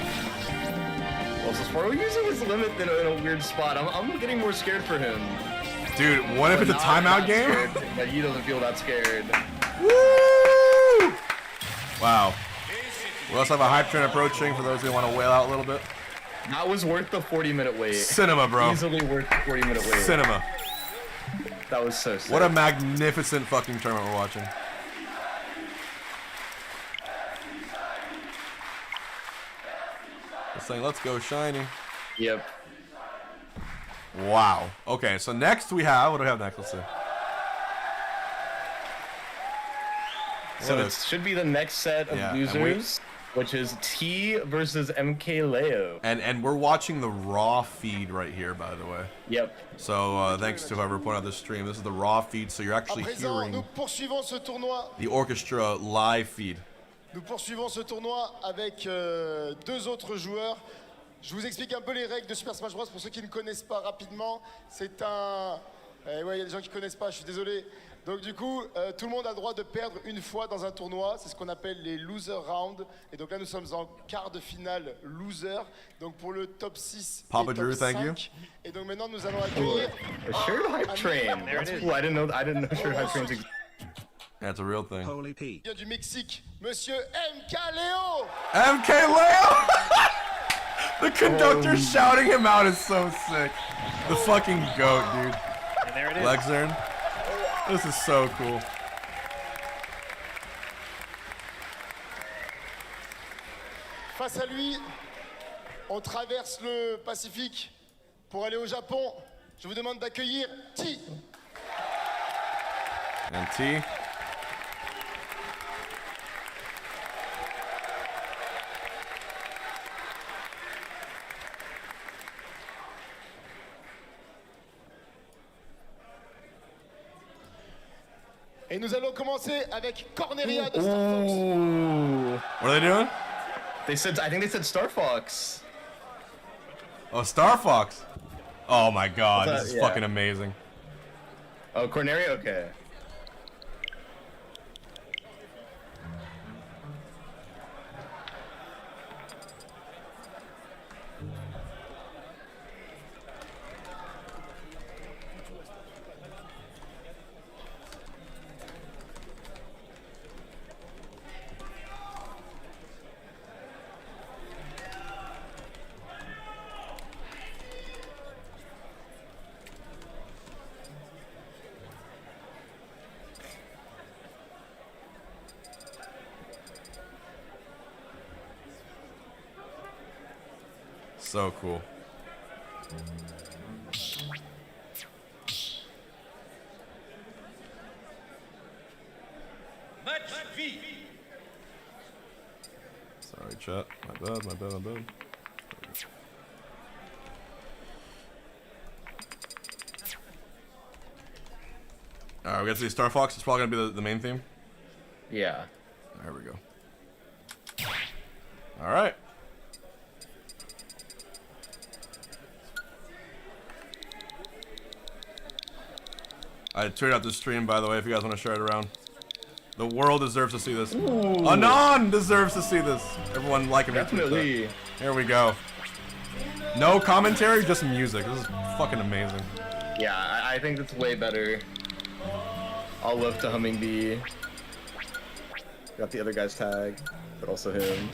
[SPEAKER 4] Also, SPARG0 using his limit in a weird spot. I'm getting more scared for him.
[SPEAKER 3] Dude, what if it's a timeout game?
[SPEAKER 4] But he doesn't feel that scared.
[SPEAKER 3] Woo! Wow. We also have a hype train approaching for those who want to wail out a little bit.
[SPEAKER 4] That was worth the 40-minute wait.
[SPEAKER 3] Cinema, bro.
[SPEAKER 4] Easily worth the 40-minute wait.
[SPEAKER 3] Cinema.
[SPEAKER 4] That was so sick.
[SPEAKER 3] What a magnificent fucking tournament we're watching. It's saying, let's go shiny.
[SPEAKER 4] Yep.
[SPEAKER 3] Wow. Okay, so next we have, what do we have next? Let's see.
[SPEAKER 4] So it should be the next set of losers, which is T versus Mkleo.
[SPEAKER 3] And we're watching the raw feed right here, by the way.
[SPEAKER 4] Yep.
[SPEAKER 3] So thanks to whoever put out this stream. This is the raw feed, so you're actually hearing the Orchestra live feed.
[SPEAKER 11] Nous poursuivons ce tournoi avec deux autres joueurs. Je vous explique un peu les règles de Super Smash Bros. Pour ceux qui ne connaissent pas rapidement. C'est un... ouais, il y a des gens qui ne connaissent pas, je suis désolé. Donc du coup, tout le monde a le droit de perdre une fois dans un tournoi. C'est ce qu'on appelle les loser rounds. Et donc là, nous sommes en quart de finale loser. Donc pour le top 6
[SPEAKER 3] Papa
[SPEAKER 11] et top
[SPEAKER 3] Drew,
[SPEAKER 11] 5.
[SPEAKER 3] Thank you.
[SPEAKER 11] Et donc maintenant, nous allons accueillir...
[SPEAKER 4] A shared hype train. That's cool. I didn't know shared hype trains existed.
[SPEAKER 3] That's a real thing.
[SPEAKER 11] Holy P. Il vient du Mexique, Monsieur Mkleo.
[SPEAKER 3] Mkleo! The conductor shouting him out is so sick. The fucking goat, dude.
[SPEAKER 13] And there it is.
[SPEAKER 3] Lexern. This is so cool.
[SPEAKER 11] Face à lui, on traverse le Pacifique pour aller au Japon. Je vous demande d'accueillir T.
[SPEAKER 3] And T.
[SPEAKER 11] Et nous allons commencer avec Corneria de Star Fox.
[SPEAKER 3] What are they doing?
[SPEAKER 4] I think they said Star Fox.
[SPEAKER 3] Oh, Star Fox. Oh my god,
[SPEAKER 4] What's
[SPEAKER 3] this is
[SPEAKER 4] that?
[SPEAKER 3] fucking amazing.
[SPEAKER 4] Oh, Corneria? Okay.
[SPEAKER 3] So cool. Sorry, chat. My bad. Alright, we got to see Star Fox. It's probably gonna be the main theme.
[SPEAKER 4] Yeah.
[SPEAKER 3] There we go. Alright. I tweeted out this stream, by the way, if you guys want to share it around. The world deserves to see this.
[SPEAKER 4] Ooh.
[SPEAKER 3] Anon deserves to see this. Everyone like and retweet
[SPEAKER 4] Definitely.
[SPEAKER 3] that. Here we go. No commentary, just music. This is fucking amazing.
[SPEAKER 4] Yeah, I think it's way better. I'll love to Humming Bee. Got the other guy's tag, but also him.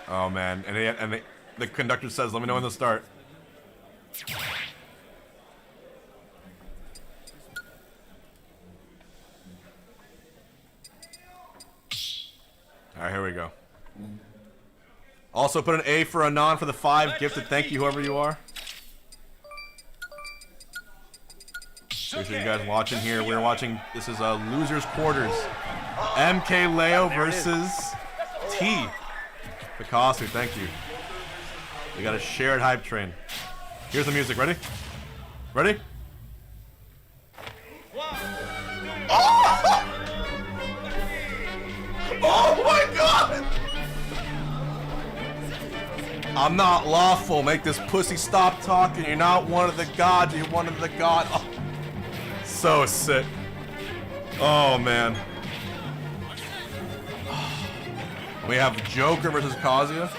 [SPEAKER 3] Oh man, and the conductor says, "Let me know when to start." All right, here we go. Also, put an A for Anon for the 5 gifted. Thank you, whoever you are. Make sure you guys watching here. We're watching. This is losers quarters. Mkleo versus T. Picasso, thank you. We got a shared hype train. Here's the music. Ready? Ready? Oh! Oh my God! I'm not lawful. Make this pussy stop talking. You're not one of the gods. You're one of the god. Oh. So sick. Oh man. We have Joker versus Kazuya.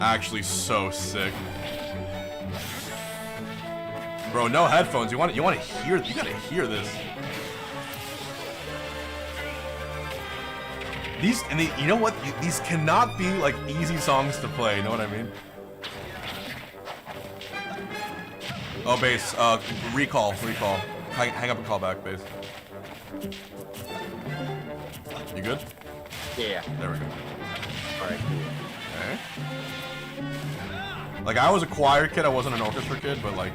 [SPEAKER 3] Actually, so sick. Bro, no headphones. You want to hear? You gotta hear this. These you know what? These cannot be like easy songs to play. You know what I mean? Oh, bass. Recall. Hang up and call back, bass. You good?
[SPEAKER 15] Yeah.
[SPEAKER 3] There we go.
[SPEAKER 15] All right, cool.
[SPEAKER 3] Okay. Like, I was a choir kid. I wasn't an orchestra kid, but like.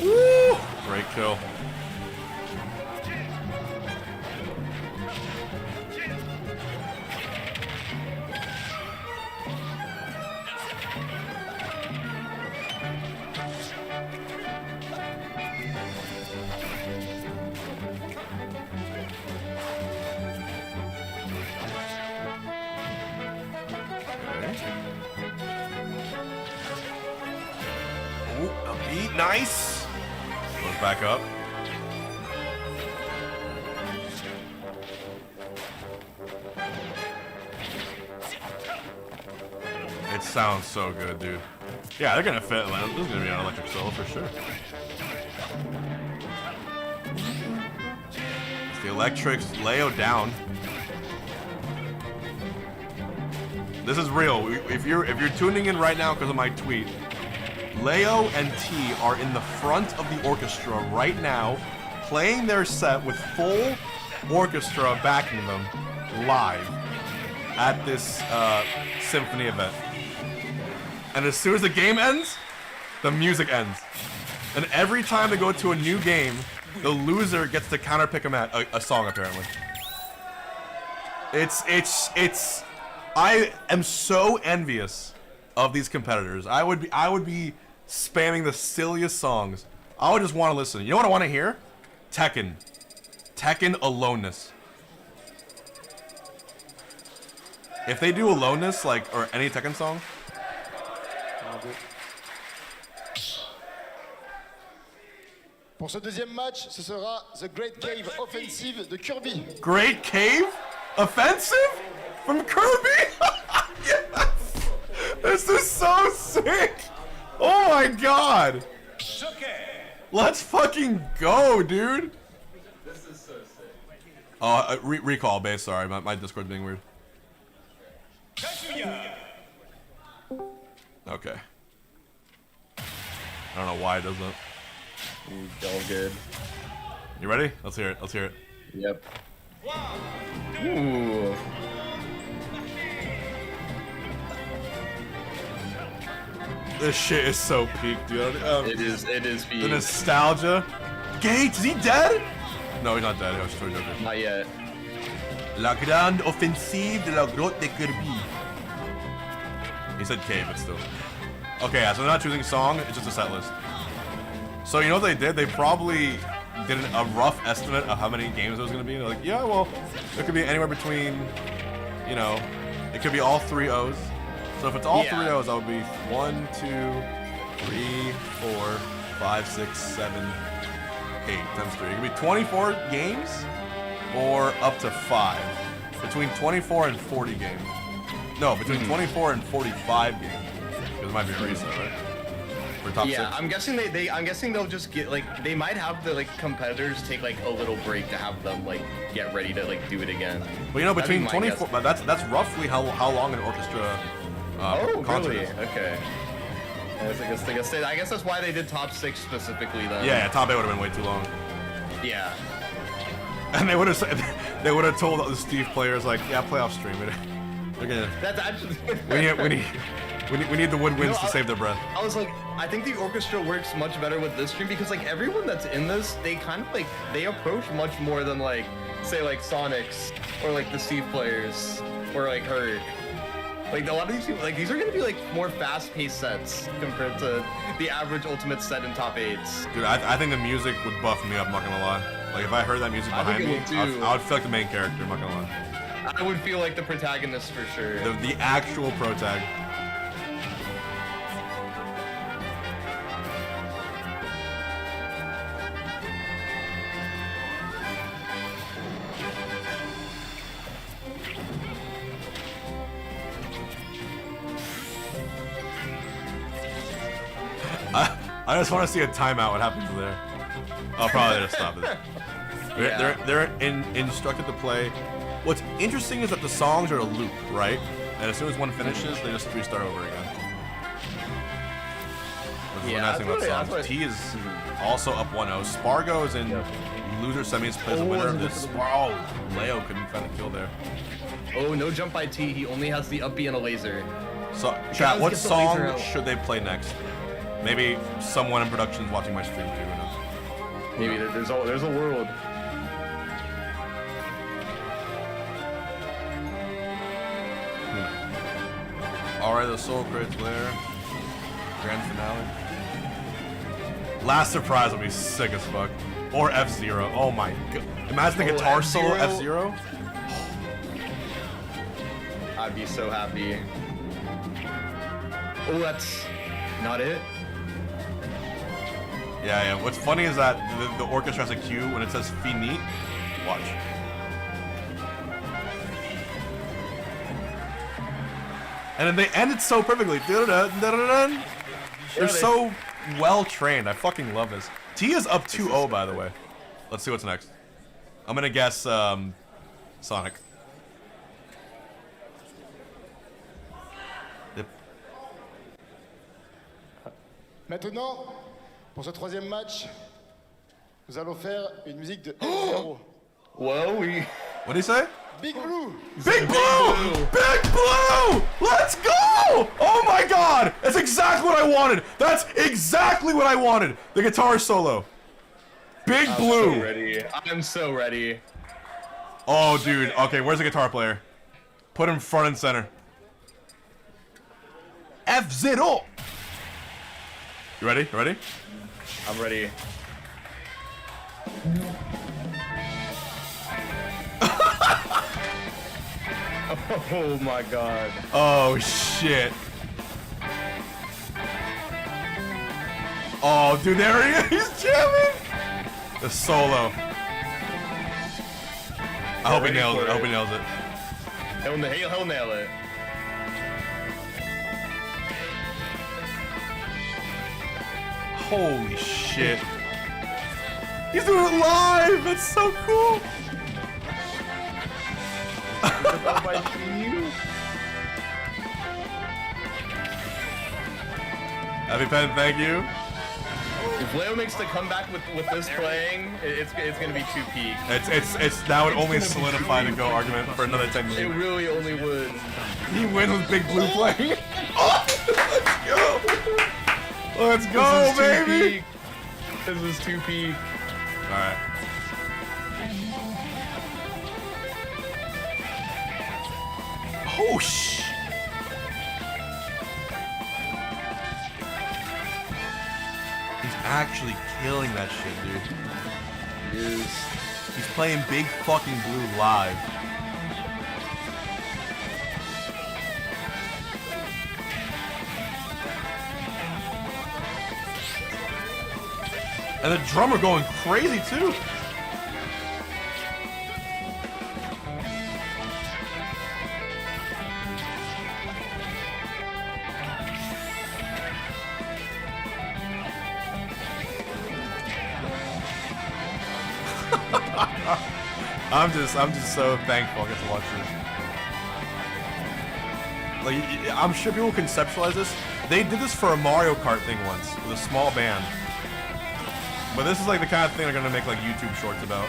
[SPEAKER 3] Woo! Great kill. Ooh, a beat, nice. Goes back up. It sounds so good, dude. Yeah, they're gonna fit. This is gonna be an electric solo for sure. It's the electrics. Leo down. This is real. If you're tuning in right now because of my tweet, Leo and T are in the front of the orchestra right now, playing their set with full orchestra backing them live at this symphony event. And as soon as the game ends, the music ends. And every time they go to a new game, the loser gets to counterpick a song apparently. It's. I am so envious of these competitors. I would be spamming the silliest songs. I would just want to listen. You know what I want to hear? Tekken Aloneness. If they do Aloneness, like, or any Tekken song.
[SPEAKER 11] Pour ce deuxième match, ce sera The Great Cave Offensive de Kirby.
[SPEAKER 3] Great Cave Offensive from Kirby? Yes! This is so sick! Oh my god! Let's fucking go, dude!
[SPEAKER 4] This is so sick.
[SPEAKER 3] Oh, recall base, sorry, my Discord's being weird. Okay. I don't know why it doesn't.
[SPEAKER 4] All good.
[SPEAKER 3] You ready? Let's hear it.
[SPEAKER 4] Yep. Ooh.
[SPEAKER 3] This shit is so peak, dude.
[SPEAKER 4] It is peak.
[SPEAKER 3] The nostalgia. Gates, is he dead? No, he's not dead. I was totally joking.
[SPEAKER 4] Not yet.
[SPEAKER 3] La grande offensive de la grotte de Kirby. He said cave, but still. Okay, yeah, so they're not choosing song, it's just a set list. So you know what they did? They probably did a rough estimate of how many games it was going to be. They're like, yeah, well, it could be anywhere between, you know, it could be all 3 O's. So if it's all 3 O's, that would be 1, 2, 3, 4, 5, 6, 7, 8 times 3. It could be 24 games or up to 5. Between 24 and 40 games. No, between 24 and 45 games. Because it might be a reset, right? For top 6.
[SPEAKER 4] I'm guessing I'm guessing they'll just get like they might have the like competitors take like a little break to have them like get ready to like do it again.
[SPEAKER 3] But you know, between 24, but that's roughly how long an orchestra concert
[SPEAKER 4] really?
[SPEAKER 3] is.
[SPEAKER 4] Okay. I guess that's why they did top 6 specifically then.
[SPEAKER 3] Yeah, top 8 would have been way too long.
[SPEAKER 4] Yeah.
[SPEAKER 3] And they would have said They would have told the Steve players like, yeah, playoff stream it. They're gonna.
[SPEAKER 4] That's actually.
[SPEAKER 3] we need the woodwinds to save their breath.
[SPEAKER 4] I was like, I think the orchestra works much better with this stream because like everyone that's in this, they kind of like they approach much more than like say like Sonics or like the Steve players or like Hurt. Like a lot of these people, like these are gonna be like more fast-paced sets compared to the average ultimate set in top 8s.
[SPEAKER 3] Dude, I think the music would buff me up. I'm not gonna lie. Like if I heard that music behind me, I would feel like the main character. I'm not gonna lie.
[SPEAKER 4] I would feel like the protagonist for sure.
[SPEAKER 3] The actual protag. I just want to see a timeout. What happens there? I'll probably just stop it. They're instructed to play. What's interesting is that the songs are a loop, right? And as soon as one finishes, they just restart over again. That's the nice thing about songs. T is also up 1-0. SPARG0 is in loser semis, plays the winner of this. Oh, Leo couldn't find a kill there.
[SPEAKER 4] Oh, no jump by T. He only has the up B and a laser.
[SPEAKER 3] So, chat, what song should they play next? Maybe someone in production is watching my stream too.
[SPEAKER 4] Maybe there's a world.
[SPEAKER 3] Alright, the soul crates there. Grand finale. Last surprise will be sick as fuck. Or F-Zero. Oh my god. Imagine the guitar solo F-Zero.
[SPEAKER 4] I'd be so happy. Oh, that's not it.
[SPEAKER 3] Yeah. What's funny is that the orchestra has a cue when it says finite. Watch. And then they end it so perfectly. They're so well trained. I fucking love this. T is up 2-0, by the way. Let's see what's next. I'm gonna guess Sonic. Yep.
[SPEAKER 11] Maintenant, pour ce troisième match, nous allons faire une musique de F0.
[SPEAKER 4] Whoa, we.
[SPEAKER 3] What did he say?
[SPEAKER 11] Big Blue!
[SPEAKER 3] Big Blue! Big Blue! Let's go! Oh my god! That's exactly what I wanted! That's exactly what I wanted! The guitar solo. Big Blue!
[SPEAKER 4] I'm so ready. I'm so ready.
[SPEAKER 3] Oh, dude. Okay, where's the guitar player? Put him front and center. F-Zero! You ready? You ready?
[SPEAKER 4] I'm ready. Oh my god.
[SPEAKER 3] Oh shit. Oh dude, there he is. He's jamming. The solo. I hope he nails it. I hope he nails it.
[SPEAKER 4] He'll nail it.
[SPEAKER 3] Holy shit. He's doing it live. That's so cool. Happy Pen, thank you.
[SPEAKER 4] If Leo makes the comeback with this playing, it's gonna be 2 peak.
[SPEAKER 3] That would only solidify the Go argument for another 10 minutes.
[SPEAKER 4] It really only would.
[SPEAKER 3] He wins with Big Blue playing. Oh, let's go! Let's go, baby!
[SPEAKER 4] This is 2 peak.
[SPEAKER 3] All right. Oh shit! He's actually killing that shit, dude.
[SPEAKER 4] He is.
[SPEAKER 3] He's playing Big fucking Blue live. And the drummer going crazy too. I'm just so thankful I get to watch this. Like, I'm sure people conceptualize this. They did this for a Mario Kart thing once with a small band. But this is like the kind of thing they're gonna make like YouTube shorts about.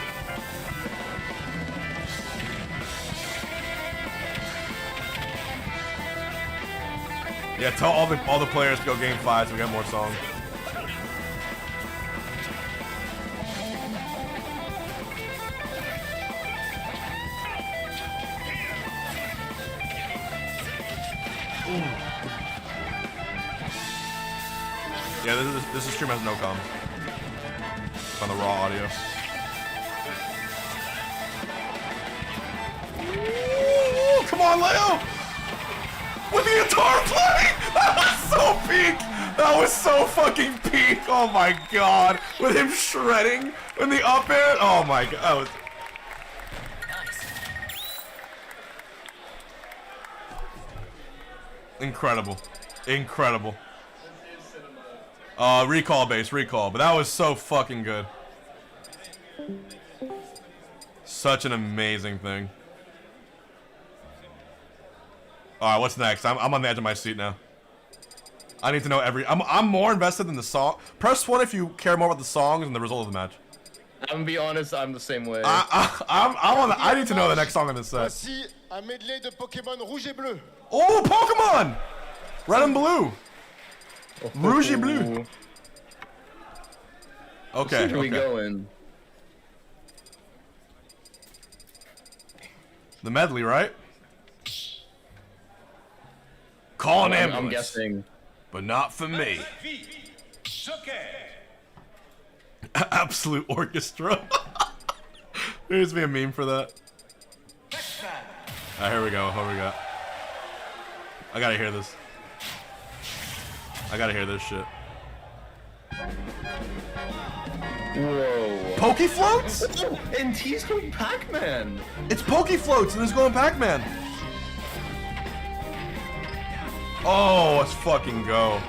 [SPEAKER 3] Yeah, tell all the players to go game 5 so we got more songs. Yeah, this stream has no comms. It's on the raw audio. Ooh, come on, Leo! With the guitar playing! That was so peak! That was so fucking peak! Oh my god! With him shredding in the up air! Oh my god! That was... Incredible. Incredible. Recall, but that was so fucking good. Such an amazing thing. Alright, what's next? I'm on the edge of my seat now. I need to know I'm more invested in the song. Press 1 if you care more about the songs and the result of the match.
[SPEAKER 4] I'm gonna be honest, I'm the same way.
[SPEAKER 3] I need to know the next song in this set.
[SPEAKER 11] Voici un medley de Pokémon rouge et bleu.
[SPEAKER 3] Oh, Pokemon! Red and blue. Rouge et bleu. Okay.
[SPEAKER 4] Where are we going?
[SPEAKER 3] The medley, right? Call an ambulance.
[SPEAKER 4] I'm guessing.
[SPEAKER 3] But not for me. Absolute orchestra. There's me a meme for that. Alright, here we go. What we got? I gotta hear this. I gotta hear this shit.
[SPEAKER 4] Whoa.
[SPEAKER 3] Pokey floats?
[SPEAKER 4] Oh, and he's going Pac-Man.
[SPEAKER 3] It's Pokey floats and it's going Pac-Man. Oh, let's fucking go.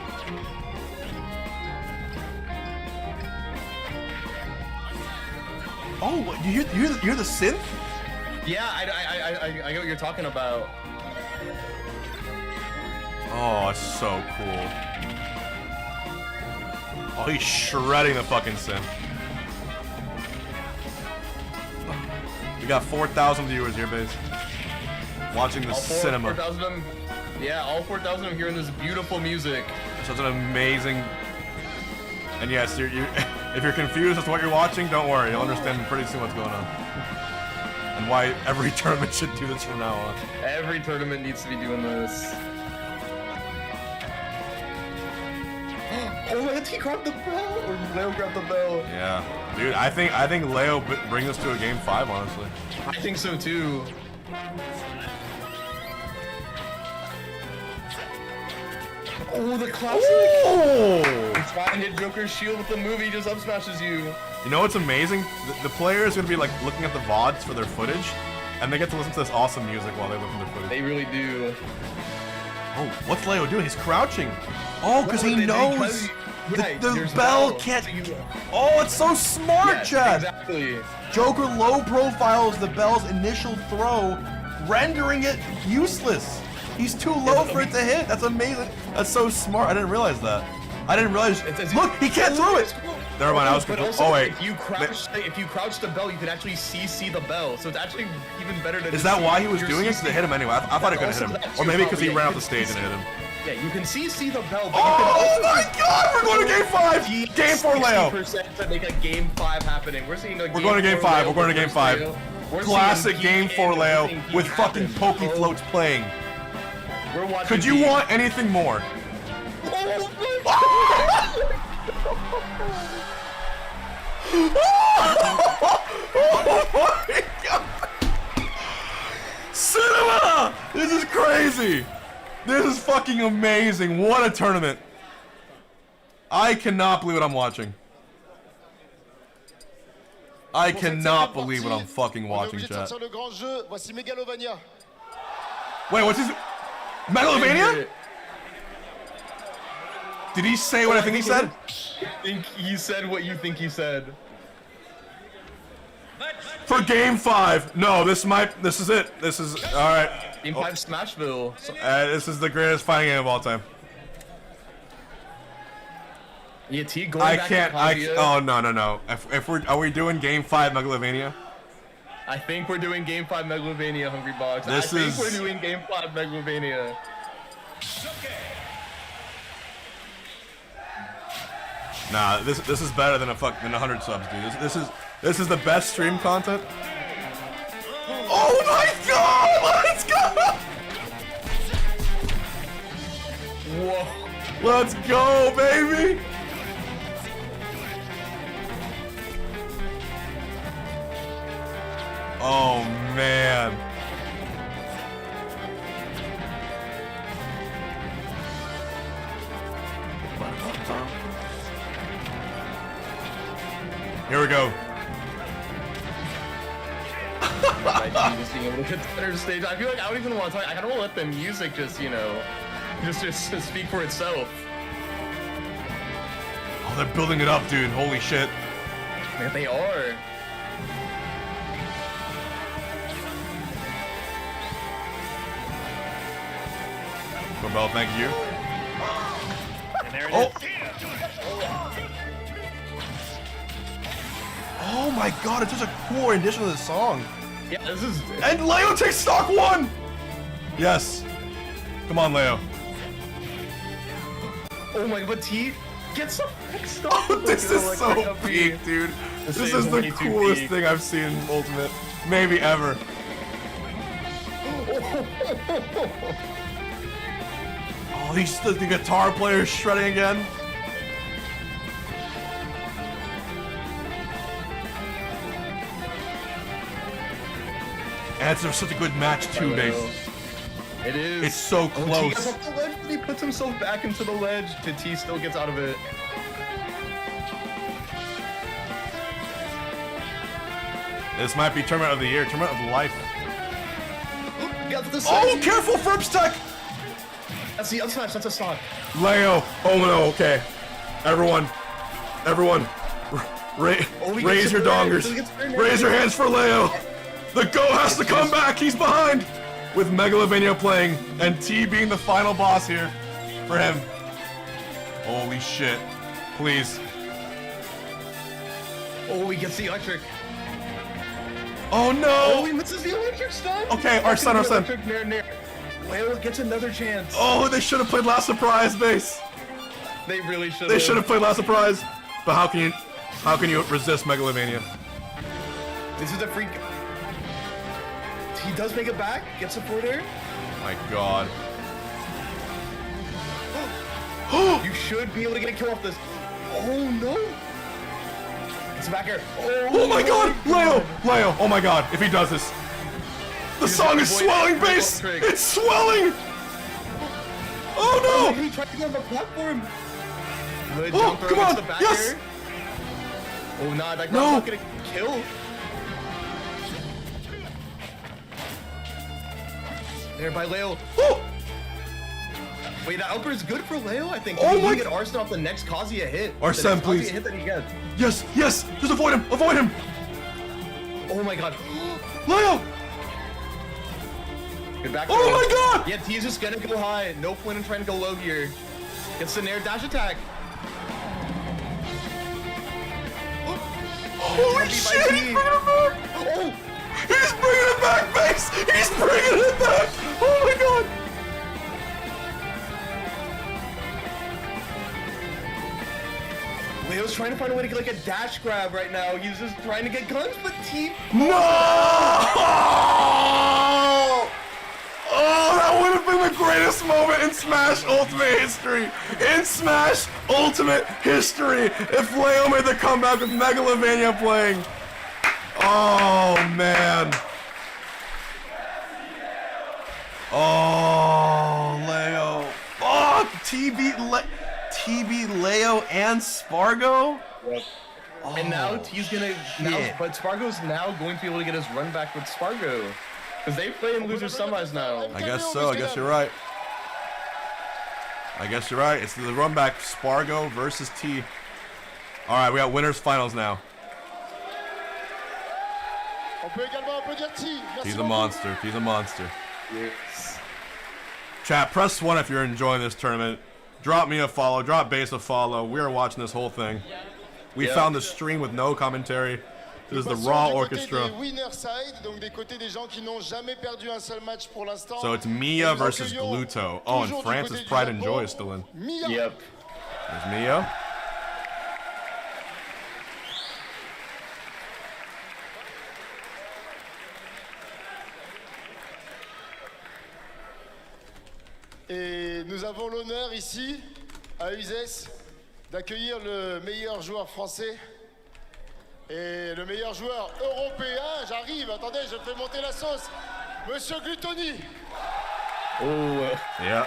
[SPEAKER 3] Oh, you hear the synth?
[SPEAKER 4] Yeah, I get what you're talking about.
[SPEAKER 3] Oh, it's so cool. Oh, he's shredding the fucking synth. We got 4,000 viewers here, base. Watching the cinema.
[SPEAKER 4] 4,000 of them, yeah, all 4,000 of them hearing this beautiful music.
[SPEAKER 3] Such an amazing... And yes, if you're confused as to what you're watching, don't worry. You'll understand pretty soon what's going on. And why every tournament should do this from now on.
[SPEAKER 4] Every tournament needs to be doing this. Oh, and he grabbed the bell, or Leo grabbed the bell.
[SPEAKER 3] Yeah, dude, I think Leo brings us to a game 5, honestly.
[SPEAKER 4] I think so too. Oh, the classic!
[SPEAKER 3] Oh!
[SPEAKER 4] It's fine, hit Joker's shield with the movie, just up smashes you.
[SPEAKER 3] You know what's amazing? The player is gonna be like looking at the VODs for their footage, and they get to listen to this awesome music while they look at their footage.
[SPEAKER 4] They really do.
[SPEAKER 3] Oh, what's Leo doing? He's crouching. Oh, because he knows the bell can't. Oh, it's so smart, Chad.
[SPEAKER 4] Exactly.
[SPEAKER 3] Joker low profiles the bell's initial throw, rendering it useless. He's too low for it to hit. That's amazing. That's so smart. I didn't realize that. I didn't realize. Look, he can't throw it. Never mind. I was confused. Oh wait.
[SPEAKER 4] If you crouch the bell, you can actually see the bell. So it's actually even better to.
[SPEAKER 3] Is that why he was doing it? Because it hit him anyway. I thought it could hit him, or maybe because he ran off the stage and hit him.
[SPEAKER 4] Yeah, you can see the bell. But
[SPEAKER 3] oh my God! We're going to game 5. Game 4, Leo.
[SPEAKER 4] 60% to make a game 5 happening. We're seeing. We're
[SPEAKER 3] going to game 5. We're going to game 5. Classic game 4, Leo, with fucking Pokey floats playing. Could you want anything more? Oh my God! Cinema! This is crazy! This is fucking amazing! What a tournament! I cannot believe what I'm watching. I cannot believe what I'm fucking watching, chat. Wait, what's his... Megalovania? Did he say what I think he said?
[SPEAKER 4] I think he said what you think he said.
[SPEAKER 3] For game 5. No, this is it. This is alright.
[SPEAKER 4] Game 5 Smashville.
[SPEAKER 3] This is the greatest fighting game of all time.
[SPEAKER 4] Yeah, T going back
[SPEAKER 3] oh no. Are we doing game 5 Megalovania?
[SPEAKER 4] I think we're doing game 5 Megalovania, Hungrybox. I think we're doing game 5 Megalovania.
[SPEAKER 3] Nah, this is better than 100 subs, dude. This is the best stream content. Oh my god! Let's go! Whoa. Let's go, baby! Oh man. Here we go.
[SPEAKER 4] Just being able to get to center stage. I feel like I don't even want to talk. I kind of want to let the music just, you know, just speak for itself.
[SPEAKER 3] Oh, they're building it up, dude. Holy shit.
[SPEAKER 4] Man, they are.
[SPEAKER 3] Bell, thank you.
[SPEAKER 2] And there it
[SPEAKER 3] Oh.
[SPEAKER 2] is.
[SPEAKER 3] Oh my god, it's such a cool rendition of this song.
[SPEAKER 4] Yeah, this is...
[SPEAKER 3] And Leo takes stock 1! Yes. Come on, Leo.
[SPEAKER 4] Oh my god, but T gets some stuff.
[SPEAKER 3] Oh, this is so peak, dude. This is the coolest thing I've seen in Ultimate. Maybe ever. Oh, the guitar player shredding again. And it's such a good match too, Base.
[SPEAKER 4] It is.
[SPEAKER 3] It's so
[SPEAKER 4] T
[SPEAKER 3] close.
[SPEAKER 4] gets off the ledge, but he puts himself back into the ledge. T still gets out of it.
[SPEAKER 3] This might be Tournament of the Year, Tournament of Life.
[SPEAKER 4] Oh,
[SPEAKER 3] careful, Ferb's tech!
[SPEAKER 4] That's the unsmash, that's a stock.
[SPEAKER 3] Leo. Oh no, okay. Everyone. Raise your dongers. Raise your hands for Leo. The Go has to come back, he's behind! With Megalovania playing, and T being the final boss here for him. Holy shit. Please.
[SPEAKER 4] Oh, he gets the electric.
[SPEAKER 3] Oh no!
[SPEAKER 4] Oh, he misses the electric stun!
[SPEAKER 3] Okay, our son.
[SPEAKER 4] Leo gets another chance.
[SPEAKER 3] Oh, they should have played Last Surprise, Base.
[SPEAKER 4] They really should have.
[SPEAKER 3] They should have played Last Surprise. But how can you resist Megalovania?
[SPEAKER 4] This is a freak. He does make it back, gets support air.
[SPEAKER 3] My god.
[SPEAKER 4] You should be able to get a kill off this. Oh no! It's back here.
[SPEAKER 3] Oh my god! Leo! Oh my god, if he does this. The song is swelling, Base! It's swelling! Oh no!
[SPEAKER 4] He tried to get on the platform. Good
[SPEAKER 3] Oh,
[SPEAKER 4] jump throw
[SPEAKER 3] come on!
[SPEAKER 4] against the back
[SPEAKER 3] Yes!
[SPEAKER 4] air. Oh nah, that
[SPEAKER 3] No!
[SPEAKER 4] not gonna kill. There by Leo.
[SPEAKER 3] Oh!
[SPEAKER 4] Wait, that upper is good for Leo, I think.
[SPEAKER 3] Oh
[SPEAKER 4] He
[SPEAKER 3] my-
[SPEAKER 4] can get Arsene off the next Kazuya hit.
[SPEAKER 3] Arsene,
[SPEAKER 4] The next
[SPEAKER 3] please.
[SPEAKER 4] Kazuya hit that he gets.
[SPEAKER 3] Yes! Just avoid him! Avoid him!
[SPEAKER 4] Oh my god.
[SPEAKER 3] Leo!
[SPEAKER 4] Good back
[SPEAKER 3] Oh
[SPEAKER 4] throw.
[SPEAKER 3] my god!
[SPEAKER 4] Yeah, T's just gonna go high. No point in trying to go low here. Gets the Nair dash attack.
[SPEAKER 3] Holy shit! He's bringing it back!
[SPEAKER 4] Oh!
[SPEAKER 3] He's bringing it back, Base! He's bringing it back! Oh my god!
[SPEAKER 4] Leo's trying to find a way to get like a dash grab right now. He's just trying to get guns, but T.
[SPEAKER 3] No! Oh, that would have been the greatest moment in Smash Ultimate history! In Smash Ultimate history! If Leo made the comeback with Megalovania playing! Oh, man. Oh, Leo. Oh, T beat Leo and SPARG0?
[SPEAKER 4] Yep. And now T's gonna but SPARG0's now going to be able to get his run back with SPARG0. Because they play in loser semis now.
[SPEAKER 3] I guess so. I guess you're right. It's the run back SPARG0 versus T. All right, we got winners finals now. He's a monster. He's a monster.
[SPEAKER 4] Yes.
[SPEAKER 3] Chat, press 1 if you're enjoying this tournament. Drop me a follow. Drop Base a follow. We are watching this whole thing. We found the stream with no commentary. This is the raw orchestra. So it's Miya versus Gluto. Oh, and Francis Pride and Joy is still in.
[SPEAKER 4] Yep.
[SPEAKER 3] There's Miya.
[SPEAKER 11] nous avons l'honneur ici, à Uzès, d'accueillir le meilleur joueur français et le meilleur joueur européen. J'arrive, attendez, je fais monter la sauce. Monsieur Glutoni.
[SPEAKER 3] Oh, yeah.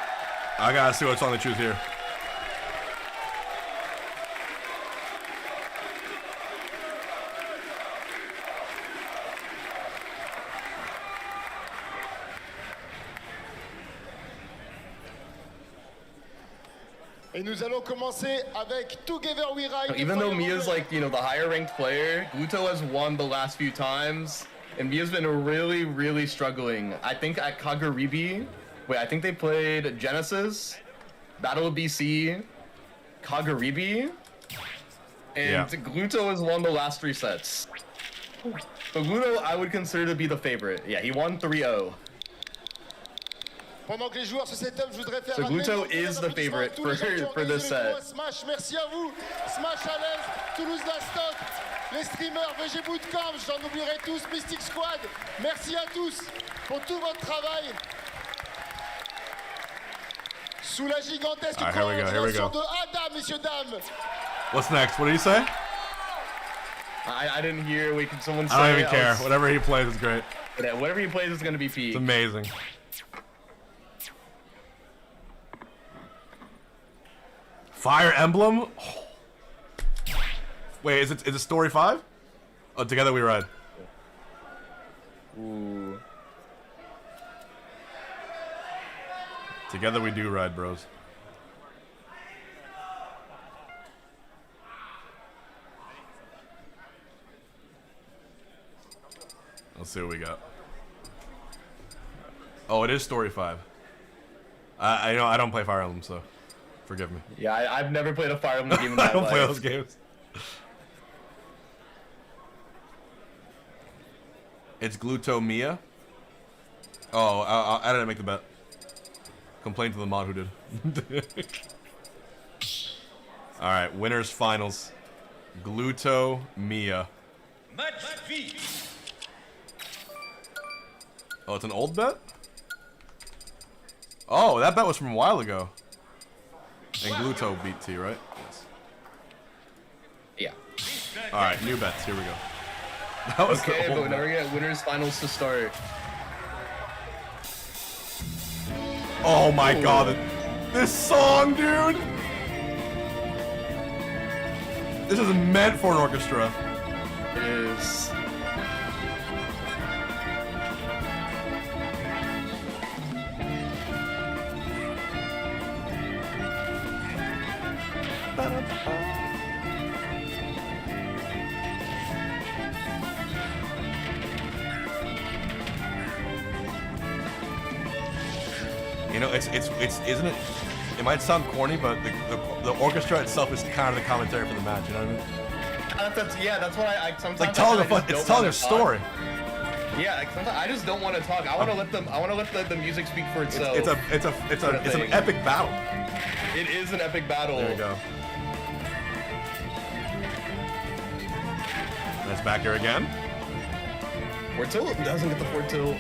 [SPEAKER 3] I gotta see what's on the truth here.
[SPEAKER 11] Et nous allons commencer avec Together We Ride.
[SPEAKER 4] Even though Miya's like, you know, the higher ranked player, Gluto has won the last few times, and Miya's been really, really struggling. I think at Kaguribi, I think they played Genesis, Battle of BC, Kaguribi, and Gluto has won the last 3 sets. So Gluto, I would consider to be the favorite. Yeah, he won 3-0.
[SPEAKER 11] Pendant que les joueurs se setup, je voudrais faire
[SPEAKER 4] So Gluto is the favorite for this set.
[SPEAKER 11] Smash, merci à vous. Smash à l'aise, Toulouse Lastock, les streamers, VG Bootcamp, j'en oublierai tous, Mystic Squad. Merci à tous pour tout votre travail. Sous la gigantesque coordination de Adam, messieurs, dames.
[SPEAKER 3] What's next? What did he say?
[SPEAKER 4] I didn't hear. Wait, can someone say?
[SPEAKER 3] I don't even care. Whatever he plays is great.
[SPEAKER 4] Whatever he plays is going to be peak.
[SPEAKER 3] It's amazing. Fire Emblem? Oh. Wait, is it story 5? Oh, Together We Ride.
[SPEAKER 4] Ooh.
[SPEAKER 3] Together we do ride, bros. Let's see what we got. Oh, it is story 5. I know I don't play Fire Emblem, so forgive me.
[SPEAKER 4] Yeah, I've never played a Fire Emblem game in my life.
[SPEAKER 3] I don't play those games. It's Gluto Miya. Oh, I didn't make the bet. Complain to the mod who did. All right, winners finals. Gluto Miya.
[SPEAKER 12] Match V.
[SPEAKER 3] Oh, it's an old bet? Oh, that bet was from a while ago. And Gluto beat T, right? Yes.
[SPEAKER 4] Yeah.
[SPEAKER 3] All right, new bets. Here we go. That was
[SPEAKER 4] okay, but now we're gonna get winners finals to start.
[SPEAKER 3] Oh my god, this song, dude! This is meant for an orchestra.
[SPEAKER 4] It is.
[SPEAKER 3] You know, isn't it? It might sound corny, but the orchestra itself is kind of the commentary for the match. You know what I mean?
[SPEAKER 4] That's what I sometimes.
[SPEAKER 3] Like telling a story.
[SPEAKER 4] Yeah, like sometimes I just don't want to talk. I want to let them. I want to let the music speak for itself.
[SPEAKER 3] It's an epic battle.
[SPEAKER 4] It is an epic battle.
[SPEAKER 3] There you go. Nice back here again.
[SPEAKER 4] Forward tilt doesn't get the forward tilt.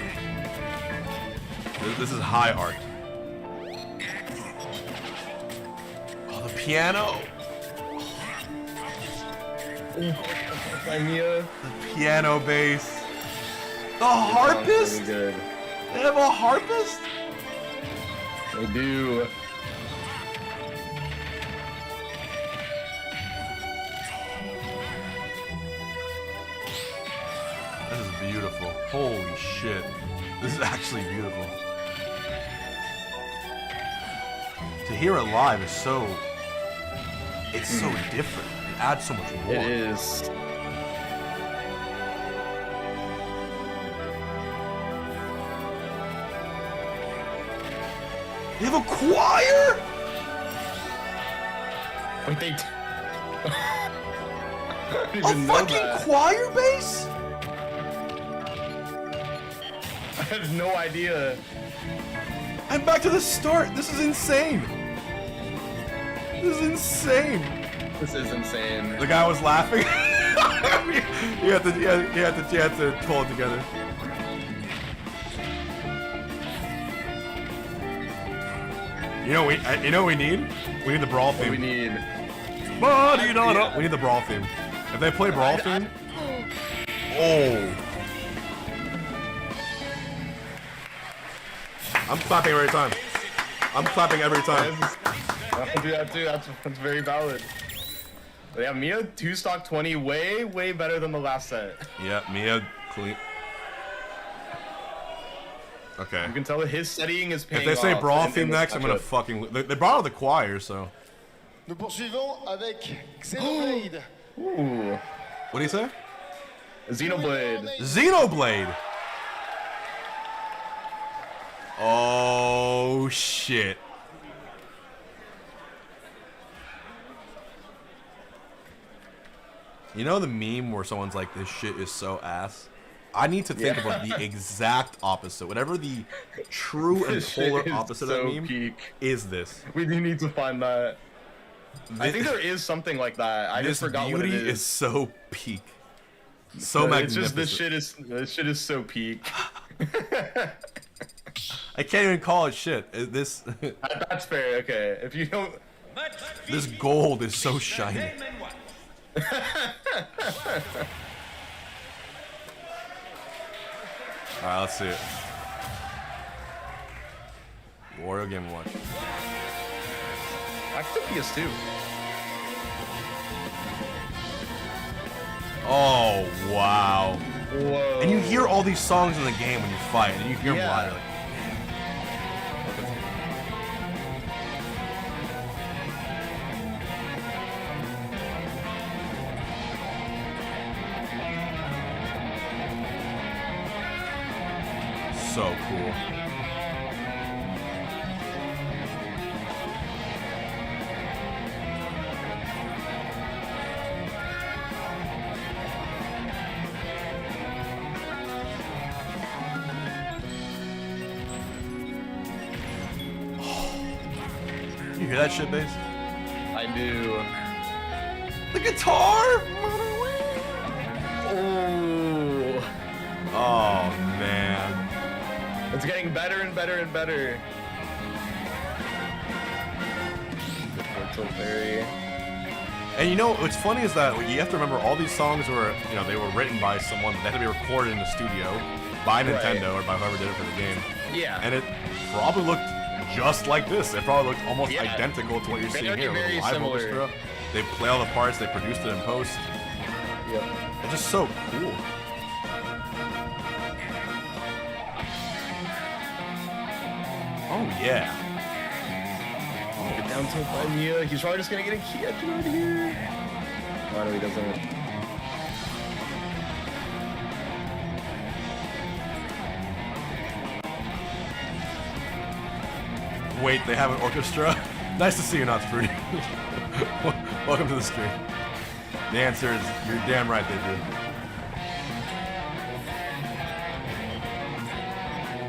[SPEAKER 3] This is high art. Oh, the piano.
[SPEAKER 4] Miya.
[SPEAKER 3] The piano bass. The harpist?
[SPEAKER 4] Good.
[SPEAKER 3] They have a harpist?
[SPEAKER 4] They do.
[SPEAKER 3] This is beautiful. Holy shit. This is actually beautiful. To hear it live is so... It's so different. It adds so much more.
[SPEAKER 4] It is.
[SPEAKER 3] They have a choir?
[SPEAKER 4] Wait, they...
[SPEAKER 3] A fucking choir bass?
[SPEAKER 4] I had no idea.
[SPEAKER 3] I'm back to the start. This is insane. This is insane.
[SPEAKER 4] This is insane.
[SPEAKER 3] The guy was laughing. you had to pull it together. You know what we need? We need the brawl theme.
[SPEAKER 4] We need.
[SPEAKER 3] We need the brawl theme. If they play brawl theme, oh, I'm clapping every time. I'm clapping every time.
[SPEAKER 4] I'll do that too. That's very valid. But yeah, Miya 2-stock 20, way better than the last set.
[SPEAKER 3] Yeah, Miya clean. Okay.
[SPEAKER 4] You can tell that his setting is paying off.
[SPEAKER 3] If they say brawl theme next, I'm gonna fucking. They brought out the choir, so.
[SPEAKER 11] Nous poursuivons avec Xenoblade.
[SPEAKER 4] Ooh.
[SPEAKER 3] What do you say?
[SPEAKER 4] Xenoblade.
[SPEAKER 3] Xenoblade. Oh shit. You know the meme where someone's like, "This shit is so ass." I need to think about the exact opposite. Whatever the true and polar opposite of that meme is this.
[SPEAKER 4] We do need to find that. I think there is something like that. I just forgot what it is.
[SPEAKER 3] This beauty is so peak. So magnificent.
[SPEAKER 4] It's just this shit is so peak.
[SPEAKER 3] I can't even call it shit. This.
[SPEAKER 4] That's fair. Okay, if you don't.
[SPEAKER 3] This gold is so shiny. Alright, let's see it. Wario Game 1.
[SPEAKER 4] I took PS2.
[SPEAKER 3] Oh, wow.
[SPEAKER 4] Whoa.
[SPEAKER 3] And you hear all these songs in the game when you fight, and you hear them live. Like, so cool. You hear that shit, bass?
[SPEAKER 4] I do.
[SPEAKER 3] The guitar! Oh, man.
[SPEAKER 4] It's getting better and better and better.
[SPEAKER 3] And you know, what's funny is that you have to remember all these songs were, you know, they were written by someone. They had to be recorded in the studio by Nintendo or by whoever did it for the game.
[SPEAKER 4] Yeah.
[SPEAKER 3] And it probably looked just like this. It probably looked almost identical to what you're seeing here. With a live orchestra. They play all the parts. They produced it in post.
[SPEAKER 4] Yep.
[SPEAKER 3] It's just so cool. Oh yeah.
[SPEAKER 4] Get down to by Miya. He's probably just gonna get a key engine out of here. Oh no, he doesn't.
[SPEAKER 3] Wait, they have an orchestra? Nice to see you, Not Fruity. Welcome to the stream. The answer is, you're damn right they do.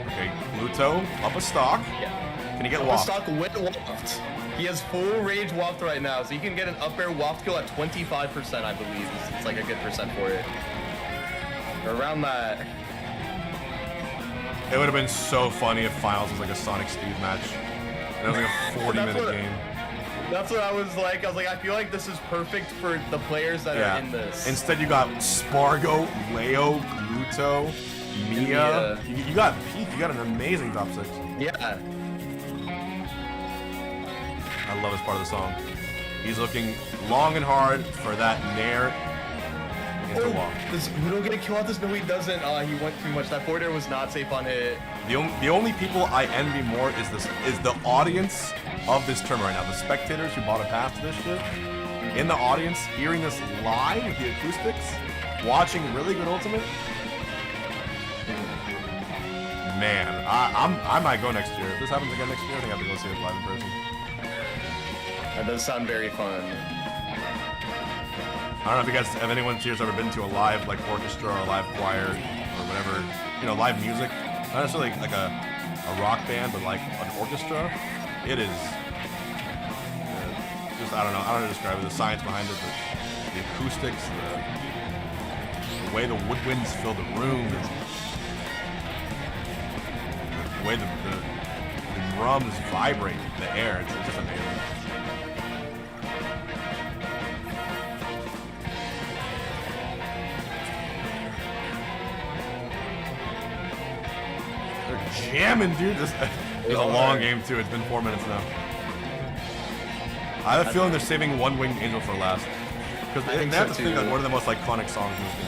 [SPEAKER 3] Okay, Gluto, up a stock.
[SPEAKER 4] Yeah.
[SPEAKER 3] Can you get
[SPEAKER 4] up
[SPEAKER 3] waft?
[SPEAKER 4] A stock with waft. He has full range waft right now, so you can get an up air waft kill at 25%, I believe. It's like a good percent for it. Around that.
[SPEAKER 3] It would have been so funny if Finals was like a Sonic Steve match. And it was like a 40-minute game.
[SPEAKER 4] That's what I was like. I was like, I feel like this is perfect for the players that are in this.
[SPEAKER 3] Instead, you got SPARG0, Mkleo, Gluto, Miya. You got peak. You got an amazing top 6.
[SPEAKER 4] Yeah.
[SPEAKER 3] I love this part of the song. He's looking long and hard for that nair into wall.
[SPEAKER 4] Does Gluto get a kill out this? No, he doesn't. He went too much. That forward air was not safe on hit.
[SPEAKER 3] The only people I envy more is the audience of this tournament right now. The spectators who bought a pass to this shit. In the audience, hearing this live with the acoustics, watching really good Ultimate. Man, I might go next year. If this happens again next year, I think I have to go see it live in person.
[SPEAKER 4] That does sound very fun.
[SPEAKER 3] I don't know if you guys, have anyone here's ever been to a live like orchestra or a live choir or whatever, you know, live music. Not necessarily like a rock band, but like an orchestra. It is just, I don't know how to describe it. The science behind it, the acoustics, the way the woodwinds fill the room, the way the drums vibrate the air. It's just amazing. They're jamming, dude. This is a long game, too. It's been 4 minutes now. I have a feeling they're saving One Winged Angel for last. Because they have to think like one of the most iconic songs in this game.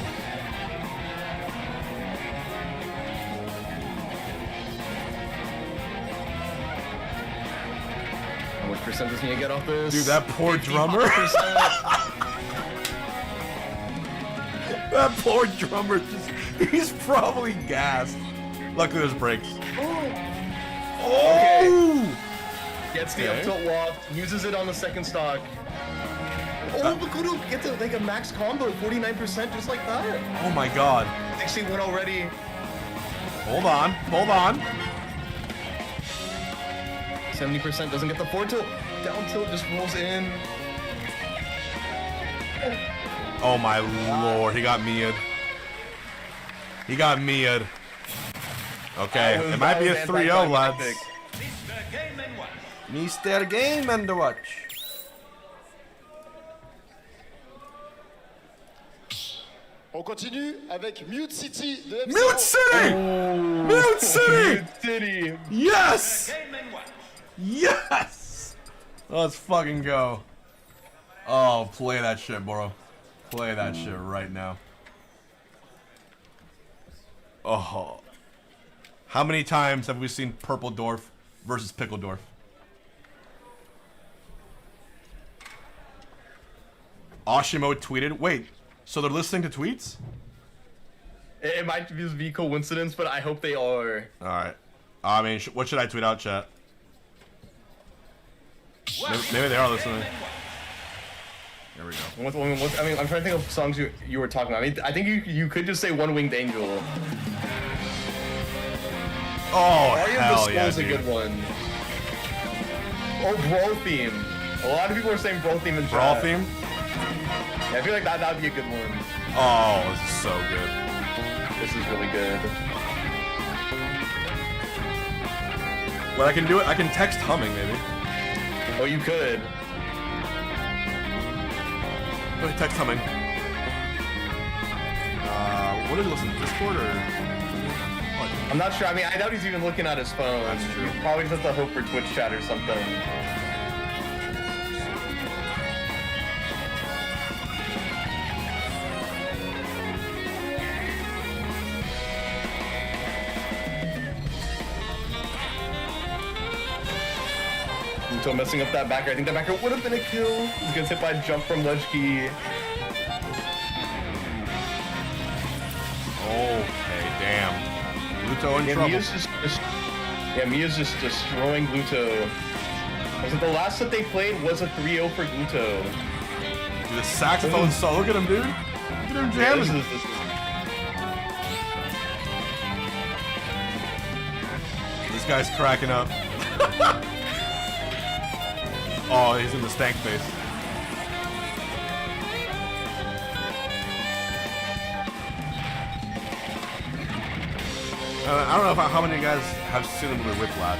[SPEAKER 4] How much percent does he get off this?
[SPEAKER 3] Dude, that poor drummer. That poor drummer, he's probably gassed. Luckily there's breaks.
[SPEAKER 4] Okay. Gets the up tilt loft, uses it on the second stock. Oh, Gluto gets like a max combo, 49% just like that.
[SPEAKER 3] Oh my god.
[SPEAKER 4] 61 already.
[SPEAKER 3] Hold on, hold on.
[SPEAKER 4] 70% doesn't get the forward tilt. Down tilt just rolls in.
[SPEAKER 3] Oh my lord, he got Miya. He got Miya. Okay, it might be a 3-0, lads. Mr. Game and the Watch.
[SPEAKER 11] On continue avec Mute City de FC.
[SPEAKER 3] Mute City!
[SPEAKER 4] Oh,
[SPEAKER 3] Mute City!
[SPEAKER 4] Mute City!
[SPEAKER 3] Yes! Yes! Let's fucking go. Oh, play that shit, bro. Play that shit right now. Oh. How many times have we seen Purple Dwarf versus Pickle Dwarf? Oshimo tweeted. Wait, so they're listening to tweets?
[SPEAKER 4] It might be a coincidence, but I hope they are.
[SPEAKER 3] Alright. I mean, what should I tweet out, chat? Maybe they are listening. There we go.
[SPEAKER 4] I mean, I'm trying to think of songs you were talking about. I mean, I think you could just say One Winged Angel.
[SPEAKER 3] Oh,
[SPEAKER 4] Mario
[SPEAKER 3] hell yeah,
[SPEAKER 4] is a good one. Or Brawl Theme. A lot of people are saying Brawl Theme in chat.
[SPEAKER 3] Brawl Theme?
[SPEAKER 4] Yeah, I feel like that would be a good one.
[SPEAKER 3] Oh, this is so good.
[SPEAKER 4] This is really good.
[SPEAKER 3] What I can do, I can text humming, maybe.
[SPEAKER 4] Oh, you could.
[SPEAKER 3] Text humming. What did he listen to? Discord or?
[SPEAKER 4] I'm not sure. I mean, I doubt he's even looking at his phone.
[SPEAKER 3] That's true.
[SPEAKER 4] He probably just has to hope for Twitch chat or something. Until messing up that backer. I think that backer would have been a kill. He's gonna hit by a jump from ledge key.
[SPEAKER 3] Okay, damn. Gluto in trouble.
[SPEAKER 4] Miya's just destroying Gluto. Was it the last that they played was a 3-0 for Gluto?
[SPEAKER 3] Dude, the saxophone solo. Look at him, dude. Look at him jamming. This guy's cracking up. Oh, he's in the stank face. I don't know how many of you guys have seen the movie Whiplash.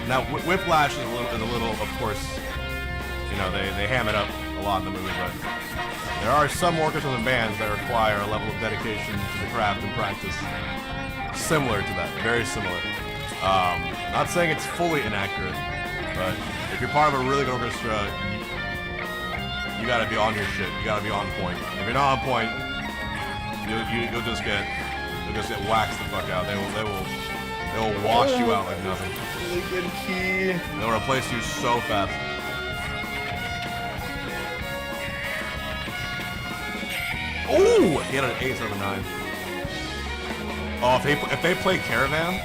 [SPEAKER 3] Now, Whiplash is a little, of course, you know, they ham it up a lot in the movie, but there are some orchestras and bands that require a level of dedication to the craft and practice similar to that, very similar. Not saying it's fully inaccurate, but if you're part of a really good orchestra, you gotta be on your shit. You gotta be on point. If you're not on point, you'll just get waxed the fuck out. They will wash you out like nothing.
[SPEAKER 4] Really good key.
[SPEAKER 3] They'll replace you so fast. Ooh! He had an 879. Oh, if they play Caravan,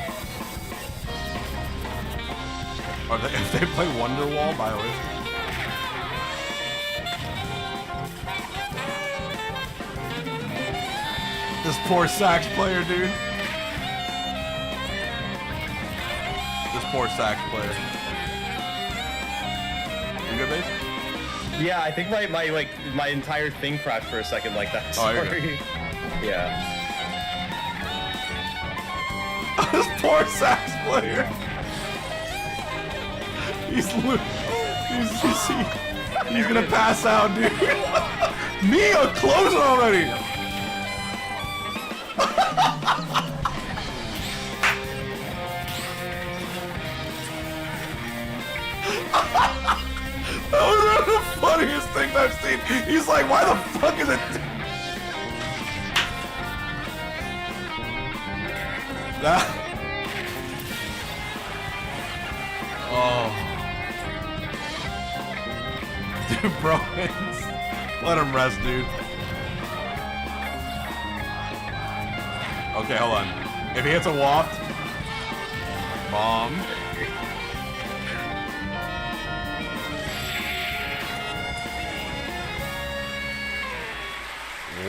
[SPEAKER 3] or if they play Wonderwall by Oasis. This poor sax player, dude. This poor sax player. You good, bass?
[SPEAKER 4] Yeah, I think my entire thing crashed for a second like that.
[SPEAKER 3] Oh, you're
[SPEAKER 4] Sorry.
[SPEAKER 3] good.
[SPEAKER 4] Yeah.
[SPEAKER 3] This poor sax player. He's gonna pass out, dude. Miya closing already. That was one of the funniest things I've seen. He's like, why the fuck is it? That. Oh. Dude, bro, let him rest, dude. Okay, hold on. If he hits a waft, bomb.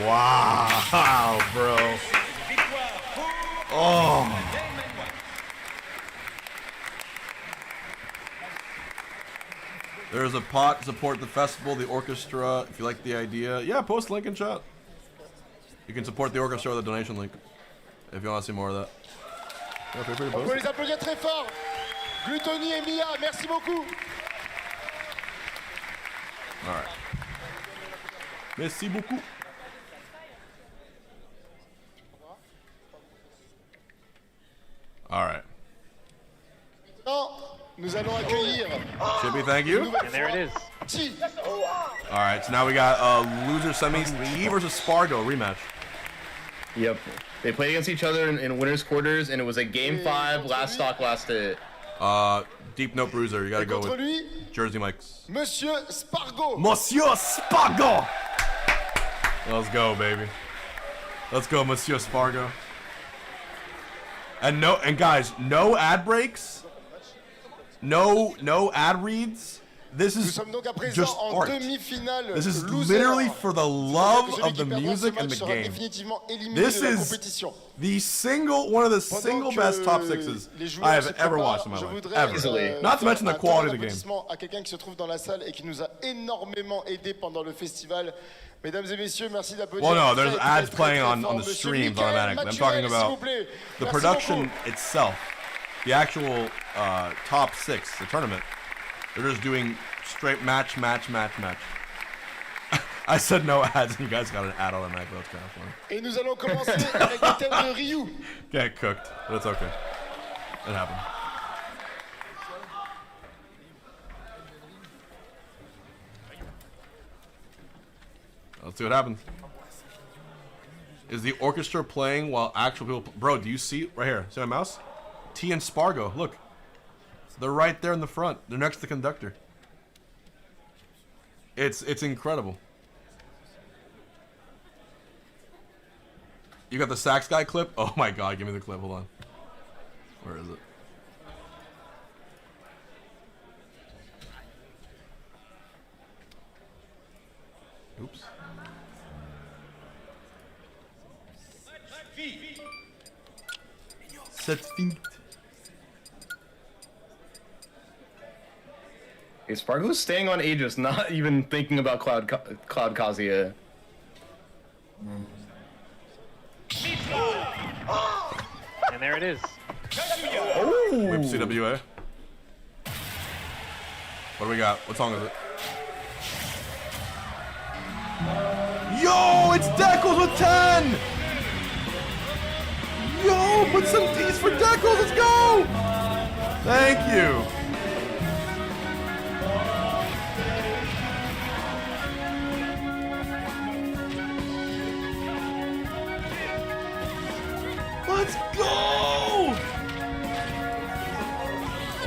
[SPEAKER 3] Wow, bro. Oh. There's a pot, support the festival, the orchestra, if you like the idea. Yeah, post link in chat. You can support the orchestra with a donation link if you want to see more of that. Yeah, feel free to
[SPEAKER 11] On
[SPEAKER 3] post.
[SPEAKER 11] peut les applaudir très fort. Gluto et Miya, merci beaucoup.
[SPEAKER 3] Alright. Merci beaucoup. Alright.
[SPEAKER 11] Maintenant, nous allons accueillir.
[SPEAKER 3] Chippy, thank you.
[SPEAKER 2] And there it is.
[SPEAKER 3] Alright, so now we got loser semis, T versus SPARG0 rematch.
[SPEAKER 4] Yep. They played against each other in winners quarters, and it was a game 5, last stock, last hit.
[SPEAKER 3] Deep note bruiser, you gotta go with
[SPEAKER 11] lui,
[SPEAKER 3] Jersey Mike's.
[SPEAKER 11] Monsieur SPARG0.
[SPEAKER 3] Monsieur SPARG0! Let's go, baby. Let's go, Monsieur SPARG0. And guys, no ad breaks. No ad reads. This is just art. This is literally for the love of the music and the game. This is one of the single best top 6s I have ever watched in my life. Ever. Not to mention the quality of the game.
[SPEAKER 11] À quelqu'un qui se trouve dans la salle et qui nous a énormément aidé pendant le festival. Mesdames et messieurs, merci d'applaudir.
[SPEAKER 3] Well, no, there's ads playing on the streams automatically. I'm talking about the production itself. The actual top 6, the tournament. They're just doing straight match. I said no ads, and you guys got an ad automatically. That's kind of funny.
[SPEAKER 11] Et nous allons commencer avec le thème de Ryu.
[SPEAKER 3] Get cooked, but it's okay. It happened. Let's see what happens. Is the orchestra playing while actual people... Bro, do you see... Right here. See my mouse? T and SPARG0. Look. They're right there in the front. They're next to the conductor. It's incredible. You got the sax guy clip? Oh my god, give me the clip. Hold on. Where is it? Oops. Set feet.
[SPEAKER 4] Hey, SPARG0's staying on Aegis, not even thinking about Cloud Kazuya.
[SPEAKER 2] And there it is.
[SPEAKER 3] Oh! Whip CWA. What do we got? What song is it? Yo, it's Deckles with 10! Yo, put some D's for Deckles, let's go! Thank you. Let's go!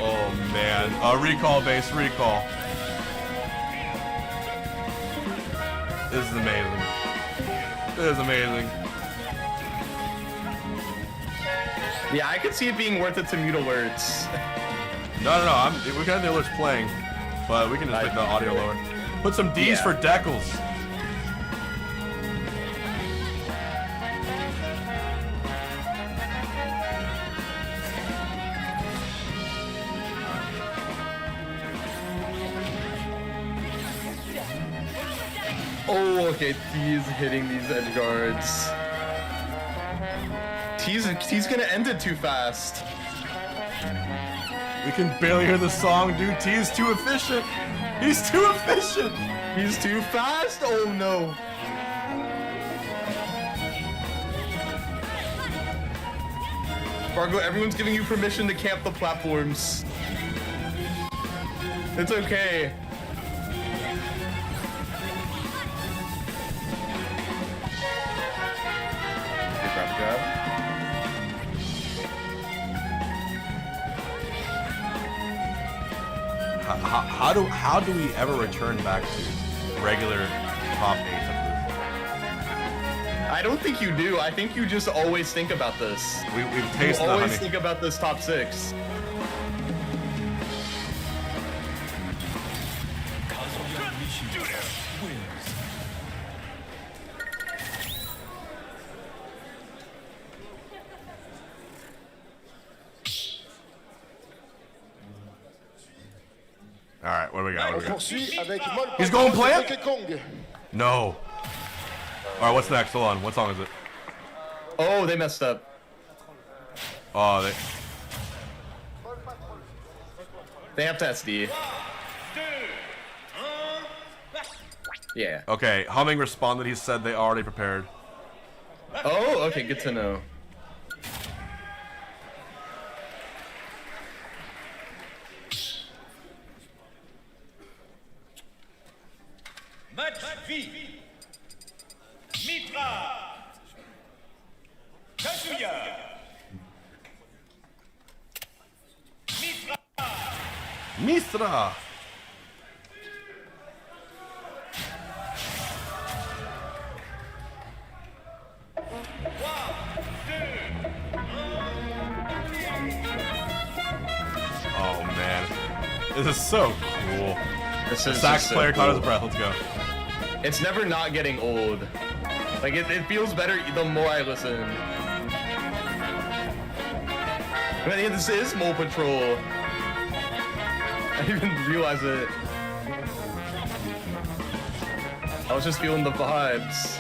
[SPEAKER 3] Oh man, recall base, recall. This is amazing. This is amazing.
[SPEAKER 4] Yeah, I could see it being worth it to mute alerts.
[SPEAKER 3] No. We can have the alerts playing, but we can just make the audio lower. Put some D's for Deckles.
[SPEAKER 4] Oh, okay, T's hitting these edge guards. T's gonna end it too fast.
[SPEAKER 3] We can barely hear the song, dude. T is too efficient. He's too efficient.
[SPEAKER 4] He's too fast. Oh no. SPARG0, everyone's giving you permission to camp the platforms. It's okay.
[SPEAKER 3] How do we ever return back to regular top 8?
[SPEAKER 4] I don't think you do. I think you just always think about this.
[SPEAKER 3] We've tasted
[SPEAKER 4] you
[SPEAKER 3] the
[SPEAKER 4] always
[SPEAKER 3] honey.
[SPEAKER 4] think about this top 6.
[SPEAKER 3] All right, what do we got? What do we
[SPEAKER 11] Poursuit avec
[SPEAKER 3] got? He's going plant?
[SPEAKER 11] Donkey Kong.
[SPEAKER 3] No. All right, what's next? Hold on. What song is it?
[SPEAKER 4] Oh, they messed up.
[SPEAKER 3] Oh,
[SPEAKER 4] they have to SD. Yeah.
[SPEAKER 3] Okay, Humming responded. He said they already prepared.
[SPEAKER 4] Oh, okay, good to know.
[SPEAKER 12] Match V. Mitra. Kazuya. Mitra.
[SPEAKER 3] Mistra. Oh man, this is so cool.
[SPEAKER 4] This
[SPEAKER 3] the
[SPEAKER 4] is
[SPEAKER 3] sax
[SPEAKER 4] so
[SPEAKER 3] player caught
[SPEAKER 4] cool.
[SPEAKER 3] his breath. Let's go.
[SPEAKER 4] It's never not getting old. Like it feels better the more I listen. But yeah, this is Mole Patrol. I didn't even realize it. I was just feeling the vibes.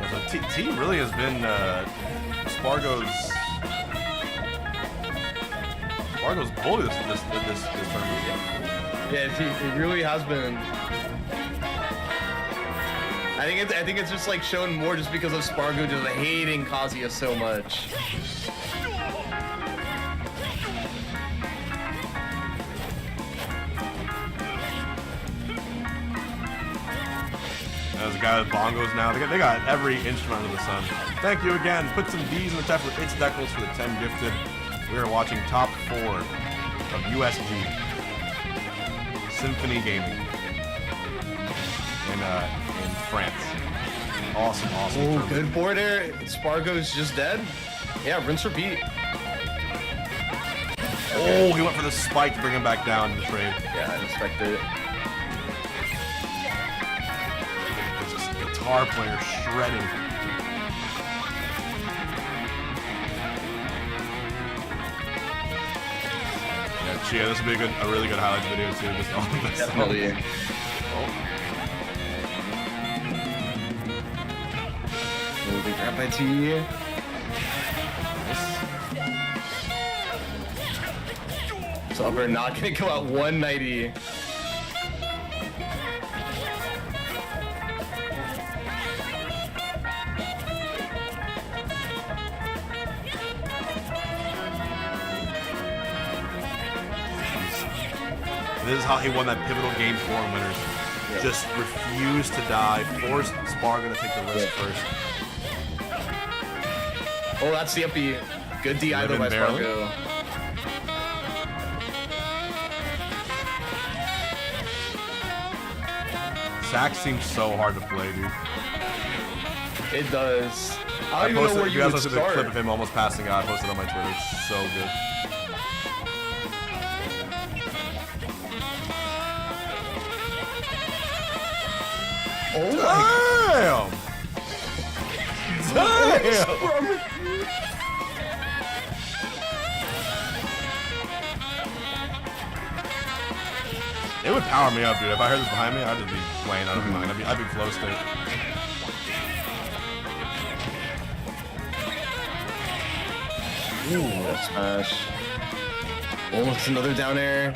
[SPEAKER 3] Yeah, so T really has been SPARG0's bully this tournament.
[SPEAKER 4] Yeah, it really has been. I think it's just like shown more just because of SPARG0 just hating Kazuya so much.
[SPEAKER 3] There's a guy with bongos now. They got every instrument under the sun. Thank you again. Put some D's in the chat for It's Decals for the 10 gifted. We are watching top 4 of USG Symphony Gaming in France. Awesome.
[SPEAKER 4] Oh, good border. SPARG0's just dead. Yeah, rinse repeat.
[SPEAKER 3] Oh, he went for the spike to bring him back down in the trade.
[SPEAKER 4] Yeah, I expected it.
[SPEAKER 3] This guitar player shredding. Yeah, Chia, this would be a really good highlight video too. Just all of this.
[SPEAKER 4] Definitely. Moving grab by T. So we're not gonna go out 190.
[SPEAKER 3] This is how he won that pivotal game 4 in winners.
[SPEAKER 4] Yeah.
[SPEAKER 3] Just refused to die, forced SPARG0 to take the risk first.
[SPEAKER 4] Oh, that's the uppy. Good DI though by SPARG0.
[SPEAKER 3] Sax seems so hard to play, dude.
[SPEAKER 4] It does.
[SPEAKER 3] I
[SPEAKER 4] don't even know
[SPEAKER 3] posted,
[SPEAKER 4] where
[SPEAKER 3] you
[SPEAKER 4] you
[SPEAKER 3] guys
[SPEAKER 4] would
[SPEAKER 3] posted the
[SPEAKER 4] start.
[SPEAKER 3] clip of him almost passing out. I posted it on my Twitter. It's so good.
[SPEAKER 4] Oh
[SPEAKER 3] Damn! It would power me up, dude. If I heard this behind me, I'd just be playing out of my mind. I'd be flow state.
[SPEAKER 4] That's smash. Oh, it's another down air.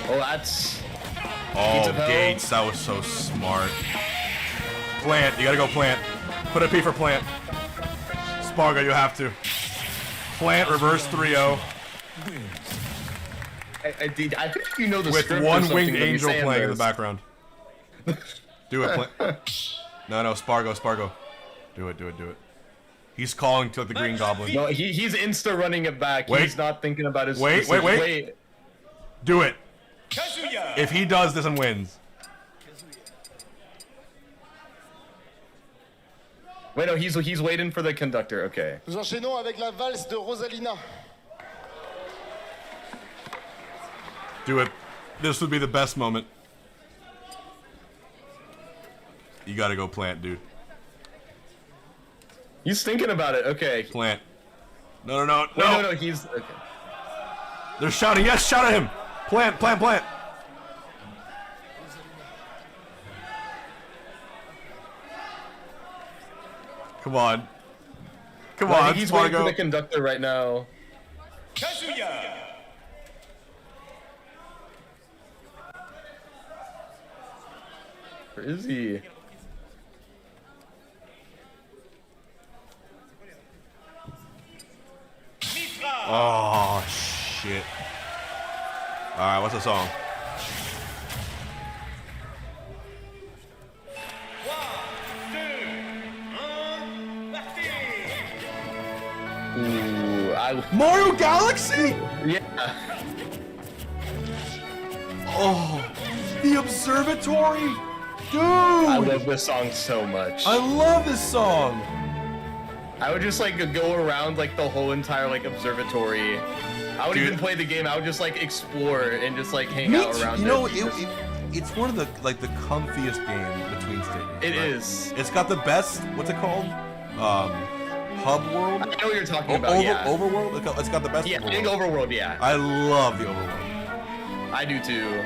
[SPEAKER 4] Oh, that's...
[SPEAKER 3] Oh, Gates, that was so smart. Plant, you gotta go plant. Put a P for plant. SPARG0, you have to. Plant, reverse 3-0.
[SPEAKER 4] I think you know the
[SPEAKER 3] with
[SPEAKER 4] script
[SPEAKER 3] one
[SPEAKER 4] or something
[SPEAKER 3] winged
[SPEAKER 4] when you
[SPEAKER 3] angel
[SPEAKER 4] say
[SPEAKER 3] playing in the
[SPEAKER 4] this.
[SPEAKER 3] background. Do it, No, SPARG0. Do it. He's calling to the Green Goblin.
[SPEAKER 4] No, he's insta running it back.
[SPEAKER 3] Wait.
[SPEAKER 4] He's not thinking about his...
[SPEAKER 3] Wait. Do it. If he does this and wins.
[SPEAKER 4] Wait, no, he's waiting for the conductor. Okay.
[SPEAKER 11] Nous enchaînons avec la valse de Rosalina.
[SPEAKER 3] Do it. This would be the best moment. You gotta go plant, dude.
[SPEAKER 4] He's thinking about it. Okay.
[SPEAKER 3] Plant. No.
[SPEAKER 4] No, he's... Okay.
[SPEAKER 3] They're shouting. Yes, shout at him. Plant. Come on.
[SPEAKER 4] I think he's waiting for the conductor right now.
[SPEAKER 12] Kazuya.
[SPEAKER 4] Where is he?
[SPEAKER 3] Oh, shit. Alright, what's the song?
[SPEAKER 4] Ooh,
[SPEAKER 3] Mario Galaxy?
[SPEAKER 4] Yeah.
[SPEAKER 3] Oh, the observatory? Dude!
[SPEAKER 4] I love this song so much.
[SPEAKER 3] I love this song.
[SPEAKER 4] I would just like go around like the whole entire like observatory. I would even play the game. I would just like explore and just like hang out around
[SPEAKER 3] you know, it's one of the the comfiest games between stages.
[SPEAKER 4] It is.
[SPEAKER 3] It's got the best. What's it called? Hub world.
[SPEAKER 4] I know what you're talking about. Yeah.
[SPEAKER 3] Overworld. It's got the best.
[SPEAKER 4] Yeah, I think Overworld. Yeah.
[SPEAKER 3] I love the Overworld.
[SPEAKER 4] I do too.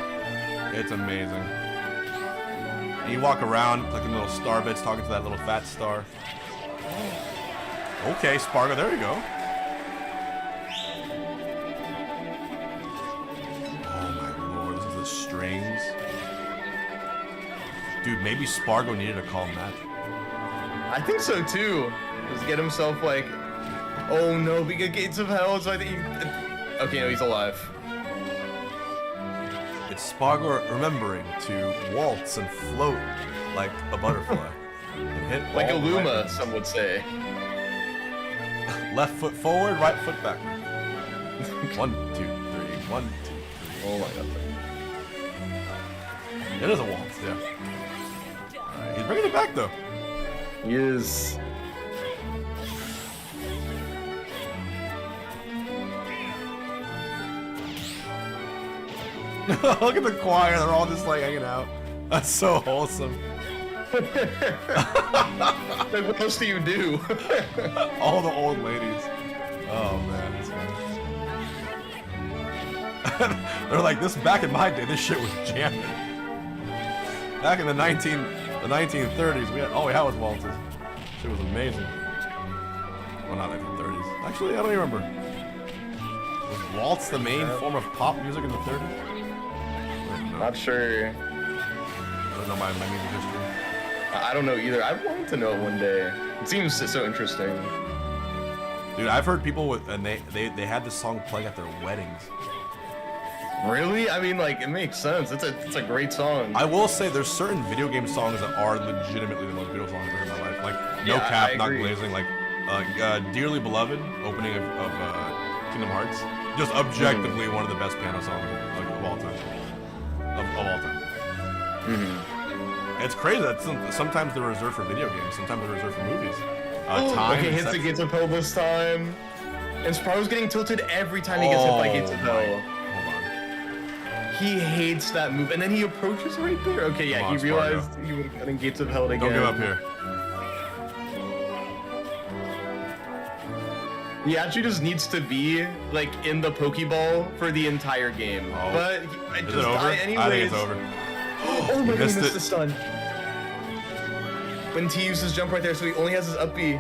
[SPEAKER 3] It's amazing. And you walk around collecting little star bits, talking to that little fat star. Okay, SPARG0, there you go. Oh my lord, listen to the strings. Dude, maybe SPARG0 needed a calm match.
[SPEAKER 4] I think so too. Just get himself like, oh no, we got Gates of Hell. So I think okay, no, he's alive.
[SPEAKER 3] It's SPARG0 remembering to waltz and float like a butterfly. And hit
[SPEAKER 4] like a
[SPEAKER 3] all the
[SPEAKER 4] Luma,
[SPEAKER 3] right
[SPEAKER 4] some would say.
[SPEAKER 3] Left foot forward, right foot backward. 1, 2, 3. 1, 2, 3.
[SPEAKER 4] Oh my god.
[SPEAKER 3] It is a waltz, yeah. Alright, he's bringing it back though.
[SPEAKER 4] He is.
[SPEAKER 3] Look at the choir, they're all just like hanging out. That's so wholesome.
[SPEAKER 4] Like, what else do you do?
[SPEAKER 3] All the old ladies. Oh man, that's They're like, this back in my day, this shit was jamming. Back in the 1930s, we had was waltzes. Shit was amazing. Well, not 1930s. Actually, I don't even remember. Was waltz the main form of pop music in the 30s?
[SPEAKER 4] Not sure.
[SPEAKER 3] I don't know my music history.
[SPEAKER 4] I don't know either. I wanted to know it one day. It seems so interesting.
[SPEAKER 3] Dude, I've heard people and they had this song playing at their weddings.
[SPEAKER 4] Really? I mean, like, it makes sense. It's a great song.
[SPEAKER 3] I will say there's certain video game songs that are legitimately the most beautiful songs I've heard in my life. Like, no cap, not glazing. Like, Dearly Beloved, opening of Kingdom Hearts. Just objectively one of the best piano songs of all time. Of all time. It's crazy that sometimes they're reserved for video games, sometimes they're reserved for movies.
[SPEAKER 4] Okay, hits the Gates of Hell this time. And SPARG0's getting tilted every time he gets hit by Gates of Hell. He hates that move, and then he approaches right there. Okay, yeah, he realized he would have gotten Gates of Hell again.
[SPEAKER 3] Don't give up here.
[SPEAKER 4] He actually just needs to be like in the Pokeball for the entire game.
[SPEAKER 3] Oh.
[SPEAKER 4] But I
[SPEAKER 3] Is
[SPEAKER 4] just
[SPEAKER 3] it over?
[SPEAKER 4] die anyways.
[SPEAKER 3] I think it's over.
[SPEAKER 4] Oh my god, he missed
[SPEAKER 3] it.
[SPEAKER 4] the stun. When T uses jump right there, so he only has his up B.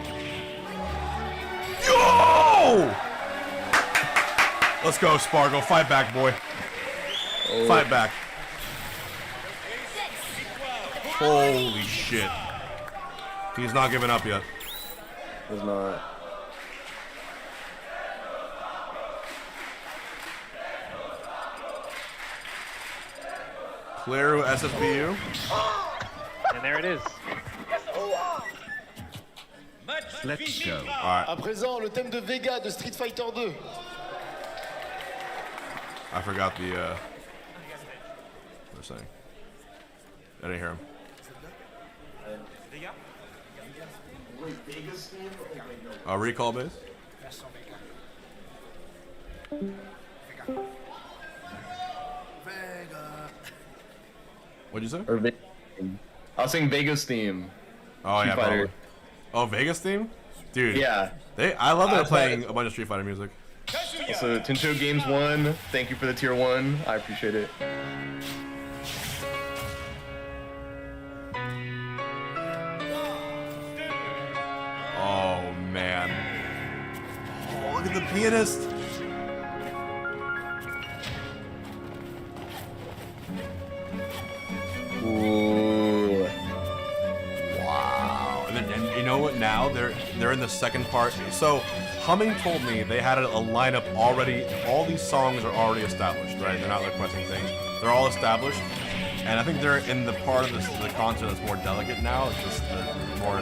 [SPEAKER 3] Yo! Let's go, Spargo. Fight back, boy. Oh. Fight back. Holy shit. He's not giving up yet.
[SPEAKER 4] He's not.
[SPEAKER 3] Mkleo SSBU.
[SPEAKER 2] And there it is.
[SPEAKER 3] Let's go. All right.
[SPEAKER 11] À présent, le thème de Vega de Street Fighter 2.
[SPEAKER 3] I forgot the what they're saying. I didn't hear him. Recall base? What'd you say?
[SPEAKER 4] Or I was saying Vegas theme.
[SPEAKER 3] Oh yeah,
[SPEAKER 4] Fighter.
[SPEAKER 3] Oh, Vegas theme? Dude.
[SPEAKER 4] Yeah.
[SPEAKER 3] I love that they're playing a bunch of Street Fighter music.
[SPEAKER 4] Also, Tincho Games 1, thank you for the tier 1. I appreciate it.
[SPEAKER 3] Oh man. Oh, look at the pianist.
[SPEAKER 4] Ooh.
[SPEAKER 3] Wow. And you know what? Now they're in the second part. So Humming told me they had a lineup already. All these songs are already established, right? They're not requesting things. They're all established. And I think they're in the part of the concert that's more delicate now. It's just the more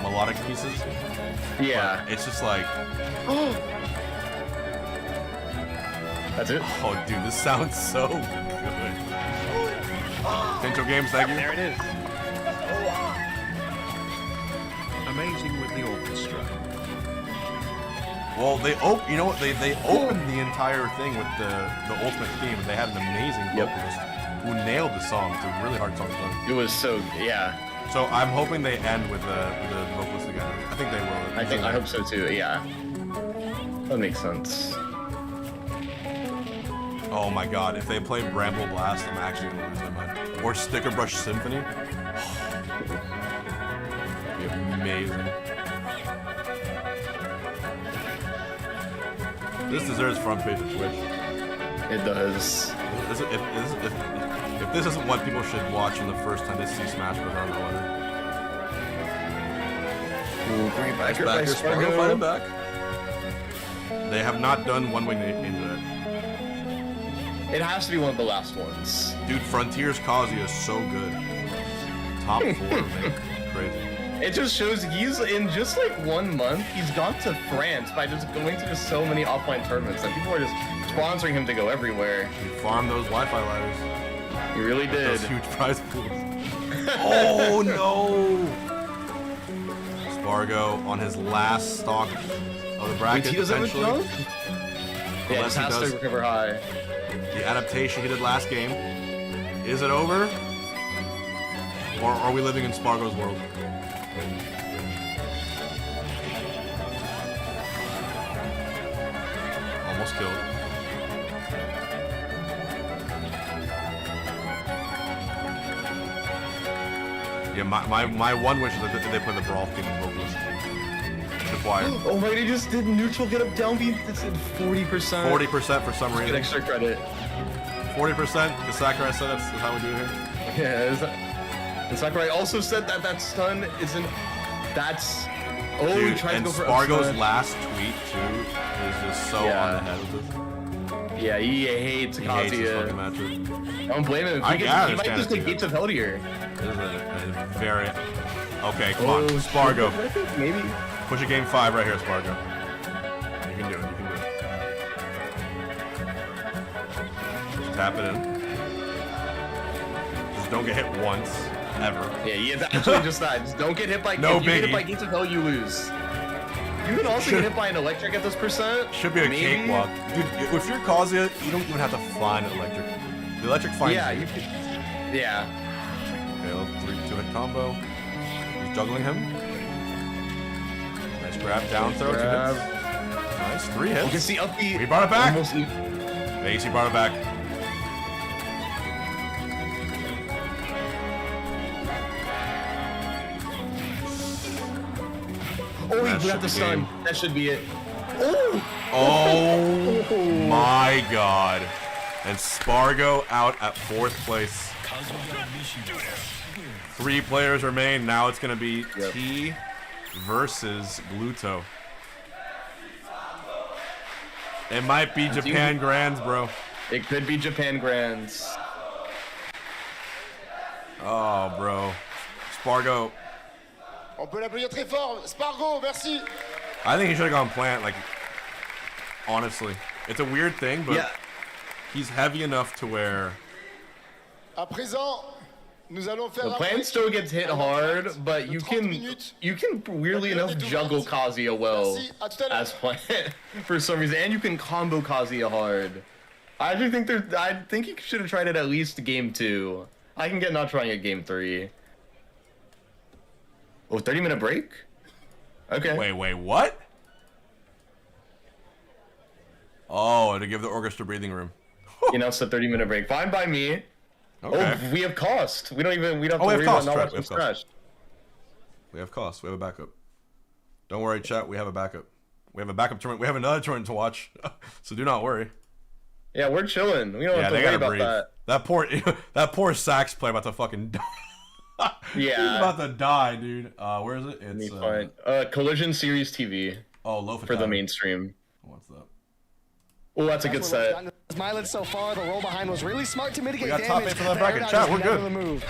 [SPEAKER 3] melodic pieces.
[SPEAKER 4] Yeah.
[SPEAKER 3] But it's just like.
[SPEAKER 4] That's it?
[SPEAKER 3] Oh, dude, this sounds so good. Tincho Games, thank you.
[SPEAKER 2] There it is.
[SPEAKER 12] Amazing with the orchestra.
[SPEAKER 3] Well, you know what? They opened the entire thing with the ultimate theme. They had an amazing vocalist who nailed the song. It's a really hard song to learn.
[SPEAKER 4] It was so, yeah.
[SPEAKER 3] So I'm hoping they end with the vocalist again. I think they will.
[SPEAKER 4] I hope so too. Yeah. That makes sense.
[SPEAKER 3] Oh my god, if they play Bramble Blast, I'm actually gonna lose my mind. Or Sticker Brush Symphony. That'd be amazing. This deserves front page of Twitch.
[SPEAKER 4] It does.
[SPEAKER 3] If this isn't what people should watch in the first time they see Smash Bros., I don't know whether.
[SPEAKER 4] Ooh, bring it back.
[SPEAKER 3] Spargo, fight it back. They have not done One Wing Ninja yet.
[SPEAKER 4] It has to be one of the last ones.
[SPEAKER 3] Dude, Frontier's Kazuya is so good. Top 4, man. Crazy.
[SPEAKER 4] It just shows he's in just like 1 month, he's gone to France by just going to just so many offline tournaments that people are just sponsoring him to go everywhere.
[SPEAKER 3] He farmed those Wi-Fi ladders.
[SPEAKER 4] He really did.
[SPEAKER 3] Those huge prize pools. Oh no! Spargo on his last stock of the bracket.
[SPEAKER 4] Wait, he doesn't have a jump? Yeah,
[SPEAKER 3] Unless
[SPEAKER 4] he has to recover high.
[SPEAKER 3] The adaptation he did last game. Is it over? Or are we living in Spargo's world? Almost killed. Yeah, my one wish is that they play the Brawl theme in vocalist. Required.
[SPEAKER 4] Oh my god, he just did neutral get up down beat. That's at 40%.
[SPEAKER 3] 40% for some reason.
[SPEAKER 4] Get extra credit.
[SPEAKER 3] 40%, because Sakurai said that's how we do it here.
[SPEAKER 4] Yeah, and Sakurai also said that that stun isn't. That's. Oh,
[SPEAKER 3] dude,
[SPEAKER 4] he tried to go for
[SPEAKER 3] Spargo's last tweet too is just so on the head with this.
[SPEAKER 4] Yeah, he hates Kazuya. I don't blame him. He might just take Gates of Hell here.
[SPEAKER 3] This is a very. Okay, come on, Spargo.
[SPEAKER 4] Maybe.
[SPEAKER 3] Push a game 5 right here, Spargo. You can do it. You can do it. Just tap it in. Just don't get hit once, ever.
[SPEAKER 4] Yeah, it's actually just that. Just don't get hit by.
[SPEAKER 3] No
[SPEAKER 4] if you get hit by Gates of Hell, you lose. You can also get hit by an electric at this percent.
[SPEAKER 3] Should be a cakewalk, dude. If you're Kazuya, you don't even have to find an electric. The electric finds
[SPEAKER 4] you.
[SPEAKER 3] You
[SPEAKER 4] can. Yeah.
[SPEAKER 3] Okay, a little 3-2 hit combo. He's juggling him. Nice grab, down throw, 2 hits. Nice, 3 hits.
[SPEAKER 4] You can see up the.
[SPEAKER 3] He brought it back. Base, he brought it back.
[SPEAKER 4] Oh, he got the stun. That should be it. Oh!
[SPEAKER 3] Oh my god. And SPARG0 out at 4th place. 3 players remain. Now it's going to be T versus Gluto. It might be Japan Grands, bro.
[SPEAKER 4] It could be Japan Grands.
[SPEAKER 3] Oh, bro. SPARG0.
[SPEAKER 11] On peut l'applaudir très fort. SPARG0, merci.
[SPEAKER 3] I think he should have gone plant, like, honestly. It's a weird thing, but he's heavy enough to where...
[SPEAKER 11] À présent, nous allons faire
[SPEAKER 4] the plant still gets hit hard, but you can weirdly enough juggle Kazuya well as plant for some reason, and you can combo Kazuya hard. I think he should have tried it at least game 2. I can get not trying at game 3. Oh, 30-minute break? Okay.
[SPEAKER 3] Wait, what? Oh, to give the orchestra breathing room.
[SPEAKER 4] You know, it's a 30-minute break. Fine by me.
[SPEAKER 3] Okay.
[SPEAKER 4] Oh, we have cost. We don't have to worry about not watching Scratch.
[SPEAKER 3] We have cost. We have a backup. Don't worry, chat. We have a backup. We have a backup tournament. We have another tournament to watch. So do not worry.
[SPEAKER 4] Yeah, we're chilling. We don't have to worry about that.
[SPEAKER 3] That poor sax player about to fucking die.
[SPEAKER 4] Yeah.
[SPEAKER 3] He's about to die, dude. Where is it? It's
[SPEAKER 4] fine. Collision Series TV.
[SPEAKER 3] Oh, low
[SPEAKER 4] for the mainstream.
[SPEAKER 3] What's that?
[SPEAKER 4] Oh, that's a good set.
[SPEAKER 6] Mileage so far, the roll behind was really smart to mitigate
[SPEAKER 3] got top
[SPEAKER 6] damage.
[SPEAKER 3] eight for the bracket. Chat, we're good.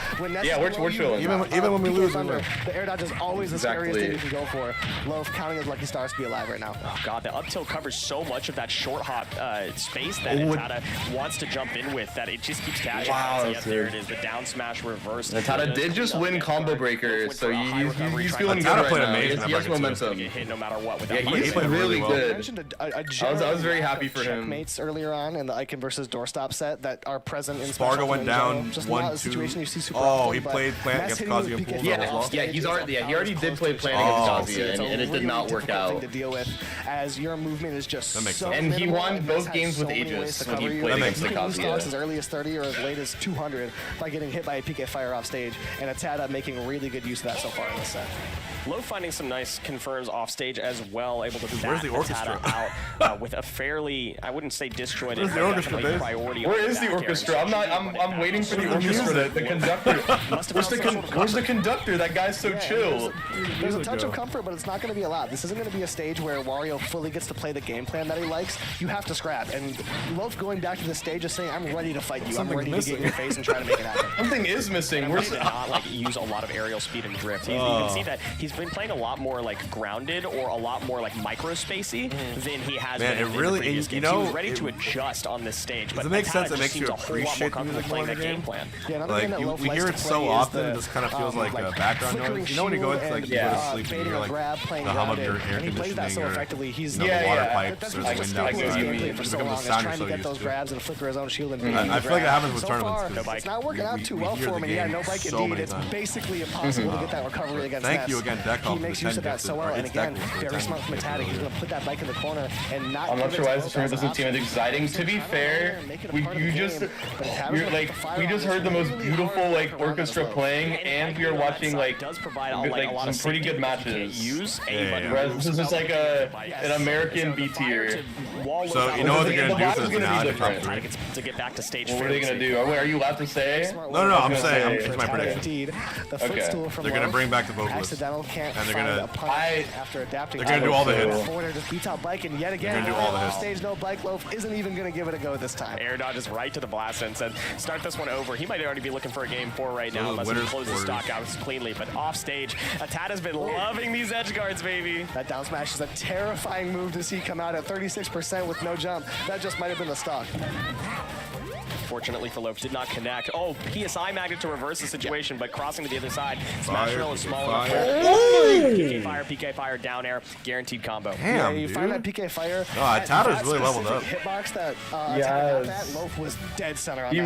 [SPEAKER 4] Yeah, we're chilling.
[SPEAKER 3] Even when we lose, we win.
[SPEAKER 6] The air dodge is always the scariest thing you can go for. Loaf counting his lucky stars to be alive right now.
[SPEAKER 10] Oh god, the up tilt covers so much of that short hop space that Itada wants to jump in with that it just keeps catching.
[SPEAKER 4] Wow,
[SPEAKER 10] yes, there it is, the down smash reversed.
[SPEAKER 4] Itada did just win combo breaker, so he's feeling good right now. He has momentum.
[SPEAKER 10] No matter what.
[SPEAKER 4] Yeah, he played really good.
[SPEAKER 6] I
[SPEAKER 4] was very happy for him.
[SPEAKER 6] Checkmates earlier on in the Icon versus Doorstop set that are present in
[SPEAKER 3] SPARG0 went down 1-2. Oh, he played plant against Kazuya Pool.
[SPEAKER 4] Yeah, he already did play plant against Kazuya, and it did not work out.
[SPEAKER 6] To deal with, as your movement is just so
[SPEAKER 4] and he won both games with Aegis when he played against Kazuya.
[SPEAKER 6] As early as 30 or as late as 200 by getting hit by a PK Fire off stage, and Itada making really good use of that so far in this set.
[SPEAKER 10] Low finding some nice confirms off stage as well, able to
[SPEAKER 3] Where's the orchestra
[SPEAKER 10] out with a fairly, I wouldn't say disjointed,
[SPEAKER 3] Where's the orchestra, babe?
[SPEAKER 10] priority.
[SPEAKER 4] Where is the orchestra? I'm waiting for the orchestra. The conductor. Where's the conductor? That guy's so chill.
[SPEAKER 6] There's a touch of comfort, but it's not going to be a lot. This isn't going to be a stage where Wario fully gets to play the game plan that he likes. You have to scrap, and Loaf going back to the stage is saying, "I'm ready to fight you. I'm ready to get in your face and try to make it happen."
[SPEAKER 4] Something is missing.
[SPEAKER 10] He did not like use a lot of aerial speed and drift. You can see that he's been playing a lot more like grounded or a lot more like micro spacey than he has been in the previous games. He was ready to adjust on this stage, but
[SPEAKER 3] it makes sense. It makes you appreciate the music more in the game. Like we hear it so often, it just kind of feels like a background noise. You know when you go into like you go to sleep and you hear like the hum of your air conditioning or the water pipes or the wind outside. It becomes a sound you're so used to. I feel like it happens with tournaments.
[SPEAKER 6] It's not working out too well for him, and yeah, no bike indeed. It's basically impossible to get that recovery against Ness.
[SPEAKER 3] Thank you again, Deck.
[SPEAKER 6] He makes use of that so well, and again, very smart from Itada. He's going to put that bike in the corner and not.
[SPEAKER 4] I'm not sure why this tournament doesn't seem as exciting. To be fair, we just heard the most beautiful like orchestra playing, and we are watching like some pretty good matches. Whereas this is just like an American B tier.
[SPEAKER 3] So you know what they're gonna do for this now?
[SPEAKER 10] To get back to stage.
[SPEAKER 4] What are they gonna do? Are you allowed to say?
[SPEAKER 3] No. I'm saying it's my prediction.
[SPEAKER 6] Okay.
[SPEAKER 3] They're gonna bring back the vocalist, and they're gonna.
[SPEAKER 6] After adapting,
[SPEAKER 3] they're gonna do all the hits.
[SPEAKER 6] Corner just beats out bike, and yet again,
[SPEAKER 3] they're gonna do all the hits.
[SPEAKER 6] Stage no bike. Loaf isn't even gonna give it a go this time.
[SPEAKER 10] Air dodges right to the blast and said, "Start this one over." He might already be looking for a game 4 right now, unless he closes the stock out cleanly. But off stage, Itada's been loving these edge guards, baby.
[SPEAKER 6] That down smash is a terrifying move to see come out at 36% with no jump. That just might have been the stock.
[SPEAKER 10] Fortunately for Loaf, did not connect. Oh, PSI magnet to reverse the situation, but crossing to the other side. Smash drill is small enough. PK fire, down air, guaranteed combo.
[SPEAKER 3] Damn,
[SPEAKER 6] you find that PK fire.
[SPEAKER 3] Oh, Itada's really leveled up.
[SPEAKER 6] Hitbox that that Loaf was dead center on
[SPEAKER 4] he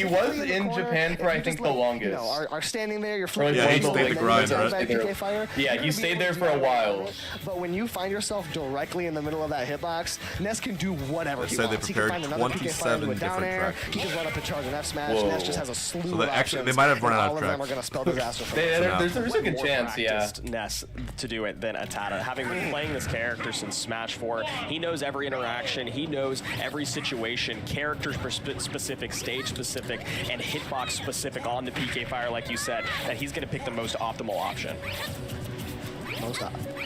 [SPEAKER 4] was in Japan for I think the longest.
[SPEAKER 6] You know, are standing there, you're
[SPEAKER 3] flipping. Yeah, he stayed the grind, right?
[SPEAKER 6] PK fire.
[SPEAKER 4] Yeah, he stayed there for a while.
[SPEAKER 6] But when you find yourself directly in the middle of that hitbox, Ness can do whatever he wants.
[SPEAKER 3] They prepared 27 different tracks.
[SPEAKER 6] he can run up and charge an F smash. Ness just has a slew of
[SPEAKER 3] actually,
[SPEAKER 6] options.
[SPEAKER 3] they might have run out
[SPEAKER 6] all
[SPEAKER 3] of
[SPEAKER 6] them are
[SPEAKER 3] tracks.
[SPEAKER 6] going to spell disaster for
[SPEAKER 4] There's a good chance, yeah.
[SPEAKER 10] Ness to do it than Atada. Having been playing this character since Smash 4, he knows every interaction, he knows every situation, character specific, stage specific, and hitbox specific on the PK Fire, like you said, that he's going to pick the most optimal option.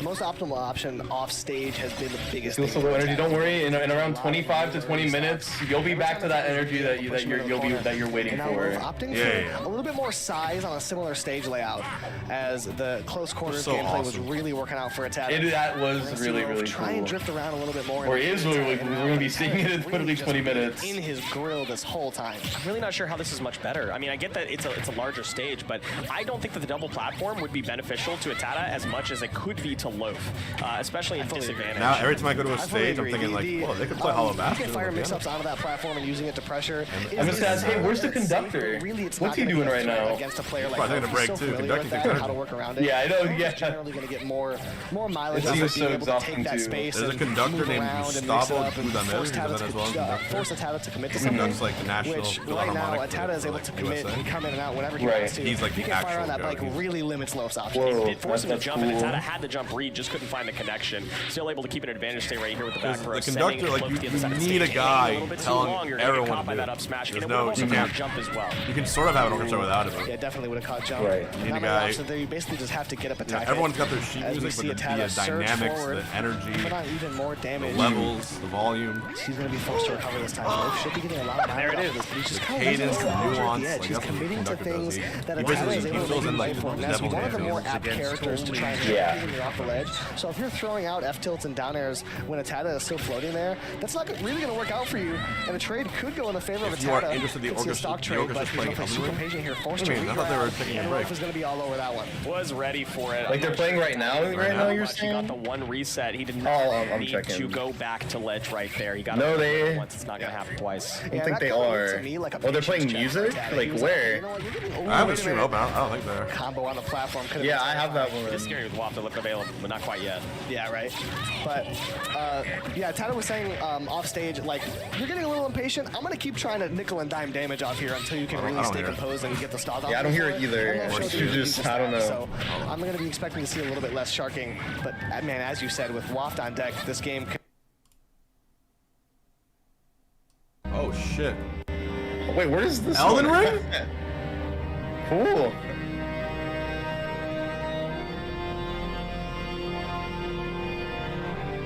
[SPEAKER 6] Most optimal option off stage has been the biggest
[SPEAKER 4] Feel
[SPEAKER 6] thing.
[SPEAKER 4] so low energy. Don't worry. In around 25 to 20 minutes, you'll be back to that energy that you're waiting
[SPEAKER 6] and
[SPEAKER 4] for.
[SPEAKER 6] Opting for a little bit more size on a similar stage layout, as the close quarters gameplay was really working out for Atada.
[SPEAKER 4] That was really cool.
[SPEAKER 6] Try and drift around a little bit more.
[SPEAKER 4] Or is really cool. We're going to be seeing it in literally 20 minutes.
[SPEAKER 6] In his grill this whole time.
[SPEAKER 10] I'm really not sure how this is much better. I mean, I get that it's a larger stage, but I don't think that the double platform would be beneficial to Atada as much as it could be to Loaf, especially in disadvantage.
[SPEAKER 3] Now, every time I go to a stage, I'm thinking like, well, they could play Hollow Bastion.
[SPEAKER 6] PK Fire mix-ups onto that platform and using it to pressure.
[SPEAKER 4] I'm just asking, hey, where's the conductor? What's he doing right now?
[SPEAKER 6] Against a player like
[SPEAKER 3] probably going to break too. Conducting
[SPEAKER 6] how to work around it.
[SPEAKER 4] Yeah, I know. Yeah.
[SPEAKER 6] Generally going to get more mileage.
[SPEAKER 4] This is so exhausting too.
[SPEAKER 3] There's a conductor named Gustavo Dudamel who's done that as well.
[SPEAKER 6] Force Atada to commit to something.
[SPEAKER 3] That's like the national.
[SPEAKER 6] Which right now Atada is able to commit and come in and out whenever he wants to.
[SPEAKER 3] He's like the
[SPEAKER 6] PK Fire on that
[SPEAKER 3] actual
[SPEAKER 6] bike really limits Loaf's options.
[SPEAKER 10] It did force him to jump, and Atada had to jump read, just couldn't find the connection. Still able to keep an advantage, stay right here with the back throw.
[SPEAKER 3] The conductor, like, you need a guy telling everyone to do it. There's no, you can't
[SPEAKER 10] jump as well.
[SPEAKER 3] You can sort of have an orchestra without it.
[SPEAKER 6] Yeah, definitely would have caught jump.
[SPEAKER 3] Right. You need a guy.
[SPEAKER 6] There, you basically just have to get up attack.
[SPEAKER 3] Everyone's got their sheet music, but the dynamics, the energy,
[SPEAKER 6] put on even more damage.
[SPEAKER 3] The levels, the volume.
[SPEAKER 6] He's going to be forced to recover this time. Loaf should be getting a lot of
[SPEAKER 10] there it is.
[SPEAKER 6] But he's just
[SPEAKER 3] the cadence, the nuance.
[SPEAKER 6] Like, he's committing to things that Atada is able to make for him. That's one of the more apt characters to try and get when you're off the ledge. So if you're throwing out F tilts and down airs when Atada is still floating there, that's not really going to work out for you. And a trade could go in the favor of Atada.
[SPEAKER 3] If you are interested in the orchestra,
[SPEAKER 6] stock trade, but he's going to play Super Patient here, forced to
[SPEAKER 3] I thought they were taking a break.
[SPEAKER 6] Loaf is going to be all over that one.
[SPEAKER 10] Was ready for it.
[SPEAKER 4] Like they're playing right now? Right now, you're saying?
[SPEAKER 10] He got the one reset. He did not need to go back to ledge right there. He got it once. It's not going to happen twice.
[SPEAKER 4] I don't think they are. Oh, they're playing music? Like where?
[SPEAKER 3] I haven't streamed open. I don't think they're.
[SPEAKER 6] Combo on the platform.
[SPEAKER 4] Yeah, I have that one.
[SPEAKER 10] It's scary with WAP to look available, but not quite yet.
[SPEAKER 6] Yeah, right. But yeah, Atada was saying off stage, like, you're getting a little impatient. I'm going to keep trying to nickel and dime damage off here until you can really stay composed and get the stock off.
[SPEAKER 4] Yeah, I don't hear it either. I don't know.
[SPEAKER 6] So I'm going to be expecting to see a little bit less sharking. But man, as you said, with Waft on deck, this game.
[SPEAKER 3] Oh shit!
[SPEAKER 4] Wait, where is this?
[SPEAKER 3] Elden Ring?
[SPEAKER 4] Cool.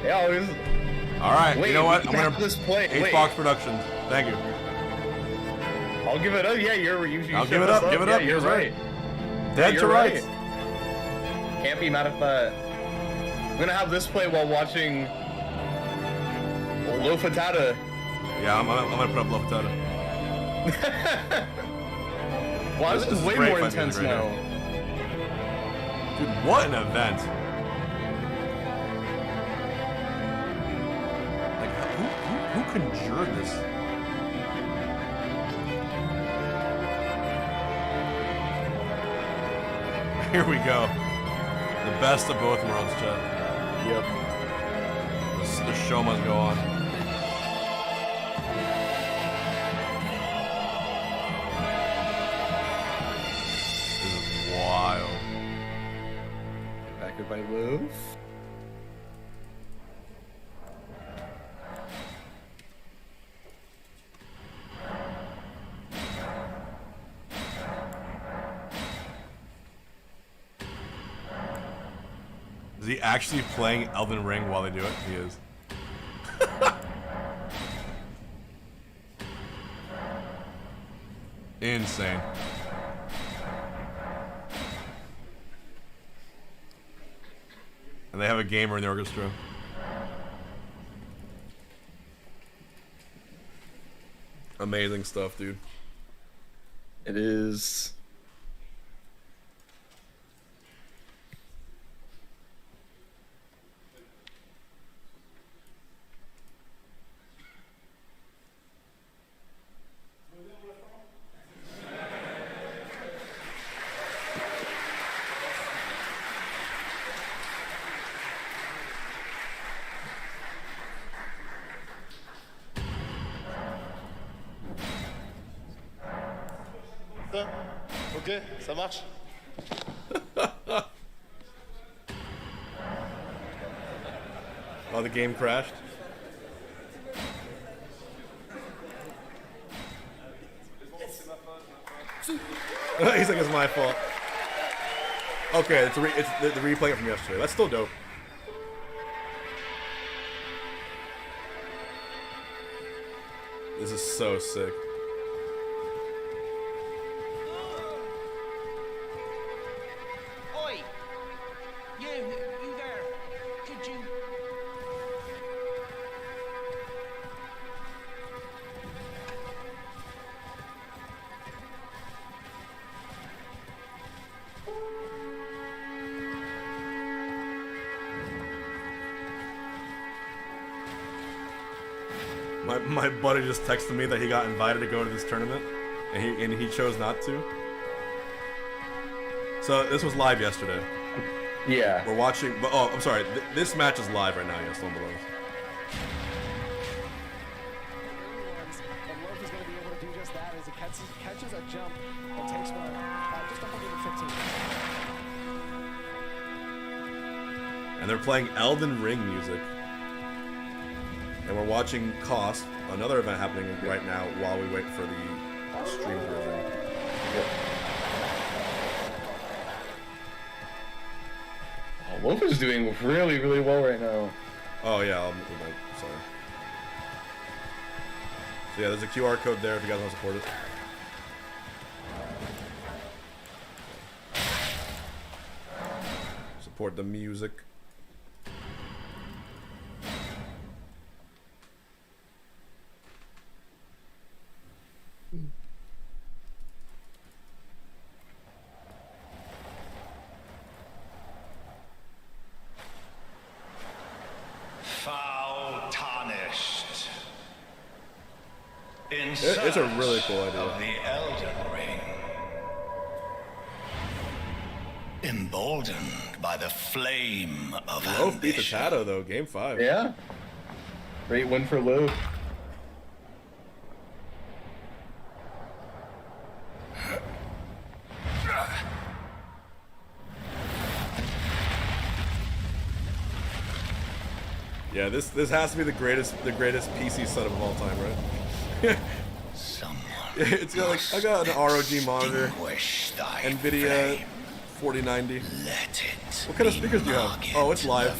[SPEAKER 4] Yeah,
[SPEAKER 3] all right.
[SPEAKER 4] Wait,
[SPEAKER 3] you know what? I'm gonna
[SPEAKER 4] this play.
[SPEAKER 3] Hbox Productions. Thank you.
[SPEAKER 4] I'll give it up. Yeah, you
[SPEAKER 3] I'll give it up. Give it up.
[SPEAKER 4] You're right.
[SPEAKER 3] Dead to rights.
[SPEAKER 4] Can't be mad at that. I'm gonna have this play while watching Loaf Atada.
[SPEAKER 3] Yeah, I'm gonna put up Loaf Atada.
[SPEAKER 4] Wow, this is way more intense now.
[SPEAKER 3] Dude, what an event! Like, who conjured this? Here we go. The best of both worlds, chat.
[SPEAKER 4] Yep.
[SPEAKER 3] The show must go on. This is wild.
[SPEAKER 4] Backed by Loaf.
[SPEAKER 3] Is he actually playing Elden Ring while they do it? He is. Insane. And they have a gamer in the orchestra. Amazing stuff, dude.
[SPEAKER 4] It is.
[SPEAKER 11] Ok, ça marche.
[SPEAKER 3] Oh, the game crashed. He's like, it's my fault. Okay, it's the replay from yesterday. That's still dope. This is so sick.
[SPEAKER 18] Oi! You there. Could you...
[SPEAKER 3] My buddy just texted me that he got invited to go to this tournament, and he chose not to. So this was live yesterday.
[SPEAKER 4] Yeah.
[SPEAKER 3] We're watching, but oh, I'm sorry. This match is live right now. Yes, don't below.
[SPEAKER 6] And Loaf is going to be able to do just that as he catches a jump and takes one just 115.
[SPEAKER 3] And they're playing Elden Ring music. And we're watching Cost, another event happening right now while we wait for the stream version.
[SPEAKER 4] Oh, Wolf is doing really, really well right now.
[SPEAKER 3] Oh yeah, sorry. So yeah, there's a QR code there if you guys want to support it. Support the music.
[SPEAKER 1] Foul tarnished. In
[SPEAKER 3] It's a really cool idea.
[SPEAKER 1] Of the Elden Ring. Emboldened by the flame of
[SPEAKER 3] Loaf beat the Shadow though, game 5.
[SPEAKER 4] Yeah. Great win for Loaf.
[SPEAKER 3] Yeah, this has to be the greatest PC setup of all time, right? It's got like I got an ROG monitor, NVIDIA 4090. What kind of speakers do you have? Oh, it's live.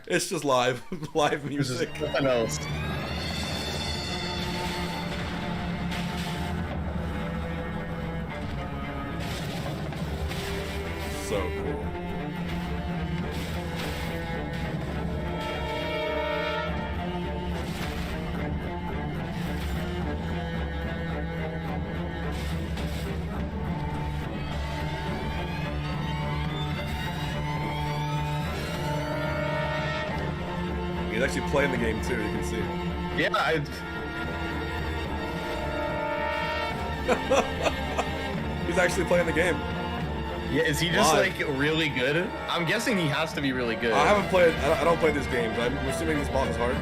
[SPEAKER 3] It's just live music.
[SPEAKER 4] This is nothing else.
[SPEAKER 3] So cool. He's actually playing the game too, you can see.
[SPEAKER 4] Yeah,
[SPEAKER 3] He's actually playing the game.
[SPEAKER 4] Yeah, is he just
[SPEAKER 3] Live.
[SPEAKER 4] like really good? I'm guessing he has to be really good.
[SPEAKER 3] I haven't played. I don't play these games. I'm assuming this boss is hard.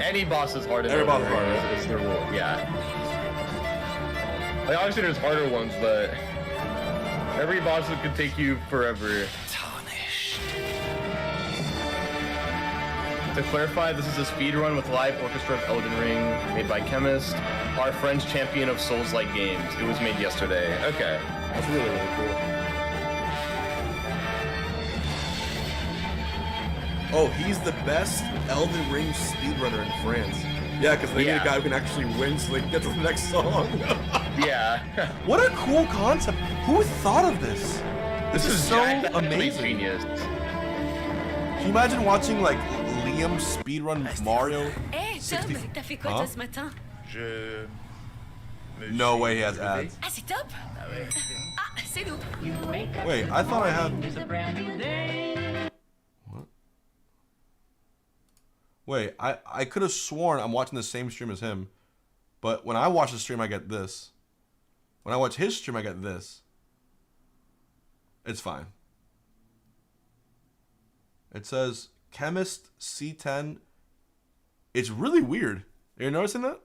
[SPEAKER 4] Any boss is hard.
[SPEAKER 3] Every boss is hard, right?
[SPEAKER 4] Is the rule. Yeah. Like obviously there's harder ones, but every boss could take you forever. To clarify, this is a speedrun with live orchestra of Elden Ring, made by Chemist, our French champion of Souls-like games. It was made yesterday. Okay.
[SPEAKER 3] That's really, really cool. Oh, he's the best Elden Ring speedrunner in France. Yeah, because they need a guy who can actually win so they can get to the next song.
[SPEAKER 4] Yeah.
[SPEAKER 3] What a cool concept. Who thought of this? This is so amazing.
[SPEAKER 4] Genius.
[SPEAKER 3] Can you imagine watching like Liam speedrun Mario?
[SPEAKER 8] Hey, Tom, t'as fait quoi toi ce matin?
[SPEAKER 3] No way he has ads.
[SPEAKER 8] Ah, c'est top! Ah, c'est nous.
[SPEAKER 3] Wait, I thought I had... What? Wait, I could have sworn I'm watching the same stream as him, but when I watch the stream, I get this. When I watch his stream, I get this. It's fine. It says Chemist C10. It's really weird. Are you noticing that?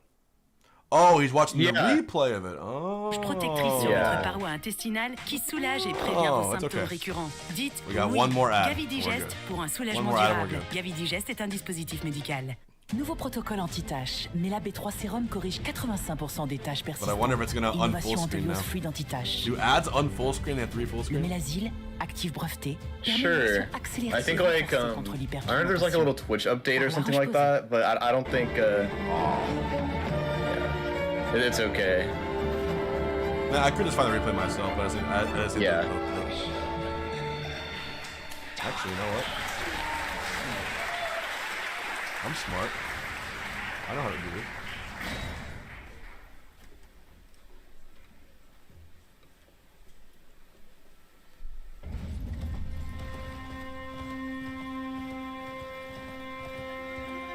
[SPEAKER 3] Oh, he's watching the replay of it. Oh.
[SPEAKER 16] Protectrice sur votre paroi intestinale qui soulage et prévient vos symptômes récurrents. Dites oui, Gavidigest pour un soulagement durable. Gavidigest est un dispositif médical. Nouveau protocole anti-taches. Mela B3 sérum corrige 85% des taches persistantes.
[SPEAKER 3] But I wonder if it's gonna
[SPEAKER 16] Innovation
[SPEAKER 3] unfull screen now.
[SPEAKER 16] fluide anti-taches.
[SPEAKER 3] Do ads unfull screen and 3 full screen?
[SPEAKER 16] Mélazil, active breveté.
[SPEAKER 4] Sure. I think like I don't know if there's like a little Twitch update or something like that, but I don't think yeah. It's okay.
[SPEAKER 3] Nah, I could just find the replay myself, but I just
[SPEAKER 4] yeah.
[SPEAKER 3] Actually, you know what? I'm smart. I know how to do it.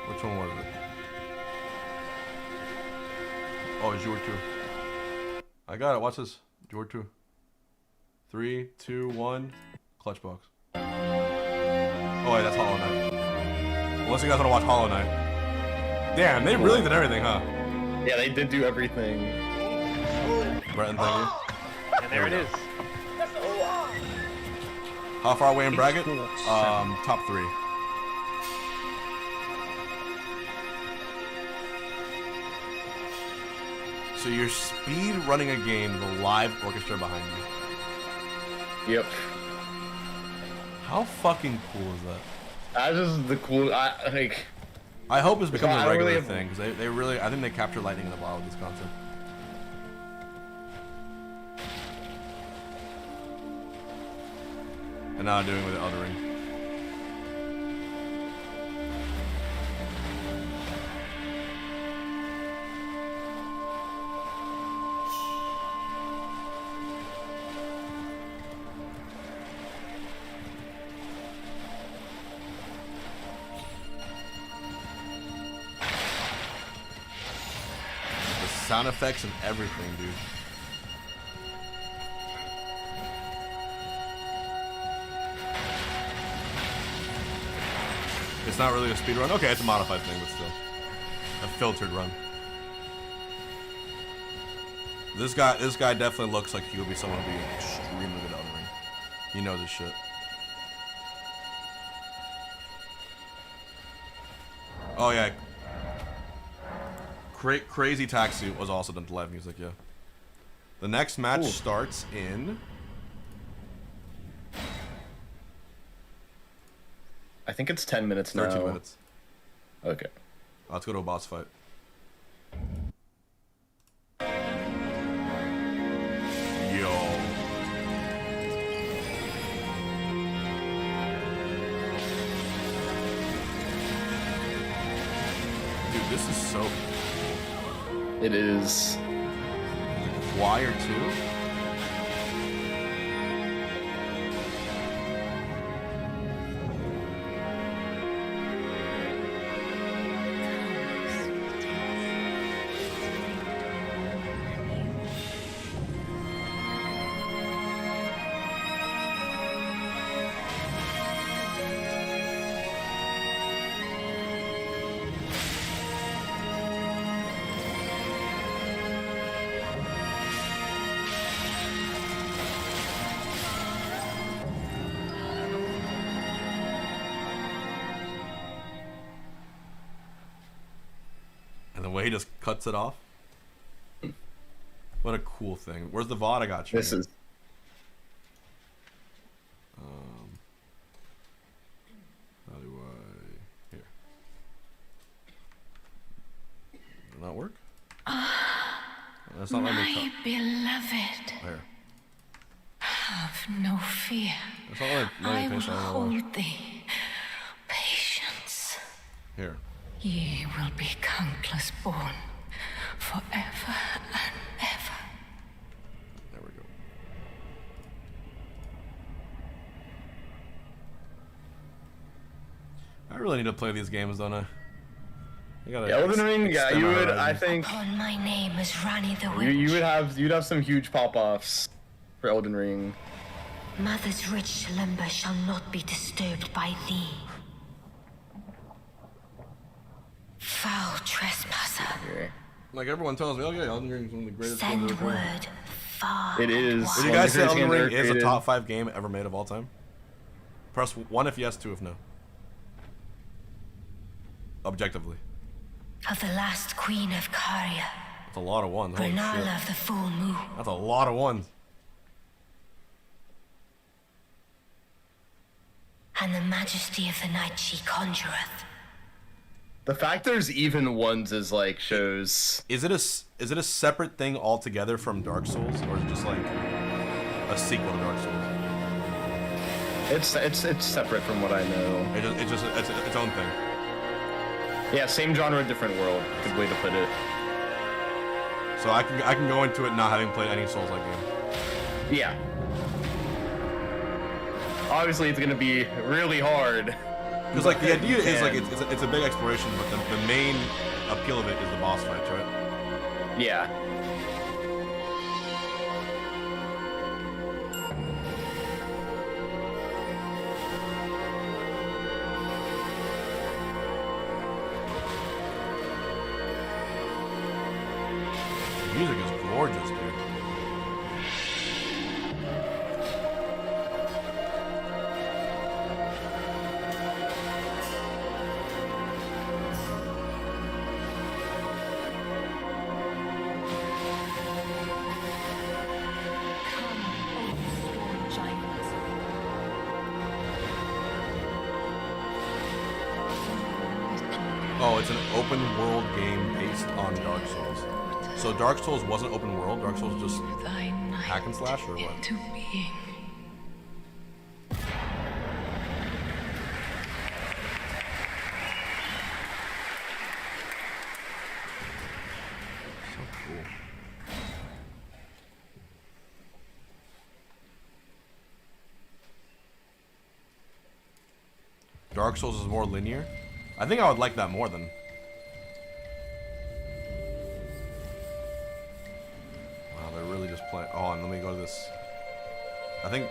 [SPEAKER 3] Which one was it? Oh, it's your two. I got it. Watch this. Your two. 3, 2, 1. Clutch box. Oh wait, that's Hollow Knight. Unless you guys want to watch Hollow Knight. Damn, they really did everything, huh?
[SPEAKER 4] Yeah, they did do everything.
[SPEAKER 3] Breton, thank you.
[SPEAKER 2] And there it is.
[SPEAKER 3] How far away in bracket? Top 3. So you're speed running a game with a live orchestra behind you.
[SPEAKER 4] Yep.
[SPEAKER 3] How fucking cool is that?
[SPEAKER 4] That's just the cool.
[SPEAKER 3] I hope it's becoming a regular thing because they really. I think they capture lightning in the bottle with this concept. And now I'm doing it with the Elden Ring. Sound effects and everything, dude. It's not really a speed run. Okay, it's a modified thing, but still. A filtered run. This guy definitely looks like he would be someone who would be extremely good at Elden Ring. He knows his shit. Oh yeah. Crazy Taxi was also done to live music, yeah. The next match starts in...
[SPEAKER 4] I think it's 10 minutes now.
[SPEAKER 3] 13 minutes.
[SPEAKER 4] Okay.
[SPEAKER 3] Let's go to a boss fight. Yo. Dude, this is so...
[SPEAKER 4] It is.
[SPEAKER 3] Choir too? He just cuts it off. What a cool thing. Where's the VOD I got you?
[SPEAKER 4] This is...
[SPEAKER 3] How do I... Here. Did it not work? That's not letting me
[SPEAKER 8] My beloved.
[SPEAKER 3] Here.
[SPEAKER 8] Have no fear.
[SPEAKER 3] That's not letting
[SPEAKER 8] I
[SPEAKER 3] me
[SPEAKER 8] will
[SPEAKER 3] finish.
[SPEAKER 8] hold thee. Patience.
[SPEAKER 3] Here.
[SPEAKER 8] Ye will be countless born forever and ever.
[SPEAKER 3] There we go. I really need to play these games, don't I?
[SPEAKER 4] Elden Ring, yeah, you would. I think.
[SPEAKER 8] Upon my name is Rani the Witch.
[SPEAKER 4] You'd have some huge pop-offs for Elden Ring.
[SPEAKER 8] Mother's rich slumber shall not be disturbed by thee. Foul trespasser.
[SPEAKER 4] Here.
[SPEAKER 3] Like everyone tells me, oh yeah, Elden Ring is one of the greatest games ever made.
[SPEAKER 4] It is.
[SPEAKER 3] Would you guys say Elden Ring is a top 5 game ever made of all time? Press 1 if yes, 2 if no. Objectively.
[SPEAKER 8] Of the last queen of Karya.
[SPEAKER 3] That's a lot of ones. Holy shit.
[SPEAKER 8] Renala of the full moon.
[SPEAKER 3] That's a lot of ones.
[SPEAKER 8] And the majesty of the night she conjureth.
[SPEAKER 4] The fact there's even ones is like shows.
[SPEAKER 3] Is it a separate thing altogether from Dark Souls, or is it just like a sequel to Dark Souls?
[SPEAKER 4] It's separate from what I know.
[SPEAKER 3] It's its own thing.
[SPEAKER 4] Yeah, same genre, different world. Good way to put it.
[SPEAKER 3] So I can go into it not having played any Souls-like game.
[SPEAKER 4] Yeah. Obviously, it's gonna be really hard.
[SPEAKER 3] Because like the idea is like it's a big exploration, but the main appeal of it is the boss fights, right?
[SPEAKER 4] Yeah.
[SPEAKER 3] The music is gorgeous, dude. Oh, it's an open world game based on Dark Souls. So Dark Souls wasn't open world, Dark Souls was just hack and slash or what? So cool. Dark Souls is more linear? I think I would like that more than... Wow, they're really just playing... Oh, and let me go to this... I think...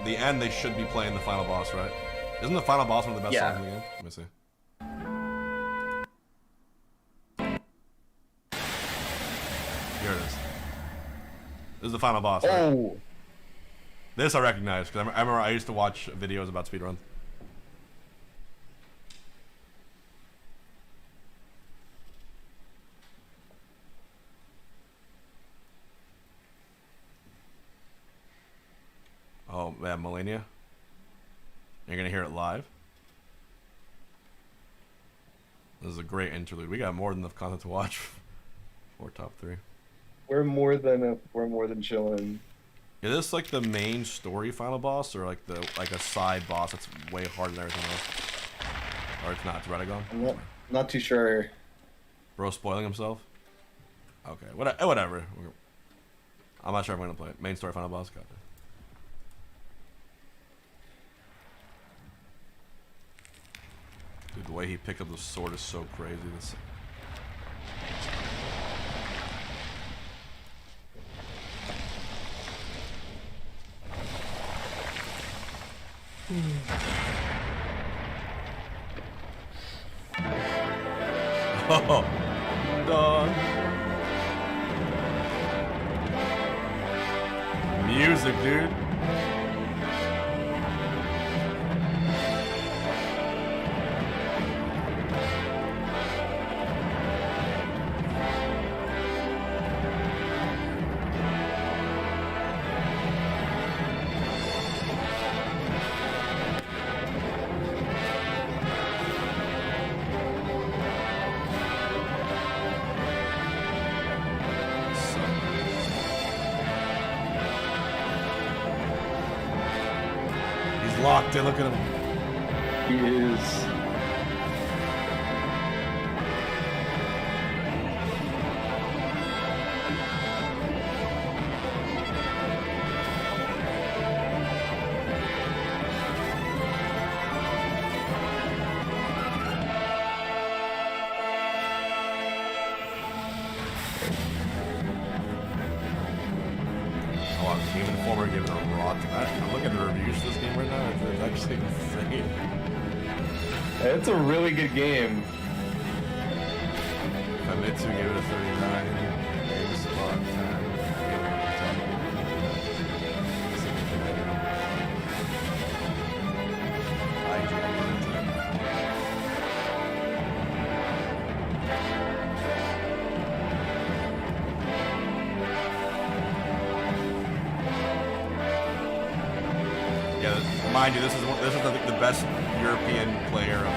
[SPEAKER 3] The end, they should be playing the final boss, right? Isn't the final boss one of the best songs in the game? Let me see. Here it is. This is the final boss, right?
[SPEAKER 4] Oh!
[SPEAKER 3] This I recognize, because I remember I used to watch videos about speedruns. Oh, yeah, Millennia. You're gonna hear it live. This is a great interlude. We got more than enough content to watch for top 3.
[SPEAKER 4] We're more than chilling.
[SPEAKER 3] Is this like the main story final boss, or like a side boss that's way harder than everything else? Or it's not? It's Redagon?
[SPEAKER 4] I'm not too sure.
[SPEAKER 3] Bro spoiling himself? Okay, whatever. I'm not sure I'm gonna play it. Main story final boss? Gotcha. Dude, the way he picked up the sword is so crazy. This. Oh, dog. Music, dude. Locked in, look at him.
[SPEAKER 4] He is.
[SPEAKER 3] Oh, Game Informer gave it a raw. I'm looking at the reviews for this game right now. It's actually insane.
[SPEAKER 4] It's a really good game.
[SPEAKER 3] Mitsu gave it a 39. GameSpot 10. Yeah, mind you, this is I think the best European player of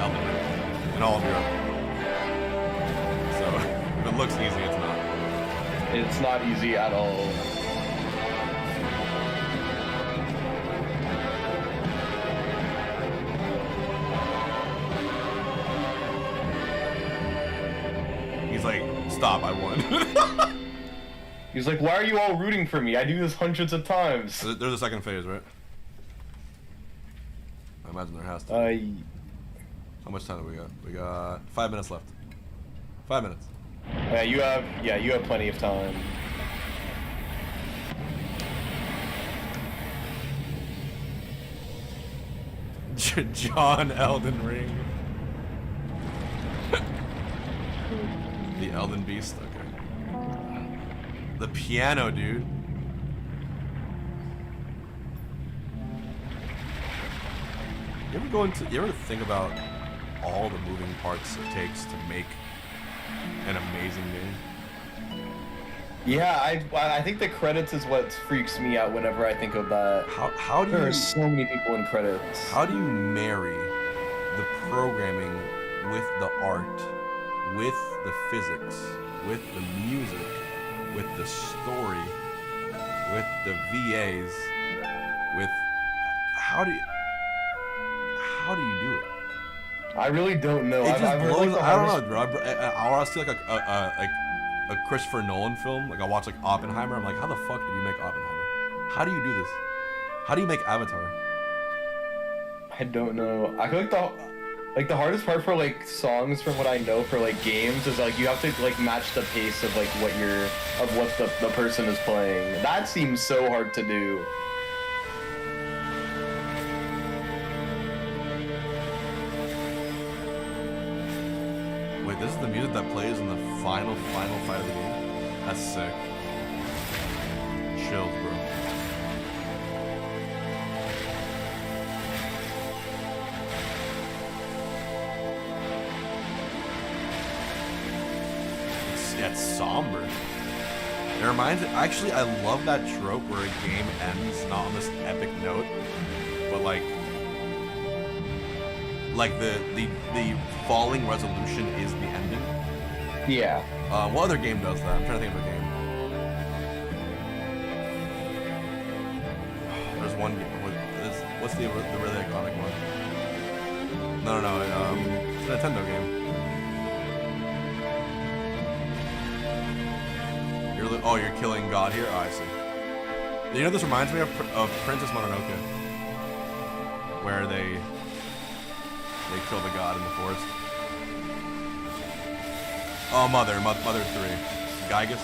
[SPEAKER 3] Elden Ring in all of Europe. So if it looks easy, it's not.
[SPEAKER 4] It's not easy at all.
[SPEAKER 3] He's like, stop, I won.
[SPEAKER 4] He's like, why are you all rooting for me? I do this hundreds of times.
[SPEAKER 3] There's a second phase, right? I imagine there has to be. How much time do we got? We got 5 minutes left. 5 minutes.
[SPEAKER 4] Yeah, you have plenty of time.
[SPEAKER 3] John Elden Ring. The Elden Beast, okay. The piano, dude. You ever think about all the moving parts it takes to make an amazing game?
[SPEAKER 4] Yeah, I think the credits is what freaks me out whenever I think of that.
[SPEAKER 3] How do
[SPEAKER 4] there
[SPEAKER 3] you,
[SPEAKER 4] are so many people in credits.
[SPEAKER 3] How do you marry the programming with the art, with the physics, with the music, with the story, with the VAs, with how do you do it?
[SPEAKER 4] I really don't know.
[SPEAKER 3] It just blows. I don't know, bro. I'll see like a Christopher Nolan film. Like I watch like Oppenheimer. I'm like, how the fuck did you make Oppenheimer? How do you do this? How do you make Avatar?
[SPEAKER 4] I don't know. I feel like the hardest part for like songs, from what I know, for like games is like you have to like match the pace of like what the person is playing. That seems so hard to do.
[SPEAKER 3] Wait, this is the music that plays in the final fight of the game? That's sick. Chills, bro. It's somber. It reminds me, actually, I love that trope where a game ends not on this epic note, but like the falling resolution is the ending.
[SPEAKER 4] Yeah.
[SPEAKER 3] What other game does that? I'm trying to think of a game. There's one game. What's the really iconic one? No. It's a Nintendo game. You're killing God here? Oh, I see. You know, this reminds me of Princess Mononoke, where they kill the god in the forest. Oh, Mother 3. Gygus?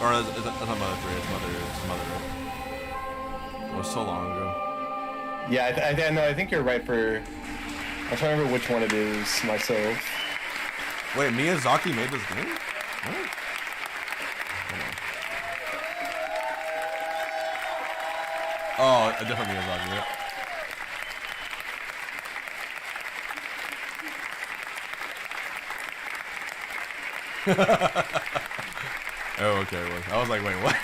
[SPEAKER 3] Or that's not Mother 3, it's Mother, right? It was so long ago.
[SPEAKER 4] Yeah, I think you're right for... I'm trying to remember which one it is myself.
[SPEAKER 3] Wait, Miyazaki made this game? What? Oh, a different Miyazaki, yeah. Oh, okay. Well, I was like, wait, what?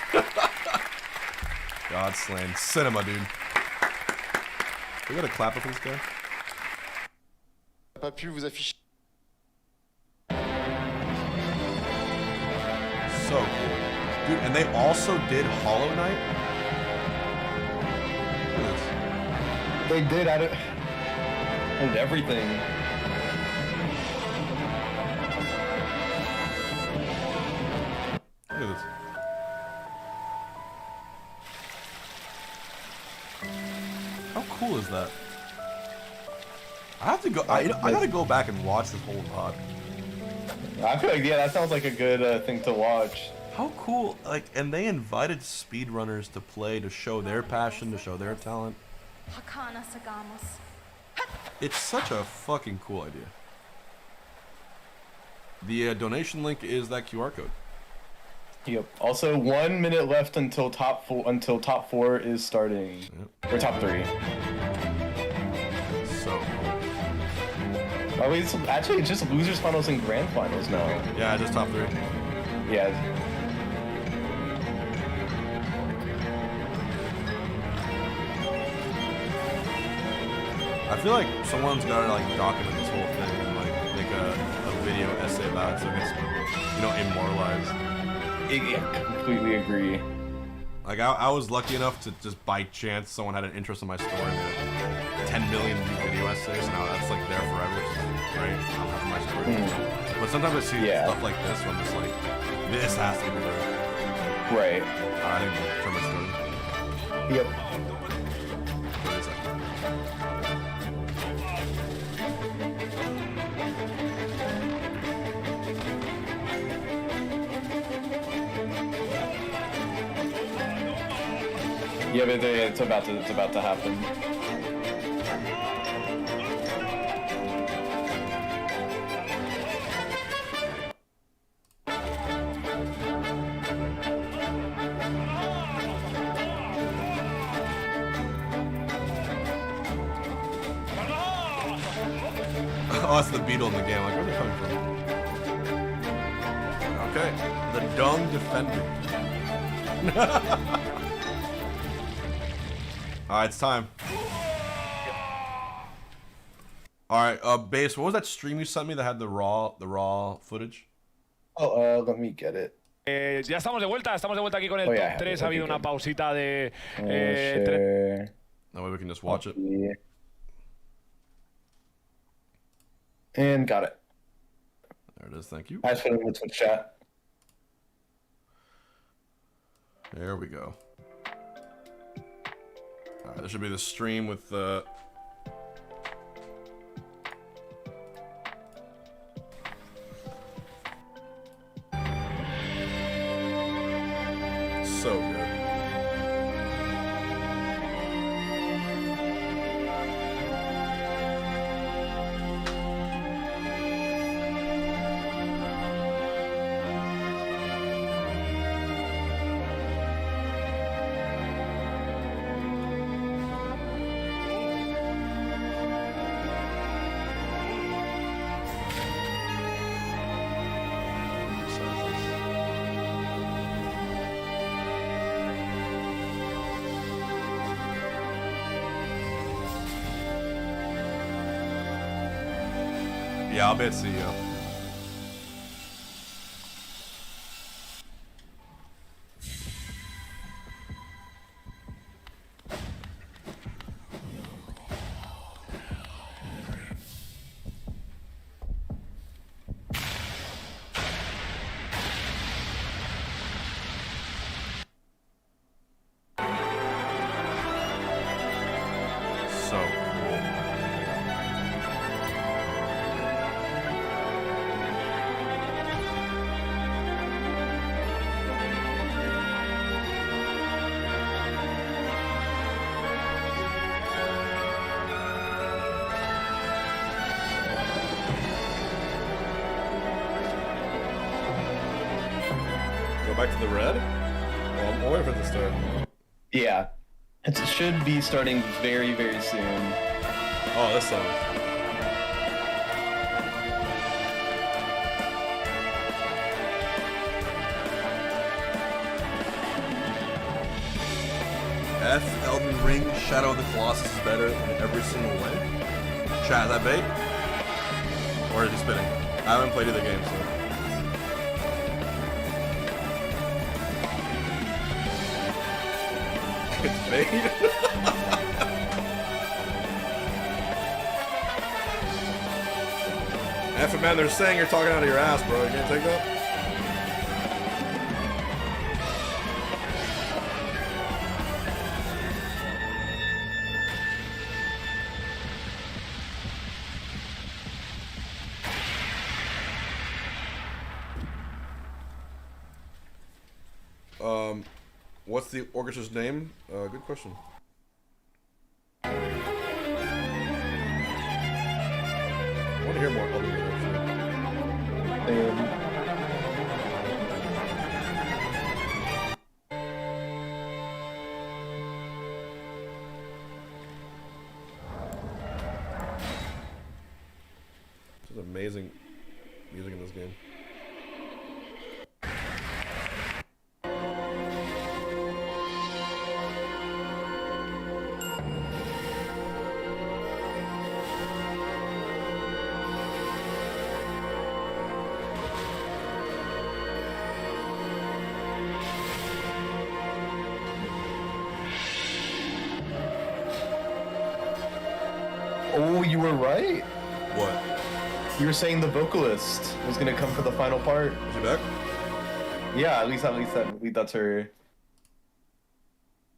[SPEAKER 3] God slain. Cinema, dude. We gotta clap for this guy.
[SPEAKER 11] Pas pu vous afficher.
[SPEAKER 3] So cool. Dude, and they also did Hollow Knight? Look at this.
[SPEAKER 4] They did and everything.
[SPEAKER 3] Look at this. How cool is that? I have to go. I gotta go back and watch this whole VOD.
[SPEAKER 4] I feel like, yeah, that sounds like a good thing to watch.
[SPEAKER 3] How cool! Like, and they invited speedrunners to play, to show their passion, to show their talent. It's such a fucking cool idea. The donation link is that QR code.
[SPEAKER 4] Yep. Also, 1 minute left until top four is starting, or top 3.
[SPEAKER 3] So.
[SPEAKER 4] Oh wait, so actually, it's just losers finals and grand finals now.
[SPEAKER 3] Yeah, just top 3.
[SPEAKER 4] Yeah.
[SPEAKER 3] I feel like someone's gotta like document this whole thing and like make a video essay about it so it gets, you know, immortalized.
[SPEAKER 4] Yeah, completely agree.
[SPEAKER 3] Like I was lucky enough to just by chance someone had an interest in my story and made a 10 million view video essay, so now that's like there forever, which is great. I'm having my story. But sometimes I see stuff like this where I'm just like, this has to be preserved.
[SPEAKER 4] Right.
[SPEAKER 3] I think we'll turn my story.
[SPEAKER 4] Yep. Yeah, but it's about to happen.
[SPEAKER 3] Oh, that's the beetle in the game. Like, where's it coming from? Okay, the dung defender. Alright, it's time. Alright, Base, what was that stream you sent me that had the raw footage?
[SPEAKER 4] Oh, let me get it.
[SPEAKER 17] Ya estamos de vuelta aquí con el top 3. Ha habido una pausita de...
[SPEAKER 3] That way we can just watch it.
[SPEAKER 4] And got it.
[SPEAKER 3] There it is, thank you.
[SPEAKER 4] I just put it in the Twitch chat.
[SPEAKER 3] There we go. Alright, there should be the stream with the... So good. Yeah, I'll bet CEO. Back to the red? Well, I'm waiting for it to start.
[SPEAKER 4] Yeah. It should be starting very, very soon.
[SPEAKER 3] Oh, this song. F. Elden Ring, Shadow of the Colossus is better in every single way. Chat, is that bait? Or is he spitting? I haven't played either game, so... It's bait. F man, they're saying you're talking out of your ass, bro. You can't take that? What's the orchestra's name? Good question. I want to hear more Elden Ring, actually. This is amazing music in this game.
[SPEAKER 4] Oh, you were right.
[SPEAKER 3] What?
[SPEAKER 4] You were saying the vocalist was gonna come for the final part.
[SPEAKER 3] Is she back?
[SPEAKER 4] Yeah, at least that's her.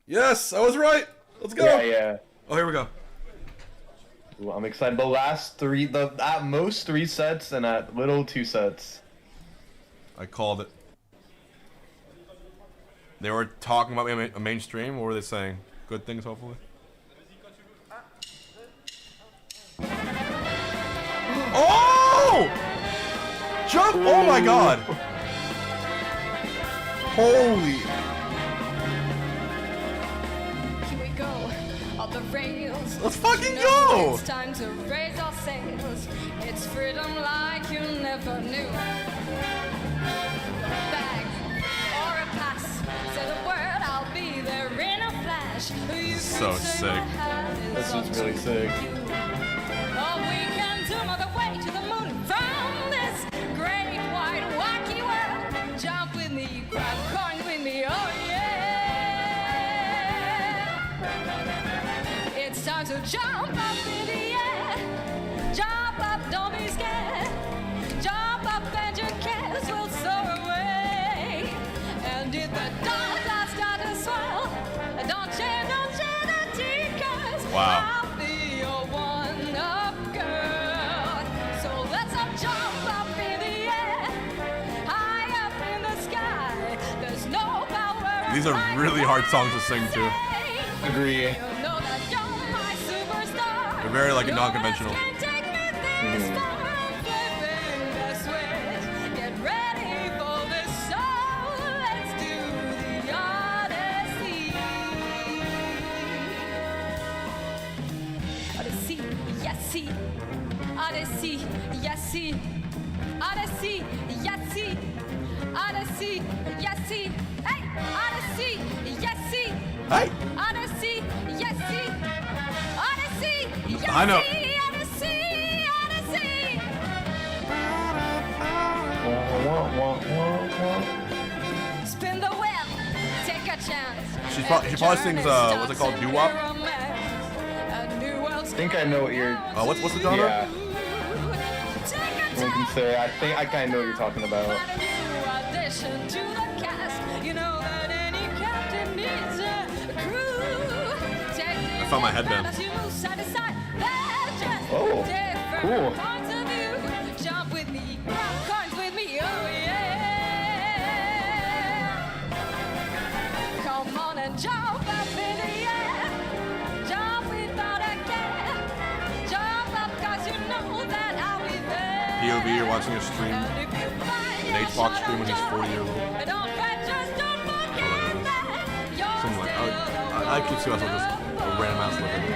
[SPEAKER 3] Yes, I was right. Let's go.
[SPEAKER 4] Yeah.
[SPEAKER 3] Oh, here we go.
[SPEAKER 4] Ooh, I'm excited. The last three, at most 3 sets, and at little 2 sets.
[SPEAKER 3] I called it. They were talking about me on mainstream. What were they saying? Good things, hopefully. Oh! Jump! Oh my god! Holy!
[SPEAKER 8] Here we go, on the rails.
[SPEAKER 3] Let's fucking go!
[SPEAKER 8] It's time to raise our sails. It's freedom like you never knew. Bag or a pass, say the word, I'll be there in a flash.
[SPEAKER 3] So sick.
[SPEAKER 4] This is really sick.
[SPEAKER 8] Oh, we can zoom all the way to the moon from this great wide wacky world. Jump with me, grab coin with me, oh yeah. It's time to jump up in the air. Jump up, don't be scared. Jump up and your cares will soar away. And if the dark clouds start to swell, don't shed a tear, 'cause
[SPEAKER 3] wow.
[SPEAKER 8] I'll be your one-up girl. So let's all jump up in the air, high up in the sky. There's no power.
[SPEAKER 3] These are really hard songs to sing to.
[SPEAKER 4] Agree.
[SPEAKER 8] You know that you're my superstar.
[SPEAKER 3] They're very like non-conventional.
[SPEAKER 8] Can't take me this far. I'm flipping the switch. Get ready for this show. Let's do the Odyssey. Odyssey, yes, see. Odyssey, yes, see. Odyssey, yes, see. Odyssey, yes, see. Hey, Odyssey, yes, see.
[SPEAKER 3] Hey.
[SPEAKER 8] Odyssey, yes, see. Odyssey, yes,
[SPEAKER 3] I know.
[SPEAKER 8] see. Odyssey, Odyssey. Spin the wheel, take a chance.
[SPEAKER 3] She probably sings what's it called, doo-wop?
[SPEAKER 4] I think I know what you're.
[SPEAKER 3] What's the genre?
[SPEAKER 4] Yeah. I think I kind of know what you're talking about.
[SPEAKER 8] Audition to the cast. You know that any captain needs a crew.
[SPEAKER 3] I found my headband.
[SPEAKER 4] Oh, cool.
[SPEAKER 8] Points of view. Jump with me, grab coins with me, oh yeah. Come on and jump up in the air. Jump without a care. Jump up 'cause you know that I'll be there.
[SPEAKER 3] POV, you're watching a stream. An H-Box stream when he's 40 years old. Something like I keep seeing myself just a random ass look at it.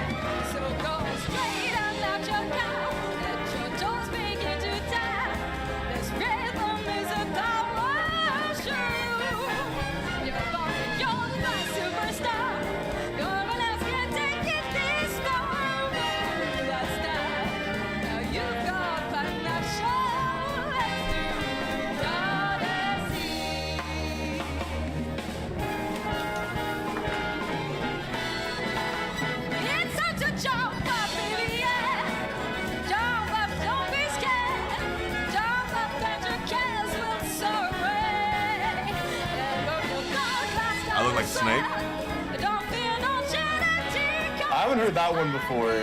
[SPEAKER 8] So go straight and let your cow. Let your toes begin to tap. This rhythm is a power shoe. You're born, you're my superstar. Your lips can take it this far. That's that. Now you've got partnership. Let's do the Odyssey. It's time to jump up in the air. Jump up, don't be scared. Jump up and your cares will soar away.
[SPEAKER 3] I look like Snake.
[SPEAKER 8] Don't fear no charity.
[SPEAKER 4] I haven't heard that one before.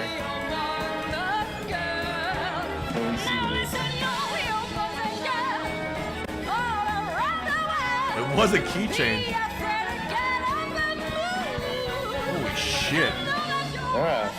[SPEAKER 4] Let me see this.
[SPEAKER 3] It was a key change. Holy shit.
[SPEAKER 4] Yeah.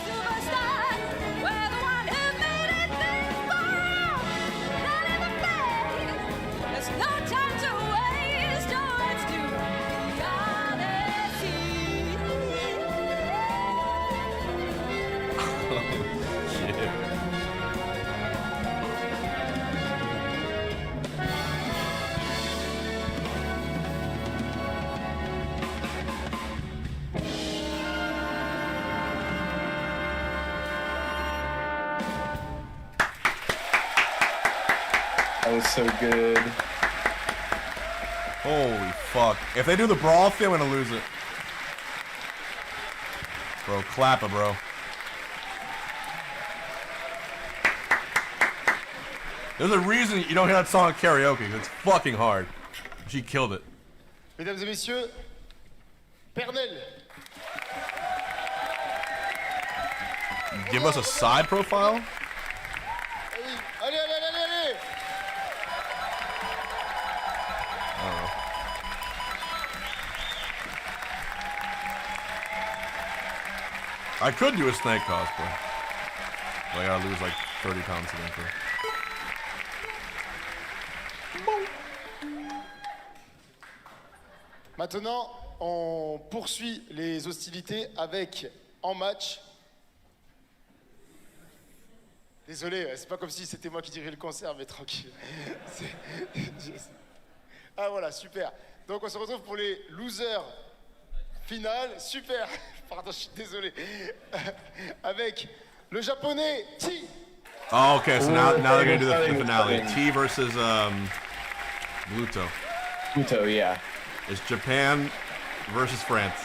[SPEAKER 4] That was so good.
[SPEAKER 3] Holy fuck. If they do the brawl thing, I'm gonna lose it. Bro, clap it, bro. There's a reason you don't hear that song at karaoke. It's fucking hard. She killed it.
[SPEAKER 11] Mesdames et messieurs, Pernel.
[SPEAKER 3] Give us a side profile?
[SPEAKER 11] Allez, allez, allez, allez.
[SPEAKER 3] I could do a snake cosplay. But I gotta lose like 30 pounds again for.
[SPEAKER 11] Maintenant, on poursuit les hostilités avec en match. Désolé, c'est pas comme si c'était moi qui dirigeais le concert, mais tranquille. Ah voilà, super. Donc on se retrouve pour les losers finales. Super. Pardon, je suis désolé. Avec le japonais T.
[SPEAKER 3] Oh, okay. So now they're gonna do the finale. T versus Gluto.
[SPEAKER 4] Gluto, yeah.
[SPEAKER 3] It's Japan versus France.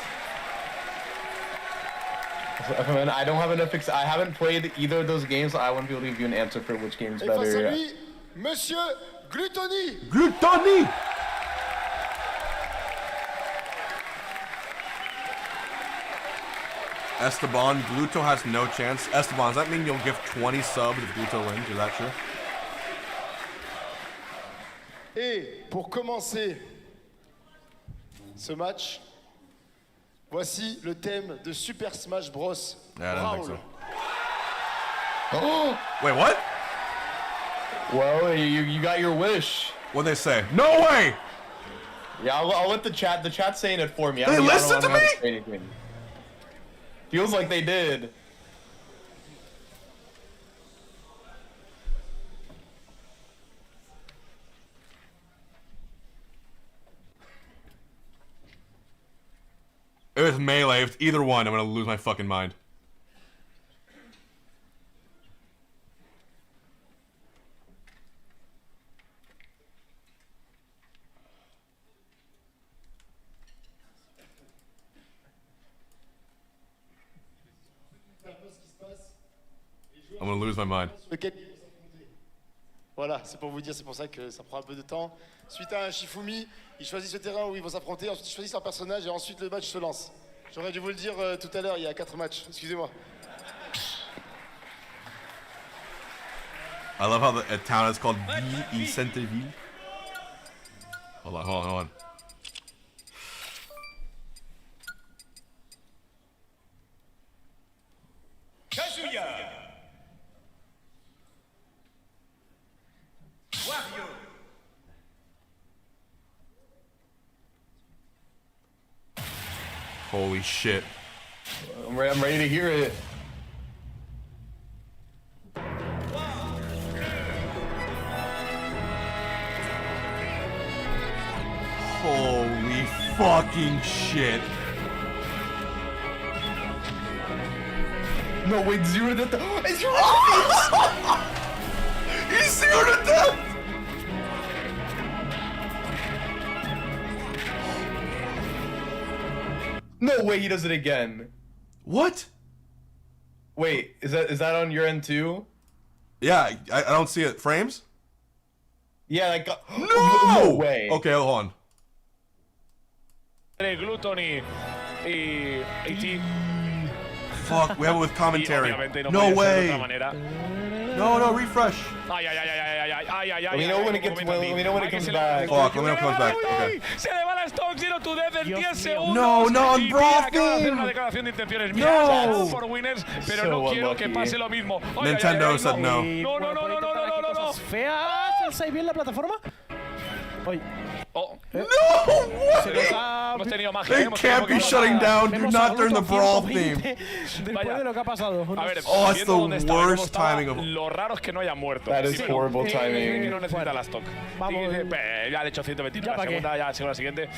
[SPEAKER 4] I don't have enough. I haven't played either of those games. So I won't be able to give you an answer for which game's
[SPEAKER 11] Et face à
[SPEAKER 4] better.
[SPEAKER 11] lui, Monsieur Glutoni.
[SPEAKER 3] Glutoni. Esteban, Gluto has no chance. Esteban, does that mean you'll give 20 subs if Gluto wins? Is that true?
[SPEAKER 11] Et pour commencer ce match, voici le thème de Super Smash Bros.
[SPEAKER 3] Yeah, I don't think
[SPEAKER 11] Brawl.
[SPEAKER 3] so. Oh! Wait, what?
[SPEAKER 4] Well, you got your wish.
[SPEAKER 3] What'd they say? No way!
[SPEAKER 4] Yeah, I'll let the chat's saying it for me.
[SPEAKER 3] They listened to me?
[SPEAKER 4] Say anything. Feels like they did.
[SPEAKER 3] If it's Melee, if it's either one, I'm gonna lose my fucking mind. I'm gonna lose my mind.
[SPEAKER 11] Voilà, c'est pour vous dire, c'est pour ça que ça prend un peu de temps. Suite à un Shifumi, ils choisissent le terrain où ils vont s'affronter, ensuite ils choisissent leur personnage et ensuite le match se lance. J'aurais dû vous le dire tout à l'heure, il y a 4 matchs, excusez-moi.
[SPEAKER 3] I love how the town is called V Centerville. Hold on.
[SPEAKER 1] Kazuya. Wario.
[SPEAKER 3] Holy shit.
[SPEAKER 4] I'm ready to hear it.
[SPEAKER 3] Holy fucking shit.
[SPEAKER 4] No, wait, 0 to death. It's your
[SPEAKER 3] He's 0 to death!
[SPEAKER 4] No way, he does it again.
[SPEAKER 3] What?
[SPEAKER 4] Wait, is that on your end too?
[SPEAKER 3] Yeah, I don't see it. Frames?
[SPEAKER 4] Yeah, like
[SPEAKER 3] no
[SPEAKER 4] way.
[SPEAKER 3] Okay, hold on.
[SPEAKER 17] Glutoni y T.
[SPEAKER 3] Fuck, we have it with commentary. No way. No, refresh.
[SPEAKER 4] Let me know when it comes back.
[SPEAKER 3] Fuck, let me know when it comes back. Okay.
[SPEAKER 17] Se le va la Stock 0 to death en 10 segundos.
[SPEAKER 3] No, I'm
[SPEAKER 17] hacer una declaración de intenciones.
[SPEAKER 3] No.
[SPEAKER 17] For winners, pero no quiero que pase lo mismo.
[SPEAKER 3] Nintendo said no.
[SPEAKER 17] No.
[SPEAKER 21] Feas, ¿el save bien la plataforma? Oye.
[SPEAKER 17] Oh.
[SPEAKER 3] No!
[SPEAKER 17] Hemos tenido magia.
[SPEAKER 3] They can't be shutting down, dude. Not during the brawl theme.
[SPEAKER 17] Después de lo que ha pasado. A ver,
[SPEAKER 3] oh, it's the worst timing of.
[SPEAKER 17] Lo raro es que no haya muerto.
[SPEAKER 4] That is horrible timing.
[SPEAKER 17] Que no necesita la stock. Ya ha hecho 120 la segunda, ya sigo la siguiente.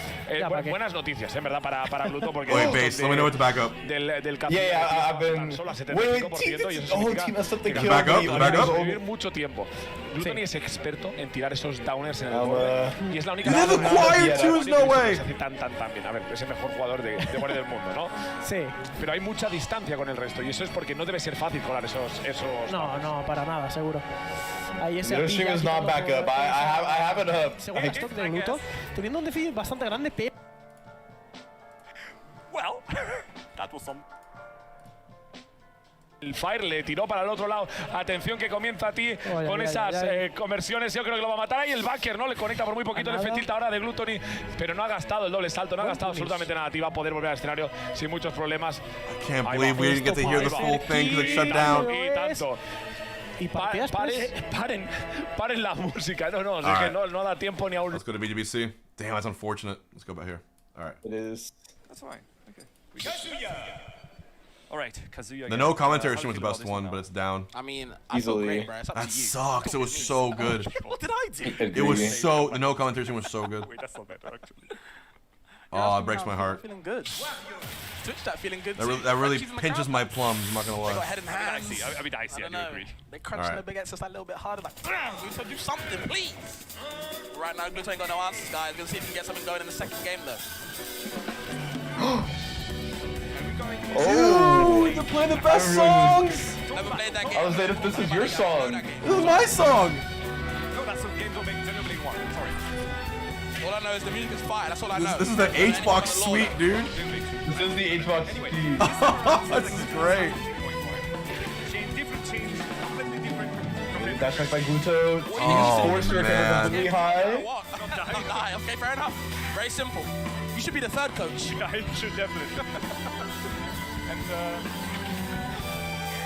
[SPEAKER 17] Buenas noticias, en verdad, para Gluto porque.
[SPEAKER 3] Wait, base. Let me know what to back up.
[SPEAKER 17] Del
[SPEAKER 4] Yeah, I've been.
[SPEAKER 17] Solo a 75% y eso significa que
[SPEAKER 3] back up.
[SPEAKER 17] vivir mucho tiempo. Gluto ni es experto en tirar esos downers en el borde. Y es la única.
[SPEAKER 3] You have acquired twos, no way.
[SPEAKER 17] Se hace tan bien. A ver, es el mejor jugador de guardia del mundo, ¿no?
[SPEAKER 21] Sí.
[SPEAKER 17] Pero hay mucha distancia con el resto y eso es porque no debe ser fácil colar esos.
[SPEAKER 21] No, para nada, seguro. Ahí ese
[SPEAKER 4] Your stream is not back up. I have it up.
[SPEAKER 21] Segundo stock de Gluto, teniendo un déficit bastante grande, pero.
[SPEAKER 17] Well, that was some. El Fire le tiró para el otro lado. Atención que comienza a ti con esas conversiones. Yo creo que lo va a matar ahí el backer, ¿no? Le conecta por muy poquito el F-tilt ahora de Glutony. Pero no ha gastado el doble salto, no ha gastado absolutamente nada. Va a poder volver al escenario sin muchos problemas.
[SPEAKER 3] I can't believe we didn't get to hear the full thing because it shut down.
[SPEAKER 17] Y tanto. Paren la música. No, es que no da tiempo ni a un.
[SPEAKER 3] Let's go to BGBC. Damn, that's unfortunate. Let's go back here. All right.
[SPEAKER 4] It is.
[SPEAKER 1] That's fine. Okay. Kazuya!
[SPEAKER 2] Alright, Kazuya.
[SPEAKER 3] The no commentary stream was the best one, but it's down.
[SPEAKER 19] I mean, I feel great, bro. It's up to you.
[SPEAKER 3] That sucks. It was so good.
[SPEAKER 19] What did I do?
[SPEAKER 3] It was so. The no commentary stream was so good.
[SPEAKER 2] Wait, that's not better, actually.
[SPEAKER 3] Oh, it breaks my heart.
[SPEAKER 19] Feeling good. Twitch that feeling good.
[SPEAKER 3] That really pinches my plums. I'm not gonna lie.
[SPEAKER 19] They got head and hands.
[SPEAKER 2] I mean, I do agree.
[SPEAKER 19] They crunching the big exercise a little bit harder. Like, Gluto, do something, please. Right now, Gluto ain't got no answers, guys. We'll see if we can get something going in the second game, though.
[SPEAKER 3] Oh, they're playing the best songs!
[SPEAKER 19] Never played that game.
[SPEAKER 4] I was there if this is your song.
[SPEAKER 3] This is my song!
[SPEAKER 2] No, that's some games don't make generally one. Sorry.
[SPEAKER 19] All I know is the music is fire. That's all I know.
[SPEAKER 3] This is the H-Box suite, dude.
[SPEAKER 4] This is the H-Box suite.
[SPEAKER 3] This is great.
[SPEAKER 4] Dash back by Gluto.
[SPEAKER 3] Oh, man.
[SPEAKER 4] Really high.
[SPEAKER 19] Not high. Okay, fair enough. Very simple. You should be the third coach.
[SPEAKER 2] Yeah, you should definitely. And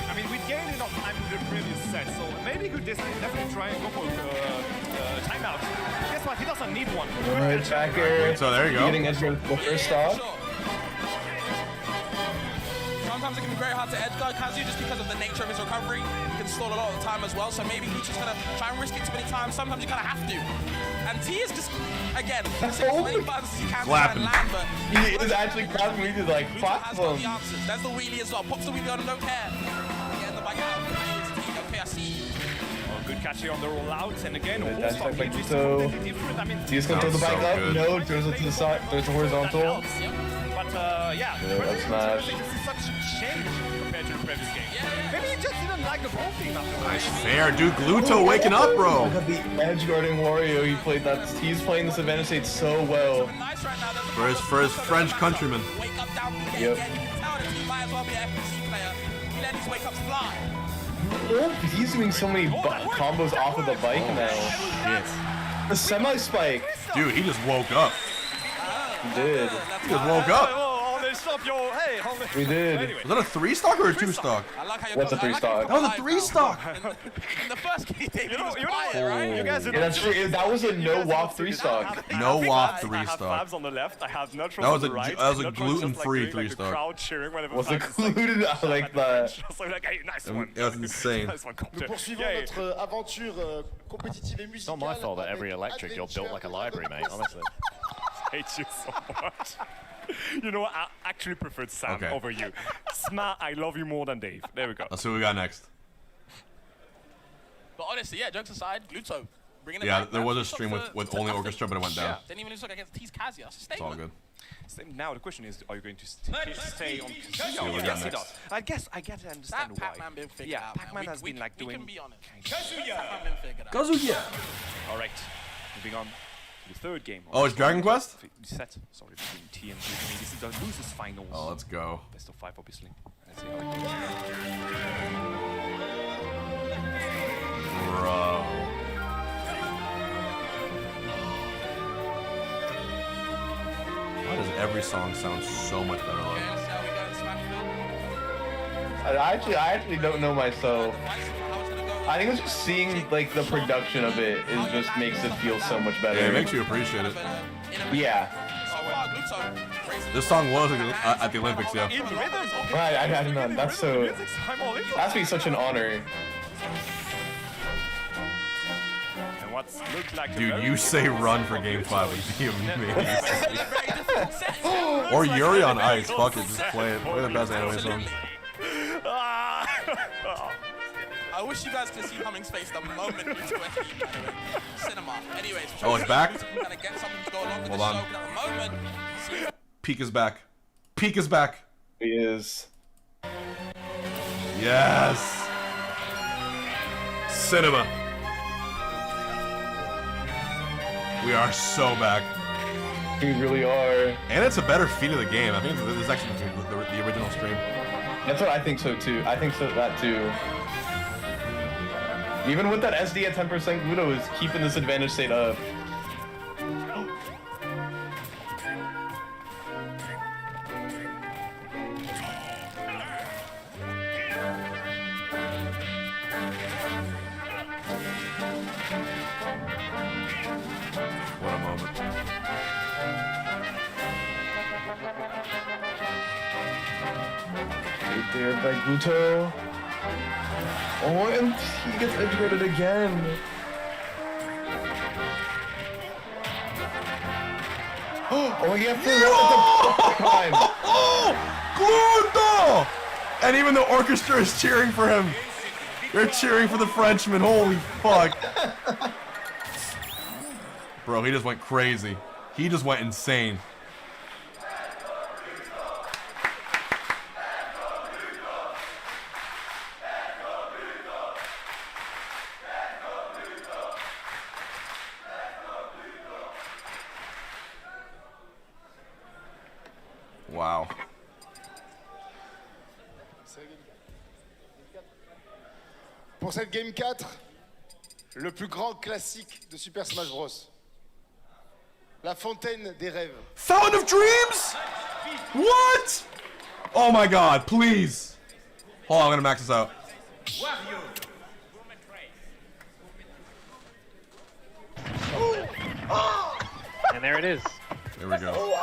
[SPEAKER 2] I mean, we gained enough time with the previous set, so maybe he could definitely try and go for timeout. Guess what? He doesn't need one.
[SPEAKER 4] Alright, backer.
[SPEAKER 3] So there you go.
[SPEAKER 4] Getting edge the first stop.
[SPEAKER 19] Sometimes it can be very hard to edge guard Kazu just because of the nature of his recovery. He can stall a lot of the time as well, so maybe he's just gonna try and risk it too many times. Sometimes you kind of have to. And T is just, again, as many buttons as you can to try and land, but
[SPEAKER 4] he is actually clapping me to like platform.
[SPEAKER 19] There's the wheelie as well. Pops the wheelie on him, don't care. Again, the back out. Okay, I see.
[SPEAKER 2] Good catch here on the rollout, and again,
[SPEAKER 4] Dash back by Gluto. T is gonna throw the bike up. No, throws it to the side. Throws it horizontal.
[SPEAKER 2] But yeah,
[SPEAKER 4] that's smash.
[SPEAKER 2] This is such a change compared to the previous game. Maybe he just didn't like the whole thing after.
[SPEAKER 3] Nice fair, dude. Gluto waking up, bro.
[SPEAKER 4] Look at the edge guarding Wario. He played that. He's playing this advantage state so well.
[SPEAKER 3] For his French countrymen.
[SPEAKER 4] Yep. He's doing so many combos off of the bike now. Shit. The semi spike.
[SPEAKER 3] Dude, he just woke up.
[SPEAKER 4] He did.
[SPEAKER 3] He just woke up.
[SPEAKER 4] We did.
[SPEAKER 3] Was that a 3-stock or a 2-stock?
[SPEAKER 4] What's a 3-stock?
[SPEAKER 3] That was a 3-stock.
[SPEAKER 19] In the first game, David was quiet, right?
[SPEAKER 2] You guys
[SPEAKER 4] Yeah, that's true. That was a no-walk 3-stock.
[SPEAKER 3] No-walk
[SPEAKER 2] I have
[SPEAKER 3] 3-stock.
[SPEAKER 2] Fabs on the left. I have neutral
[SPEAKER 3] That was
[SPEAKER 2] on
[SPEAKER 3] a
[SPEAKER 2] the right.
[SPEAKER 3] that was a
[SPEAKER 2] Neutral just,
[SPEAKER 3] gluten-free
[SPEAKER 2] like, doing, like, the
[SPEAKER 3] 3-stock.
[SPEAKER 2] crowd cheering whenever
[SPEAKER 4] Was
[SPEAKER 2] Fabs is, like,
[SPEAKER 4] included like that.
[SPEAKER 2] so like, hey, nice one.
[SPEAKER 3] It was insane.
[SPEAKER 2] Nice one,
[SPEAKER 11] Nous poursuivons notre aventure compétitive et musicale.
[SPEAKER 13] It's not my fault that every electric you're built like a library, mate, honestly.
[SPEAKER 2] I hate you so much. You know what? I actually preferred Sam over you. Sma, I love you more than Dave. There we go.
[SPEAKER 3] Let's see what we got next.
[SPEAKER 19] But honestly, yeah, jokes aside, Gluto bringing it
[SPEAKER 3] Yeah,
[SPEAKER 19] back.
[SPEAKER 3] there was a stream with only Orchestra, but it went down.
[SPEAKER 19] Didn't even lose against T's Kazuya.
[SPEAKER 3] It's all good.
[SPEAKER 2] Now the question is, are you going to stay on Kazuya?
[SPEAKER 3] we got
[SPEAKER 2] Yes, he
[SPEAKER 3] next.
[SPEAKER 2] does. I guess I get to understand
[SPEAKER 19] That
[SPEAKER 2] why.
[SPEAKER 19] Pac-Man been figured
[SPEAKER 2] Yeah,
[SPEAKER 19] out, man.
[SPEAKER 2] Pac-Man has been like
[SPEAKER 19] We
[SPEAKER 2] doing.
[SPEAKER 19] can be honest.
[SPEAKER 1] Kazuya!
[SPEAKER 19] Pac-Man been figured out.
[SPEAKER 3] Kazuya.
[SPEAKER 2] All right, moving on to the third game.
[SPEAKER 3] Oh, it's Dragon Quest?
[SPEAKER 2] Set. Sorry, between T and Gluto. This is the losers finals.
[SPEAKER 3] Oh, let's go.
[SPEAKER 2] Best of 5, obviously. Let's see how it goes.
[SPEAKER 3] Bro. Why does every song sound so much better live?
[SPEAKER 4] I actually don't know myself. I think it's just seeing like the production of it is just makes it feel so much better.
[SPEAKER 3] Yeah, it makes you appreciate it.
[SPEAKER 4] Yeah.
[SPEAKER 3] This song was at the Olympics, yeah.
[SPEAKER 4] Right, I don't know. That's to be such an honor.
[SPEAKER 3] Dude, you say run for Game 5 would be amazing. Or Yuri on Ice. Fuck it, just play it. Play the best anime song.
[SPEAKER 19] I wish you guys could see Humming's face the moment we took cinema. Anyways,
[SPEAKER 3] oh, it's back?
[SPEAKER 19] Hold
[SPEAKER 3] on. Peak is back. Peak is back.
[SPEAKER 4] He is.
[SPEAKER 3] Yes. Cinema. We are so back.
[SPEAKER 4] We really are.
[SPEAKER 3] And it's a better feed of the game. I think this is actually the original stream.
[SPEAKER 4] That's what I think so too. I think so that too. Even with that SD at 10%, Gluto is keeping this advantage state up.
[SPEAKER 3] What a moment.
[SPEAKER 4] Right there by Gluto. Oh, and he gets integrated again. Oh, he got through at the time.
[SPEAKER 3] Gluto! And even the orchestra is cheering for him. They're cheering for the Frenchman. Holy fuck. Bro, he just went crazy. He just went insane. Wow.
[SPEAKER 11] Pour cette Game 4, le plus grand classique de Super Smash Bros. La fontaine des rêves.
[SPEAKER 3] Fountain of Dreams? What? Oh my god, please. Hold on, I'm gonna max this out.
[SPEAKER 14] And there it is.
[SPEAKER 3] There we go.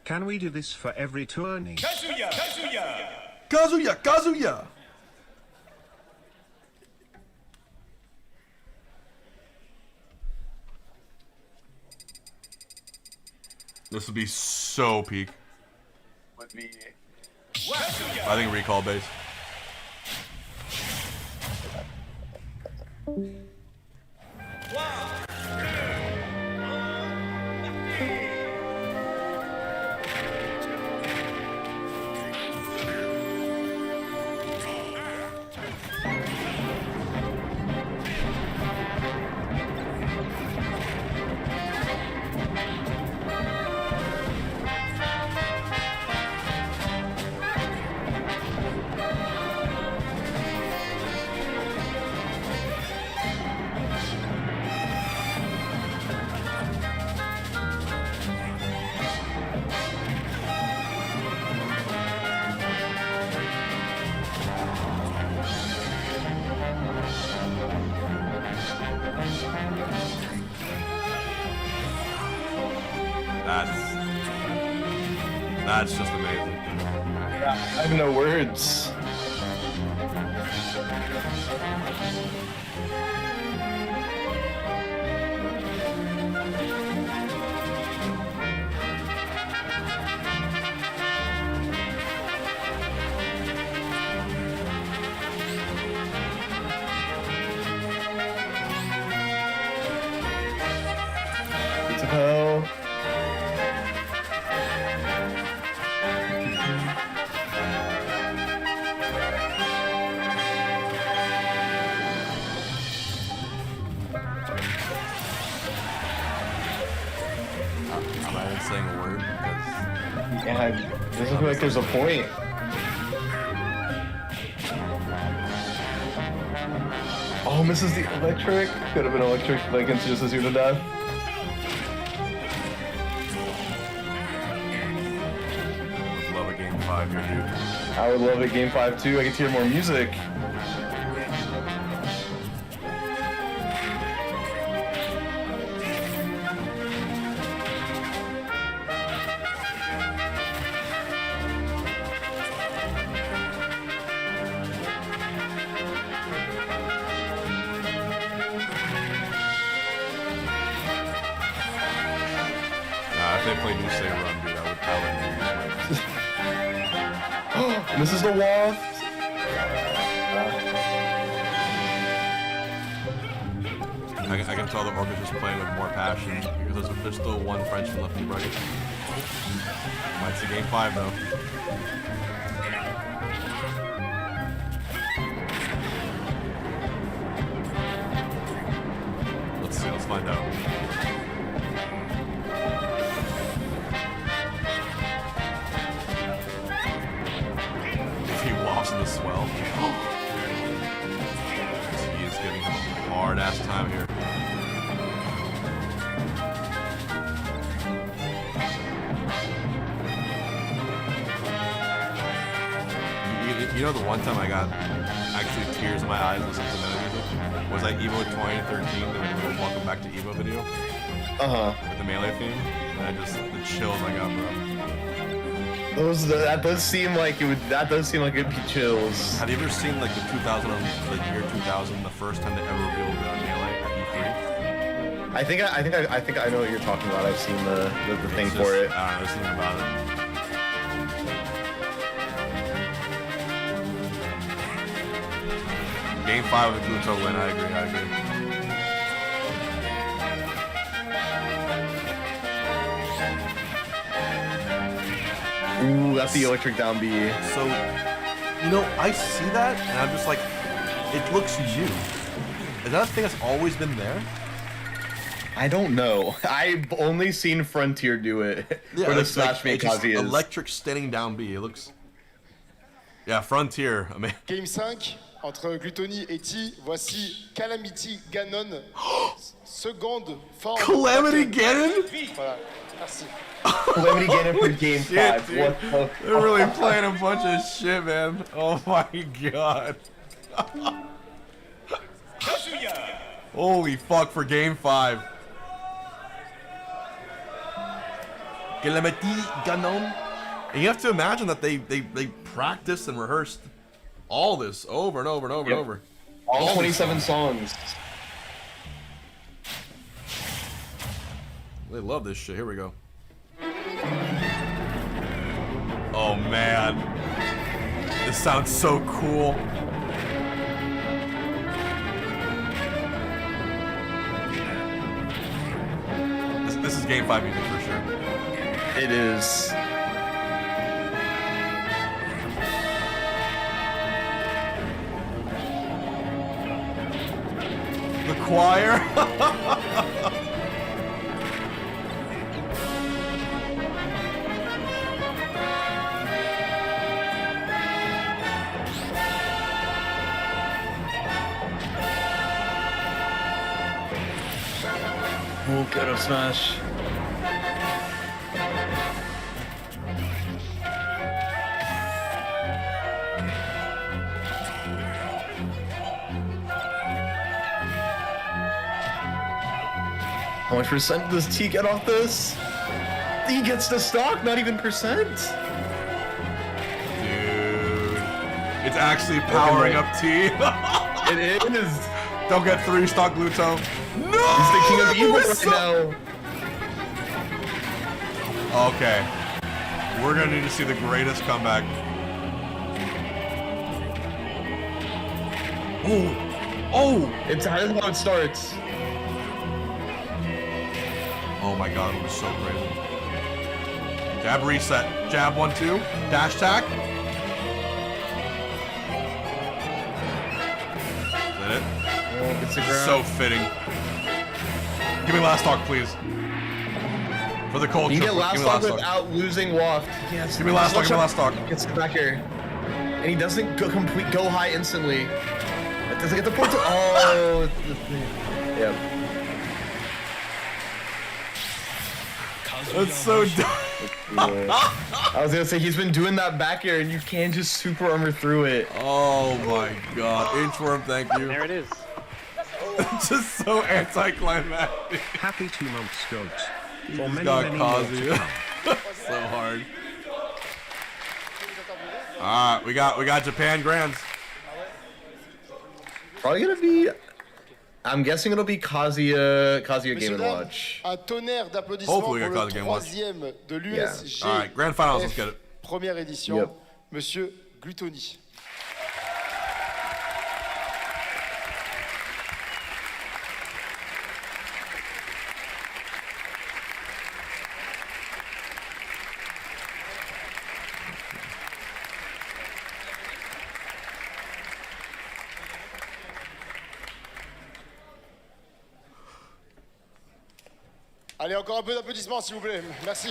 [SPEAKER 12] Can we do this for every tourney?
[SPEAKER 1] Kazuya! Kazuya!
[SPEAKER 3] Kazuya! Kazuya! This would be so peak.
[SPEAKER 4] Would be.
[SPEAKER 3] I think recall base. That's just amazing.
[SPEAKER 4] I have no words. It's a hell.
[SPEAKER 3] I'm not even saying a word because...
[SPEAKER 4] Yeah, it doesn't feel like there's a point. Oh, misses the electric. Could have been electric, like into just a 0 to death.
[SPEAKER 3] Love a game 5 here, dude.
[SPEAKER 4] I would love a game 5 too. I get to hear more music.
[SPEAKER 3] they played You Say Run, dude, I would
[SPEAKER 4] This is the waft.
[SPEAKER 3] I can tell the orchestra's playing with more passion because there's still one Frenchman left and right. Might see game 5 though. Let's see, let's find out. If he walks in the swell. He is giving him a hard ass time here. You know the one time I got actually tears in my eyes listening to Miya music was at EVO 2013, the Welcome Back to EVO video. With the Melee theme. And the chills I got, bro.
[SPEAKER 4] That does seem like it'd be chills.
[SPEAKER 3] Have you ever seen like the year 2000, the first time they ever revealed Melee at E3?
[SPEAKER 4] I think I know what you're talking about. I've seen the thing for it.
[SPEAKER 3] I don't know, there's something about it. Game 5 with Gluto win, I agree.
[SPEAKER 4] Ooh, that's the electric down B.
[SPEAKER 3] So, you know, I see that, and I'm just like, it looks you. Is that a thing that's always been there?
[SPEAKER 4] I don't know. I've only seen Frontier do it.
[SPEAKER 3] Yeah,
[SPEAKER 4] for the
[SPEAKER 3] it's
[SPEAKER 4] Smash
[SPEAKER 3] like,
[SPEAKER 4] Mate is.
[SPEAKER 3] Electric standing down B. It looks... Yeah, Frontier. I mean...
[SPEAKER 11] Game 5. Entre Glutoni et T, voici Calamity Ganon, seconde forme.
[SPEAKER 3] Calamity Ganon?
[SPEAKER 11] Voilà, merci.
[SPEAKER 4] Calamity Ganon for Game 5. What the
[SPEAKER 3] They're really playing a bunch of shit, man. Oh my god. Holy fuck for Game 5. Calamity Ganon. And you have to imagine that they practiced and rehearsed all this over and over and over and over.
[SPEAKER 4] All 27 songs.
[SPEAKER 3] They love this shit. Here we go. Oh man. This sounds so cool. This is Game 5 music for sure.
[SPEAKER 4] It is.
[SPEAKER 3] The choir.
[SPEAKER 4] Oh, ghetto smash. How much percent does T get off this? He gets the stock, not even percent.
[SPEAKER 3] Dude. It's actually powering up T.
[SPEAKER 4] It is.
[SPEAKER 3] Don't get 3 stock Gluto. No!
[SPEAKER 4] He's the king of evil right now.
[SPEAKER 3] Okay. We're gonna need to see the greatest comeback. Oh! Oh!
[SPEAKER 4] It's how it starts.
[SPEAKER 3] Oh my god, it was so crazy. Jab reset. Jab 1-2. Dash attack. Is that it?
[SPEAKER 4] Oh, it's a grab.
[SPEAKER 3] So fitting. Give me last stock, please. For the culture.
[SPEAKER 4] You get last stock without losing waft. Yes.
[SPEAKER 3] Give me last stock. Give me last stock.
[SPEAKER 4] Gets it back here, and he doesn't go high instantly. It doesn't get the point. Oh, yep.
[SPEAKER 3] That's so dumb.
[SPEAKER 4] I was gonna say he's been doing that back air, and you can't just super armor through it.
[SPEAKER 3] Oh my god, Inchworm, thank you.
[SPEAKER 14] There it is.
[SPEAKER 3] Just so anticlimactic.
[SPEAKER 12] Happy 2 months, Goat.
[SPEAKER 3] For many, got Kazu. So hard. Alright, we got Japan Grands.
[SPEAKER 4] Probably gonna be I'm guessing it'll be Kazuya Game & Watch.
[SPEAKER 11] Un tonnerre d'applaudissements pour le troisième de l'USG.
[SPEAKER 3] All right, grand finals, let's get it.
[SPEAKER 11] Première édition, Monsieur Glutoni. Allez, encore un peu d'applaudissements, s'il vous plaît. Merci.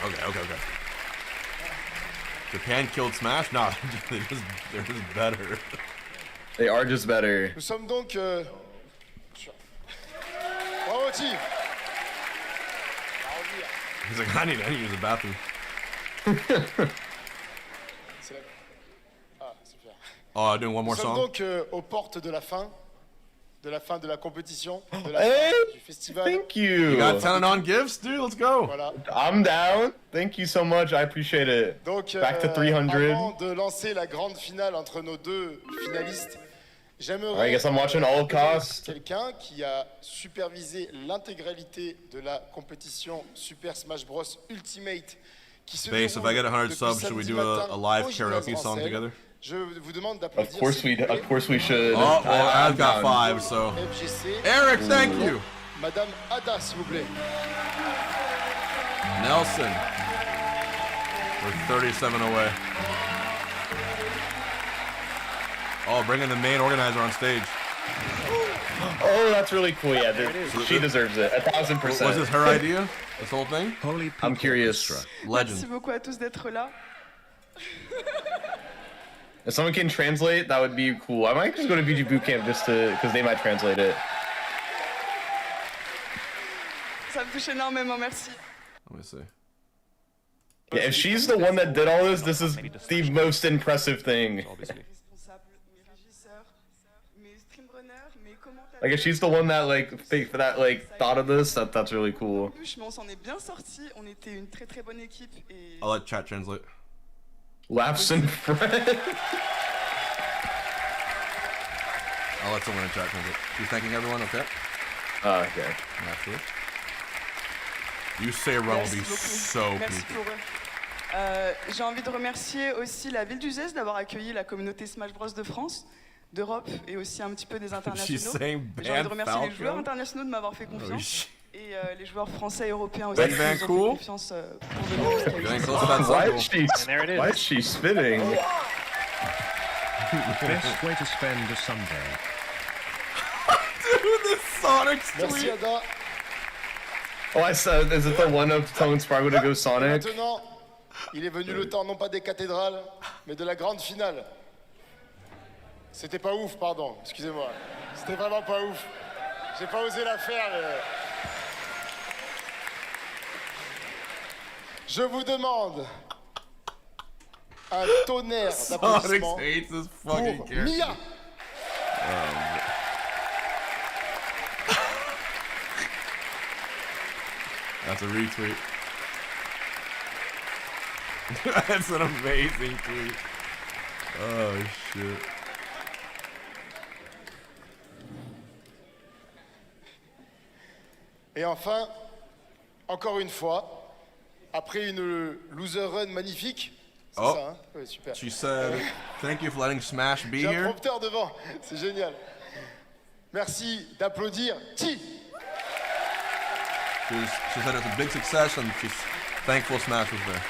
[SPEAKER 3] Okay. Japan killed Smash? No, they're just better.
[SPEAKER 4] They are just better.
[SPEAKER 11] Nous sommes donc... Bravo, T.
[SPEAKER 3] He's like, I need to use the bathroom. Oh, doing one more song?
[SPEAKER 11] Nous sommes donc aux portes de la fin. De la fin de la compétition, de la
[SPEAKER 4] hey,
[SPEAKER 11] fin du festival.
[SPEAKER 4] Thank you.
[SPEAKER 3] You got 10 on gifts, dude. Let's go.
[SPEAKER 11] Voilà.
[SPEAKER 4] I'm down. Thank you so much. I appreciate it.
[SPEAKER 11] Donc,
[SPEAKER 4] back to 300.
[SPEAKER 11] Avant de lancer la grande finale entre nos deux finalistes, j'aimerais
[SPEAKER 4] I guess I'm watching all costs.
[SPEAKER 11] Quelqu'un qui a supervisé l'intégralité de la compétition Super Smash Bros Ultimate qui se
[SPEAKER 3] Base, if I get 100 subs, should we do a live karaoke song together?
[SPEAKER 11] Je vous demande d'applaudir.
[SPEAKER 4] Of course we should.
[SPEAKER 3] Oh, well, I've got 5, so.
[SPEAKER 11] FGC.
[SPEAKER 3] Eric, thank you.
[SPEAKER 11] Madame Ada, s'il vous plaît.
[SPEAKER 3] Nelson. We're 37 away. Oh, bringing the main organizer on stage.
[SPEAKER 4] Oh, that's really cool. Yeah, she deserves it. 1000%.
[SPEAKER 3] Was this her idea? This whole thing?
[SPEAKER 4] I'm curious.
[SPEAKER 3] Legend.
[SPEAKER 20] Merci beaucoup à tous d'être là.
[SPEAKER 4] If someone can translate, that would be cool. I might just go to VG Bootcamp just to, because they might translate it.
[SPEAKER 20] Ça me touche énormément, merci.
[SPEAKER 3] Let me see.
[SPEAKER 4] Yeah, if she's the one that did all this, this is the most impressive thing. Like if she's the one that thought of this, that's really cool.
[SPEAKER 20] On s'en est bien sorti. On était une très très bonne équipe et.
[SPEAKER 3] I'll let chat translate.
[SPEAKER 4] Laughs and Fred.
[SPEAKER 3] I'll let someone in chat translate. You thanking everyone, okay?
[SPEAKER 4] Okay.
[SPEAKER 3] Naturally. You say Run will be so peaky.
[SPEAKER 20] J'ai envie de remercier aussi la ville d'Uzès d'avoir accueilli la communauté Smash Bros de France, d'Europe et aussi un petit peu des internationaux. J'ai envie de remercier les joueurs internationaux de m'avoir fait confiance. Et les joueurs français et européens aussi qui nous ont fait confiance pour venir jusqu'à
[SPEAKER 4] Why is she spinning?
[SPEAKER 12] Best way to spend a Sunday.
[SPEAKER 3] Dude, this Sonic's
[SPEAKER 11] Merci Ada.
[SPEAKER 4] Oh, I said, is it the one of telling SPARG0 to go Sonic?
[SPEAKER 11] Maintenant, il est venu le temps non pas des cathédrales, mais de la grande finale. C'était pas ouf, pardon, excusez-moi. C'était vraiment pas ouf. J'ai pas osé la faire, mais... Je vous demande un tonnerre d'applaudissements pour Miya.
[SPEAKER 3] That's a retweet. That's an amazing tweet. Oh shit.
[SPEAKER 11] Et enfin, encore une fois, après une loser run magnifique, c'est ça, hein? Oui, super.
[SPEAKER 3] She said, thank you for letting Smash be
[SPEAKER 11] J'ai un
[SPEAKER 3] here.
[SPEAKER 11] prompteur devant, c'est génial. Merci d'applaudir T.
[SPEAKER 3] She said it's a big success and she's thankful Smash was there.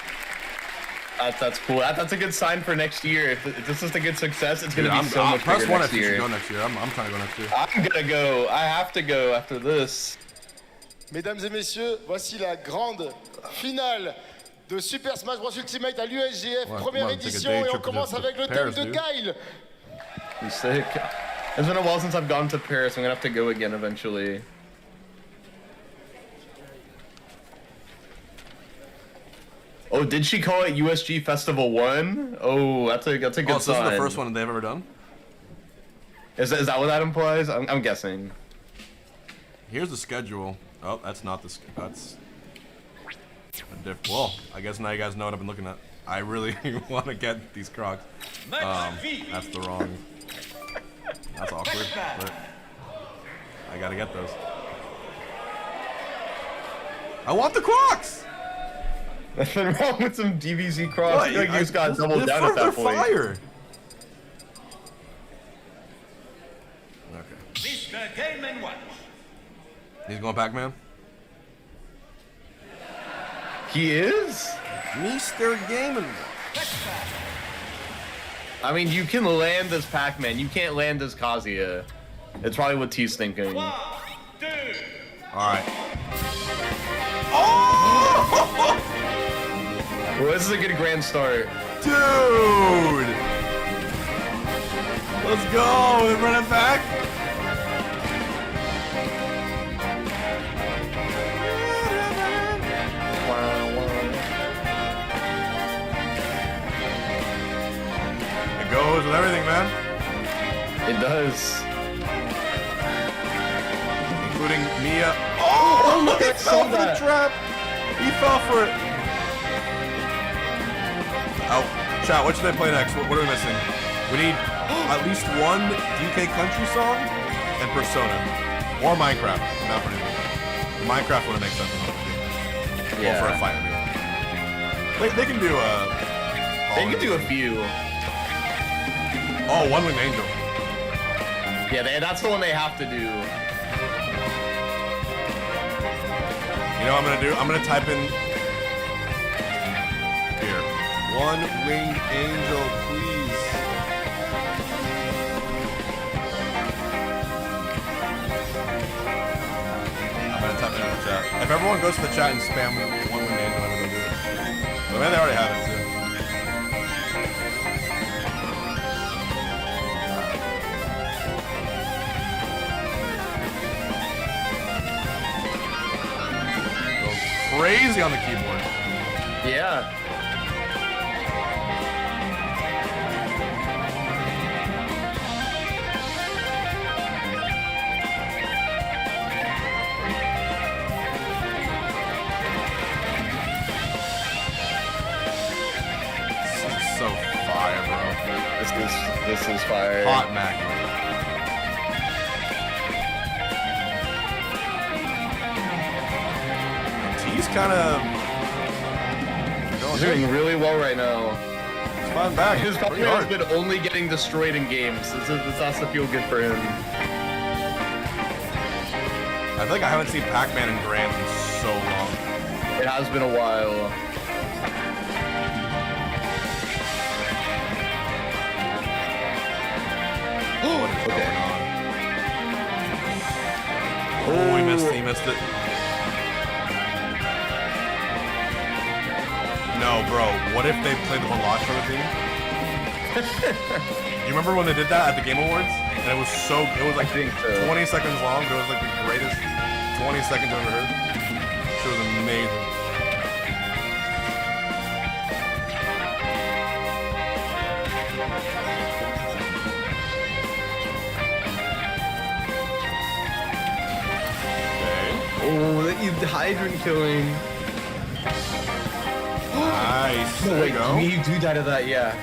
[SPEAKER 4] That's cool. That's a good sign for next year. If this is a good success, it's going to be so much
[SPEAKER 3] press
[SPEAKER 4] bigger
[SPEAKER 3] one
[SPEAKER 4] next
[SPEAKER 3] if you
[SPEAKER 4] year.
[SPEAKER 3] should go next year. I'm trying to go next year.
[SPEAKER 4] I'm going to go. I have to go after this.
[SPEAKER 11] Mesdames et messieurs, voici la grande finale de Super Smash Bros Ultimate à l'USGF, première édition, et on commence avec le thème de Guile.
[SPEAKER 4] He's sick. It's been a while since I've gone to Paris. I'm going to have to go again eventually. Oh, did she call it USG Festival 1? Oh, that's a good sign.
[SPEAKER 3] So this is the first one they've ever done?
[SPEAKER 4] Is that what that implies? I'm guessing.
[SPEAKER 3] Here's the schedule. Oh, that's not the that's well, I guess now you guys know what I've been looking at. I really want to get these Crocs. That's the wrong. honestly. But I gotta get those. I want the Crocs!
[SPEAKER 4] Nothing wrong with some DBZ Crocs.
[SPEAKER 3] What?
[SPEAKER 4] I feel like you just got doubled down at that point.
[SPEAKER 3] Fire. Okay.
[SPEAKER 1] Mr. Game & Watch.
[SPEAKER 3] He's going Pac-Man?
[SPEAKER 4] He is?
[SPEAKER 3] Mr. Game & Watch.
[SPEAKER 4] I mean, you can land as Pac-Man. You can't land as Kazuya. It's probably what T's thinking.
[SPEAKER 1] 1, 2.
[SPEAKER 3] Alright. Oh!
[SPEAKER 4] Well, this is a good grand start.
[SPEAKER 3] Dude! Let's go! We're running back. It goes with everything, man.
[SPEAKER 4] It does.
[SPEAKER 3] Including Miya. Oh, he fell for the trap. He fell for it. Oh, chat, what should I play next? What are we missing? We need at least one DK country song and Persona. Or Minecraft. Not for anything. Minecraft wouldn't make sense.
[SPEAKER 4] Yeah.
[SPEAKER 3] Or for a fight, I mean. They can do a...
[SPEAKER 4] They can do a few.
[SPEAKER 3] Oh, One Winged Angel.
[SPEAKER 4] Yeah, that's the one they have to do.
[SPEAKER 3] You know what I'm gonna do? I'm gonna type in here. One Winged Angel, please. I'm gonna type it in the chat. If everyone goes to the chat and spam One Winged Angel, I'm gonna do it. But maybe they already have it too. Crazy on the keyboard.
[SPEAKER 4] Yeah.
[SPEAKER 3] This is so fire, bro.
[SPEAKER 4] This is fire.
[SPEAKER 3] Hot magnet. He's kind of
[SPEAKER 4] doing really well right now.
[SPEAKER 3] He's flying back.
[SPEAKER 4] His partner has been only getting destroyed in games. This has to feel good for him.
[SPEAKER 3] I feel like I haven't seen Pac-Man in Grand in so long.
[SPEAKER 4] It has been a while.
[SPEAKER 3] What is going on? Oh, he missed it. No, bro. What if they played the Velocro theme? You remember when they did that at the Game Awards? And it was like 20 seconds long, but it was like the greatest 20 seconds I've ever heard. It was amazing.
[SPEAKER 4] Oh, the hydrant killing.
[SPEAKER 3] Nice.
[SPEAKER 4] There you go. You do die to that, yeah.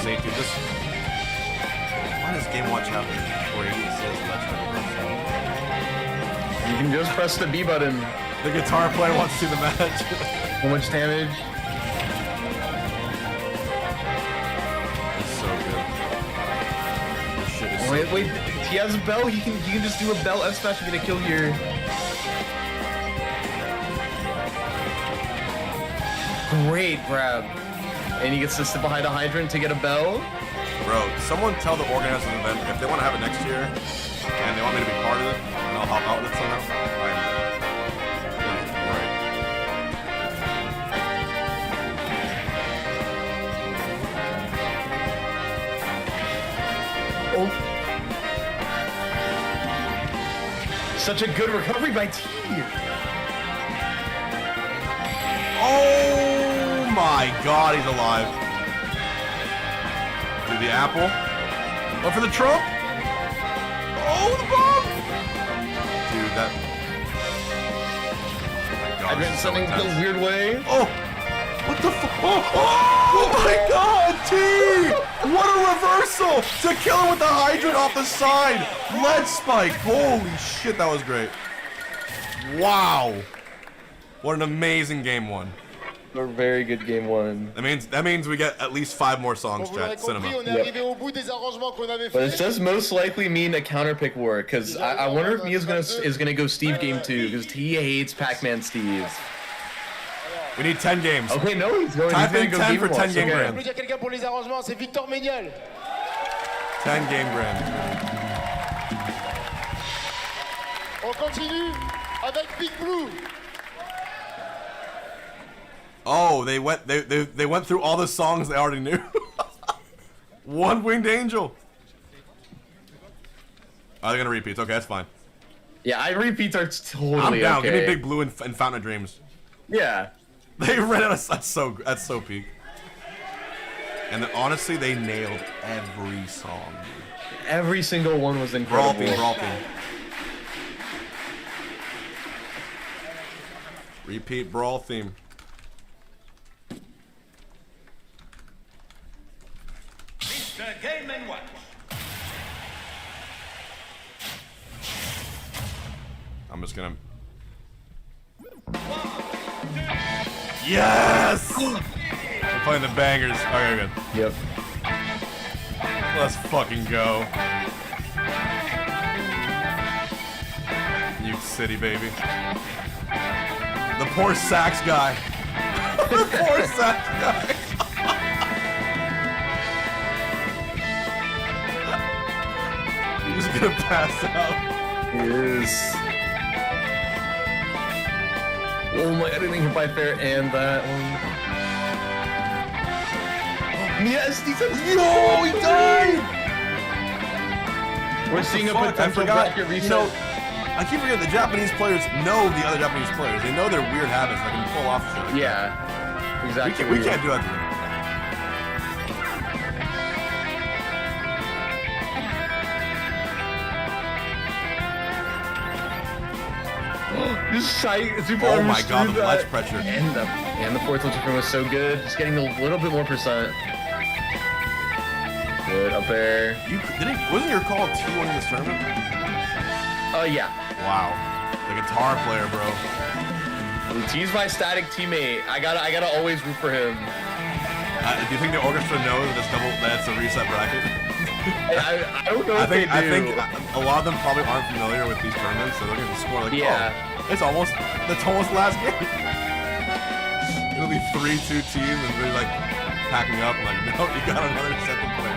[SPEAKER 3] Safety. Just why does Game Watch have
[SPEAKER 4] You can just press the B button.
[SPEAKER 3] The guitar player wants to see the match.
[SPEAKER 4] How much damage?
[SPEAKER 3] It's so good. This shit is
[SPEAKER 4] Wait, he has a bell. He can just do a bell F smash and get a kill here. Great grab. And he gets to sit behind a hydrant to get a bell.
[SPEAKER 3] Bro, someone tell the organizers of the event if they want to have it next year and they want me to be part of it and I'll help out with it somehow.
[SPEAKER 4] Oh. Such a good recovery by T.
[SPEAKER 3] Oh my god, he's alive. Do the apple. Go for the Trump. Oh, the bomb! Dude, that...
[SPEAKER 4] I've been sending the weird way.
[SPEAKER 3] Oh! What the fuck? Oh my god, T! What a reversal! To kill him with the hydrant off the side! Lead spike! Holy shit, that was great. Wow! What an amazing game one.
[SPEAKER 4] A very good game one.
[SPEAKER 3] That means we get at least 5 more songs, chat. Cinema.
[SPEAKER 4] Yep. But it does most likely mean a counter pick war, because I wonder if Miya is gonna go Steve game 2, because he hates Pac-Man Steve.
[SPEAKER 3] We need 10 games.
[SPEAKER 4] Okay, no, he's going.
[SPEAKER 3] Type in
[SPEAKER 4] go
[SPEAKER 3] 10 for 10 game grand.
[SPEAKER 11] 10
[SPEAKER 3] game grand.
[SPEAKER 11] On continue avec Big Blue.
[SPEAKER 3] Oh, they went through all the songs they already knew. One Winged Angel. Oh, they're gonna repeat. Okay, that's fine.
[SPEAKER 4] Yeah, repeats are totally
[SPEAKER 3] I'm down.
[SPEAKER 4] okay.
[SPEAKER 3] Give me Big Blue and Fountain of Dreams.
[SPEAKER 4] Yeah.
[SPEAKER 3] They ran out of that's so peak. And then, honestly, they nailed every song. Dude.
[SPEAKER 4] Every single one was incredible.
[SPEAKER 3] Brawl theme. Repeat brawl theme.
[SPEAKER 1] Mr. Game & Watch.
[SPEAKER 3] I'm just gonna. Yes! We're playing the bangers. Okay, good.
[SPEAKER 4] Yep.
[SPEAKER 3] Let's fucking go. New City, baby. The poor sax guy. The poor sax guy. He's gonna pass out.
[SPEAKER 4] He is. Oh my, editing hit by fair and that one. Yes, he died! We're seeing a potential bracket reset.
[SPEAKER 3] You know, I keep forgetting the Japanese players know the other Japanese players. They know their weird habits. They can pull off shit. Like
[SPEAKER 4] yeah, exactly.
[SPEAKER 3] We can't do that to them.
[SPEAKER 4] Super
[SPEAKER 3] oh my god, the ledge pressure.
[SPEAKER 4] And the fourth ledge was so good. Just getting a little bit more percent. Good up there.
[SPEAKER 3] Wasn't your call T winning this tournament?
[SPEAKER 4] Yeah.
[SPEAKER 3] Wow. The guitar player, bro.
[SPEAKER 4] T's my static teammate. I gotta always root for him.
[SPEAKER 3] Do you think the orchestra knows that's a reset bracket?
[SPEAKER 4] I don't know if they do.
[SPEAKER 3] I think a lot of them probably aren't familiar with these tournaments, so they're gonna score like,
[SPEAKER 4] yeah.
[SPEAKER 3] Oh, that's almost the last game. It'll be 3-2 teams and they're like packing up. I'm like, no, you got another set to play.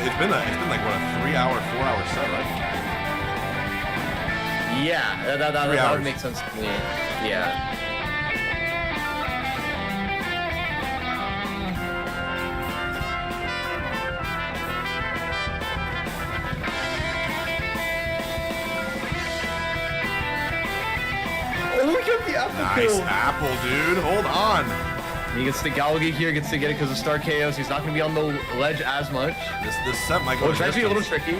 [SPEAKER 3] It's been like what, a 3-hour, 4-hour set, right?
[SPEAKER 4] Yeah, that would make sense to me. Yeah. Oh, we got the apple.
[SPEAKER 3] Nice apple, dude. Hold on.
[SPEAKER 4] He gets the Galgate here, gets to get it because of Star Chaos. He's not going to be on the ledge as much.
[SPEAKER 3] This set might go.
[SPEAKER 4] It's actually a little tricky.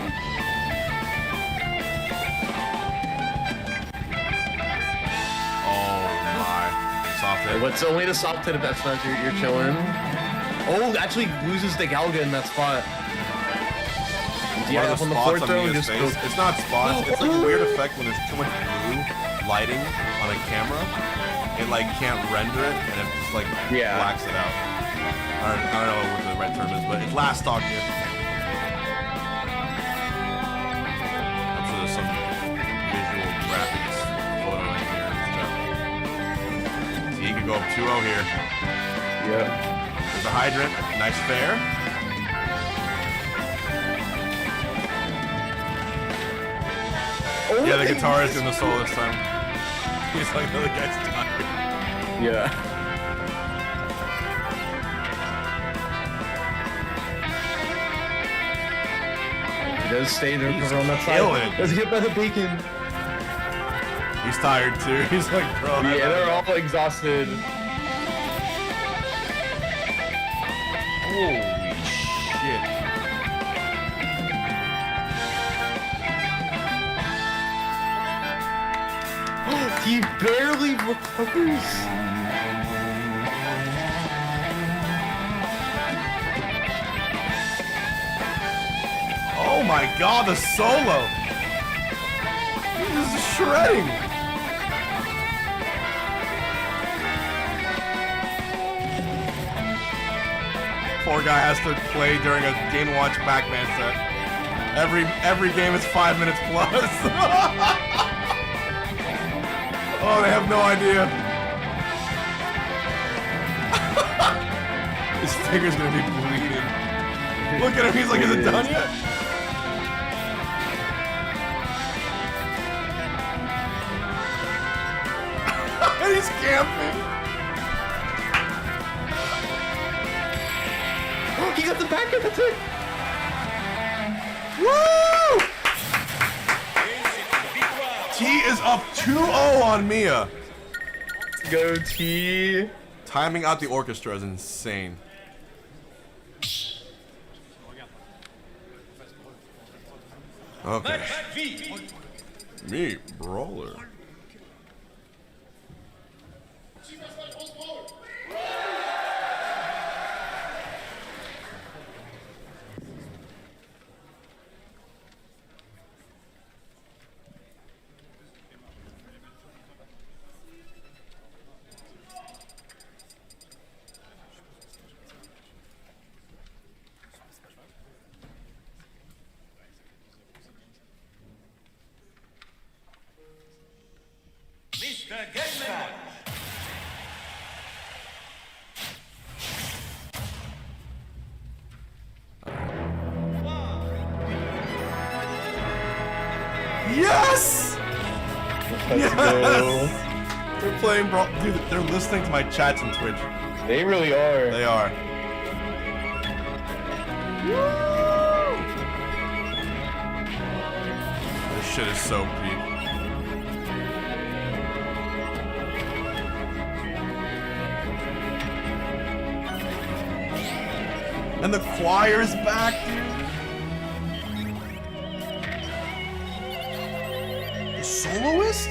[SPEAKER 3] Oh my. Soft hit.
[SPEAKER 4] But it's only the soft hit if that's not you're chilling. Oh, actually loses the Galga in that spot.
[SPEAKER 3] Yeah, on the fourth throw, just it's not spots. It's like a weird effect when there's too much blue lighting on a camera. It like can't render it and it just like blacks it out. I don't know what the right term is, but it's last stock here. I'm sure there's some visual graphics photo right here and stuff. So he could go up 2-0 here.
[SPEAKER 4] Yeah.
[SPEAKER 3] There's a hydrant. Nice fair.
[SPEAKER 4] Oh,
[SPEAKER 3] yeah, the guitarist in the solo this time. He's like, the other guy's tired.
[SPEAKER 4] Yeah. He does stay there on that side. Let's get by the bacon.
[SPEAKER 3] He's tired too. He's like, bro.
[SPEAKER 4] Yeah, they're all exhausted.
[SPEAKER 3] Holy shit.
[SPEAKER 4] He barely recovers.
[SPEAKER 3] Oh my god, the solo! This is shredding! Poor guy has to play during a Game & Watch Pac-Man set. Every game is 5 minutes plus. Oh, they have no idea. His finger's gonna be bleeding. Look at him, he's like, is it done yet? And he's camping.
[SPEAKER 4] He got the back of the tick.
[SPEAKER 3] Woo! T is up 2-0 on Miya.
[SPEAKER 4] Go T.
[SPEAKER 3] Timing out the orchestra is insane. Okay. Me, brawler.
[SPEAKER 1] Mr. Game & Watch.
[SPEAKER 3] Yes!
[SPEAKER 4] Let's go.
[SPEAKER 3] They're playing brawl. Dude, they're listening to my chats on Twitch.
[SPEAKER 4] They really are.
[SPEAKER 3] They are. This shit is so peak. And the choir's back, dude. The soloist?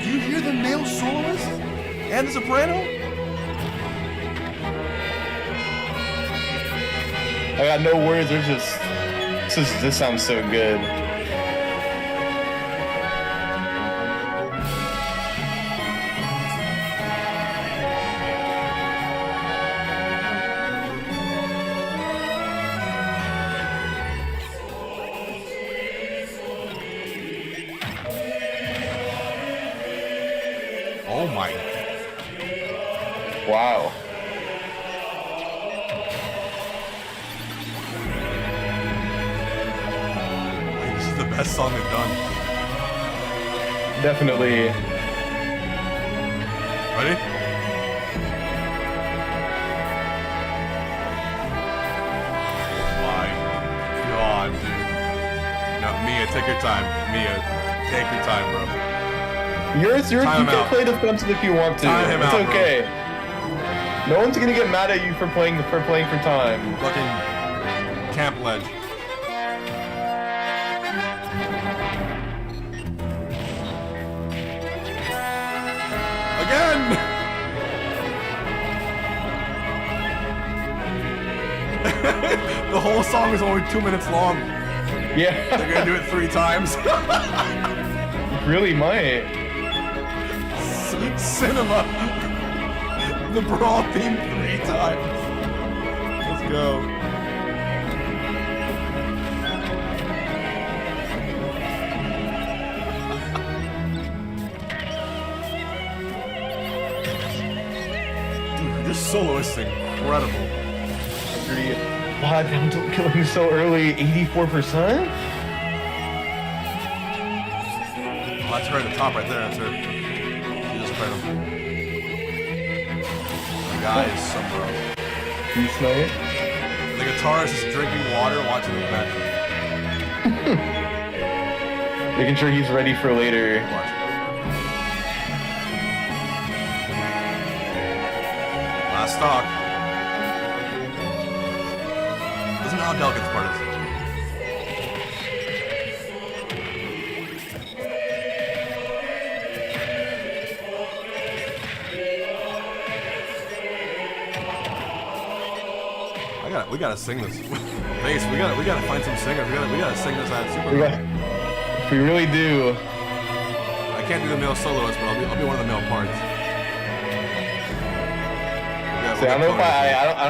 [SPEAKER 3] Do you hear the male soloist? And the soprano?
[SPEAKER 4] I got no words, there's just... This sounds so good.
[SPEAKER 3] Oh my.
[SPEAKER 4] Wow.
[SPEAKER 3] This is the best song they've done.
[SPEAKER 4] Definitely.
[SPEAKER 3] Ready? My God, dude. No, Miya, take your time. Miya, take your time, bro.
[SPEAKER 4] You can play defensive if you want to. It's okay. No one's gonna get mad at you for playing for time.
[SPEAKER 3] Fucking camp ledge. Again! The whole song is only 2 minutes long.
[SPEAKER 4] Yeah.
[SPEAKER 3] They're gonna do it 3 times.
[SPEAKER 4] Really might.
[SPEAKER 3] Cinema. The brawl theme 3 times. Let's go. Dude, this solo is incredible.
[SPEAKER 4] Wow, I'm killing me so early. 84%?
[SPEAKER 3] That's her at the top right there. That's her. She just played him. The guy is so broke.
[SPEAKER 4] Beast Knight.
[SPEAKER 3] The guitarist is drinking water, watching the match.
[SPEAKER 4] Making sure he's ready for later.
[SPEAKER 3] Last stock. Doesn't know how delicate this part is. We gotta sing this. Base, we gotta find some singers. We gotta sing this at Super Bowl.
[SPEAKER 4] We really do.
[SPEAKER 3] I can't do the male soloist, but I'll be one of the male parts. Yeah,
[SPEAKER 4] I don't know if I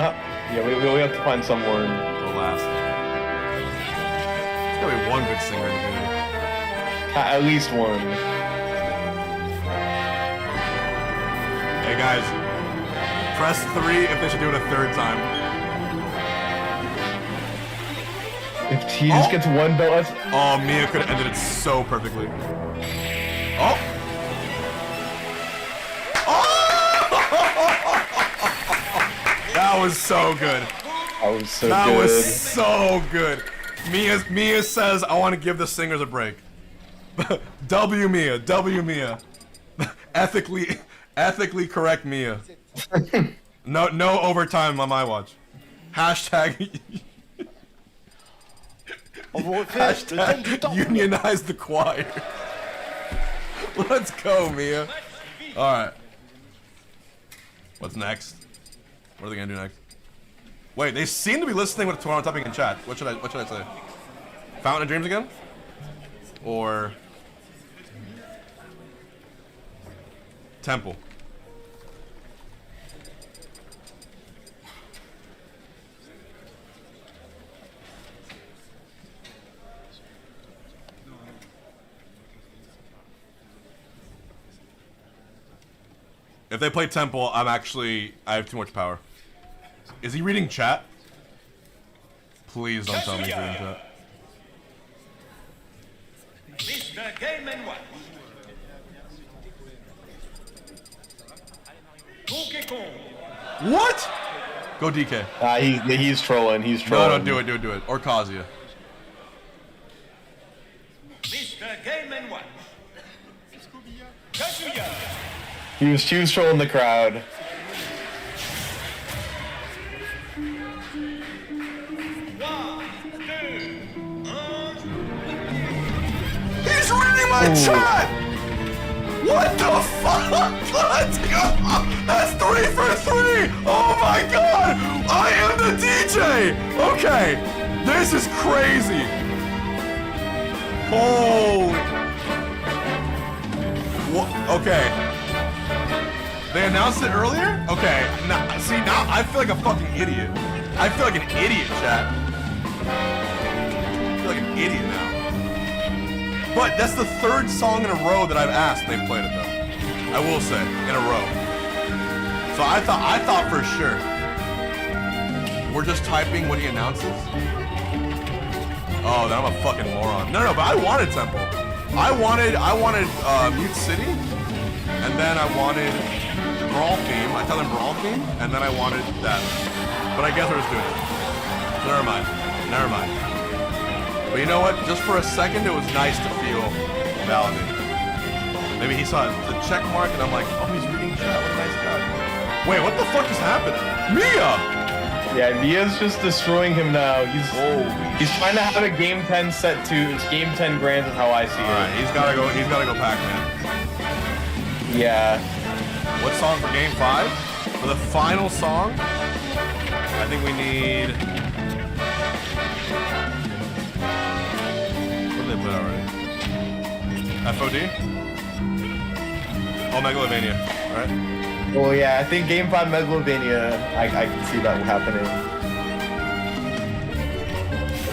[SPEAKER 4] don't. Yeah, we have to find someone.
[SPEAKER 3] The last. There's gotta be one good singer in the movie.
[SPEAKER 4] At least one.
[SPEAKER 3] Hey guys, press 3 if they should do it a third time.
[SPEAKER 4] If Tease gets one belt,
[SPEAKER 3] oh, Miya could have ended it so perfectly. Oh! That was so good.
[SPEAKER 4] That was
[SPEAKER 3] so good. Miya says, I want to give the singers a break. W Miya, W Miya. Ethically correct Miya. No overtime on my watch. Hashtag unionize the choir. Let's go, Miya. Alright. What's next? What are they gonna do next? Wait, they seem to be listening to what I'm typing in chat. What should I say? Fountain of Dreams again? Or Temple? If they play Temple, I have too much power. Is he reading chat? Please don't tell me he's reading chat.
[SPEAKER 1] Mr. Game & Watch. Donkey Kong.
[SPEAKER 3] What? Go DK.
[SPEAKER 4] He's trolling. He's
[SPEAKER 3] No,
[SPEAKER 4] trolling.
[SPEAKER 3] do it. Or Kazuya.
[SPEAKER 1] Mr. Game & Watch. Kazuya.
[SPEAKER 4] He was trolling the crowd.
[SPEAKER 3] He's reading my chat! What the fuck? Let's go! That's 3 for 3! Oh my god! I am the DJ! Okay, this is crazy! Holy... What? Okay. They announced it earlier? Okay, now I feel like a fucking idiot. I feel like an idiot, chat. I feel like an idiot now. But that's the 3rd song in a row that I've asked they've played it though. I will say, in a row. So I thought for sure. We're just typing what he announces? Oh, then I'm a fucking moron. No, but I wanted Temple. I wanted Mute City, and then I wanted Brawl Theme. I tell them Brawl Theme, and then I wanted that. But I guess we're just doing it. Never mind. But you know what? Just for a second, it was nice to feel validated. Maybe he saw the check mark, and I'm like, oh, he's reading chat. What a nice guy. Wait, what the fuck just happened? Miya!
[SPEAKER 4] Yeah, Miya's just destroying him now. He's trying to have a game 10 set to it's game 10 grand is how I see it.
[SPEAKER 3] Alright, he's gotta go Pac-Man.
[SPEAKER 4] Yeah.
[SPEAKER 3] What song for game 5? For the final song? I think we need... What did they put already? FOD? Oh, Megalovania, right?
[SPEAKER 4] Well, yeah, I think Game 5 Megalovania, I can see that happening.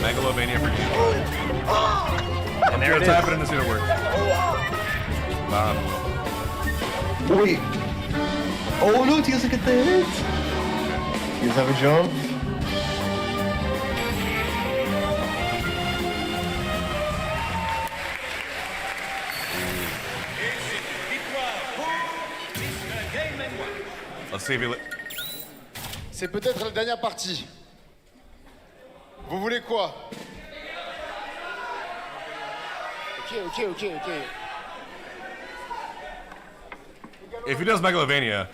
[SPEAKER 3] Megalovania for Game 5. And there it is. Tap it in to see if it works.
[SPEAKER 4] Wait. Oh, no, he doesn't get the hit. He does have a jump.
[SPEAKER 3] Let's see if he...
[SPEAKER 11] C'est peut-être la dernière partie. Vous voulez quoi? ok.
[SPEAKER 3] If he does Megalovania,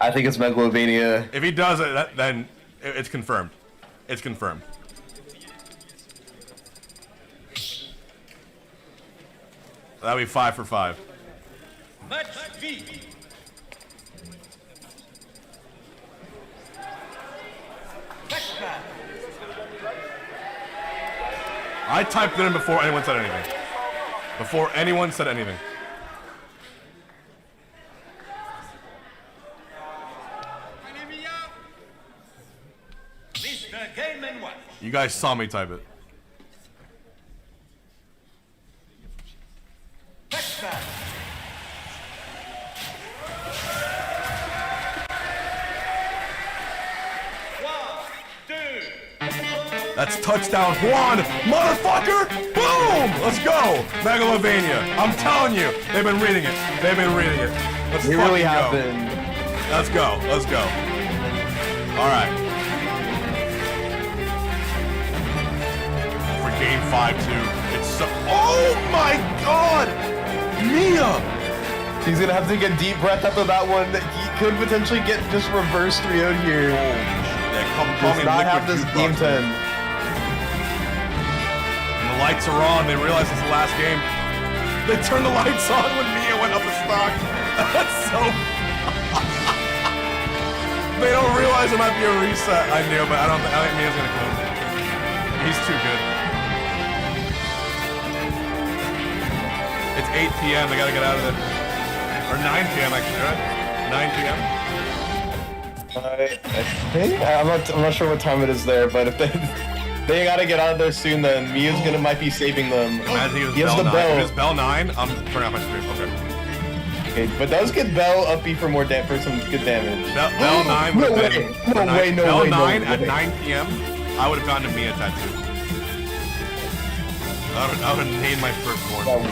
[SPEAKER 4] I think it's Megalovania.
[SPEAKER 3] If he does it, then it's confirmed. It's confirmed. That'll be 5 for 5.
[SPEAKER 1] Match V.
[SPEAKER 3] I typed it in before anyone said anything. Before anyone said anything.
[SPEAKER 1] Mr. Game and Watch.
[SPEAKER 3] You guys saw me type it. That's touchdown one, motherfucker! Boom! Let's go! Megalovania. I'm telling you, they've been reading it. They've been reading it. Let's
[SPEAKER 4] It really happened.
[SPEAKER 3] Let's go. Let's go. All right. For game 5 too. It's so. Oh my God! Miya!
[SPEAKER 4] He's gonna have to take a deep breath after that one. He could potentially get just reverse 3-0'd here.
[SPEAKER 3] Yeah, call me
[SPEAKER 4] Does not
[SPEAKER 3] liquid
[SPEAKER 4] have this
[SPEAKER 3] jukebox,
[SPEAKER 4] game 10.
[SPEAKER 3] man. And the lights are on. They realize it's the last game. They turned the lights on when Miya went up a stock. That's so. They don't realize it might be a reset. I knew, but I think Mia's gonna close it. He's too good. It's 8 p.m. They gotta get out of there. Or 9 p.m. actually, right? 9 p.m.
[SPEAKER 4] I think I'm not sure what time it is there, but if they gotta get out of there soon, then Mia's might be saving them.
[SPEAKER 3] Imagine
[SPEAKER 4] he has the bell.
[SPEAKER 3] If it's bell 9, I'm turning off my stream.
[SPEAKER 4] Okay, but does get bell up B for more for some good damage.
[SPEAKER 3] Bell 9 would have been. Bell 9 at 9 p.m. I would have gone to Miya tattoo. I would have named my firstborn.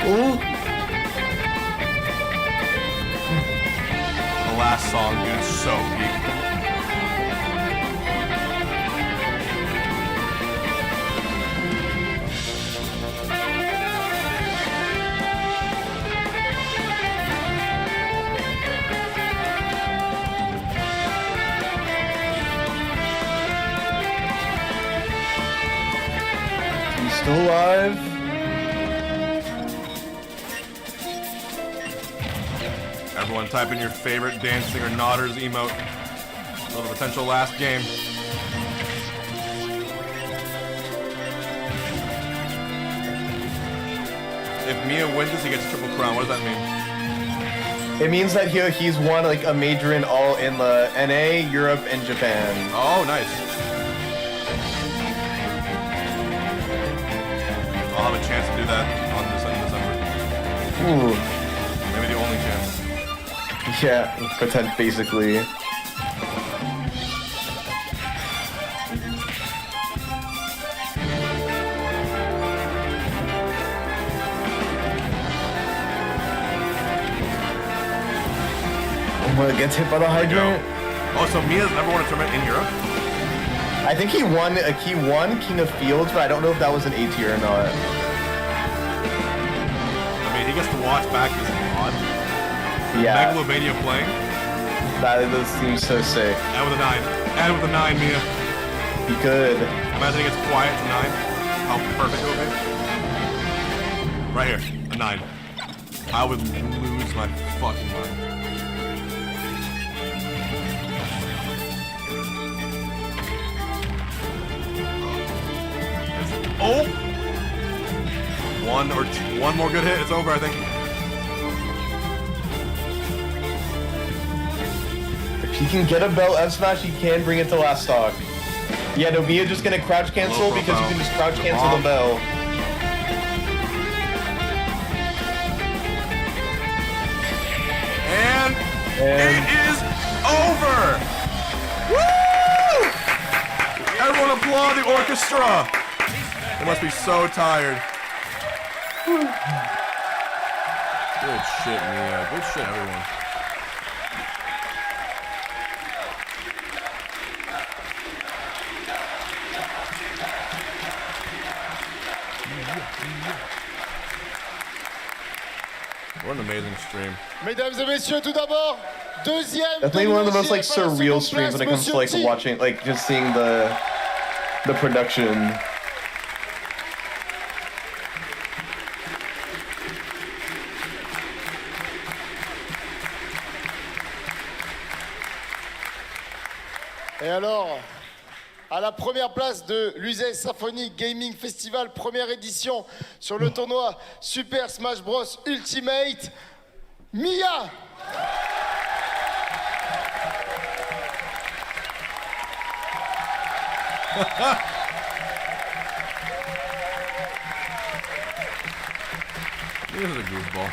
[SPEAKER 4] Ooh.
[SPEAKER 3] The last song, dude, is so peak.
[SPEAKER 4] He's still alive.
[SPEAKER 3] Everyone type in your favorite dancing or nodders emote for the potential last game. If Miya wins this, he gets a triple crown. What does that mean?
[SPEAKER 4] It means that he's won like a major in the NA, Europe, and Japan.
[SPEAKER 3] Oh, nice. I'll have a chance to do that on December.
[SPEAKER 4] Ooh.
[SPEAKER 3] Maybe the only chance.
[SPEAKER 4] Yeah, pretend basically. Oh, gets hit by the hydrant.
[SPEAKER 3] Oh, so Mia's never won a tournament in Europe?
[SPEAKER 4] I think he won King of Fields, but I don't know if that was an A tier or not.
[SPEAKER 3] I mean, he gets to watch back his mod.
[SPEAKER 4] Yeah.
[SPEAKER 3] Megalovania playing.
[SPEAKER 4] That seems so sick.
[SPEAKER 3] And with a 9. And with a 9, Miya.
[SPEAKER 4] He could.
[SPEAKER 3] Imagine it gets quiet to 9. How perfect it would be. Right here, a 9. I would lose my fucking mind. Oh! One more good hit, it's over, I think.
[SPEAKER 4] If he can get a bell F smash, he can bring it to last stock. Yeah, no, Miya just gonna crouch cancel because you can just crouch cancel the bell.
[SPEAKER 3] And it is over! Woo! Everyone applaud the orchestra! They must be so tired. Good shit, Miya. Good shit, everyone. What an amazing stream.
[SPEAKER 11] Mesdames et messieurs, tout d'abord, deuxième.
[SPEAKER 4] Definitely one of the most like surreal streams when it comes to like watching, like just seeing the production.
[SPEAKER 11] Et alors, à la première place de l'USES Symphony Gaming Festival, première édition sur le tournoi Super Smash Bros Ultimate, Miya.
[SPEAKER 3] This is a goofball.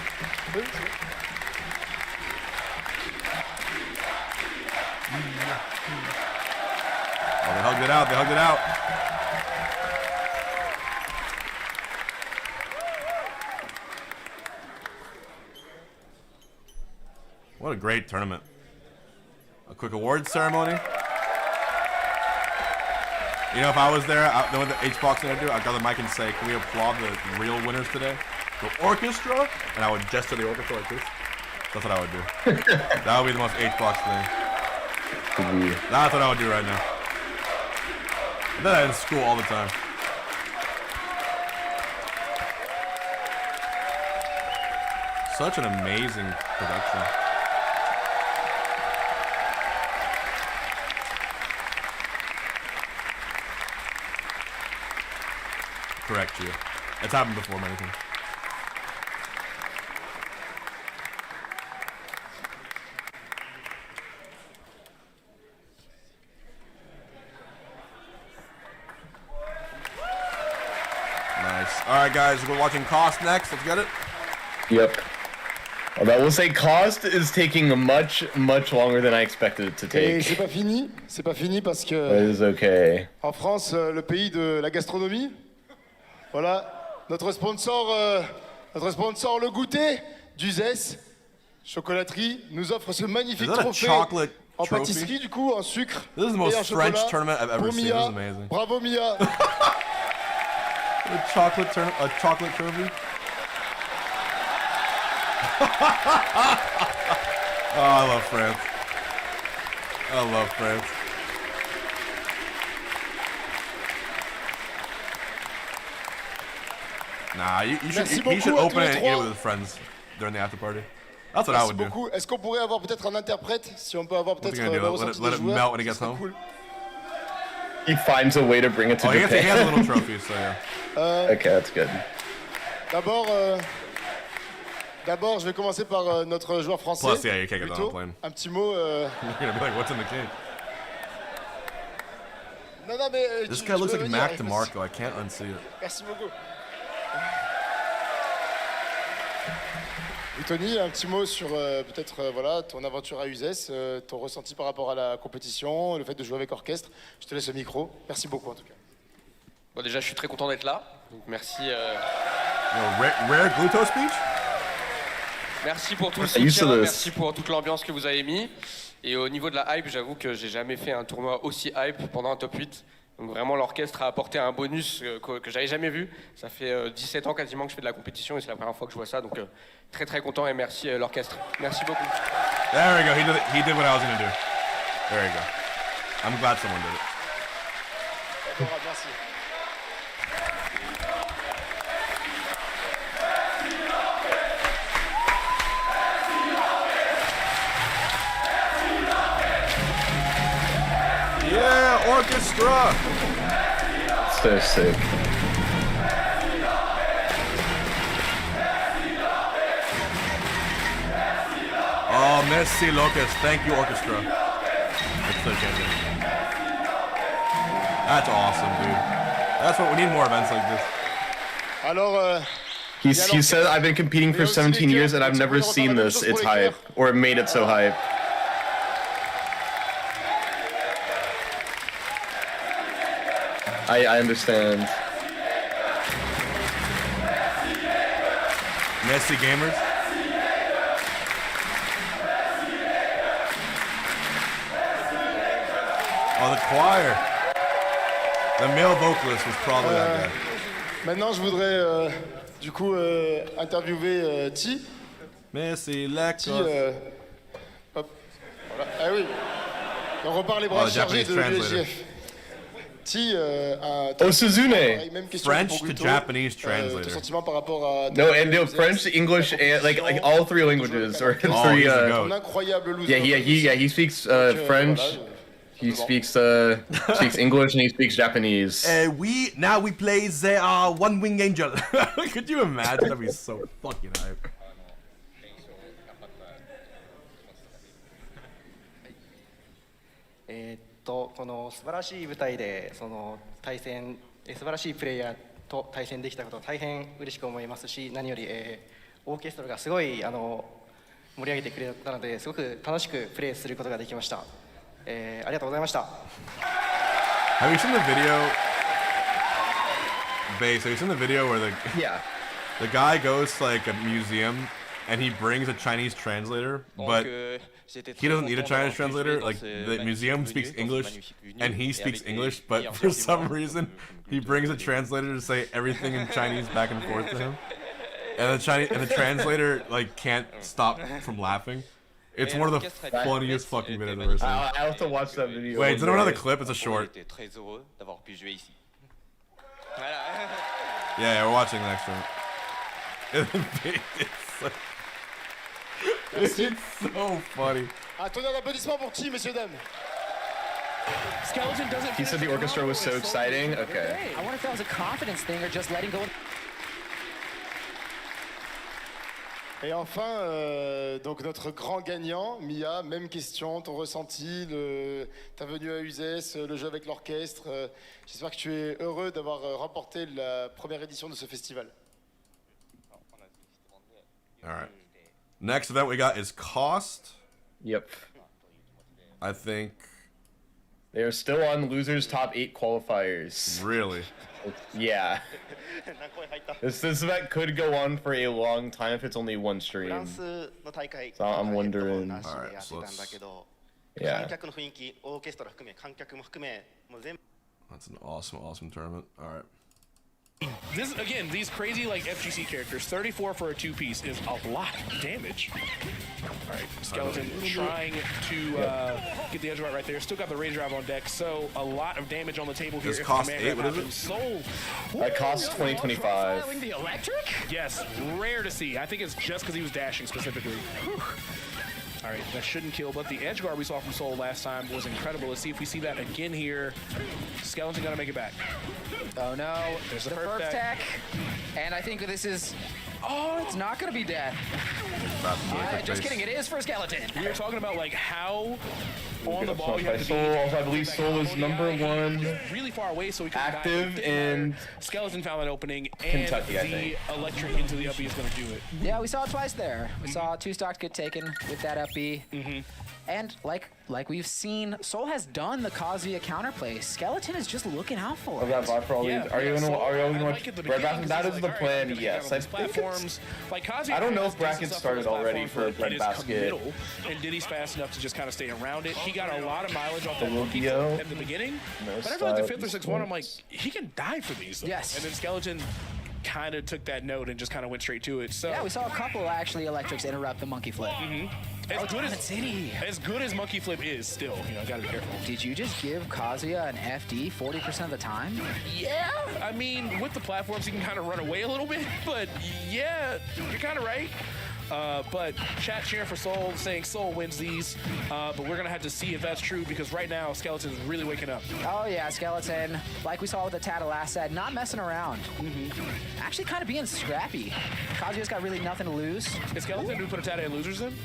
[SPEAKER 3] Oh, they hugged it out. They hugged it out. What a great tournament. A quick awards ceremony. You know, if I was there, I know what the HBox thing I'd do? I'd got the mic and say, can we applaud the real winners today? The orchestra? And I would gesture the orchestra like this. That's what I would do. That would be the most HBox thing. That's what I would do right now. I did that in school all the time. Such an amazing production. Correct you. It's happened before, many things. Nice. Alright guys, we're watching Cost next. Let's get it.
[SPEAKER 4] Yep. Although I will say Cost is taking much longer than I expected it to take.
[SPEAKER 11] Et c'est pas fini parce que
[SPEAKER 4] It is okay.
[SPEAKER 11] en France, le pays de la gastronomie, voilà, notre sponsor le goûter d'USES Chocolaterie nous offre ce magnifique trophée en pâtisserie du coup, en sucre
[SPEAKER 3] This is the
[SPEAKER 11] et en
[SPEAKER 3] most
[SPEAKER 11] chocolat.
[SPEAKER 3] French tournament I've ever
[SPEAKER 11] Pour
[SPEAKER 3] seen.
[SPEAKER 11] Miya.
[SPEAKER 3] This is amazing.
[SPEAKER 11] Bravo Miya.
[SPEAKER 3] A chocolate trophy. Oh, I love France. I love France. Nah, he should open it and eat it with his friends during the after party. That's what I would do.
[SPEAKER 11] Merci beaucoup. Est-ce qu'on pourrait avoir peut-être un interprète? Si on peut avoir peut-être le ressenti
[SPEAKER 3] Let
[SPEAKER 11] des
[SPEAKER 3] it
[SPEAKER 11] joueurs,
[SPEAKER 3] melt when he gets
[SPEAKER 11] ce serait
[SPEAKER 3] home.
[SPEAKER 11] cool.
[SPEAKER 4] He finds a way to bring it to Japan.
[SPEAKER 3] He has a little trophy, so yeah.
[SPEAKER 4] Okay, that's good.
[SPEAKER 11] D'abord, je vais commencer par notre joueur français.
[SPEAKER 3] Plus, yeah, you can't get that on
[SPEAKER 11] Gluto.
[SPEAKER 3] a plane.
[SPEAKER 11] Un petit mot.
[SPEAKER 3] You're gonna be like, what's in the cake?
[SPEAKER 11] Non, mais
[SPEAKER 3] This guy looks like Mac DeMarco. I can't unsee it.
[SPEAKER 11] Merci beaucoup. Et Tony, un petit mot sur peut-être voilà, ton aventure à USES, ton ressenti par rapport à la compétition, le fait de jouer avec orchestre. Je te laisse le micro. Merci beaucoup en tout cas.
[SPEAKER 7] Bon, déjà, je suis très content d'être là. Donc merci.
[SPEAKER 3] Rare Gluto speech?
[SPEAKER 7] Merci pour tout le soutien, merci pour toute l'ambiance que vous avez mis. Et au niveau de la hype, j'avoue que j'ai jamais fait un tournoi aussi hype pendant un top 8. Donc vraiment, l'orchestre a apporté un bonus que j'avais jamais vu. Ça fait 17 ans quasiment que je fais de la compétition et c'est la première fois que je vois ça. Donc très très content et merci l'orchestre. Merci beaucoup.
[SPEAKER 3] There we go. He did what I was gonna do. There you go. I'm glad someone did it.
[SPEAKER 11] Merci.
[SPEAKER 3] Yeah, orchestra.
[SPEAKER 4] So sick.
[SPEAKER 3] Oh, merci, Locust. Thank you, orchestra. That's so generous. That's awesome, dude. That's what we need, more events like this.
[SPEAKER 11] Alors,
[SPEAKER 4] He said, I've been competing for 17 years and I've never seen this. It's hype. Or it made it so hype. I understand.
[SPEAKER 3] Messi gamers. Oh, the choir. The male vocalist was probably that guy.
[SPEAKER 11] Maintenant, je voudrais du coup interviewer T.
[SPEAKER 3] Messi, Lekos.
[SPEAKER 11] Hop. Voilà. Ah oui. On repart les bras chargés de l'USGF.
[SPEAKER 3] Suzune. French to Japanese translator.
[SPEAKER 4] No, and no, French, English, and like all three languages or three. He speaks French. He speaks English and he speaks Japanese.
[SPEAKER 3] We play the One Wing Angel. Could you imagine? That'd be so fucking hype.
[SPEAKER 9] この素晴らしい舞台でその対戦素晴らしいプレイヤーと対戦できたこと大変嬉しく思いますし、何よりオーケストラがすごい盛り上げてくれたのですごく楽しくプレイすることができました。ありがとうございました。
[SPEAKER 3] Have you seen the video? Bass, have you seen the video where the guy goes to like a museum and he brings a Chinese translator, but he doesn't need a Chinese translator. Like the museum speaks English and he speaks English, but for some reason he brings a translator to say everything in Chinese back and forth to him, and the translator like can't stop from laughing. It's one of the funniest fucking videos I've ever seen.
[SPEAKER 4] I have to watch that video.
[SPEAKER 3] Wait, is there another clip? It's a short. Yeah, we're watching the next one. It's so funny.
[SPEAKER 11] Un tonnerre d'applaudissements pour qui, messieurs, dames?
[SPEAKER 4] Skeleton doesn't. He said the orchestra was so exciting. Okay.
[SPEAKER 22] I wonder if that was a confidence thing or just letting go.
[SPEAKER 11] Et enfin, donc notre grand gagnant, Miya, même question, ton ressenti, ta venue à Uzès, le jeu avec l'orchestre. J'espère que tu es heureux d'avoir remporté la première édition de ce festival.
[SPEAKER 3] All right. Next event we got is Cost.
[SPEAKER 4] Yep.
[SPEAKER 3] I think
[SPEAKER 4] they are still on losers top 8 qualifiers.
[SPEAKER 3] Really?
[SPEAKER 4] Yeah. This event could go on for a long time if it's only one stream. So I'm wondering.
[SPEAKER 3] All right, so
[SPEAKER 4] yeah.
[SPEAKER 3] That's an awesome tournament. All right.
[SPEAKER 17] This again, these crazy like FGC characters, 34 for a 2-piece is a lot of damage. All right, Skeleton trying to get the edge right there. Still got the rage drive on deck, so a lot of damage on the table here.
[SPEAKER 3] This cost 8. What is it?
[SPEAKER 17] Soul.
[SPEAKER 4] That costs 2025.
[SPEAKER 17] The electric? Yes, rare to see. I think it's just because he was dashing specifically. Whew. All right, that shouldn't kill, but the edge guard we saw from Soul last time was incredible. Let's see if we see that again here. Skeleton gonna make it back.
[SPEAKER 22] Oh no,
[SPEAKER 17] there's the
[SPEAKER 22] first tech. And I think this is, oh, it's not gonna be death. Just kidding, it is for Skeleton.
[SPEAKER 17] We were talking about like how on the ball you have to
[SPEAKER 4] be. Also, I believe Soul is #1.
[SPEAKER 17] Really far away, so we can
[SPEAKER 4] active in
[SPEAKER 17] Skeleton found that opening,
[SPEAKER 4] Kentucky,
[SPEAKER 17] and the electric into the up B is gonna do it.
[SPEAKER 22] Yeah, we saw it twice there. We saw 2 stocks get taken with that up B. And like we've seen, Soul has done the Kazuya counterplay. Skeleton is just looking out for it.
[SPEAKER 4] That vibe for all these. Are you gonna watch Red Basket? That is the plan. Yes, I think
[SPEAKER 17] like Kazuya.
[SPEAKER 4] I don't know if brackets started already for Red Basket.
[SPEAKER 17] And Diddy's fast enough to just kind of stay around it. He got a lot of mileage off the rookie at the beginning. But I feel like the 5th or 6th one, I'm like, he can die for these.
[SPEAKER 22] Yes.
[SPEAKER 17] And then Skeleton kind of took that note and just kind of went straight to it. So
[SPEAKER 22] yeah, we saw a couple actually electrics interrupt the monkey flip.
[SPEAKER 17] As good as monkey flip is, still, you know, gotta be careful.
[SPEAKER 22] Did you just give Kazuya an FD 40% of the time?
[SPEAKER 17] Yeah, I mean, with the platforms, you can kind of run away a little bit, but yeah, you're kind of right. But chat cheering for Soul, saying Soul wins these. But we're going to have to see if that's true because right now, Skeleton's really waking up.
[SPEAKER 22] Oh, yeah, Skeleton, like we saw with the Tata last set, not messing around. Actually kind of being scrappy. Kazuya's got really nothing to lose.
[SPEAKER 17] Is Skeleton do put a Tata in losers in?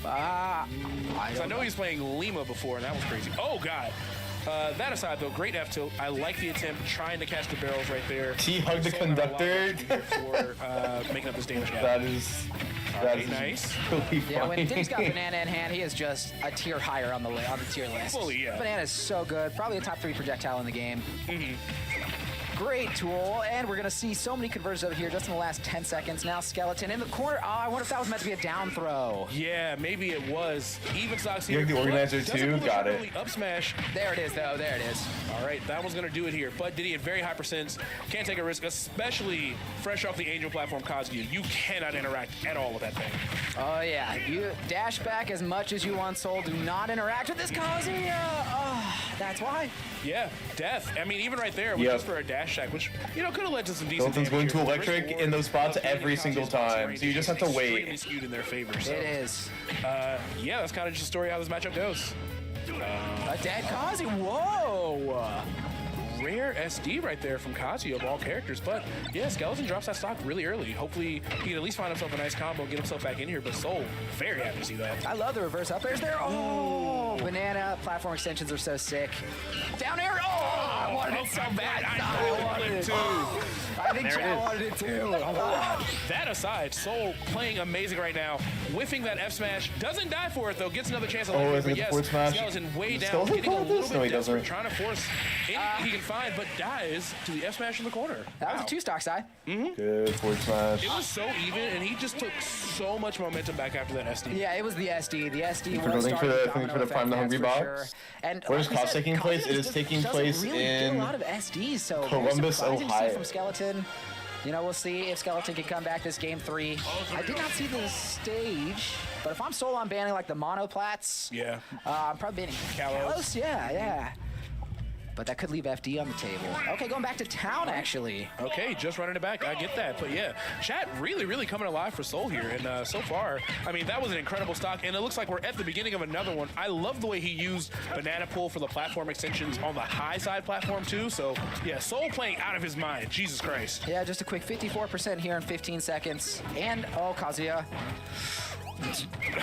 [SPEAKER 17] I know he's playing Lima before, and that was crazy. Oh, God. That aside, though, great F tilt. I like the attempt, trying to catch the barrels right there.
[SPEAKER 4] He hugged the conductor.
[SPEAKER 17] For making up this damage gap.
[SPEAKER 4] That is
[SPEAKER 17] nice.
[SPEAKER 4] Really
[SPEAKER 22] yeah, when Diddy's got Banana in hand, he is just a tier higher on the tier list.
[SPEAKER 17] Fully, yeah.
[SPEAKER 22] Banana is so good. Probably a top 3 projectile in the game. Great tool, and we're gonna see so many conversions over here just in the last 10 seconds. Now Skeleton in the corner. Oh, I wonder if that was meant to be a down throw.
[SPEAKER 17] Yeah, maybe it was. Even stocks
[SPEAKER 4] You're
[SPEAKER 17] here.
[SPEAKER 4] the organizer too. Got it.
[SPEAKER 17] Up smash.
[SPEAKER 22] There it is, though. There it is.
[SPEAKER 17] All right, that one's gonna do it here. But did he at very high percents? Can't take a risk, especially fresh off the Angel platform Kazuya. You cannot interact at all with that thing.
[SPEAKER 22] Oh yeah, you dash back as much as you want, Soul. Do not interact with this Kazuya. Oh, that's why.
[SPEAKER 17] Yeah, death. I mean, even right there, just for a dash attack, which, you know, could have led to some decent
[SPEAKER 4] Skeleton's going to electric in those spots every single time, so you just have to wait.
[SPEAKER 17] Extremely skewed in their favor. So.
[SPEAKER 22] It is.
[SPEAKER 17] Yeah, that's kind of just a story how this matchup goes.
[SPEAKER 22] A dead Kazuya. Whoa.
[SPEAKER 17] Rare SD right there from Kazuya of all characters, but yeah, Skeleton drops that stock really early. Hopefully he can at least find himself a nice combo, get himself back in here, but Soul, very happy to see that.
[SPEAKER 22] I love the reverse up airs there. Oh, banana platform extensions are so sick. Down air. Oh, I wanted it so bad. I wanted it too. I think Chad wanted it too.
[SPEAKER 17] That aside, Soul playing amazing right now. Whiffing that F smash. Doesn't die for it though. Gets another chance.
[SPEAKER 4] Oh, is it the forward smash?
[SPEAKER 17] Skeleton way down.
[SPEAKER 4] Skeleton
[SPEAKER 17] Getting a little
[SPEAKER 4] no, he
[SPEAKER 17] bit
[SPEAKER 4] doesn't.
[SPEAKER 17] desperate. Trying to force anything he can find, but dies to the F smash in the corner.
[SPEAKER 22] That was a 2-stock side.
[SPEAKER 4] Good forward smash.
[SPEAKER 17] It was so even, and he just took so much momentum back after that SD.
[SPEAKER 22] Yeah, it was the SD. The SD
[SPEAKER 4] For
[SPEAKER 22] was
[SPEAKER 4] the
[SPEAKER 22] starting
[SPEAKER 4] for the prime the Hungrybox.
[SPEAKER 22] sure. And
[SPEAKER 4] where is
[SPEAKER 22] like we
[SPEAKER 4] cost
[SPEAKER 22] said,
[SPEAKER 4] taking place?
[SPEAKER 22] Kazuya
[SPEAKER 4] It is taking place
[SPEAKER 22] really get
[SPEAKER 4] in
[SPEAKER 22] a lot of SDs, so
[SPEAKER 4] Columbus,
[SPEAKER 22] very surprising to see
[SPEAKER 4] Ohio.
[SPEAKER 22] from Skeleton. You know, we'll see if Skeleton can come back this game 3. I did not see the stage, but if I'm Soul, I'm banning like the monoplats.
[SPEAKER 17] Yeah.
[SPEAKER 22] I'm probably banning
[SPEAKER 17] Kalos.
[SPEAKER 22] Yeah. But that could leave FD on the table. Okay, going back to town, actually.
[SPEAKER 17] Okay, just running it back. I get that. But yeah, chat really coming alive for Soul here. And so far, I mean, that was an incredible stock. And it looks like we're at the beginning of another one. I love the way he used Banana Pull for the platform extensions on the high side platform too. So yeah, Soul playing out of his mind. Jesus Christ.
[SPEAKER 22] Yeah, just a quick 54% here in 15 seconds. And, oh, Kazuya.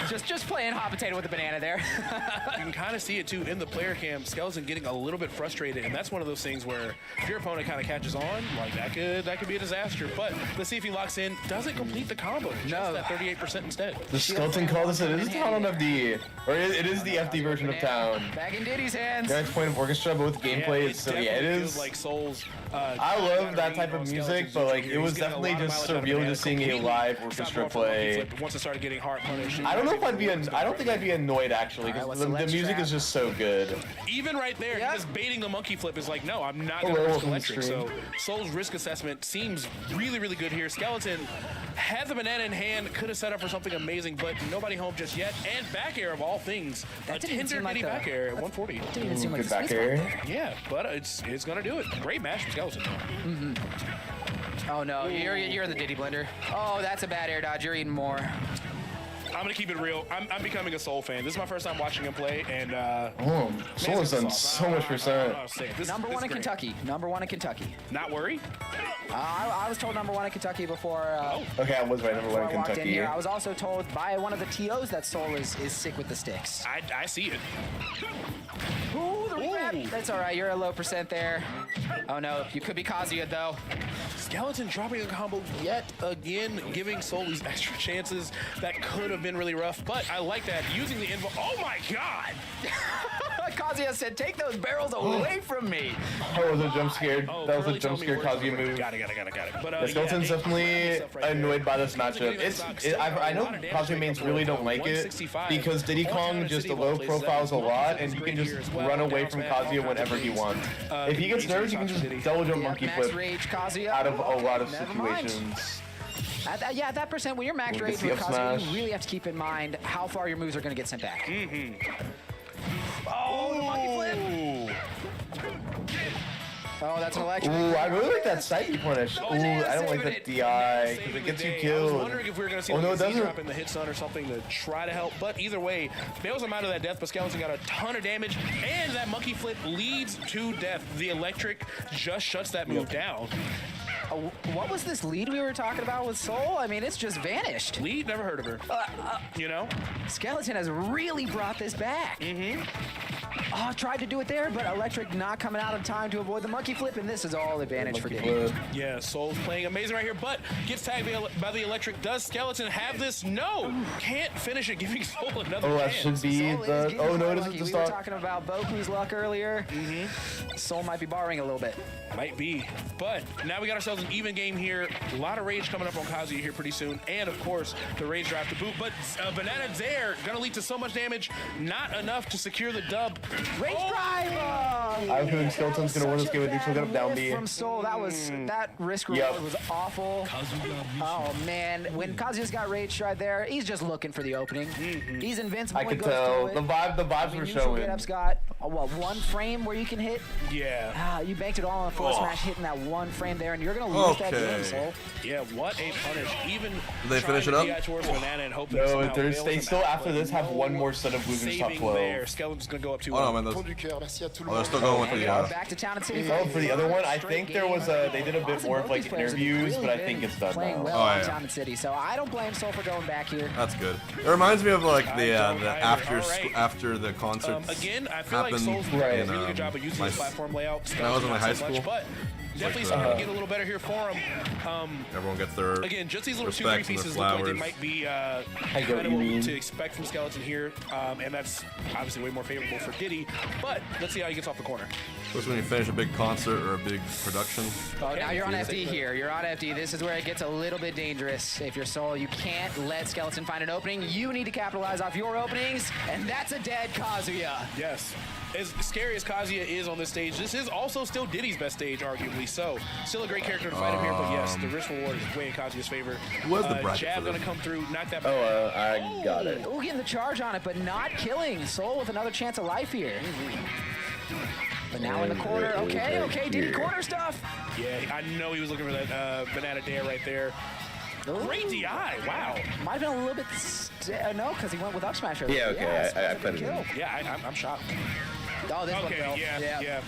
[SPEAKER 22] Just playing hot potato with the banana there.
[SPEAKER 17] You can kind of see it too in the player cam. Skeleton getting a little bit frustrated, and that's one of those things where if your opponent kind of catches on, like that could be a disaster. But let's see if he locks in. Doesn't complete the combo. Just that 38% instead.
[SPEAKER 4] The Skeleton call this. It is town on FD, or it is the FD version of town.
[SPEAKER 22] Back in Diddy's hands.
[SPEAKER 4] Next point of Orchestra, both gameplay is so yeah, it is.
[SPEAKER 17] Like Soul's.
[SPEAKER 4] I love that type of music, but like it was definitely just surreal just seeing a live orchestra play.
[SPEAKER 17] Once it started getting heart punished.
[SPEAKER 4] I don't know if I don't think I'd be annoyed actually, because the music is just so good.
[SPEAKER 17] Even right there, just baiting the monkey flip is like, no, I'm not going to risk electric. So Soul's risk assessment seems really good here. Skeleton had the banana in hand, could have set up for something amazing, but nobody home just yet. And back air of all things, a tender Diddy back air at 140.
[SPEAKER 22] Didn't even seem like
[SPEAKER 4] good back air.
[SPEAKER 17] Yeah, but it's going to do it. Great match from Skeleton.
[SPEAKER 22] Oh no, you're the Diddy blender. Oh, that's a bad air dodge. You're eating more.
[SPEAKER 17] I'm gonna keep it real. I'm becoming a Soul fan. This is my first time watching him play, and
[SPEAKER 4] Soul has done so much percent.
[SPEAKER 22] Number one in Kentucky. Number one in Kentucky.
[SPEAKER 17] Not worry.
[SPEAKER 22] I was told number one in Kentucky before.
[SPEAKER 4] Okay, I was right. Number one in
[SPEAKER 22] I walked in
[SPEAKER 4] Kentucky.
[SPEAKER 22] here. I was also told by one of the TOs that Soul is sick with the sticks.
[SPEAKER 17] I see it.
[SPEAKER 22] Ooh, the rewrap. That's all right. You're a low percent there. Oh no, you could be Kazuya though.
[SPEAKER 17] Skeleton dropping a combo yet again, giving Soul these extra chances that could have been really rough, but I like that. Using the info. Oh my god!
[SPEAKER 22] Kazuya said, take those barrels away from me.
[SPEAKER 4] That was a jump scare. That was a jump scare Kazuya move.
[SPEAKER 17] Got it.
[SPEAKER 4] But Skeleton's definitely annoyed by this matchup. I know Kazuya mains really don't like it because Diddy Kong just low profiles a lot, and you can just run away from Kazuya whenever he wants. If he gets nervous, you can just double jump monkey flip out of a lot of situations.
[SPEAKER 22] At that percent, when you're max rage with Kazuya, you really have to keep in mind how far your moves are going to get sent back. Oh, the monkey flip! Oh, that's an electric.
[SPEAKER 4] Ooh, I really like that psyche punish. Ooh, I don't like that DI because it gets you killed.
[SPEAKER 17] I was wondering if we were going to see the Z drop in the hit stun or something to try to help, but either way, bails him out of that death, but Skeleton got a ton of damage, and that monkey flip leads to death. The electric just shuts that move down.
[SPEAKER 22] What was this lead we were talking about with Soul? I mean, it's just vanished.
[SPEAKER 17] Lead? Never heard of her. You know?
[SPEAKER 22] Skeleton has really brought this back. Tried to do it there, but Electric not coming out in time to avoid the monkey flip, and this is all advantage for Diddy.
[SPEAKER 17] Yeah, Soul's playing amazing right here, but gets tagged by the Electric. Does Skeleton have this? No! Can't finish it, giving Soul another
[SPEAKER 4] that
[SPEAKER 17] chance.
[SPEAKER 4] should be the... Oh, no, it isn't the
[SPEAKER 22] We were talking about Boku's luck earlier. Soul might be borrowing a little bit.
[SPEAKER 17] Might be. But now we got ourselves an even game here. A lot of rage coming up on Kazuya here pretty soon. And, of course, the rage drive to boot. But Banana there going to lead to so much damage. Not enough to secure the dub.
[SPEAKER 22] Rage drive!
[SPEAKER 4] I have a feeling Skeleton's going to win this game with neutral get up down B.
[SPEAKER 22] From Soul, that risk reward was awful. Oh, man. When Kazuya's got rage drive there, he's just looking for the opening. He's invincible.
[SPEAKER 4] I could tell. The vibes were showing.
[SPEAKER 22] Get-up's got, what, 1 frame where you can hit?
[SPEAKER 17] Yeah.
[SPEAKER 22] You banked it all on forward smash, hitting that 1 frame there, and you're going to lose that game, Soul.
[SPEAKER 17] Yeah, what a punish. Even
[SPEAKER 3] did they finish it up?
[SPEAKER 4] No, they still, after this, have 1 more set of moves in top 12.
[SPEAKER 17] There. Skeleton's going to go up 2-1.
[SPEAKER 3] Oh, no, man, they're still going with the...
[SPEAKER 22] Back to Town and City.
[SPEAKER 4] Oh, for the other one, I think there was they did a bit more of like interviews, but I think it's done now.
[SPEAKER 22] Well on Town and City, so I don't blame Soul for going back here.
[SPEAKER 3] That's good. It reminds me of like the after the concert.
[SPEAKER 17] Again, I feel like Soul's doing a really good job of using his platform layout.
[SPEAKER 3] When I was in my high school.
[SPEAKER 17] But definitely something to get a little better here for him.
[SPEAKER 3] Everyone gets their
[SPEAKER 17] again, just these little 2-3 pieces look like they might be incredible to expect from Skeleton here, and that's obviously way more favorable for Diddy. But let's see how he gets off the corner.
[SPEAKER 3] Especially when you finish a big concert or a big production.
[SPEAKER 22] Oh, now you're on FD here. You're on FD. This is where it gets a little bit dangerous. If you're Soul, you can't let Skeleton find an opening. You need to capitalize off your openings, and that's a dead Kazuya.
[SPEAKER 17] Yes. As scary as Kazuya is on this stage, this is also still Diddy's best stage, arguably. So, still a great character to fight him here, but yes, the risk reward is way in Kazuya's favor.
[SPEAKER 3] Who was the bracket
[SPEAKER 17] jab
[SPEAKER 3] for
[SPEAKER 17] gonna come through, knock that back.
[SPEAKER 4] I got it.
[SPEAKER 22] Oh, getting the charge on it, but not killing. Soul with another chance of life here. But now in the corner, okay, Diddy corner stuff.
[SPEAKER 17] Yeah, I know he was looking for that banana dare right there. Great DI, wow.
[SPEAKER 22] Might have been a little bit, no, because he went with up smash.
[SPEAKER 4] Yeah, okay, I played it.
[SPEAKER 17] Yeah, I'm shocked.
[SPEAKER 22] Oh, this one,
[SPEAKER 17] yeah.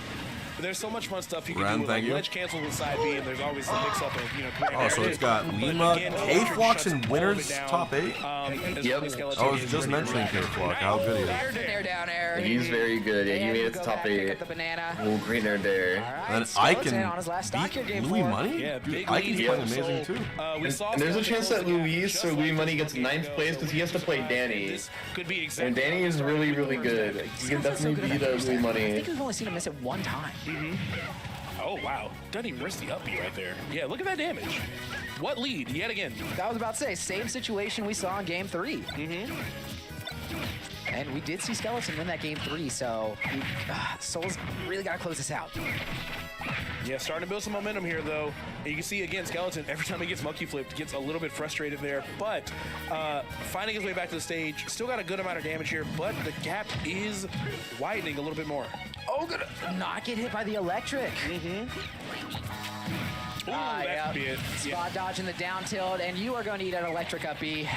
[SPEAKER 17] But there's so much fun stuff you can do with like ledge cancel with side B, and there's always the mix-up of,
[SPEAKER 3] Oh, so it's got Lima, K-Flox in winners top 8?
[SPEAKER 4] Yep.
[SPEAKER 3] I was just mentioning K-Flox, how good he is.
[SPEAKER 22] Down air.
[SPEAKER 4] He's very good. Yeah, he made it to top 8. Oh, great nerd there.
[SPEAKER 3] And Icon beat Louis Money?
[SPEAKER 17] Yeah,
[SPEAKER 3] dude, Icon's playing amazing too.
[SPEAKER 4] And there's a chance that Luis or Louis Money gets 9th place because he has to play Danny. And Danny is really, really good. He can definitely beat Louis Money.
[SPEAKER 22] I think we've only seen him miss it 1 time.
[SPEAKER 17] Oh, wow. Doesn't even risk the up B right there. Yeah, look at that damage. What lead? Yet again.
[SPEAKER 22] I was about to say, same situation we saw in Game 3. And we did see Skeleton win that Game 3, so Soul's really got to close this out.
[SPEAKER 17] Yeah, starting to build some momentum here, though. And you can see, again, Skeleton, every time he gets monkey flipped, gets a little bit frustrated there. But finding his way back to the stage, still got a good amount of damage here, but the gap is widening a little bit more.
[SPEAKER 22] Oh, good. Not get hit by the electric.
[SPEAKER 17] Ooh, that could be it.
[SPEAKER 22] Spot dodging the down tilt, and you are going to eat an electric up B.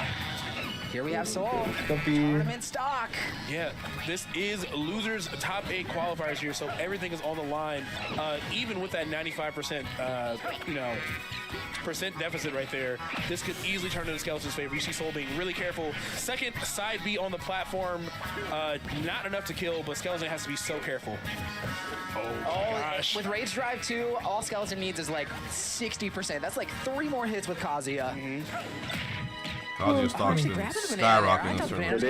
[SPEAKER 22] Here we have Soul. Tournament stock.
[SPEAKER 17] Yeah, this is losers top 8 qualifiers here, so everything is on the line. Even with that 95%, percent deficit right there, this could easily turn to the Skeleton's favor. You see Soul being really careful. Second side B on the platform, not enough to kill, but Skeleton has to be so careful. Oh gosh.
[SPEAKER 22] With Rage Drive 2, all Skeleton needs is like 60%. That's like 3 more hits with Kazuya.
[SPEAKER 3] Kazuya stocks been skyrocketing this tournament.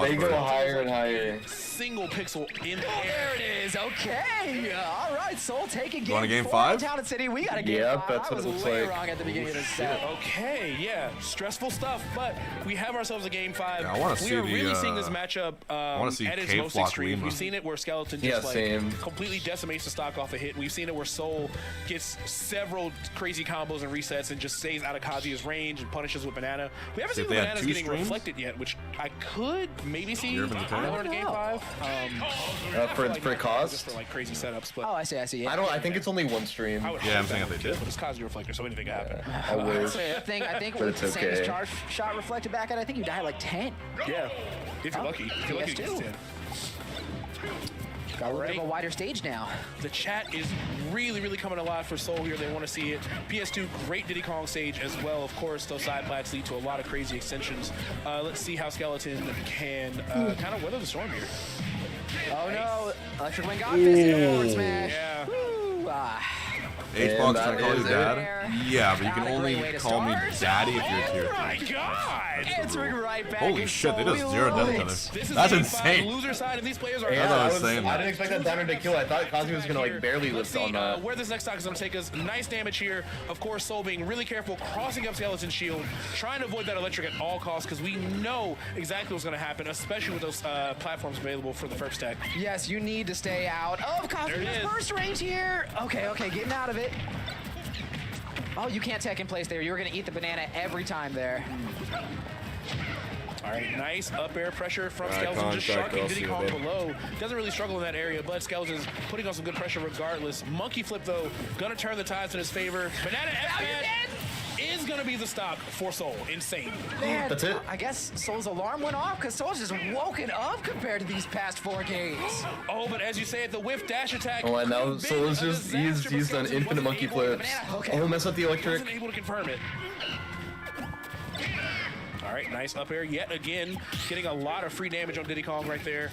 [SPEAKER 4] They go higher and higher.
[SPEAKER 17] Single pixel in the air.
[SPEAKER 22] There it is. Okay. All right, Soul taking game 4
[SPEAKER 3] game 5?
[SPEAKER 22] Town and City. We got a game 5.
[SPEAKER 4] That's what it looks like.
[SPEAKER 22] I was way wrong at the beginning of this set.
[SPEAKER 17] Okay, yeah. Stressful stuff, but we have ourselves a game 5.
[SPEAKER 3] Yeah, I want to see
[SPEAKER 17] really seeing this matchup at its most extreme. We've seen it where Skeleton just completely decimates the stock off a hit. We've seen it where Soul gets several crazy combos and resets and just stays out of Kazuya's range and punishes with Banana. We haven't seen the Bananas getting reflected yet, which I could maybe see in game 5.
[SPEAKER 4] For cost?
[SPEAKER 17] For like crazy setups, but
[SPEAKER 22] I see. Yeah.
[SPEAKER 4] I think it's only 1 stream.
[SPEAKER 3] Yeah, I'm saying if they did.
[SPEAKER 17] But it's Kazuya reflector, so anything can happen.
[SPEAKER 4] I wish.
[SPEAKER 22] I think with the same charge shot reflected back at, I think you die like 10.
[SPEAKER 17] Yeah, if you're lucky. If you're lucky, you get 10.
[SPEAKER 22] Got a little bit of a wider stage now.
[SPEAKER 17] The chat is really coming alive for Soul here. They want to see it. PS2, great Diddy Kong stage as well. Of course, those side plats lead to a lot of crazy extensions. Let's see how Skeleton can kind of weather the storm here.
[SPEAKER 22] Oh no, Electric Wing got forward smash.
[SPEAKER 2] Yeah.
[SPEAKER 22] Woo,
[SPEAKER 3] H-Box, can I call you Dad? Yeah, but you can only call me Daddy if you're tier 3.
[SPEAKER 17] Oh my God!
[SPEAKER 22] Answering right back.
[SPEAKER 3] Holy shit, they just 0 death each other. That's insane.
[SPEAKER 17] Loser side, and these players are.
[SPEAKER 3] Yeah,
[SPEAKER 4] I
[SPEAKER 3] was insane.
[SPEAKER 4] I didn't expect that downer to kill. I thought Kazuya was gonna like barely lift on that.
[SPEAKER 17] Where this next stock is gonna take us. Nice damage here. Of course, Soul being really careful, crossing up Skeleton's shield, trying to avoid that electric at all costs because we know exactly what's gonna happen, especially with those platforms available for the first tech.
[SPEAKER 22] Yes, you need to stay out of Kazuya's burst range here. Okay, getting out of it. Oh, you can't tech in place there. You're going to eat the banana every time there.
[SPEAKER 17] All right, nice up air pressure from Skeleton, just sharking Diddy Kong below. Doesn't really struggle in that area, but Skeleton's putting on some good pressure regardless. Monkey flip, though, gonna turn the tides in his favor. Banana F is gonna be the stock for Soul. Insane.
[SPEAKER 22] Man,
[SPEAKER 4] that's it.
[SPEAKER 22] I guess Soul's alarm went off because Soul's just woken up compared to these past 4 games.
[SPEAKER 17] Oh, but as you say, the whiff dash attack.
[SPEAKER 4] Oh, and now Soul is just he's used an infinite monkey flips. Oh, mess up the electric.
[SPEAKER 17] Wasn't able to confirm it. All right, nice up air yet again, getting a lot of free damage on Diddy Kong right there.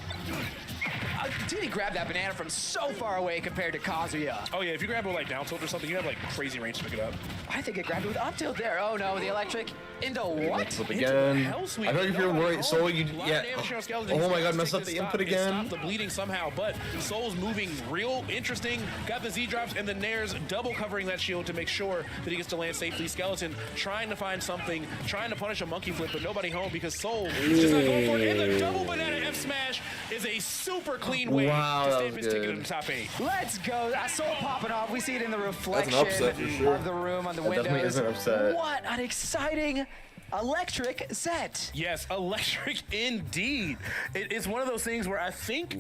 [SPEAKER 22] Diddy grabbed that banana from so far away compared to Kazuya.
[SPEAKER 17] Oh yeah, if you grab it with like down tilt or something, you have like crazy range to pick it up.
[SPEAKER 22] I think it grabbed it with up tilt there. Oh no, the electric into what?
[SPEAKER 4] Flip again. I feel like if you're worried, Soul, you Oh my God, messed up the input again.
[SPEAKER 17] Stop the bleeding somehow, but Soul's moving real interesting. Got the Z drops and the nairs double covering that shield to make sure that he gets to land safely. Skeleton trying to find something, trying to punish a monkey flip, but nobody home because Soul is just not going for it. And the double banana F smash is a super clean way to stamp his ticket in the top 8.
[SPEAKER 22] Let's go. Soul popping off. We see it in the reflection of the room on the windows.
[SPEAKER 4] Definitely isn't upset.
[SPEAKER 22] What an exciting electric set.
[SPEAKER 17] Yes, electric indeed. It's one of those things where I think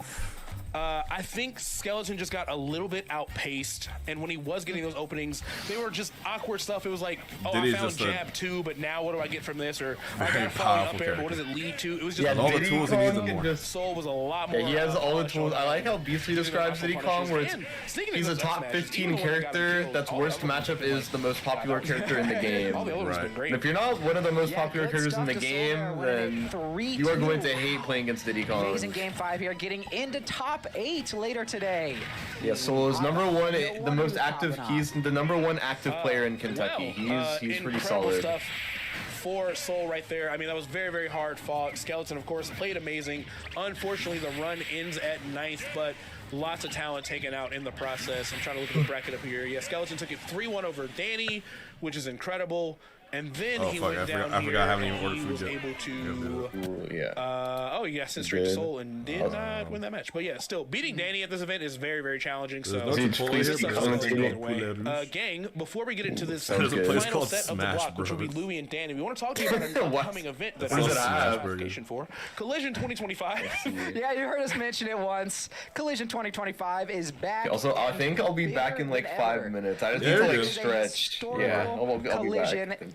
[SPEAKER 17] Skeleton just got a little bit outpaced, and when he was getting those openings, they were just awkward stuff. It was like, oh, I found jab 2, but now what do I get from this? Or I got a falling up air, but what does it lead to? It was just
[SPEAKER 3] all the tools he needs.
[SPEAKER 17] Soul was a lot more.
[SPEAKER 4] Yeah, he has all the tools. I like how Beastly describes Diddy Kong, where he's a top 15 character. That's worst matchup is the most popular character in the game. And if you're not one of the most popular characters in the game, then you are going to hate playing against Diddy Kong.
[SPEAKER 22] Amazing game 5 here, getting into top 8 later today.
[SPEAKER 4] Yeah, Soul is number 1, the most active. He's the number 1 active player in Kentucky. He's pretty solid.
[SPEAKER 17] Stuff for Soul right there. I mean, that was very, very hard fought. Skeleton, of course, played amazing. Unfortunately, the run ends at 9th, but lots of talent taken out in the process. I'm trying to look at the bracket up here. Yeah, Skeleton took it 3-1 over Danny, which is incredible. And then he went down
[SPEAKER 3] I forgot how many ordered
[SPEAKER 17] he was
[SPEAKER 3] food
[SPEAKER 17] able to
[SPEAKER 4] oh
[SPEAKER 17] yeah, sent straight to Soul and did not win that match. But yeah, still beating Danny at this event is very, very challenging. So gang, before we get into this final set of the block, which will be Louis and Danny, we want to talk to you about an upcoming event that I have application for. Collision 2025.
[SPEAKER 22] Yeah, you heard us mention it once. Collision 2025 is back.
[SPEAKER 4] Also, I think I'll be back in like 5 minutes. I just need to like stretch. Yeah, I'll be back.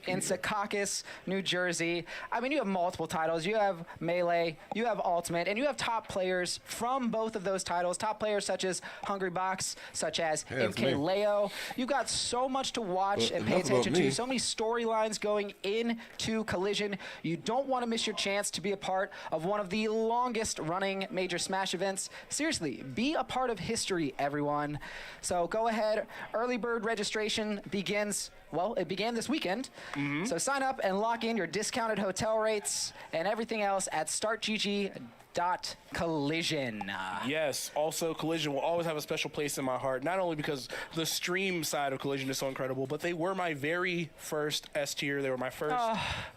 [SPEAKER 22] In Secaucus, New Jersey. I mean, you have multiple titles. You have Melee, you have Ultimate, and you have top players from both of those titles. Top players such as Hungrybox, such as Mkleo. You've got so much to watch and pay attention to. So many storylines going into Collision. You don't want to miss your chance to be a part of one of the longest running major Smash events. Seriously, be a part of history, everyone. So go ahead. Early bird registration begins. Well, it began this weekend, so sign up and lock in your discounted hotel rates and everything else at startgg.collision.
[SPEAKER 17] Yes, also Collision will always have a special place in my heart, not only because the stream side of Collision is so incredible, but they were my very first S tier. They were my first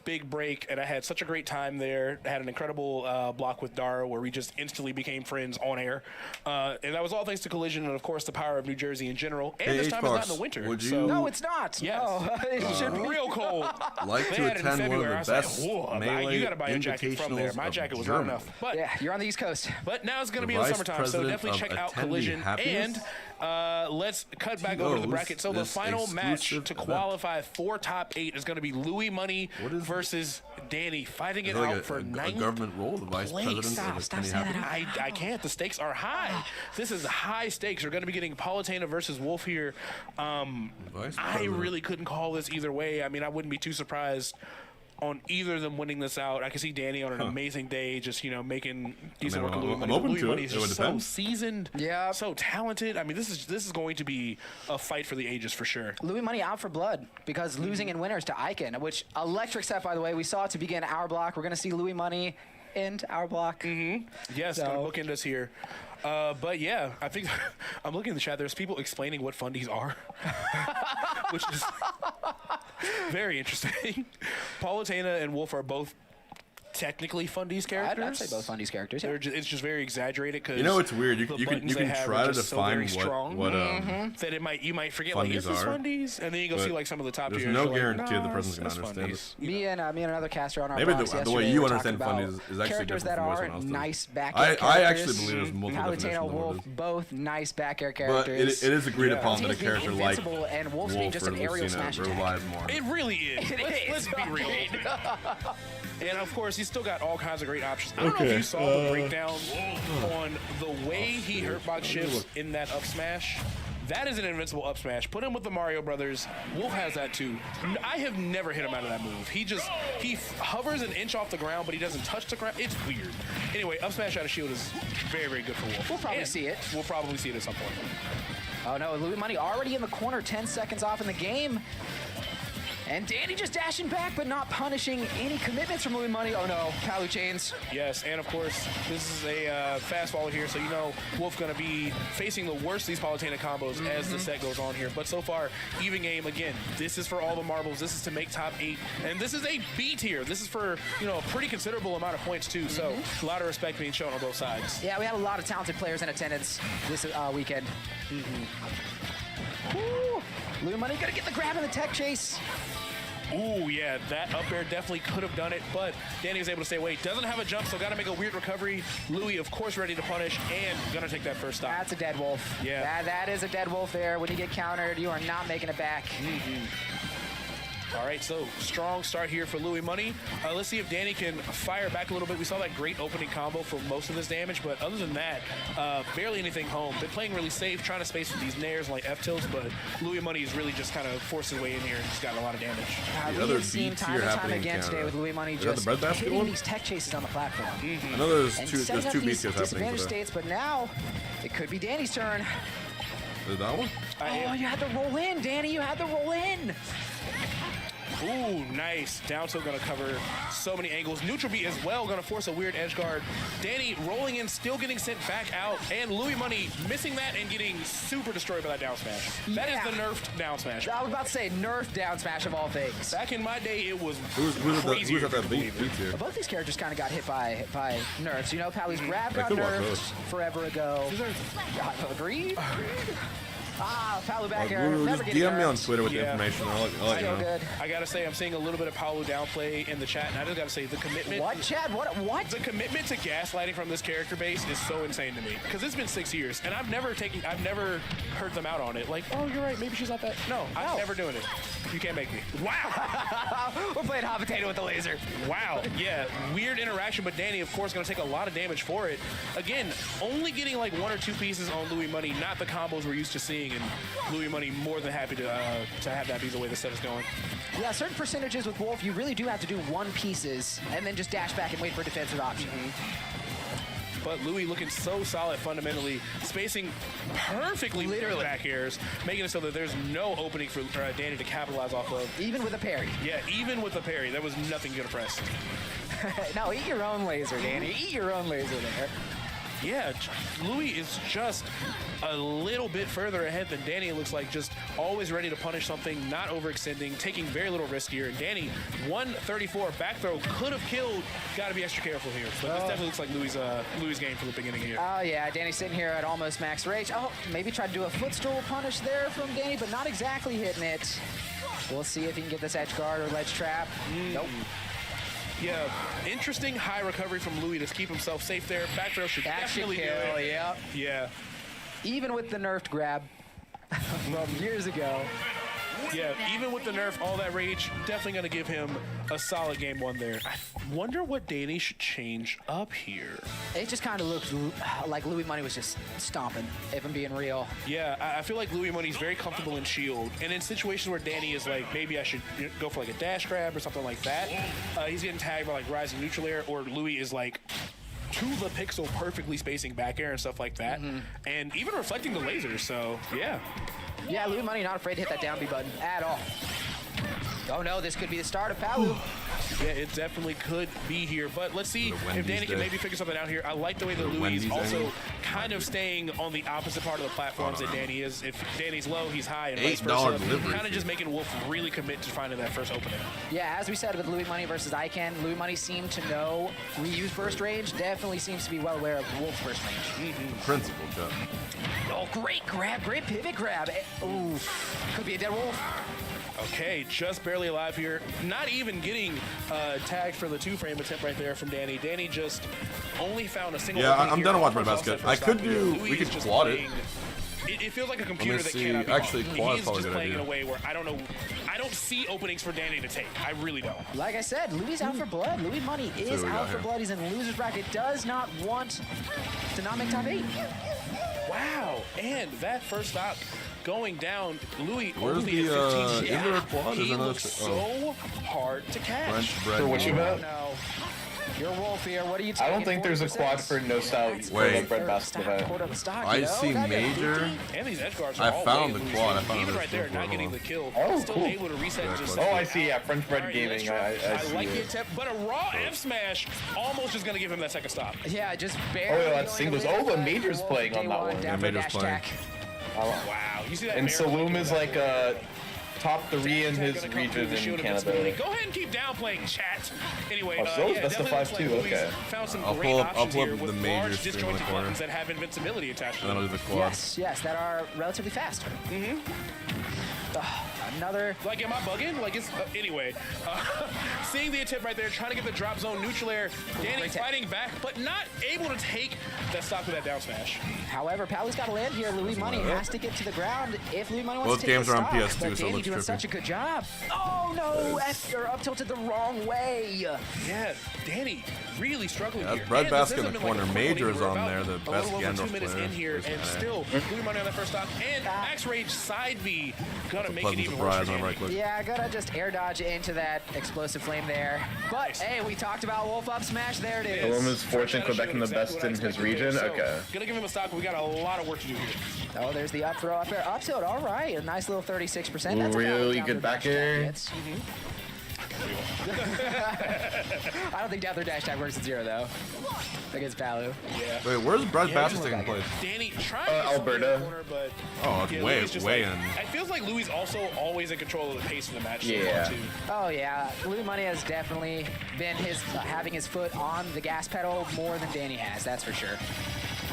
[SPEAKER 17] big break, and I had such a great time there. I had an incredible block with Dara where we just instantly became friends on air. And that was all thanks to Collision and, of course, the power of New Jersey in general. And this time it's not in the winter.
[SPEAKER 22] No, it's not.
[SPEAKER 17] Yes.
[SPEAKER 22] No, it should be
[SPEAKER 17] real cold.
[SPEAKER 3] Like to attend one of the best Melee
[SPEAKER 17] you gotta buy a jacket from there. My jacket was not enough. But
[SPEAKER 22] yeah, you're on the East Coast.
[SPEAKER 17] But now it's going to be in the summertime, so definitely check out Collision. And let's cut back over to the bracket. So the final match to qualify for top 8 is going to be Louis Money versus Danny, fighting it out for 9th
[SPEAKER 3] government role, the vice president.
[SPEAKER 22] Stop saying that.
[SPEAKER 17] I can't. The stakes are high. This is high stakes. You're going to be getting Palutena versus Wolf here. I really couldn't call this either way. I mean, I wouldn't be too surprised on either of them winning this out. I can see Danny on an amazing day, just making decent work.
[SPEAKER 3] I'm open to it.
[SPEAKER 17] He's just so seasoned, so talented. I mean, this is going to be a fight for the ages for sure.
[SPEAKER 22] Louis Money out for blood because losing in winners to Icon, which electric set, by the way. We saw it to begin our block. We're going to see Louis Money end our block.
[SPEAKER 17] Yes,
[SPEAKER 22] So-
[SPEAKER 17] gonna bookend us here. But yeah, I think I'm looking in the chat. There's people explaining what fundies are, which is very interesting. Palutena and Wolf are both technically Fundies characters.
[SPEAKER 22] I'd say both Fundies characters.
[SPEAKER 17] They're it's just very exaggerated because
[SPEAKER 3] it's weird. You can try to define what
[SPEAKER 17] that you might forget like is this Fundies, and then you go see like some of the top tiers.
[SPEAKER 3] There's no guarantee the person's gonna understand it.
[SPEAKER 22] Me and another caster on our
[SPEAKER 3] Maybe
[SPEAKER 22] box
[SPEAKER 3] the way you understand Fundies is actually
[SPEAKER 22] characters that
[SPEAKER 3] different
[SPEAKER 22] are
[SPEAKER 3] from what someone else
[SPEAKER 22] nice
[SPEAKER 3] does.
[SPEAKER 22] back air
[SPEAKER 3] I
[SPEAKER 22] characters.
[SPEAKER 3] actually believe there's multiple definitions
[SPEAKER 22] Palutena,
[SPEAKER 3] of what
[SPEAKER 22] Wolf,
[SPEAKER 3] it is.
[SPEAKER 22] both nice back air
[SPEAKER 3] But
[SPEAKER 22] characters.
[SPEAKER 3] it is agreed upon that a
[SPEAKER 22] Palutena's being
[SPEAKER 3] character like
[SPEAKER 22] invincible and Wolf's being
[SPEAKER 3] Wolf
[SPEAKER 22] just
[SPEAKER 3] or
[SPEAKER 22] an aerial
[SPEAKER 3] Lucina
[SPEAKER 22] smash attack.
[SPEAKER 3] relies more.
[SPEAKER 17] It really is. Let's be real. And of course, he's still got all kinds of great options. I don't know if you saw the breakdown on the way he hurtbox shifts in that up smash. That is an invincible up smash. Put him with the Mario Brothers. Wolf has that too. I have never hit him out of that move. He hovers an inch off the ground, but he doesn't touch the ground. It's weird. Anyway, up smash out of shield is very, very good for Wolf.
[SPEAKER 22] We'll probably see it.
[SPEAKER 17] We'll probably see it at some point.
[SPEAKER 22] Oh no, Louis Money already in the corner, 10 seconds off in the game. And Danny just dashing back, but not punishing any commitments from Louis Money. Oh no, Palu chains.
[SPEAKER 17] Yes, and of course, this is a fast follow here, so Wolf going to be facing the worst of these Palutena combos as the set goes on here. But so far, even game again. This is for all the marbles. This is to make top 8, and this is a B tier. This is for a pretty considerable amount of points too. So a lot of respect being shown on both sides.
[SPEAKER 22] Yeah, we had a lot of talented players in attendance this weekend. Woo! Louis Money gonna get the grab in the tech chase.
[SPEAKER 17] Ooh, yeah, that up air definitely could have done it, but Danny was able to stay away. Doesn't have a jump, so got to make a weird recovery. Louis, of course, ready to punish and going to take that first stop.
[SPEAKER 22] That's a dead wolf.
[SPEAKER 17] Yeah.
[SPEAKER 22] That is a dead wolf there. When you get countered, you are not making it back.
[SPEAKER 17] All right, so strong start here for Louis Money. Let's see if Danny can fire back a little bit. We saw that great opening combo for most of this damage, but other than that, barely anything home. Been playing really safe, trying to space with these nairs and like F-tilts, but Louis Money has really just kind of forced his way in here and just got a lot of damage.
[SPEAKER 22] We have seen time and time again today with Louis Money just hitting these tech chases on the platform.
[SPEAKER 3] I know there's two beat tiers happening
[SPEAKER 22] disadvantage states, but now it could be Danny's turn.
[SPEAKER 3] Is that one?
[SPEAKER 22] Oh, you had to roll in, Danny. You had to roll in.
[SPEAKER 17] Ooh, nice. Down tilt gonna cover so many angles. Neutral B as well, gonna force a weird edge guard. Danny rolling in, still getting sent back out, and Louis Money missing that and getting super destroyed by that down smash. That is the nerfed down smash.
[SPEAKER 22] I was about to say nerfed down smash of all things.
[SPEAKER 17] Back in my day, it was
[SPEAKER 3] Who's at that beat tier?
[SPEAKER 22] Both these characters kind of got hit by nerfs. Palu's grab got nerfed forever ago. Agreed. Palu back here.
[SPEAKER 3] Just DM me on Twitter with the information. I'll let you know.
[SPEAKER 22] Good.
[SPEAKER 17] I gotta say, I'm seeing a little bit of Palu downplay in the chat, and I just gotta say, the commitment.
[SPEAKER 22] What, Chad? What?
[SPEAKER 17] The commitment to gaslighting from this character base is so insane to me. Because it's been 6 years, and I've never heard them out on it. Like, oh, you're right, maybe she's not that. No, I'm never doing it. You can't make me. Wow.
[SPEAKER 22] We're playing hot potato with the laser.
[SPEAKER 17] Wow. Yeah, weird interaction, but Danny, of course, gonna take a lot of damage for it. Again, only getting like 1 or 2 pieces on Louis Money, not the combos we're used to seeing, and Louis Money more than happy to have that be the way the set is going.
[SPEAKER 22] Yeah, certain percentages with Wolf, you really do have to do 1 pieces and then just dash back and wait for a defensive option.
[SPEAKER 17] But Louis looking so solid fundamentally, spacing perfectly with back airs, making it so that there's no opening for Danny to capitalize off of.
[SPEAKER 22] Even with a parry.
[SPEAKER 17] Yeah, even with the parry. There was nothing good to press.
[SPEAKER 22] No, eat your own laser, Danny. Eat your own laser there.
[SPEAKER 17] Yeah, Louis is just a little bit further ahead than Danny. It looks like, just always ready to punish something, not overextending, taking very little risk here. Danny, 134 back throw could have killed. Got to be extra careful here. But this definitely looks like Louis' game from the beginning here.
[SPEAKER 22] Oh yeah, Danny's sitting here at almost max rage. Oh, maybe tried to do a footstool punish there from Danny, but not exactly hitting it. We'll see if he can get this edge guard or ledge trap. Nope.
[SPEAKER 17] Yeah, interesting high recovery from Louis to keep himself safe there. Back throw should definitely do it.
[SPEAKER 22] Yeah.
[SPEAKER 17] Yeah.
[SPEAKER 22] Even with the nerfed grab from years ago.
[SPEAKER 17] Yeah, even with the nerf, all that rage, definitely going to give him a solid game one there. I wonder what Danny should change up here.
[SPEAKER 22] It just kind of looked like Louis Money was just stomping, if I'm being real.
[SPEAKER 17] Yeah, I feel like Louis Money's very comfortable in shield, and in situations where Danny is like, maybe I should go for like a dash grab or something like that, he's getting tagged by like rising neutral air, or Louis is like to the pixel perfectly spacing back air and stuff like that, and even reflecting the lasers, so yeah.
[SPEAKER 22] Yeah, Louis Money not afraid to hit that down B button at all. Oh no, this could be the start of Palu.
[SPEAKER 17] Yeah, it definitely could be here, but let's see if Danny can maybe figure something out here. I like the way that Louis is also kind of staying on the opposite part of the platforms that Danny is. If Danny's low, he's high, and vice versa. Kind of just making Wolf really commit to finding that first opening.
[SPEAKER 22] Yeah, as we said with Louis Money versus Ican, Louis Money seemed to know reuse burst range, definitely seems to be well aware of Wolf's burst range.
[SPEAKER 3] Principle, Chuck.
[SPEAKER 22] Oh, great grab, great pivot grab. Ooh, could be a dead Wolf.
[SPEAKER 17] Okay, just barely alive here. Not even getting tagged for the 2-frame attempt right there from Danny. Danny just only found a single.
[SPEAKER 3] Yeah, I'm done to watch my basket. I could do. We could quad it.
[SPEAKER 17] It feels like a computer that cannot be
[SPEAKER 3] actually,
[SPEAKER 17] he's just playing in a way where I don't know. I don't see openings for Danny to take. I really don't.
[SPEAKER 22] Like I said, Louis out for blood. Louis Money is out for blood. He's in the loser's bracket. Does not want to not make top 8.
[SPEAKER 17] Wow, and that first stop going down, Louis
[SPEAKER 3] Where's
[SPEAKER 17] only
[SPEAKER 3] the,
[SPEAKER 17] at 15.
[SPEAKER 3] is there a quad?
[SPEAKER 17] He
[SPEAKER 3] Is
[SPEAKER 17] looks so hard to catch.
[SPEAKER 4] For what you bet?
[SPEAKER 22] No. You're Wolf here. What are you taking?
[SPEAKER 4] I don't think there's a quad for no style.
[SPEAKER 3] Wait.
[SPEAKER 4] Bread basket event.
[SPEAKER 3] I see major.
[SPEAKER 17] And these edge guards
[SPEAKER 3] I
[SPEAKER 17] are all
[SPEAKER 3] found
[SPEAKER 17] way
[SPEAKER 3] the
[SPEAKER 17] loose.
[SPEAKER 3] quad. I found
[SPEAKER 17] Even
[SPEAKER 3] this
[SPEAKER 17] right there,
[SPEAKER 3] before.
[SPEAKER 17] not getting the kill.
[SPEAKER 4] Oh,
[SPEAKER 17] Still
[SPEAKER 4] cool.
[SPEAKER 17] able to reset just.
[SPEAKER 4] Oh, I see. Yeah, French bread gaming. I
[SPEAKER 17] like
[SPEAKER 4] see
[SPEAKER 17] the
[SPEAKER 4] it.
[SPEAKER 17] attempt, but a raw F smash almost just gonna give him that second stop.
[SPEAKER 22] Yeah, just
[SPEAKER 4] Oh,
[SPEAKER 22] barely.
[SPEAKER 4] yeah, that's singles. Oh, but Major's playing on that one.
[SPEAKER 3] Yeah, Major's playing.
[SPEAKER 17] Wow, you see that?
[SPEAKER 4] And
[SPEAKER 17] Bear
[SPEAKER 4] Saloom is like top 3 in his region in Canada.
[SPEAKER 17] Go ahead and keep downplaying, chat. Anyway,
[SPEAKER 4] Oh, so
[SPEAKER 17] yeah,
[SPEAKER 4] best of 5 too. Okay.
[SPEAKER 17] Found some
[SPEAKER 3] I'll
[SPEAKER 17] great
[SPEAKER 3] pull up
[SPEAKER 17] options here
[SPEAKER 3] the
[SPEAKER 17] with
[SPEAKER 3] major
[SPEAKER 17] large
[SPEAKER 3] screen in the
[SPEAKER 17] disjointed
[SPEAKER 3] corner.
[SPEAKER 17] buttons that have invincibility attached to
[SPEAKER 3] And then
[SPEAKER 17] them.
[SPEAKER 3] I'll do the quad.
[SPEAKER 22] Yes, that are relatively fast. Another.
[SPEAKER 17] Like, am I bugging? Like, it's anyway. Seeing the attempt right there, trying to get the drop zone neutral air. Danny fighting back, but not able to take that stock with that down smash.
[SPEAKER 22] However, Palu's got to land here. Louis Money has to get to the ground if Louis Money wants
[SPEAKER 3] Both
[SPEAKER 22] to take
[SPEAKER 3] games
[SPEAKER 22] the
[SPEAKER 3] are on
[SPEAKER 22] stock.
[SPEAKER 3] PS2,
[SPEAKER 22] But
[SPEAKER 3] so it
[SPEAKER 22] Danny
[SPEAKER 3] looks
[SPEAKER 22] doing
[SPEAKER 3] trippy.
[SPEAKER 22] such a good job. Oh no, up tilted the wrong way.
[SPEAKER 17] Yeah, Danny really struggling
[SPEAKER 3] Yeah,
[SPEAKER 17] here.
[SPEAKER 3] bread
[SPEAKER 17] And this
[SPEAKER 3] basket in
[SPEAKER 17] hasn't
[SPEAKER 3] the
[SPEAKER 17] been like
[SPEAKER 3] corner.
[SPEAKER 17] a full
[SPEAKER 3] Major's
[SPEAKER 17] we're
[SPEAKER 3] on
[SPEAKER 17] about
[SPEAKER 3] there, the
[SPEAKER 17] a
[SPEAKER 3] best
[SPEAKER 17] little over 2
[SPEAKER 3] Gandalf
[SPEAKER 17] minutes
[SPEAKER 3] player.
[SPEAKER 17] in here, and
[SPEAKER 3] There's
[SPEAKER 17] still Louis Money on that first stop. And Max Rage side B gonna make it
[SPEAKER 3] pleasant
[SPEAKER 17] even
[SPEAKER 3] surprise
[SPEAKER 17] worse for
[SPEAKER 3] on
[SPEAKER 17] Danny.
[SPEAKER 3] right click.
[SPEAKER 22] Yeah, gotta just air dodge into that explosive flame there. But hey, we talked about Wolf up smash. There it is.
[SPEAKER 4] Saloom is 4th in Quebec and the best in his region.
[SPEAKER 17] So,
[SPEAKER 4] Okay.
[SPEAKER 17] Gonna give him a stock, but we got a lot of work to do here.
[SPEAKER 22] Oh, there's the up throw up air. Up tilt, all right. A nice little 36%. That's
[SPEAKER 4] Really
[SPEAKER 22] about
[SPEAKER 4] good back
[SPEAKER 22] down
[SPEAKER 4] air.
[SPEAKER 22] dash I don't think down throw dash tag works at 0 though. Against Palu.
[SPEAKER 17] Yeah.
[SPEAKER 3] Wait, where's bread
[SPEAKER 22] Yeah,
[SPEAKER 3] basket
[SPEAKER 22] it
[SPEAKER 3] taking
[SPEAKER 22] looks like
[SPEAKER 3] place?
[SPEAKER 17] Danny trying to get
[SPEAKER 4] Alberta.
[SPEAKER 17] something in the corner, but
[SPEAKER 3] Oh, it's
[SPEAKER 17] yeah,
[SPEAKER 3] way,
[SPEAKER 17] Louis just
[SPEAKER 3] way
[SPEAKER 17] like,
[SPEAKER 3] in.
[SPEAKER 17] It feels like Louis also always in control of the pace of the match. so
[SPEAKER 4] Yeah.
[SPEAKER 17] far, too.
[SPEAKER 22] Oh yeah, Louis Money has definitely been having his foot on the gas pedal more than Danny has. That's for sure.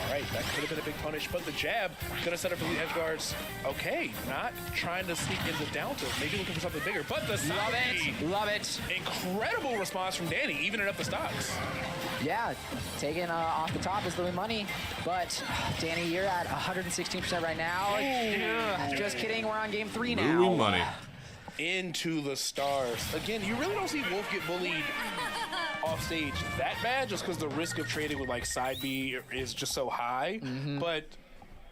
[SPEAKER 17] All right, that could have been a big punish, but the jab gonna set up for the edge guards. Okay, not trying to sneak into down tilt, maybe looking for something bigger, but the side B,
[SPEAKER 22] Love it.
[SPEAKER 17] incredible response from Danny, evening up the stocks.
[SPEAKER 22] Yeah, taking off the top is Louis Money, but Danny, you're at 116% right now. Ugh, just kidding, we're on game 3 now.
[SPEAKER 3] Louis Money.
[SPEAKER 17] Into the stars. Again, you really don't see Wolf get bullied off stage that bad, just because the risk of trading with like side B is just so high. But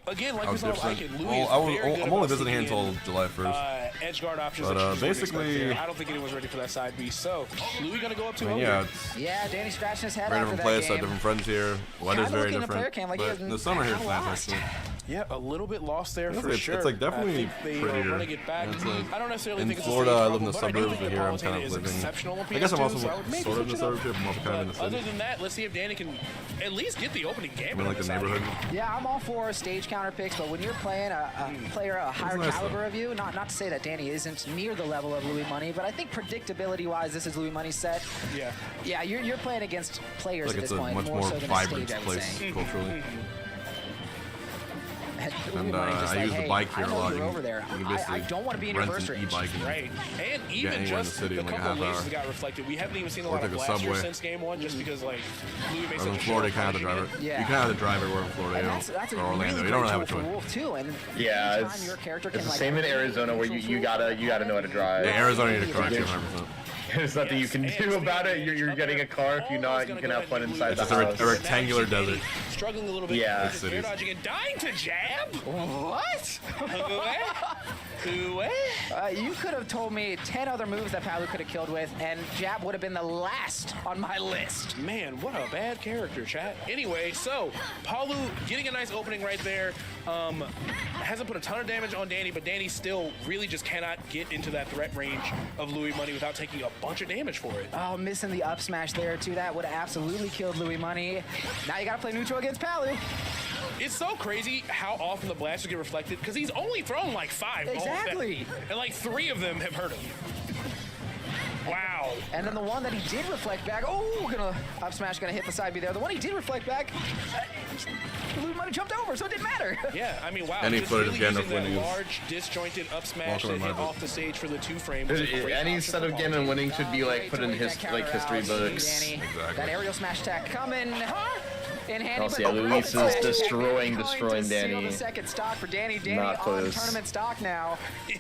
[SPEAKER 17] again, like we saw with Icon, Louis is very good
[SPEAKER 3] I'm
[SPEAKER 17] about
[SPEAKER 3] only visiting here
[SPEAKER 17] sneaking
[SPEAKER 3] until
[SPEAKER 17] in,
[SPEAKER 3] July 1st.
[SPEAKER 17] edge guard options.
[SPEAKER 3] But,
[SPEAKER 17] that you just wouldn't
[SPEAKER 3] basically-
[SPEAKER 17] expect there. I don't think anyone's ready for that side B. So Louis gonna go up to
[SPEAKER 3] I mean,
[SPEAKER 17] him.
[SPEAKER 3] yeah, it's
[SPEAKER 22] Yeah, Danny scratching his head
[SPEAKER 3] very
[SPEAKER 22] after
[SPEAKER 3] different
[SPEAKER 22] that
[SPEAKER 3] place. I
[SPEAKER 22] game.
[SPEAKER 3] have different friends here. Weather's
[SPEAKER 22] Kinda
[SPEAKER 3] very
[SPEAKER 22] looking at player
[SPEAKER 3] different.
[SPEAKER 22] cam like he
[SPEAKER 3] But
[SPEAKER 22] hasn't
[SPEAKER 3] the summer here is
[SPEAKER 22] kinda
[SPEAKER 3] nice,
[SPEAKER 22] lost.
[SPEAKER 3] actually.
[SPEAKER 17] Yeah, a little bit lost there for
[SPEAKER 3] It's
[SPEAKER 17] sure.
[SPEAKER 3] like definitely
[SPEAKER 17] I think they
[SPEAKER 3] prettier.
[SPEAKER 17] are running it back.
[SPEAKER 3] It's like
[SPEAKER 17] I don't necessarily
[SPEAKER 3] in
[SPEAKER 17] think it's
[SPEAKER 3] Florida,
[SPEAKER 17] a
[SPEAKER 3] I
[SPEAKER 17] stage
[SPEAKER 3] live in the
[SPEAKER 17] problem, but I do
[SPEAKER 3] suburbs,
[SPEAKER 17] think
[SPEAKER 3] but here I'm
[SPEAKER 17] Napolitano
[SPEAKER 3] kind of
[SPEAKER 17] is
[SPEAKER 3] living.
[SPEAKER 17] exceptional on
[SPEAKER 3] I guess I'm
[SPEAKER 17] PS2,
[SPEAKER 3] also
[SPEAKER 17] so I would maybe
[SPEAKER 3] sort of in the
[SPEAKER 17] switch it up.
[SPEAKER 3] suburbs here, but I'm also kind of in the
[SPEAKER 17] Other
[SPEAKER 3] city.
[SPEAKER 17] than that, let's see if Danny can at least get the opening game.
[SPEAKER 3] I'm in like the neighborhood.
[SPEAKER 22] Yeah, I'm all for stage counter picks, but when you're playing a player a higher
[SPEAKER 3] nice,
[SPEAKER 22] caliber
[SPEAKER 3] though.
[SPEAKER 22] of you, not to say that Danny isn't near the level of Louis Money, but I think predictability-wise, this is Louis Money's set.
[SPEAKER 17] Yeah.
[SPEAKER 22] Yeah, you're playing against players
[SPEAKER 3] Like
[SPEAKER 22] at
[SPEAKER 3] it's
[SPEAKER 22] this
[SPEAKER 3] a
[SPEAKER 22] point
[SPEAKER 3] much
[SPEAKER 22] more
[SPEAKER 3] more
[SPEAKER 22] so than a
[SPEAKER 3] vibrant
[SPEAKER 22] stage, I would
[SPEAKER 3] place
[SPEAKER 22] say.
[SPEAKER 3] culturally. And I use the bike here a lot.
[SPEAKER 22] Over there. I don't want to be in your first range.
[SPEAKER 17] Right. And even just a couple of laces got reflected. We haven't even seen a lot of blasters since game 1 just because, like, Louis made such
[SPEAKER 3] in Florida, you kind of have to drive it. Yeah. You kind of have to drive it where in Florida, or Orlando. You don't really have a choice.
[SPEAKER 22] Too, and
[SPEAKER 4] yeah, it's the same in Arizona where you gotta know how to drive.
[SPEAKER 3] Yeah, Arizona you need to correct 100%.
[SPEAKER 4] There's nothing you can do about it. You're getting a car. If you're not, you can have fun inside the house.
[SPEAKER 3] It's a rectangular desert.
[SPEAKER 17] Struggling a little bit.
[SPEAKER 4] Yeah.
[SPEAKER 17] Air dodging and dying to jab.
[SPEAKER 22] What? You could have told me 10 other moves that Palu could have killed with, and jab would have been the last on my list.
[SPEAKER 17] Man, what a bad character, chat. Anyway, so Palu getting a nice opening right there. Hasn't put a ton of damage on Danny, but Danny still really just cannot get into that threat range of Louis Money without taking a bunch of damage for it.
[SPEAKER 22] Oh, missing the up smash there too. That would have absolutely killed Louis Money. Now you gotta play neutral against Palu.
[SPEAKER 17] It's so crazy how often the blasters get reflected because he's only thrown like 5.
[SPEAKER 22] Exactly.
[SPEAKER 17] And like 3 of them have hurt him. Wow.
[SPEAKER 22] And then the one that he did reflect back, up smash gonna hit the side B there. The one he did reflect back, Louis Money jumped over, so it didn't matter.
[SPEAKER 17] Yeah, I mean, wow.
[SPEAKER 3] Any
[SPEAKER 17] just
[SPEAKER 3] footage
[SPEAKER 17] really
[SPEAKER 3] of
[SPEAKER 17] using
[SPEAKER 3] Ganon winning
[SPEAKER 17] that large disjointed up smash that hit off the stage for the 2-frame.
[SPEAKER 4] Any set of Ganon winning should be like put in history books.
[SPEAKER 22] Exactly. That aerial smash attack coming. In handy,
[SPEAKER 4] yeah, Luis is destroying
[SPEAKER 22] Danny. The second stock for Danny. Danny on tournament stock now.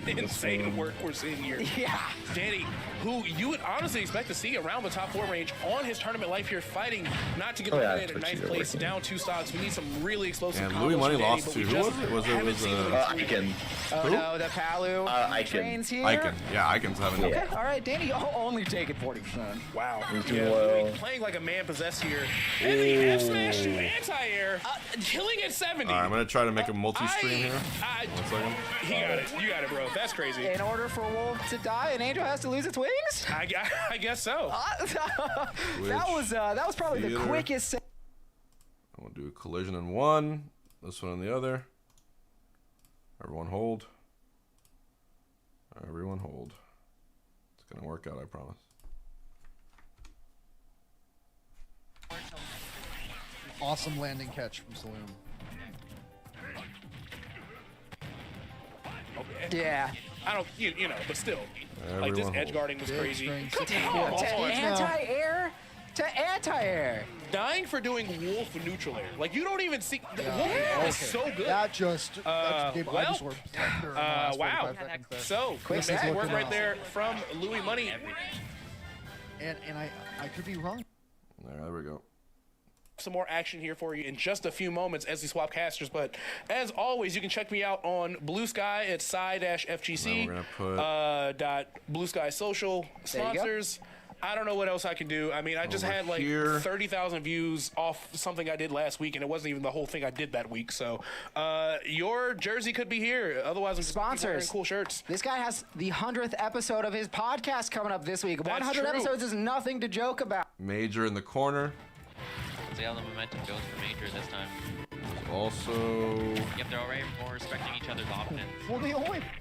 [SPEAKER 17] Insane work we're seeing here.
[SPEAKER 22] Yeah.
[SPEAKER 17] Danny, who you would honestly expect to see around the top 4 range on his tournament life here, fighting not to get eliminated. Ninth place, down 2 stocks. We need some really explosive.
[SPEAKER 3] And Louis Money lost to who was it? Was
[SPEAKER 4] Icon.
[SPEAKER 22] Oh no, the Palu trains here.
[SPEAKER 3] Icon. Yeah, Icon's having
[SPEAKER 22] Okay, all right, Danny, only taking 40%.
[SPEAKER 17] Wow.
[SPEAKER 4] Well.
[SPEAKER 17] Playing like a man possessed here. And the F smash to anti-air, killing at 70.
[SPEAKER 3] All right, I'm gonna try to make a multi-stream here. 1 second.
[SPEAKER 17] He got it. You got it, bro. That's crazy.
[SPEAKER 22] In order for Wolf to die, an angel has to lose its wings?
[SPEAKER 17] I guess so.
[SPEAKER 22] That was probably the quickest.
[SPEAKER 3] I'm gonna do a collision in 1, this one in the other. Everyone hold. Everyone hold. It's gonna work out, I promise.
[SPEAKER 5] Awesome landing catch from Saloon.
[SPEAKER 22] Yeah.
[SPEAKER 17] I don't, you know, but still. Like this edge guarding was crazy.
[SPEAKER 22] Anti-air to anti-air.
[SPEAKER 17] Dying for doing Wolf neutral air. Like, you don't even see. Wolf is so good.
[SPEAKER 5] That just gave
[SPEAKER 17] wow. So,
[SPEAKER 22] quick
[SPEAKER 17] work right there from Louis Money.
[SPEAKER 5] And I could be wrong.
[SPEAKER 3] There we go.
[SPEAKER 17] Some more action here for you in just a few moments as we swap casters, but as always, you can check me out on Blue Sky at Psy-FGC Blue Sky Social sponsors. I don't know what else I can do. I mean, I just had like 30,000 views off something I did last week, and it wasn't even the whole thing I did that week. So your jersey could be here. Otherwise, I'm just wearing cool shirts.
[SPEAKER 22] This guy has the 100th episode of his podcast coming up this week.
[SPEAKER 17] That's
[SPEAKER 22] 100 episodes is nothing to joke about.
[SPEAKER 3] Major in the corner.
[SPEAKER 15] See how the momentum goes for Major this time.
[SPEAKER 3] Also...
[SPEAKER 15] Yep, they're already more respecting each other's options.
[SPEAKER 5] Well,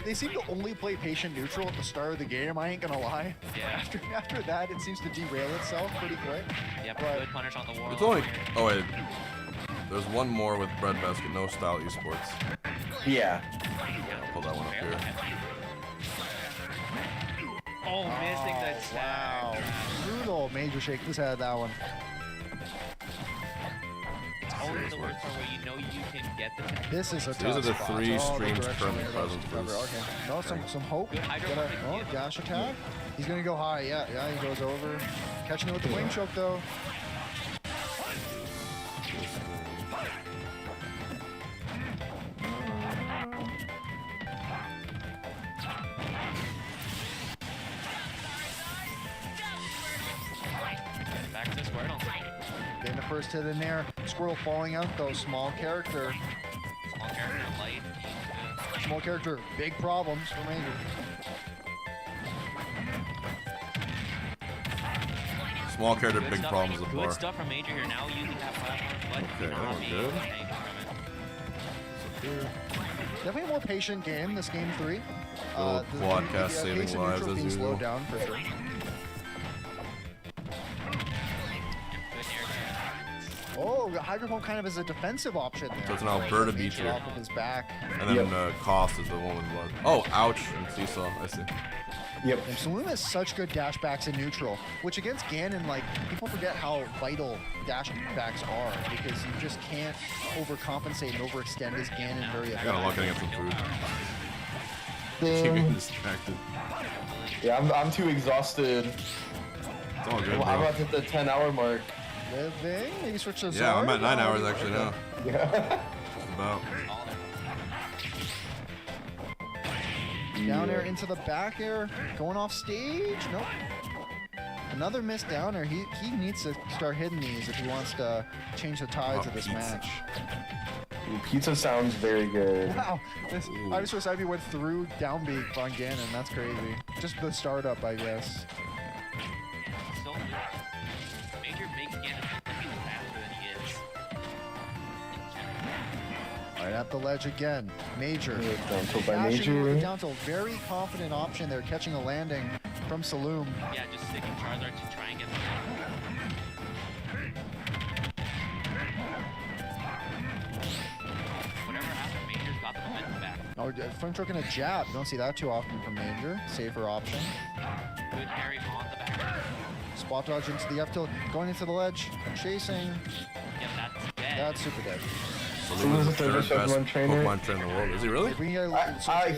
[SPEAKER 5] they seem to only play patient neutral at the start of the game, I ain't gonna lie.
[SPEAKER 15] Yeah.
[SPEAKER 5] After that, it seems to derail itself pretty quick.
[SPEAKER 15] Yep, good punish on the wall.
[SPEAKER 3] It's only... Oh, wait. There's one more with Breadbasket, no style esports.
[SPEAKER 4] Yeah.
[SPEAKER 3] I'll pull that one up here.
[SPEAKER 15] Oh, missing that
[SPEAKER 5] wow. Brutal. Major shake his head, that one.
[SPEAKER 15] It's always the worst part where you know you can get the tech.
[SPEAKER 5] This is a tough
[SPEAKER 3] These are the
[SPEAKER 5] spot.
[SPEAKER 3] 3 streams currently present for this.
[SPEAKER 5] Okay. No, some hope. Dash attack. He's gonna go high. Yeah, he goes over. Catching it with the wing choke though.
[SPEAKER 15] Back to Squirtle.
[SPEAKER 5] Getting the first hit in there. Squirtle falling out though. Small character.
[SPEAKER 15] Small character, light.
[SPEAKER 5] Small character. Big problems for Major.
[SPEAKER 3] Small character, big problems with bar.
[SPEAKER 15] Good stuff from Major here now, using that platform, but not being able to tank from it.
[SPEAKER 5] Definitely a more patient game, this game 3.
[SPEAKER 3] Quadcast saving lives as usual.
[SPEAKER 5] Slowed down for sure. Oh, Hydro Pump kind of is a defensive option there.
[SPEAKER 3] So it's an Alberta beacher.
[SPEAKER 5] Off of his back.
[SPEAKER 3] And then Cost is the one with blood. Oh, ouch. And Seesaw, I see.
[SPEAKER 5] Yep. And Saloon has such good dashbacks in neutral, which against Ganon, like, people forget how vital dashbacks are because you just can't overcompensate and overextend his Ganon very effectively.
[SPEAKER 3] I gotta lock in and get some food. Keep getting distracted.
[SPEAKER 4] Yeah, I'm too exhausted.
[SPEAKER 3] It's all good,
[SPEAKER 4] Well, I'm about to hit the 10-hour mark.
[SPEAKER 5] Living? Maybe switch to
[SPEAKER 3] Yeah, I'm at 9 hours actually now.
[SPEAKER 4] Yeah.
[SPEAKER 3] About.
[SPEAKER 5] Down air into the back air, going off stage. Nope. Another missed down air. He needs to start hitting these if he wants to change the tides of this match.
[SPEAKER 4] Ooh, pizza sounds very good.
[SPEAKER 5] Wow. This Ivysaur side B went through down B on Ganon. That's crazy. Just the startup, I guess.
[SPEAKER 15] So Major makes Ganon faster than he is.
[SPEAKER 5] Right at the ledge again. Major.
[SPEAKER 4] Down tilt by
[SPEAKER 5] Dashing with the
[SPEAKER 4] Major.
[SPEAKER 5] down tilt. Very confident option there, catching a landing from Saloon.
[SPEAKER 15] Yeah, just sticking Charizard to try and get the whatever happened, Major's got the momentum back.
[SPEAKER 5] Oh, front stroke and a jab. You don't see that too often from Major. Safer option.
[SPEAKER 15] Good parry on the back.
[SPEAKER 5] Spot dodge into the F tilt. Going into the ledge. Chasing.
[SPEAKER 15] Yeah, that's dead.
[SPEAKER 5] That's super dead.
[SPEAKER 3] Saloon is the third best
[SPEAKER 4] Pokemon trainer.
[SPEAKER 3] Pokemon trainer in the world. Is he really?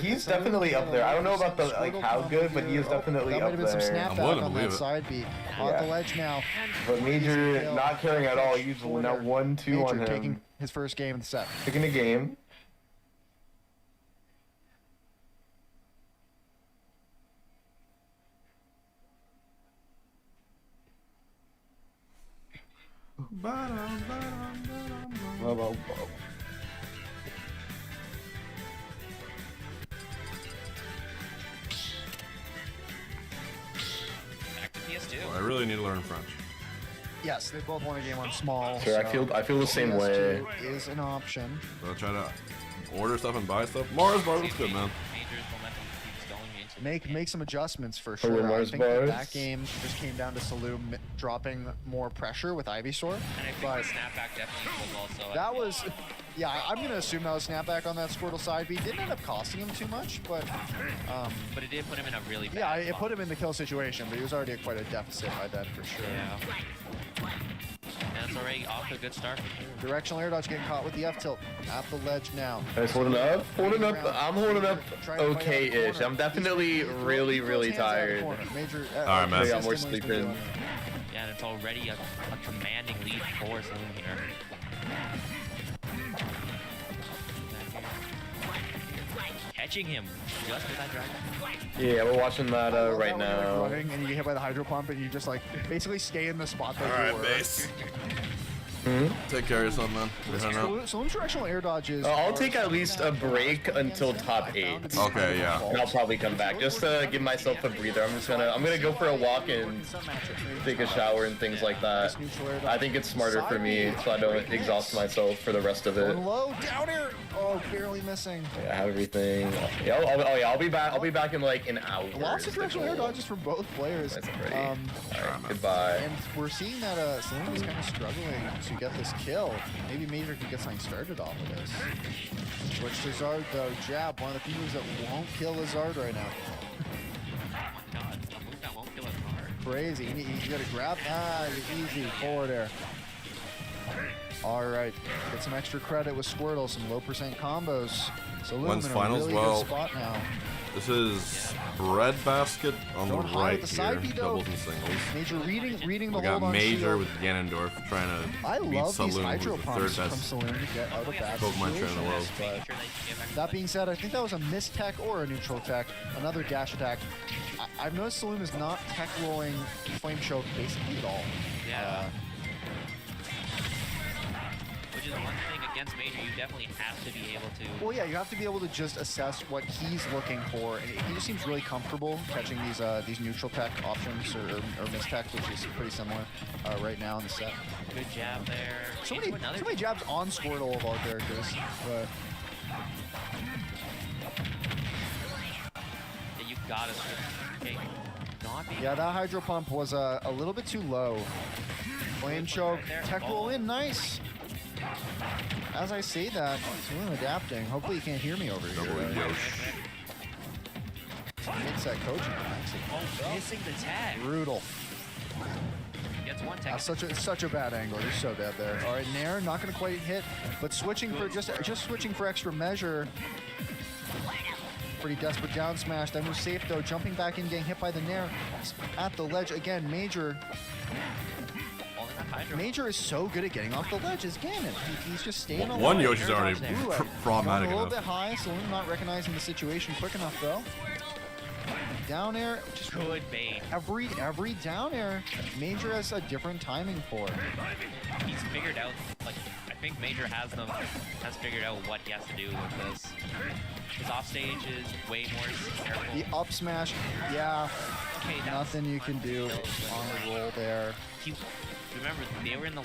[SPEAKER 4] He's definitely up there. I don't know about the how good, but he is definitely
[SPEAKER 5] That might
[SPEAKER 4] up
[SPEAKER 5] have been some
[SPEAKER 4] there.
[SPEAKER 5] snapback on that side B. On the ledge now.
[SPEAKER 4] But Major not caring at all. He's now 1-2 on
[SPEAKER 5] Major
[SPEAKER 4] him.
[SPEAKER 5] taking his first game in the set.
[SPEAKER 4] Picking a game.
[SPEAKER 15] Back to PS2.
[SPEAKER 3] I really need to learn French.
[SPEAKER 5] Yes, they both won a game on small.
[SPEAKER 4] Sure, I feel the same way.
[SPEAKER 5] PS2 is an option.
[SPEAKER 3] So I'll try to order stuff and buy stuff. Mars bar looks good, man.
[SPEAKER 15] Major's momentum keeps going into
[SPEAKER 5] Make some adjustments for
[SPEAKER 4] For
[SPEAKER 5] sure. I
[SPEAKER 4] Mars
[SPEAKER 5] think that
[SPEAKER 4] bars.
[SPEAKER 5] game just came down to Saloon dropping more pressure with Ivysaur.
[SPEAKER 15] And I think
[SPEAKER 5] But
[SPEAKER 15] the snapback definitely pulled also.
[SPEAKER 5] that was, yeah, I'm gonna assume that was snapback on that Squirtle side B. Didn't end up costing him too much, but
[SPEAKER 15] But it did put him in a really bad
[SPEAKER 5] yeah, it
[SPEAKER 15] spot.
[SPEAKER 5] put him in the kill situation. But he was already at quite a deficit by then for sure.
[SPEAKER 15] Yeah. And it's already off to a good start.
[SPEAKER 5] Directional air dodge getting caught with the F tilt at the ledge now.
[SPEAKER 4] Guys, holding up. I'm holding up okay-ish. I'm definitely really tired.
[SPEAKER 5] Major,
[SPEAKER 3] Alright, man.
[SPEAKER 4] I got more sleeping.
[SPEAKER 15] Yeah, and it's already a commanding lead for Saloon here. Catching him just with that dragon.
[SPEAKER 4] Yeah, we're watching that right now.
[SPEAKER 5] Running and you get hit by the hydro pump and you just like basically stay in the spot that
[SPEAKER 3] Alright,
[SPEAKER 5] you were.
[SPEAKER 3] base. Take care of yourself, man. We're heading out.
[SPEAKER 5] Saloon directional air dodges.
[SPEAKER 4] I'll take at least a break until top 8.
[SPEAKER 3] Okay, yeah.
[SPEAKER 4] And I'll probably come back just to give myself a breather. I'm gonna go for a walk and take a shower and things like that. I think it's smarter for me so I don't exhaust myself for the rest of it.
[SPEAKER 5] Going low, down air. Oh, barely missing.
[SPEAKER 4] Yeah, I have everything. Yeah, I'll be back. I'll be back in like an hour.
[SPEAKER 5] Lots of directional air dodges from both players.
[SPEAKER 4] That's great. All right, goodbye.
[SPEAKER 5] And we're seeing that Saloon is kind of struggling to get this kill. Maybe Major can get something started off of this. Switch to Zard though. Jab, one of the few moves that won't kill Zard right now.
[SPEAKER 15] God, a move that won't kill us hard.
[SPEAKER 5] Crazy. You gotta grab. Easy. Forward air. All right. Get some extra credit with Squirtle. Some low percent combos. Saloon
[SPEAKER 3] When's
[SPEAKER 5] in a
[SPEAKER 3] finals?
[SPEAKER 5] really
[SPEAKER 3] Well,
[SPEAKER 5] good spot now.
[SPEAKER 3] This is Breadbasket on the
[SPEAKER 5] Going high
[SPEAKER 3] right
[SPEAKER 5] with the side
[SPEAKER 3] here.
[SPEAKER 5] B, though.
[SPEAKER 3] Doubles and singles.
[SPEAKER 5] Major reading the
[SPEAKER 3] We
[SPEAKER 5] hold
[SPEAKER 3] got
[SPEAKER 5] on
[SPEAKER 3] Major
[SPEAKER 5] shield.
[SPEAKER 3] with Ganondorf trying to
[SPEAKER 5] I
[SPEAKER 3] beat
[SPEAKER 5] love these
[SPEAKER 3] Saloon,
[SPEAKER 5] hydro
[SPEAKER 3] who's the
[SPEAKER 5] pumps
[SPEAKER 3] third
[SPEAKER 5] from
[SPEAKER 3] best
[SPEAKER 5] Saloon to get out of bad
[SPEAKER 3] Pokemon trainer in the world.
[SPEAKER 5] situations, but that being said, I think that was a missed tech or a neutral tech, another dash attack. I've noticed Saloon is not tech rolling Flame Choke basically at all.
[SPEAKER 15] Yeah. Which is one thing against Major, you definitely have to be able to.
[SPEAKER 5] Well, yeah, you have to be able to just assess what he's looking for, and he just seems really comfortable catching these neutral tech options or missed tech, which is pretty similar right now in the set.
[SPEAKER 15] Good jab there.
[SPEAKER 5] So many jabs on Squirtle of all characters, but
[SPEAKER 15] Yeah, you gotta switch. Okay. Not be
[SPEAKER 5] yeah, that hydro pump was a little bit too low. Flame choke, tech roll in, nice. As I say that, Saloon adapting. Hopefully you can't hear me over here. Makes that coaching
[SPEAKER 15] Missing the tag.
[SPEAKER 5] brutal.
[SPEAKER 15] Gets one tag.
[SPEAKER 5] That's such a bad angle. You're so dead there. All right, Nair not gonna quite hit, but switching for just switching for extra measure. Pretty desperate down smash. That moves safe though. Jumping back in, getting hit by the Nair at the ledge again. Major is so good at getting off the ledge. Is Ganon. He's just staying alive.
[SPEAKER 3] One Yoshi's already problematic
[SPEAKER 5] a little
[SPEAKER 3] enough.
[SPEAKER 5] bit high. Saloon not recognizing the situation quick enough though. Down air, just
[SPEAKER 15] good bait.
[SPEAKER 5] Every down air, Major has a different timing for.
[SPEAKER 15] He's figured out, like, I think Major has figured out what he has to do with this. His offstage is way more careful.
[SPEAKER 5] The up smash, yeah,
[SPEAKER 15] okay,
[SPEAKER 5] nothing you can do on the roll there.
[SPEAKER 15] Remember, they were in the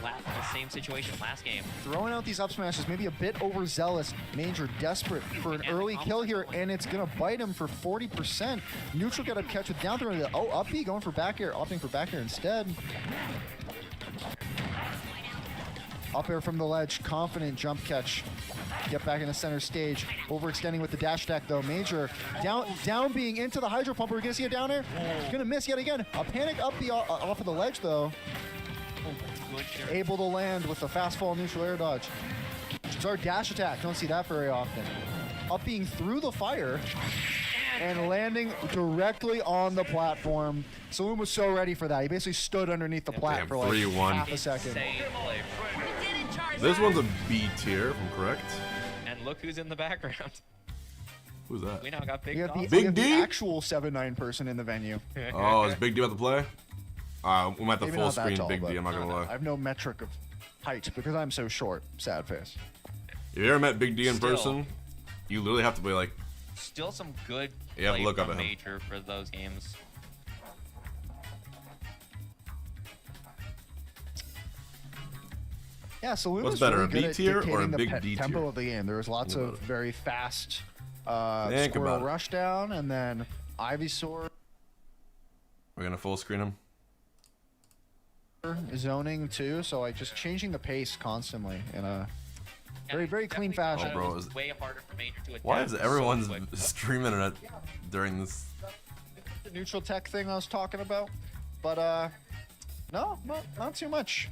[SPEAKER 15] same situation last game.
[SPEAKER 5] Throwing out these up smashes, maybe a bit overzealous. Major desperate for an early kill here, and it's gonna bite him for 40%. Neutral got a catch with down throw. Oh, up B going for back air, opting for back air instead. Up air from the ledge, confident jump catch. Get back in the center stage. Overextending with the dash attack though. Major down being into the hydro pump. We're gonna see a down air. Gonna miss yet again. A panic up B off of the ledge though. Able to land with a fast fall neutral air dodge. It's our dash attack. Don't see that very often. Up being through the fire and landing directly on the platform. Saloon was so ready for that. He basically stood underneath the plat for like
[SPEAKER 3] 3-1.
[SPEAKER 5] half a second.
[SPEAKER 3] This one's a B tier, if I'm correct.
[SPEAKER 15] And look who's in the background.
[SPEAKER 3] Who's that?
[SPEAKER 15] We now got Big
[SPEAKER 5] We have
[SPEAKER 3] Big D?
[SPEAKER 5] the actual 7'9" person in the venue.
[SPEAKER 3] Oh, is Big D about to play? We might have the
[SPEAKER 5] Maybe
[SPEAKER 3] full
[SPEAKER 5] not that
[SPEAKER 3] screen
[SPEAKER 5] tall,
[SPEAKER 3] Big
[SPEAKER 5] but
[SPEAKER 3] D, I'm not gonna lie.
[SPEAKER 5] I have no metric of height because I'm so short. Sad face.
[SPEAKER 3] If you ever met Big D in person, you literally have to be like...
[SPEAKER 15] Still some good
[SPEAKER 3] Yeah,
[SPEAKER 15] play
[SPEAKER 3] look up
[SPEAKER 15] from
[SPEAKER 3] at him.
[SPEAKER 15] Major for those games.
[SPEAKER 5] Yeah, Saloon
[SPEAKER 3] What's
[SPEAKER 5] was
[SPEAKER 3] better,
[SPEAKER 5] really
[SPEAKER 3] a
[SPEAKER 5] good
[SPEAKER 3] B
[SPEAKER 5] at
[SPEAKER 3] tier or a
[SPEAKER 5] dictating the
[SPEAKER 3] big D
[SPEAKER 5] tempo
[SPEAKER 3] tier?
[SPEAKER 5] of the game. There was lots of very fast
[SPEAKER 3] Think
[SPEAKER 5] squirrel
[SPEAKER 3] about it.
[SPEAKER 5] rush down, and then Ivysaur
[SPEAKER 3] We're gonna full screen him.
[SPEAKER 5] zoning too. So like just changing the pace constantly in a very clean fashion.
[SPEAKER 3] Oh, bro, is-
[SPEAKER 15] Way harder for Major to adapt.
[SPEAKER 3] Why is
[SPEAKER 15] so
[SPEAKER 3] everyone
[SPEAKER 15] quick.
[SPEAKER 3] streaming it during this?
[SPEAKER 5] The neutral tech thing I was talking about, but no, not too much.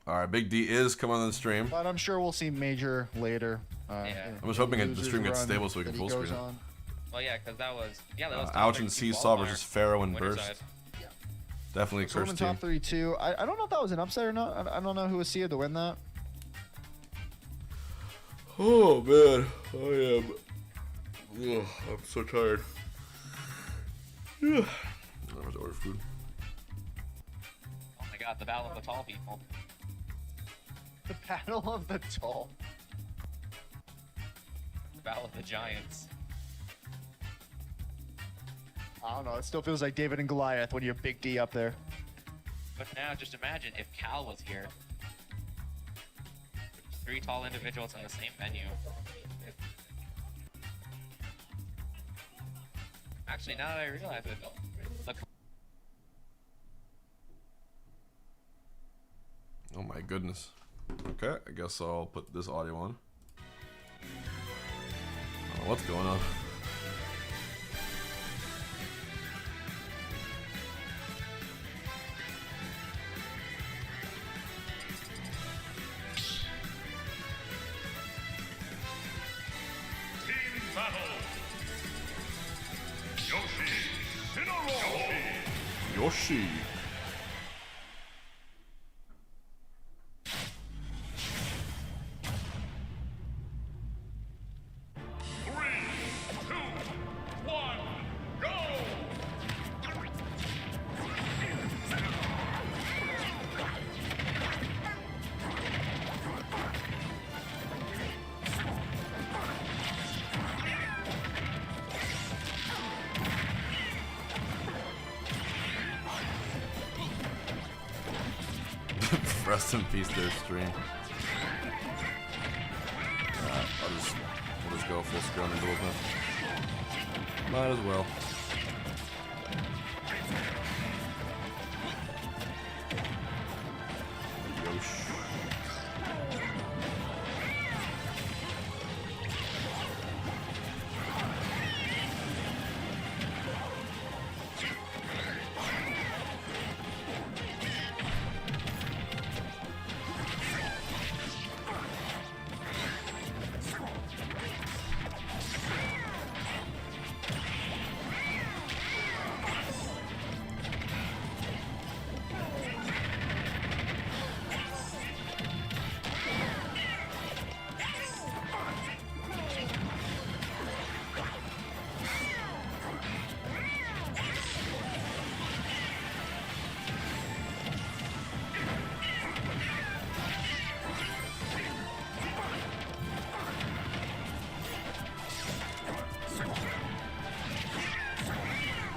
[SPEAKER 3] All right, Big D is coming on the stream.
[SPEAKER 5] But I'm sure we'll see Major later.
[SPEAKER 3] I'm just hoping the
[SPEAKER 5] losers
[SPEAKER 3] stream gets
[SPEAKER 5] run
[SPEAKER 3] stable so we can
[SPEAKER 5] that
[SPEAKER 3] full
[SPEAKER 5] he goes
[SPEAKER 3] screen it.
[SPEAKER 5] on.
[SPEAKER 15] Well, yeah, because that was that was.
[SPEAKER 3] Ouch and Seesaw
[SPEAKER 15] Walmart
[SPEAKER 3] versus Pharaoh and
[SPEAKER 15] winter
[SPEAKER 3] Burst.
[SPEAKER 15] side.
[SPEAKER 3] Definitely a
[SPEAKER 5] Saloon
[SPEAKER 3] cursed
[SPEAKER 5] top
[SPEAKER 3] team.
[SPEAKER 5] 3-2. I don't know if that was an upset or not. I don't know who was seeded to win that.
[SPEAKER 3] Oh man, I am. Ugh, I'm so tired. I'm gonna order food.
[SPEAKER 15] Oh my God, the battle of the tall people.
[SPEAKER 5] The Battle of the Tall.
[SPEAKER 15] The battle of the giants.
[SPEAKER 5] I don't know. It still feels like David and Goliath when you have Big D up there.
[SPEAKER 15] But now, just imagine if Cal was here. 3 tall individuals in the same venue. Actually, now that I realize it, look.
[SPEAKER 3] Oh my goodness. Okay, I guess I'll put this audio on. I don't know what's going on.
[SPEAKER 1] Team battle. Yoshi, Shinoru.
[SPEAKER 3] Yoshi. Rest in peace their stream. Alright, we'll just go full screen and build it. Might as well.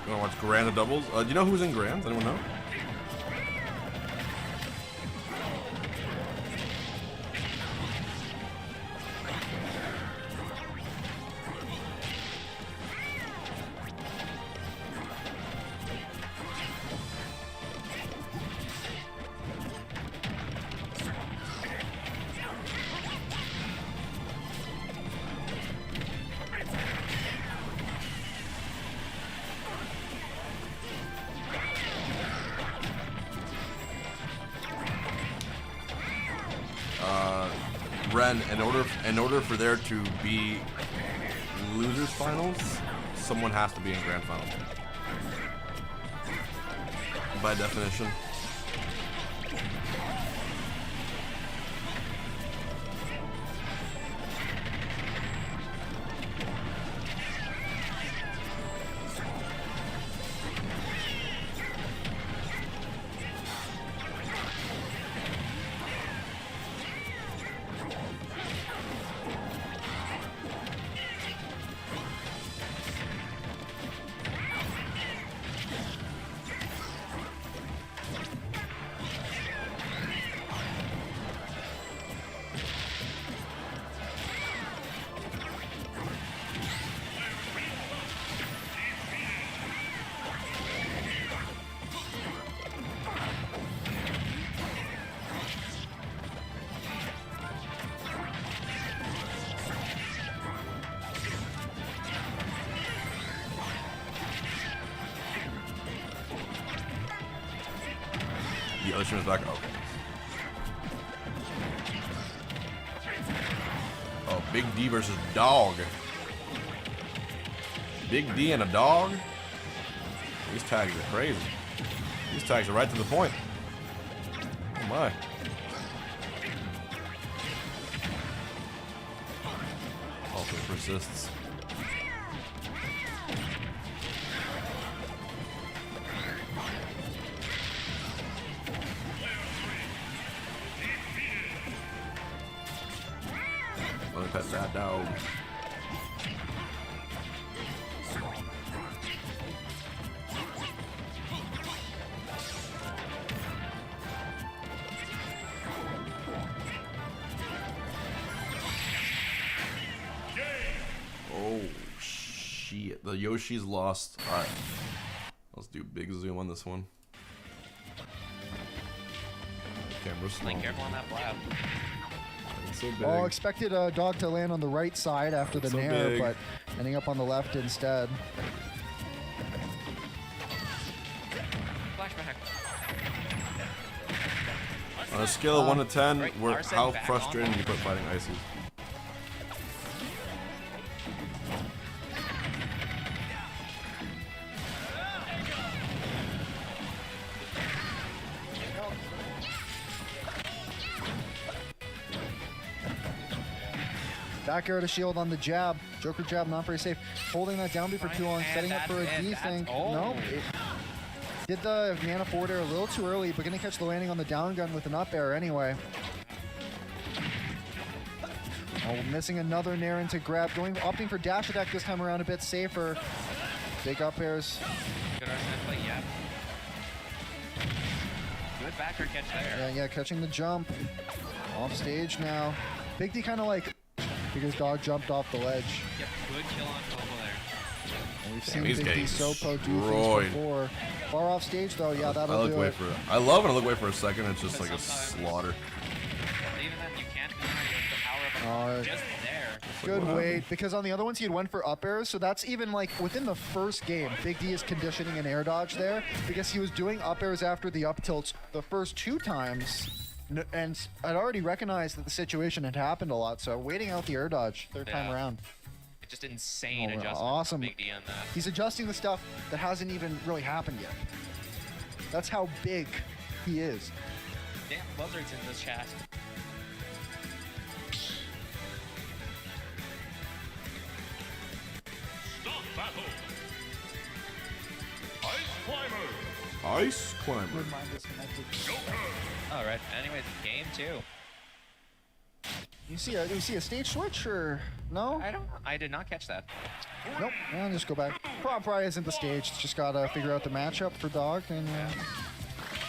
[SPEAKER 3] You want to watch Grand the doubles? Do you know who's in Grand? Anyone know? Ren, in order for there to be losers finals, someone has to be in grand final. By definition. The other stream is back. Okay. Oh, Big D versus Dog. Big D and a dog? These tags are crazy. These tags are right to the point. Oh my. Also persists. Let me pet that dog. Oh shit! The Yoshi's lost. All right, let's do big zoom on this one. Camera's small.
[SPEAKER 15] Careful on that blab.
[SPEAKER 3] So big.
[SPEAKER 5] Oh, expected a dog to land on the right side after the
[SPEAKER 3] So
[SPEAKER 5] nair,
[SPEAKER 3] big.
[SPEAKER 5] but ending up on the left instead.
[SPEAKER 15] Flashback.
[SPEAKER 3] On a scale of 1 to 10,
[SPEAKER 15] Right, Arsene
[SPEAKER 3] how
[SPEAKER 15] back
[SPEAKER 3] frustrating
[SPEAKER 15] on.
[SPEAKER 3] do you put fighting Ices?
[SPEAKER 5] Back air to shield on the jab. Joker jab, not very safe. Holding that down B for too long, setting up for a D think. No, it did the Nana forward air a little too early, but gonna catch the landing on the down gun with an up air anyway. Oh, missing another nair into grab. Opting for dash attack this time around, a bit safer. Big up airs.
[SPEAKER 15] Good Arsene play, yeah. Good backer catch there.
[SPEAKER 5] Yeah, catching the jump. Off stage now. Big D kind of like, because dog jumped off the ledge.
[SPEAKER 15] Yep, good kill on Tobo there.
[SPEAKER 5] We've seen Big D Sopo do things before. Far off stage though, yeah, that'll do it.
[SPEAKER 3] I love when I look away for a second. It's just like a slaughter.
[SPEAKER 15] Even then, you can't deny the power of just there.
[SPEAKER 5] Good wait, because on the other ones he had went for up airs, so that's even like within the first game. Big D is conditioning an air dodge there because he was doing up airs after the up tilts the first 2 times, and I'd already recognized that the situation had happened a lot, so waiting out the air dodge third time around.
[SPEAKER 15] Just insane adjustment.
[SPEAKER 5] Awesome.
[SPEAKER 15] Big D on that.
[SPEAKER 5] He's adjusting the stuff that hasn't even really happened yet. That's how big he is.
[SPEAKER 15] Damn, buzzards in this chat.
[SPEAKER 1] Stop battle. Ice Climber.
[SPEAKER 3] Ice Climber.
[SPEAKER 15] All right. Anyways, game 2.
[SPEAKER 5] You see a stage switch or no?
[SPEAKER 15] I did not catch that.
[SPEAKER 5] Nope. I'll just go back. Probably isn't the stage. It's just gotta figure out the matchup for Dog and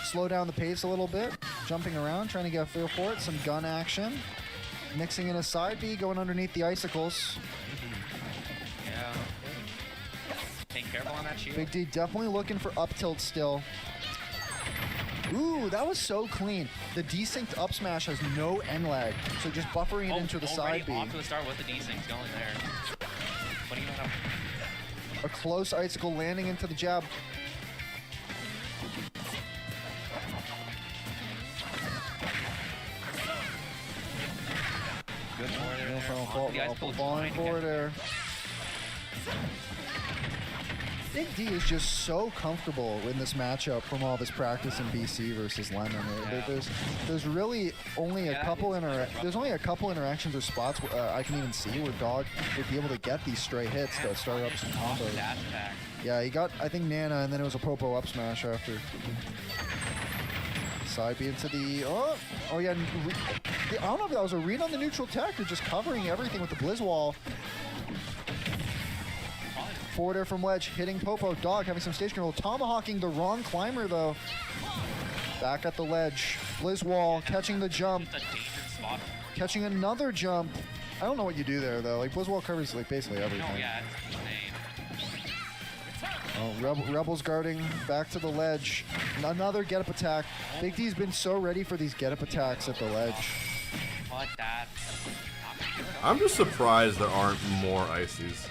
[SPEAKER 5] slow down the pace a little bit. Jumping around, trying to get a feel for it. Some gun action. Mixing in a side B, going underneath the icicles.
[SPEAKER 15] Yeah. Being careful on that shield.
[SPEAKER 5] Big D definitely looking for up tilt still. Ooh, that was so clean. The desynced up smash has no end lag, so just buffering it into the side B.
[SPEAKER 15] Off to the start with the desyncs going there. Putting it up.
[SPEAKER 5] A close icicle landing into the jab.
[SPEAKER 15] Good forward there.
[SPEAKER 5] Falling forward there. Big D is just so comfortable in this matchup from all this practice in BC versus Lemon. There's really only a couple interactions or spots I can even see where Dog would be able to get these stray hits to start up some combos. Yeah, he got I think Nana and then it was a Popo up smash after. Side B into the oh yeah. I don't know if that was a read on the neutral tech or just covering everything with the Blizz wall. Forward air from ledge, hitting Popo. Dog having some stage control. Tomahawking the wrong climber though. Back at the ledge. Blizz wall, catching the jump. Catching another jump. I don't know what you do there though. Like Blizz wall covers like basically everything.
[SPEAKER 15] No, yeah, it's insane.
[SPEAKER 5] Oh, Rebels guarding, back to the ledge. Another get up attack. Big D's been so ready for these get up attacks at the ledge.
[SPEAKER 15] But that.
[SPEAKER 3] I'm just surprised there aren't more ices.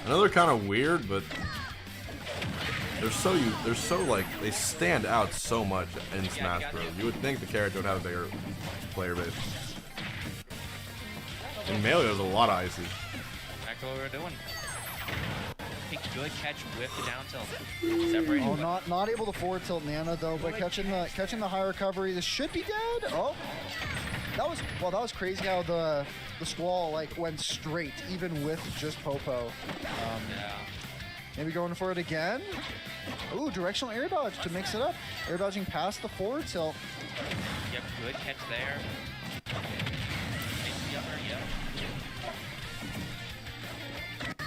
[SPEAKER 3] I know they're kind of weird, but they're so like they stand out so much in Smash Bros. You would think the character would have a bigger player base. And Melee has a lot of ices.
[SPEAKER 15] Back to what we're doing. Good catch with the down tilt. Separating.
[SPEAKER 5] Oh, not able to forward tilt Nana though, but catching the high recovery. This should be dead. Oh, that was crazy how the squall like went straight even with just Popo.
[SPEAKER 15] Yeah.
[SPEAKER 5] Maybe going for it again. Ooh, directional air dodge to mix it up. Air dodging past the forward tilt.
[SPEAKER 15] Yep, good catch there.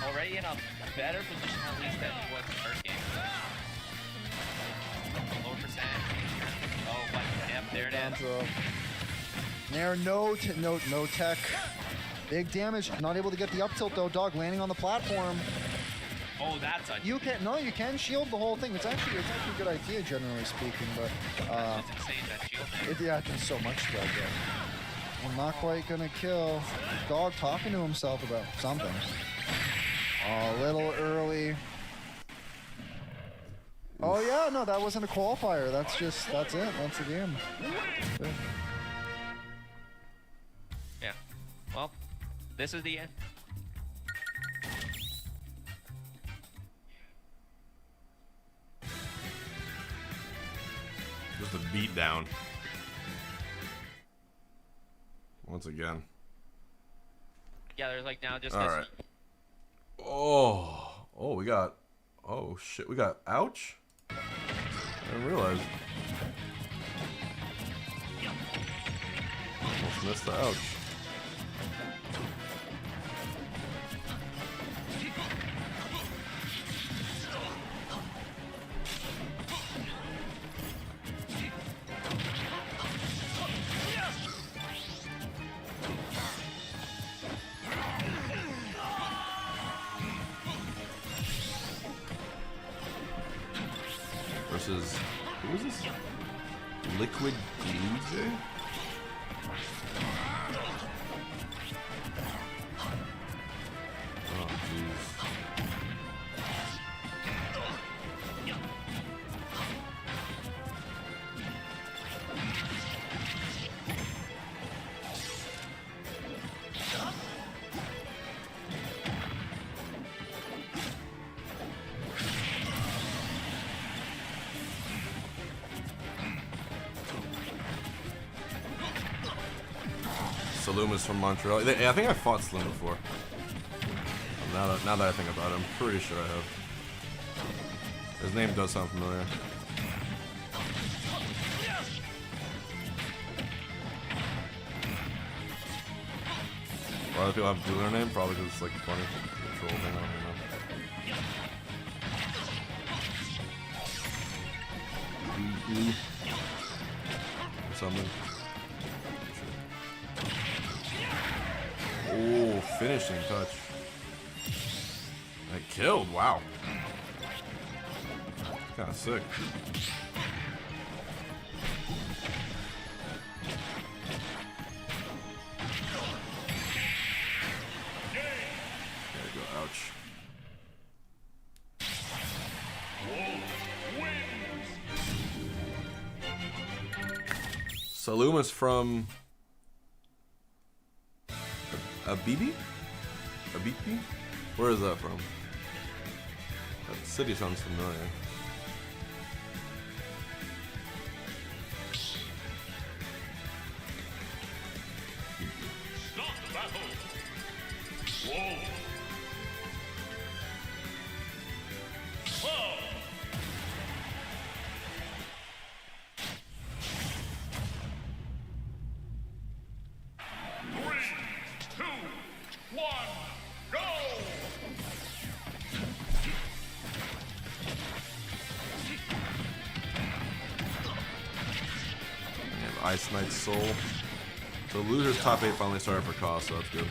[SPEAKER 15] Already in a better position at least than he was in the first game. Lower percent. Oh, what? Yep, there it is.
[SPEAKER 5] There, no tech. Big damage. Not able to get the up tilt though. Dog landing on the platform.
[SPEAKER 15] Oh, that's a.
[SPEAKER 5] You can shield the whole thing. It's actually a good idea generally speaking, but
[SPEAKER 15] it's insane that shield.
[SPEAKER 5] Yeah, it does so much to that game. I'm not quite gonna kill. Dog talking to himself about something. Oh, a little early. Oh yeah, no, that wasn't a qualifier. That's it. That's the game.
[SPEAKER 15] Yeah. Well, this is the end.
[SPEAKER 3] Just a beat down. Once again.
[SPEAKER 15] Yeah, there's like now just
[SPEAKER 3] all
[SPEAKER 15] this.
[SPEAKER 3] Right. Oh, we got. Oh shit, we got. Ouch. I didn't realize. Almost missed the ouch. versus who is this? Liquid Gluto? Oh jeez. Saluma's from Montreal. I think I fought Slim before. Now that I think about it, I'm pretty sure I have. His name does sound familiar. Why do people have to do their name? Probably because it's like funny. Troll thing, I don't know. Or something. Oh, finishing touch. That killed, wow. Kinda sick. There you go, ouch. Saluma's from Abibi? Abibi? Where is that from? That city sounds familiar.
[SPEAKER 1] Stop the battle. Whoa. Whoa. 3, 2, 1, go!
[SPEAKER 3] Ice Knight's Soul. So loser's top 8 finally started for cost, so that's good.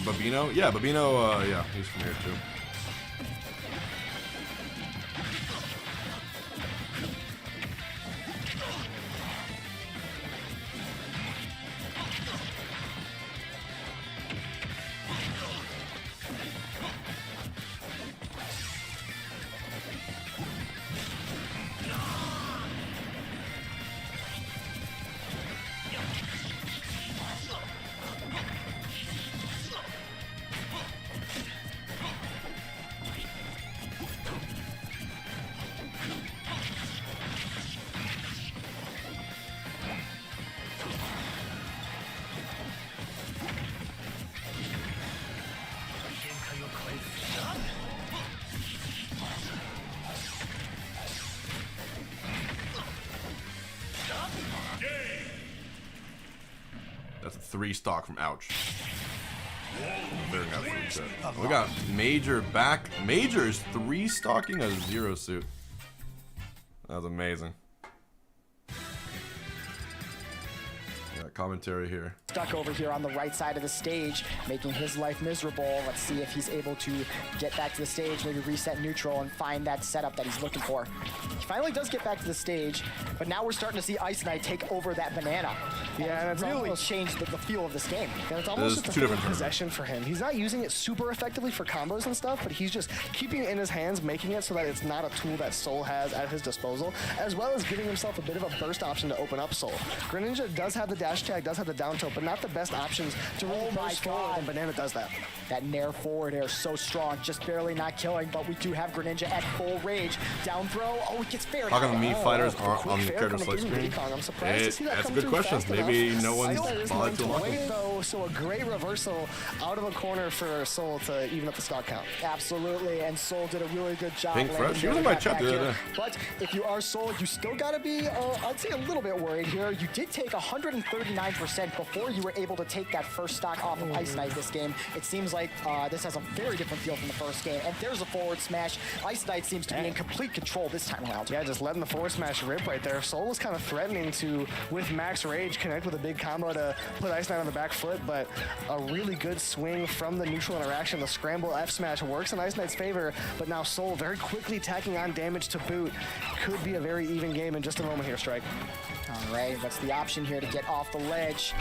[SPEAKER 3] Babino? Yeah, Babino, yeah, he's from here too. That's a 3 stock from Ouch. We got Major back. Major is 3 stocking a 0 suit. That was amazing. Got commentary here.
[SPEAKER 22] Stuck over here on the right side of the stage, making his life miserable. Let's see if he's able to get back to the stage, maybe reset neutral and find that setup that he's looking for. He finally does get back to the stage, but now we're starting to see Ice Knight take over that banana.
[SPEAKER 5] Yeah, and it's
[SPEAKER 22] really changed the feel of this game.
[SPEAKER 5] And it's almost just a full possession for him. He's not using it super effectively for combos and stuff, but he's just keeping it in his hands, making it so that it's not a tool that Soul has at his disposal, as well as giving himself a bit of a burst option to open up Soul. Greninja does have the dash
[SPEAKER 6] Jag does have the down tilt, but not the best options to really push forward, and Banana does that.
[SPEAKER 22] That nair forward air so strong, just barely not killing, but we do have Greninja at full rage. Down throw, oh, it gets fair.
[SPEAKER 3] Talking to me, fighters are on the character select screen. That's a good question. Maybe no one's bothered to unlock it.
[SPEAKER 6] Though, so a great reversal out of a corner for Soul to even up the stock count.
[SPEAKER 22] Absolutely, and Soul did a really good job.
[SPEAKER 3] Pink Fresh, she was in my chat the other day.
[SPEAKER 22] But if you are Soul, you still gotta be, I'd say a little bit worried here. You did take 139% before you were able to take that first stock off of Ice Knight this game. It seems like this has a very different feel from the first game, and there's a forward smash. Ice Knight seems to be in complete control this time around.
[SPEAKER 6] Yeah, just letting the forward smash rip right there. Soul was kind of threatening to, with max rage, connect with a big combo to put Ice Knight on the back foot, but a really good swing from the neutral interaction. The scramble F smash works in Ice Knight's favor, but now Soul very quickly tacking on damage to boot. Could be a very even game in just a moment here, Strike.
[SPEAKER 22] All right, what's the option here to get off the ledge?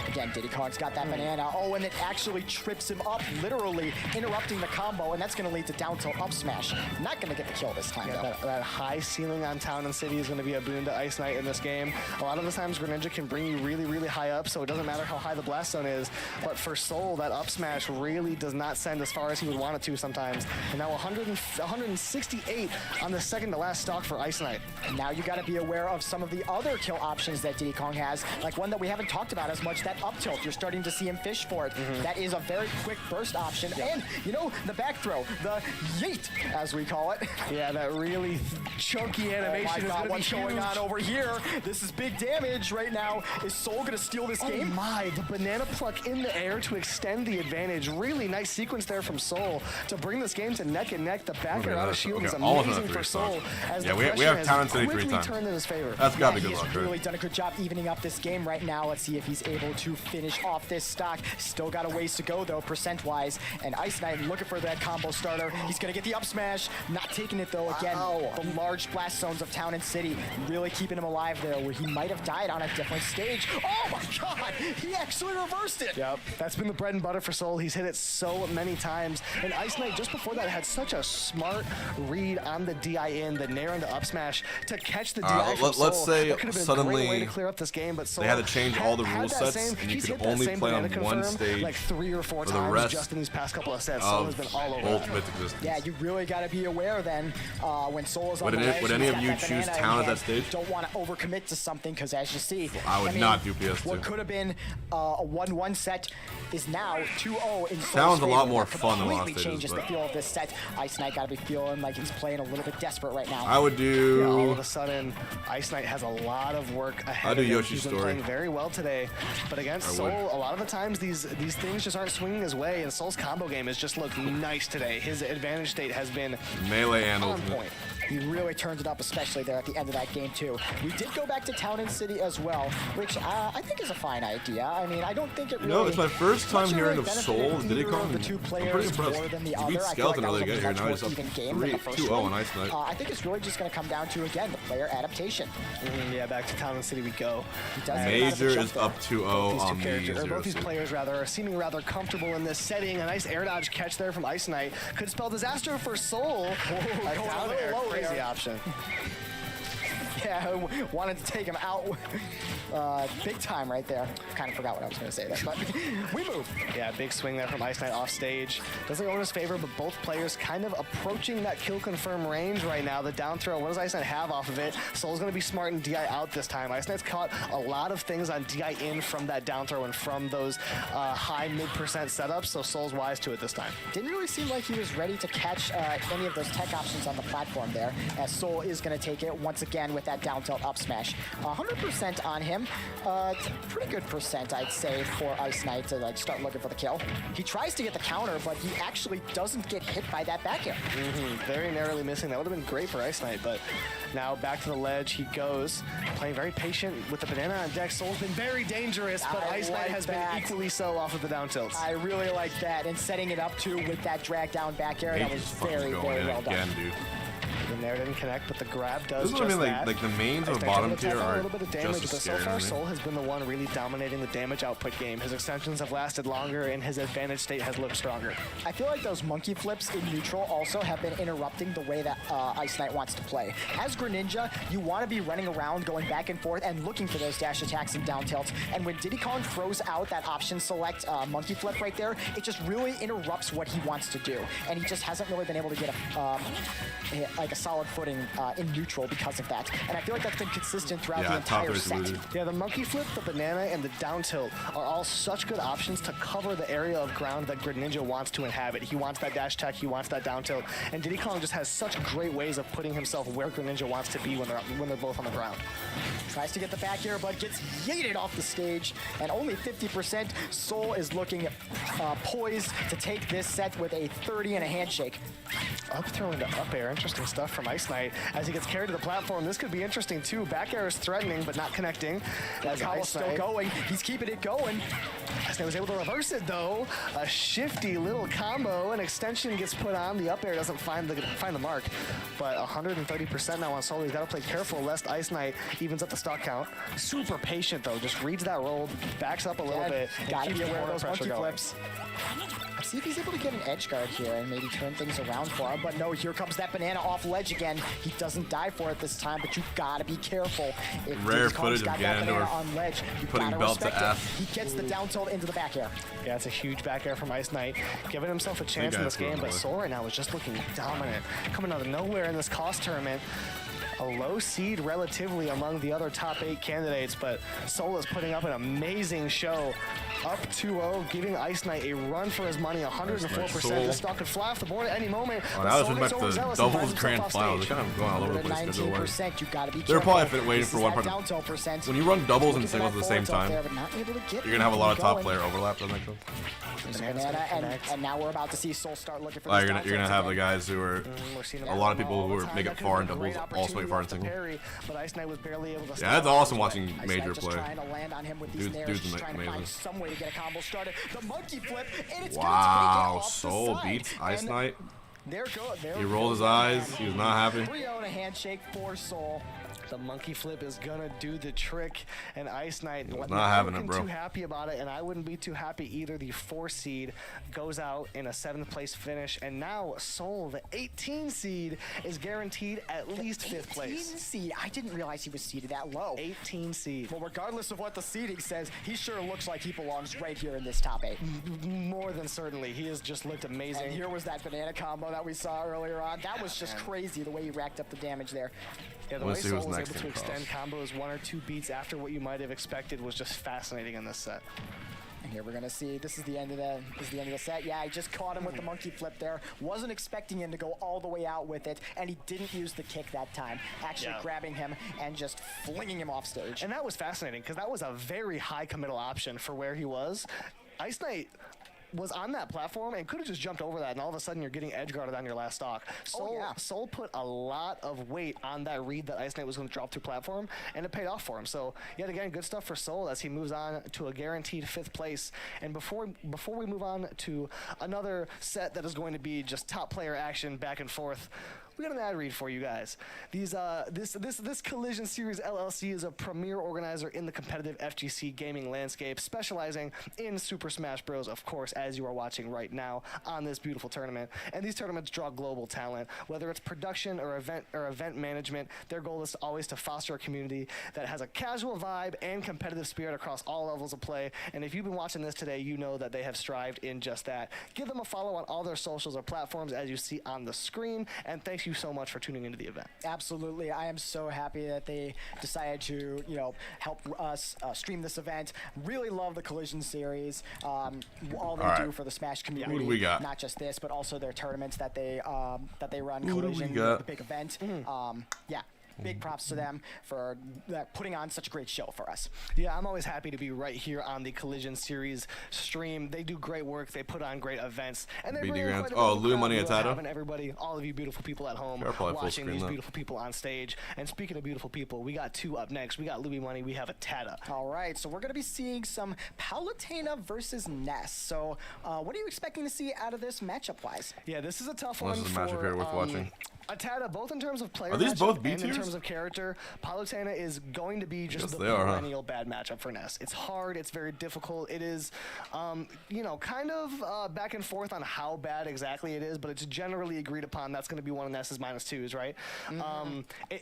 [SPEAKER 22] Again, Diddy Kong's got that banana. Oh, and it actually trips him up, literally interrupting the combo, and that's going to lead to down tilt up smash. Not going to get the kill this time, though.
[SPEAKER 6] That high ceiling on Town and City is going to be a boon to Ice Knight in this game. A lot of the times Greninja can bring you really, really high up, so it doesn't matter how high the blast zone is. But for Soul, that up smash really does not send as far as he would want it to sometimes. And now 168 on the second to last stock for Ice Knight.
[SPEAKER 22] And now you got to be aware of some of the other kill options that Diddy Kong has, like one that we haven't talked about as much, that up tilt. You're starting to see him fish for it. That is a very quick burst option. And, you know, the back throw, the yeet, as we call it.
[SPEAKER 6] Yeah, that really chunky animation is going to be
[SPEAKER 22] what's going on over here? This is big damage right now. Is Soul going to steal this game?
[SPEAKER 6] Oh my, the banana pluck in the air to extend the advantage. Really nice sequence there from Soul to bring this game to neck and neck. The back air out of shield is amazing for Soul.
[SPEAKER 3] Yeah, we have Town and City 3 times.
[SPEAKER 6] Turned in his favor.
[SPEAKER 3] That's got to be good luck,
[SPEAKER 22] He's really done a good job evening up this game right now. Let's see if he's able to finish off this stock. Still got a ways to go, though, percent-wise. And Ice Knight looking for that combo starter. He's going to get the up smash. Not taking it, though. Again, the large blast zones of Town and City really keeping him alive there, where he might have died on a different stage. Oh, my God! He actually reversed it!
[SPEAKER 6] Yep, that's been the bread and butter for Soul. He's hit it so many times. And Ice Knight, just before that, had such a smart read on the DI in, the nair and the up smash to catch the DI from Soul.
[SPEAKER 3] Let's say suddenly
[SPEAKER 6] way to clear up this game, but Soul
[SPEAKER 3] they had to change all the rule sets, and you could only play on one stage
[SPEAKER 6] like 3 or 4 times
[SPEAKER 3] rest
[SPEAKER 6] just in these past couple of sets. Soul has been all over.
[SPEAKER 3] Ultimate existence.
[SPEAKER 22] Yeah, you really got to be aware then when Soul is on the ledge.
[SPEAKER 3] Would any of you choose Town at that stage?
[SPEAKER 22] Don't want to overcommit to something, because as you see,
[SPEAKER 3] I would not do PS2.
[SPEAKER 22] What could have been a 1-1 set is now 2-0 in Soul's
[SPEAKER 3] Sounds a lot
[SPEAKER 22] favor.
[SPEAKER 3] more fun than a lot of
[SPEAKER 22] Completely
[SPEAKER 3] stages,
[SPEAKER 22] changes the feel of this set. Ice Knight got to be feeling like he's playing a little bit desperate right now.
[SPEAKER 3] I would do.
[SPEAKER 6] Yeah, all of a sudden, Ice Knight has a lot of work ahead.
[SPEAKER 3] I'll do
[SPEAKER 6] of him.
[SPEAKER 3] Yoshi's
[SPEAKER 6] He's been
[SPEAKER 3] Story.
[SPEAKER 6] playing very well today, but against Soul, a lot of the times these things just aren't swinging his way, and Soul's combo game has just looked nice today. His advantage state has been
[SPEAKER 3] melee and
[SPEAKER 6] on
[SPEAKER 3] ultimate.
[SPEAKER 6] point.
[SPEAKER 22] He really turned it up, especially there at the end of that game, too. We did go back to Town and City as well, which I think is a fine idea. I mean, I don't think it really...
[SPEAKER 3] No, it's my first time hearing of Soul. Did it come?
[SPEAKER 22] The two
[SPEAKER 3] I'm
[SPEAKER 22] players
[SPEAKER 3] pretty impressed.
[SPEAKER 22] more than the
[SPEAKER 3] He
[SPEAKER 22] other.
[SPEAKER 3] beat
[SPEAKER 22] I feel
[SPEAKER 3] Skeleton
[SPEAKER 22] like
[SPEAKER 3] earlier
[SPEAKER 22] that was a
[SPEAKER 3] here.
[SPEAKER 22] much
[SPEAKER 3] Now
[SPEAKER 22] more
[SPEAKER 3] he's up
[SPEAKER 22] even game than the first
[SPEAKER 3] 2-0
[SPEAKER 22] one.
[SPEAKER 3] on Ice Knight.
[SPEAKER 22] I think it's really just going to come down to, again, the player adaptation.
[SPEAKER 6] Yeah, back to Town and City we go.
[SPEAKER 3] Major is up 2-0 on the
[SPEAKER 6] both these players are seeming rather comfortable in this setting. A nice air dodge catch there from Ice Knight could spell disaster for Soul. A down air, crazy option.
[SPEAKER 22] Yeah, wanted to take him out big time right there. Kind of forgot what I was going to say there, but we move.
[SPEAKER 6] Yeah, big swing there from Ice Knight off stage. Doesn't go in his favor, but both players kind of approaching that kill confirm range right now. The down throw, what does Ice Knight have off of it? Soul's going to be smart and DI out this time. Ice Knight's caught a lot of things on DI in from that down throw and from those high mid-percent setups, so Soul's wise to it this time.
[SPEAKER 22] Didn't really seem like he was ready to catch any of those tech options on the platform there, as Soul is going to take it once again with that down tilt up smash. 100% on him. It's a pretty good percent, I'd say, for Ice Knight to like start looking for the kill. He tries to get the counter, but he actually doesn't get hit by that back air.
[SPEAKER 6] Very narrowly missing. That would have been great for Ice Knight, but now back to the ledge he goes, playing very patient with the banana on deck. Soul's been very dangerous, but Ice Knight has been equally so off of the down tilts.
[SPEAKER 22] I really like that, and setting it up too with that drag down back air. That was very, very well done.
[SPEAKER 3] Dude.
[SPEAKER 10] The Nair didn't connect, but the grab does
[SPEAKER 3] This is
[SPEAKER 10] just
[SPEAKER 3] what I mean,
[SPEAKER 10] that.
[SPEAKER 3] like the mains of bottom tier
[SPEAKER 10] a
[SPEAKER 3] are
[SPEAKER 10] little bit of damage,
[SPEAKER 3] just
[SPEAKER 10] but
[SPEAKER 3] as
[SPEAKER 10] so
[SPEAKER 3] scary.
[SPEAKER 10] far
[SPEAKER 3] to me.
[SPEAKER 10] Soul has been the one really dominating the damage output game. His extensions have lasted longer, and his advantage state has looked stronger.
[SPEAKER 18] I feel like those monkey flips in neutral also have been interrupting the way that Ice Knight wants to play. As Greninja, you want to be running around, going back and forth, and looking for those dash attacks and down tilts. And when Diddy Kong throws out that option select monkey flip right there, it just really interrupts what he wants to do. And he just hasn't really been able to get a solid footing in neutral because of that. And I feel like that's been consistent throughout the entire set.
[SPEAKER 10] Yeah, the monkey flip, the banana, and the down tilt are all such good options to cover the area of ground that Greninja wants to inhabit. He wants that dash attack, he wants that down tilt, and Diddy Kong just has such great ways of putting himself where Greninja wants to be when they're both on the ground.
[SPEAKER 18] Tries to get the back air, but gets yeeted off the stage, and only 50%. Soul is looking poised to take this set with a 30 and a handshake.
[SPEAKER 10] Up throw into up air, interesting stuff from Ice Knight. As he gets carried to the platform, this could be interesting too. Back air is threatening, but not connecting. As
[SPEAKER 18] Combo's still going, he's keeping it going.
[SPEAKER 10] Ice Knight was able to reverse it though. A shifty little combo, an extension gets put on. The up air doesn't find the mark, but 130% now on Soul. He's got to play careful lest Ice Knight evens up the stock count. Super patient though, just reads that roll, backs up a little bit.
[SPEAKER 18] Gotta be aware of those
[SPEAKER 10] pressure
[SPEAKER 18] monkey
[SPEAKER 10] going.
[SPEAKER 18] flips. Let's see if he's able to get an edge guard here and maybe turn things around for him. But no, here comes that banana off ledge again. He doesn't die for it this time, but you gotta be careful. If
[SPEAKER 3] Rare
[SPEAKER 18] Diddy Kong's
[SPEAKER 3] footage of
[SPEAKER 18] got that banana
[SPEAKER 3] Ganondorf
[SPEAKER 18] on ledge, you
[SPEAKER 3] putting
[SPEAKER 18] gotta
[SPEAKER 3] belt to
[SPEAKER 18] respect it.
[SPEAKER 3] ass.
[SPEAKER 18] He gets the down tilt into the back air.
[SPEAKER 10] Yeah, it's a huge back air from Ice Knight, giving himself a chance in this game, but Soul right now is just looking dominant. Coming out of nowhere in this cost tournament. A low seed relatively among the other top 8 candidates, but Soul is putting up an amazing show. Up 2-0, giving Ice Knight a run for his money, 104%. This stock could fly off the board at any moment.
[SPEAKER 3] Oh, now it's back to doubles grand finals. They're kind of going all over the place.
[SPEAKER 18] 19%, you gotta be
[SPEAKER 3] They're
[SPEAKER 18] careful.
[SPEAKER 3] probably waiting for one part.
[SPEAKER 18] Down tilt percent.
[SPEAKER 3] When you run doubles and singles at the same time,
[SPEAKER 18] There, but not able to get
[SPEAKER 3] you're gonna have a lot of top
[SPEAKER 18] going.
[SPEAKER 3] player overlap. Doesn't that make sense?
[SPEAKER 18] And now we're about to see Soul start looking for
[SPEAKER 3] Like
[SPEAKER 18] this
[SPEAKER 3] you're gonna
[SPEAKER 18] down
[SPEAKER 3] have
[SPEAKER 18] tilt
[SPEAKER 3] the guys who are a lot of people who make it far in doubles, also make it far in singles.
[SPEAKER 10] But Ice Knight was barely able to
[SPEAKER 3] Yeah, that's awesome watching
[SPEAKER 18] Ice
[SPEAKER 3] Major
[SPEAKER 18] Knight just
[SPEAKER 3] play.
[SPEAKER 18] trying to land on him with these snares,
[SPEAKER 3] Dude's
[SPEAKER 18] just trying to find
[SPEAKER 3] amazing.
[SPEAKER 18] some way to get a combo started. The monkey flip, and it's
[SPEAKER 3] Wow,
[SPEAKER 18] gonna take it off
[SPEAKER 3] Soul
[SPEAKER 18] the side.
[SPEAKER 3] beats Ice
[SPEAKER 18] And
[SPEAKER 3] Knight.
[SPEAKER 18] There
[SPEAKER 3] He rolled his eyes. He was not happy.
[SPEAKER 18] 3-0 and a handshake for Soul.
[SPEAKER 10] The monkey flip is gonna do the trick, and Ice Knight
[SPEAKER 3] not having it,
[SPEAKER 10] looking
[SPEAKER 3] bro.
[SPEAKER 10] too happy about it, and I wouldn't be too happy either. The 4 seed goes out in a 7th place finish, and now Soul, the 18 seed, is guaranteed at least 5th place.
[SPEAKER 18] 18 seed. I didn't realize he was seeded that low.
[SPEAKER 10] 18 seed.
[SPEAKER 18] Well, regardless of what the seeding says, he sure looks like he belongs right here in this top 8.
[SPEAKER 10] More than certainly, he has just looked amazing.
[SPEAKER 18] And here was that banana combo that we saw earlier on. That was just crazy the way he racked up the damage there.
[SPEAKER 10] Yeah, the
[SPEAKER 3] Let's
[SPEAKER 10] way
[SPEAKER 3] see
[SPEAKER 10] Soul
[SPEAKER 3] who's
[SPEAKER 10] was
[SPEAKER 3] next
[SPEAKER 10] able to
[SPEAKER 3] in cross.
[SPEAKER 10] extend combos 1 or 2 beats after what you might have expected was just fascinating in this set.
[SPEAKER 18] And here we're gonna see, this is the end of the set. Yeah, I just caught him with the monkey flip there. Wasn't expecting him to go all the way out with it, and he didn't use the kick that time. Actually grabbing him and just flinging him off stage.
[SPEAKER 10] And that was fascinating because that was a very high committal option for where he was. Ice Knight was on that platform and could have just jumped over that, and all of a sudden you're getting edge guarded on your last stock. Soul put a lot of weight on that read that Ice Knight was going to drop through platform, and it paid off for him. So yet again, good stuff for Soul as he moves on to a guaranteed 5th place. And before we move on to another set that is going to be just top player action back and forth, we got an ad read for you guys. This Collision Series LLC is a premier organizer in the competitive FGC gaming landscape, specializing in Super Smash Bros. Of course, as you are watching right now on this beautiful tournament. And these tournaments draw global talent, whether it's production or event management. Their goal is always to foster a community that has a casual vibe and competitive spirit across all levels of play. And if you've been watching this today, you know that they have strived in just that. Give them a follow on all their socials or platforms as you see on the screen. And thank you so much for tuning into the event.
[SPEAKER 18] Absolutely. I am so happy that they decided to, help us stream this event. Really love the Collision Series. All they do for the Smash community.
[SPEAKER 3] Who do we got?
[SPEAKER 18] Not just this, but also their tournaments that they run.
[SPEAKER 3] Who do we
[SPEAKER 18] Collision,
[SPEAKER 3] got?
[SPEAKER 18] the big event. Yeah. big props to them for putting on such a great show for us.
[SPEAKER 10] Yeah, I'm always happy to be right here on the Collision Series stream. They do great work. They put on great events. And they bring in quite a
[SPEAKER 3] Louis Money Atado.
[SPEAKER 10] And everybody, all of you beautiful people at home watching these beautiful people on stage. And speaking of beautiful people, we got two up next. We got Louis Money. We have Atado.
[SPEAKER 18] All right, so we're going to be seeing some Palutena versus Ness. So what are you expecting to see out of this matchup-wise?
[SPEAKER 10] Yeah, this is a tough one.
[SPEAKER 3] This is a matchup here worth watching.
[SPEAKER 10] Atado, both in terms of player
[SPEAKER 3] Are these both B
[SPEAKER 10] and in
[SPEAKER 3] tiers?
[SPEAKER 10] terms of character, Palutena is going to be just the perennial bad matchup for Ness. It's hard, it's very difficult. It is, you know, kind of back and forth on how bad exactly it is, but it's generally agreed upon that's going to be one of Ness's -2s, right?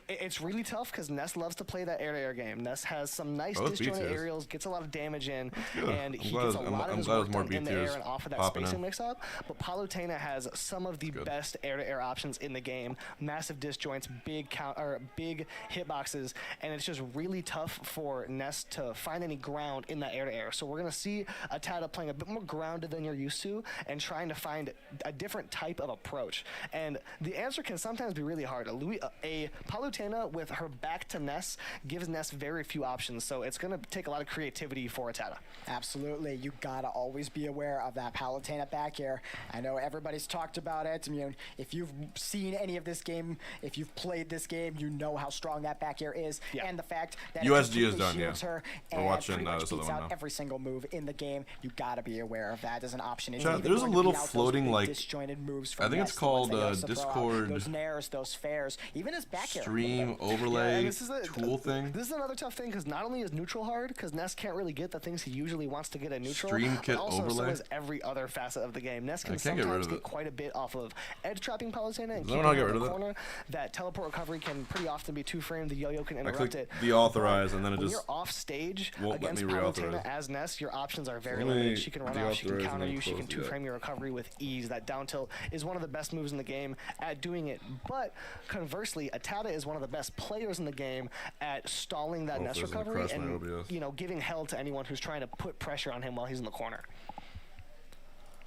[SPEAKER 10] It's really tough because Ness loves to play that air-to-air game. Ness has some nice disjointed aerials, gets a lot of damage in, and he gets a lot of his work done in the air and off of that spacing mix-up. But Palutena has some of the best air-to-air options in the game. Massive disjoints, big hitboxes, and it's just really tough for Ness to find any ground in that air-to-air. So we're going to see Atado playing a bit more grounded than you're used to and trying to find a different type of approach. And the answer can sometimes be really hard. A Palutena with her back to Ness gives Ness very few options, so it's going to take a lot of creativity for Atado.
[SPEAKER 18] Absolutely. You got to always be aware of that Palutena back air. I know everybody's talked about it. I mean, if you've seen any of this game, if you've played this game, you know how strong that back air is, and the fact that
[SPEAKER 3] USG
[SPEAKER 18] it
[SPEAKER 3] is done,
[SPEAKER 18] her
[SPEAKER 3] We're watching
[SPEAKER 18] pretty much
[SPEAKER 3] this other
[SPEAKER 18] beats
[SPEAKER 3] one
[SPEAKER 18] out
[SPEAKER 3] now.
[SPEAKER 18] every single move in the game. You got to be aware of that as an option.
[SPEAKER 3] Chat, there's a little floating, like,
[SPEAKER 18] disjointed moves
[SPEAKER 3] I think it's called Discord
[SPEAKER 18] those nairs, those fairs, even his back air.
[SPEAKER 3] stream overlay tool thing.
[SPEAKER 10] This is another tough thing because not only is neutral hard, because Ness can't really get the things he usually wants to get at neutral,
[SPEAKER 3] Stream kit
[SPEAKER 10] but also
[SPEAKER 3] overlay?
[SPEAKER 10] so is every other facet of the game. Ness can
[SPEAKER 3] I can't get rid
[SPEAKER 10] sometimes
[SPEAKER 3] of
[SPEAKER 10] get
[SPEAKER 3] it.
[SPEAKER 10] quite a bit off of edge trapping Palutena and
[SPEAKER 3] Does anyone know how to get
[SPEAKER 10] keeping her
[SPEAKER 3] rid
[SPEAKER 10] in the
[SPEAKER 3] of
[SPEAKER 10] corner. That teleport recovery can pretty often be two-framed. The yo-yo can
[SPEAKER 3] I
[SPEAKER 10] interrupt
[SPEAKER 3] clicked
[SPEAKER 10] it.
[SPEAKER 3] deauthorize and then it
[SPEAKER 10] When
[SPEAKER 3] just
[SPEAKER 10] you're off stage
[SPEAKER 3] won't let
[SPEAKER 10] against
[SPEAKER 3] me
[SPEAKER 10] Palutena
[SPEAKER 3] reauthorize.
[SPEAKER 10] as Ness, your options are very
[SPEAKER 3] Let me
[SPEAKER 10] limited. She can run off, she can
[SPEAKER 3] deauthorize
[SPEAKER 10] counter
[SPEAKER 3] and
[SPEAKER 10] you, she can
[SPEAKER 3] close the
[SPEAKER 10] two-frame your recovery with ease. That down tilt is one of the best moves in the game at doing it. But conversely, Atado is one of the best players in the game at stalling that Ness
[SPEAKER 3] this is
[SPEAKER 10] recovery
[SPEAKER 3] across my
[SPEAKER 10] and
[SPEAKER 3] OBS.
[SPEAKER 10] you know, giving hell to anyone who's trying to put pressure on him while he's in the corner.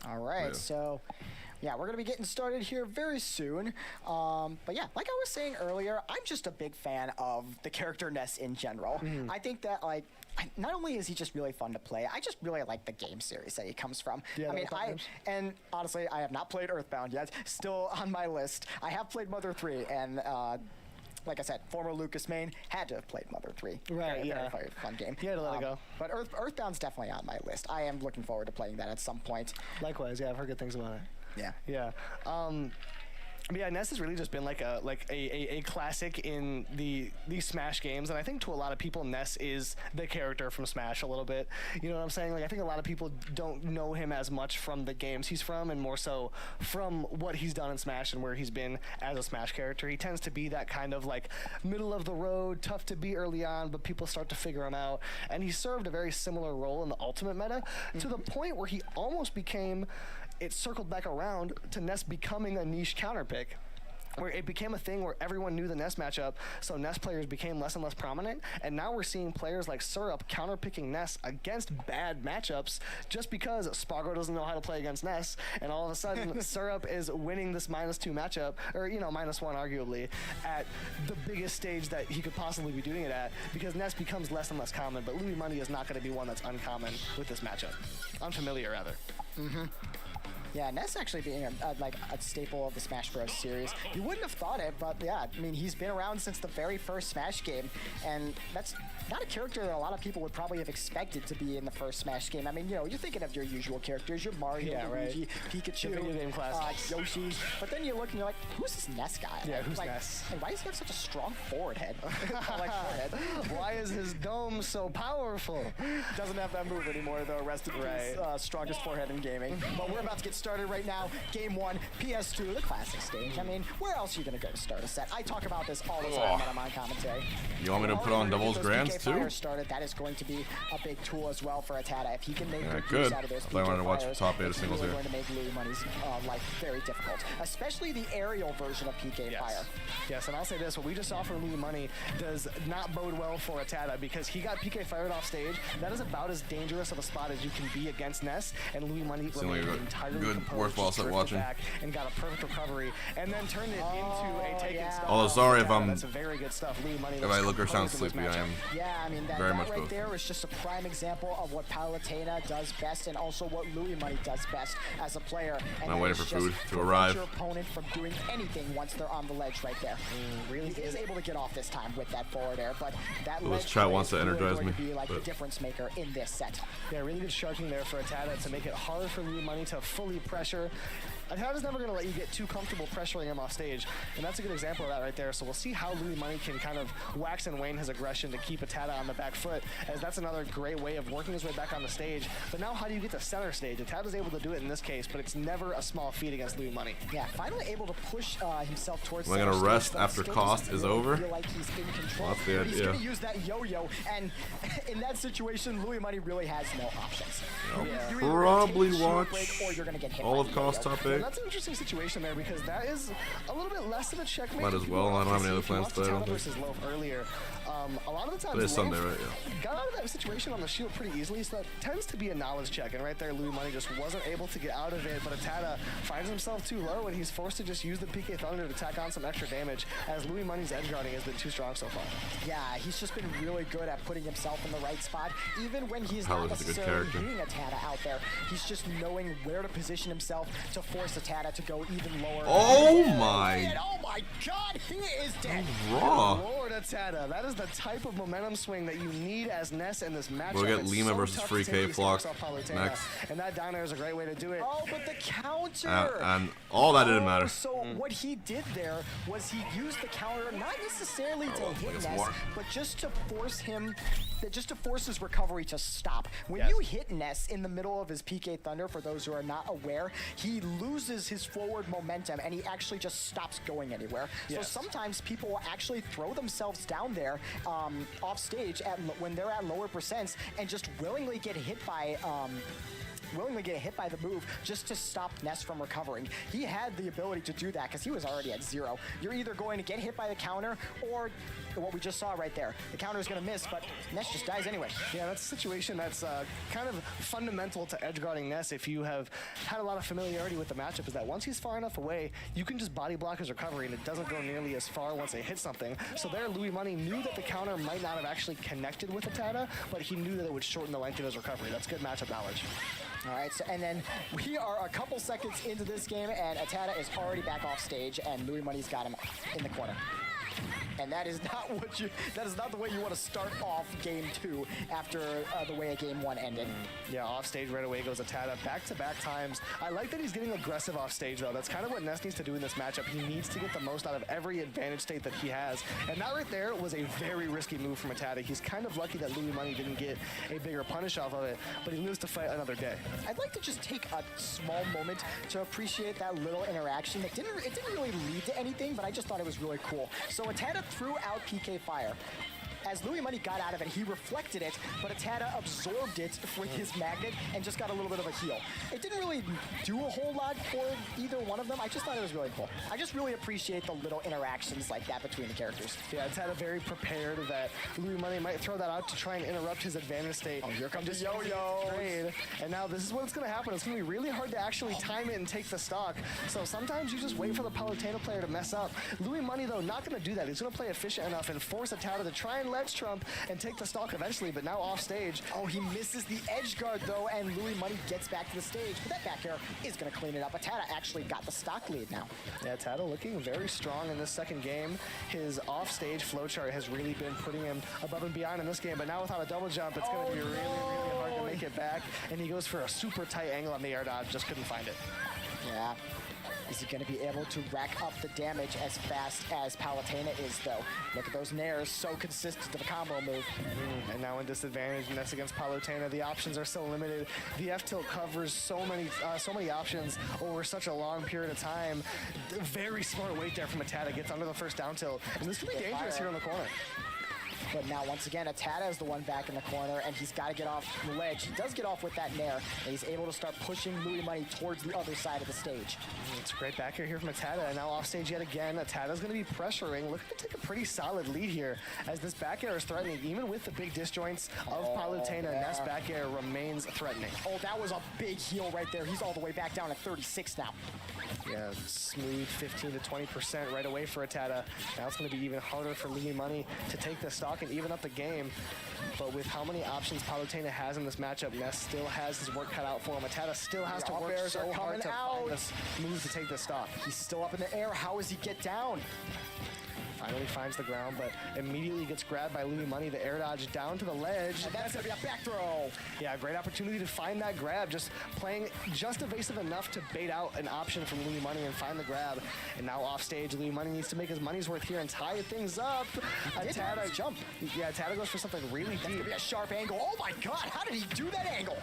[SPEAKER 18] All right, so yeah, we're going to be getting started here very soon. But yeah, like I was saying earlier, I'm just a big fan of the character Ness in general. I think that, like, not only is he just really fun to play, I just really like the game series that he comes from.
[SPEAKER 10] Yeah,
[SPEAKER 18] I mean,
[SPEAKER 10] Earthbound games.
[SPEAKER 18] and honestly, I have not played Earthbound yet. Still on my list. I have played Mother 3, and like I said, former Lucas main, had to have played Mother 3.
[SPEAKER 10] Right,
[SPEAKER 18] Very fun game.
[SPEAKER 10] You had to let it go.
[SPEAKER 18] But Earthbound's definitely on my list. I am looking forward to playing that at some point.
[SPEAKER 10] Likewise, yeah, I've heard good things about it.
[SPEAKER 18] Yeah.
[SPEAKER 10] Yeah. But yeah, Ness has really just been like a classic in the Smash games, and I think to a lot of people, Ness is the character from Smash a little bit. You know what I'm saying? Like, I think a lot of people don't know him as much from the games he's from, and more so from what he's done in Smash and where he's been as a Smash character. He tends to be that kind of like middle of the road, tough to beat early on, but people start to figure him out. And he served a very similar role in the Ultimate meta to the point where he almost became. It circled back around to Ness becoming a niche counter pick, where it became a thing where everyone knew the Ness matchup, so Ness players became less and less prominent, and now we're seeing players like Syrup counter-picking Ness against bad matchups just because SPARG0 doesn't know how to play against Ness, and all of a sudden Syrup is winning this -2 matchup, or, you know, -1 arguably, at the biggest stage that he could possibly be doing it at, because Ness becomes less and less common, but Louis Money is not going to be one that's uncommon with this matchup. Unfamiliar, rather.
[SPEAKER 18] Yeah, Ness actually being like a staple of the Smash Bros. Series. You wouldn't have thought it, but yeah, I mean, he's been around since the very first Smash game, and that's not a character that a lot of people would probably have expected to be in the first Smash game. I mean, you know, you're thinking of your usual characters, your Mario, Luigi, Pikachu,
[SPEAKER 10] Video game classics.
[SPEAKER 18] Yoshi, but then you look and you're like, who's this Ness guy?
[SPEAKER 10] Yeah, who's
[SPEAKER 18] like,
[SPEAKER 10] Ness?
[SPEAKER 18] Like, why does he have such a strong forward head? Like forehead.
[SPEAKER 10] Why is his dome so powerful?
[SPEAKER 18] Doesn't have that move anymore, though. Rest in peace, strongest forehead in gaming. But we're about to get started right now. Game 1, PS2, the classic stage. I mean, where else are you going to go to start a set? I talk about this all the time when I'm on commentary.
[SPEAKER 3] You want me to put on doubles grands too?
[SPEAKER 18] Started, that is going to be a big tool as well for Atado. If he can make good
[SPEAKER 3] good.
[SPEAKER 18] use out of those
[SPEAKER 3] I wanted to watch
[SPEAKER 18] fires,
[SPEAKER 3] top 8
[SPEAKER 18] it's
[SPEAKER 3] singles
[SPEAKER 18] really
[SPEAKER 3] here.
[SPEAKER 18] going to make Louis Money's life very difficult, especially the aerial version of PK Fire.
[SPEAKER 10] Yes, and I'll say this, what we just saw from Louis Money does not bode well for Atado, because he got PK fired off stage. That is about as dangerous of a spot as you can be against Ness, and Louis Money remained entirely
[SPEAKER 3] good, worthwhile set watching.
[SPEAKER 10] And got a perfect recovery, and then turned it into a taken stock.
[SPEAKER 3] Although sorry if I'm,
[SPEAKER 10] that's very good stuff.
[SPEAKER 3] if I look or sound sleepy, I am.
[SPEAKER 18] Yeah, I mean that right there is just a prime example of what Palutena does best, and also what Louis Money does best as a player. And
[SPEAKER 3] I'm waiting for food to
[SPEAKER 18] prevent
[SPEAKER 3] arrive.
[SPEAKER 18] your opponent from doing anything once they're on the ledge right there. Really is able to get off this time with that forward air, but that ledge
[SPEAKER 3] chat wants to
[SPEAKER 18] is really
[SPEAKER 3] energize
[SPEAKER 18] going
[SPEAKER 3] me,
[SPEAKER 18] to be like the difference maker in this set.
[SPEAKER 10] Yeah, really good sharking there for Atata to make it hard for Louis Money to fully pressure. Atata's never going to let you get too comfortable pressuring him off stage, and that's a good example of that right there. So we'll see how Louis Money can kind of wax and wane his aggression to keep Atata on the back foot, as that's another great way of working his way back on the stage. But now how do you get to center stage? Atata's able to do it in this case, but it's never a small feat against Louis Money.
[SPEAKER 18] Yeah, finally able to push himself towards
[SPEAKER 3] Am I going to rest after cost is over?
[SPEAKER 18] Feel like he's in control.
[SPEAKER 3] Well, that's the idea.
[SPEAKER 18] He's going to use that yo-yo, and in that situation, Louis Money really has no options.
[SPEAKER 3] I'll probably watch
[SPEAKER 18] or you're gonna get hit
[SPEAKER 3] all
[SPEAKER 18] by
[SPEAKER 3] of cost top 8.
[SPEAKER 10] That's an interesting situation there, because that is a little bit less of a checkmate.
[SPEAKER 3] Might as well. I don't have any other plans today. I don't think.
[SPEAKER 10] Versus Loaf earlier. A lot of the times,
[SPEAKER 3] It is Sunday,
[SPEAKER 10] Loaf
[SPEAKER 3] right? Yeah.
[SPEAKER 10] got out of that situation on the shield pretty easily, so that tends to be a knowledge check. And right there, Louis Money just wasn't able to get out of it, but Atata finds himself too low, and he's forced to just use the PK Thunder to tack on some extra damage, as Louis Money's edge guarding has been too strong so far.
[SPEAKER 18] Yeah, he's just been really good at putting himself in the right spot, even when he's
[SPEAKER 3] Paolo's
[SPEAKER 18] not
[SPEAKER 3] a good
[SPEAKER 18] necessarily
[SPEAKER 3] character.
[SPEAKER 18] hitting Atata out there. He's just knowing where to position himself to force Atata to go even lower.
[SPEAKER 3] Oh my!
[SPEAKER 18] And oh my God, he is dead.
[SPEAKER 3] Raw.
[SPEAKER 10] Lord Atata, that is the type of momentum swing that you need as Ness in this matchup.
[SPEAKER 3] We'll get
[SPEAKER 10] It's
[SPEAKER 3] Lima
[SPEAKER 10] so
[SPEAKER 3] versus
[SPEAKER 10] tough
[SPEAKER 3] Free
[SPEAKER 10] to take
[SPEAKER 3] K
[SPEAKER 10] these
[SPEAKER 3] Flock
[SPEAKER 10] stocks off Palutena,
[SPEAKER 3] next.
[SPEAKER 10] and that down air is a great way to do it.
[SPEAKER 18] Oh, but the counter!
[SPEAKER 3] And all that didn't matter.
[SPEAKER 18] So what he did there was he used the counter not necessarily to hit
[SPEAKER 3] guess
[SPEAKER 18] Ness,
[SPEAKER 3] more.
[SPEAKER 18] but just to force his recovery to stop. When you hit Ness in the middle of his PK Thunder, for those who are not aware, he loses his forward momentum and he actually just stops going anywhere. So sometimes people will actually throw themselves down there off stage when they're at lower percents and just willingly get hit by the move just to stop Ness from recovering. He had the ability to do that because he was already at 0. You're either going to get hit by the counter or what we just saw right there. The counter is going to miss, but Ness just dies anyway.
[SPEAKER 10] Yeah, that's a situation that's kind of fundamental to edge guarding Ness if you have had a lot of familiarity with the matchup, is that once he's far enough away, you can just body block his recovery and it doesn't go nearly as far once they hit something. So there, Louis Money knew that the counter might not have actually connected with Atata, but he knew that it would shorten the length of his recovery. That's good matchup knowledge.
[SPEAKER 18] All right, so and then we are a couple seconds into this game, and Atata is already back off stage, and Louis Money's got him in the corner. And that is not the way you want to start off game 2 after the way game 1 ended.
[SPEAKER 10] Yeah, off stage right away goes Atata, back-to-back times. I like that he's getting aggressive off stage though. That's kind of what Ness needs to do in this matchup. He needs to get the most out of every advantage state that he has. And that right there was a very risky move from Atata. He's kind of lucky that Louis Money didn't get a bigger punish off of it, but he lives to fight another day.
[SPEAKER 18] I'd like to just take a small moment to appreciate that little interaction. It didn't really lead to anything, but I just thought it was really cool. So Atata threw out PK Fire. As Louis Money got out of it, he reflected it, but Atata absorbed it with his magnet and just got a little bit of a heal. It didn't really do a whole lot for either one of them. I just thought it was really cool. I just really appreciate the little interactions like that between the characters.
[SPEAKER 10] Yeah, Atata very prepared that Louis Money might throw that out to try and interrupt his advantage state.
[SPEAKER 18] Oh, here comes the yo-yo.
[SPEAKER 10] And now this is what's going to happen. It's going to be really hard to actually time it and take the stock. So sometimes you just wait for the Palutena player to mess up. Louis Money, though, not going to do that. He's going to play efficient enough and force Atata to try and ledge trump and take the stock eventually, but now off stage.
[SPEAKER 18] Oh, he misses the edge guard though, and Louis Money gets back to the stage. But that back air is going to clean it up. Atata actually got the stock lead now.
[SPEAKER 10] Yeah, Atata looking very strong in this second game. His off-stage flowchart has really been putting him above and beyond in this game, but now without a double jump, it's going to be really hard to make it back. And he goes for a super tight angle on the air dodge, just couldn't find it.
[SPEAKER 18] Yeah. Is he going to be able to rack up the damage as fast as Palutena is, though? Look at those nairs, so consistent of a combo move.
[SPEAKER 10] And now in disadvantage, and that's against Palutena. The options are so limited. The F-tilt covers so many options over such a long period of time. Very smart weight there from Atata. Gets under the first down tilt. And this could be dangerous here in the corner.
[SPEAKER 18] But now, once again, Atada is the one back in the corner, and he's got to get off the ledge. He does get off with that nair, and he's able to start pushing Louis Money towards the other side of the stage.
[SPEAKER 10] It's a great back air here from Atada, and now off stage yet again. Atada's going to be pressuring, looking to take a pretty solid lead here, as this back air is threatening, even with the big disjoints of Palutena. Ness back air remains threatening.
[SPEAKER 18] Oh, that was a big heal right there. He's all the way back down at 36 now.
[SPEAKER 10] Yeah, smooth 15 to 20% right away for Atada. Now it's going to be even harder for Louis Money to take the stock and even up the game. But with how many options Palutena has in this matchup, Ness still has his work cut out for him. Atada still has to work so hard to find this move to take the stock.
[SPEAKER 18] He's still up in the air. How does he get down?
[SPEAKER 10] Finally finds the ground, but immediately gets grabbed by Louis Money. The air dodge down to the ledge.
[SPEAKER 18] And that's going to be a back throw.
[SPEAKER 10] Yeah, great opportunity to find that grab. Just playing just evasive enough to bait out an option from Louis Money and find the grab. And now off stage, Louis Money needs to make his money's worth here and tie things up.
[SPEAKER 18] Atada jump.
[SPEAKER 10] Yeah, Atada goes for something really deep.
[SPEAKER 18] That's going to be a sharp angle. Oh my God, how did he do that angle?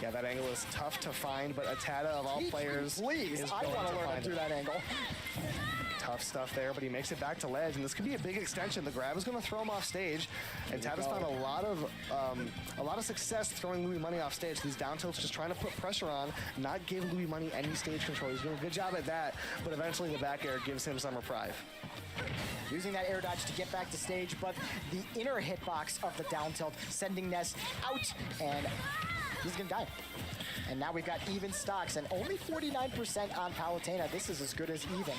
[SPEAKER 10] Yeah, that angle is tough to find, but Atada of all players
[SPEAKER 18] please, I want to learn how to do that angle.
[SPEAKER 10] Tough stuff there, but he makes it back to ledge, and this could be a big extension. The grab is going to throw him off stage, and Tada's found a lot of success throwing Louis Money off stage. These down tilts just trying to put pressure on, not give Louis Money any stage control. He's doing a good job at that, but eventually the back air gives him some reprieve.
[SPEAKER 18] Using that air dodge to get back to stage, but the inner hitbox of the down tilt sending Ness out, and he's going to die. And now we've got even stocks, and only 49% on Palutena. This is as good as even.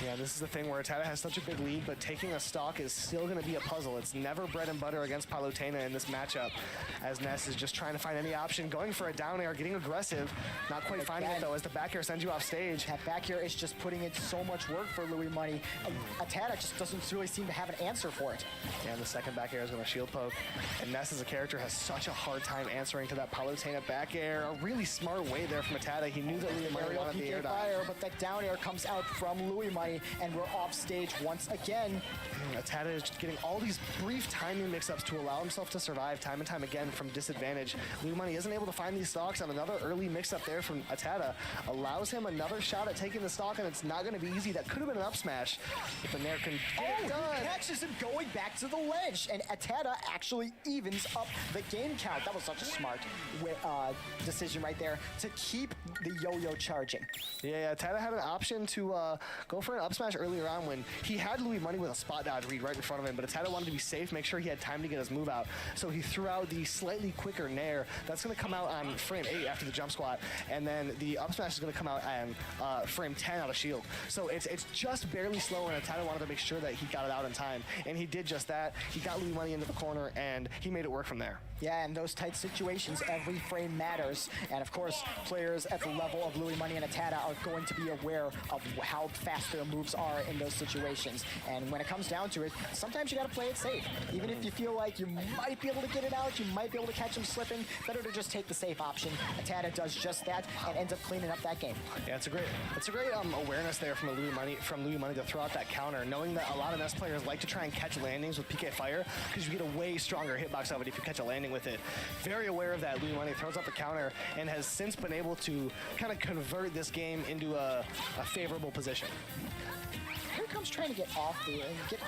[SPEAKER 10] Yeah, this is the thing where Atada has such a big lead, but taking a stock is still going to be a puzzle. It's never bread and butter against Palutena in this matchup, as Ness is just trying to find any option, going for a down air, getting aggressive, not quite finding it though, as the back air sends you off stage.
[SPEAKER 18] That back air is just putting in so much work for Louis Money. Atada just doesn't really seem to have an answer for it.
[SPEAKER 10] Yeah, and the second back air is going to shield poke, and Ness as a character has such a hard time answering to that Palutena back air. A really smart way there from Atada. He knew that Louis Money wanted the air dodge.
[SPEAKER 18] But that down air comes out from Louis Money, and we're off stage once again.
[SPEAKER 10] Atada is getting all these brief timing mix-ups to allow himself to survive time and time again from disadvantage. Louis Money isn't able to find these stocks, and another early mix-up there from Atada allows him another shot at taking the stock, and it's not going to be easy. That could have been an up smash if the Nair can get it done.
[SPEAKER 18] He catches him going back to the ledge, and Atada actually evens up the game count. That was such a smart decision right there to keep the yo-yo charging.
[SPEAKER 10] Yeah, Atada had an option to go for an up smash earlier on when he had Louis Money with a spot dodge read right in front of him, but Atada wanted to be safe, make sure he had time to get his move out. So he threw out the slightly quicker Nair. That's going to come out on frame 8 after the jump squat, and then the up smash is going to come out on frame 10 out of shield. So it's just barely slower, and Atada wanted to make sure that he got it out in time, and he did just that. He got Louis Money into the corner, and he made it work from there.
[SPEAKER 18] Yeah, in those tight situations, every frame matters. And of course, players at the level of Louis Money and Atada are going to be aware of how fast their moves are in those situations. And when it comes down to it, sometimes you got to play it safe. Even if you feel like you might be able to get it out, you might be able to catch him slipping, better to just take the safe option. Atada does just that and ends up cleaning up that game.
[SPEAKER 10] Yeah, it's a great awareness there from Louis Money to throw out that counter, knowing that a lot of NES players like to try and catch landings with PK Fire because you get a way stronger hitbox of it if you catch a landing with it. Very aware of that, Louis Money throws out the counter and has since been able to kind of convert this game into a favorable position.
[SPEAKER 18] Here comes trying to get out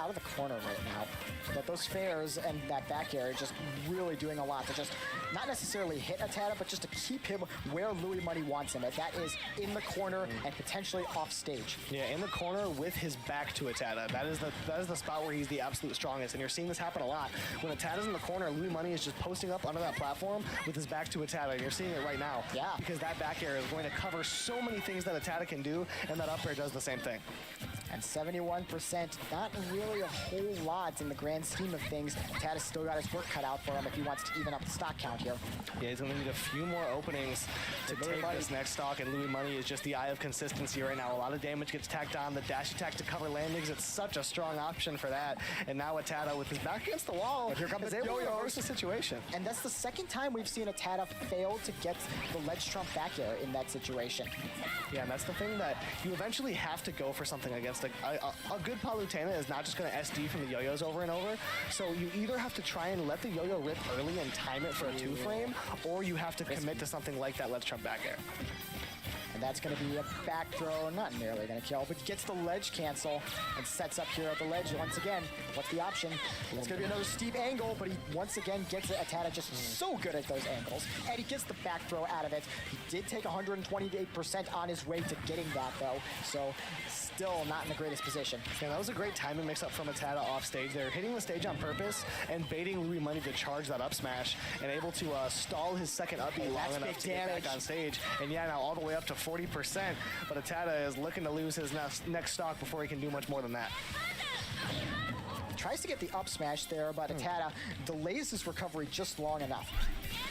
[SPEAKER 18] of the corner right now. But those fares and that back air are just really doing a lot to just not necessarily hit Atada, but just to keep him where Louis Money wants him. And that is in the corner and potentially off stage.
[SPEAKER 10] Yeah, in the corner with his back to Atada. That is the spot where he's the absolute strongest. And you're seeing this happen a lot. When Atada's in the corner, Louis Money is just posting up under that platform with his back to Atada. And you're seeing it right now.
[SPEAKER 18] Yeah.
[SPEAKER 10] Because that back air is going to cover so many things that Atada can do, and that up air does the same thing.
[SPEAKER 18] And 71%, not really a whole lot in the grand scheme of things. Atada's still got his work cut out for him if he wants to even up the stock count here.
[SPEAKER 10] Yeah, he's going to need a few more openings to take this next stock, and Louis Money is just the eye of consistency right now. A lot of damage gets tacked on. The dash attack to cover landings, it's such a strong option for that. And now Atada, with his back against the wall,
[SPEAKER 18] but here comes
[SPEAKER 10] is able to reverse the situation.
[SPEAKER 18] And that's the second time we've seen Atada fail to get the ledge trump back air in that situation.
[SPEAKER 10] Yeah, and that's the thing that you eventually have to go for something against a good Palutena is not just going to SD from the yo-yos over and over. So you either have to try and let the yo-yo rip early and time it for a 2-frame, or you have to commit to something like that ledge trump back air.
[SPEAKER 18] And And that's going to be a back throw, not nearly going to kill, but gets the ledge cancel and sets up here at the ledge once again. What's the option? It's going to be another steep angle, but he once again gets it. Atada just so good at those angles, and he gets the back throw out of it. He did take 128% on his way to getting that, though, so still not in the greatest position.
[SPEAKER 10] Yeah, that was a great timing mix-up from Atada off stage. They're hitting the stage on purpose and baiting Louis Money to charge that up smash and able to stall his second up B long enough to get back on stage. And yeah, now all the way up to 40%, but Atada is looking to lose his next stock before he can do much more than that.
[SPEAKER 18] Tries to get the up smash there, but Atada delays his recovery just long enough.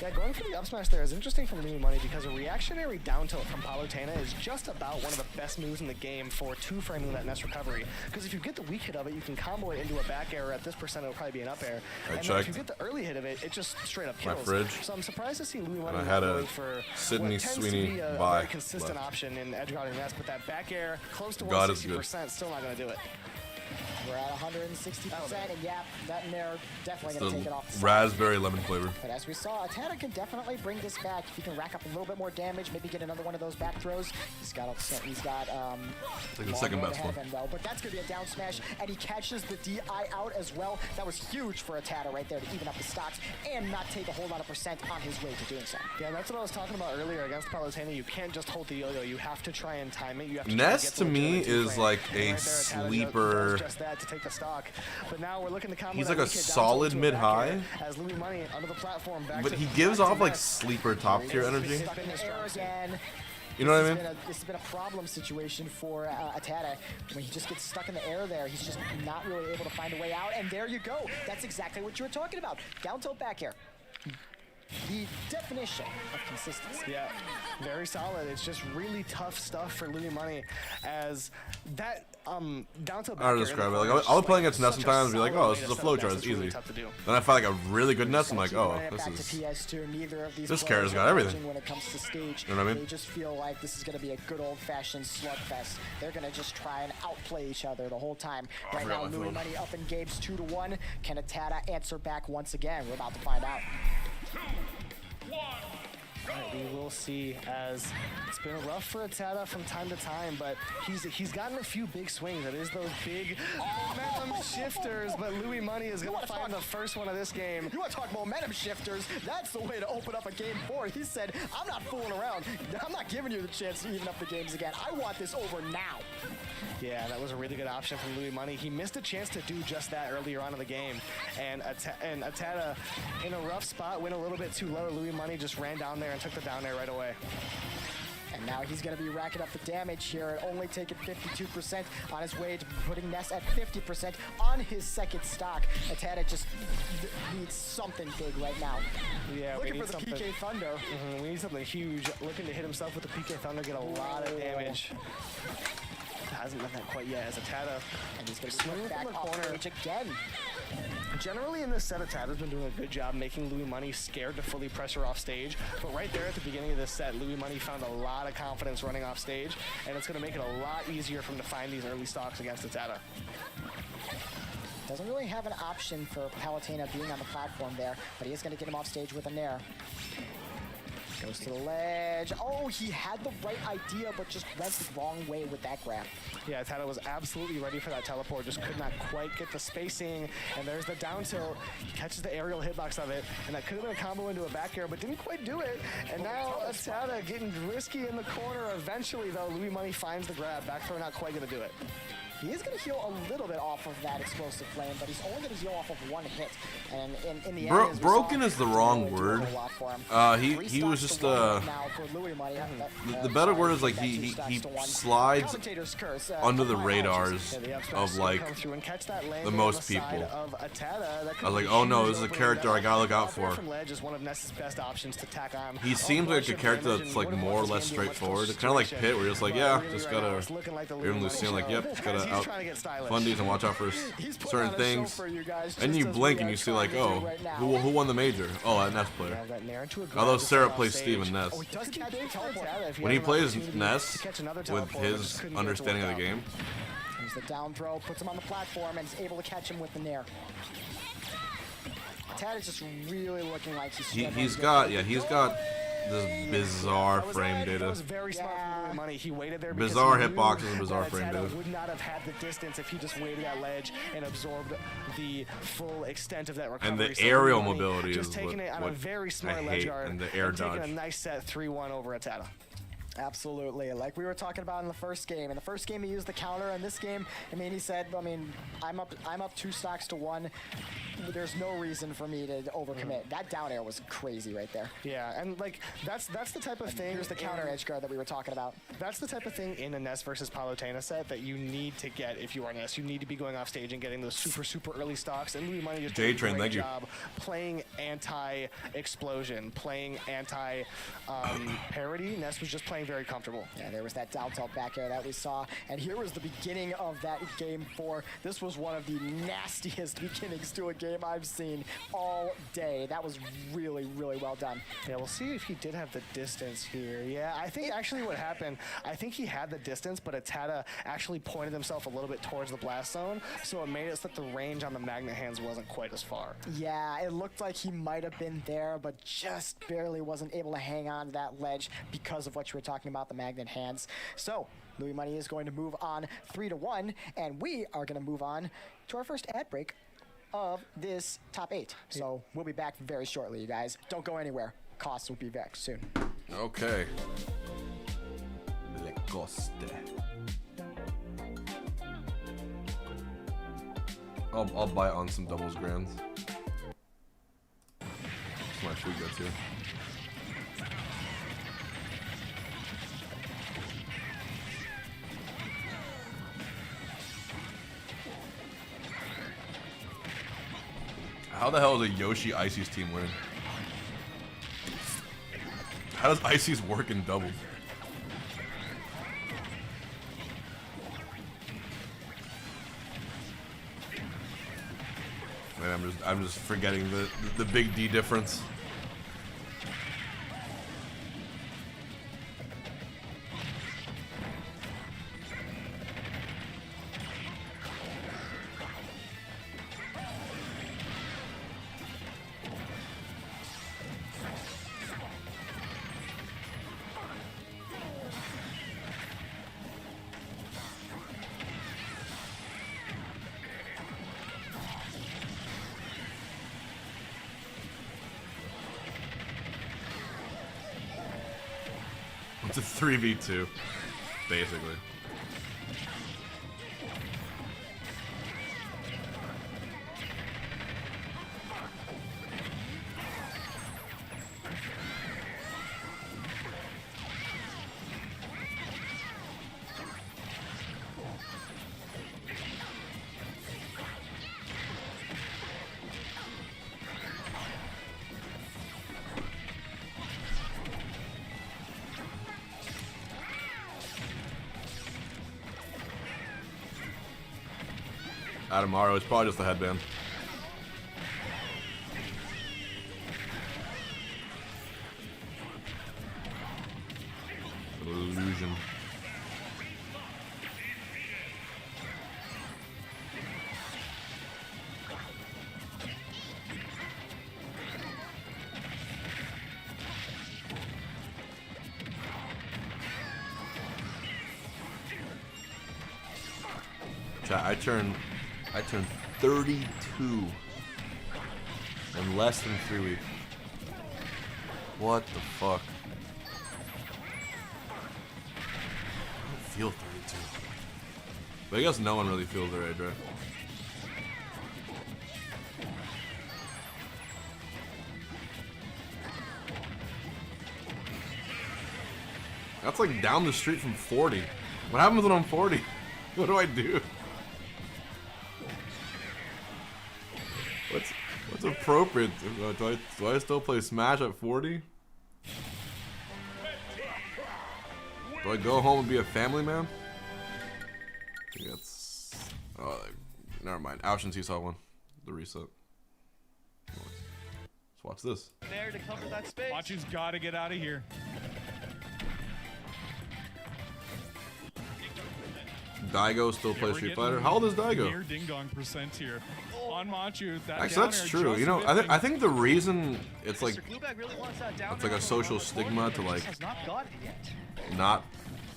[SPEAKER 10] Yeah, going for the up smash there is interesting from Louis Money because a reactionary down tilt from Palutena is just about one of the best moves in the game for two-framing that nest recovery. Because if you get the weak hit of it, you can combo it into a back air. At this percent, it'll probably be an up air. And then if you get the early hit of it, it just straight up kills. So I'm surprised to see Louis Money going for
[SPEAKER 3] Sydney
[SPEAKER 10] what tends
[SPEAKER 3] Sweeney
[SPEAKER 10] to be a very consistent option in edge guarding nest, but that back air close to 160%, still not going to do it.
[SPEAKER 18] We're at 160%, and yeah, that Nair definitely going to take it off the
[SPEAKER 3] raspberry lemon flavor.
[SPEAKER 18] But as we saw, Atada can definitely bring this back. If he can rack up a little bit more damage, maybe get another one of those back throws. He's got
[SPEAKER 3] like the second best one.
[SPEAKER 18] Though, but that's going to be a down smash, and he catches the DI out as well. That was huge for Atada right there to even up the stocks and not take a whole lot of percent on his way to doing so.
[SPEAKER 10] Yeah, that's what I was talking about earlier against Palutena. You can't just hold the yo-yo. You have to try and time it. You have to
[SPEAKER 3] Nest to me is like a sleeper.
[SPEAKER 10] To take the stock, but now we're looking to combo.
[SPEAKER 3] He's like a solid mid-high,
[SPEAKER 10] as Louis Money under the platform.
[SPEAKER 3] But he gives off like sleeper top tier energy. You know what I mean?
[SPEAKER 18] This has been a problem situation for Atada. When he just gets stuck in the air there, he's just not really able to find a way out. And there you go. That's exactly what you were talking about. Down tilt back air. The definition of consistency.
[SPEAKER 10] Yeah, very solid. It's just really tough stuff for Louis Money, as that down to.
[SPEAKER 3] I don't describe it. Like I'll play against Nest sometimes and be like, oh, this is a flow chart, it's easy. Then I find like a really good Nest, I'm like, oh, this character's got everything.
[SPEAKER 18] When it comes to stage,
[SPEAKER 3] you know what I mean?
[SPEAKER 18] They just feel like this is going to be a good old-fashioned slugfest. They're going to just try and outplay each other the whole time. Right now, Louis Money up in games 2-1. Can Atada answer back once again? We're about to find out.
[SPEAKER 1] 2, 1.
[SPEAKER 10] Right, we will see, as it's been rough for Atada from time to time, but he's gotten a few big swings. It is those big momentum shifters, but Louis Money is going to find the first one of this game.
[SPEAKER 18] You want to talk momentum shifters? That's the way to open up a game 4. He said, I'm not fooling around. I'm not giving you the chance to even up the games again. I want this over now.
[SPEAKER 10] Yeah, that was a really good option from Louis Money. He missed a chance to do just that earlier on in the game, and Atada in a rough spot, went a little bit too low. Louis Money just ran down there and took the down air right away.
[SPEAKER 18] And now he's going to be racking up the damage here, only taking 52% on his way to putting Ness at 50% on his second stock. Atada just needs something big right now.
[SPEAKER 10] Yeah,
[SPEAKER 18] looking for the PK Thunder.
[SPEAKER 10] We need something huge. Looking to hit himself with the PK Thunder, get a lot of damage. Hasn't done that quite yet as Atada.
[SPEAKER 18] And he's going to swing back off stage again.
[SPEAKER 10] Generally in this set, Atada's been doing a good job making Louis Money scared to fully pressure off stage. But right there at the beginning of this set, Louis Money found a lot of confidence running off stage, and it's going to make it a lot easier for him to find these early stocks against Atada.
[SPEAKER 18] Doesn't really have an option for Palutena being on the platform there, but he is going to get him off stage with a Nair. Goes to the ledge. Oh, he had the right idea, but just went the wrong way with that grab.
[SPEAKER 10] Yeah, Atada was absolutely ready for that teleport, just could not quite get the spacing. And there's the down tilt. He catches the aerial hitbox of it, and that could have been a combo into a back air, but didn't quite do it. And now Atada getting risky in the corner. Eventually, though, Louis Money finds the grab. Back throw not quite going to do it.
[SPEAKER 18] He is going to heal a little bit off of that explosive flame, but he's only going to heal off of one hit. And in the end,
[SPEAKER 3] broken is the wrong word. He was just the better word is like he slides under the radars of like the most people. I was like, oh no, this is a character I gotta look out for. He seems like a character that's like more or less straightforward. It's kind of like Pit, where you're just like, yeah, just gotta. You're in Lucien, like, yep, just gotta out fundies and watch out for certain things. And you blink and you see like, oh, who won the major? Oh, that Ness player. Although Sarah plays Steve and Ness. When he plays Ness with his understanding of the game.
[SPEAKER 18] Here's the down throw, puts him on the platform, and is able to catch him with the Nair. Tad is just really looking like he's
[SPEAKER 3] got This bizarre frame data.
[SPEAKER 10] That was very smart from Louis Money. He waited there because
[SPEAKER 3] Bizarre
[SPEAKER 10] he
[SPEAKER 3] hitboxes
[SPEAKER 10] knew
[SPEAKER 3] and bizarre
[SPEAKER 10] that
[SPEAKER 3] frame
[SPEAKER 10] Ateta
[SPEAKER 3] data.
[SPEAKER 10] would not have had the distance if he just waited at ledge and absorbed the full extent of that recovery.
[SPEAKER 3] And the
[SPEAKER 10] So
[SPEAKER 3] aerial
[SPEAKER 10] Louis Money
[SPEAKER 3] mobility
[SPEAKER 10] just
[SPEAKER 3] is
[SPEAKER 10] taking
[SPEAKER 3] what,
[SPEAKER 10] it on
[SPEAKER 3] what
[SPEAKER 10] a very
[SPEAKER 3] I
[SPEAKER 10] smart ledge
[SPEAKER 3] hate,
[SPEAKER 10] guard
[SPEAKER 3] and the air dodge.
[SPEAKER 10] taking a nice set 3-1 over Ateta.
[SPEAKER 18] Absolutely. Like we were talking about in the first game. In the first game, he used the counter. In this game, I mean, he said, I mean, I'm up 2 stocks to 1. There's no reason for me to overcommit. That down air was crazy right there.
[SPEAKER 10] Yeah, and like that's the type of thing.
[SPEAKER 18] Here's the counter edge guard that we were talking about.
[SPEAKER 10] That's the type of thing in a Ness versus Palutena set that you need to get if you are Ness. You need to be going off stage and getting those super early stocks. And Louis Money just did a
[SPEAKER 3] J-Train,
[SPEAKER 10] great
[SPEAKER 3] thank you.
[SPEAKER 10] job playing anti-explosion, playing anti-parity. Ness was just playing very comfortable.
[SPEAKER 18] Yeah, there was that down tilt back air that we saw. And here was the beginning of that game 4. This was one of the nastiest beginnings to a game I've seen all day. That was really well done.
[SPEAKER 10] Yeah, we'll see if he did have the distance here. Yeah, I think actually what happened, I think he had the distance, but Ateta actually pointed himself a little bit towards the blast zone, so it made it so that the range on the magnet hands wasn't quite as far.
[SPEAKER 18] Yeah, it looked like he might have been there, but just barely wasn't able to hang on to that ledge because of what you were talking about, the magnet hands. So Louis Money is going to move on 3-1, and we are going to move on to our first ad break of this top 8. So we'll be back very shortly, you guys. Don't go anywhere. Costs will be back soon.
[SPEAKER 3] Okay. Le coste. I'll buy on some doubles grands. That's my food gets here. How the hell is a Yoshi Icy's team winning? How does Icy's work in doubles? Man, I'm just forgetting the big D difference. It's a 3v2, basically. Adamaro, it's probably just the headband. Illusion. Chat, I turned 32 in less than 3 weeks. What the fuck? I don't feel 32. But I guess no one really feels their age, right? That's like down the street from 40. What happens when I'm 40? What do I do? What's appropriate? Do I still play Smash at 40? Do I go home and be a family man? I think that's... Oh, never mind. Ouch and Seesaw won the reset. Let's watch this.
[SPEAKER 8] There to cover that space.
[SPEAKER 16] Machu's gotta get out of here.
[SPEAKER 3] Daigo still plays Street Fighter. How old is Daigo?
[SPEAKER 16] Near ding dong percent here.
[SPEAKER 8] on Machu. That
[SPEAKER 3] Actually, that's true. You know, I think the reason it's like it's like a social stigma to like not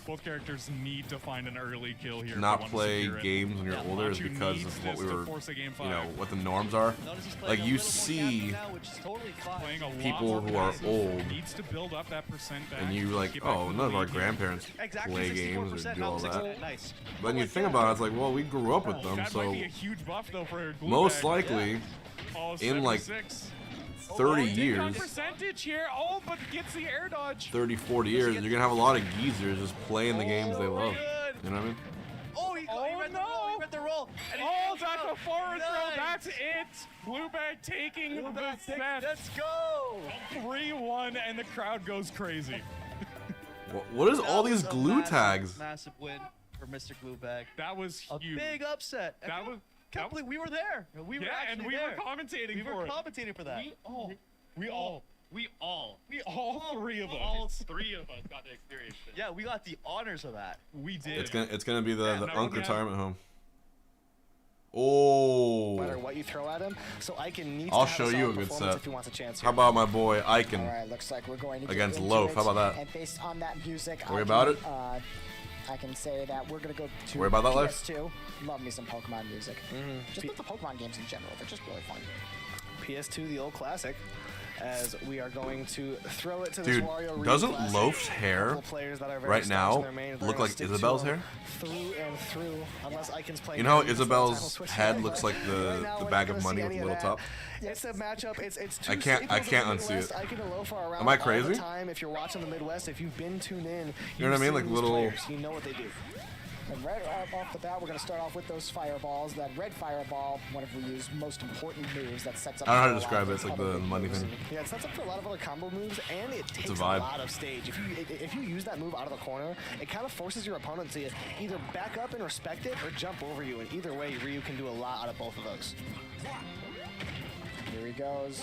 [SPEAKER 8] both characters need to find an early kill here.
[SPEAKER 3] not play games when you're older is because of what we were, you know, what the norms are. Like you see people who are old, and you like, oh, none of our grandparents play games or do all that. But then you think about it, it's like, well, we grew up with them, so most likely in like 30 years,
[SPEAKER 8] percentage here. Oh, but gets the air dodge.
[SPEAKER 3] 30, 40 years, you're gonna have a lot of geezers just playing the games they love. You know what I mean?
[SPEAKER 8] Oh, he read the roll. Oh, that's a forward throw. That's it. Bluebag taking the set. Let's go. 3-1, and the crowd goes crazy.
[SPEAKER 3] What is all these glue tags?
[SPEAKER 16] Massive win for Mr. Bluebag.
[SPEAKER 8] That was huge.
[SPEAKER 16] A big upset.
[SPEAKER 8] That was.
[SPEAKER 16] Can't believe we were there. We were
[SPEAKER 8] and we
[SPEAKER 16] there.
[SPEAKER 8] were commentating
[SPEAKER 16] we
[SPEAKER 8] for
[SPEAKER 16] were
[SPEAKER 8] it.
[SPEAKER 16] commentating for that.
[SPEAKER 8] All three of us.
[SPEAKER 16] All three of us got to experience it. Yeah, we got the honors of that.
[SPEAKER 8] We did.
[SPEAKER 3] It's gonna be the Unk retirement home. Oh.
[SPEAKER 10] No matter what you throw at him, so Icon needs
[SPEAKER 3] I'll
[SPEAKER 10] to have
[SPEAKER 3] show
[SPEAKER 10] a
[SPEAKER 3] you a
[SPEAKER 10] solid
[SPEAKER 3] good
[SPEAKER 10] performance
[SPEAKER 3] set.
[SPEAKER 10] if he wants a chance
[SPEAKER 3] How
[SPEAKER 10] here.
[SPEAKER 3] about my boy Icon
[SPEAKER 18] All right, looks like we're going to get
[SPEAKER 3] against
[SPEAKER 18] into
[SPEAKER 3] Loaf?
[SPEAKER 18] it.
[SPEAKER 3] How about that?
[SPEAKER 18] And based on that music,
[SPEAKER 3] Worry about it?
[SPEAKER 18] I can say that we're gonna go to
[SPEAKER 3] Worry about that, Life?
[SPEAKER 18] PS2. Love me some Pokemon music. Just with the Pokemon games in general, they're just really fun.
[SPEAKER 10] PS2, the old classic. As we are going to throw it to this
[SPEAKER 3] Dude,
[SPEAKER 10] Wario Reed
[SPEAKER 3] doesn't
[SPEAKER 10] classic.
[SPEAKER 3] Loaf's hair right now look like Isabel's hair?
[SPEAKER 10] Through and through, unless Icon's playing.
[SPEAKER 3] You know how
[SPEAKER 10] games,
[SPEAKER 3] Isabel's
[SPEAKER 10] sometimes we'll switch
[SPEAKER 3] head
[SPEAKER 10] it.
[SPEAKER 3] looks like
[SPEAKER 10] Right now,
[SPEAKER 3] the
[SPEAKER 10] we're
[SPEAKER 3] bag
[SPEAKER 10] not
[SPEAKER 3] of
[SPEAKER 10] gonna
[SPEAKER 3] money
[SPEAKER 10] see
[SPEAKER 3] with a
[SPEAKER 10] any
[SPEAKER 3] little
[SPEAKER 10] of
[SPEAKER 3] top?
[SPEAKER 10] that. It's a matchup. It's two
[SPEAKER 3] I can't
[SPEAKER 10] staples of the
[SPEAKER 3] unsee
[SPEAKER 10] Midwest.
[SPEAKER 3] it.
[SPEAKER 10] Icon and Loaf are around
[SPEAKER 3] Am I
[SPEAKER 10] all the
[SPEAKER 3] crazy?
[SPEAKER 10] time. If you're watching the Midwest, if you've been tuned in,
[SPEAKER 3] You know what I mean? Like
[SPEAKER 10] these
[SPEAKER 3] little.
[SPEAKER 10] players, you know what they do.
[SPEAKER 18] And right off the bat, we're going to start off with those fireballs. That red fireball, one of Ryu's most important moves that sets up.
[SPEAKER 3] I don't know how
[SPEAKER 18] for
[SPEAKER 3] to
[SPEAKER 18] a lot
[SPEAKER 3] describe
[SPEAKER 18] of
[SPEAKER 3] it. It's like
[SPEAKER 18] other
[SPEAKER 3] the money
[SPEAKER 18] moves.
[SPEAKER 3] thing.
[SPEAKER 10] Yeah, it sets up for a lot of other combo moves, and it takes a
[SPEAKER 3] vibe.
[SPEAKER 10] lot of stage. If you use that move out of the corner, it kind of forces your opponent to either back up and respect it or jump over you. And either way, Ryu can do a lot out of both of those.
[SPEAKER 18] Here he goes.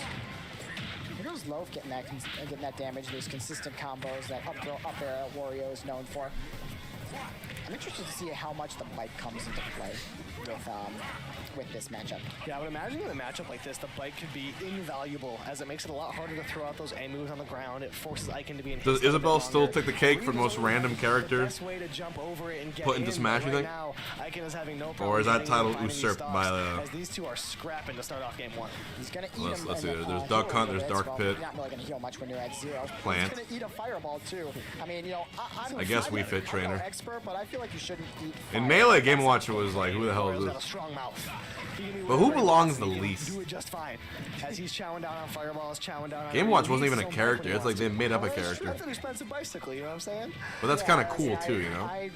[SPEAKER 18] Here goes Loaf getting that damage. Those consistent combos that up air Wario is known for. I'm interested to see how much the bike comes into play with this matchup.
[SPEAKER 10] Yeah, I would imagine in a matchup like this, the bike could be invaluable, as it makes it a lot harder to throw out those A moves on the ground. It forces Icon to be in his
[SPEAKER 3] Does
[SPEAKER 10] step a bit
[SPEAKER 3] Isabel still
[SPEAKER 10] longer.
[SPEAKER 3] take the cake for the most random character
[SPEAKER 10] The best way to jump over it and get
[SPEAKER 3] put into
[SPEAKER 10] in,
[SPEAKER 3] Smash,
[SPEAKER 10] but
[SPEAKER 3] you
[SPEAKER 10] right
[SPEAKER 3] think?
[SPEAKER 10] now, Icon is having no problem
[SPEAKER 3] Or is that
[SPEAKER 10] getting in
[SPEAKER 3] title
[SPEAKER 10] and finding these
[SPEAKER 3] usurped
[SPEAKER 10] stops,
[SPEAKER 3] by
[SPEAKER 10] as these two are scrapping to start off game one.
[SPEAKER 18] He's gonna eat
[SPEAKER 3] Let's
[SPEAKER 18] him.
[SPEAKER 3] see.
[SPEAKER 18] and,
[SPEAKER 3] There's
[SPEAKER 18] heal
[SPEAKER 3] Duck
[SPEAKER 18] a
[SPEAKER 3] Hunt,
[SPEAKER 18] little
[SPEAKER 3] there's
[SPEAKER 18] bit,
[SPEAKER 3] Dark
[SPEAKER 18] well,
[SPEAKER 3] Pit.
[SPEAKER 18] You're not really gonna heal much when you're at 0.
[SPEAKER 3] Plant.
[SPEAKER 18] He's gonna eat a fireball too. I mean, you know,
[SPEAKER 3] I guess
[SPEAKER 18] I'm
[SPEAKER 3] Wii
[SPEAKER 18] not-
[SPEAKER 3] Fit
[SPEAKER 18] I'm
[SPEAKER 3] trainer.
[SPEAKER 18] no expert, but I feel like you shouldn't eat.
[SPEAKER 3] In Melee, Game & Watch was like, who the hell is
[SPEAKER 10] Got a
[SPEAKER 3] this?
[SPEAKER 10] strong mouth.
[SPEAKER 3] But who belongs the least?
[SPEAKER 10] Do it just fine. As he's chowing down on fireballs, chowing down on
[SPEAKER 3] Game & Watch wasn't
[SPEAKER 10] Ryu,
[SPEAKER 3] even a
[SPEAKER 10] so
[SPEAKER 3] character.
[SPEAKER 10] much
[SPEAKER 3] It's like they made up a
[SPEAKER 10] Well, that's true.
[SPEAKER 3] character.
[SPEAKER 10] That's an expensive bicycle, you know what I'm saying?
[SPEAKER 3] But that's kind of cool too, you know?
[SPEAKER 18] I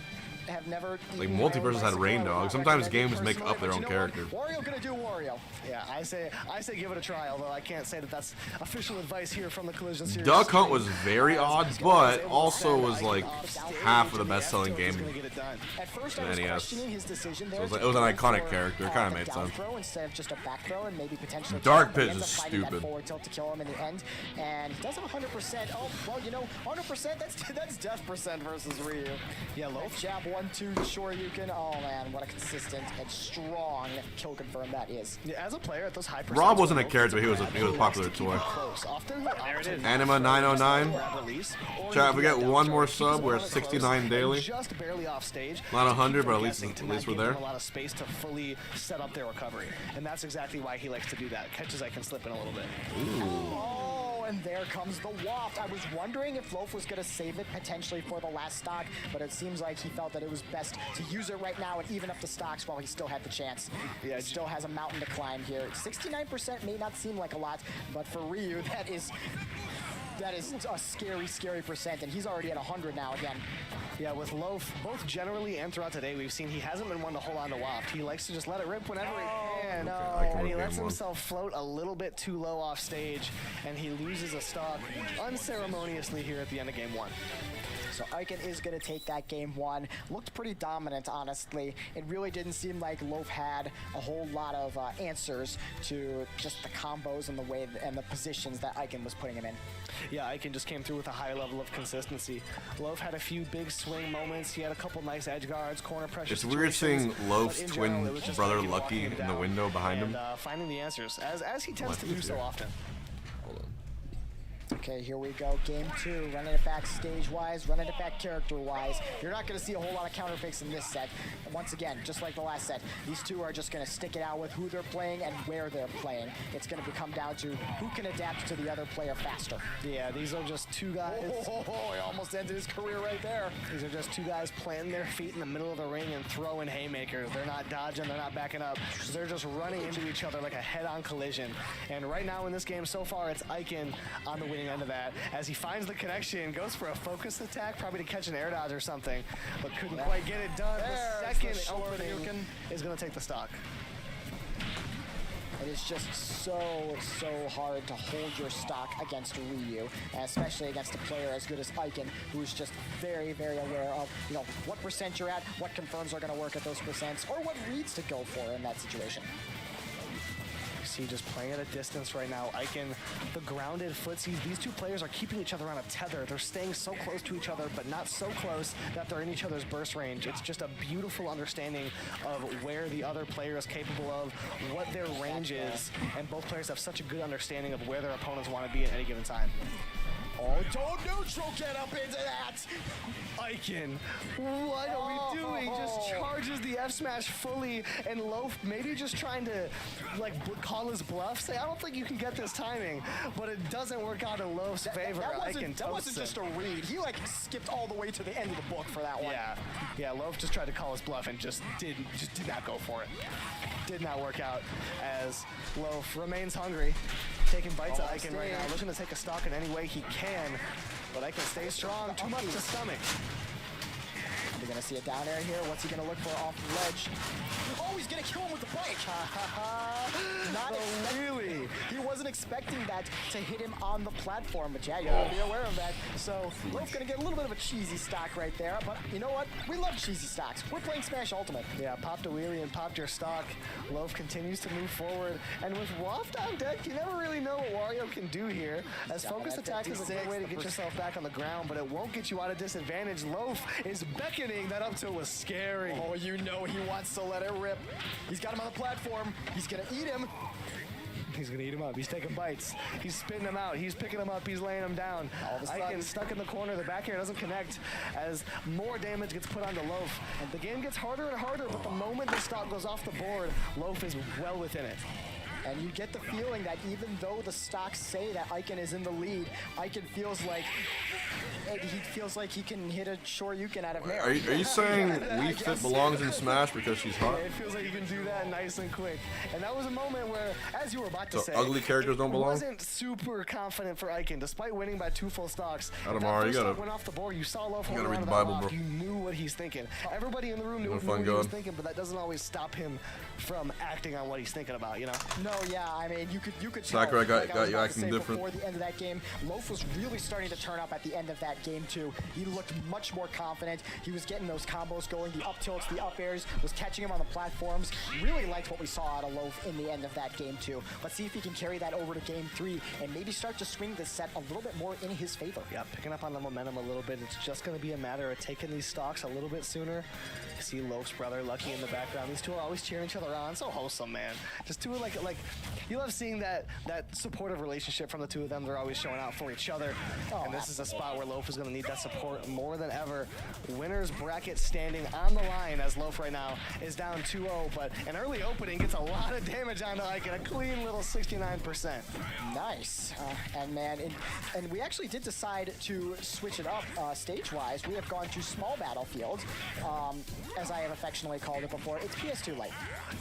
[SPEAKER 18] have never
[SPEAKER 3] Like
[SPEAKER 18] eaten my own
[SPEAKER 3] Multiverses had
[SPEAKER 18] bicycle.
[SPEAKER 3] Rain
[SPEAKER 18] I would
[SPEAKER 3] Dog.
[SPEAKER 18] not
[SPEAKER 3] Sometimes
[SPEAKER 18] recommend it
[SPEAKER 3] games make
[SPEAKER 18] personally,
[SPEAKER 3] up their
[SPEAKER 18] but
[SPEAKER 3] own
[SPEAKER 18] you know what?
[SPEAKER 3] character.
[SPEAKER 18] Wario gonna do Wario.
[SPEAKER 10] Yeah, I say give it a try, although I can't say that that's official advice here from the Collision Series.
[SPEAKER 3] Duck Hunt was very odd, but also was like half of the best-selling game
[SPEAKER 18] At first,
[SPEAKER 3] in
[SPEAKER 18] I was
[SPEAKER 3] NES.
[SPEAKER 18] questioning his decision
[SPEAKER 3] So
[SPEAKER 18] there.
[SPEAKER 3] it was an iconic
[SPEAKER 18] for,
[SPEAKER 3] character. It kind of
[SPEAKER 18] the
[SPEAKER 3] made
[SPEAKER 18] down
[SPEAKER 3] sense.
[SPEAKER 18] throw instead of just a back throw and maybe potentially
[SPEAKER 3] Dark
[SPEAKER 18] kill him,
[SPEAKER 3] Pit
[SPEAKER 18] but he
[SPEAKER 3] is
[SPEAKER 18] ends up finding that
[SPEAKER 3] stupid.
[SPEAKER 18] forward tilt to kill him in the end, and he does have 100%. Oh, well, you know, 100%. That's death percent versus Ryu.
[SPEAKER 10] Yeah, Loaf.
[SPEAKER 18] Jab 1-2 Shoryuken. Oh man, what a consistent and strong kill confirm that is.
[SPEAKER 10] Yeah, as a player at those high
[SPEAKER 3] Rob wasn't a character, but he was a popular toy.
[SPEAKER 10] There it is.
[SPEAKER 3] Anima 909. Chat, if we get one more sub, we're at 69 daily.
[SPEAKER 10] Just barely off stage.
[SPEAKER 3] Not 100, but at
[SPEAKER 10] Keep
[SPEAKER 3] least
[SPEAKER 10] them guessing to
[SPEAKER 3] we're
[SPEAKER 10] not give
[SPEAKER 3] there.
[SPEAKER 10] them a lot of space to fully set up their recovery, and that's exactly why he likes to do that. Catches I can slip in a little bit.
[SPEAKER 18] Oh, and there comes the waft. I was wondering if Loaf was going to save it potentially for the last stock, but it seems like he felt that it was best to use it right now and even up the stocks while he still had the chance. Yeah, he still has a mountain to climb here. 69% may not seem like a lot, but for Ryu, that is a scary, scary percent, and he's already at 100 now again.
[SPEAKER 10] Yeah, with Loaf, both generally and throughout today, we've seen he hasn't been one to hold on to Waft. He likes to just let it rip whenever he can. And he lets himself float a little bit too low off stage, and he loses a stock unceremoniously here at the end of game one.
[SPEAKER 18] So Icon is going to take that game 1. Looked pretty dominant, honestly. It really didn't seem like Loaf had a whole lot of answers to just the combos and the way and the positions that Icon was putting him in.
[SPEAKER 10] Yeah, Icon just came through with a high level of consistency. Loaf had a few big swing moments. He had a couple nice edge guards, corner pressure.
[SPEAKER 3] It's weird seeing Loaf's twin brother Lucky in the window behind him.
[SPEAKER 10] Finding the answers, as he tends to do so often.
[SPEAKER 3] Hold on.
[SPEAKER 18] Okay, here we go. Game 2, running it back stage-wise, running it back character-wise. You're not going to see a whole lot of counter picks in this set. Once again, just like the last set, these two are just going to stick it out with who they're playing and where they're playing. It's going to come down to who can adapt to the other player faster.
[SPEAKER 10] Yeah, these are just two guys.
[SPEAKER 18] He almost ended his career right there.
[SPEAKER 10] These are just two guys planting their feet in the middle of the ring and throwing haymakers. They're not dodging, they're not backing up. They're just running into each other like a head-on collision. And right now in this game so far, it's Icon on the winning end of that. As he finds the connection, goes for a focus attack, probably to catch an air dodge or something, but couldn't quite get it done. The second opening is going to take the stock.
[SPEAKER 18] It is just so hard to hold your stock against Ryu, and especially against a player as good as Icon, who's just very aware of, you know, what percent you're at, what confirms are going to work at those percents, or what reads to go for in that situation.
[SPEAKER 10] See, just playing at a distance right now. Icon, the grounded footsies. These two players are keeping each other on a tether. They're staying so close to each other, but not so close that they're in each other's burst range. It's just a beautiful understanding of where the other player is capable of, what their range is, and both players have such a good understanding of where their opponents want to be at any given time.
[SPEAKER 18] Oh, don't neutral get up into that!
[SPEAKER 10] Icon, what are we doing? Just charges the F smash fully, and Loaf maybe just trying to like call his bluff, say, I don't think you can get this timing, but it doesn't work out in Loaf's favor.
[SPEAKER 18] That wasn't just a read. He like skipped all the way to the end of the book for that one.
[SPEAKER 10] Yeah, Loaf just tried to call his bluff and just did not go for it. Did not work out as Loaf remains hungry, taking bites at Icon right now, looking to take a stock in any way he can, but Icon stays strong, too much to stomach.
[SPEAKER 18] You're gonna see a down air here. What's he gonna look for off the ledge? Oh, he's gonna kill him with the bike. Not really. He wasn't expecting that to hit him on the platform, but yeah, you gotta be aware of that. So Loaf's gonna get a little bit of a cheesy stock right there, but you know what? We love cheesy stocks. We're playing Smash Ultimate.
[SPEAKER 10] Yeah, popped a wheelie and popped your stock. Loaf continues to move forward, and with Waft on deck, you never really know what Wario can do here. As focus attack is a great way to get yourself back on the ground, but it won't get you out of disadvantage. Loaf is beckoning. That up to was scary.
[SPEAKER 18] Oh, you know he wants to let it rip. He's got him on the platform. He's gonna eat him.
[SPEAKER 10] He's gonna eat him up. He's taking bites. He's spitting him out. He's picking him up. He's laying him down. Icon stuck in the corner. The back air doesn't connect as more damage gets put onto Loaf. And the game gets harder and harder, but the moment the stock goes off the board, Loaf is well within it.
[SPEAKER 18] And you get the feeling that even though the stocks say that Icon is in the lead, Icon feels like he can hit a Shoryuken out of Nair.
[SPEAKER 3] Are you saying Wii Fit belongs in Smash because she's hot?
[SPEAKER 10] It feels like you can do that nice and quick. And that was a moment where, as you were about to say,
[SPEAKER 3] ugly characters don't belong?
[SPEAKER 10] Wasn't super confident for Icon, despite winning by 2 full stocks.
[SPEAKER 3] Adamar, you gotta
[SPEAKER 10] went off the board. You saw Loaf
[SPEAKER 3] read
[SPEAKER 10] around
[SPEAKER 3] the Bible, bro.
[SPEAKER 10] You knew what he's thinking. Everybody in the room knew what he was thinking, but that doesn't always stop him from acting on what he's thinking about, you know?
[SPEAKER 18] No, yeah, I mean, you could
[SPEAKER 3] Sakurai
[SPEAKER 18] tell,
[SPEAKER 3] got you acting different.
[SPEAKER 18] Before the end of that game, Loaf was really starting to turn up at the end of that game too. He looked much more confident. He was getting those combos going, the up tilts, the up airs, was catching him on the platforms. Really liked what we saw out of Loaf in the end of that game too. Let's see if he can carry that over to game 3 and maybe start to swing this set a little bit more in his favor.
[SPEAKER 10] Yeah, picking up on the momentum a little bit. It's just going to be a matter of taking these stocks a little bit sooner. You see Loaf's brother Lucky in the background. These two are always cheering each other on. So wholesome, man. Just two like you love seeing that supportive relationship from the two of them. They're always showing out for each other. And this is a spot where Loaf is going to need that support more than ever. Winner's bracket standing on the line as Loaf right now is down 2-0, but an early opening gets a lot of damage onto Icon, a clean little 69%.
[SPEAKER 18] Nice. And man, and we actually did decide to switch it up stage-wise. We have gone to small battlefields, as I have affectionately called it before. It's PS2 Lite.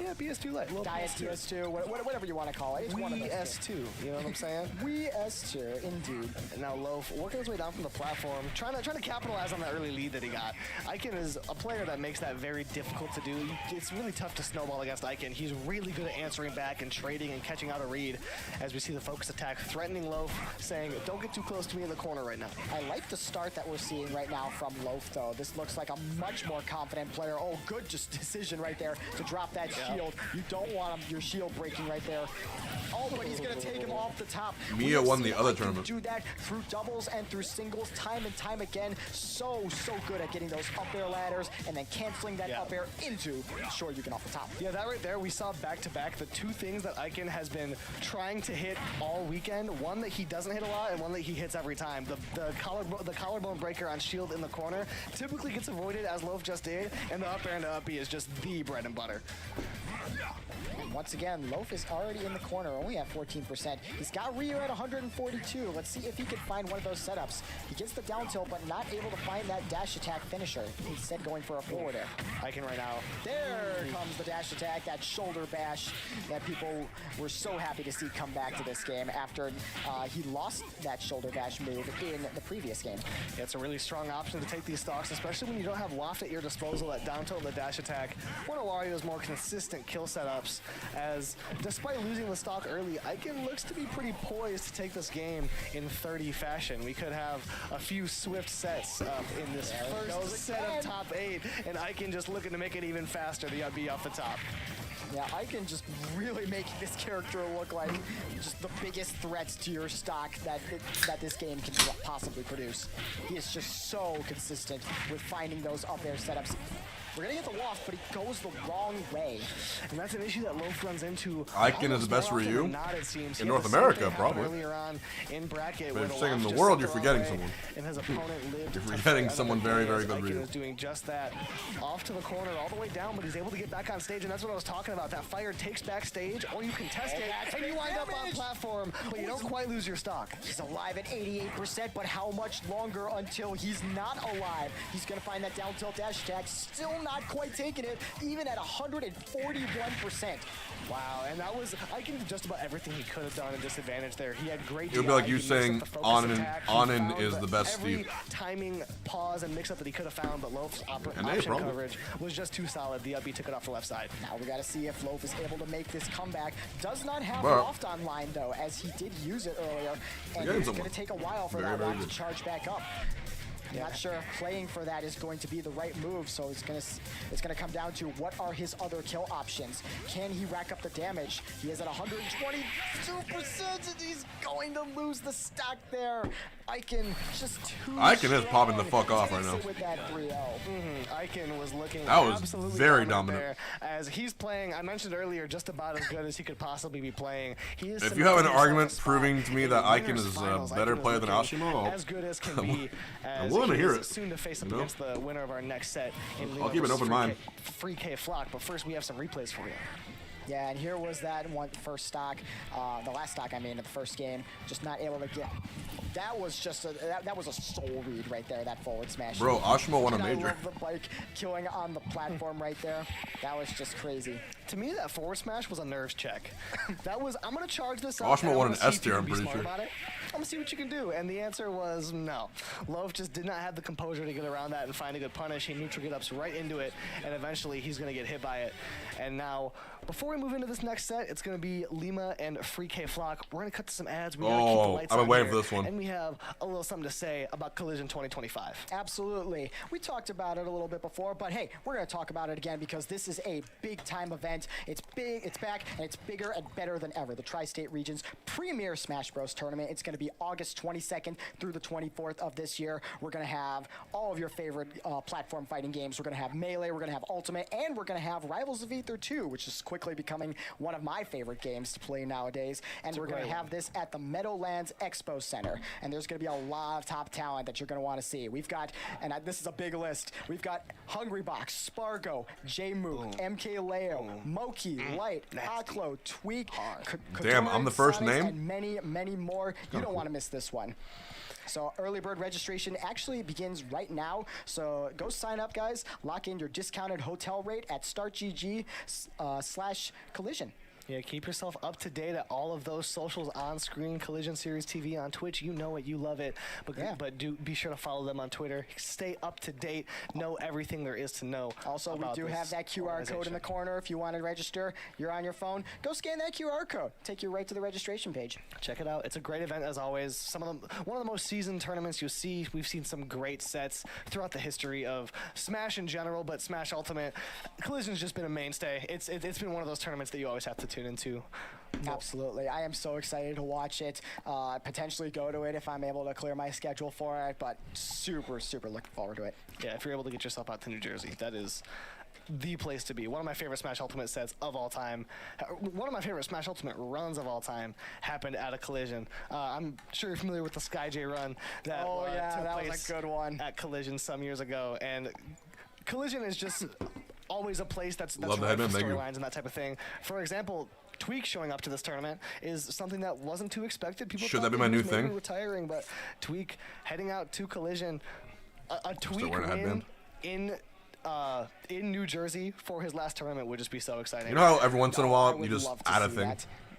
[SPEAKER 10] Yeah, PS2 Lite.
[SPEAKER 18] Diet PS2, whatever you want to call it. It's one of those
[SPEAKER 10] S2, you know what I'm saying?
[SPEAKER 18] We S2, indeed.
[SPEAKER 10] And now Loaf working his way down from the platform, trying to capitalize on that early lead that he got. Iken is a player that makes that very difficult to do. It's really tough to snowball against Iken. He's really good at answering back and trading and catching out a read as we see the focus attack threatening Loaf, saying, don't get too close to me in the corner right now.
[SPEAKER 18] I like the start that we're seeing right now from Loaf, though. This looks like a much more confident player. Oh, good just decision right there to drop that shield. You don't want your shield breaking right there. Oh, but he's going to take him off the top.
[SPEAKER 3] Miya won the other tournament.
[SPEAKER 18] Do that through doubles and through singles time and time again. So good at getting those up air ladders and then canceling that up air into Shoryuken off the top.
[SPEAKER 10] Yeah, that right there, we saw back-to-back the two things that Iken has been trying to hit all weekend. One that he doesn't hit a lot and one that he hits every time. The collarbone breaker on shield in the corner typically gets avoided, as Loaf just did, and the up air and the up B is just the bread and butter.
[SPEAKER 18] And once again, Loaf is already in the corner, only at 14%. He's got Ryu at 142. Let's see if he can find one of those setups. He gets the down tilt, but not able to find that dash attack finisher. Instead going for a forward air.
[SPEAKER 10] Iken right now.
[SPEAKER 18] There comes the dash attack, that shoulder bash that people were so happy to see come back to this game after he lost that shoulder bash move in the previous game.
[SPEAKER 10] Yeah, it's a really strong option to take these stocks, especially when you don't have Waft at your disposal, that down tilt and the dash attack. One of Wario's more consistent kill setups, as despite losing the stock early, Iken looks to be pretty poised to take this game in 30 fashion. We could have a few swift sets up in this first set of top 8, and Iken just looking to make it even faster, the up B off the top.
[SPEAKER 18] Yeah, Iken just really making this character look like just the biggest threats to your stock that this game can possibly produce. He is just so consistent with finding those up air setups. We're gonna get the waft, but he goes the wrong way.
[SPEAKER 10] And that's an issue that Loaf runs into.
[SPEAKER 3] Iken is the best Ryu in North America, probably.
[SPEAKER 10] Earlier on in bracket,
[SPEAKER 3] but if you're saying in the world, you're forgetting someone.
[SPEAKER 10] And his opponent lived.
[SPEAKER 3] You're forgetting someone very, very good Ryu.
[SPEAKER 10] Iken is doing just that. Off to the corner, all the way down, but he's able to get back on stage, and that's what I was talking about. That fire takes backstage, or you can test it, and you wind up on platform, but you don't quite lose your stock.
[SPEAKER 18] He's alive at 88%, but how much longer until he's not alive? He's gonna find that down tilt dash attack, still not quite taking it, even at 141%.
[SPEAKER 10] Wow, and that was, Iken did just about everything he could have done in disadvantage there. He had great.
[SPEAKER 3] It would be like you saying Onin is the best
[SPEAKER 10] every
[SPEAKER 3] Steve.
[SPEAKER 10] Timing, pause, and mix up that he could have found, but Loaf's option coverage was just too solid. The up B took it off the left side.
[SPEAKER 18] Now we got to see if Loaf is able to make this comeback. Does not have Waft online though, as he did use it earlier, and it's going to take a while for that Waft to charge back up. I'm not sure if playing for that is going to be the right move, so it's gonna come down to what are his other kill options. Can he rack up the damage? He is at 122%, and he's going to lose the stock there. Iken just too
[SPEAKER 3] Iken is popping the fuck off right now.
[SPEAKER 18] With that 3-0.
[SPEAKER 10] Iken was looking
[SPEAKER 3] absolutely very dominant
[SPEAKER 10] there, as he's playing. I mentioned earlier, just about as good as he could possibly be playing. He is.
[SPEAKER 3] If you have an argument proving to me that Iken is a better player than Ashimo,
[SPEAKER 10] as good as can be.
[SPEAKER 3] I'm willing to hear it.
[SPEAKER 10] Soon to face up against the winner of our next set.
[SPEAKER 3] I'll keep an open mind.
[SPEAKER 10] Free K Flock, but first we have some replays for you.
[SPEAKER 18] Yeah, and here was that first stock, the last stock I mean in the first game, just not able to get. That was just that was a soul read right there, that forward smash.
[SPEAKER 3] Bro, Ashimo won a major.
[SPEAKER 18] I love the bike killing on the platform right there. That was just crazy.
[SPEAKER 10] To me, that forward smash was a nerves check. That was, I'm gonna charge this up.
[SPEAKER 3] Ashimo won an S tier, I'm pretty sure.
[SPEAKER 10] I'm gonna see what you can do, and the answer was no. Loaf just did not have the composure to get around that and find a good punish. He neutral get ups right into it, and eventually he's gonna get hit by it. And now, before we move into this next set, it's gonna be Lima and Free K Flock. We're gonna cut to some ads. We gotta keep the lights
[SPEAKER 3] I've been waiting
[SPEAKER 10] here,
[SPEAKER 3] for this one.
[SPEAKER 10] And we have a little something to say about Collision 2025.
[SPEAKER 18] Absolutely. We talked about it a little bit before, but hey, we're gonna talk about it again because this is a big time event. It's big, it's back, and it's bigger and better than ever. The Tri-State Region's premier Smash Bros. Tournament. It's gonna be August 22nd through the 24th of this year. We're gonna have all of your favorite platform fighting games. We're gonna have Melee, we're gonna have Ultimate, and we're gonna have Rivals of Aether 2, which is quickly becoming one of my favorite games to play nowadays. And we're gonna have this at the Meadowlands Expo Center. And there's gonna be a lot of top talent that you're gonna wanna see. We've got, and this is a big list, we've got Hungrybox, SPARG0, J-Mook, Mkleo, Moki, Light, Mkleo, Tweak,
[SPEAKER 3] Damn, I'm the first name?
[SPEAKER 18] And many, many more. You don't wanna miss this one. So early bird registration actually begins right now. So go sign up, guys. Lock in your discounted hotel rate at StartGG/Collision.
[SPEAKER 10] Yeah, keep yourself up to date at all of those socials on screen. Collision Series TV on Twitch, you know it, you love it. But do be sure to follow them on Twitter. Stay up to date. Know everything there is to know.
[SPEAKER 18] Also, we do have that QR code in the corner. If you want to register, you're on your phone. Go scan that QR code. Take you right to the registration page.
[SPEAKER 10] Check it out. It's a great event as always. One of the most seasoned tournaments you'll see. We've seen some great sets throughout the history of Smash in general, but Smash Ultimate, Collision's just been a mainstay. It's been one of those tournaments that you always have to tune into.
[SPEAKER 18] Absolutely. I am so excited to watch it, potentially go to it if I'm able to clear my schedule for it, but super, super looking forward to it.
[SPEAKER 10] Yeah, if you're able to get yourself out to New Jersey, that is the place to be. One of my favorite Smash Ultimate sets of all time, one of my favorite Smash Ultimate runs of all time happened at a Collision. I'm sure you're familiar with the SkyJ run that
[SPEAKER 18] that was a good one
[SPEAKER 10] at Collision some years ago, and Collision is just always a place that's
[SPEAKER 3] Love
[SPEAKER 10] right
[SPEAKER 3] that,
[SPEAKER 10] for
[SPEAKER 3] man.
[SPEAKER 10] storylines and that type of thing. For example, Tweak showing up to this tournament is something that wasn't too expected. People
[SPEAKER 3] Should
[SPEAKER 10] thought
[SPEAKER 3] that be my
[SPEAKER 10] he
[SPEAKER 3] new
[SPEAKER 10] was maybe
[SPEAKER 3] thing?
[SPEAKER 10] Retiring, but Tweak heading out to Collision, a Tweak
[SPEAKER 3] wearing a
[SPEAKER 10] win
[SPEAKER 3] headband.
[SPEAKER 10] in New Jersey for his last tournament would just be so exciting.
[SPEAKER 3] You know how every once in a while you just add a thing?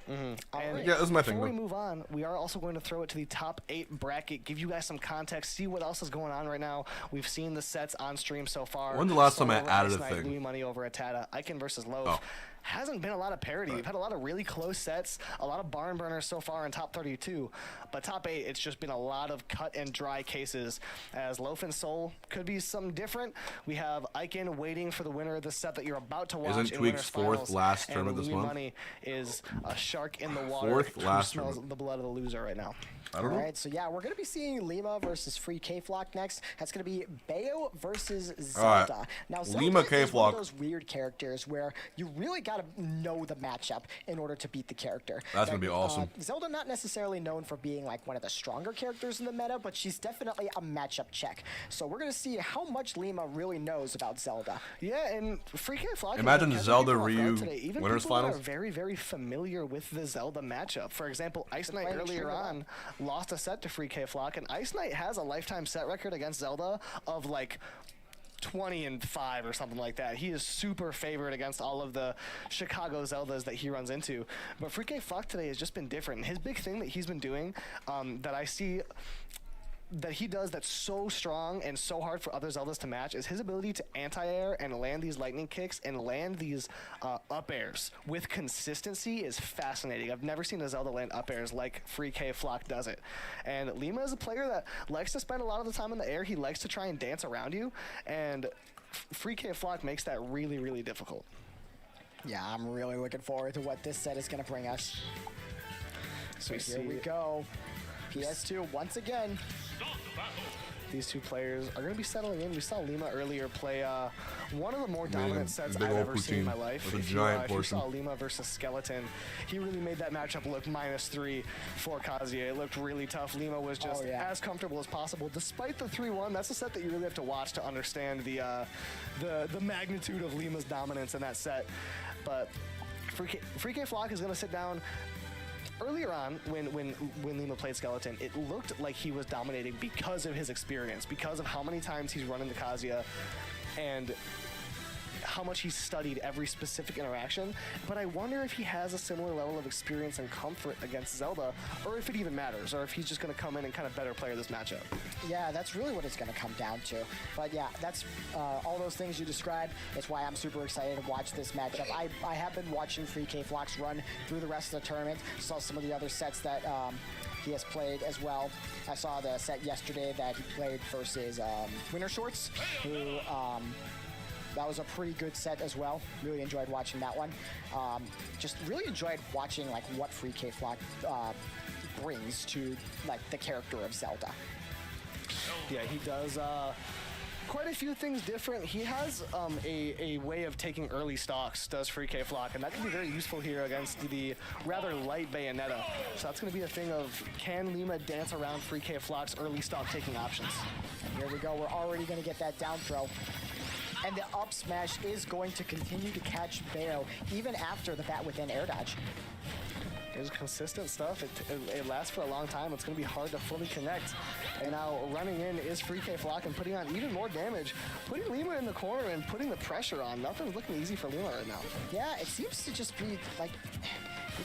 [SPEAKER 10] And
[SPEAKER 3] Yeah, this is my thing,
[SPEAKER 10] before we
[SPEAKER 3] though.
[SPEAKER 10] move on, we are also going to throw it to the top 8 bracket, give you guys some context, see what else is going on right now. We've seen the sets on stream so far.
[SPEAKER 3] When's the last time I
[SPEAKER 10] Over
[SPEAKER 3] added
[SPEAKER 10] Ice
[SPEAKER 3] a
[SPEAKER 10] Knight,
[SPEAKER 3] thing?
[SPEAKER 10] Louis Money over Atata, Icon versus Loaf.
[SPEAKER 3] Oh.
[SPEAKER 10] Hasn't been a lot of parity. We've had a lot of really close sets, a lot of barn burners so far in top 32, but top 8, it's just been a lot of cut and dry cases, as Loaf and Soul could be something different. We have Icon waiting for the winner of the set that you're about to watch.
[SPEAKER 3] Isn't
[SPEAKER 10] in
[SPEAKER 3] Tweak's
[SPEAKER 10] winners
[SPEAKER 3] fourth
[SPEAKER 10] finals,
[SPEAKER 3] last
[SPEAKER 10] and
[SPEAKER 3] tournament this
[SPEAKER 10] Louis
[SPEAKER 3] month?
[SPEAKER 10] Money is a shark in the water.
[SPEAKER 3] Fourth
[SPEAKER 10] who
[SPEAKER 3] last
[SPEAKER 10] smells
[SPEAKER 3] tournament.
[SPEAKER 10] the blood of the loser right now.
[SPEAKER 3] I don't know.
[SPEAKER 18] All right, so yeah, we're going to be seeing Lima versus Free K-Flock next. That's going to be Bayo versus Zelda.
[SPEAKER 3] All right.
[SPEAKER 18] Now, Zelda
[SPEAKER 3] Lima
[SPEAKER 18] is one
[SPEAKER 3] K-Flock.
[SPEAKER 18] of those weird characters where you really got to know the matchup in order to beat the character.
[SPEAKER 3] That's going to be awesome.
[SPEAKER 18] Zelda not necessarily known for being like one of the stronger characters in the meta, but she's definitely a matchup check. So we're going to see how much Lima really knows about Zelda.
[SPEAKER 10] Yeah, and Free K-Flock.
[SPEAKER 3] Imagine
[SPEAKER 10] catching
[SPEAKER 3] Zelda
[SPEAKER 10] people off guard
[SPEAKER 3] Ryu
[SPEAKER 10] today. Even
[SPEAKER 3] winners
[SPEAKER 10] people that
[SPEAKER 3] finals.
[SPEAKER 10] are very, very familiar with the Zelda matchup. For example, Ice Knight
[SPEAKER 18] playing
[SPEAKER 10] earlier
[SPEAKER 18] Shinymark.
[SPEAKER 10] on lost a set to Free K-Flock, and Ice Knight has a lifetime set record against Zelda of like 20-5 or something like that. He is super favored against all of the Chicago Zeldas that he runs into. But Free K-Flock today has just been different. And his big thing that he's been doing that I see that he does that's so strong and so hard for other Zeldas to match is his ability to anti-air and land these lightning kicks and land these up airs with consistency is fascinating. I've never seen a Zelda land up airs like Free K-Flock does it. And Lima is a player that likes to spend a lot of the time in the air. He likes to try and dance around you, and Free K-Flock makes that really, really difficult.
[SPEAKER 18] Yeah, I'm really looking forward to what this set is going to bring us. So here we go. PS2 once again.
[SPEAKER 10] These two players are going to be settling in. We saw Lima earlier play one of the more dominant sets I've ever seen in my life.
[SPEAKER 3] With a
[SPEAKER 10] If
[SPEAKER 3] giant
[SPEAKER 10] you
[SPEAKER 3] portion.
[SPEAKER 10] saw Lima versus Skeleton, he really made that matchup look -3 for Kazuya. It looked really tough. Lima was just as comfortable as possible, despite the 3-1. That's a set that you really have to watch to understand the magnitude of Lima's dominance in that set. But Free K-Flock is going to sit down. Earlier on, when Lima played Skeleton, it looked like he was dominating because of his experience, because of how many times he's run into Kazuya, and how much he's studied every specific interaction. But I wonder if he has a similar level of experience and comfort against Zelda, or if it even matters, or if he's just going to come in and kind of better player this matchup.
[SPEAKER 18] Yeah, that's really what it's going to come down to. But yeah, that's all those things you described. It's why I'm super excited to watch this matchup. I have been watching Free K-Flock's run through the rest of the tournament. Saw some of the other sets that he has played as well. I saw the set yesterday that he played versus Winter Shorts, who that was a pretty good set as well. Really enjoyed watching that one. Just really enjoyed watching like what Free K-Flock brings to like the character of Zelda.
[SPEAKER 10] Yeah, he does quite a few things different. He has a way of taking early stocks, does Free K-Flock, and that can be very useful here against the rather light Bayonetta. So that's going to be a thing of, can Lima dance around Free K-Flock's early stock taking options?
[SPEAKER 18] Here we go. We're already going to get that down throw. And the up smash is going to continue to catch Bayo even after the bat within air dodge.
[SPEAKER 10] There's consistent stuff. It lasts for a long time. It's going to be hard to fully connect. And now running in is FreeK Flock and putting on even more damage, putting Lima in the corner and putting the pressure on. Nothing's looking easy for Lima right now.
[SPEAKER 18] Yeah, it seems to just be like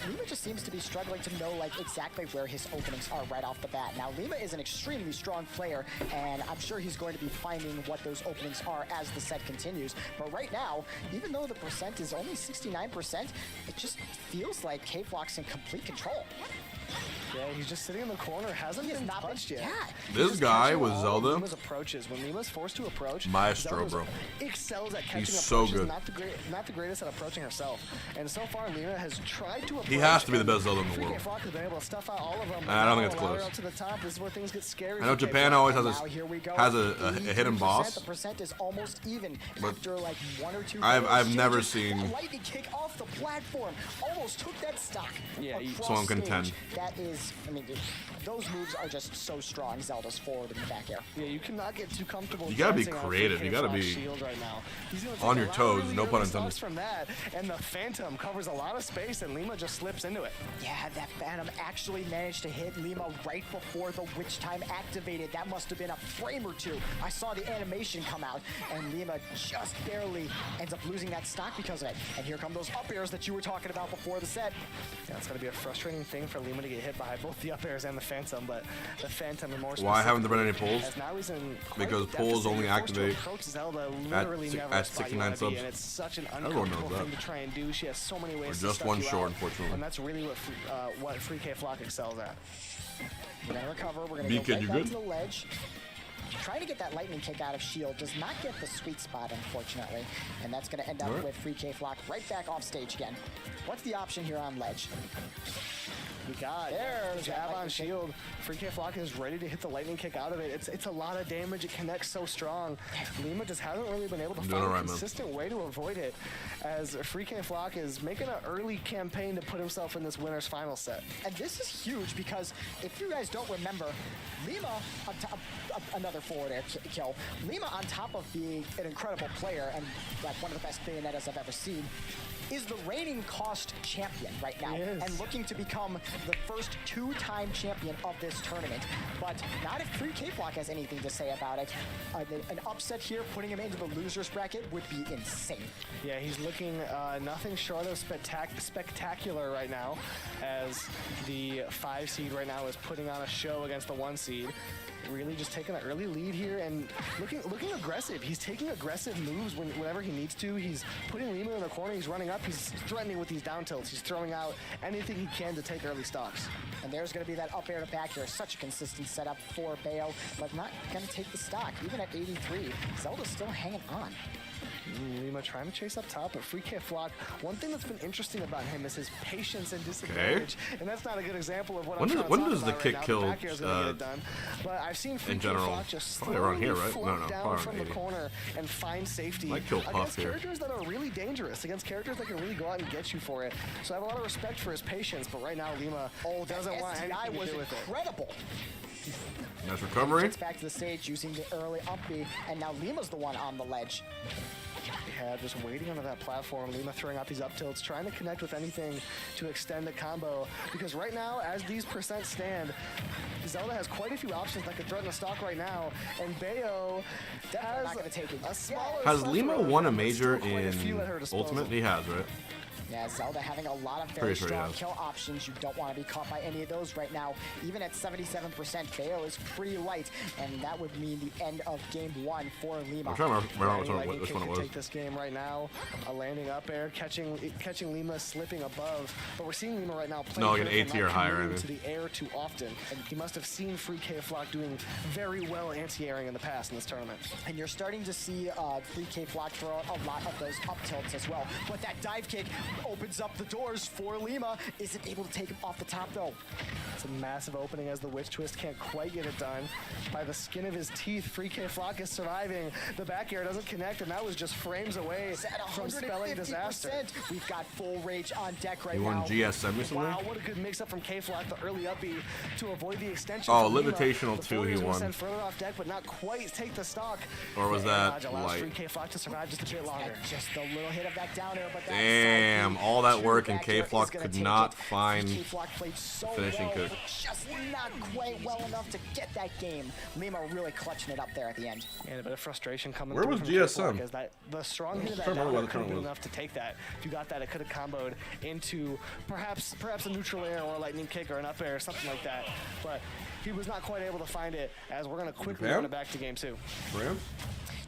[SPEAKER 18] Lima just seems to be struggling to know like exactly where his openings are right off the bat. Now Lima is an extremely strong player, and I'm sure he's going to be finding what those openings are as the set continues. But right now, even though the percent is only 69%, it just feels like K-Flock's in complete control.
[SPEAKER 10] Yeah, he's just sitting in the corner, hasn't been touched yet.
[SPEAKER 18] Yeah.
[SPEAKER 3] This guy with Zelda.
[SPEAKER 10] Lima's approaches. When Lima's forced to approach,
[SPEAKER 3] Maestro,
[SPEAKER 10] Zelda's
[SPEAKER 3] bro.
[SPEAKER 10] Excels at catching
[SPEAKER 3] He's
[SPEAKER 10] approaches,
[SPEAKER 3] so good.
[SPEAKER 10] Not the greatest at approaching herself. And so far, Lima has tried to approach.
[SPEAKER 3] He has to be the best Zelda in the world.
[SPEAKER 10] FreeK Flock has been able to stuff out all of them.
[SPEAKER 3] I don't think it's close.
[SPEAKER 10] Up to the top. This is where things get scary.
[SPEAKER 3] I know Japan always has a hidden boss.
[SPEAKER 18] The percent is almost even after like 1 or 2.
[SPEAKER 3] I've never seen.
[SPEAKER 18] Lightning kick off the platform almost took that stock.
[SPEAKER 10] Yeah,
[SPEAKER 3] so I'm content.
[SPEAKER 18] That is, I mean, those moves are just so strong. Zelda's forward and back air.
[SPEAKER 10] Yeah, you cannot get too comfortable.
[SPEAKER 3] You gotta be creative. You gotta be on your toes. No pun intended.
[SPEAKER 10] From that, and the Phantom covers a lot of space, and Lima just slips into it.
[SPEAKER 18] Yeah, that Phantom actually managed to hit Lima right before the Witch Time activated. That must have been a frame or two. I saw the animation come out, and Lima just barely ends up losing that stock because of it. And here come those up airs that you were talking about before the set.
[SPEAKER 10] Yeah, it's gonna be a frustrating thing for Lima to get hit by both the up airs and the Phantom, but the Phantom and more.
[SPEAKER 3] Why haven't there been any pulls?
[SPEAKER 10] Now he's in
[SPEAKER 3] because pulls only activate at 69 subs.
[SPEAKER 10] And it's such an uncomfortable thing to try and do. She has so many ways
[SPEAKER 3] We're just
[SPEAKER 10] to
[SPEAKER 3] one
[SPEAKER 10] stuff
[SPEAKER 3] short,
[SPEAKER 10] you out,
[SPEAKER 3] unfortunately.
[SPEAKER 10] and that's really what FreeK Flock excels at.
[SPEAKER 18] We're gonna recover. We're gonna go right back to the ledge. Trying to get that lightning kick out of shield does not get the sweet spot, unfortunately, and that's going to end up with FreeK Flock right back off stage again. What's the option here on ledge?
[SPEAKER 10] We got there's jab on shield. FreeK Flock is ready to hit the lightning kick out of it. It's a lot of damage. It connects so strong. Lima just hasn't really been able to find a consistent way to avoid it, as FreeK Flock is making an early campaign to put himself in this winner's final set.
[SPEAKER 18] And this is huge because if you guys don't remember, Lima, another forward air kill, Lima on top of being an incredible player and like one of the best Bayonetas I've ever seen, is the reigning cost champion right now and looking to become the first 2-time champion of this tournament. But not if FreeK Flock has anything to say about it. An upset here, putting him into the loser's bracket, would be insane.
[SPEAKER 10] Yeah, he's looking nothing short of spectacular right now, as the 5 seed right now is putting on a show against the 1 seed. Really just taking an early lead here and looking aggressive. He's taking aggressive moves whenever he needs to. He's putting Lima in the corner. He's running up. He's threatening with these down tilts. He's throwing out anything he can to take early stocks.
[SPEAKER 18] And there's going to be that up air to back air. Such a consistent setup for Bayo, but not going to take the stock. Even at 83, Zelda's still hanging on.
[SPEAKER 10] Lima trying to chase up top, but FreeK Flock, one thing that's been interesting about him is his patience and disadvantage. And that's not a good example of what I'm trying to talk about.
[SPEAKER 3] When does the kick kill
[SPEAKER 10] but I've seen
[SPEAKER 3] in general?
[SPEAKER 10] Flock just
[SPEAKER 3] probably around here, right? No,
[SPEAKER 10] down from the corner and find safety
[SPEAKER 3] might kill Puff
[SPEAKER 10] against
[SPEAKER 3] here.
[SPEAKER 10] characters that are really dangerous, against characters that can really go out and get you for it. So I have a lot of respect for his patience, but right now Lima doesn't want anything to do with it.
[SPEAKER 18] Incredible.
[SPEAKER 3] Nice recovery.
[SPEAKER 18] Gets back to the stage using the early up B, and now Lima's the one on the ledge.
[SPEAKER 10] Yeah, just waiting onto that platform. Lima throwing out these up tilts, trying to connect with anything to extend the combo. Because right now, as these percents stand, Zelda has quite a few options that could threaten the stock right now. And Bayo has
[SPEAKER 18] not gonna take it.
[SPEAKER 10] A smaller
[SPEAKER 3] Has Lima won a major in Ultimate? He has, right?
[SPEAKER 18] Yeah, Zelda having a lot of very strong kill options. You don't want to be caught by any of those right now. Even at 77%, Bayo is pretty light, and that would mean the end of game 1 for Lima.
[SPEAKER 3] I'm trying to remember which one it was.
[SPEAKER 10] Take this game right now. A landing up air, catching Lima slipping above. But we're seeing Lima right now play
[SPEAKER 3] like an A tier higher.
[SPEAKER 10] To the air too often, and he must have seen FreeK Flock doing very well anti-airing in the past in this tournament.
[SPEAKER 18] And you're starting to see FreeK Flock throw out a lot of those up tilts as well. But that dive kick opens up the doors for Lima. Isn't able to take him off the top though.
[SPEAKER 10] It's a massive opening as the Witch Twist can't quite get it done. By the skin of his teeth, FreeK Flock is surviving. The back air doesn't connect, and that was just frames away from spelling disaster.
[SPEAKER 18] We've got full rage on deck right now.
[SPEAKER 3] You won GS7 recently?
[SPEAKER 10] Wow, what a good mix-up from K-Flock, the early up B to avoid the extension.
[SPEAKER 3] Oh, Levitational 2 he won.
[SPEAKER 10] Send further off deck, but not quite take the stock.
[SPEAKER 3] Or was that light?
[SPEAKER 10] FreeK Flock to survive just a bit longer.
[SPEAKER 18] Just a little hit of that down air, but that's
[SPEAKER 3] damn. Damn, all that work and K-Flock could not find finishing cook.
[SPEAKER 18] Just not quite well enough to get that game. Lima really clutching it up there at the end.
[SPEAKER 10] And a bit of frustration coming
[SPEAKER 3] Where
[SPEAKER 10] through
[SPEAKER 3] was
[SPEAKER 10] from
[SPEAKER 3] GSM?
[SPEAKER 10] K-Flock, as that the strong hit of that
[SPEAKER 3] I don't remember
[SPEAKER 10] down
[SPEAKER 3] what the
[SPEAKER 10] could have been
[SPEAKER 3] was.
[SPEAKER 10] enough to take that. If you got that, it could have comboed into perhaps a neutral air or a lightning kick or an up air or something like that. But he was not quite able to find it, as we're going to quickly run it back to game 2.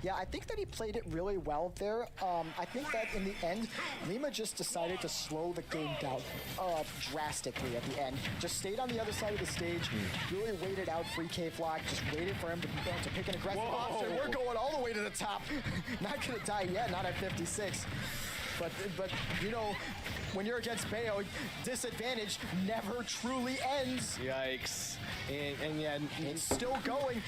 [SPEAKER 18] Yeah, I think that he played it really well there. I think that in the end, Lima just decided to slow the game down drastically at the end. Just stayed on the other side of the stage, really waited out free K-Flock, just waited for him to pick an aggressive option. We're going all the way to the top. Not gonna die yet, not at 56. But you know, when you're against Bayo, disadvantage never truly ends.
[SPEAKER 10] Yikes. And yeah,
[SPEAKER 18] it's still going.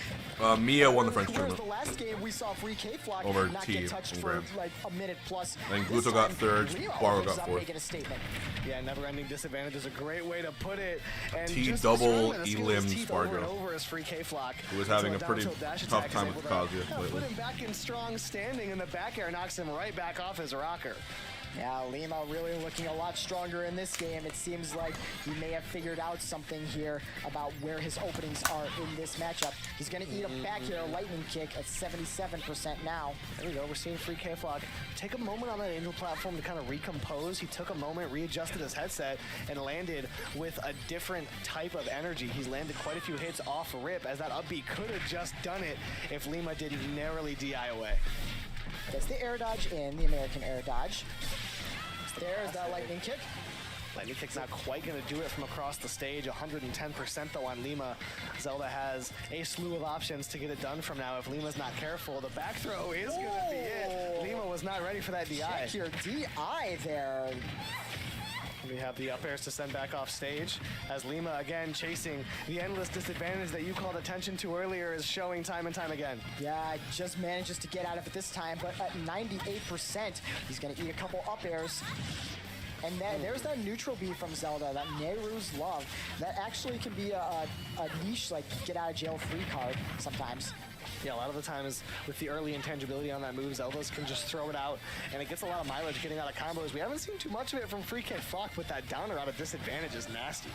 [SPEAKER 3] Miya won the French
[SPEAKER 18] Whereas
[SPEAKER 3] tournament.
[SPEAKER 18] the last game we saw free K-Flock
[SPEAKER 3] Over
[SPEAKER 18] not
[SPEAKER 3] T
[SPEAKER 18] get touched for
[SPEAKER 3] grand.
[SPEAKER 18] like a minute plus.
[SPEAKER 3] And
[SPEAKER 18] This
[SPEAKER 3] Gluto got
[SPEAKER 18] time,
[SPEAKER 3] third,
[SPEAKER 18] Lima
[SPEAKER 3] SPARG0
[SPEAKER 18] opens
[SPEAKER 3] got
[SPEAKER 18] up
[SPEAKER 3] fourth.
[SPEAKER 18] making a statement.
[SPEAKER 10] Yeah, never-ending disadvantage is a great way to put it. And
[SPEAKER 3] T
[SPEAKER 10] just
[SPEAKER 3] double
[SPEAKER 10] describe it,
[SPEAKER 3] E
[SPEAKER 10] let's
[SPEAKER 3] limb
[SPEAKER 10] get his teeth over
[SPEAKER 3] SPARG0.
[SPEAKER 10] and over as free K-Flock.
[SPEAKER 3] Who was having
[SPEAKER 10] So
[SPEAKER 3] a pretty
[SPEAKER 10] down tilt dash
[SPEAKER 3] tough
[SPEAKER 10] attack is
[SPEAKER 3] time
[SPEAKER 10] able
[SPEAKER 3] with
[SPEAKER 10] to,
[SPEAKER 3] Kazuya lately.
[SPEAKER 10] put him back in strong standing, and the back air knocks him right back off his rocker.
[SPEAKER 18] Yeah, Lima really looking a lot stronger in this game. It seems like he may have figured out something here about where his openings are in this matchup. He's going to eat a back air lightning kick at 77% now.
[SPEAKER 10] There we go. We're seeing free K-Flock take a moment on that angel platform to kind of recompose. He took a moment, readjusted his headset, and landed with a different type of energy. He's landed quite a few hits off rip, as that upbeat could have just done it if Lima didn't narrowly DI away.
[SPEAKER 18] Gets the air dodge in, the American air dodge. There's that lightning kick.
[SPEAKER 10] Lightning kick's not quite going to do it from across the stage. 110% though on Lima. Zelda has a slew of options to get it done from now. If Lima's not careful, the back throw is going to be it. Lima was not ready for that DI.
[SPEAKER 18] Check your DI there.
[SPEAKER 10] We have the up airs to send back off stage, as Lima again chasing the endless disadvantage that you called attention to earlier is showing time and time again.
[SPEAKER 18] Yeah, just manages to get out of it this time, but at 98%, he's gonna eat a couple up airs. And then there's that neutral B from Zelda, that Nehru's Love. That actually can be a niche, like, get out of jail free card sometimes.
[SPEAKER 10] Yeah, a lot of the times with the early intangibility on that move, Zeldas can just throw it out, and it gets a lot of mileage getting out of combos. We haven't seen too much of it from free K-Flock, but that downer out of disadvantage is nasty.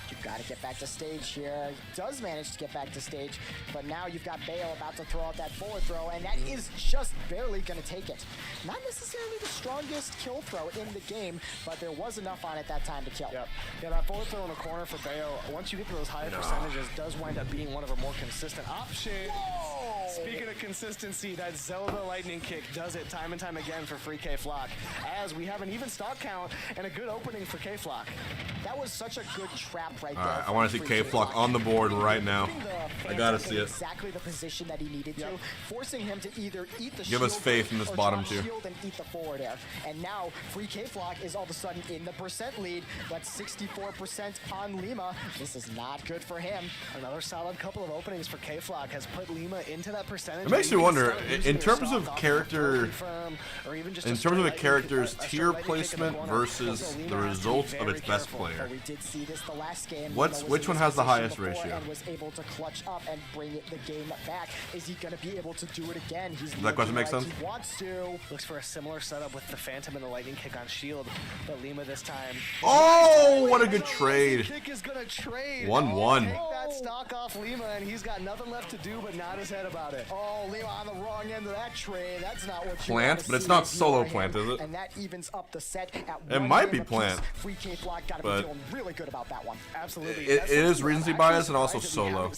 [SPEAKER 18] You've got to get back to stage here. Does manage to get back to stage, but now you've got Bayo about to throw out that forward throw, and that is just barely going to take it. Not necessarily the strongest kill throw in the game, but there was enough on it that time to kill.
[SPEAKER 10] Yep. Yeah, that forward throw in the corner for Bayo, once you get to those higher percentages, does wind up being one of our more consistent options.
[SPEAKER 18] Whoa!
[SPEAKER 10] Speaking of consistency, that Zelda lightning kick does it time and time again for free K-Flock, as we have an even stock count and a good opening for K-Flock.
[SPEAKER 18] That was such a good trap right there.
[SPEAKER 3] Alright, I want to see K-Flock on the board right now. I gotta see it.
[SPEAKER 18] Exactly the position that he needed to, forcing him to either eat the
[SPEAKER 3] Give us faith in this bottom tier.
[SPEAKER 18] shield and eat the forward air. And now free K-Flock is all of a sudden in the percent lead. That's 64% on Lima. This is not good for him.
[SPEAKER 10] Another solid couple of openings for K-Flock has put Lima into that percentage.
[SPEAKER 3] It makes me wonder, in terms of character, in terms of a character's tier placement versus the results of its best player,
[SPEAKER 18] We did see this the last game.
[SPEAKER 3] which one has the highest ratio?
[SPEAKER 18] And was able to clutch up and bring the game back. Is he going to be able to do it again? He's
[SPEAKER 3] Does that question make sense?
[SPEAKER 18] He wants to.
[SPEAKER 10] Looks for a similar setup with the Phantom and the lightning kick on shield, but Lima this time.
[SPEAKER 3] Oh, what a good trade.
[SPEAKER 10] Kick is gonna trade.
[SPEAKER 3] 1-1.
[SPEAKER 10] Take that stock off Lima, and he's got nothing left to do but nod his head about it.
[SPEAKER 18] Oh, Lima on the wrong end of that trade. That's not what you
[SPEAKER 3] Plant,
[SPEAKER 18] want to
[SPEAKER 3] but it's
[SPEAKER 18] see
[SPEAKER 3] not
[SPEAKER 18] if you
[SPEAKER 3] solo
[SPEAKER 18] are him.
[SPEAKER 3] Plant, is it?
[SPEAKER 18] And that evens up the set at
[SPEAKER 3] It
[SPEAKER 18] one
[SPEAKER 3] might
[SPEAKER 18] game
[SPEAKER 3] be
[SPEAKER 18] apiece.
[SPEAKER 3] Plant,
[SPEAKER 18] Free K-Flock got to
[SPEAKER 3] but
[SPEAKER 18] be feeling really good about that one.
[SPEAKER 10] Absolutely.
[SPEAKER 3] It is recency bias and also solo.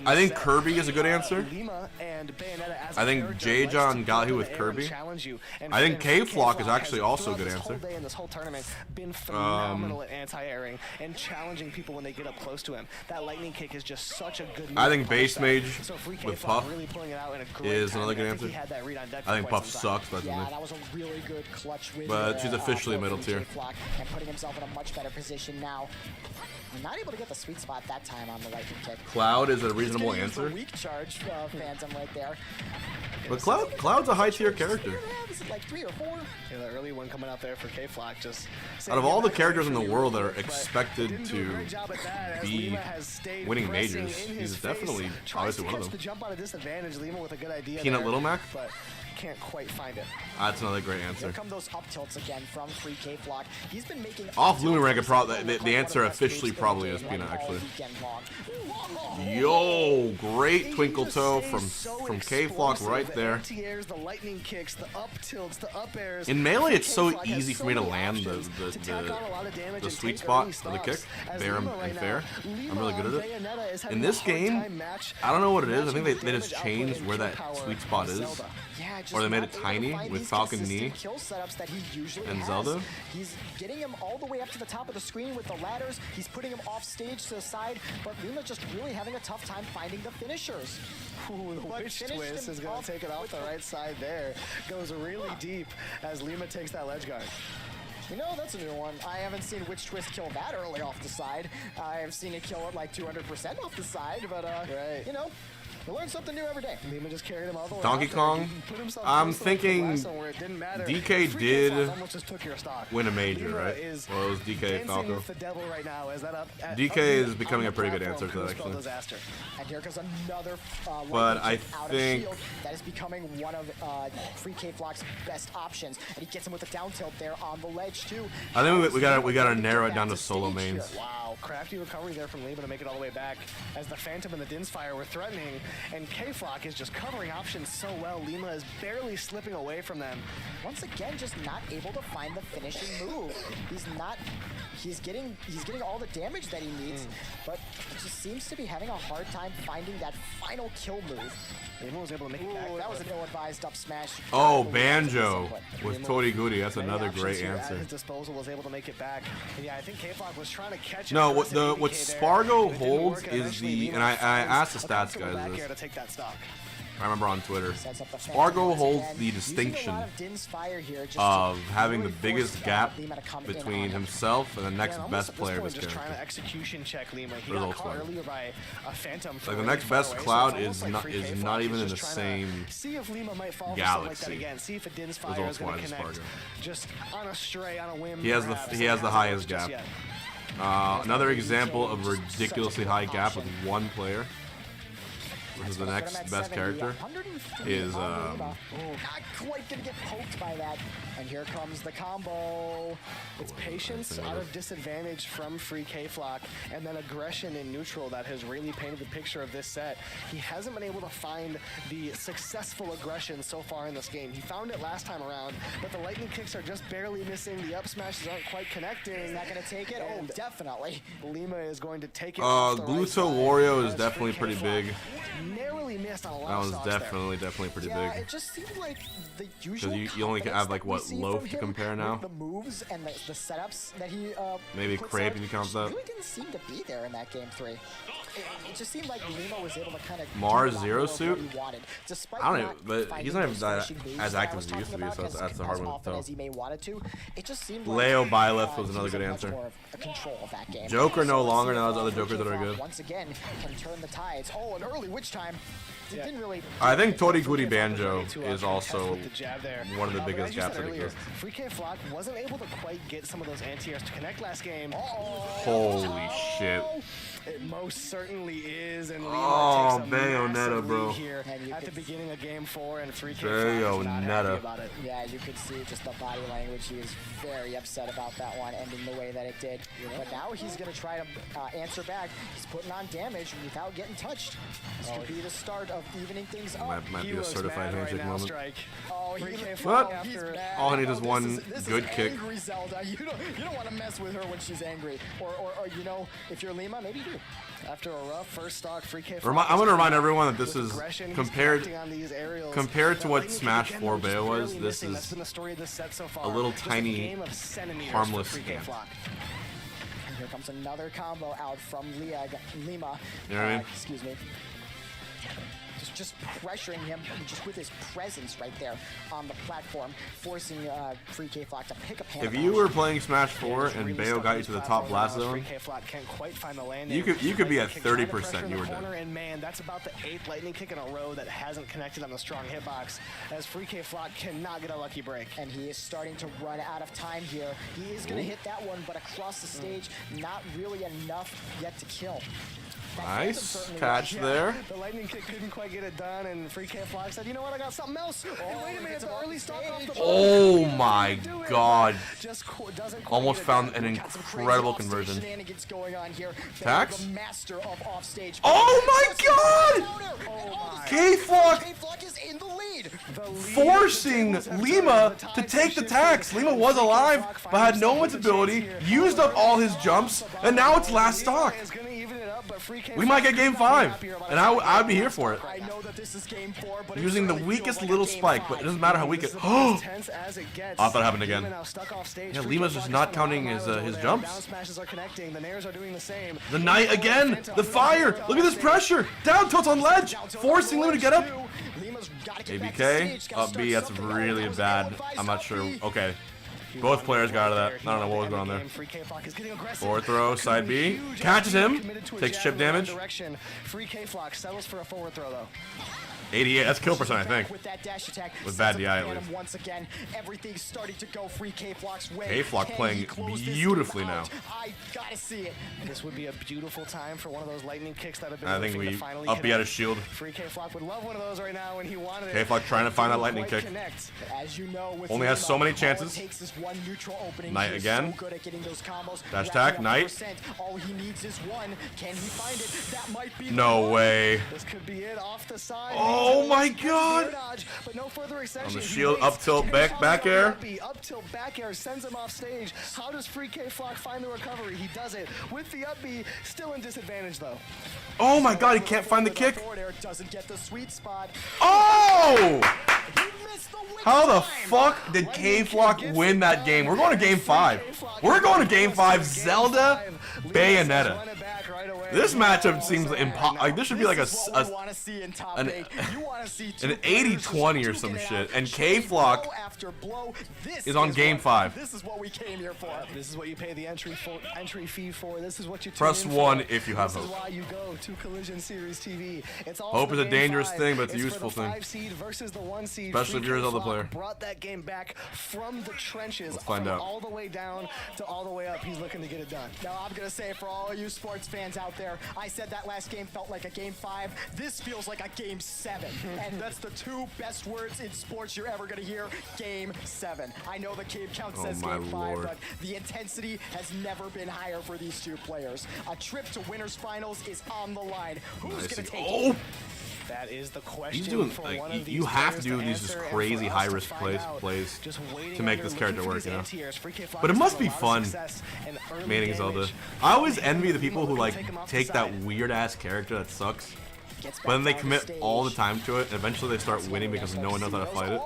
[SPEAKER 3] I think Kirby is a good answer. I think J-John got here with Kirby. I think K-Flock is actually also a good answer.
[SPEAKER 10] This whole tournament been phenomenal at anti-airing and challenging people when they get up close to him. That lightning kick is just such a good move.
[SPEAKER 3] I think Base Mage
[SPEAKER 10] So Free
[SPEAKER 3] with
[SPEAKER 10] K-Flock
[SPEAKER 3] Puff
[SPEAKER 10] really pulling it out in a great
[SPEAKER 3] is
[SPEAKER 10] time.
[SPEAKER 3] another good
[SPEAKER 10] I think
[SPEAKER 3] answer.
[SPEAKER 10] he had that read on deck
[SPEAKER 3] I think
[SPEAKER 10] for quite
[SPEAKER 3] Puff
[SPEAKER 10] some time.
[SPEAKER 3] sucks, but
[SPEAKER 18] Yeah, that was a really good clutch win.
[SPEAKER 3] But she's officially
[SPEAKER 18] for
[SPEAKER 3] middle tier.
[SPEAKER 18] K-Flock and putting himself in a much better position now. Not able to get the sweet spot that time on the lightning kick.
[SPEAKER 3] Cloud is a reasonable
[SPEAKER 18] He's gonna use
[SPEAKER 3] answer.
[SPEAKER 18] the weak charge Phantom right there.
[SPEAKER 3] But Cloud's a high tier character.
[SPEAKER 18] Is it like 3 or 4?
[SPEAKER 10] Yeah, the early one coming out there for K-Flock just.
[SPEAKER 3] Out of all the characters in the world that are expected to be winning majors, he's definitely obviously one of
[SPEAKER 10] The
[SPEAKER 3] them.
[SPEAKER 10] jump out of disadvantage, Lima with a good idea
[SPEAKER 3] Peanut
[SPEAKER 10] there,
[SPEAKER 3] Little Mac?
[SPEAKER 10] But can't quite find it.
[SPEAKER 3] That's another great answer.
[SPEAKER 18] Here come those up tilts again from Free K-Flock. He's been making
[SPEAKER 3] off Lumi rank. The answer officially probably is Peanut actually. Yo, great twinkle toe from K-Flock right there.
[SPEAKER 10] Anti-airs, the lightning kicks, the up tilts, the up airs.
[SPEAKER 3] In Melee, it's so easy for me to land the sweet spot of the kick, fair and fair. I'm really good at it. In this game, I don't know what it is. I think they just changed where that sweet spot is. Or they made it tiny with Falcon Knee and Zelda.
[SPEAKER 18] He's getting him all the way up to the top of the screen with the ladders. He's putting him off stage to the side, but Lima just really having a tough time finding the finishers.
[SPEAKER 10] Ooh, the witch twist is going to take it off the right side there. Goes really deep as Lima takes that ledge guard.
[SPEAKER 18] You know, that's a new one. I haven't seen Witch Twist kill that early off the side. I've seen it kill it like 200% off the side, but you know, you learn something new every day.
[SPEAKER 10] Lima just carried him all the way
[SPEAKER 3] Donkey Kong. I'm thinking DK did win a major, right? Well, it was DK Falco. DK is becoming a pretty good answer to that, actually.
[SPEAKER 18] And here goes another
[SPEAKER 3] but I think
[SPEAKER 18] that is becoming one of Free K-Flock's best options, and he gets him with a down tilt there on the ledge too.
[SPEAKER 3] I think we gotta narrow it down to solo mains.
[SPEAKER 10] Wow, crafty recovery there from Lima to make it all the way back as the Phantom and the Din's Fire were threatening, and K-Flock is just covering options so well. Lima is barely slipping away from them.
[SPEAKER 18] Once again, just not able to find the finishing move. He's getting all the damage that he needs, but he just seems to be having a hard time finding that final kill move.
[SPEAKER 10] Lima was able to make it back.
[SPEAKER 18] That was an ill-advised up smash.
[SPEAKER 3] Oh, Banjo with Tori Goody. That's another great answer.
[SPEAKER 10] At his disposal was able to make it back. And yeah, I think K-Flock was trying to catch
[SPEAKER 3] no, what SPARG0 holds is the, and I asked the stats guys this.
[SPEAKER 10] To take that stock.
[SPEAKER 3] I remember on Twitter, SPARG0 holds the distinction of having the biggest gap between himself and the next best player in his character.
[SPEAKER 10] Trying to execution check Lima. He got caught earlier by a Phantom.
[SPEAKER 3] Like the next best Cloud is not even in the same galaxy.
[SPEAKER 10] See if a Din's Fire is going to connect. Just on a stray, on a whim.
[SPEAKER 3] He has the highest gap. Another example of ridiculously high gap with one player. Versus the next best character is
[SPEAKER 18] not quite gonna get poked by that. And here comes the combo.
[SPEAKER 10] It's patience out of disadvantage from Free K-Flock, and then aggression in neutral that has really painted the picture of this set. He hasn't been able to find the successful aggression so far in this game. He found it last time around, but the lightning kicks are just barely missing. The up smashes aren't quite connecting.
[SPEAKER 18] Is that gonna take it? Oh, definitely.
[SPEAKER 10] Lima is going to take it.
[SPEAKER 3] Gluto Wario is definitely pretty big.
[SPEAKER 10] Narrowly missed on a lot
[SPEAKER 3] that
[SPEAKER 10] of
[SPEAKER 3] one's definitely pretty big.
[SPEAKER 18] It just seemed like the usual.
[SPEAKER 3] Because you only have like what, Loaf to compare now.
[SPEAKER 18] The moves and the setups that he
[SPEAKER 3] maybe Crepe if you count that.
[SPEAKER 18] Really didn't seem to be there in that game 3. It just seemed like Lima was able to kind of
[SPEAKER 3] Mars Zero Suit.
[SPEAKER 18] I
[SPEAKER 3] don't know, but he's not even as active as he used to be, so that's the hard one to tell.
[SPEAKER 18] As he may want to. It just seemed
[SPEAKER 3] Leo Byleth was another good answer. Joker no longer. Now there's other Jokers that are good.
[SPEAKER 18] Once again, can turn the tides. Oh, an early witch time. Didn't really.
[SPEAKER 3] I think Tori Goody Banjo is also one of the biggest gaps that exists.
[SPEAKER 10] Free K-Flock wasn't able to quite get some of those anti-airs to connect last game.
[SPEAKER 3] Holy shit.
[SPEAKER 10] It most certainly is, and
[SPEAKER 3] Lima takes a Bayonetta, bro.
[SPEAKER 10] Here at the beginning of Game 4, and Free K-Flock was not happy about it.
[SPEAKER 18] Yeah, you could see just the body language. He was very upset about that one ending the way that it did. But now he's going to try to answer back. He's putting on damage without getting touched. This could be the start of evening things up.
[SPEAKER 3] Might be a certified handshake moment.
[SPEAKER 18] What?
[SPEAKER 3] All he needs is one good kick.
[SPEAKER 18] Angry Zelda. You don't want to mess with her when she's angry. Or you know, if you're Lima, maybe do.
[SPEAKER 10] After a rough first stock, Free K-Flock.
[SPEAKER 3] I'm going to remind everyone that this is compared to what Smash 4 Bayo was. This is a little tiny, harmless scam.
[SPEAKER 18] Here comes another combo out from Lima.
[SPEAKER 3] You know what I mean?
[SPEAKER 18] Excuse me. Just pressuring him just with his presence right there on the platform, forcing Free K-Flock to pick up.
[SPEAKER 3] If you were playing Smash 4 and Bayo got you to the top blast zone, you could be at 30%. You were done.
[SPEAKER 10] And man, that's about the 8th lightning kick in a row that hasn't connected on the strong hitbox, as Free K-Flock cannot get a lucky break.
[SPEAKER 18] And he is starting to run out of time here. He is going to hit that one, but across the stage, not really enough yet to kill.
[SPEAKER 3] Nice catch there.
[SPEAKER 10] The lightning kick couldn't quite get it done, and Free K Flock said, you know what, I got something else. Oh, wait a minute, the early stock off the
[SPEAKER 3] Oh my god. Almost found an incredible conversion. Tax? Oh my god! K-Flock forcing Lima to take the tax. Lima was alive, but had no one's ability, used up all his jumps, and now it's last stock. We might get game 5, and I'd be here for it. Using the weakest little spike, but it doesn't matter how weak it. Oh, I thought it happened again. Yeah, Lima's just not counting his jumps. The Knight again, the fire. Look at this pressure. Down tilts on ledge, forcing Lima to get up. ABK, up B, that's really bad. I'm not sure. Okay. Both players got out of that. I don't know what was going on there. Forward throw, side B. Catches him. Takes chip damage.
[SPEAKER 10] Free K Flock settles for a forward throw though.
[SPEAKER 3] 88, that's kill percent, I think. With bad DI at least.
[SPEAKER 18] Once again, everything's starting to go Free K Flock's way.
[SPEAKER 3] K-Flock playing beautifully now.
[SPEAKER 18] I gotta see it.
[SPEAKER 10] This would be a beautiful time for one of those lightning kicks that have been.
[SPEAKER 3] I think we up B out of shield.
[SPEAKER 10] Free K Flock would love one of those right now, and he wanted it.
[SPEAKER 3] K-Flock trying to find that lightning kick.
[SPEAKER 18] As you know,
[SPEAKER 3] only has so many chances. Knight again. Dash attack, Knight.
[SPEAKER 18] All he needs is one. Can he find it? That might be
[SPEAKER 3] no way.
[SPEAKER 10] This could be it off the side.
[SPEAKER 3] Oh my god! On the shield, up tilt, back air.
[SPEAKER 10] Up tilt, back air sends him off stage. How does Free K Flock find the recovery? He does it with the up B, still in disadvantage though.
[SPEAKER 3] Oh my god, he can't find the kick.
[SPEAKER 18] Doesn't get the sweet spot.
[SPEAKER 3] Oh! How the fuck did K-Flock win that game? We're going to game 5. We're going to game 5. Zelda, Bayonetta. This matchup seems impossible. Like, this should be like an 80-20 or some shit. And K-Flock is on game 5.
[SPEAKER 10] This is what we came here for. This is what you pay the entry fee for. This is what you
[SPEAKER 3] press 1 if you have hope.
[SPEAKER 10] This is why you go to Collision Series TV.
[SPEAKER 3] Hope is a dangerous thing, but it's a useful thing. Especially if you're a Zelda player.
[SPEAKER 10] Brought that game back from the trenches.
[SPEAKER 3] Let's find out.
[SPEAKER 10] All the way down to all the way up. He's looking to get it done.
[SPEAKER 18] Now I'm gonna say for all you sports fans out there, I said that last game felt like a game 5. This feels like a game 7. And that's the 2 best words in sports you're ever gonna hear. Game 7. I know the game count says game 5, but the intensity has never been higher for these 2 players. A trip to winners finals is on the line. Who's gonna take it?
[SPEAKER 10] That is the question.
[SPEAKER 3] He's doing like you have to do these just crazy high risk plays to make this character work, you know. But it must be fun maining Zelda. I always envy the people who like take that weird ass character that sucks, but then they commit all the time to it, and eventually they start winning because no one knows how to fight it.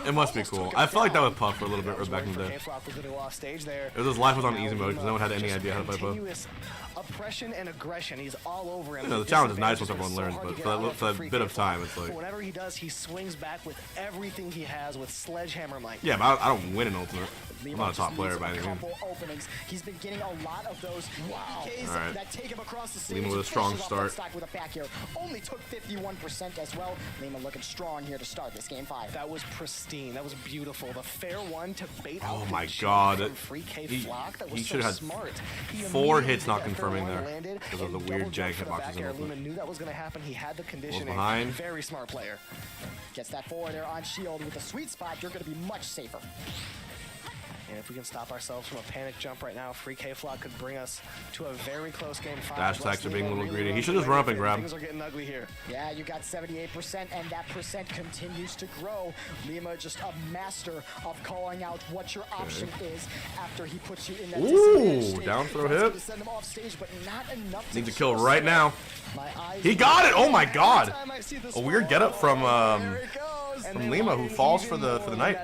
[SPEAKER 3] It must be cool. I felt like that with Puff for a little bit back in the day. It was his life was on easy mode because no one had any idea how to play Puff.
[SPEAKER 10] Oppression and aggression, he's all over him.
[SPEAKER 3] You know, the challenge is nice once everyone learns, but for that bit of time, it's like.
[SPEAKER 10] Whatever he does, he swings back with everything he has with sledgehammer might.
[SPEAKER 3] Yeah, but I don't win an ultimate. I'm not a top player by any means.
[SPEAKER 18] He's been getting a lot of those
[SPEAKER 3] Alright.
[SPEAKER 18] that take him across the stage.
[SPEAKER 3] Lima with a strong start.
[SPEAKER 18] With a back air. Only took 51% as well. Lima looking strong here to start this game 5.
[SPEAKER 10] That was pristine. That was beautiful. The fair one to bait out.
[SPEAKER 3] Oh my god.
[SPEAKER 10] He
[SPEAKER 3] should have had 4 hits not confirming there because of the weird jank hitboxes in
[SPEAKER 10] Lima knew that was going to happen. He had the conditioning.
[SPEAKER 3] Behind.
[SPEAKER 10] Very smart player.
[SPEAKER 18] Gets that forward there on shield with a sweet spot. You're going to be much safer.
[SPEAKER 10] And if we can stop ourselves from a panic jump right now, Free K Flock could bring us to a very close game 5.
[SPEAKER 3] Dash attacks are being a little greedy. He should just run up and grab.
[SPEAKER 10] Things are getting ugly here.
[SPEAKER 18] Yeah, you got 78%, and that percent continues to grow. Lima just a master of calling out what your option is after he puts you in that
[SPEAKER 3] Ooh, down throw hit.
[SPEAKER 18] Send him off stage, but not enough
[SPEAKER 3] Needs to kill right now. He got it! Oh my god! A weird getup from Lima who falls for the Knight.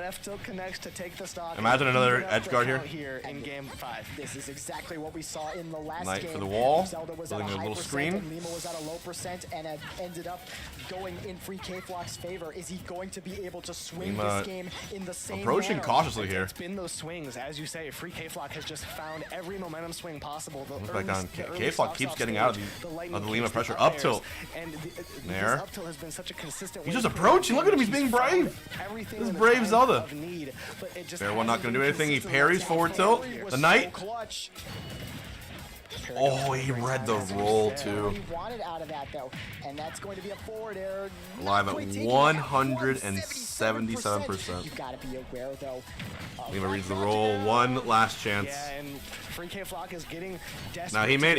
[SPEAKER 3] Imagine another edge guard here.
[SPEAKER 10] In game 5.
[SPEAKER 18] This is exactly what we saw in the last
[SPEAKER 3] Knight
[SPEAKER 18] game.
[SPEAKER 3] for the wall,
[SPEAKER 18] Zelda was
[SPEAKER 3] building
[SPEAKER 18] at
[SPEAKER 3] a little
[SPEAKER 18] high
[SPEAKER 3] screen.
[SPEAKER 18] And Lima was at a low percent and had ended up going in Free K Flock's favor. Is he going to be able to swing this game in the same
[SPEAKER 3] approaching
[SPEAKER 18] manner?
[SPEAKER 3] cautiously here.
[SPEAKER 10] It's been those swings, as you say. Free K Flock has just found every momentum swing possible.
[SPEAKER 3] K Flock keeps getting out of the Lima pressure. Up tilt. There. He's just approaching. Look at him. He's being brave. This is brave Zelda. Fair one not going to do anything. He parries forward tilt. The Knight. Oh, he read the roll too.
[SPEAKER 18] He wanted out of that though, and that's going to be a forward air.
[SPEAKER 3] Live at 177%.
[SPEAKER 18] You gotta be aware though.
[SPEAKER 3] Lima reads the roll. One last chance.
[SPEAKER 10] Yeah, and Free-K Flock is getting desperate.
[SPEAKER 3] Now he made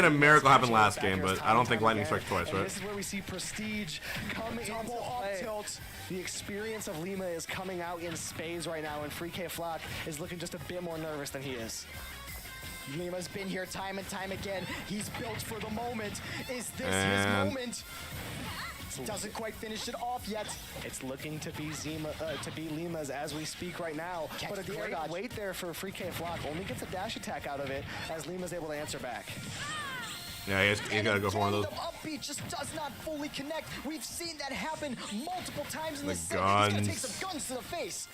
[SPEAKER 3] a miracle happen last game, but I don't think lightning strikes twice, right?
[SPEAKER 10] This is where we see prestige come into play. The experience of Lima is coming out in spades right now, and Free-K Flock is looking just a bit more nervous than he is.
[SPEAKER 18] Lima's been here time and time again. He's built for the moment. Is this his moment? Doesn't quite finish it off yet.
[SPEAKER 10] It's looking to be Lima's as we speak right now. But a great wait there for Free-K Flock. Only gets a dash attack out of it as Lima's able to answer back.
[SPEAKER 3] Yeah, he's got to go for one of those.
[SPEAKER 18] Upbeat just does not fully connect. We've seen that happen multiple times in
[SPEAKER 3] The
[SPEAKER 18] this set.
[SPEAKER 3] guns.
[SPEAKER 18] He's gonna take some guns to the face.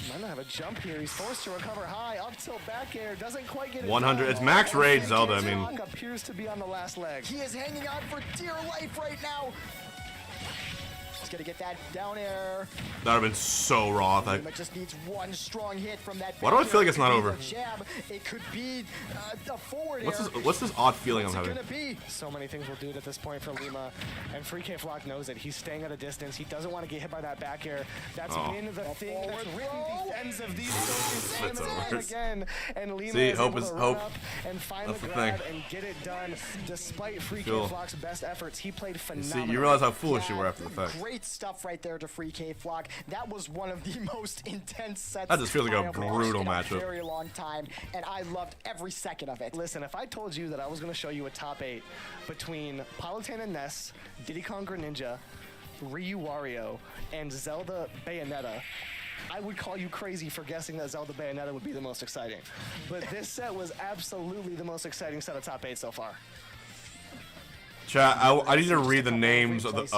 [SPEAKER 10] Might not have a jump here. He's forced to recover high. Up tilt back air. Doesn't quite get it
[SPEAKER 3] 100.
[SPEAKER 10] done.
[SPEAKER 3] It's max rage Zelda. I mean,
[SPEAKER 10] Flock appears to be on the last leg.
[SPEAKER 18] He is hanging on for dear life right now. He's gonna get that down air.
[SPEAKER 3] that would have been so raw.
[SPEAKER 18] Lima just needs one strong hit from that.
[SPEAKER 3] Why do I feel like it's not over?
[SPEAKER 18] Jab. It could be a forward
[SPEAKER 3] What's this odd feeling I'm
[SPEAKER 10] What's it
[SPEAKER 3] having?
[SPEAKER 10] gonna be? So many things will do it at this point for Lima, and Free-K Flock knows it. He's staying at a distance. He doesn't want to get hit by that back air. That's been the thing that's written the ends of these stories time and time again. And Lima
[SPEAKER 3] See,
[SPEAKER 10] is
[SPEAKER 3] hope
[SPEAKER 10] able
[SPEAKER 3] is
[SPEAKER 10] to
[SPEAKER 3] hope.
[SPEAKER 10] run up and find
[SPEAKER 3] That's
[SPEAKER 10] the
[SPEAKER 3] the
[SPEAKER 10] grab
[SPEAKER 3] thing.
[SPEAKER 10] and get it done. Despite Free-K
[SPEAKER 3] Sure.
[SPEAKER 10] Flock's best efforts, he played
[SPEAKER 3] You
[SPEAKER 10] phenomenal.
[SPEAKER 3] see, you realize how foolish you were after the fact.
[SPEAKER 18] Great stuff right there to Free-K Flock. That was one of the most intense sets.
[SPEAKER 3] That just feels like a
[SPEAKER 18] I have watched
[SPEAKER 3] brutal
[SPEAKER 18] in a
[SPEAKER 3] matchup.
[SPEAKER 18] very long time, and I loved every second of it.
[SPEAKER 10] Listen, if I told you that I was going to show you a top 8 between Palutena Ness, Diddy Kong Greninja, Ryu Wario, and Zelda Bayonetta, I would call you crazy for guessing that Zelda Bayonetta would be the most exciting. But this set was absolutely the most exciting set of top 8 so far.
[SPEAKER 3] Chat, I need to read the names of these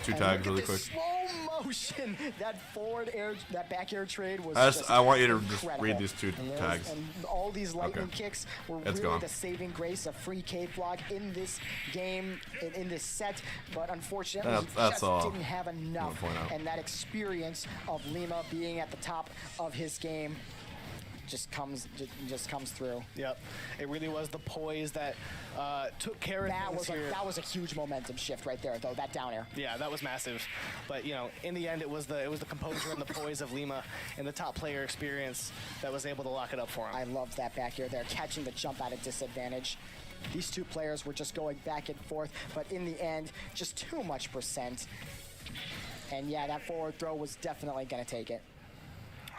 [SPEAKER 3] two
[SPEAKER 18] And
[SPEAKER 3] tags
[SPEAKER 18] look
[SPEAKER 3] really
[SPEAKER 18] at
[SPEAKER 3] quick.
[SPEAKER 18] the slow motion. That forward air, that back air trade was.
[SPEAKER 3] I want you to just
[SPEAKER 18] incredible.
[SPEAKER 3] read these two
[SPEAKER 18] And
[SPEAKER 3] tags.
[SPEAKER 18] And all these lightning kicks were
[SPEAKER 3] It's
[SPEAKER 18] really
[SPEAKER 3] gone.
[SPEAKER 18] the saving grace of Free-K Flock in this game, in this set. But unfortunately, he
[SPEAKER 3] That's
[SPEAKER 18] just
[SPEAKER 3] all
[SPEAKER 18] didn't have enough.
[SPEAKER 3] I'm gonna point out.
[SPEAKER 18] And that experience of Lima being at the top of his game just comes through.
[SPEAKER 10] Yep, it really was the poise that took care of things here.
[SPEAKER 18] That was a huge momentum shift right there, though. That down air.
[SPEAKER 10] Yeah, that was massive. But you know, in the end, it was the composure and the poise of Lima and the top player experience that was able to lock it up for him.
[SPEAKER 18] I loved that back air there, catching the jump at a disadvantage. These two players were just going back and forth, but in the end, just too much percent. And yeah, that forward throw was definitely going to take it.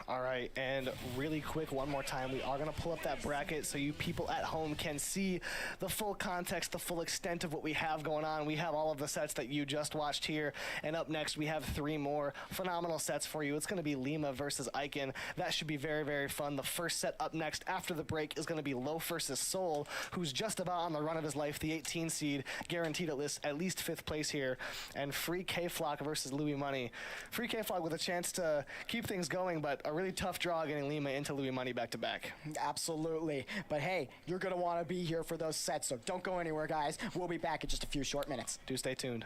[SPEAKER 10] All right, and really quick, one more time, we are going to pull up that bracket so you people at home can see the full context, the full extent of what we have going on. We have all of the sets that you just watched here, and up next we have 3 more phenomenal sets for you. It's going to be Lima versus Icon. That should be very, very fun. The first set up next after the break is going to be Low versus Soul, who's just about on the run of his life, the 18 seed, guaranteed at least 5th place here, and Free-K Flock versus Louis Money. Free-K Flock with a chance to keep things going, but a really tough draw getting Lima into Louis Money back to back.
[SPEAKER 18] Absolutely. But hey, you're going to want to be here for those sets, so don't go anywhere, guys. We'll be back in just a few short minutes.
[SPEAKER 10] Do stay tuned.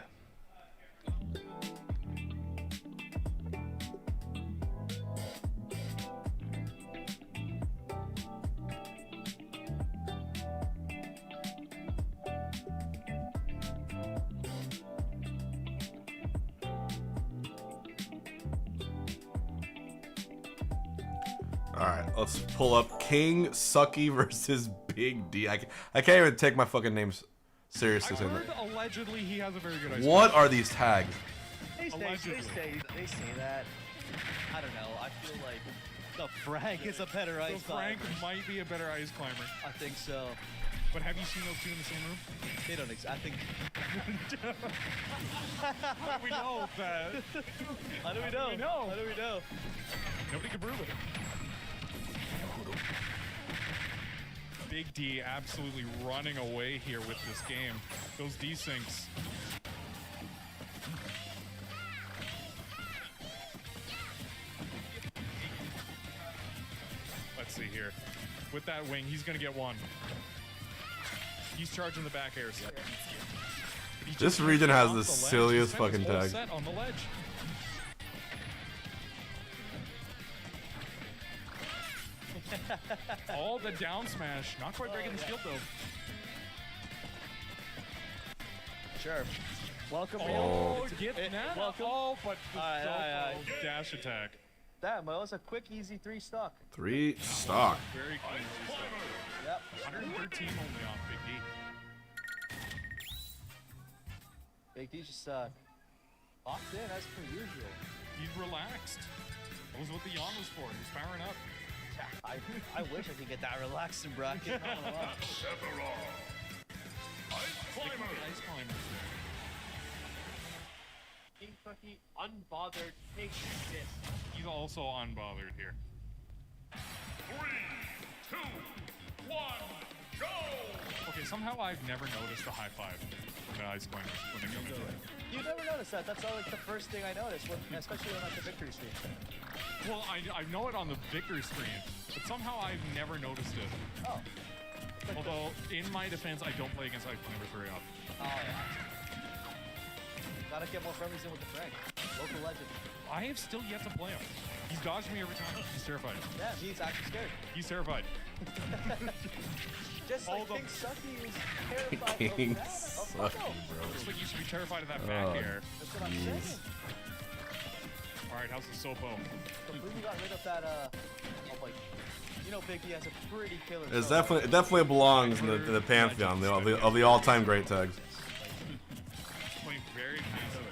[SPEAKER 3] Alright, let's pull up King Sucky versus Big D. I can't even take my fucking names seriously.
[SPEAKER 8] I heard allegedly he has a very good ice
[SPEAKER 3] What
[SPEAKER 8] cream.
[SPEAKER 3] are these tags?
[SPEAKER 16] They say that. I don't know. I feel like the Frank is a better
[SPEAKER 8] So
[SPEAKER 16] ice climber.
[SPEAKER 8] Frank might be a better ice climber.
[SPEAKER 16] I think so.
[SPEAKER 8] But have you seen those two in the same room?
[SPEAKER 16] They don't I think.
[SPEAKER 8] How do we know that?
[SPEAKER 16] How do we know? How do we know?
[SPEAKER 8] Nobody can prove it. Big D absolutely running away here with this game. Those desyncs. Let's see here. With that wing, he's going to get one. He's charging the back airs.
[SPEAKER 3] This region has the
[SPEAKER 8] ledge.
[SPEAKER 3] silliest
[SPEAKER 8] He sent his
[SPEAKER 3] fucking
[SPEAKER 8] whole
[SPEAKER 3] tags.
[SPEAKER 8] set on the ledge. Oh, the down smash. Not quite breaking the shield, though.
[SPEAKER 16] Sure. Welcome.
[SPEAKER 8] Oh, get that.
[SPEAKER 16] Welcome.
[SPEAKER 8] Oh, but the dash attack.
[SPEAKER 16] Damn, that was a quick, easy 3 stock.
[SPEAKER 3] 3 stock.
[SPEAKER 8] Very clean.
[SPEAKER 16] Yep.
[SPEAKER 8] 113 only on Big D.
[SPEAKER 16] Big D just locked in as per usual.
[SPEAKER 8] He's relaxed. That was what the yawn was for. He's powering up.
[SPEAKER 16] I wish I could get that relaxed in bracket. Not gonna lie.
[SPEAKER 8] Ice climbers there.
[SPEAKER 14] King Cookie, unbothered, takes this.
[SPEAKER 8] He's also unbothered here.
[SPEAKER 1] 3, 2, 1, go!
[SPEAKER 8] Okay, somehow I've never noticed the high five from the ice climbers when they come into it.
[SPEAKER 16] You never noticed that. That's all, like the first thing I noticed, especially on like the victory stream.
[SPEAKER 8] Well, I know it on the victory screen, but somehow I've never noticed it.
[SPEAKER 16] Oh.
[SPEAKER 8] Although, in my defense, I don't play against ice climbers very often.
[SPEAKER 16] Oh, yeah. Gotta get more friendlies in with the Frank. Local legend.
[SPEAKER 8] I have still yet to play him. He's dodged me every time. He's terrified.
[SPEAKER 16] Yeah, he's actually scared.
[SPEAKER 8] He's terrified.
[SPEAKER 16] Just like King Sucky is terrified
[SPEAKER 3] King
[SPEAKER 16] of that.
[SPEAKER 3] Sucky, bro.
[SPEAKER 8] Just like you should be terrified of that back air.
[SPEAKER 16] That's what I'm saying.
[SPEAKER 8] Alright, how's the Sopo?
[SPEAKER 16] Completely got rid of that, like, you know, Big D has a pretty killer.
[SPEAKER 3] It definitely belongs in the pantheon of the all-time great tags.
[SPEAKER 8] Playing very passive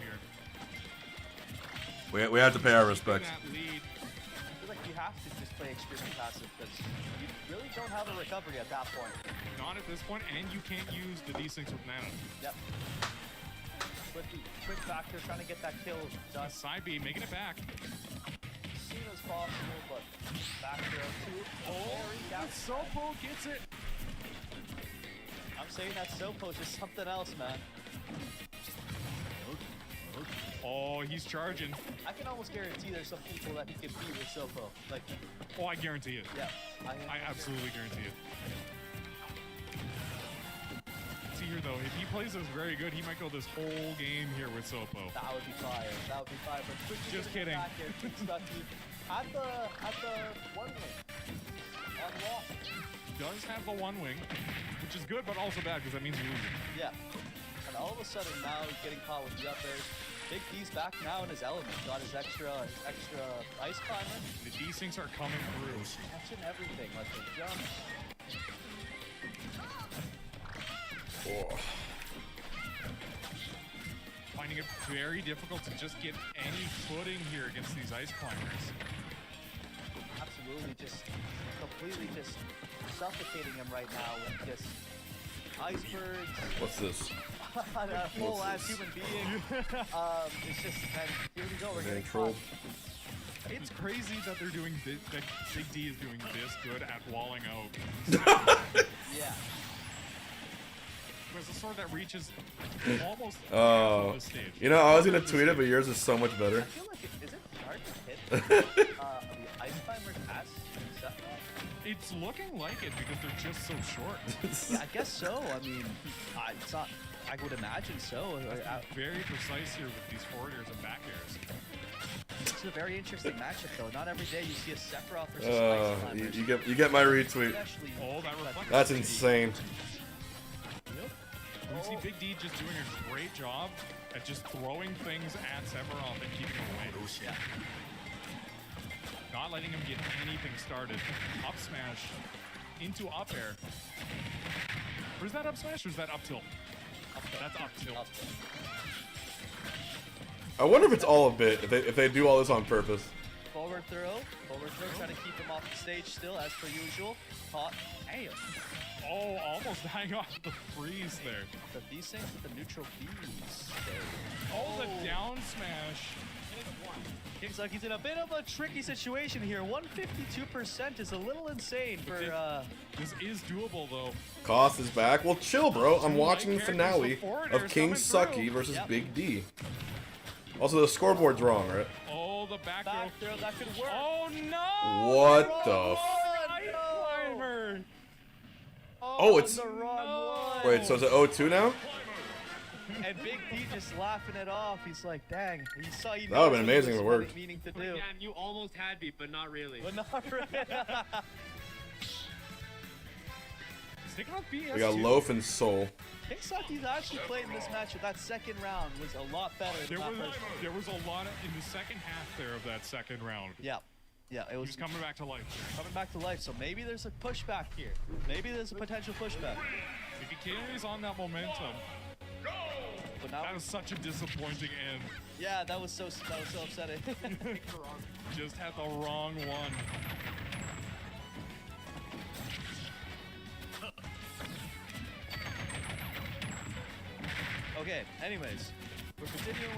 [SPEAKER 8] here.
[SPEAKER 3] We have to pay our respects.
[SPEAKER 16] I feel like you have to just play extremely passive because you really don't have a recovery at that point.
[SPEAKER 8] Not at this point, and you can't use the D6 with mana.
[SPEAKER 16] Yep. Quick factor, trying to get that kill done.
[SPEAKER 8] Side B, making it back.
[SPEAKER 16] As soon as possible, but back throw too.
[SPEAKER 8] Oh, Sopo gets it.
[SPEAKER 16] I'm saying that Sopo is just something else, man.
[SPEAKER 8] Oh, he's charging.
[SPEAKER 16] I can almost guarantee there's some people that he can beat with Sopo. Like,
[SPEAKER 8] oh, I guarantee it.
[SPEAKER 16] Yeah.
[SPEAKER 8] I absolutely guarantee it. See here though, if he plays this very good, he might go this whole game here with Sopo.
[SPEAKER 16] That would be fire. That would be fire. But quickly
[SPEAKER 8] just kidding.
[SPEAKER 16] Back here, King Stucky at the one wing. On walk.
[SPEAKER 8] Does have the one wing, which is good, but also bad because that means you're losing.
[SPEAKER 16] Yeah. And all of a sudden now he's getting caught with the up airs. Big D's back now in his element. Got his extra ice climber.
[SPEAKER 8] The D-Sinks are coming through.
[SPEAKER 16] Catching everything, like the jump.
[SPEAKER 3] Oh.
[SPEAKER 8] Finding it very difficult to just get any footing here against these ice climbers.
[SPEAKER 16] Absolutely, just completely just suffocating him right now with just icebergs.
[SPEAKER 3] What's this?
[SPEAKER 16] A full ass human being. It's just, and here we go. We're getting trolled.
[SPEAKER 8] It's crazy that they're doing this, that Big D is doing this good at walling out.
[SPEAKER 16] Yeah.
[SPEAKER 8] There's a sword that reaches almost
[SPEAKER 3] Oh,
[SPEAKER 8] the stage.
[SPEAKER 3] you know, I was gonna tweet it, but yours is so much better.
[SPEAKER 16] I feel like is it hard to hit the ice climbers as Sephiroth?
[SPEAKER 8] It's looking like it because they're just so short.
[SPEAKER 16] Yeah, I guess so. I mean, it's not. I would imagine so.
[SPEAKER 8] Very precise here with these forward airs and back airs.
[SPEAKER 16] It's a very interesting matchup, though. Not every day you see a Sephiroth versus ice climbers.
[SPEAKER 3] You get my retweet.
[SPEAKER 8] Oh, that reflects.
[SPEAKER 3] That's insane.
[SPEAKER 8] We see Big D just doing a great job at just throwing things at Sephiroth and keeping him away.
[SPEAKER 16] Yeah.
[SPEAKER 8] Not letting him get anything started. Up smash into up air. Or is that up smash or is that up tilt? That's up tilt.
[SPEAKER 3] I wonder if it's all a bit, if they do all this on purpose.
[SPEAKER 16] Forward throw, trying to keep him off the stage still, as per usual. Caught. Damn.
[SPEAKER 8] Oh, almost hang off the freeze there.
[SPEAKER 16] The D-Sync with the neutral bees.
[SPEAKER 8] Oh, the down smash.
[SPEAKER 16] King's like he's in a bit of a tricky situation here. 152% is a little insane for
[SPEAKER 8] This is doable though.
[SPEAKER 3] Koth is back. Well, chill, bro. I'm watching the finale of King Sucky versus Big D. Also, the scoreboard's wrong, right?
[SPEAKER 8] Oh, the back
[SPEAKER 16] throw that could work.
[SPEAKER 8] Oh no!
[SPEAKER 3] What the?
[SPEAKER 8] Climber.
[SPEAKER 3] Oh, it's. Wait, so is it 0-2 now?
[SPEAKER 16] And Big D just laughing it off. He's like, dang. He saw you.
[SPEAKER 3] That would have been amazing if it worked.
[SPEAKER 14] You almost had me, but not really.
[SPEAKER 16] But not really.
[SPEAKER 8] Taking off BS.
[SPEAKER 3] We got Loaf and Soul.
[SPEAKER 16] Kingsaki's actually played in this match. That second round was a lot better than that first round.
[SPEAKER 8] There was a lot in the second half there of that second round.
[SPEAKER 16] Yeah. Yeah, it was
[SPEAKER 8] He's coming back to life.
[SPEAKER 16] Coming back to life, so maybe there's a pushback here. Maybe there's a potential pushback.
[SPEAKER 8] If he carries on that momentum,
[SPEAKER 16] but now
[SPEAKER 8] that was such a disappointing end.
[SPEAKER 16] Yeah, that was so upsetting.
[SPEAKER 8] Just had the wrong one.
[SPEAKER 16] Okay, anyways, we're continuing.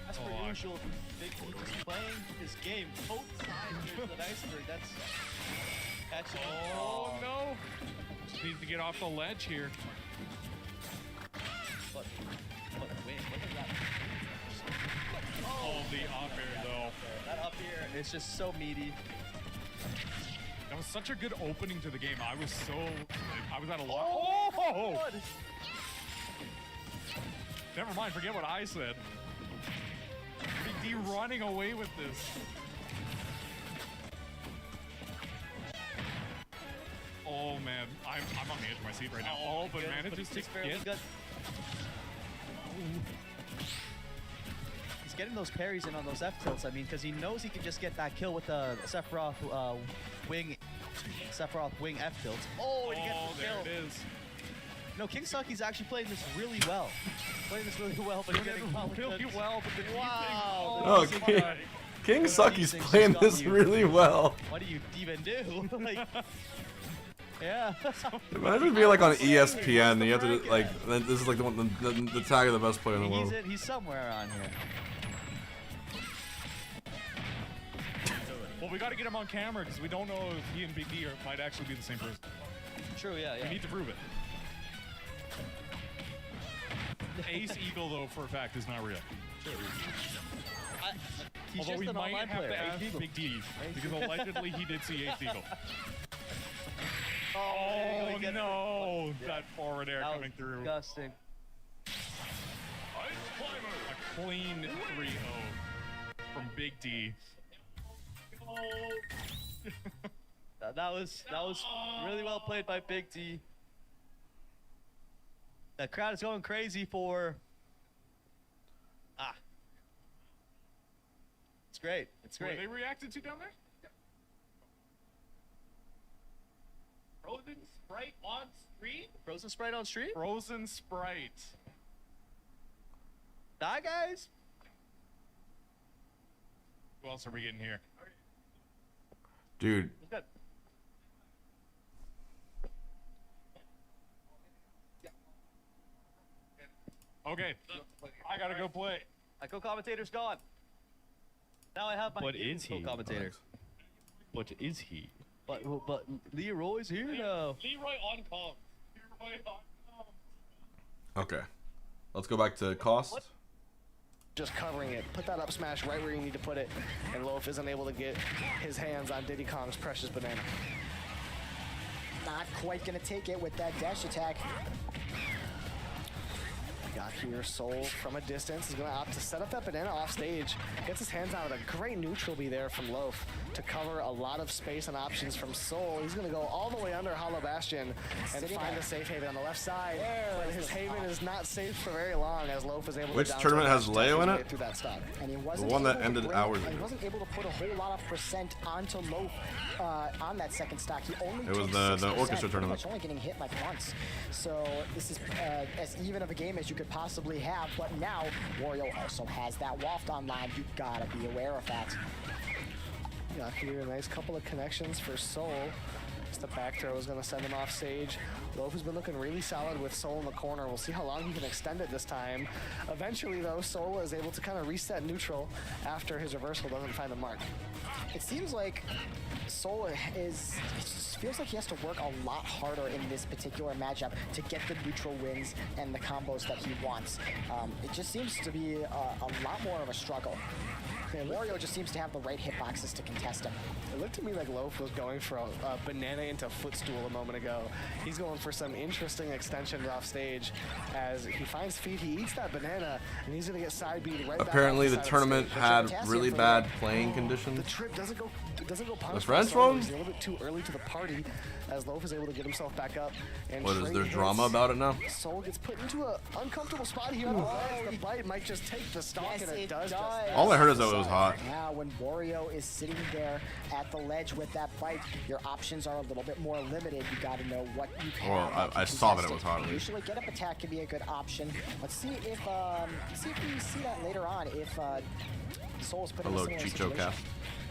[SPEAKER 16] As per usual, Big D just playing his game. Both sides there's an iceberg. That's catching.
[SPEAKER 8] Oh no! Just needs to get off the ledge here.
[SPEAKER 16] But wait, look at that.
[SPEAKER 8] Oh, the up air though.
[SPEAKER 16] That up air is just so meaty.
[SPEAKER 8] That was such a good opening to the game. I was so, I was at a loss.
[SPEAKER 16] Oh!
[SPEAKER 8] Never mind, forget what I said. Big D running away with this. Oh man, I'm on the edge of my seat right now. Oh, but manages to get...
[SPEAKER 16] Good. He's getting those parries in on those F tilts. I mean, because he knows he can just get that kill with the Sephiroth wing F tilt. Oh, he gets the kill.
[SPEAKER 8] There it is.
[SPEAKER 16] No, Kingsaki's actually playing this really well. Playing this really well, but he's getting
[SPEAKER 8] really well. But the
[SPEAKER 16] wow.
[SPEAKER 3] Oh, Kingsaki's playing this really well.
[SPEAKER 16] What do you even do? Like, yeah.
[SPEAKER 3] Imagine being like on ESPN and you have to like, this is like the tag of the best player in the world.
[SPEAKER 16] He's somewhere around here.
[SPEAKER 8] Well, we got to get him on camera because we don't know if he and Big D might actually be the same person.
[SPEAKER 16] True, yeah.
[SPEAKER 8] We need to prove it. Ace Eagle, though, for a fact, is not real. Although we might have to ask Big D, because allegedly he did see Ace Eagle. Oh, no! That forward air coming through.
[SPEAKER 16] Disgusting.
[SPEAKER 8] A clean 3-0 from Big D.
[SPEAKER 16] That was really well played by Big D. The crowd is going crazy for... It's great. It's great.
[SPEAKER 8] Were they reacted to down there?
[SPEAKER 14] Frozen Sprite on stream?
[SPEAKER 16] Frozen Sprite on stream?
[SPEAKER 8] Frozen Sprite.
[SPEAKER 16] Hi, guys.
[SPEAKER 8] Who else are we getting here?
[SPEAKER 3] Dude.
[SPEAKER 8] Okay, I gotta go play.
[SPEAKER 16] My co-commentator's gone. Now I have my co-commentator.
[SPEAKER 8] What is he?
[SPEAKER 16] But Leroy's here now.
[SPEAKER 14] Leroy on comms. Leroy on comms.
[SPEAKER 3] Okay. Let's go back to cost.
[SPEAKER 10] Just covering it. Put that up smash right where you need to put it. And Loaf isn't able to get his hands on Diddy Kong's precious banana.
[SPEAKER 18] Not quite gonna take it with that dash attack.
[SPEAKER 10] Got here, Soul from a distance is gonna opt to set up that banana off stage. Gets his hands on it. A great neutral be there from Loaf to cover a lot of space and options from Soul. He's gonna go all the way under Hollow Bastion and find a safe haven on the left side. But his haven is not safe for very long as Loaf is able to
[SPEAKER 3] Which tournament has Leo in it?
[SPEAKER 10] Through that stock.
[SPEAKER 18] And he
[SPEAKER 3] The
[SPEAKER 18] wasn't
[SPEAKER 3] one that
[SPEAKER 18] able to
[SPEAKER 3] ended
[SPEAKER 18] bring-
[SPEAKER 3] hours
[SPEAKER 18] He
[SPEAKER 3] ago.
[SPEAKER 18] wasn't able to put a whole lot of percent onto Loaf on that second stock. He only
[SPEAKER 3] It was
[SPEAKER 18] took
[SPEAKER 3] the
[SPEAKER 18] 6%,
[SPEAKER 3] Orchestra
[SPEAKER 18] pretty
[SPEAKER 3] tournament.
[SPEAKER 18] much only getting hit like once. So this is as even of a game as you could possibly have. But now Wario also has that waft online. You gotta be aware of that.
[SPEAKER 10] Got here a nice couple of connections for Soul. Just the back throw is going to send him off stage. Loaf has been looking really solid with Soul in the corner. We'll see how long he can extend it this time. Eventually, though, Soul is able to kind of reset neutral after his reversal doesn't find the mark.
[SPEAKER 18] It seems like Soul is, it just feels like he has to work a lot harder in this particular matchup to get the neutral wins and the combos that he wants. It just seems to be a lot more of a struggle. And Wario just seems to have the right hitboxes to contest him.
[SPEAKER 10] It looked to me like Loaf was going for a banana into footstool a moment ago. He's going for some interesting extensions off stage. As he finds feet, he eats that banana, and he's going to get side beat right back.
[SPEAKER 3] Apparently,
[SPEAKER 10] off
[SPEAKER 3] the
[SPEAKER 10] side of
[SPEAKER 3] tournament
[SPEAKER 10] stage.
[SPEAKER 3] had really bad playing conditions.
[SPEAKER 10] The trip doesn't doesn't go punish.
[SPEAKER 3] His friend's phone?
[SPEAKER 10] He's a little bit too early to the party, as Loaf is able to get himself back up. And
[SPEAKER 3] what, is there drama about it now?
[SPEAKER 10] Soul gets put into an uncomfortable spot here. The bite might just take the stock, and it does.
[SPEAKER 3] All I heard is that it was hot.
[SPEAKER 18] Now, when Wario is sitting there at the ledge with that bite, your options are a little bit more limited. You got to know what you can.
[SPEAKER 3] Well, I saw that it was hot.
[SPEAKER 18] Usually, get up attack can be a good option. Let's see if we see that later on. If Soul's put in a similar situation.
[SPEAKER 3] Cast.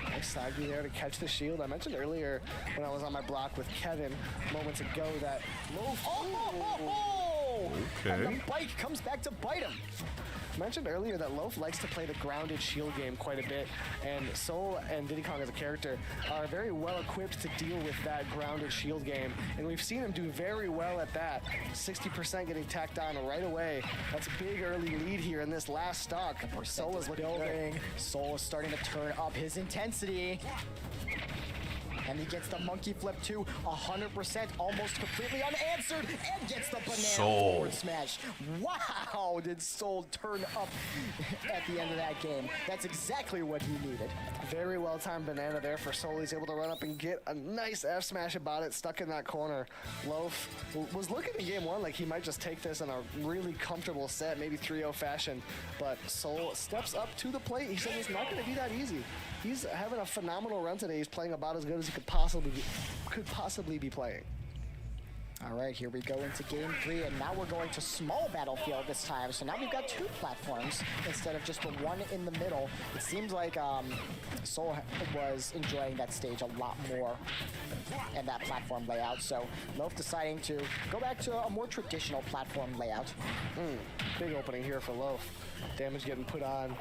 [SPEAKER 10] Nice Sagi there to catch the shield. I mentioned earlier when I was on my block with Kevin moments ago that Loaf.
[SPEAKER 3] Okay.
[SPEAKER 10] And the bike comes back to bite him. I mentioned earlier that Loaf likes to play the grounded shield game quite a bit, and Soul and Diddy Kong as a character are very well equipped to deal with that grounded shield game, and we've seen him do very well at that. 60% getting tacked on right away. That's a big early lead here in this last stock.
[SPEAKER 18] Soul is building. Soul is starting to turn up his intensity. And he gets the monkey flip to 100%, almost completely unanswered, and gets the banana forward smash. Wow, did Soul turn up at the end of that game. That's exactly what he needed.
[SPEAKER 10] Very well-timed banana there for Soul. He's able to run up and get a nice F smash about it, stuck in that corner. Loaf was looking in game one like he might just take this in a really comfortable set, maybe 3-0 fashion, but Soul steps up to the plate. He said it's not going to be that easy. He's having a phenomenal run today. He's playing about as good as he could possibly be playing.
[SPEAKER 18] All right, here we go into game 3, and now we're going to small battlefield this time. So now we've got 2 platforms instead of just the one in the middle. It seems like Soul was enjoying that stage a lot more and that platform layout. So Loaf deciding to go back to a more traditional platform layout.
[SPEAKER 10] Big opening here for Loaf. Damage getting put on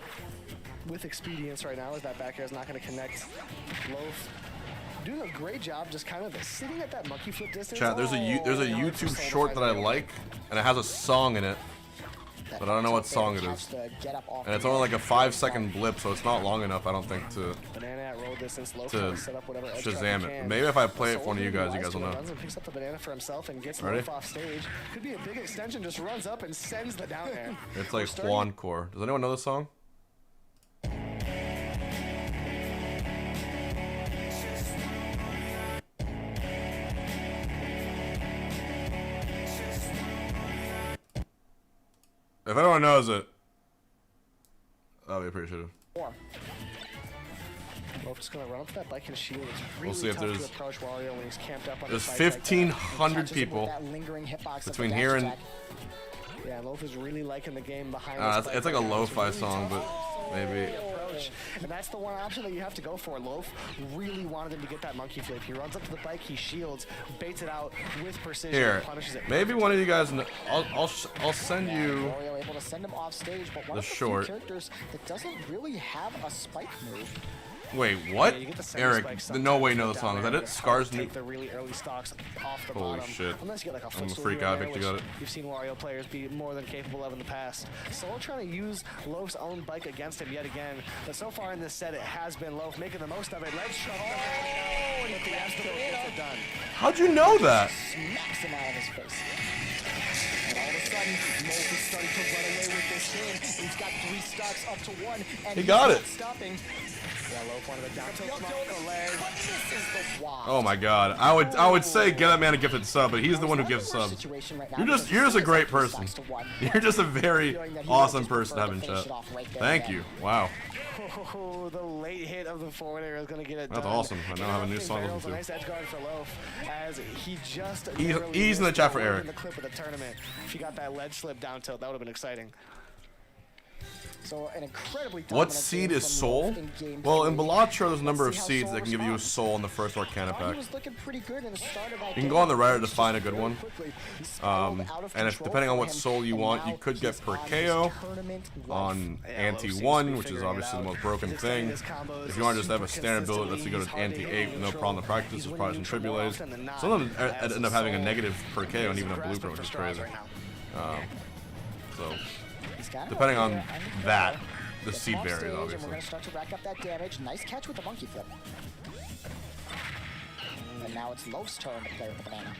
[SPEAKER 10] with expedience right now as that back air is not going to connect. Loaf doing a great job just kind of sitting at that monkey flip distance.
[SPEAKER 3] Chat, there's a YouTube short that I like, and it has a song in it, but I don't know what song it is. And it's only like a 5-second blip, so it's not long enough, I don't think, to Shazam it. Maybe if I play it for one of you guys will know.
[SPEAKER 10] Picks up the banana for himself and gets Loaf off stage. Could be a big extension, just runs up and sends the down air.
[SPEAKER 3] It's like Juan Core. Does anyone know this song? If anyone knows it, that'll be appreciated.
[SPEAKER 10] Loaf just gonna run up to that bike and shield. It's really
[SPEAKER 3] we'll see if
[SPEAKER 10] tough to approach Wario when he's camped up on
[SPEAKER 3] there's
[SPEAKER 10] the bike
[SPEAKER 3] 1,500 people between here and.
[SPEAKER 10] Yeah, Loaf is really liking the game behind.
[SPEAKER 3] It's like a lo-fi song, but maybe.
[SPEAKER 10] And that's the one option that you have to go for. Loaf really wanted him to get that monkey flip. He runs up to the bike, he shields, baits it out with precision,
[SPEAKER 3] here,
[SPEAKER 10] punishes it.
[SPEAKER 3] Maybe one of you guys. I'll send you.
[SPEAKER 18] Wario able to send him off stage, but one
[SPEAKER 3] the
[SPEAKER 18] of the
[SPEAKER 3] short.
[SPEAKER 18] few characters that doesn't really have a spike move.
[SPEAKER 3] Wait, what? Eric, no way, know the song. Is that it? Scars new.
[SPEAKER 10] The really early stocks off the
[SPEAKER 3] Holy
[SPEAKER 10] bottom.
[SPEAKER 3] shit.
[SPEAKER 10] Unless you get like a
[SPEAKER 3] I'm a
[SPEAKER 10] foot
[SPEAKER 3] freak out if you got it.
[SPEAKER 10] You've seen Wario players be more than capable of in the past. Soul trying to use Loaf's own bike against him yet again. But so far in this set, it has been Loaf making the most of it. Let's shove it. He grabs the banana. Done.
[SPEAKER 3] How'd you know that?
[SPEAKER 18] Smacks him out of his face. And all of a sudden, Loaf is starting to run away with this game. He's got 3 stocks up to 1, and
[SPEAKER 3] he got it.
[SPEAKER 18] Stopping.
[SPEAKER 10] Yeah, Loaf wanted a down tilt on the leg.
[SPEAKER 3] Oh my god. I would say get that man a gifted sub, but he's the one who gives subs. You're just a great person. You're just a very awesome person to have in chat. Thank you. Wow.
[SPEAKER 10] Oh, the late hit of the forward air is going to get it
[SPEAKER 3] That's
[SPEAKER 10] done.
[SPEAKER 3] awesome. I now have a new song to listen to.
[SPEAKER 10] Nice edge guard for Loaf as he just
[SPEAKER 3] Ease in the chat for Eric.
[SPEAKER 10] In the clip of the tournament. If he got that ledge slip down tilt, that would have been exciting.
[SPEAKER 18] So an incredibly
[SPEAKER 3] what seed is soul? Well, in Balatro, there's a number of seeds that can give you a soul in the first Arcana pack. You can go on the Reddit to find a good one. And if depending on what soul you want, you could get per KO on Anti-1, which is obviously the most broken thing. If you want to just have a standard build, let's go to Anti-8 with no problem to practice. There's probably some tribulays. Some of them end up having a negative per KO and even a blueprint, which is crazy. So. Depending on that, the seed varies, obviously.
[SPEAKER 18] We're going to start to rack up that damage. Nice catch with the monkey flip. And now it's Loaf's turn to play with the banana.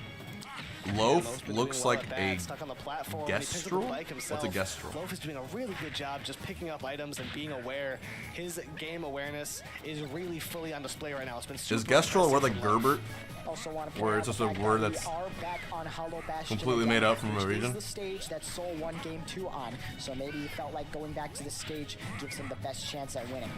[SPEAKER 3] Loaf looks like a gestrel? What's a gestrel?
[SPEAKER 10] Loaf is doing a really good job just picking up items and being aware. His game awareness is really fully on display right now. It's been
[SPEAKER 3] Is gestrel a word like Gerbert?
[SPEAKER 18] Also want to
[SPEAKER 3] Where it's just a word that's completely made up from a region?
[SPEAKER 18] This is the stage that Soul won game 2 on, so maybe he felt like going back to the stage gives him the best chance at winning.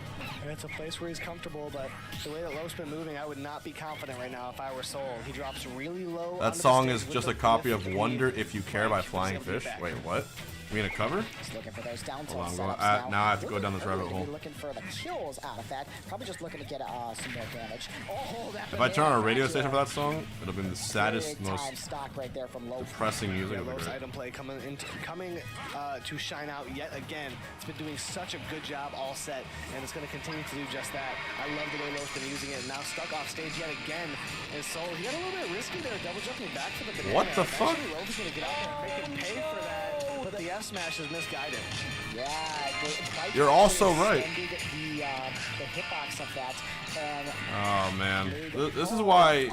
[SPEAKER 10] And it's a place where he's comfortable, but the way that Loaf's been moving, I would not be confident right now if I were Soul. He drops really low.
[SPEAKER 3] That song is just a copy of Wonder If You Care by Flying Fish. Wait, what? You mean a cover?
[SPEAKER 18] Just looking for those down tilt
[SPEAKER 3] Hold on,
[SPEAKER 18] setups
[SPEAKER 3] now I have to go down this rabbit
[SPEAKER 18] really
[SPEAKER 3] hole.
[SPEAKER 18] Looking for the kills out of that. Probably just looking to get some more damage. Oh, that
[SPEAKER 3] If I turn on a radio station for that song, it'll be the saddest, most
[SPEAKER 18] stock right there from Loaf.
[SPEAKER 3] depressing music of the
[SPEAKER 10] Loaf's
[SPEAKER 3] group.
[SPEAKER 10] item play coming to shine out yet again. It's been doing such a good job all set, and it's going to continue to do just that. I love the way Loaf's been using it. Now stuck off stage yet again. And so he got a little bit risky there, double jumping back for the banana.
[SPEAKER 3] What the fuck?
[SPEAKER 10] Loaf is going to get out there and make him pay for that. But the F smash is misguided.
[SPEAKER 18] Yeah,
[SPEAKER 3] You're also right.
[SPEAKER 18] The hitbox of that, and
[SPEAKER 3] Oh man, this is why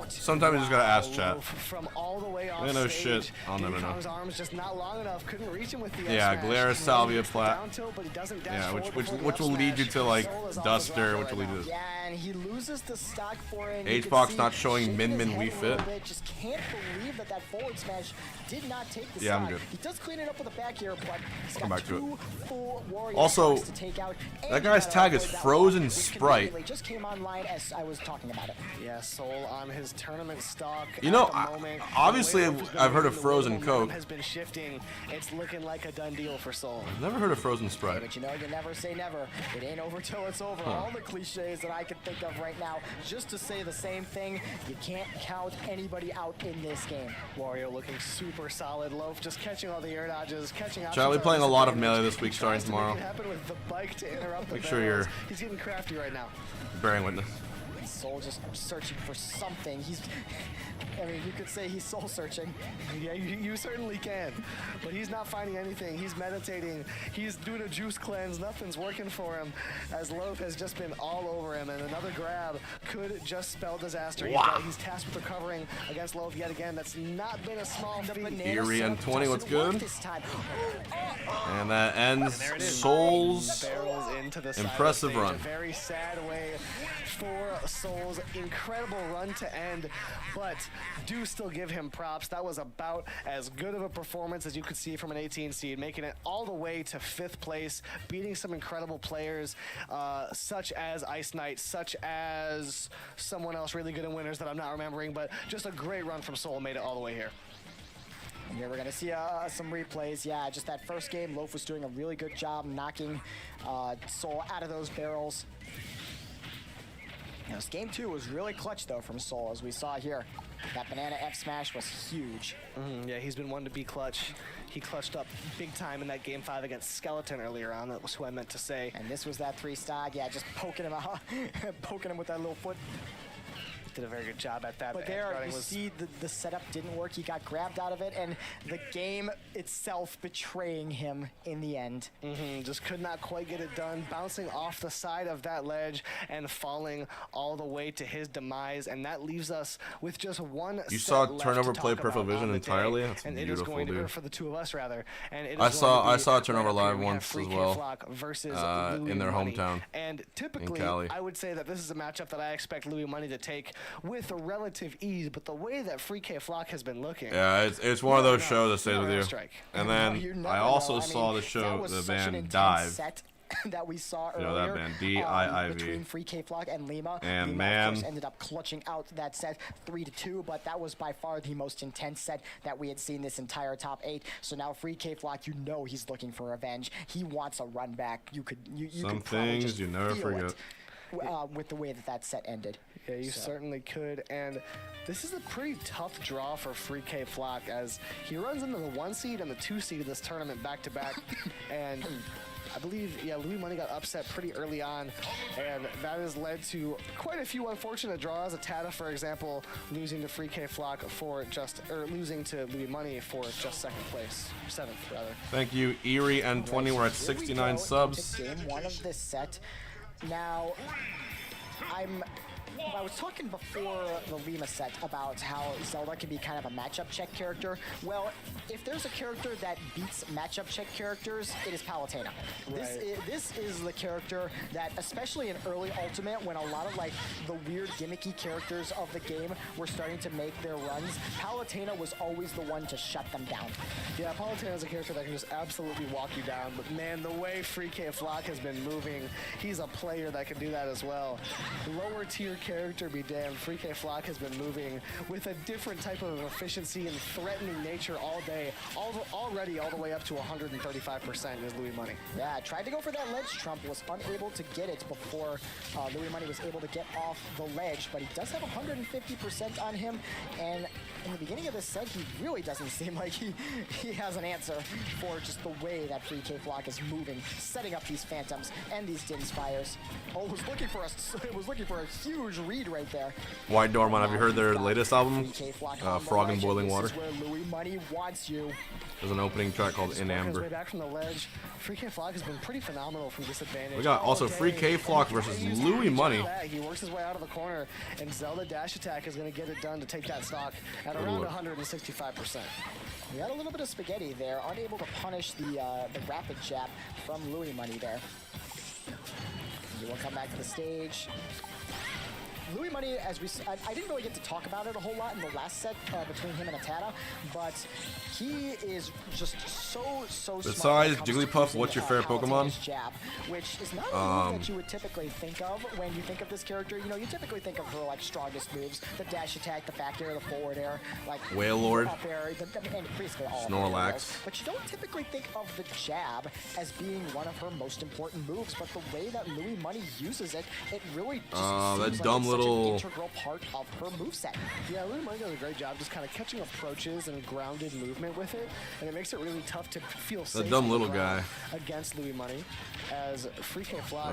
[SPEAKER 3] sometimes you just gotta ask chat.
[SPEAKER 10] From all the way off
[SPEAKER 3] I know
[SPEAKER 10] stage,
[SPEAKER 3] shit. I'll never know.
[SPEAKER 10] His arms just not long enough, couldn't reach him with the
[SPEAKER 3] Yeah,
[SPEAKER 10] F smash.
[SPEAKER 3] Glare, Salvia, Plat.
[SPEAKER 10] Down tilt, but he doesn't dash
[SPEAKER 3] Yeah,
[SPEAKER 10] forward before the
[SPEAKER 3] which will
[SPEAKER 10] F
[SPEAKER 3] lead you
[SPEAKER 10] smash.
[SPEAKER 3] to like
[SPEAKER 10] Soul is off his
[SPEAKER 3] Duster,
[SPEAKER 10] rocker
[SPEAKER 3] which will
[SPEAKER 10] right
[SPEAKER 3] lead to.
[SPEAKER 18] yeah, and he loses the stock for it. You can
[SPEAKER 3] Hbox
[SPEAKER 18] see
[SPEAKER 3] not showing
[SPEAKER 18] shaking
[SPEAKER 3] Min
[SPEAKER 18] his
[SPEAKER 3] Min
[SPEAKER 18] head
[SPEAKER 3] Wii
[SPEAKER 18] a little
[SPEAKER 3] Fit.
[SPEAKER 18] bit, just can't believe that forward smash did not take the
[SPEAKER 3] Yeah, I'm
[SPEAKER 18] stock.
[SPEAKER 3] good.
[SPEAKER 18] He does clean it up with a back air, but he's
[SPEAKER 3] Come
[SPEAKER 18] got
[SPEAKER 3] back to it.
[SPEAKER 18] 2 full warrior
[SPEAKER 3] Also,
[SPEAKER 18] stocks to take out. And
[SPEAKER 3] that guy's
[SPEAKER 18] he got
[SPEAKER 3] tag
[SPEAKER 18] to
[SPEAKER 3] is
[SPEAKER 18] avoid that
[SPEAKER 3] Frozen
[SPEAKER 18] one, which
[SPEAKER 3] Sprite.
[SPEAKER 18] conveniently just came online as I was talking about it.
[SPEAKER 10] Yeah, Soul on his tournament stock.
[SPEAKER 3] You know,
[SPEAKER 10] at the moment.
[SPEAKER 3] obviously
[SPEAKER 10] The way Loaf has been
[SPEAKER 3] I've heard of
[SPEAKER 10] moving, the way
[SPEAKER 3] Frozen
[SPEAKER 10] the momentum
[SPEAKER 3] Coke.
[SPEAKER 10] has been shifting. It's looking like a done deal for Soul.
[SPEAKER 3] I've never heard of Frozen Sprite.
[SPEAKER 18] But you know, you never say never. It ain't over till it's over.
[SPEAKER 3] Huh.
[SPEAKER 18] All the cliches that I can think of right now, just to say the same thing, you can't count anybody out in this game.
[SPEAKER 10] Wario looking super solid. Loaf just catching all the air dodges, catching out.
[SPEAKER 3] Charlie playing a lot of Melee this week, starting tomorrow.
[SPEAKER 10] Happen with the bike to interrupt the
[SPEAKER 3] Make sure
[SPEAKER 10] barrels.
[SPEAKER 3] you're
[SPEAKER 10] He's getting crafty right now.
[SPEAKER 3] bearing witness.
[SPEAKER 18] Soul just searching for something. I mean, you could say he's soul searching.
[SPEAKER 10] Yeah, you certainly can. But he's not finding anything. He's meditating. He's doing a juice cleanse. Nothing's working for him as Loaf has just been all over him. And another grab could just spell disaster.
[SPEAKER 3] Wow.
[SPEAKER 10] He's tasked with recovering against Loaf yet again. That's not been a small feat.
[SPEAKER 3] Eerie and 20, what's good? And that ends Soul's
[SPEAKER 10] Barrels into the side
[SPEAKER 3] impressive
[SPEAKER 10] stage.
[SPEAKER 3] run.
[SPEAKER 10] A very sad way for Soul's incredible run to end, but do still give him props. That was about as good of a performance as you could see from an 18 seed, making it all the way to 5th place, beating some incredible players such as Ice Knight, such as someone else really good in winners that I'm not remembering, but just a great run from Soul made it all the way here.
[SPEAKER 18] And here we're going to see some replays. Yeah, just that first game, Loaf was doing a really good job knocking Soul out of those barrels. You know, this game 2 was really clutch, though, from Soul, as we saw here. That banana F smash was huge.
[SPEAKER 10] Yeah, he's been one to be clutch. He clutched up big time in that game 5 against Skeleton earlier on. That was who I meant to say.
[SPEAKER 18] And this was that 3-stock. Yeah, just poking him out, poking him with that little foot.
[SPEAKER 10] Did a very good job at that.
[SPEAKER 18] But there, you see the setup didn't work. He got grabbed out of it, and the game itself betraying him in the end.
[SPEAKER 10] Just could not quite get it done. Bouncing off the side of that ledge and falling all the way to his demise. And that leaves us with just one
[SPEAKER 3] You
[SPEAKER 10] set
[SPEAKER 3] saw
[SPEAKER 10] left
[SPEAKER 3] Turnover
[SPEAKER 10] to
[SPEAKER 3] play
[SPEAKER 10] talk
[SPEAKER 3] Peripheral
[SPEAKER 10] about
[SPEAKER 3] Vision
[SPEAKER 10] on the day.
[SPEAKER 3] entirely? That's
[SPEAKER 10] And it is
[SPEAKER 3] beautiful,
[SPEAKER 10] going to,
[SPEAKER 3] dude.
[SPEAKER 10] for the two of us rather. And it is
[SPEAKER 3] I
[SPEAKER 10] going to
[SPEAKER 3] saw
[SPEAKER 10] be
[SPEAKER 3] Turnover
[SPEAKER 10] right up here.
[SPEAKER 3] live
[SPEAKER 10] We have
[SPEAKER 3] once
[SPEAKER 10] Free
[SPEAKER 3] as
[SPEAKER 10] K
[SPEAKER 3] well,
[SPEAKER 10] Flock versus
[SPEAKER 3] in
[SPEAKER 10] Louis
[SPEAKER 3] their
[SPEAKER 10] Money.
[SPEAKER 3] hometown
[SPEAKER 10] And typically,
[SPEAKER 3] Cali.
[SPEAKER 10] I would say that this is a matchup that I expect Louis Money to take with a relative ease. But the way that Free K Flock has been looking,
[SPEAKER 3] Yeah, it's one of those shows that stays with you.
[SPEAKER 10] strike.
[SPEAKER 3] And
[SPEAKER 18] You
[SPEAKER 3] then
[SPEAKER 18] never
[SPEAKER 3] I also
[SPEAKER 18] know.
[SPEAKER 3] saw
[SPEAKER 18] mean,
[SPEAKER 3] the show,
[SPEAKER 18] that was
[SPEAKER 3] the
[SPEAKER 18] such an
[SPEAKER 3] band
[SPEAKER 18] intense
[SPEAKER 3] Dive.
[SPEAKER 18] set that we saw
[SPEAKER 3] You know
[SPEAKER 18] earlier.
[SPEAKER 3] that band, D-I-I-V.
[SPEAKER 18] Between Free K Flock and Lima.
[SPEAKER 3] And
[SPEAKER 18] Lima,
[SPEAKER 3] man,
[SPEAKER 18] of course, ended up clutching out that set 3-2, but that was by far the most intense set that we had seen this entire top 8. So now Free K Flock, you know he's looking for revenge. He wants a run back. You could
[SPEAKER 3] Some
[SPEAKER 18] could probably
[SPEAKER 3] things
[SPEAKER 18] just
[SPEAKER 3] you never
[SPEAKER 18] feel
[SPEAKER 3] forget.
[SPEAKER 18] it, with the way that set ended.
[SPEAKER 10] Yeah, you certainly could. And this is a pretty tough draw for Free K Flock as he runs into the 1 seed and the 2 seed of this tournament back to back. And I believe, yeah, Louis Money got upset pretty early on, and that has led to quite a few unfortunate draws. Atata, for example, losing to Free K Flock for losing to Louis Money for just 2nd place, 7th rather.
[SPEAKER 3] Thank you, Eerie and 20. We're at 69 subs.
[SPEAKER 18] Game 1 of this set. Now, I'm I was talking before the Lima set about how Zelda can be kind of a matchup check character. Well, if there's a character that beats matchup check characters, it is Palutena. This is the character that, especially in early Ultimate, when a lot of like the weird gimmicky characters of the game were starting to make their runs, Palutena was always the one to shut them down.
[SPEAKER 10] Yeah, Palutena is a character that can just absolutely walk you down. But man, the way FreeK Flock has been moving, he's a player that can do that as well. Lower tier character be damned, FreeK Flock has been moving with a different type of efficiency and threatening nature all day. Already all the way up to 135% is Louis Money.
[SPEAKER 18] Yeah, tried to go for that ledge trump, was unable to get it before Louis Money was able to get off the ledge, but he does have 150% on him, and in the beginning of this set, he really doesn't seem like he has an answer for just the way that FreeK Flock is moving, setting up these Phantoms and these Din Spires. Oh, was looking for a huge read right there.
[SPEAKER 3] White Dormont, have you heard their latest album? Frog in Boiling Water.
[SPEAKER 18] This is where Louis Money wants you.
[SPEAKER 3] There's an opening track called In Amber.
[SPEAKER 10] Way back from the ledge. FreeK Flock has been pretty phenomenal from disadvantage.
[SPEAKER 3] We got also FreeK Flock versus Louis Money.
[SPEAKER 10] He works his way out of the corner, and Zelda dash attack is going to get it done to take that stock at around 165%.
[SPEAKER 18] We had a little bit of spaghetti there, unable to punish the rapid jab from Louis Money there. He will come back to the stage. Louis Money, as I didn't really get to talk about it a whole lot in the last set between him and Atada, but he is just so smart.
[SPEAKER 3] Besides Jigglypuff, what's your favorite Pokemon?
[SPEAKER 18] Jab, which is not a move that you would typically think of when you think of this character. You know, you typically think of her like strongest moves: the dash attack, the back air, the forward air, like
[SPEAKER 3] Wailord,
[SPEAKER 18] up air, and basically all
[SPEAKER 3] Snorlax.
[SPEAKER 18] Of but you don't typically think of the jab as being one of her most important moves. But the way that Louis Money uses it, it really just
[SPEAKER 3] that
[SPEAKER 18] seems
[SPEAKER 3] dumb
[SPEAKER 18] like
[SPEAKER 3] little
[SPEAKER 18] an integral part of her moveset.
[SPEAKER 10] Yeah, Louis Money does a great job just kind of catching approaches and grounded movement with it, and it makes it really tough to feel safe.
[SPEAKER 3] The dumb little guy
[SPEAKER 10] Against Louis Money, as FreeK Flock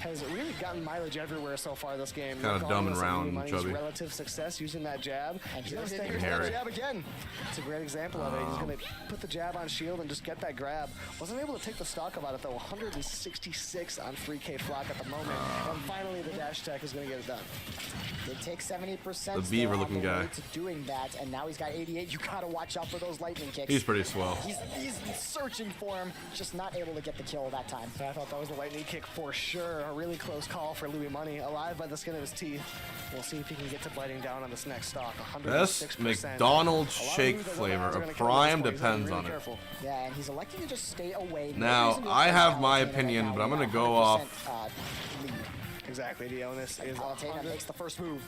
[SPEAKER 10] has really gotten mileage everywhere so far this game.
[SPEAKER 3] Kind of dumb and round, chubby.
[SPEAKER 10] Relative success using that jab.
[SPEAKER 18] And
[SPEAKER 10] here's
[SPEAKER 18] here's
[SPEAKER 10] that jab again. It's a great example of it. He's going to put the jab on shield and just get that grab. Wasn't able to take the stock about it though. 166 on FreeK Flock at the moment. And finally the dash attack is going to get it done.
[SPEAKER 18] Did take 70%.
[SPEAKER 3] The beaver looking guy.
[SPEAKER 18] To doing that, and now he's got 88. You gotta watch out for those lightning kicks.
[SPEAKER 3] He's pretty swell.
[SPEAKER 18] He's searching for him, just not able to get the kill that time.
[SPEAKER 10] I thought that was the lightning kick for sure. A really close call for Louis Money, alive by the skin of his teeth. We'll see if he can get to biting down on this next stock. 106%.
[SPEAKER 3] Best McDonald's shake flavor. A prime depends on it.
[SPEAKER 18] Yeah, and he's electing to just stay away.
[SPEAKER 3] Now, I have my opinion, but I'm gonna go off.
[SPEAKER 10] Exactly, the onus is
[SPEAKER 18] Palutena makes the first move.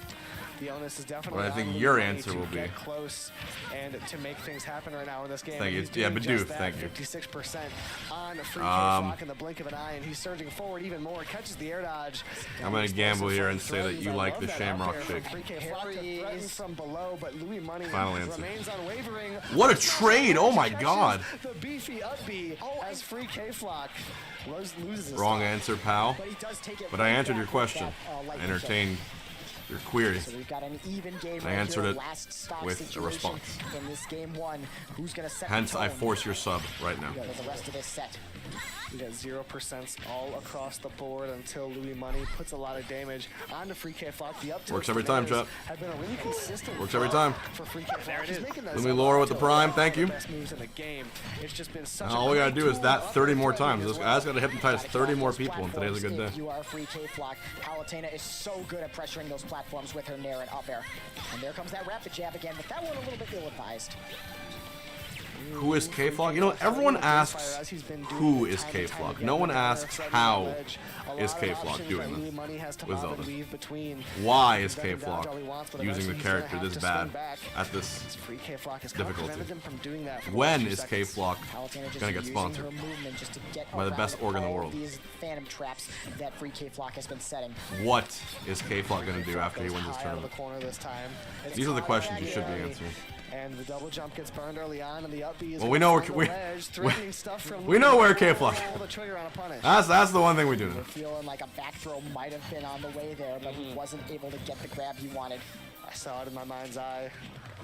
[SPEAKER 10] The onus is definitely
[SPEAKER 3] What I think
[SPEAKER 10] on
[SPEAKER 3] your
[SPEAKER 10] Louis
[SPEAKER 3] answer
[SPEAKER 10] Money
[SPEAKER 3] will
[SPEAKER 10] to
[SPEAKER 3] be.
[SPEAKER 10] get close and to make things happen right now in this game.
[SPEAKER 3] Thank you.
[SPEAKER 10] He's
[SPEAKER 3] Yeah,
[SPEAKER 10] doing
[SPEAKER 3] but
[SPEAKER 10] just
[SPEAKER 3] do.
[SPEAKER 10] that,
[SPEAKER 3] Thank you.
[SPEAKER 10] 56% on FreeK Flock in the blink of an eye, and he's surging forward even more. Catches the air dodge.
[SPEAKER 3] I'm gonna gamble here and say that you like the Shamrock shake.
[SPEAKER 10] FreeK Flock to threaten from below, but Louis Money
[SPEAKER 3] Final answer.
[SPEAKER 10] remains unwavering.
[SPEAKER 3] What a trade! Oh my God.
[SPEAKER 10] The beefy up B as FreeK Flock loses his
[SPEAKER 3] Wrong
[SPEAKER 10] stock.
[SPEAKER 3] answer, pal. But I answered your question. Entertained your query.
[SPEAKER 18] So we've got an even game
[SPEAKER 3] I answered it
[SPEAKER 18] last stock
[SPEAKER 3] with a
[SPEAKER 18] situation
[SPEAKER 3] response.
[SPEAKER 18] in this game one. Who's gonna set
[SPEAKER 3] Hence,
[SPEAKER 18] the
[SPEAKER 3] I
[SPEAKER 18] tone
[SPEAKER 3] force your sub right now.
[SPEAKER 18] for the rest of this set?
[SPEAKER 10] We got 0% all across the board until Louis Money puts a lot of damage onto FreeK Flock. The up
[SPEAKER 3] Works every time, chat.
[SPEAKER 10] have been a really consistent
[SPEAKER 3] Works every time.
[SPEAKER 10] for FreeK Flock. He's making that
[SPEAKER 3] Let me lower with the prime, thank you.
[SPEAKER 10] best moves in the game. It's just been such
[SPEAKER 3] All we gotta do is that 30 more times. This guy's gotta hypnotize 30 more people, and today's a good day.
[SPEAKER 18] If you are FreeK Flock, Palutena is so good at pressuring those platforms with her nair and up air. And there comes that rapid jab again, but that one a little bit ill-advised.
[SPEAKER 3] Who is K-Flock? You know, everyone asks who is K-Flock. No one asks how is K-Flock doing this with Zelda. Why is K-Flock using the character this bad at this difficulty? When is K-Flock gonna get sponsored by the best org in the world?
[SPEAKER 18] These phantom traps that FreeK Flock has been setting.
[SPEAKER 3] What is K-Flock gonna do after he wins this tournament? These are the questions you should be answering.
[SPEAKER 10] And the double jump gets burned early on, and the up B is
[SPEAKER 3] Well, we know we know where K-Flock. That's the one thing we do know.
[SPEAKER 18] Feeling like a back throw might have been on the way there, but he wasn't able to get the grab he wanted.
[SPEAKER 10] I saw it in my mind's eye,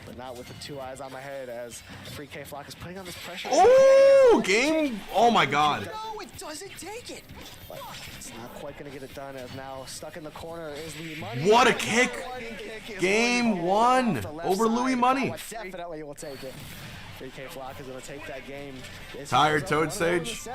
[SPEAKER 10] but not with the two eyes on my head as FreeK Flock is putting on this pressure.
[SPEAKER 3] Ooh! Woo! Game. Oh my God.
[SPEAKER 18] No, it doesn't take it.
[SPEAKER 10] But it's not quite going to get it done as now stuck in the corner is Louis Money.
[SPEAKER 3] What a kick. Game 1 over Louis Money.
[SPEAKER 18] Definitely will take it.
[SPEAKER 10] 3K Flock is going to take that game.
[SPEAKER 3] Tired Toad Sage?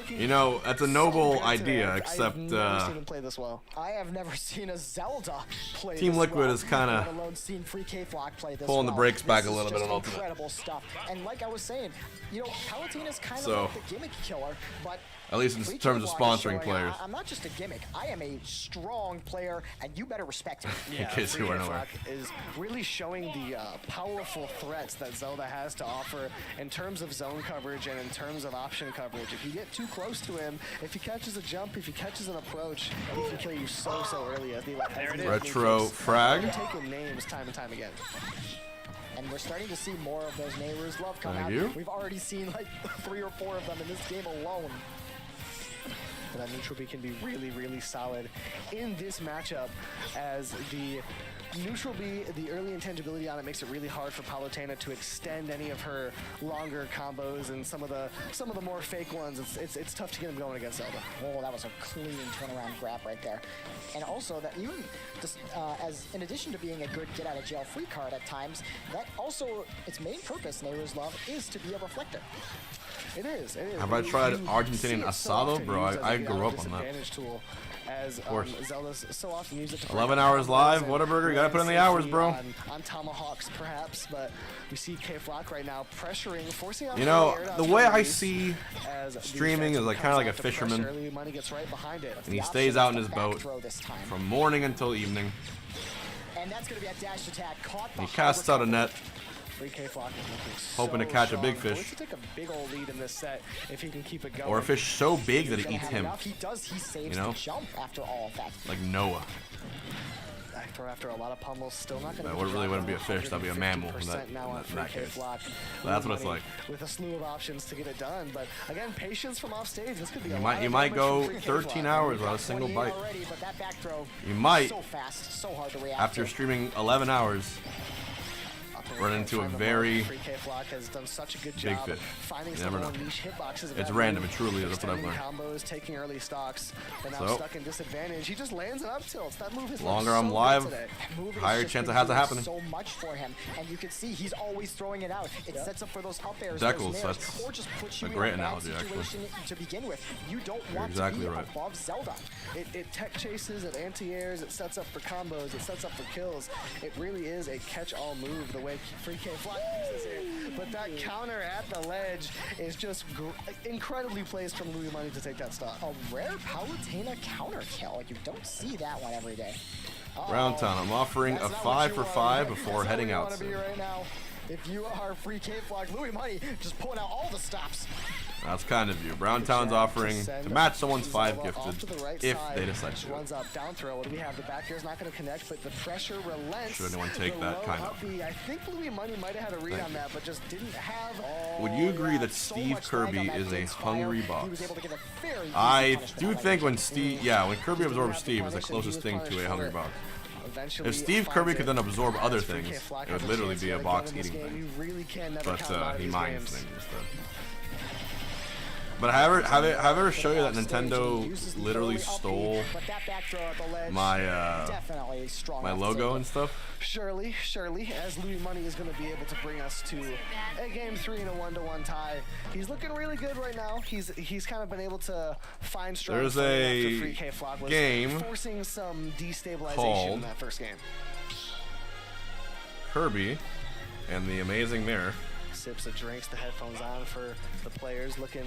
[SPEAKER 3] You know, that's a noble idea, except
[SPEAKER 10] I have never seen him play this well.
[SPEAKER 18] I have never seen a Zelda play
[SPEAKER 3] Team
[SPEAKER 18] this
[SPEAKER 3] Liquid
[SPEAKER 18] well,
[SPEAKER 3] is kind
[SPEAKER 18] let alone
[SPEAKER 3] of
[SPEAKER 18] seen 3K Flock play this
[SPEAKER 3] pulling the
[SPEAKER 18] well.
[SPEAKER 3] brakes back
[SPEAKER 18] This
[SPEAKER 3] a little
[SPEAKER 18] is
[SPEAKER 3] bit
[SPEAKER 18] just
[SPEAKER 3] on Ultimate.
[SPEAKER 18] incredible stuff. And like I was saying, you know, Palutena's kind of
[SPEAKER 3] So,
[SPEAKER 18] like the gimmick killer, but
[SPEAKER 3] at least in
[SPEAKER 18] 3K
[SPEAKER 3] terms of
[SPEAKER 18] Flock is
[SPEAKER 3] sponsoring
[SPEAKER 18] showing,
[SPEAKER 3] players.
[SPEAKER 18] I'm not just a gimmick. I am a strong player, and you better respect me.
[SPEAKER 3] In case you weren't aware.
[SPEAKER 10] Is really showing the powerful threats that Zelda has to offer in terms of zone coverage and in terms of option coverage. If you get too close to him, if he catches a jump, if he catches an approach, he can kill you so early as the
[SPEAKER 3] Retro frag.
[SPEAKER 10] Taking names time and time again.
[SPEAKER 18] And we're starting to see more of those Nehru's Love come
[SPEAKER 3] Thank
[SPEAKER 18] out.
[SPEAKER 3] you.
[SPEAKER 18] We've already seen like 3 or 4 of them in this game alone.
[SPEAKER 10] But that neutral B can be really, really solid in this matchup as the neutral B, the early intangibility on it makes it really hard for Palutena to extend any of her longer combos and some of the more fake ones. It's tough to get them going against Zelda.
[SPEAKER 18] Oh, that was a clean turnaround grab right there. And also that even just as in addition to being a good get out of jail free card at times, that also its main purpose, Nehru's Love, is to be a reflector.
[SPEAKER 10] It is.
[SPEAKER 3] Have I tried Argentinian asado? Bro, I grew up on that.
[SPEAKER 10] Tool as Zelda's so often use it to
[SPEAKER 3] 11 hours live, Whataburger, you gotta put in the hours, bro.
[SPEAKER 10] On tomahawks, perhaps, but we see K Flock right now pressuring, forcing out.
[SPEAKER 3] You know, the way I see streaming is like kind of like a fisherman, and he stays out in his boat from morning until evening.
[SPEAKER 18] And that's going to be a dash attack caught.
[SPEAKER 3] He casts out a net.
[SPEAKER 10] 3K Flock is looking
[SPEAKER 3] hoping to catch a big fish.
[SPEAKER 10] He take a big old lead in this set if he can keep it going.
[SPEAKER 3] Or a fish so big that it eats him.
[SPEAKER 18] He saves
[SPEAKER 3] you know?
[SPEAKER 18] the jump after all of that.
[SPEAKER 3] Like Noah.
[SPEAKER 10] After a lot of pummels, still not going to.
[SPEAKER 3] That really wouldn't be a fish. That'd be a mammal in that case. That's what it's like.
[SPEAKER 10] With a slew of options to get it done, but again, patience from off stage. This could be
[SPEAKER 3] you might go 13 hours without a single bite. You might, after streaming 11 hours, run into a very big fish. You never know. It's random. It truly is. That's what I've learned.
[SPEAKER 10] Combos, taking early stocks, and now stuck in disadvantage. He just lands an up tilt. That move is
[SPEAKER 3] longer I'm live, higher chance it has to happen.
[SPEAKER 18] So much for him, and you can see he's always throwing it out. It sets up for those up airs,
[SPEAKER 3] Deckles, that's
[SPEAKER 18] or just puts you
[SPEAKER 3] a great
[SPEAKER 18] in a bad
[SPEAKER 3] analogy, actually.
[SPEAKER 18] situation to begin with. You don't want
[SPEAKER 3] exactly
[SPEAKER 18] to be
[SPEAKER 3] right.
[SPEAKER 18] above Zelda.
[SPEAKER 10] It tech chases, it anti-airs, it sets up for combos, it sets up for kills. It really is a catch-all move the way 3K Flock uses it. But that counter at the ledge is just incredibly placed from Louis Money to take that stock.
[SPEAKER 18] A rare Palutena counter kill. You don't see that one every day.
[SPEAKER 3] Round Town, I'm offering a 5 for 5 before heading out soon.
[SPEAKER 18] Right now. If you are 3K Flock, Louis Money just pulling out all the stops.
[SPEAKER 3] That's kind of you. Brown Town's offering to match someone's 5 gifted if they decide to.
[SPEAKER 10] Runs up, down throw. What do we have? The back air's not going to connect, but the pressure relents.
[SPEAKER 3] Should anyone take that kind of?
[SPEAKER 10] I think Louis Money might have had a read on that, but just didn't have.
[SPEAKER 3] Would you agree that Steve Kirby is a Hungrybox? I do think when when Kirby absorbs Steve, is the closest thing to a Hungrybox. If Steve Kirby could then absorb other things, it would literally be a box eating thing. But he minds things instead. But have I ever shown you that Nintendo literally stole my my logo and stuff?
[SPEAKER 10] Surely, as Louis Money is going to be able to bring us to a game 3 and a 1-1 tie. He's looking really good right now. He's kind of been able to find strong.
[SPEAKER 3] There's a game
[SPEAKER 10] forcing some destabilization
[SPEAKER 3] called
[SPEAKER 10] in that first game.
[SPEAKER 3] Kirby and the Amazing Mirror.
[SPEAKER 10] Sips of drinks, the headphones on for the players, looking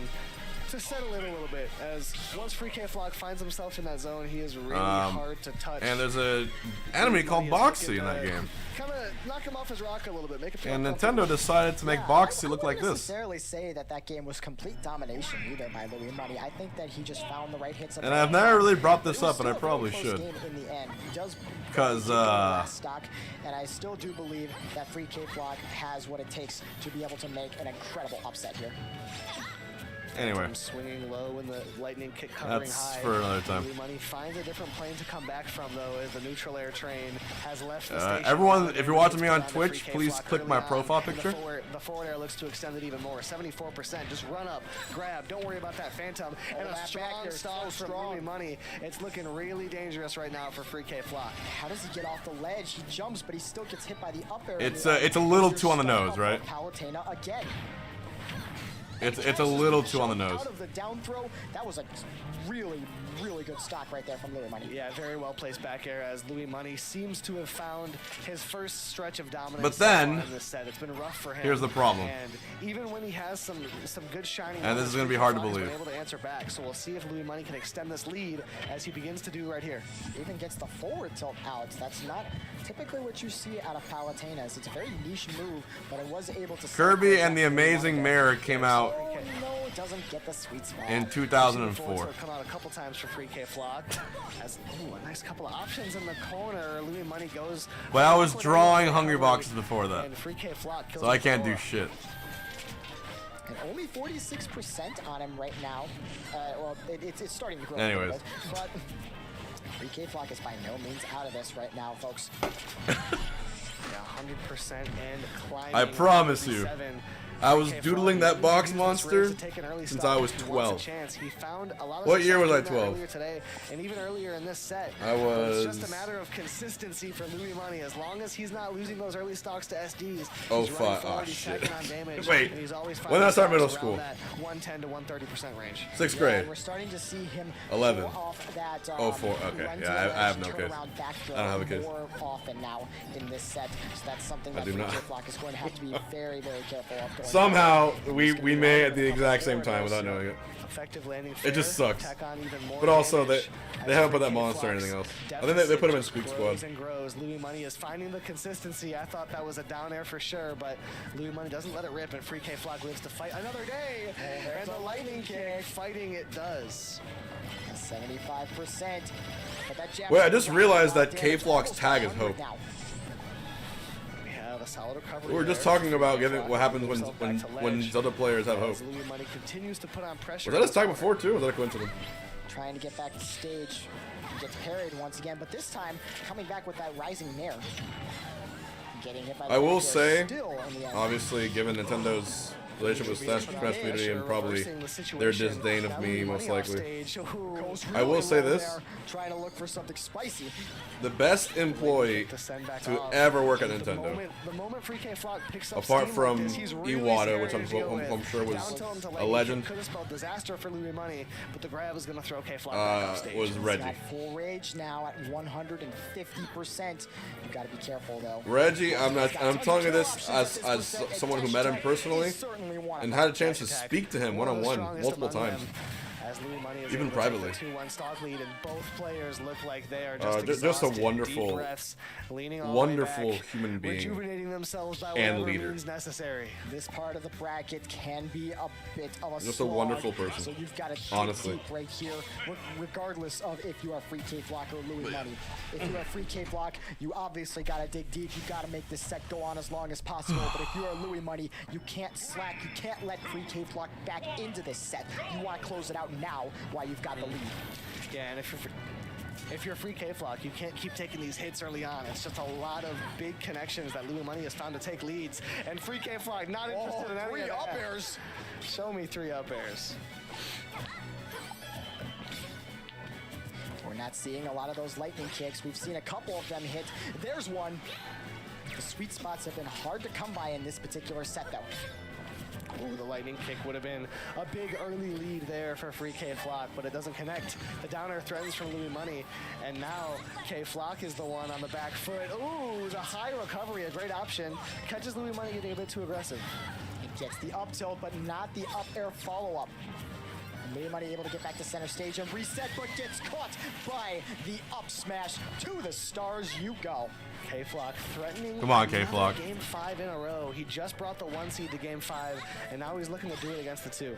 [SPEAKER 10] to settle in a little bit. As once 3K Flock finds himself in that zone, he is really hard to touch.
[SPEAKER 3] And there's an enemy called Boxy in that game.
[SPEAKER 10] Kind of knock him off his rock a little bit. Make it
[SPEAKER 3] and Nintendo decided to make Boxy look like this.
[SPEAKER 18] I wouldn't necessarily say that game was complete domination either by Louis Money. I think that he just found the right hits.
[SPEAKER 3] And I've never really brought this up, but I probably should. Because
[SPEAKER 18] stock, and I still do believe that 3K Flock has what it takes to be able to make an incredible upset here.
[SPEAKER 3] Anyway.
[SPEAKER 10] Swinging low and the lightning kick covering high.
[SPEAKER 3] That's for another time.
[SPEAKER 10] Louis Money finds a different plane to come back from, though, as the neutral air train has left the station.
[SPEAKER 3] Everyone, if you're watching me on Twitch, please click my profile picture.
[SPEAKER 10] The forward air looks to extend it even more. 74%. Just run up, grab. Don't worry about that phantom. And a strong stall from Louis Money. It's looking really dangerous right now for Free K Flock.
[SPEAKER 18] How does he get off the ledge? He jumps, but he still gets hit by the up air.
[SPEAKER 3] It's a little too on the nose, right?
[SPEAKER 18] Palutena again.
[SPEAKER 3] It's a little too on the nose.
[SPEAKER 18] Out of the down throw, that was a really good stock right there from Louis Money.
[SPEAKER 10] Yeah, very well placed back air as Louis Money seems to have found his first stretch of dominance.
[SPEAKER 3] But then,
[SPEAKER 10] in this set. It's been rough for him.
[SPEAKER 3] Here's the problem.
[SPEAKER 10] And even when he has some good shining,
[SPEAKER 3] and this is going to be hard to believe.
[SPEAKER 10] He's been able to answer back. So we'll see if Louis Money can extend this lead as he begins to do right here.
[SPEAKER 18] Even gets the forward tilt out. That's not typically what you see out of Palutenas. It's a very niche move, but it was able to.
[SPEAKER 3] Kirby and the Amazing Mirror came out.
[SPEAKER 18] Oh, no, it doesn't get the sweet spot.
[SPEAKER 3] In 2004.
[SPEAKER 10] Come out a couple times for Free K Flock. As a nice couple of options in the corner. Louis Money goes.
[SPEAKER 3] But I was drawing Hungryboxes before that,
[SPEAKER 10] and Free K Flock kills
[SPEAKER 3] so I can't do shit.
[SPEAKER 18] And only 46% on him right now. Well, it's starting to grow.
[SPEAKER 3] Anyways.
[SPEAKER 18] A bit, but Free K Flock is by no means out of this right now, folks.
[SPEAKER 10] Yeah, 100% and climbing.
[SPEAKER 3] I promise you. I was doodling that box monster since I was 12. What year was I 12?
[SPEAKER 10] Today, and even earlier in this set,
[SPEAKER 3] I was.
[SPEAKER 10] It's just a matter of consistency for Louis Money. As long as he's not losing those early stocks to SDs.
[SPEAKER 3] Oh, fuck. Oh, shit. Wait. When did I start middle school?
[SPEAKER 10] 110 to 130% range.
[SPEAKER 3] 6th grade.
[SPEAKER 18] Yeah, we're starting to see him
[SPEAKER 3] 11.
[SPEAKER 18] Off that,
[SPEAKER 3] 04. Okay. Yeah, I have no case. I don't have a case.
[SPEAKER 18] More often now in this set, so that's something that
[SPEAKER 3] Free K
[SPEAKER 18] Flock is going to have to be very careful of.
[SPEAKER 3] Somehow we may at the exact same time without knowing it. It just sucks. But also they haven't put that monster or anything else. I think they put him in Squeak Squad.
[SPEAKER 10] Louis Money is finding the consistency. I thought that was a down air for sure, but Louis Money doesn't let it rip, and Free K Flock lives to fight another day. And the lightning kick, fighting it does.
[SPEAKER 18] 75%.
[SPEAKER 3] Wait, I just realized that K Flock's tag is Hope.
[SPEAKER 10] Solid recovery.
[SPEAKER 3] We were just talking about what happens when these other players have hope. Was that his tag before too? Or was that a coincidence?
[SPEAKER 18] Trying to get back to stage, gets parried once again, but this time coming back with that rising mare. Getting hit by
[SPEAKER 3] I will say, obviously, given Nintendo's relationship with Smash community and probably their disdain of me, most likely, I will say this:
[SPEAKER 18] trying to look for something spicy.
[SPEAKER 3] The best employee to ever work at Nintendo, apart from Iwata, which I'm sure was a legend, was Reggie.
[SPEAKER 18] Full rage now at 150%. You got to be careful though.
[SPEAKER 3] Reggie, I'm telling you this as someone who met him personally and had a chance to speak to him one-on-one multiple times. Even privately.
[SPEAKER 10] 2-1 stock lead, and both players look like they are
[SPEAKER 3] just a wonderful,
[SPEAKER 10] wonderful
[SPEAKER 3] human being
[SPEAKER 10] rejuvenating themselves by
[SPEAKER 3] and leader.
[SPEAKER 18] Necessary. This part of the bracket can be a bit of a
[SPEAKER 3] just slog, a wonderful person.
[SPEAKER 18] So you've got to
[SPEAKER 3] honestly
[SPEAKER 18] deep right here, regardless of if you are Free K Flock or Louis Money. If you are Free K Flock, you obviously got to dig deep. You got to make this set go on as long as possible. But if you are Louis Money, you can't slack. You can't let Free K Flock back into this set. You want to close it out now while you've got the lead.
[SPEAKER 10] Yeah, and if you're Free K Flock, you can't keep taking these hits early on. It's just a lot of big connections that Louis Money has found to take leads. And Free K Flock not interested in any up airs. Show me 3 up airs.
[SPEAKER 18] We're not seeing a lot of those lightning kicks. We've seen a couple of them hit. There's one. The sweet spots have been hard to come by in this particular set, though.
[SPEAKER 10] Ooh, the lightning kick would have been a big early lead there for Free K Flock, but it doesn't connect. The down air threatens from Louis Money, and now K Flock is the one on the back foot. Ooh, the high recovery, a great option. Catches Louis Money getting a bit too aggressive.
[SPEAKER 18] He gets the up tilt, but not the up air follow-up. Louis Money able to get back to center stage and reset, but gets caught by the up smash. To the stars you go.
[SPEAKER 10] K Flock threatening.
[SPEAKER 3] Come on, K Flock.
[SPEAKER 10] Game 5 in a row. He just brought the 1 seed to game 5, and now he's looking to do it against the 2.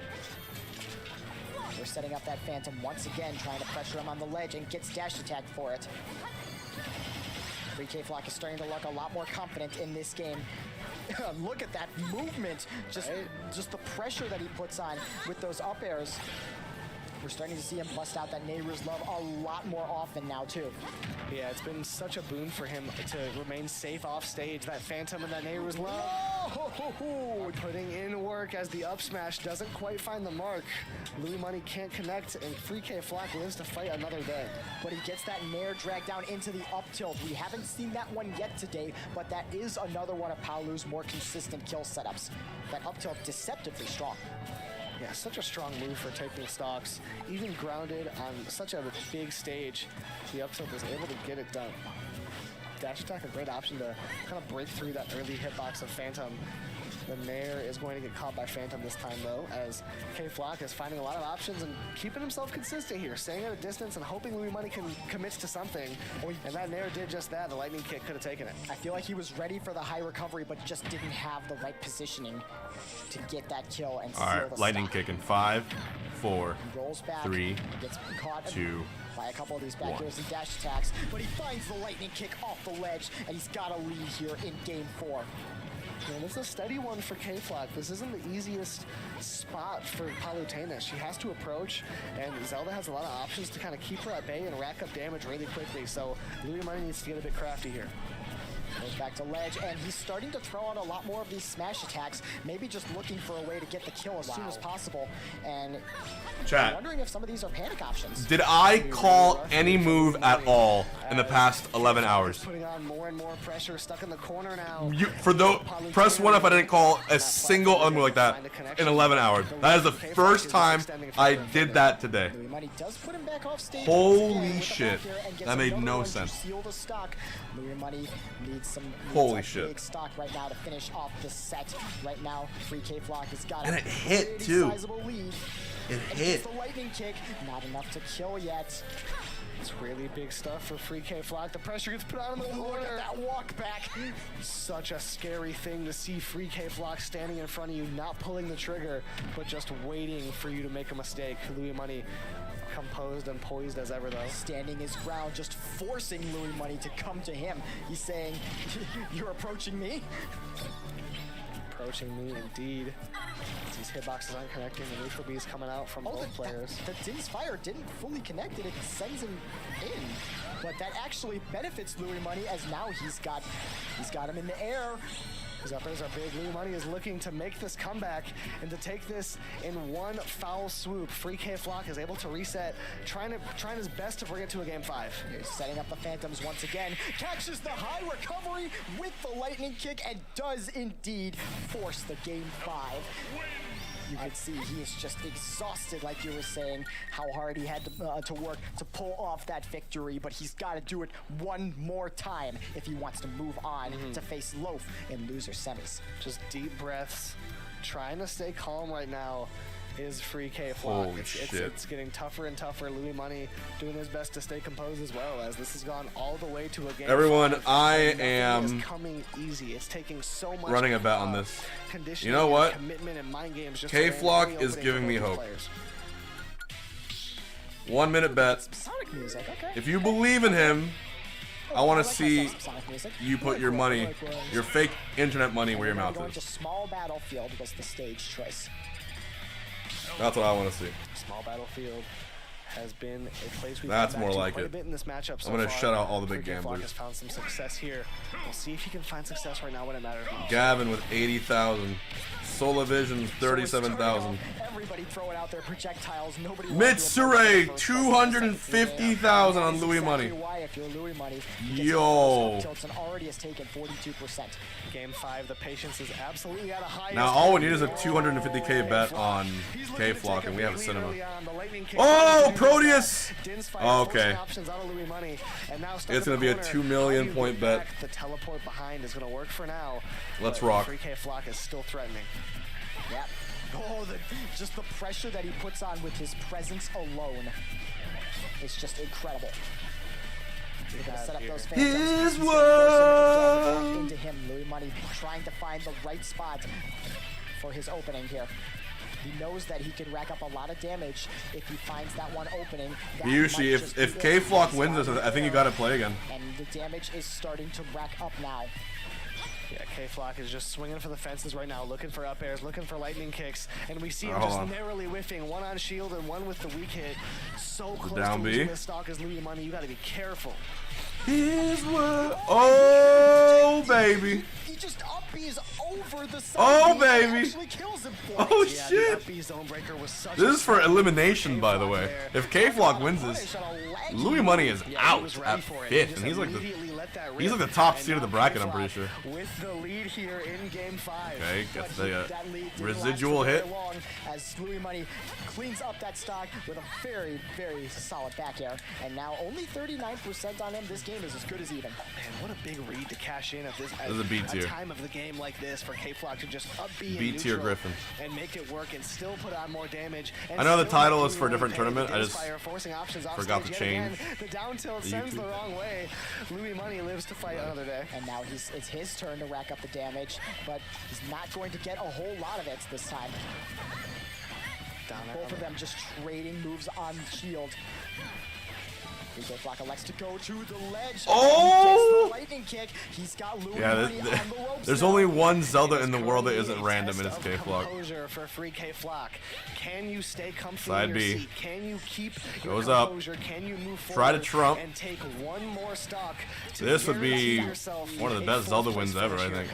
[SPEAKER 18] They're setting up that Phantom once again, trying to pressure him on the ledge and gets dash attack for it. Free K Flock is starting to look a lot more confident in this game. Look at that movement. Just the pressure that he puts on with those up airs. We're starting to see him bust out that Nehru's Love a lot more often now, too.
[SPEAKER 10] Yeah, it's been such a boon for him to remain safe off stage. That Phantom and that Nehru's Love. Whoa! Putting in work as the up smash doesn't quite find the mark. Louis Money can't connect, and Free K Flock lives to fight another day.
[SPEAKER 18] But he gets that Nair drag down into the up tilt. We haven't seen that one yet today, but that is another one of Paolu's more consistent kill setups. That up tilt deceptively strong.
[SPEAKER 10] Yeah, such a strong move for taking stocks. Even grounded on such a big stage, the up tilt is able to get it done. Dash attack, a great option to kind of break through that early hitbox of Phantom. The Nair is going to get caught by Phantom this time, though, as K-Flock is finding a lot of options and keeping himself consistent here, staying at a distance and hoping Louis Money commits to something. And that Nair did just that. The lightning kick could have taken it.
[SPEAKER 18] I feel like he was ready for the high recovery, but just didn't have the right positioning to get that kill and seal the
[SPEAKER 3] Alright, lightning
[SPEAKER 18] stock.
[SPEAKER 3] kick in 5, 4,
[SPEAKER 18] Rolls back,
[SPEAKER 3] 3,
[SPEAKER 18] gets caught
[SPEAKER 3] 2,
[SPEAKER 18] by a couple of these back airs and dash attacks, but he finds the lightning kick off the ledge, and he's got a lead here in game 4.
[SPEAKER 10] And it's a steady one for K-Flock. This isn't the easiest spot for Palutena. She has to approach, and Zelda has a lot of options to kind of keep her at bay and rack up damage really quickly. So Louis Money needs to get a bit crafty here.
[SPEAKER 18] Goes back to ledge, and he's starting to throw out a lot more of these smash attacks, maybe just looking for a way to get the kill as soon as possible. And
[SPEAKER 3] Chat.
[SPEAKER 18] I'm wondering if some of these are panic options.
[SPEAKER 3] Did I call any move at all in the past 11 hours?
[SPEAKER 10] Putting on more and more pressure, stuck in the corner now.
[SPEAKER 3] Press 1 if I didn't call a single other move like that in 11 hours. That is the first time I did that today.
[SPEAKER 18] Money does put him back off stage.
[SPEAKER 3] Holy shit. That made no sense.
[SPEAKER 18] Seal the stock. Louis Money needs some
[SPEAKER 3] Holy shit.
[SPEAKER 18] big stock right now to finish off the set. Right now, Free K Flock has got
[SPEAKER 3] And
[SPEAKER 18] a
[SPEAKER 3] it hit,
[SPEAKER 18] pretty
[SPEAKER 3] too.
[SPEAKER 18] sizable lead.
[SPEAKER 3] It
[SPEAKER 18] And
[SPEAKER 3] hit.
[SPEAKER 18] gets the lightning kick, not enough to kill yet.
[SPEAKER 10] It's really big stuff for Free K Flock. The pressure gets put on in the corner.
[SPEAKER 18] Look at that walk back.
[SPEAKER 10] Such a scary thing to see Free K Flock standing in front of you, not pulling the trigger, but just waiting for you to make a mistake. Louis Money composed and poised as ever, though.
[SPEAKER 18] Standing his ground, just forcing Louis Money to come to him. He's saying, "You're approaching me?"
[SPEAKER 10] Approaching me, indeed. These hitboxes aren't connecting. The neutral B is coming out from both players.
[SPEAKER 18] The Din's Fire didn't fully connect it. It sends him in. But that actually benefits Louis Money, as now he's got him in the air.
[SPEAKER 10] His uppers are big. Louis Money is looking to make this comeback and to take this in one foul swoop. Free K Flock is able to reset, trying his best to bring it to a game 5.
[SPEAKER 18] He's setting up the Phantoms once again. Catches the high recovery with the lightning kick and does indeed force the game 5. You can see he is just exhausted, like you were saying, how hard he had to work to pull off that victory, but he's got to do it one more time if he wants to move on to face Loaf in loser semis.
[SPEAKER 10] Just deep breaths, trying to stay calm right now is Free K Flock.
[SPEAKER 3] Holy shit.
[SPEAKER 10] It's getting tougher and tougher. Louis Money doing his best to stay composed as well, as this has gone all the way to a game.
[SPEAKER 3] Everyone,
[SPEAKER 10] 5.
[SPEAKER 3] I
[SPEAKER 10] Nothing
[SPEAKER 3] am
[SPEAKER 10] is coming easy. It's taking so much
[SPEAKER 3] running a bet on this.
[SPEAKER 10] conditioning,
[SPEAKER 3] You know what?
[SPEAKER 10] commitment and mind games just
[SPEAKER 3] K-Flock
[SPEAKER 10] to
[SPEAKER 3] is
[SPEAKER 10] opening
[SPEAKER 3] giving
[SPEAKER 10] for
[SPEAKER 3] me
[SPEAKER 10] both these
[SPEAKER 3] hope.
[SPEAKER 10] players.
[SPEAKER 3] 1 minute bet.
[SPEAKER 18] Sonic music, okay.
[SPEAKER 3] If you believe in him, I want to
[SPEAKER 18] like
[SPEAKER 3] see
[SPEAKER 18] myself some Sonic music.
[SPEAKER 3] you put your money, your fake internet money where your mouth
[SPEAKER 18] Going to
[SPEAKER 3] is.
[SPEAKER 18] Small Battlefield was the stage choice.
[SPEAKER 3] That's what I want to see.
[SPEAKER 10] Small Battlefield has been a place we've
[SPEAKER 3] That's
[SPEAKER 10] come
[SPEAKER 3] more
[SPEAKER 10] back to
[SPEAKER 3] like
[SPEAKER 10] quite
[SPEAKER 3] it.
[SPEAKER 10] a bit in this matchup so
[SPEAKER 3] I'm gonna
[SPEAKER 10] far.
[SPEAKER 3] shut out all the big
[SPEAKER 10] Free K Flock
[SPEAKER 3] gamblers.
[SPEAKER 10] has found some success here. We'll see if he can find success right now when it matters most.
[SPEAKER 3] Gavin with 80,000. Solavision's 37,000.
[SPEAKER 18] Everybody throwing out their projectiles. Nobody wants to
[SPEAKER 3] Mitsure,
[SPEAKER 18] approach
[SPEAKER 3] 250,000 on Louis Money.
[SPEAKER 18] Exactly why, if you're Louis Money,
[SPEAKER 3] Yo.
[SPEAKER 18] and already has taken 42%.
[SPEAKER 10] Game 5, the patience is absolutely at a high.
[SPEAKER 3] Now all we need is a 250k bet on K-Flock, and we have a cinema. Oh, Proteus! Okay. It's gonna be a 2 million point bet.
[SPEAKER 10] The teleport behind is gonna work for now.
[SPEAKER 3] Let's
[SPEAKER 10] but
[SPEAKER 3] rock.
[SPEAKER 10] Free K Flock is still threatening.
[SPEAKER 18] Yeah. Oh, just the pressure that he puts on with his presence alone is just incredible. He's gonna set up those Phantoms.
[SPEAKER 3] His
[SPEAKER 18] He's gonna force him to
[SPEAKER 3] world.
[SPEAKER 18] get into him. Louis Money trying to find the right spot for his opening here. He knows that he can rack up a lot of damage if he finds that one opening. That
[SPEAKER 3] Usually,
[SPEAKER 18] might just
[SPEAKER 3] if
[SPEAKER 18] be
[SPEAKER 3] K-Flock
[SPEAKER 18] it.
[SPEAKER 3] wins this, I think you gotta play again.
[SPEAKER 18] And the damage is starting to rack up now.
[SPEAKER 10] Yeah, K-Flock is just swinging for the fences right now, looking for up airs, looking for lightning kicks, and we see him just narrowly whiffing, one on shield and one with the weak hit. So close to losing this stock as Louis Money. You got to be careful.
[SPEAKER 3] Here's what. Oh, baby.
[SPEAKER 18] He just up-B's over the side.
[SPEAKER 3] Oh, baby.
[SPEAKER 18] Actually kills him for
[SPEAKER 3] Oh,
[SPEAKER 18] it.
[SPEAKER 3] shit. This is for elimination, by the way. If K-Flock wins this, Louis Money is out at 5th, and he's like the top seed of the bracket, I'm pretty sure.
[SPEAKER 10] With the lead here in game 5.
[SPEAKER 3] Okay, gets the residual hit.
[SPEAKER 18] As Louis Money cleans up that stock with a very, very solid back air, and now only 39% on him. This game is as good as even.
[SPEAKER 10] Man, what a big read to cash in at this
[SPEAKER 3] is a B tier.
[SPEAKER 10] Time of the game like this for K-Flock to just up-B
[SPEAKER 3] B tier Griffin
[SPEAKER 10] and make it work and still put on more damage.
[SPEAKER 3] I know the title is for a different tournament. I just forgot to change.
[SPEAKER 10] The down tilt sends the wrong way. Louis Money lives to fight another day.
[SPEAKER 18] And now it's his turn to rack up the damage, but he's not going to get a whole lot of it this time. Both of them just trading moves on shield. Flock elects to go to the ledge.
[SPEAKER 3] Oh!
[SPEAKER 18] The lightning kick. He's got Louis
[SPEAKER 3] Yeah,
[SPEAKER 18] Money on the ropes.
[SPEAKER 3] there's only one Zelda in the world that isn't random, and it's K-Flock.
[SPEAKER 10] For free K-Flock. Can you stay comfortable
[SPEAKER 3] Side
[SPEAKER 10] in your
[SPEAKER 3] B.
[SPEAKER 10] seat? Can you keep
[SPEAKER 3] Goes
[SPEAKER 10] your
[SPEAKER 3] up.
[SPEAKER 10] composure? Can you move forward
[SPEAKER 3] Try to trump.
[SPEAKER 10] and take one more stock?
[SPEAKER 3] This would be one of the best Zelda wins ever, I think.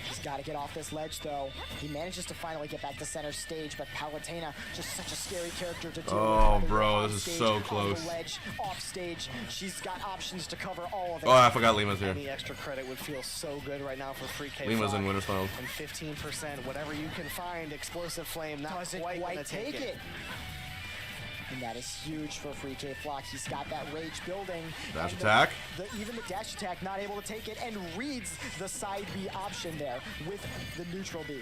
[SPEAKER 18] He's got to get off this ledge, though. He manages to finally get back to center stage, but Palutena, just such a scary character to deal with.
[SPEAKER 3] Oh, bro, this is so close.
[SPEAKER 18] Ledge, off stage, she's got options to cover all of it.
[SPEAKER 3] Oh, I forgot Lima's here.
[SPEAKER 10] Any extra credit would feel so good right now for free K-Flock.
[SPEAKER 3] Lima's in Winners Finals.
[SPEAKER 10] And 15%, whatever you can find, explosive flame, not
[SPEAKER 18] doesn't
[SPEAKER 10] quite
[SPEAKER 18] quite
[SPEAKER 10] gonna take it.
[SPEAKER 18] And that is huge for free K-Flock. He's got that rage building.
[SPEAKER 3] Dash attack.
[SPEAKER 18] Even the dash attack not able to take it, and reads the side B option there with the neutral B.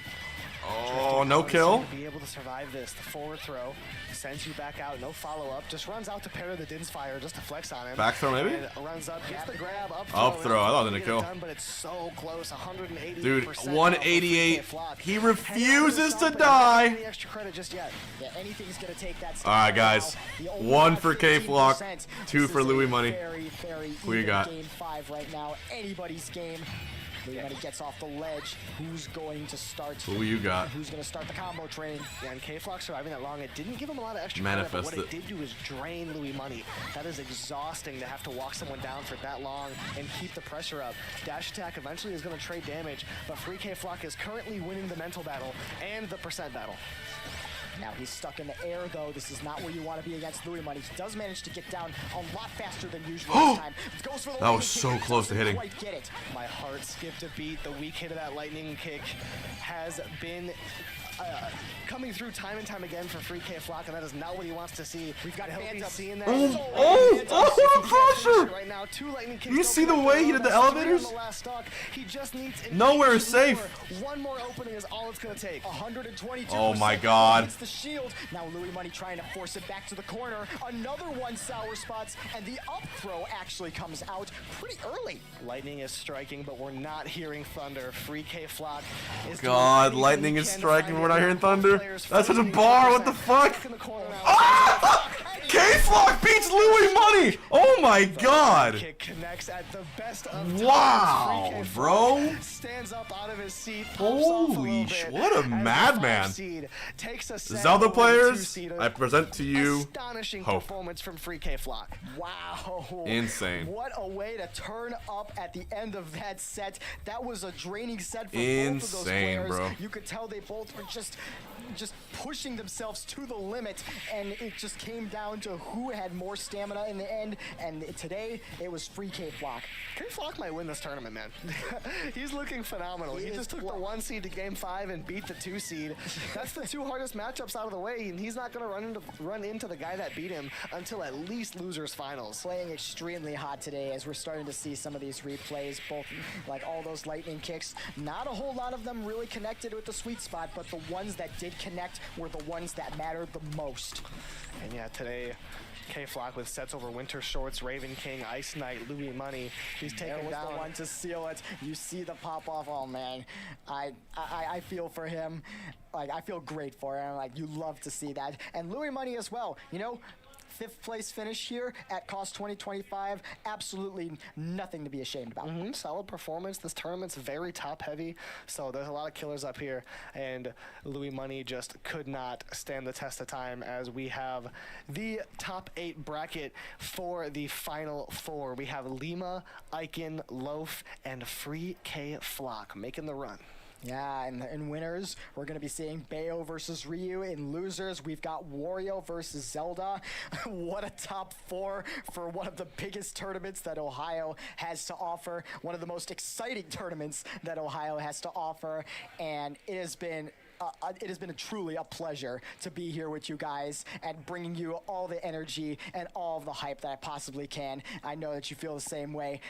[SPEAKER 3] Oh, no kill.
[SPEAKER 10] To be able to survive this, the forward throw sends you back out, no follow-up, just runs out to parry the Din's fire just to flex on him.
[SPEAKER 3] Back throw maybe?
[SPEAKER 10] And runs up, gets the grab, up
[SPEAKER 3] throw. I thought it didn't kill.
[SPEAKER 10] Done, but it's so close, 180%.
[SPEAKER 3] Dude, 188. He refuses to die.
[SPEAKER 10] Any extra credit just yet.
[SPEAKER 18] Yeah, anything's gonna take that.
[SPEAKER 3] All right, guys. 1 for K-Flock, 2 for Louis Money.
[SPEAKER 18] Very, very
[SPEAKER 3] Who you got?
[SPEAKER 18] Game 5 right now. Anybody's game. Louis Money gets off the ledge. Who's going to start?
[SPEAKER 3] Who you got?
[SPEAKER 18] Who's going to start the combo train?
[SPEAKER 10] Yeah, and K-Flock surviving that long, it didn't give him a lot of extra
[SPEAKER 3] Manifest
[SPEAKER 10] credit, but what
[SPEAKER 3] it.
[SPEAKER 10] it did do is drain Louis Money. That is exhausting to have to walk someone down for that long and keep the pressure up. Dash attack eventually is going to trade damage, but free K-Flock is currently winning the mental battle and the percent battle.
[SPEAKER 18] Now he's stuck in the air, though. This is not where you want to be against Louis Money. He does manage to get down a lot faster than usual this time. Goes for the
[SPEAKER 3] that was so close to hitting.
[SPEAKER 18] Quite get it.
[SPEAKER 10] My heart skipped a beat. The weak hit of that lightning kick has been coming through time and time again for free K-Flock, and that is not what he wants to see. We've got Phantom seeing that.
[SPEAKER 3] The pressure!
[SPEAKER 10] Right now, 2 lightning kicks.
[SPEAKER 3] You see the way he did the elevators?
[SPEAKER 10] He just needs
[SPEAKER 3] nowhere is safe.
[SPEAKER 10] One more opening is all it's going to take.
[SPEAKER 18] 122%.
[SPEAKER 3] Oh my God.
[SPEAKER 18] The shield. Now Louis Money trying to force it back to the corner. Another one sour spots, and the up throw actually comes out pretty early.
[SPEAKER 10] Lightning is striking, but we're not hearing thunder. Free K-Flock is
[SPEAKER 3] God, lightning is striking. We're not hearing thunder. That's such a bar. What the fuck? Ah! K-Flock beats Louis Money. Oh my God.
[SPEAKER 10] Kick connects at the best of times.
[SPEAKER 3] Wow, bro.
[SPEAKER 10] Stands up out of his seat.
[SPEAKER 3] Holy shit! What a madman.
[SPEAKER 10] Takes a
[SPEAKER 3] Zelda players, I present to you
[SPEAKER 10] astonishing
[SPEAKER 3] hope.
[SPEAKER 10] Performance from free K-Flock.
[SPEAKER 18] Wow.
[SPEAKER 3] Insane.
[SPEAKER 18] What a way to turn up at the end of that set. That was a draining set for
[SPEAKER 3] Insane,
[SPEAKER 18] both of those players.
[SPEAKER 3] bro.
[SPEAKER 18] You could tell they both were just pushing themselves to the limit, and it just came down to who had more stamina in the end, and today it was free K-Flock.
[SPEAKER 10] K-Flock might win this tournament, man. He's looking phenomenal. He just took the 1 seed to game 5 and beat the 2 seed. That's the 2 hardest matchups out of the way, and he's not going to run into the guy that beat him until at least losers finals.
[SPEAKER 18] Playing extremely hot today as we're starting to see some of these replays, both like all those lightning kicks. Not a whole lot of them really connected with the sweet spot, but the ones that did connect were the ones that mattered the most.
[SPEAKER 10] And yeah, today K-Flock with sets over Winter Shorts, Raven King, Ice Knight, Louis Money. He's taking down
[SPEAKER 18] the one to seal it. You see the pop off. Oh man, I feel for him. Like I feel great for him. Like you love to see that. And Louis Money as well. You know, 5th place finish here at Cost 2025. Absolutely nothing to be ashamed about.
[SPEAKER 10] Solid performance. This tournament's very top heavy, so there's a lot of killers up here, and Louis Money just could not stand the test of time as we have the top 8 bracket for the final 4. We have Lima, Icon, Loaf, and Free K Flock making the run.
[SPEAKER 18] Yeah, and in winners, we're going to be seeing Bayo versus Ryu. In losers, we've got Wario versus Zelda. What a top 4 for one of the biggest tournaments that Ohio has to offer. One of the most exciting tournaments that Ohio has to offer. And it has been truly a pleasure to be here with you guys and bringing you all the energy and all of the hype that I possibly can. I know that you feel the same way.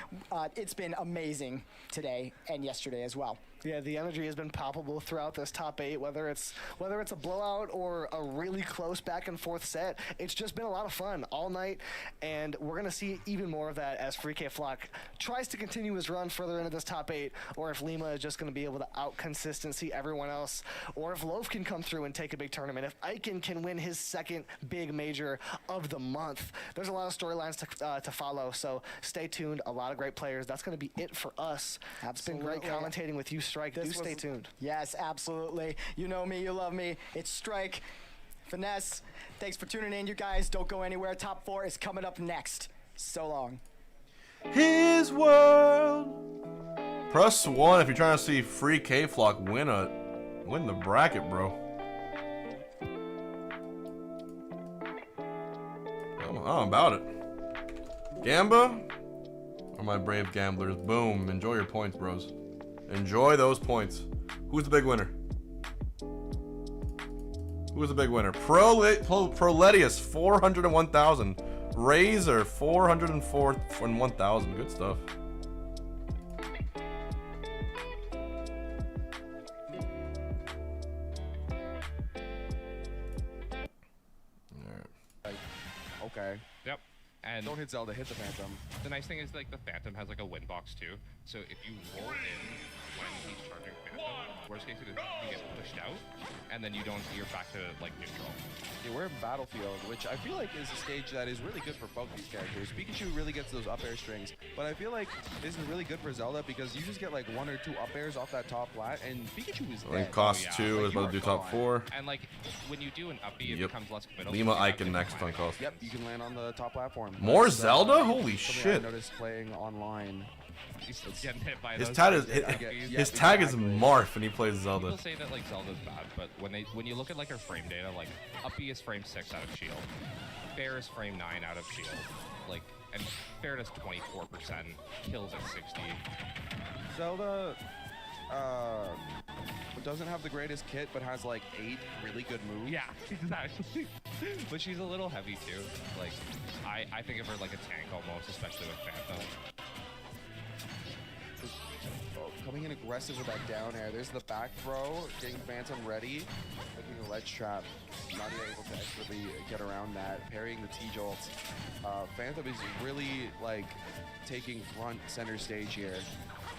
[SPEAKER 18] It's been amazing today and yesterday as well.
[SPEAKER 10] Yeah, the energy has been palpable throughout this top 8, whether it's a blowout or a really close back and forth set. It's just been a lot of fun all night, and we're gonna see even more of that as Free K Flock tries to continue his run further into this top 8, or if Lima is just gonna be able to out-consistency everyone else, or if Loaf can come through and take a big tournament, if Icon can win his 2nd big major of the month. There's a lot of storylines to follow, so stay tuned. A lot of great players. That's gonna be it for us. It's been great commentating with you, Strike. Do stay tuned.
[SPEAKER 18] Yes, absolutely. You know me, you love me. It's Strike, Finesse. Thanks for tuning in, you guys. Don't go anywhere. Top 4 is coming up next. So long.
[SPEAKER 3] His world. Press 1 if you're trying to see Free K Flock win the bracket, bro. I'm about it. Gamba or my brave gamblers? Boom. Enjoy your points, bros. Enjoy those points. Who's the big winner? Who's the big winner? Proletius, 401,000. Razor, 404 and 1,000. Good stuff.
[SPEAKER 13] Okay.
[SPEAKER 8] Yep. And
[SPEAKER 13] don't hit Zelda, hit the Phantom.
[SPEAKER 8] The nice thing is like the Phantom has like a win box too. So if you roll in when he's charging Phantom, worst case you get pushed out, and then you're back to like neutral.
[SPEAKER 13] Yeah, we're in Battlefield, which I feel like is a stage that is really good for both these characters. Pikachu really gets those up air strings, but I feel like this is really good for Zelda because you just get like 1 or 2 up airs off that top flat, and Pikachu is dead.
[SPEAKER 3] Cost 2 is about to do top 4.
[SPEAKER 8] And like when you do an uppie, it becomes less committal.
[SPEAKER 3] Lima Icon next on cost.
[SPEAKER 13] Yep, you can land on the top platform.
[SPEAKER 3] More Zelda? Holy shit!
[SPEAKER 13] I noticed playing online.
[SPEAKER 8] He's getting hit by
[SPEAKER 3] his
[SPEAKER 8] those
[SPEAKER 3] his tag is Marth when he plays Zelda.
[SPEAKER 8] People say that like Zelda's bad, but when you look at like her frame data, like uppie is frame 6 out of shield, fair is frame 9 out of shield, like and fair does 24%, kills at 60.
[SPEAKER 13] Zelda doesn't have the greatest kit, but has like 8 really good moves.
[SPEAKER 8] Yeah, exactly. But she's a little heavy too. Like I think of her like a tank almost, especially with Phantom.
[SPEAKER 13] Coming in aggressive with that down air. There's the back throw, getting Phantom ready, looking a ledge trap, not even able to expertly get around that, parrying the T-Jolt. Phantom is really like taking front center stage here.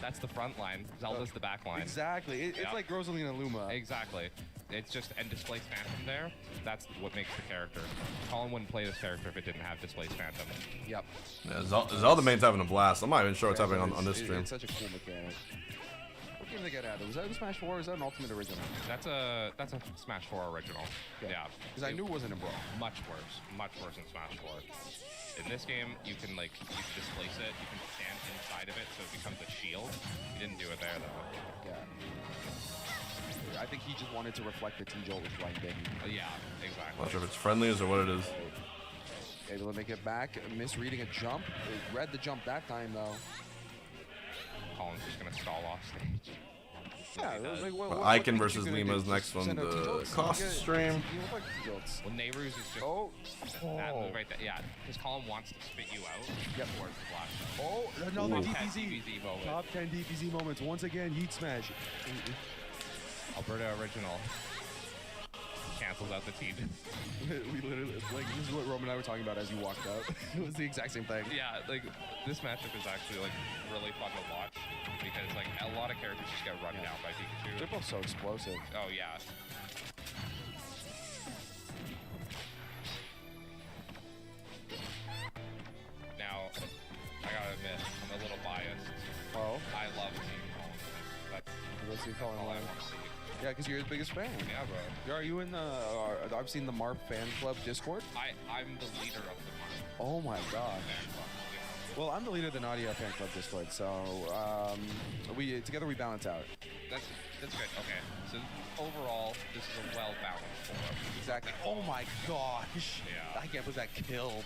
[SPEAKER 8] That's the front line. Zelda's the back line.
[SPEAKER 13] Exactly. It's like Rosalina Luma.
[SPEAKER 8] Exactly. It's just, and Displaced Phantom there, that's what makes the character. Colin wouldn't play this character if it didn't have Displaced Phantom.
[SPEAKER 13] Yep.
[SPEAKER 3] Yeah, Zelda main's having a blast. I'm not even sure what's happening on this stream.
[SPEAKER 13] It's such a cool mechanic. What game did they get out of? Was that a Smash 4 or is that an Ultimate Original?
[SPEAKER 8] That's a Smash 4 original. Yeah.
[SPEAKER 13] Because I knew it wasn't in Brawl.
[SPEAKER 8] Much worse than Smash 4. In this game, you can displace it, you can stand inside of it so it becomes a shield. You didn't do it there though.
[SPEAKER 13] Yeah. I think he just wanted to reflect the T-Jolt with blinding.
[SPEAKER 8] Yeah, exactly.
[SPEAKER 3] Not sure if it's friendlies or what it is.
[SPEAKER 13] Able to make it back, misreading a jump. It read the jump that time though.
[SPEAKER 8] Colin's just gonna stall off stage.
[SPEAKER 13] Yeah,
[SPEAKER 3] Icon versus Lima's next one, the cost stream.
[SPEAKER 8] Well, Nehru's is just that move right there. Yeah, because Colin wants to spit you out.
[SPEAKER 13] Yep.
[SPEAKER 8] Towards the flash.
[SPEAKER 13] Oh, another
[SPEAKER 8] DPZ moment.
[SPEAKER 13] Top 10 DPZ moments. Once again, Yeet Smash.
[SPEAKER 8] Alberta original. Cancels out the team.
[SPEAKER 13] We literally, like, this is what Roman and I were talking about as you walked out. It was the exact same thing.
[SPEAKER 8] Yeah, like, this matchup is actually, like, really fun to watch because, like, a lot of characters just get run down by Pikachu.
[SPEAKER 13] They're both so explosive.
[SPEAKER 8] Oh, yeah.
[SPEAKER 13] Let's see Colin win. Yeah, because you're his biggest fan.
[SPEAKER 8] Yeah, bro.
[SPEAKER 13] Are you in the, I've seen the Marp fan club Discord?
[SPEAKER 8] I'm the leader of the Marp.
[SPEAKER 13] Oh my gosh. Well, I'm the leader of the Nadia fan club Discord, so together we balance out.
[SPEAKER 8] That's good. Okay. So overall, this is a well-balanced forum.
[SPEAKER 13] Exactly. Oh my gosh.
[SPEAKER 8] Yeah.
[SPEAKER 13] I can't believe that killed.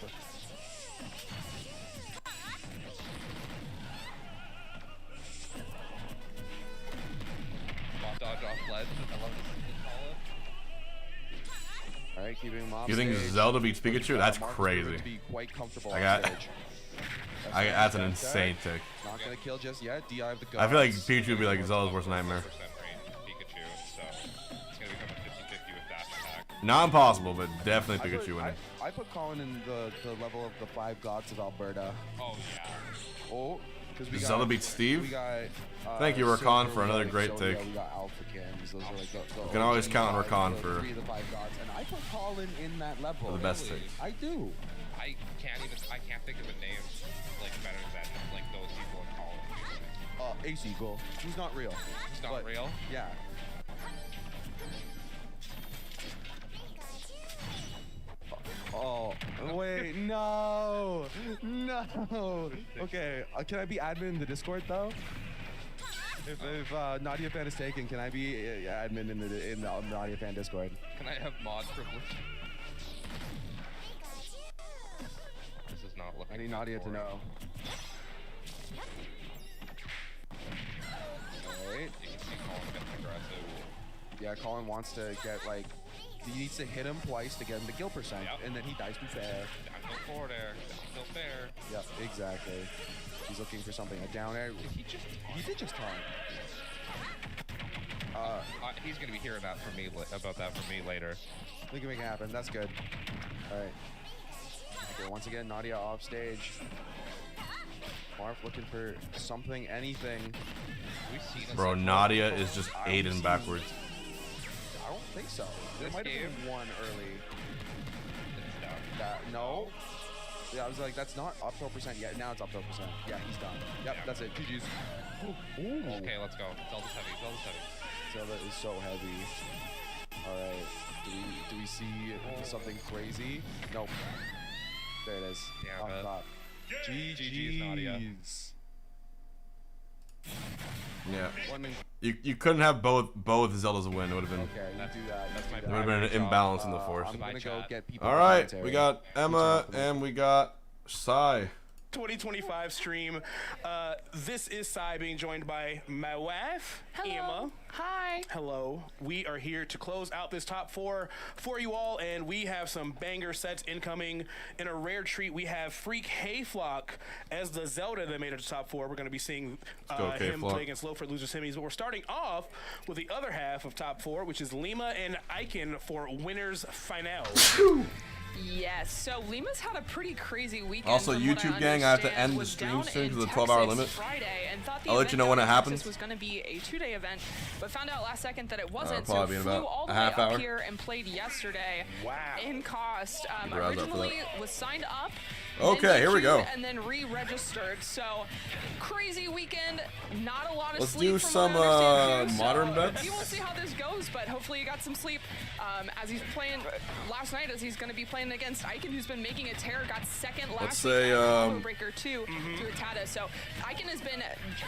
[SPEAKER 8] Dodge off ledge. I love this call it.
[SPEAKER 13] All right, keeping him off
[SPEAKER 3] You think
[SPEAKER 13] stage.
[SPEAKER 3] Zelda beats Pikachu? That's crazy.
[SPEAKER 13] To be quite comfortable
[SPEAKER 3] I
[SPEAKER 13] on
[SPEAKER 3] got.
[SPEAKER 13] stage.
[SPEAKER 3] That's an insane take.
[SPEAKER 13] Not gonna kill just yet. DI of the gods.
[SPEAKER 3] I feel like Pikachu would be like Zelda's worst nightmare.
[SPEAKER 8] Pikachu, so it's gonna become a 50-50 with dash attack.
[SPEAKER 3] Not impossible, but definitely Pikachu winning.
[SPEAKER 13] I put Colin in the level of the 5 gods of Alberta.
[SPEAKER 8] Oh yeah.
[SPEAKER 13] Oh, because we got
[SPEAKER 3] Zelda beats Steve?
[SPEAKER 13] We got,
[SPEAKER 3] Thank you, Rakan, for another great take.
[SPEAKER 13] We got Alpha Kins. Those are like the
[SPEAKER 3] You can always count on Rakan for
[SPEAKER 13] 3 of the 5 gods, and I put Colin in that level.
[SPEAKER 3] For the best takes.
[SPEAKER 13] I do.
[SPEAKER 8] I can't think of a name like better than like those people in Colin.
[SPEAKER 13] Ace Eagle. Who's not real.
[SPEAKER 8] He's not real?
[SPEAKER 13] Yeah. Oh, wait, no. Okay, can I be admin in the Discord though? If Nadia Fan is taken, can I be admin in the Nadia Fan Discord?
[SPEAKER 8] Can I have mod privilege? This is not looking.
[SPEAKER 13] I need Nadia to know. Alright.
[SPEAKER 8] You can see Colin getting aggressive.
[SPEAKER 13] Yeah, Colin wants to get like. He needs to hit him twice to get him to kill percent, and then he dies to fair.
[SPEAKER 8] Down tilt forward air, down tilt fair.
[SPEAKER 13] Yep, exactly. He's looking for something. A down air. He did just taunt.
[SPEAKER 8] He's gonna be hearing that from me about that from me later.
[SPEAKER 13] We can make it happen. That's good. All right. Okay, once again, Nadia off stage. Marv looking for something, anything.
[SPEAKER 3] Bro, Nadia is just aiding backwards.
[SPEAKER 13] I don't think so. There
[SPEAKER 8] This
[SPEAKER 13] might have
[SPEAKER 8] game?
[SPEAKER 13] been one early. No. Yeah, I was like, that's not up 12% yet. Now it's up 12%. Yeah, he's done. Yep, that's it. GG's. Ooh.
[SPEAKER 8] Okay, let's go. Zelda's heavy. Zelda's heavy.
[SPEAKER 13] Zelda is so heavy. All right. Do we see something crazy? Nope. There it is.
[SPEAKER 8] Yeah,
[SPEAKER 13] Off
[SPEAKER 8] man.
[SPEAKER 13] top.
[SPEAKER 8] GG's Nadia.
[SPEAKER 3] Yeah. You couldn't have both Zeldas win. It would have been.
[SPEAKER 13] Okay, you do that.
[SPEAKER 8] That's my
[SPEAKER 3] It would have been an imbalance in the force.
[SPEAKER 13] I'm gonna go get people.
[SPEAKER 3] All right, we got Emma and we got Sai.
[SPEAKER 19] 2025 stream. This is Sai being joined by my wife, Emma.
[SPEAKER 21] Hi.
[SPEAKER 19] Hello. We are here to close out this top 4 for you all, and we have some banger sets incoming. In a rare treat, we have Freak Hayflock as the Zelda that made it to top 4. We're going to be seeing him play against Lowford Loser Semis, but we're starting off with the other half of top 4, which is Lima and Icon for Winners Final.
[SPEAKER 21] Yes, so Lima's had a pretty crazy weekend.
[SPEAKER 3] Also, YouTube gang, I have to end the stream soon because of the 12-hour limit. I'll let you know when it happens.
[SPEAKER 21] This was going to be a 2-day event, but found out last second that it wasn't.
[SPEAKER 3] Probably
[SPEAKER 21] so
[SPEAKER 3] in
[SPEAKER 21] flew
[SPEAKER 3] about
[SPEAKER 21] all the
[SPEAKER 3] a
[SPEAKER 21] way
[SPEAKER 3] half
[SPEAKER 21] up
[SPEAKER 3] hour.
[SPEAKER 21] here and played yesterday.
[SPEAKER 19] Wow.
[SPEAKER 21] In cost.
[SPEAKER 3] Browse up for that.
[SPEAKER 21] Originally was signed up.
[SPEAKER 3] Okay,
[SPEAKER 21] then
[SPEAKER 3] here we go.
[SPEAKER 21] And then re-registered. So crazy weekend. Not a lot of
[SPEAKER 3] Let's
[SPEAKER 21] sleep.
[SPEAKER 3] do
[SPEAKER 21] from
[SPEAKER 3] some
[SPEAKER 21] what I understand, too.
[SPEAKER 3] modern
[SPEAKER 21] So
[SPEAKER 3] bets.
[SPEAKER 21] We will see how this goes, but hopefully you got some sleep. As he's playing last night, as he's going to be playing against Icon, who's been making a tear. Got second last
[SPEAKER 3] Let's
[SPEAKER 21] week
[SPEAKER 3] say,
[SPEAKER 21] at Breaker 2 to Atada. So Icon has been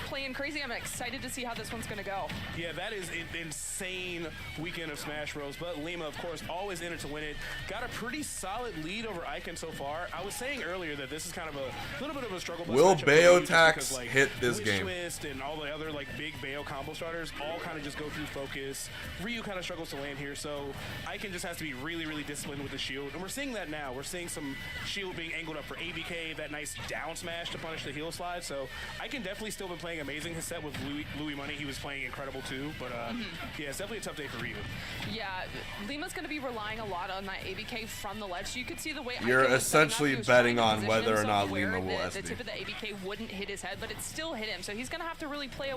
[SPEAKER 21] playing crazy. I'm excited to see how this one's going to go.
[SPEAKER 19] Yeah, that is an insane weekend of Smash Bros. But Lima, of course, always in it to win it. Got a pretty solid lead over Icon so far. I was saying earlier that this is kind of a little bit of a struggle.
[SPEAKER 3] Will
[SPEAKER 19] matchup
[SPEAKER 3] Bayo
[SPEAKER 19] for me just
[SPEAKER 3] Tax
[SPEAKER 19] because, like,
[SPEAKER 3] hit this
[SPEAKER 19] Wish
[SPEAKER 3] game?
[SPEAKER 19] Twist and all the other like big Bayo combo starters all kind of just go through focus. Ryu kind of struggles to land here, so Icon just has to be really, really disciplined with the shield. And we're seeing that now. We're seeing some shield being angled up for ABK, that nice down smash to punish the heel slide. So Icon definitely still been playing amazing. His set with Louis Money, he was playing incredible too. But yeah, it's definitely a tough day for Ryu.
[SPEAKER 21] Yeah, Lima's going to be relying a lot on that ABK from the ledge. So you could see the way
[SPEAKER 3] You're
[SPEAKER 21] Icon was setting up,
[SPEAKER 3] essentially
[SPEAKER 21] he was
[SPEAKER 3] betting
[SPEAKER 21] trying
[SPEAKER 3] on whether or not Lima will
[SPEAKER 21] the
[SPEAKER 3] SD.
[SPEAKER 21] tip of the ABK wouldn't hit his head, but it still hit him. So he's going to have to really play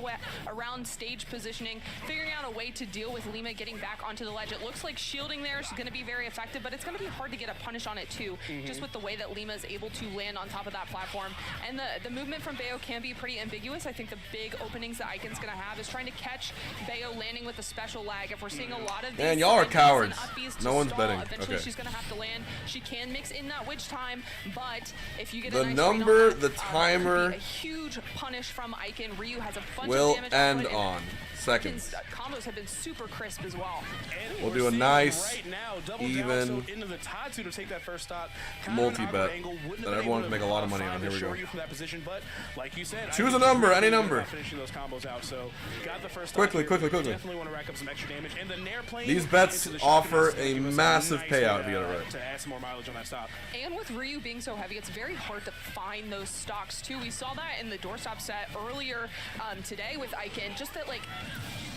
[SPEAKER 21] around stage positioning, figuring out a way to deal with Lima getting back onto the ledge. It looks like shielding there is going to be very effective, but it's going to be hard to get a punish on it too, just with the way that Lima is able to land on top of that platform. And the movement from Bayo can be pretty ambiguous. I think the big openings that Icon's going to have is trying to catch Bayo landing with a special lag. If we're seeing a lot of these,
[SPEAKER 3] Man, y'all are cowards.
[SPEAKER 21] No
[SPEAKER 3] one's betting.
[SPEAKER 21] Eventually
[SPEAKER 3] Okay.
[SPEAKER 21] she's going to have to land. She can mix in that witch time, but if you get
[SPEAKER 3] The
[SPEAKER 21] a nice
[SPEAKER 3] number,
[SPEAKER 21] read on
[SPEAKER 3] the
[SPEAKER 21] that,
[SPEAKER 3] timer
[SPEAKER 21] could be a huge punish from Icon. Ryu has a bunch
[SPEAKER 3] will
[SPEAKER 21] of damage
[SPEAKER 3] end
[SPEAKER 21] output,
[SPEAKER 3] on
[SPEAKER 21] and
[SPEAKER 3] seconds.
[SPEAKER 21] Icon's combos have been super crisp as well.
[SPEAKER 3] We'll do a nice, even
[SPEAKER 19] into the Tatsu to take that first stock.
[SPEAKER 3] multi-bet that everyone can make a lot of money on. Here we go.
[SPEAKER 19] From that position, but like you said,
[SPEAKER 3] Choose a number, any number.
[SPEAKER 19] Finishing those combos out, so got the first
[SPEAKER 3] Quickly,
[SPEAKER 19] stock
[SPEAKER 3] quickly,
[SPEAKER 19] here.
[SPEAKER 3] quickly.
[SPEAKER 19] Definitely want to rack up some extra damage. And the Nair plane
[SPEAKER 3] These bets
[SPEAKER 19] into the
[SPEAKER 3] offer
[SPEAKER 19] shotgun is
[SPEAKER 3] a
[SPEAKER 19] gonna give us
[SPEAKER 3] massive
[SPEAKER 19] nice
[SPEAKER 3] payout
[SPEAKER 19] way
[SPEAKER 3] if you get it right.
[SPEAKER 19] to add some more mileage on that stock.
[SPEAKER 21] And with Ryu being so heavy, it's very hard to find those stocks too. We saw that in the doorstop set earlier today with Icon, just that like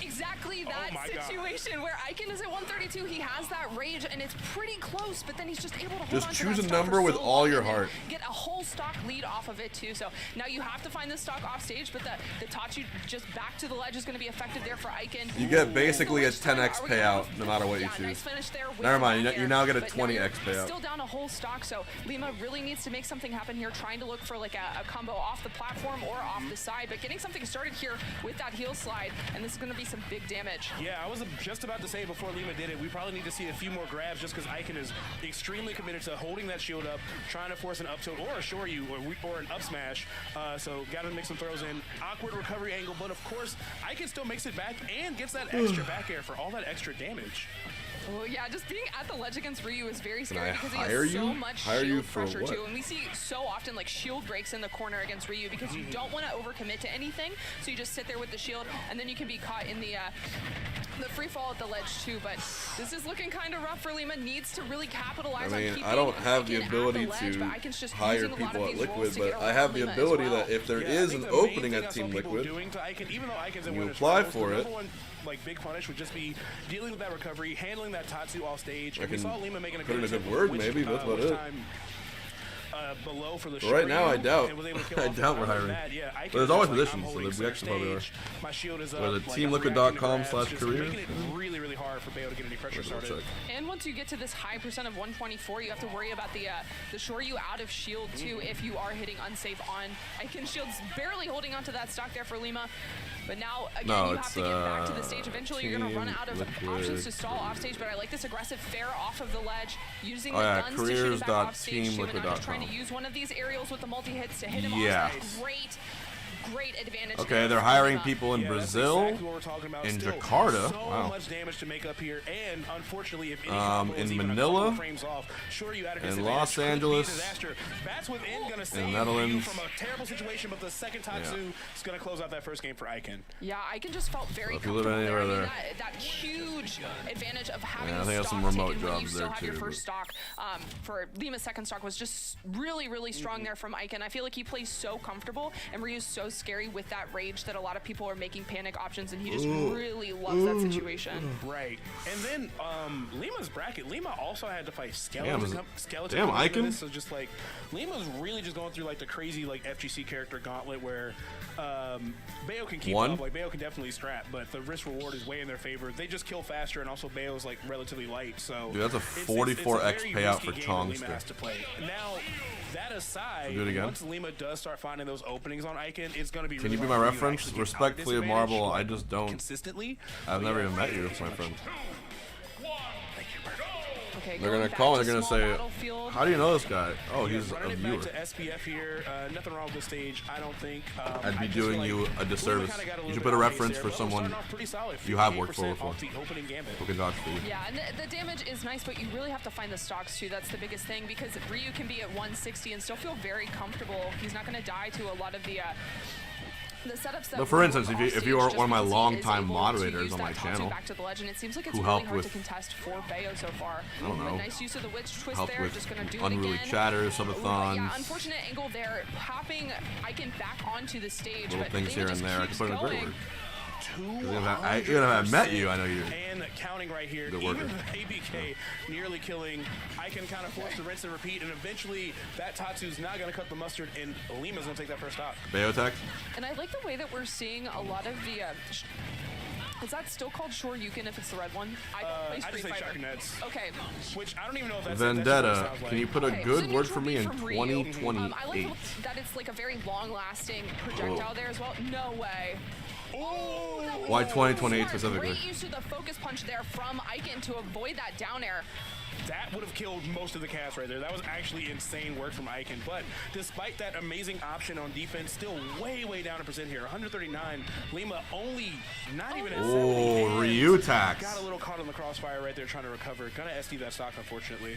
[SPEAKER 21] exactly that situation where Icon is at 132, he has that rage and it's pretty close, but then he's just able to hold
[SPEAKER 3] Just
[SPEAKER 21] on to
[SPEAKER 3] choose
[SPEAKER 21] that
[SPEAKER 3] a
[SPEAKER 21] stock
[SPEAKER 3] number
[SPEAKER 21] for
[SPEAKER 3] with
[SPEAKER 21] so
[SPEAKER 3] all
[SPEAKER 21] long
[SPEAKER 3] your
[SPEAKER 21] and then
[SPEAKER 3] heart.
[SPEAKER 21] get a whole stock lead off of it too. So now you have to find this stock off stage, but the Tachi just back to the ledge is going to be effective there for Icon.
[SPEAKER 3] You get basically a 10x payout no matter what you
[SPEAKER 21] Nice
[SPEAKER 3] choose.
[SPEAKER 21] finish there with
[SPEAKER 3] Never mind,
[SPEAKER 21] the
[SPEAKER 3] you now get a
[SPEAKER 21] but now
[SPEAKER 3] 20x
[SPEAKER 21] you're
[SPEAKER 3] payout.
[SPEAKER 21] Still down a whole stock, so Lima really needs to make something happen here, trying to look for like a combo off the platform or off the side, but getting something started here with that heel slide, and this is going to be some big damage.
[SPEAKER 19] Yeah, I was just about to say before Lima did it, we probably need to see a few more grabs just because Icon is extremely committed to holding that shield up, trying to force an up tilt or a shoryu or an up smash. So got to make some throws in. Awkward recovery angle, but of course, Icon still makes it back and gets that extra back air for all that extra damage.
[SPEAKER 21] Oh yeah, just being at the ledge against Ryu is very
[SPEAKER 3] Can
[SPEAKER 21] scary
[SPEAKER 3] I
[SPEAKER 21] because he
[SPEAKER 3] hire
[SPEAKER 21] has so
[SPEAKER 3] you?
[SPEAKER 21] much
[SPEAKER 3] Hire you
[SPEAKER 21] shield
[SPEAKER 3] for
[SPEAKER 21] pressure
[SPEAKER 3] what?
[SPEAKER 21] too, and we see so often like shield breaks in the corner against Ryu because you don't want to overcommit to anything, so you just sit there with the shield, and then you can be caught in the free fall at the ledge too. But this is looking kind of rough for Lima. Needs to really capitalize
[SPEAKER 3] I
[SPEAKER 21] on
[SPEAKER 3] mean,
[SPEAKER 21] keeping
[SPEAKER 3] I don't have the
[SPEAKER 21] Icon at
[SPEAKER 3] ability
[SPEAKER 21] ledge, but
[SPEAKER 3] to
[SPEAKER 21] Icon's just
[SPEAKER 3] hire
[SPEAKER 21] using a lot
[SPEAKER 3] people
[SPEAKER 21] of
[SPEAKER 3] at
[SPEAKER 21] these rolls
[SPEAKER 3] Liquid,
[SPEAKER 21] to
[SPEAKER 3] but
[SPEAKER 21] get
[SPEAKER 3] I have the
[SPEAKER 21] around Lima as
[SPEAKER 3] ability
[SPEAKER 21] well.
[SPEAKER 3] that if there
[SPEAKER 19] Yeah, I
[SPEAKER 3] is
[SPEAKER 19] think
[SPEAKER 3] an
[SPEAKER 19] the main
[SPEAKER 3] opening
[SPEAKER 19] thing
[SPEAKER 3] at
[SPEAKER 19] I saw
[SPEAKER 3] Team
[SPEAKER 19] people
[SPEAKER 3] Liquid,
[SPEAKER 19] doing to Icon, even though Icon's in
[SPEAKER 3] you
[SPEAKER 19] winners
[SPEAKER 3] apply
[SPEAKER 19] finals,
[SPEAKER 3] for
[SPEAKER 19] the
[SPEAKER 3] it.
[SPEAKER 19] number one like big punish would just be dealing with that recovery, handling that Tatsu off stage.
[SPEAKER 3] I
[SPEAKER 19] And we
[SPEAKER 3] can
[SPEAKER 19] saw Lima making a
[SPEAKER 3] put in a
[SPEAKER 19] good
[SPEAKER 3] good word,
[SPEAKER 19] which,
[SPEAKER 3] maybe, but that's about
[SPEAKER 19] which
[SPEAKER 3] it.
[SPEAKER 19] time, below for the
[SPEAKER 3] But right now, I
[SPEAKER 19] shoryu
[SPEAKER 3] doubt.
[SPEAKER 19] and was able to kill
[SPEAKER 3] I
[SPEAKER 19] off
[SPEAKER 3] doubt
[SPEAKER 19] the
[SPEAKER 3] we're
[SPEAKER 19] top of
[SPEAKER 3] hiring.
[SPEAKER 19] that. Yeah, Icon
[SPEAKER 3] But there's
[SPEAKER 19] is
[SPEAKER 3] always
[SPEAKER 19] just like,
[SPEAKER 3] positions,
[SPEAKER 19] I'm
[SPEAKER 3] so
[SPEAKER 19] holding
[SPEAKER 3] we actually probably are.
[SPEAKER 19] stage, my shield is
[SPEAKER 3] What
[SPEAKER 19] up,
[SPEAKER 3] is it,
[SPEAKER 19] like,
[SPEAKER 3] teamliquid.com
[SPEAKER 19] I'm reacting to grabs,
[SPEAKER 3] /career?
[SPEAKER 19] just making it really, really hard for Bayo to get any pressure started.
[SPEAKER 21] And once you get to this high percent of 124, you have to worry about the shoryu out of shield too if you are hitting unsafe on. Icon shield's barely holding onto that stock there for Lima. But now, again,
[SPEAKER 3] No,
[SPEAKER 21] you have to get back to the stage. Eventually, you're going to run
[SPEAKER 3] Team
[SPEAKER 21] out of
[SPEAKER 3] Liquid.
[SPEAKER 21] options to stall off stage. But I like this aggressive fair off of the ledge, using
[SPEAKER 3] Oh,
[SPEAKER 21] the
[SPEAKER 3] yeah,
[SPEAKER 21] guns to shoot it back off stage too. And now just trying
[SPEAKER 3] careers.teamliquid.com.
[SPEAKER 21] to use one of these aerials with the multi-hits to hit him
[SPEAKER 3] Yeah.
[SPEAKER 21] off. Great advantage.
[SPEAKER 3] Okay,
[SPEAKER 21] there
[SPEAKER 3] they're
[SPEAKER 21] for
[SPEAKER 3] hiring
[SPEAKER 21] Lima.
[SPEAKER 3] people in
[SPEAKER 19] Yeah, that's
[SPEAKER 3] Brazil,
[SPEAKER 19] exactly what we're talking about.
[SPEAKER 3] in
[SPEAKER 19] Still,
[SPEAKER 3] Jakarta.
[SPEAKER 19] So
[SPEAKER 3] Wow.
[SPEAKER 19] much damage to make up here, and unfortunately, if any combo is
[SPEAKER 3] In
[SPEAKER 19] even a
[SPEAKER 3] Manila,
[SPEAKER 19] couple frames off, sure you added
[SPEAKER 3] in
[SPEAKER 19] disadvantage,
[SPEAKER 3] Los
[SPEAKER 19] could be a
[SPEAKER 3] Angeles,
[SPEAKER 19] disaster. Bats within gonna save
[SPEAKER 3] in
[SPEAKER 19] you
[SPEAKER 3] Netherlands.
[SPEAKER 19] from a terrible situation, but the second Tatsu is gonna close out that first game for Icon.
[SPEAKER 21] Yeah, Icon just felt very
[SPEAKER 3] Well, if you live
[SPEAKER 21] comfortable
[SPEAKER 3] anywhere
[SPEAKER 21] there. I mean,
[SPEAKER 3] there.
[SPEAKER 21] that huge advantage of having
[SPEAKER 3] Yeah, I
[SPEAKER 21] the
[SPEAKER 3] think that's
[SPEAKER 21] stock
[SPEAKER 3] some remote
[SPEAKER 21] taken when you
[SPEAKER 3] jobs
[SPEAKER 21] still
[SPEAKER 3] there
[SPEAKER 21] have your
[SPEAKER 3] too,
[SPEAKER 21] first stock. For Lima's second stock was just really, really strong there from Icon. I feel like he plays so comfortable, and Ryu's so scary with that rage that a lot of people are making panic options, and he just really loves that situation.
[SPEAKER 19] Right. And then Lima's bracket, Lima also had to fight
[SPEAKER 3] Damn,
[SPEAKER 19] Skeleton.
[SPEAKER 3] damn,
[SPEAKER 19] coming into
[SPEAKER 3] Icon?
[SPEAKER 19] this, so just like Lima's really just going through like the crazy like FGC character gauntlet where Bayo can keep
[SPEAKER 3] One?
[SPEAKER 19] up, like Bayo can definitely strap, but the risk reward is way in their favor. They just kill faster, and also Bayo's like relatively light, so
[SPEAKER 3] Dude, that's a
[SPEAKER 19] it's
[SPEAKER 3] 44x
[SPEAKER 19] very
[SPEAKER 3] payout
[SPEAKER 19] risky
[SPEAKER 3] for
[SPEAKER 19] game that Lima
[SPEAKER 3] Chongster.
[SPEAKER 19] has to play. Now, that aside,
[SPEAKER 3] Do it again.
[SPEAKER 19] once Lima does start finding those openings on Icon, it's going to be
[SPEAKER 3] Can
[SPEAKER 19] really
[SPEAKER 3] you be
[SPEAKER 19] hard
[SPEAKER 3] my
[SPEAKER 19] for Lima to
[SPEAKER 3] reference?
[SPEAKER 19] actually get
[SPEAKER 3] Respectfully,
[SPEAKER 19] out disadvantage,
[SPEAKER 3] Marble,
[SPEAKER 19] like,
[SPEAKER 3] I just don't.
[SPEAKER 19] consistently.
[SPEAKER 3] I've never even met you, my friend.
[SPEAKER 21] Okay,
[SPEAKER 3] They're
[SPEAKER 21] going
[SPEAKER 3] gonna
[SPEAKER 21] back
[SPEAKER 3] call
[SPEAKER 21] to
[SPEAKER 3] me. They're gonna
[SPEAKER 21] small
[SPEAKER 3] say,
[SPEAKER 21] battlefield.
[SPEAKER 3] "How do you know this guy? Oh,
[SPEAKER 19] Yeah,
[SPEAKER 3] he's a
[SPEAKER 19] running it
[SPEAKER 3] viewer."
[SPEAKER 19] back to SPF here. Nothing wrong with the stage, I don't think.
[SPEAKER 3] I'd be
[SPEAKER 19] I just
[SPEAKER 3] doing
[SPEAKER 19] feel
[SPEAKER 3] you
[SPEAKER 19] like
[SPEAKER 3] a disservice.
[SPEAKER 19] Lima kinda got
[SPEAKER 3] You
[SPEAKER 19] little
[SPEAKER 3] should
[SPEAKER 19] bit
[SPEAKER 3] put a
[SPEAKER 19] off base
[SPEAKER 3] reference
[SPEAKER 19] there,
[SPEAKER 3] for
[SPEAKER 19] but we're
[SPEAKER 3] someone
[SPEAKER 19] starting off pretty solid,
[SPEAKER 3] you have worked for
[SPEAKER 19] 58%
[SPEAKER 3] before.
[SPEAKER 19] off the opening gambit.
[SPEAKER 3] Who can vouch for you?
[SPEAKER 21] Yeah, and the damage is nice, but you really have to find the stocks too. That's the biggest thing, because Ryu can be at 160 and still feel very comfortable. He's not going to die to a lot of the setups that.
[SPEAKER 3] But for instance, if you are
[SPEAKER 21] just
[SPEAKER 3] one of my
[SPEAKER 21] because he is
[SPEAKER 3] longtime
[SPEAKER 21] able to
[SPEAKER 3] moderators
[SPEAKER 21] use
[SPEAKER 3] on my
[SPEAKER 21] that Tatsu
[SPEAKER 3] channel,
[SPEAKER 21] back to the ledge, and it seems like it's
[SPEAKER 3] who
[SPEAKER 21] really
[SPEAKER 3] helped
[SPEAKER 21] hard to
[SPEAKER 3] with-
[SPEAKER 21] contest for Bayo so far.
[SPEAKER 3] I don't know.
[SPEAKER 21] But nice use of the witch twist
[SPEAKER 3] helped
[SPEAKER 21] there,
[SPEAKER 3] with
[SPEAKER 21] just going to do
[SPEAKER 3] unruly
[SPEAKER 21] it again.
[SPEAKER 3] chatters,
[SPEAKER 21] Ooh,
[SPEAKER 3] subathons,
[SPEAKER 21] yeah, unfortunate angle there, popping Icon back onto the stage,
[SPEAKER 3] little
[SPEAKER 21] but
[SPEAKER 3] things
[SPEAKER 21] Lima
[SPEAKER 3] here and
[SPEAKER 21] just
[SPEAKER 3] there. I
[SPEAKER 21] keeps
[SPEAKER 3] can put in a great
[SPEAKER 21] going.
[SPEAKER 3] word. Even if I met you, I know you.
[SPEAKER 19] And counting right here,
[SPEAKER 3] Good
[SPEAKER 19] even
[SPEAKER 3] worker.
[SPEAKER 19] the ABK nearly killing, I can kind of force the rinse and repeat, and eventually that Tatsu's not going to cut the mustard, and Lima's going to take that first stock.
[SPEAKER 3] Bayo attack?
[SPEAKER 21] And I like the way that we're seeing a lot of the. Is that still called Shoryuken if it's the red one? I don't play
[SPEAKER 19] I
[SPEAKER 21] Street
[SPEAKER 19] just say
[SPEAKER 21] Fighter.
[SPEAKER 19] Shakunets.
[SPEAKER 21] Okay.
[SPEAKER 19] Which I don't even know if that's
[SPEAKER 3] Vendetta.
[SPEAKER 19] That's what it sounds
[SPEAKER 3] Can you
[SPEAKER 19] like.
[SPEAKER 3] put a
[SPEAKER 21] Okay,
[SPEAKER 3] good
[SPEAKER 21] so
[SPEAKER 3] word for
[SPEAKER 21] neutral
[SPEAKER 3] me
[SPEAKER 21] B
[SPEAKER 3] in
[SPEAKER 21] from Ryu.
[SPEAKER 3] 2028?
[SPEAKER 21] I like that it's like a very long-lasting projectile there as well. No way. Oh, that was
[SPEAKER 3] Why 2028
[SPEAKER 21] smart.
[SPEAKER 3] specifically?
[SPEAKER 21] Great use of the focus punch there from Aiken to avoid that down air.
[SPEAKER 19] That would have killed most of the cast right there. That was actually insane work from Aiken. But despite that amazing option on defense, still way down in percent here. 139. Lima only not even at 70.
[SPEAKER 3] Oh, Ryu attacks.
[SPEAKER 19] Got a little caught on the crossfire right there trying to recover. Gonna SD that stock, unfortunately.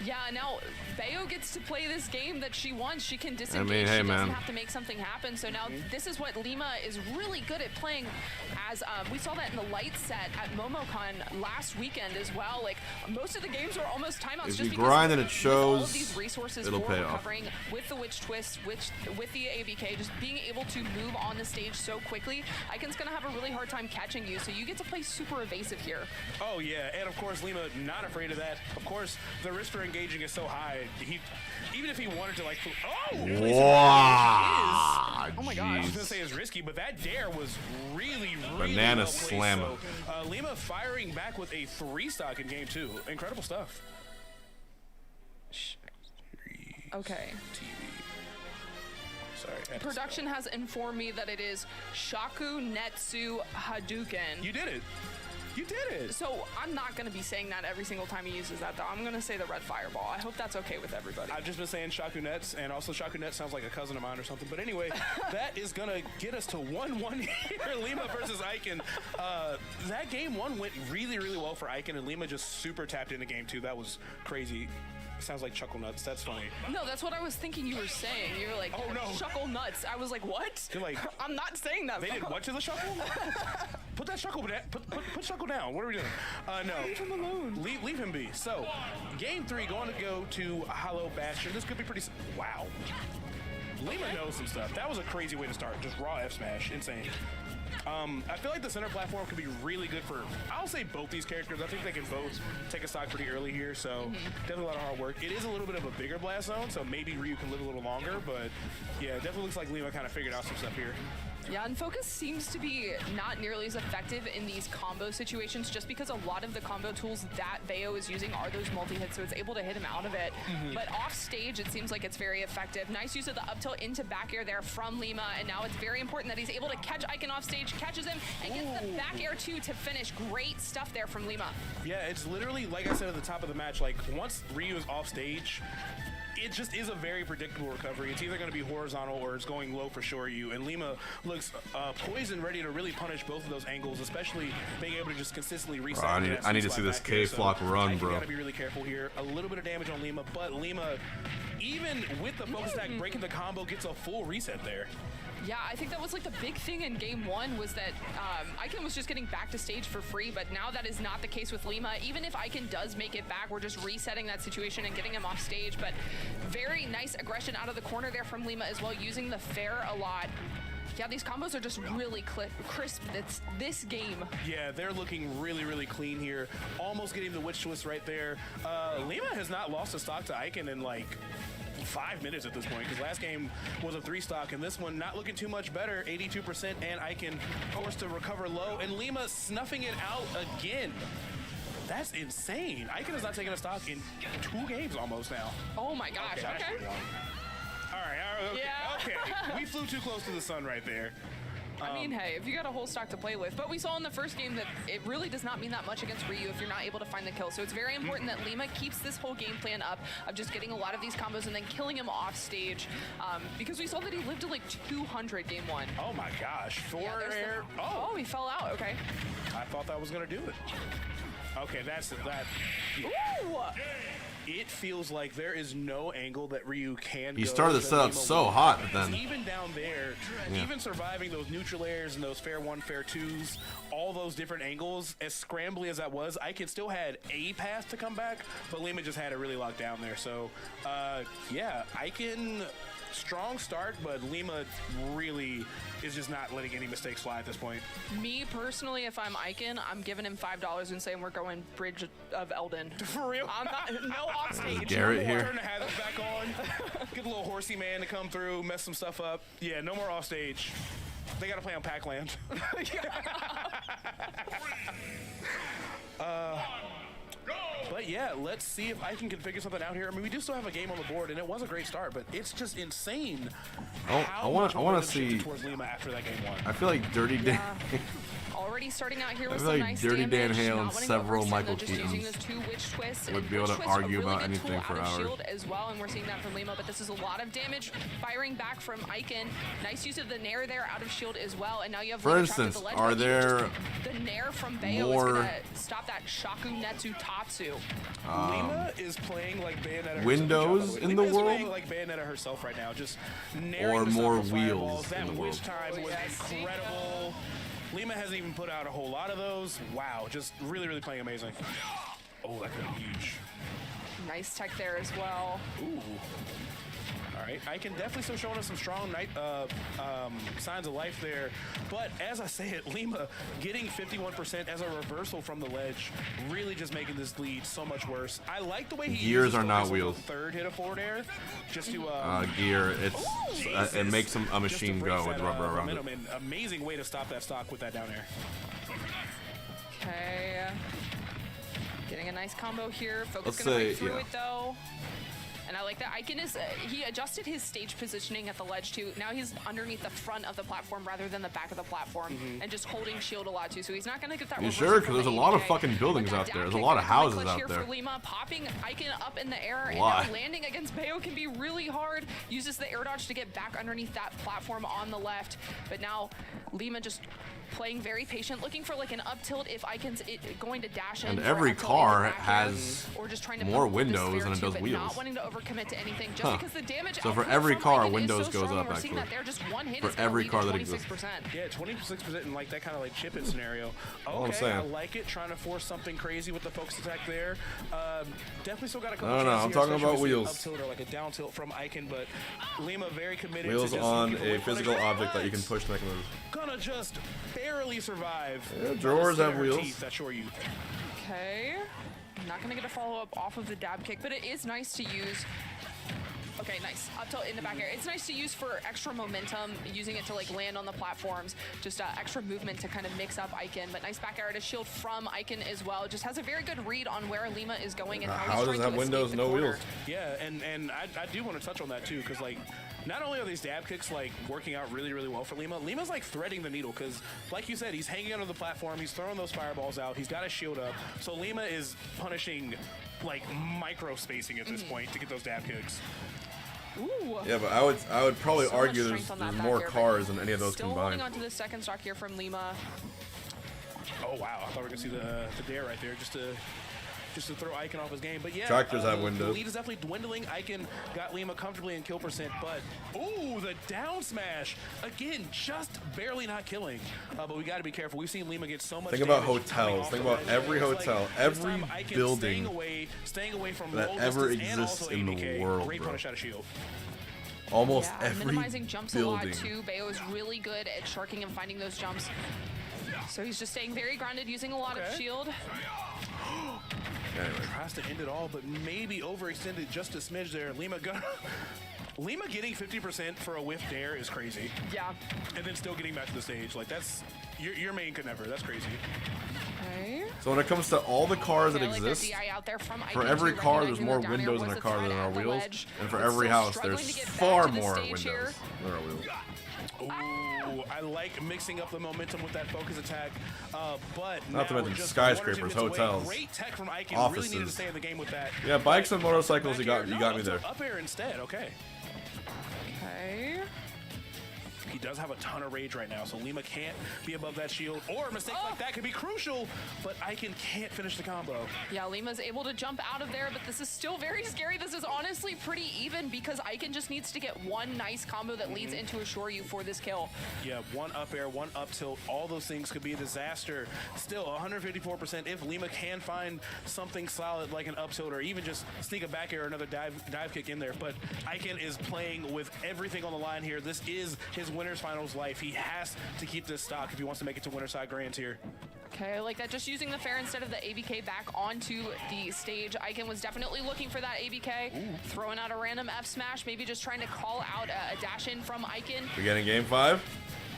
[SPEAKER 21] Yeah, now Bayo gets to play this game that she wants. She can disengage.
[SPEAKER 3] hey,
[SPEAKER 21] she doesn't
[SPEAKER 3] man.
[SPEAKER 21] have to make something happen. So now this is what Lima is really good at playing. As we saw that in the light set at MomoCon last weekend as well. Like most of the games were almost timeouts.
[SPEAKER 3] If
[SPEAKER 21] just
[SPEAKER 3] you
[SPEAKER 21] because
[SPEAKER 3] grind and it
[SPEAKER 21] with all of
[SPEAKER 3] shows,
[SPEAKER 21] these resources
[SPEAKER 3] it'll
[SPEAKER 21] for
[SPEAKER 3] pay off.
[SPEAKER 21] recovering with the witch twist, with the ABK, just being able to move on the stage so quickly, Iken's gonna have a really hard time catching you. So you get to play super evasive here.
[SPEAKER 19] Oh yeah, and of course Lima not afraid of that. Of course, the risk for engaging is so high. Even if he wanted to like,
[SPEAKER 3] Wow,
[SPEAKER 19] oh my god, I was
[SPEAKER 3] jeez.
[SPEAKER 19] gonna say it's risky, but that dare was really
[SPEAKER 3] Banana
[SPEAKER 19] well placed.
[SPEAKER 3] slammer.
[SPEAKER 19] So, Lima firing back with a 3 stock in game 2. Incredible stuff.
[SPEAKER 21] Okay.
[SPEAKER 19] Sorry.
[SPEAKER 21] Production has informed me that it is Shaku Netsu Hadouken.
[SPEAKER 19] You did it. You did it.
[SPEAKER 21] So I'm not going to be saying that every single time he uses that, though. I'm going to say the red fireball. I hope that's okay with everybody.
[SPEAKER 19] I've just been saying Shakunets, and also Shakunet sounds like a cousin of mine or something. But anyway, that is going to get us to 1-1 here. Lima versus Aiken. That game 1 went really well for Aiken, and Lima just super tapped into game 2. That was crazy. Sounds like Chuckle Nuts. That's funny.
[SPEAKER 21] No, that's what I was thinking you were saying. You were like,
[SPEAKER 19] oh no,
[SPEAKER 21] Chuckle Nuts. I was like, what?
[SPEAKER 19] You're like,
[SPEAKER 21] I'm not saying that.
[SPEAKER 19] They did what to the Shuckle? Put that Shuckle down. Put Shuckle down. What are we doing? No.
[SPEAKER 21] Leave him alone.
[SPEAKER 19] Leave him be. So, game 3 going to go to Hollow Bastion. This could be pretty. Wow. Lima knows some stuff. That was a crazy way to start. Just raw F smash. Insane. I feel like the center platform could be really good for, I'll say both these characters. I think they can both take a stock pretty early here, so definitely a lot of hard work. It is a little bit of a bigger blast zone, so maybe Ryu can live a little longer, but yeah, it definitely looks like Lima kind of figured out some stuff here.
[SPEAKER 21] Yeah, and Focus seems to be not nearly as effective in these combo situations just because a lot of the combo tools that Bayo is using are those multi-hits, so it's able to hit him out of it. But off stage, it seems like it's very effective. Nice use of the up tilt into back air there from Lima, and now it's very important that he's able to catch Aiken off stage, catches him, and gets the back air too to finish. Great stuff there from Lima.
[SPEAKER 19] Yeah, it's literally, like I said at the top of the match, like once Ryu is off stage, it just is a very predictable recovery. It's either going to be horizontal or it's going low for Shoryu. And Lima looks poised and ready to really punish both of those angles, especially being able to just consistently reset.
[SPEAKER 3] Bro, I need to see this K-Flock run, bro.
[SPEAKER 19] You got to be really careful here. A little bit of damage on Lima, but Lima, even with the focus attack breaking the combo, gets a full reset there.
[SPEAKER 21] Yeah, I think that was like the big thing in game 1 was that Aiken was just getting back to stage for free, but now that is not the case with Lima. Even if Aiken does make it back, we're just resetting that situation and getting him off stage, but very nice aggression out of the corner there from Lima as well, using the fair a lot. Yeah, these combos are just really crisp this game.
[SPEAKER 19] Yeah, they're looking really clean here. Almost getting the witch twist right there. Lima has not lost a stock to Aiken in like 5 minutes at this point, because last game was a 3 stock, and this one not looking too much better. 82%, and Aiken forced to recover low, and Lima snuffing it out again. That's insane. Aiken has not taken a stock in 2 games almost now.
[SPEAKER 21] Oh my gosh, okay.
[SPEAKER 19] All right, okay,
[SPEAKER 21] Yeah.
[SPEAKER 19] okay. We flew too close to the sun right there.
[SPEAKER 21] I mean, hey, if you got a whole stock to play with. But we saw in the first game that it really does not mean that much against Ryu if you're not able to find the kill. So it's very important that Lima keeps this whole game plan up of just getting a lot of these combos and then killing him off stage. Because we saw that he lived to like 200 game 1.
[SPEAKER 19] Oh my gosh,
[SPEAKER 21] air. Oh, he fell out, okay.
[SPEAKER 19] I thought that was gonna do it. Okay, that's that. Yeah.
[SPEAKER 21] Ooh!
[SPEAKER 19] It feels like there is no angle that Ryu can
[SPEAKER 3] He
[SPEAKER 19] go
[SPEAKER 3] started the
[SPEAKER 19] that
[SPEAKER 3] setup
[SPEAKER 19] Lima
[SPEAKER 3] so
[SPEAKER 19] won't.
[SPEAKER 3] hot, but then
[SPEAKER 19] Even down there, even surviving those neutral airs and those fair 1, fair 2s, all those different angles, as scrambly as that was, Aiken still had a path to come back, but Lima just had it really locked down there. So, yeah, Aiken strong start, but Lima really is just not letting any mistakes fly at this point.
[SPEAKER 21] Me personally, if I'm Icon, I'm giving him $5 and saying we're going Bridge of Elden.
[SPEAKER 19] For real?
[SPEAKER 21] I'm not, no off stage.
[SPEAKER 3] Garrett here.
[SPEAKER 19] Turn the hazards back on. Get a little horsey man to come through, mess some stuff up. Yeah, no more off stage. They gotta play on Pac-Land. But yeah, let's see if Icon can figure something out here. I mean, we do still have a game on the board, and it was a great start, but it's just insane.
[SPEAKER 3] I want to see.
[SPEAKER 19] Towards Lima after that game one.
[SPEAKER 3] I feel like Dirty Dan.
[SPEAKER 21] Already starting out here
[SPEAKER 3] I
[SPEAKER 21] with
[SPEAKER 3] feel
[SPEAKER 21] some
[SPEAKER 3] like
[SPEAKER 21] nice
[SPEAKER 3] Dirty Dan
[SPEAKER 21] damage,
[SPEAKER 3] Hale
[SPEAKER 21] not
[SPEAKER 3] and
[SPEAKER 21] wanting to
[SPEAKER 3] several
[SPEAKER 21] overextend,
[SPEAKER 3] Michael
[SPEAKER 21] though, just using those
[SPEAKER 3] Keatons
[SPEAKER 21] two witch twists.
[SPEAKER 3] would be able to
[SPEAKER 21] Witch twists, a
[SPEAKER 3] argue
[SPEAKER 21] really
[SPEAKER 3] about
[SPEAKER 21] good
[SPEAKER 3] anything
[SPEAKER 21] tool
[SPEAKER 3] for
[SPEAKER 21] out of
[SPEAKER 3] hours.
[SPEAKER 21] shield as well, and we're seeing that from Lima, but this is a lot of damage firing back from Icon. Nice use of the Nair there out of shield as well, and now you have
[SPEAKER 3] For
[SPEAKER 21] Lima trapped at
[SPEAKER 3] instance,
[SPEAKER 21] the ledge,
[SPEAKER 3] are
[SPEAKER 21] but even
[SPEAKER 3] there
[SPEAKER 21] just the Nair from Bayo
[SPEAKER 3] more
[SPEAKER 21] is going to stop that Shaku Netsu Tatsu.
[SPEAKER 19] Lima is playing like Bayonetta
[SPEAKER 3] windows
[SPEAKER 19] herself.
[SPEAKER 3] in
[SPEAKER 19] Lima
[SPEAKER 3] the
[SPEAKER 19] is
[SPEAKER 3] world?
[SPEAKER 19] playing like Bayonetta herself right now, just nairing
[SPEAKER 3] Or
[SPEAKER 19] the
[SPEAKER 3] more
[SPEAKER 19] several fireballs.
[SPEAKER 3] wheels
[SPEAKER 19] That
[SPEAKER 3] in the
[SPEAKER 19] witch
[SPEAKER 3] world?
[SPEAKER 19] time was incredible. Lima hasn't even put out a whole lot of those. Wow, just really, really playing amazing. Oh, that could be huge.
[SPEAKER 21] Nice tech there as well.
[SPEAKER 19] Ooh. All right, I can definitely still showing us some strong signs of life there. But as I say it, Lima getting 51% as a reversal from the ledge, really just making this lead so much worse. I like the way he
[SPEAKER 3] Gears
[SPEAKER 19] uses
[SPEAKER 3] are not
[SPEAKER 19] focus on the
[SPEAKER 3] wheels.
[SPEAKER 19] third hit of forward air, just to
[SPEAKER 3] Gear. It makes a
[SPEAKER 19] just to
[SPEAKER 3] machine
[SPEAKER 19] break
[SPEAKER 3] go with
[SPEAKER 19] that,
[SPEAKER 3] rubber around it.
[SPEAKER 19] momentum, and amazing way to stop that stock with that down air.
[SPEAKER 21] Okay. Getting a nice combo here. Focus
[SPEAKER 3] Let's
[SPEAKER 21] gonna
[SPEAKER 3] say,
[SPEAKER 21] break through
[SPEAKER 3] yeah.
[SPEAKER 21] it though. And I like that Icon is, he adjusted his stage positioning at the ledge too. Now he's underneath the front of the platform rather than the back of the platform and just holding shield a lot too. So he's not going to get that
[SPEAKER 3] You
[SPEAKER 21] reversal
[SPEAKER 3] sure?
[SPEAKER 21] from
[SPEAKER 3] Because there's a
[SPEAKER 21] the
[SPEAKER 3] lot of
[SPEAKER 21] AJ.
[SPEAKER 3] fucking buildings
[SPEAKER 21] But that
[SPEAKER 3] out there.
[SPEAKER 21] down
[SPEAKER 3] There's a
[SPEAKER 21] kick
[SPEAKER 3] lot of
[SPEAKER 21] really
[SPEAKER 3] houses
[SPEAKER 21] clutch
[SPEAKER 3] out
[SPEAKER 21] here
[SPEAKER 3] there.
[SPEAKER 21] For Lima, popping Icon up in the air and
[SPEAKER 3] Why?
[SPEAKER 21] now landing against Bayo can be really hard. Uses the air dodge to get back underneath that platform on the left. But now Lima just playing very patient, looking for like an up tilt if Icon's going to dash in.
[SPEAKER 3] And
[SPEAKER 21] for
[SPEAKER 3] every
[SPEAKER 21] up tilt
[SPEAKER 3] car
[SPEAKER 21] in the back air,
[SPEAKER 3] has
[SPEAKER 21] or just trying to
[SPEAKER 3] more
[SPEAKER 21] pump with the
[SPEAKER 3] windows
[SPEAKER 21] sphere
[SPEAKER 3] than it
[SPEAKER 21] too,
[SPEAKER 3] does
[SPEAKER 21] but
[SPEAKER 3] wheels.
[SPEAKER 21] Not wanting to overcommit to anything just
[SPEAKER 3] Huh.
[SPEAKER 21] because the damage
[SPEAKER 3] So for
[SPEAKER 21] output
[SPEAKER 3] every
[SPEAKER 21] from
[SPEAKER 3] car,
[SPEAKER 21] Icon is
[SPEAKER 3] windows
[SPEAKER 21] so
[SPEAKER 3] goes
[SPEAKER 21] strong,
[SPEAKER 3] up,
[SPEAKER 21] and we're seeing
[SPEAKER 3] actually.
[SPEAKER 21] that there, just one hit
[SPEAKER 3] For
[SPEAKER 21] is gonna
[SPEAKER 3] every
[SPEAKER 21] lead
[SPEAKER 3] car
[SPEAKER 21] to
[SPEAKER 3] that exists.
[SPEAKER 21] 26%.
[SPEAKER 19] Yeah, 26% in like that kind of like chip-in scenario.
[SPEAKER 3] All I'm
[SPEAKER 19] Okay,
[SPEAKER 3] saying.
[SPEAKER 19] I like it. Trying to force something crazy with the focus attack there. Definitely still got a couple
[SPEAKER 3] No,
[SPEAKER 19] chances
[SPEAKER 3] I'm
[SPEAKER 19] here,
[SPEAKER 3] talking
[SPEAKER 19] especially
[SPEAKER 3] about
[SPEAKER 19] if we see an
[SPEAKER 3] wheels.
[SPEAKER 19] Up tilt or like a down tilt from Icon, but Lima very committed
[SPEAKER 3] Wheels
[SPEAKER 19] to just
[SPEAKER 3] on
[SPEAKER 19] keep
[SPEAKER 3] a
[SPEAKER 19] away
[SPEAKER 3] physical
[SPEAKER 19] punish.
[SPEAKER 3] object that you can push to make a move.
[SPEAKER 19] Gonna just barely survive.
[SPEAKER 3] Yeah, drawers have
[SPEAKER 19] Her
[SPEAKER 3] wheels.
[SPEAKER 19] teeth, I assure you.
[SPEAKER 21] Okay. Not going to get a follow-up off of the dab kick, but it is nice to use. Okay, nice. Up tilt in the back air. It's nice to use for extra momentum, using it to like land on the platforms, just extra movement to kind of mix up Icon. But nice back air to shield from Icon as well. Just has a very good read on where Lima is going and how he's
[SPEAKER 3] Houses
[SPEAKER 21] trying
[SPEAKER 3] have
[SPEAKER 21] to escape
[SPEAKER 3] windows,
[SPEAKER 21] the
[SPEAKER 3] no
[SPEAKER 21] corner.
[SPEAKER 3] wheels.
[SPEAKER 19] Yeah, and I do want to touch on that too, because like not only are these dab kicks like working out really, really well for Lima, Lima's like threading the needle because like you said, he's hanging under the platform, he's throwing those fireballs out, he's got his shield up. So Lima is punishing like micro spacing at this point to get those dab kicks.
[SPEAKER 21] Ooh.
[SPEAKER 3] Yeah, but I would probably
[SPEAKER 21] So much
[SPEAKER 3] argue
[SPEAKER 21] strength on
[SPEAKER 3] there's
[SPEAKER 21] that back
[SPEAKER 3] more
[SPEAKER 21] air, but
[SPEAKER 3] cars than any of those
[SPEAKER 21] Still
[SPEAKER 3] combined.
[SPEAKER 21] holding on to the second stock here from Lima.
[SPEAKER 19] Oh wow, I thought we were gonna see the dare right there just to throw Icon off his game. But yeah,
[SPEAKER 3] Tractors have
[SPEAKER 19] The
[SPEAKER 3] windows.
[SPEAKER 19] lead is definitely dwindling. Icon got Lima comfortably in kill percent, but ooh, the down smash again, just barely not killing. But we got to be careful. We've seen Lima get so much.
[SPEAKER 3] Think about
[SPEAKER 19] damage coming
[SPEAKER 3] hotels.
[SPEAKER 19] off
[SPEAKER 3] Think
[SPEAKER 19] the
[SPEAKER 3] about
[SPEAKER 19] ledge.
[SPEAKER 3] every
[SPEAKER 19] It's like,
[SPEAKER 3] hotel,
[SPEAKER 19] this
[SPEAKER 3] every
[SPEAKER 19] time Icon
[SPEAKER 3] building
[SPEAKER 19] staying away from
[SPEAKER 3] that
[SPEAKER 19] roll
[SPEAKER 3] ever
[SPEAKER 19] distance and
[SPEAKER 3] exists
[SPEAKER 19] also
[SPEAKER 3] in the
[SPEAKER 19] ADK.
[SPEAKER 3] world,
[SPEAKER 19] Great
[SPEAKER 3] bro.
[SPEAKER 19] punish out of shield.
[SPEAKER 3] Almost
[SPEAKER 21] Yeah,
[SPEAKER 3] every
[SPEAKER 21] minimizing jumps
[SPEAKER 3] building.
[SPEAKER 21] a lot too. Bayo is really good at sharking and finding those jumps. So he's just staying very grounded, using a lot of shield.
[SPEAKER 3] Anyway.
[SPEAKER 19] Tries to end it all, but maybe overextended just a smidge there. Lima getting 50% for a whiff dare is crazy.
[SPEAKER 21] Yeah.
[SPEAKER 19] And then still getting back to the stage. Like that's your main could never. That's crazy.
[SPEAKER 21] Okay.
[SPEAKER 3] So when it comes to all the cars that
[SPEAKER 21] I like that
[SPEAKER 3] exist,
[SPEAKER 21] DI out there from
[SPEAKER 3] for
[SPEAKER 21] Icon
[SPEAKER 3] every
[SPEAKER 21] too,
[SPEAKER 3] car there's
[SPEAKER 21] recognizing
[SPEAKER 3] more
[SPEAKER 21] the down air
[SPEAKER 3] windows in
[SPEAKER 21] was
[SPEAKER 3] a
[SPEAKER 21] the
[SPEAKER 3] car
[SPEAKER 21] threat
[SPEAKER 3] than there are
[SPEAKER 21] at the
[SPEAKER 3] wheels,
[SPEAKER 21] ledge,
[SPEAKER 3] and for
[SPEAKER 21] but
[SPEAKER 3] every
[SPEAKER 21] still
[SPEAKER 3] house
[SPEAKER 21] struggling
[SPEAKER 3] there's
[SPEAKER 21] to get back
[SPEAKER 3] far
[SPEAKER 21] to the
[SPEAKER 3] more
[SPEAKER 21] stage
[SPEAKER 3] windows
[SPEAKER 21] here.
[SPEAKER 3] than there are wheels.
[SPEAKER 19] Ooh, I like mixing up the momentum with that focus attack, but
[SPEAKER 3] Not to
[SPEAKER 19] now
[SPEAKER 3] mention
[SPEAKER 19] we're just
[SPEAKER 3] skyscrapers,
[SPEAKER 19] 1 or 2 hits away.
[SPEAKER 3] hotels,
[SPEAKER 19] Great tech from Icon. Really needed to
[SPEAKER 3] offices.
[SPEAKER 19] stay in the game with that.
[SPEAKER 3] Yeah, bikes and motorcycles, you
[SPEAKER 19] Back
[SPEAKER 3] got
[SPEAKER 19] air.
[SPEAKER 3] me
[SPEAKER 19] No,
[SPEAKER 3] there.
[SPEAKER 19] Up air instead. Okay.
[SPEAKER 21] Okay.
[SPEAKER 19] He does have a ton of rage right now, so Lima can't be above that shield, or a mistake like that could be crucial, but Icon can't finish the combo.
[SPEAKER 21] Yeah, Lima's able to jump out of there, but this is still very scary. This is honestly pretty even because Icon just needs to get one nice combo that leads into a Shoryu for this kill.
[SPEAKER 19] Yeah, one up air, one up tilt, all those things could be a disaster. Still, 154% if Lima can find something solid like an up tilt or even just sneak a back air or another dive kick in there. But Icon is playing with everything on the line here. This is his winner's finals life. He has to keep this stock if he wants to make it to winner's side grands here.
[SPEAKER 21] Okay, I like that. Just using the fair instead of the ABK back onto the stage. Icon was definitely looking for that ABK. Ooh. Throwing out a random F smash, maybe just trying to call out a dash in from Icon.
[SPEAKER 3] Beginning game 5.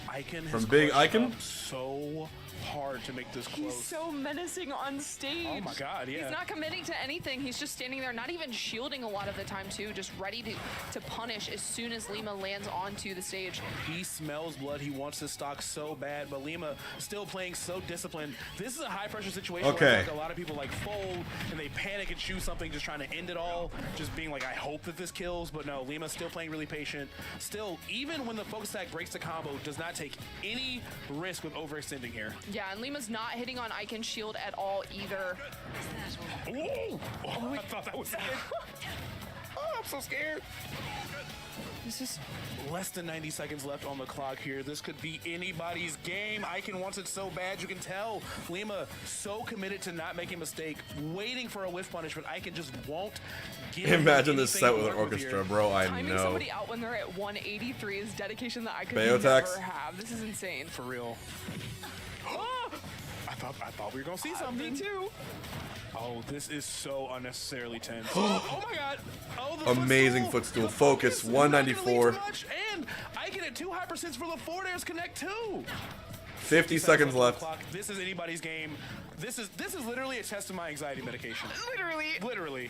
[SPEAKER 19] Icon
[SPEAKER 3] from Big Icon.
[SPEAKER 19] So hard to make this close.
[SPEAKER 21] He's so menacing on stage.
[SPEAKER 19] Oh my god, yeah.
[SPEAKER 21] He's not committing to anything. He's just standing there, not even shielding a lot of the time too, just ready to punish as soon as Lima lands onto the stage.
[SPEAKER 19] He smells blood. He wants his stock so bad, but Lima still playing so disciplined. This is a high pressure situation where like a lot of people like fold and they panic and choose something, just trying to end it all, just being like, I hope that this kills, but no, Lima's still playing really patient. Still, even when the focus attack breaks the combo, does not take any risk with overextending here.
[SPEAKER 21] Yeah, and Lima's not hitting on Icon's shield at all either.
[SPEAKER 19] Oh, I thought that was it. Oh, I'm so scared. This is less than 90 seconds left on the clock here. This could be anybody's game. Icon wants it so bad, you can tell. Lima so committed to not making a mistake, waiting for a whiff punish, but Icon just won't give
[SPEAKER 3] Imagine this set with an orchestra, bro. I
[SPEAKER 21] Timing
[SPEAKER 3] know.
[SPEAKER 21] somebody out when they're at 183 is dedication that I could
[SPEAKER 3] Bayo
[SPEAKER 21] never
[SPEAKER 3] tax.
[SPEAKER 21] have. This is insane.
[SPEAKER 19] For real. I thought we were gonna see something.
[SPEAKER 21] Me too.
[SPEAKER 19] Oh, this is so unnecessarily tense. Oh my god. Oh, the
[SPEAKER 3] amazing footstool. Focus 194.
[SPEAKER 19] And I get it 2 high percents for the forward airs connect too.
[SPEAKER 3] 50 seconds left.
[SPEAKER 19] This is anybody's game. This is literally a test of my anxiety medication. Literally.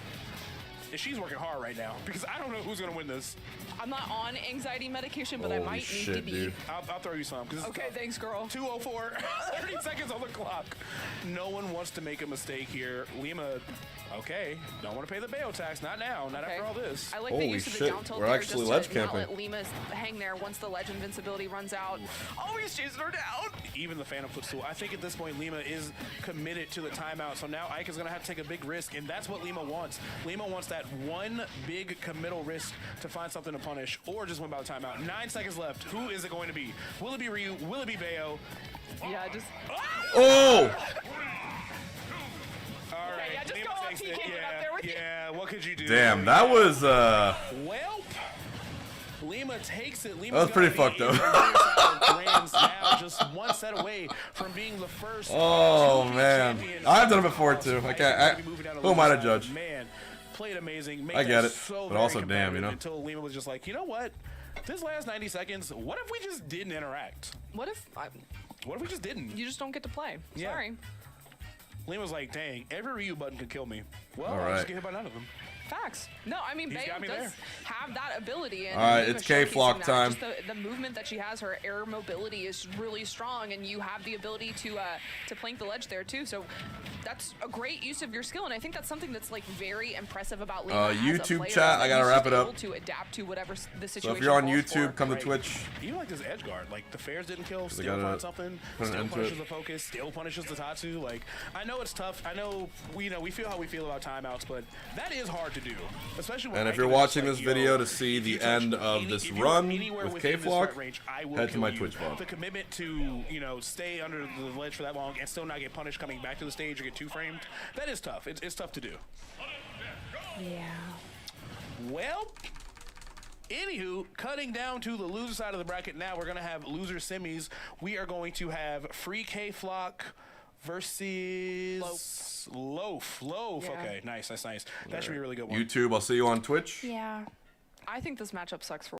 [SPEAKER 19] She's working hard right now because I don't know who's gonna win this.
[SPEAKER 21] I'm not on anxiety medication, but I
[SPEAKER 3] Holy
[SPEAKER 21] might
[SPEAKER 3] shit,
[SPEAKER 21] need to be.
[SPEAKER 3] Dude.
[SPEAKER 19] I'll throw you some.
[SPEAKER 21] Okay, thanks, girl.
[SPEAKER 19] 2:04, 30 seconds on the clock. No one wants to make a mistake here. Lima, okay, don't want to pay the bail tax. Not now. Not after all this.
[SPEAKER 21] I like the use of the down tilt
[SPEAKER 3] We're
[SPEAKER 21] there
[SPEAKER 3] actually
[SPEAKER 21] just
[SPEAKER 3] ledge
[SPEAKER 21] to not
[SPEAKER 3] camping.
[SPEAKER 21] let Lima hang there once the ledge invincibility runs out. Oh, he's chasing her down.
[SPEAKER 19] Even the Phantom Footstool. I think at this point Lima is committed to the timeout, so now Ike is going to have to take a big risk, and that's what Lima wants. Lima wants that one big committal risk to find something to punish, or just win by the timeout. 9 seconds left. Who is it going to be? Will it be Ryu? Will it be Bayo?
[SPEAKER 21] Yeah, just...
[SPEAKER 3] Oh!
[SPEAKER 19] All right.
[SPEAKER 21] Yeah, just
[SPEAKER 19] Lima
[SPEAKER 21] go up,
[SPEAKER 19] takes
[SPEAKER 21] he
[SPEAKER 19] it.
[SPEAKER 21] can't get up there with you.
[SPEAKER 19] Yeah, what could you do?
[SPEAKER 3] Damn, that was
[SPEAKER 19] Well, Lima takes it.
[SPEAKER 3] that was pretty fucked up.
[SPEAKER 19] Now just one set away from being the first.
[SPEAKER 3] Oh man, I've done it before too. I can't. Who am I to judge?
[SPEAKER 19] Man, played amazing.
[SPEAKER 3] I get it,
[SPEAKER 19] so
[SPEAKER 3] but also
[SPEAKER 19] very
[SPEAKER 3] damn, you know.
[SPEAKER 19] Until Lima was just like, you know what? This last 90 seconds, what if we just didn't interact?
[SPEAKER 21] What if
[SPEAKER 19] we just didn't?
[SPEAKER 21] you just don't get to play?
[SPEAKER 19] Yeah.
[SPEAKER 21] Sorry.
[SPEAKER 19] Lima was like, dang, every Ryu button could kill me. Well,
[SPEAKER 3] All
[SPEAKER 19] I'll
[SPEAKER 3] right.
[SPEAKER 19] just get hit by none of them.
[SPEAKER 21] Facts. No, I mean,
[SPEAKER 19] He's
[SPEAKER 21] Bayo
[SPEAKER 19] got me
[SPEAKER 21] does
[SPEAKER 19] there.
[SPEAKER 21] have that ability. And
[SPEAKER 3] All right,
[SPEAKER 21] Lima's
[SPEAKER 3] it's K-Flock
[SPEAKER 21] showcasing that.
[SPEAKER 3] time.
[SPEAKER 21] Just the movement that she has, her air mobility is really strong, and you have the ability to plank the ledge there too. So that's a great use of your skill, and I think that's something that's like very impressive about Lima as a
[SPEAKER 3] YouTube
[SPEAKER 21] player,
[SPEAKER 3] chat, I
[SPEAKER 21] that
[SPEAKER 3] gotta
[SPEAKER 21] he's
[SPEAKER 3] wrap
[SPEAKER 21] just
[SPEAKER 3] it up.
[SPEAKER 21] able to adapt to whatever the
[SPEAKER 3] So
[SPEAKER 21] situation
[SPEAKER 3] if you're on
[SPEAKER 21] calls
[SPEAKER 3] YouTube,
[SPEAKER 21] for.
[SPEAKER 3] come to Twitch.
[SPEAKER 19] Even like this edge guard, like the fairs didn't kill,
[SPEAKER 3] They
[SPEAKER 19] still
[SPEAKER 3] gotta
[SPEAKER 19] find something,
[SPEAKER 3] put an
[SPEAKER 19] still
[SPEAKER 3] end to
[SPEAKER 19] punishes
[SPEAKER 3] it.
[SPEAKER 19] the focus, still punishes the Tatsu. Like, I know it's tough. I know we feel how we feel about timeouts, but that is hard to do, especially when
[SPEAKER 3] And if you're watching this video to see the end of this run with K-Flock, head to my Twitch phone.
[SPEAKER 19] The commitment to, stay under the ledge for that long and still not get punished coming back to the stage or get two-framed, that is tough. It's tough to do.
[SPEAKER 21] Yeah.
[SPEAKER 19] Well, anywho, cutting down to the loser side of the bracket now, we're going to have loser semis. We are going to have Free K-Flock versus Loaf.
[SPEAKER 21] Yeah.
[SPEAKER 19] Okay, nice. That should be a really good one.
[SPEAKER 3] YouTube, I'll see you on Twitch.
[SPEAKER 21] Yeah. I think this matchup sucks for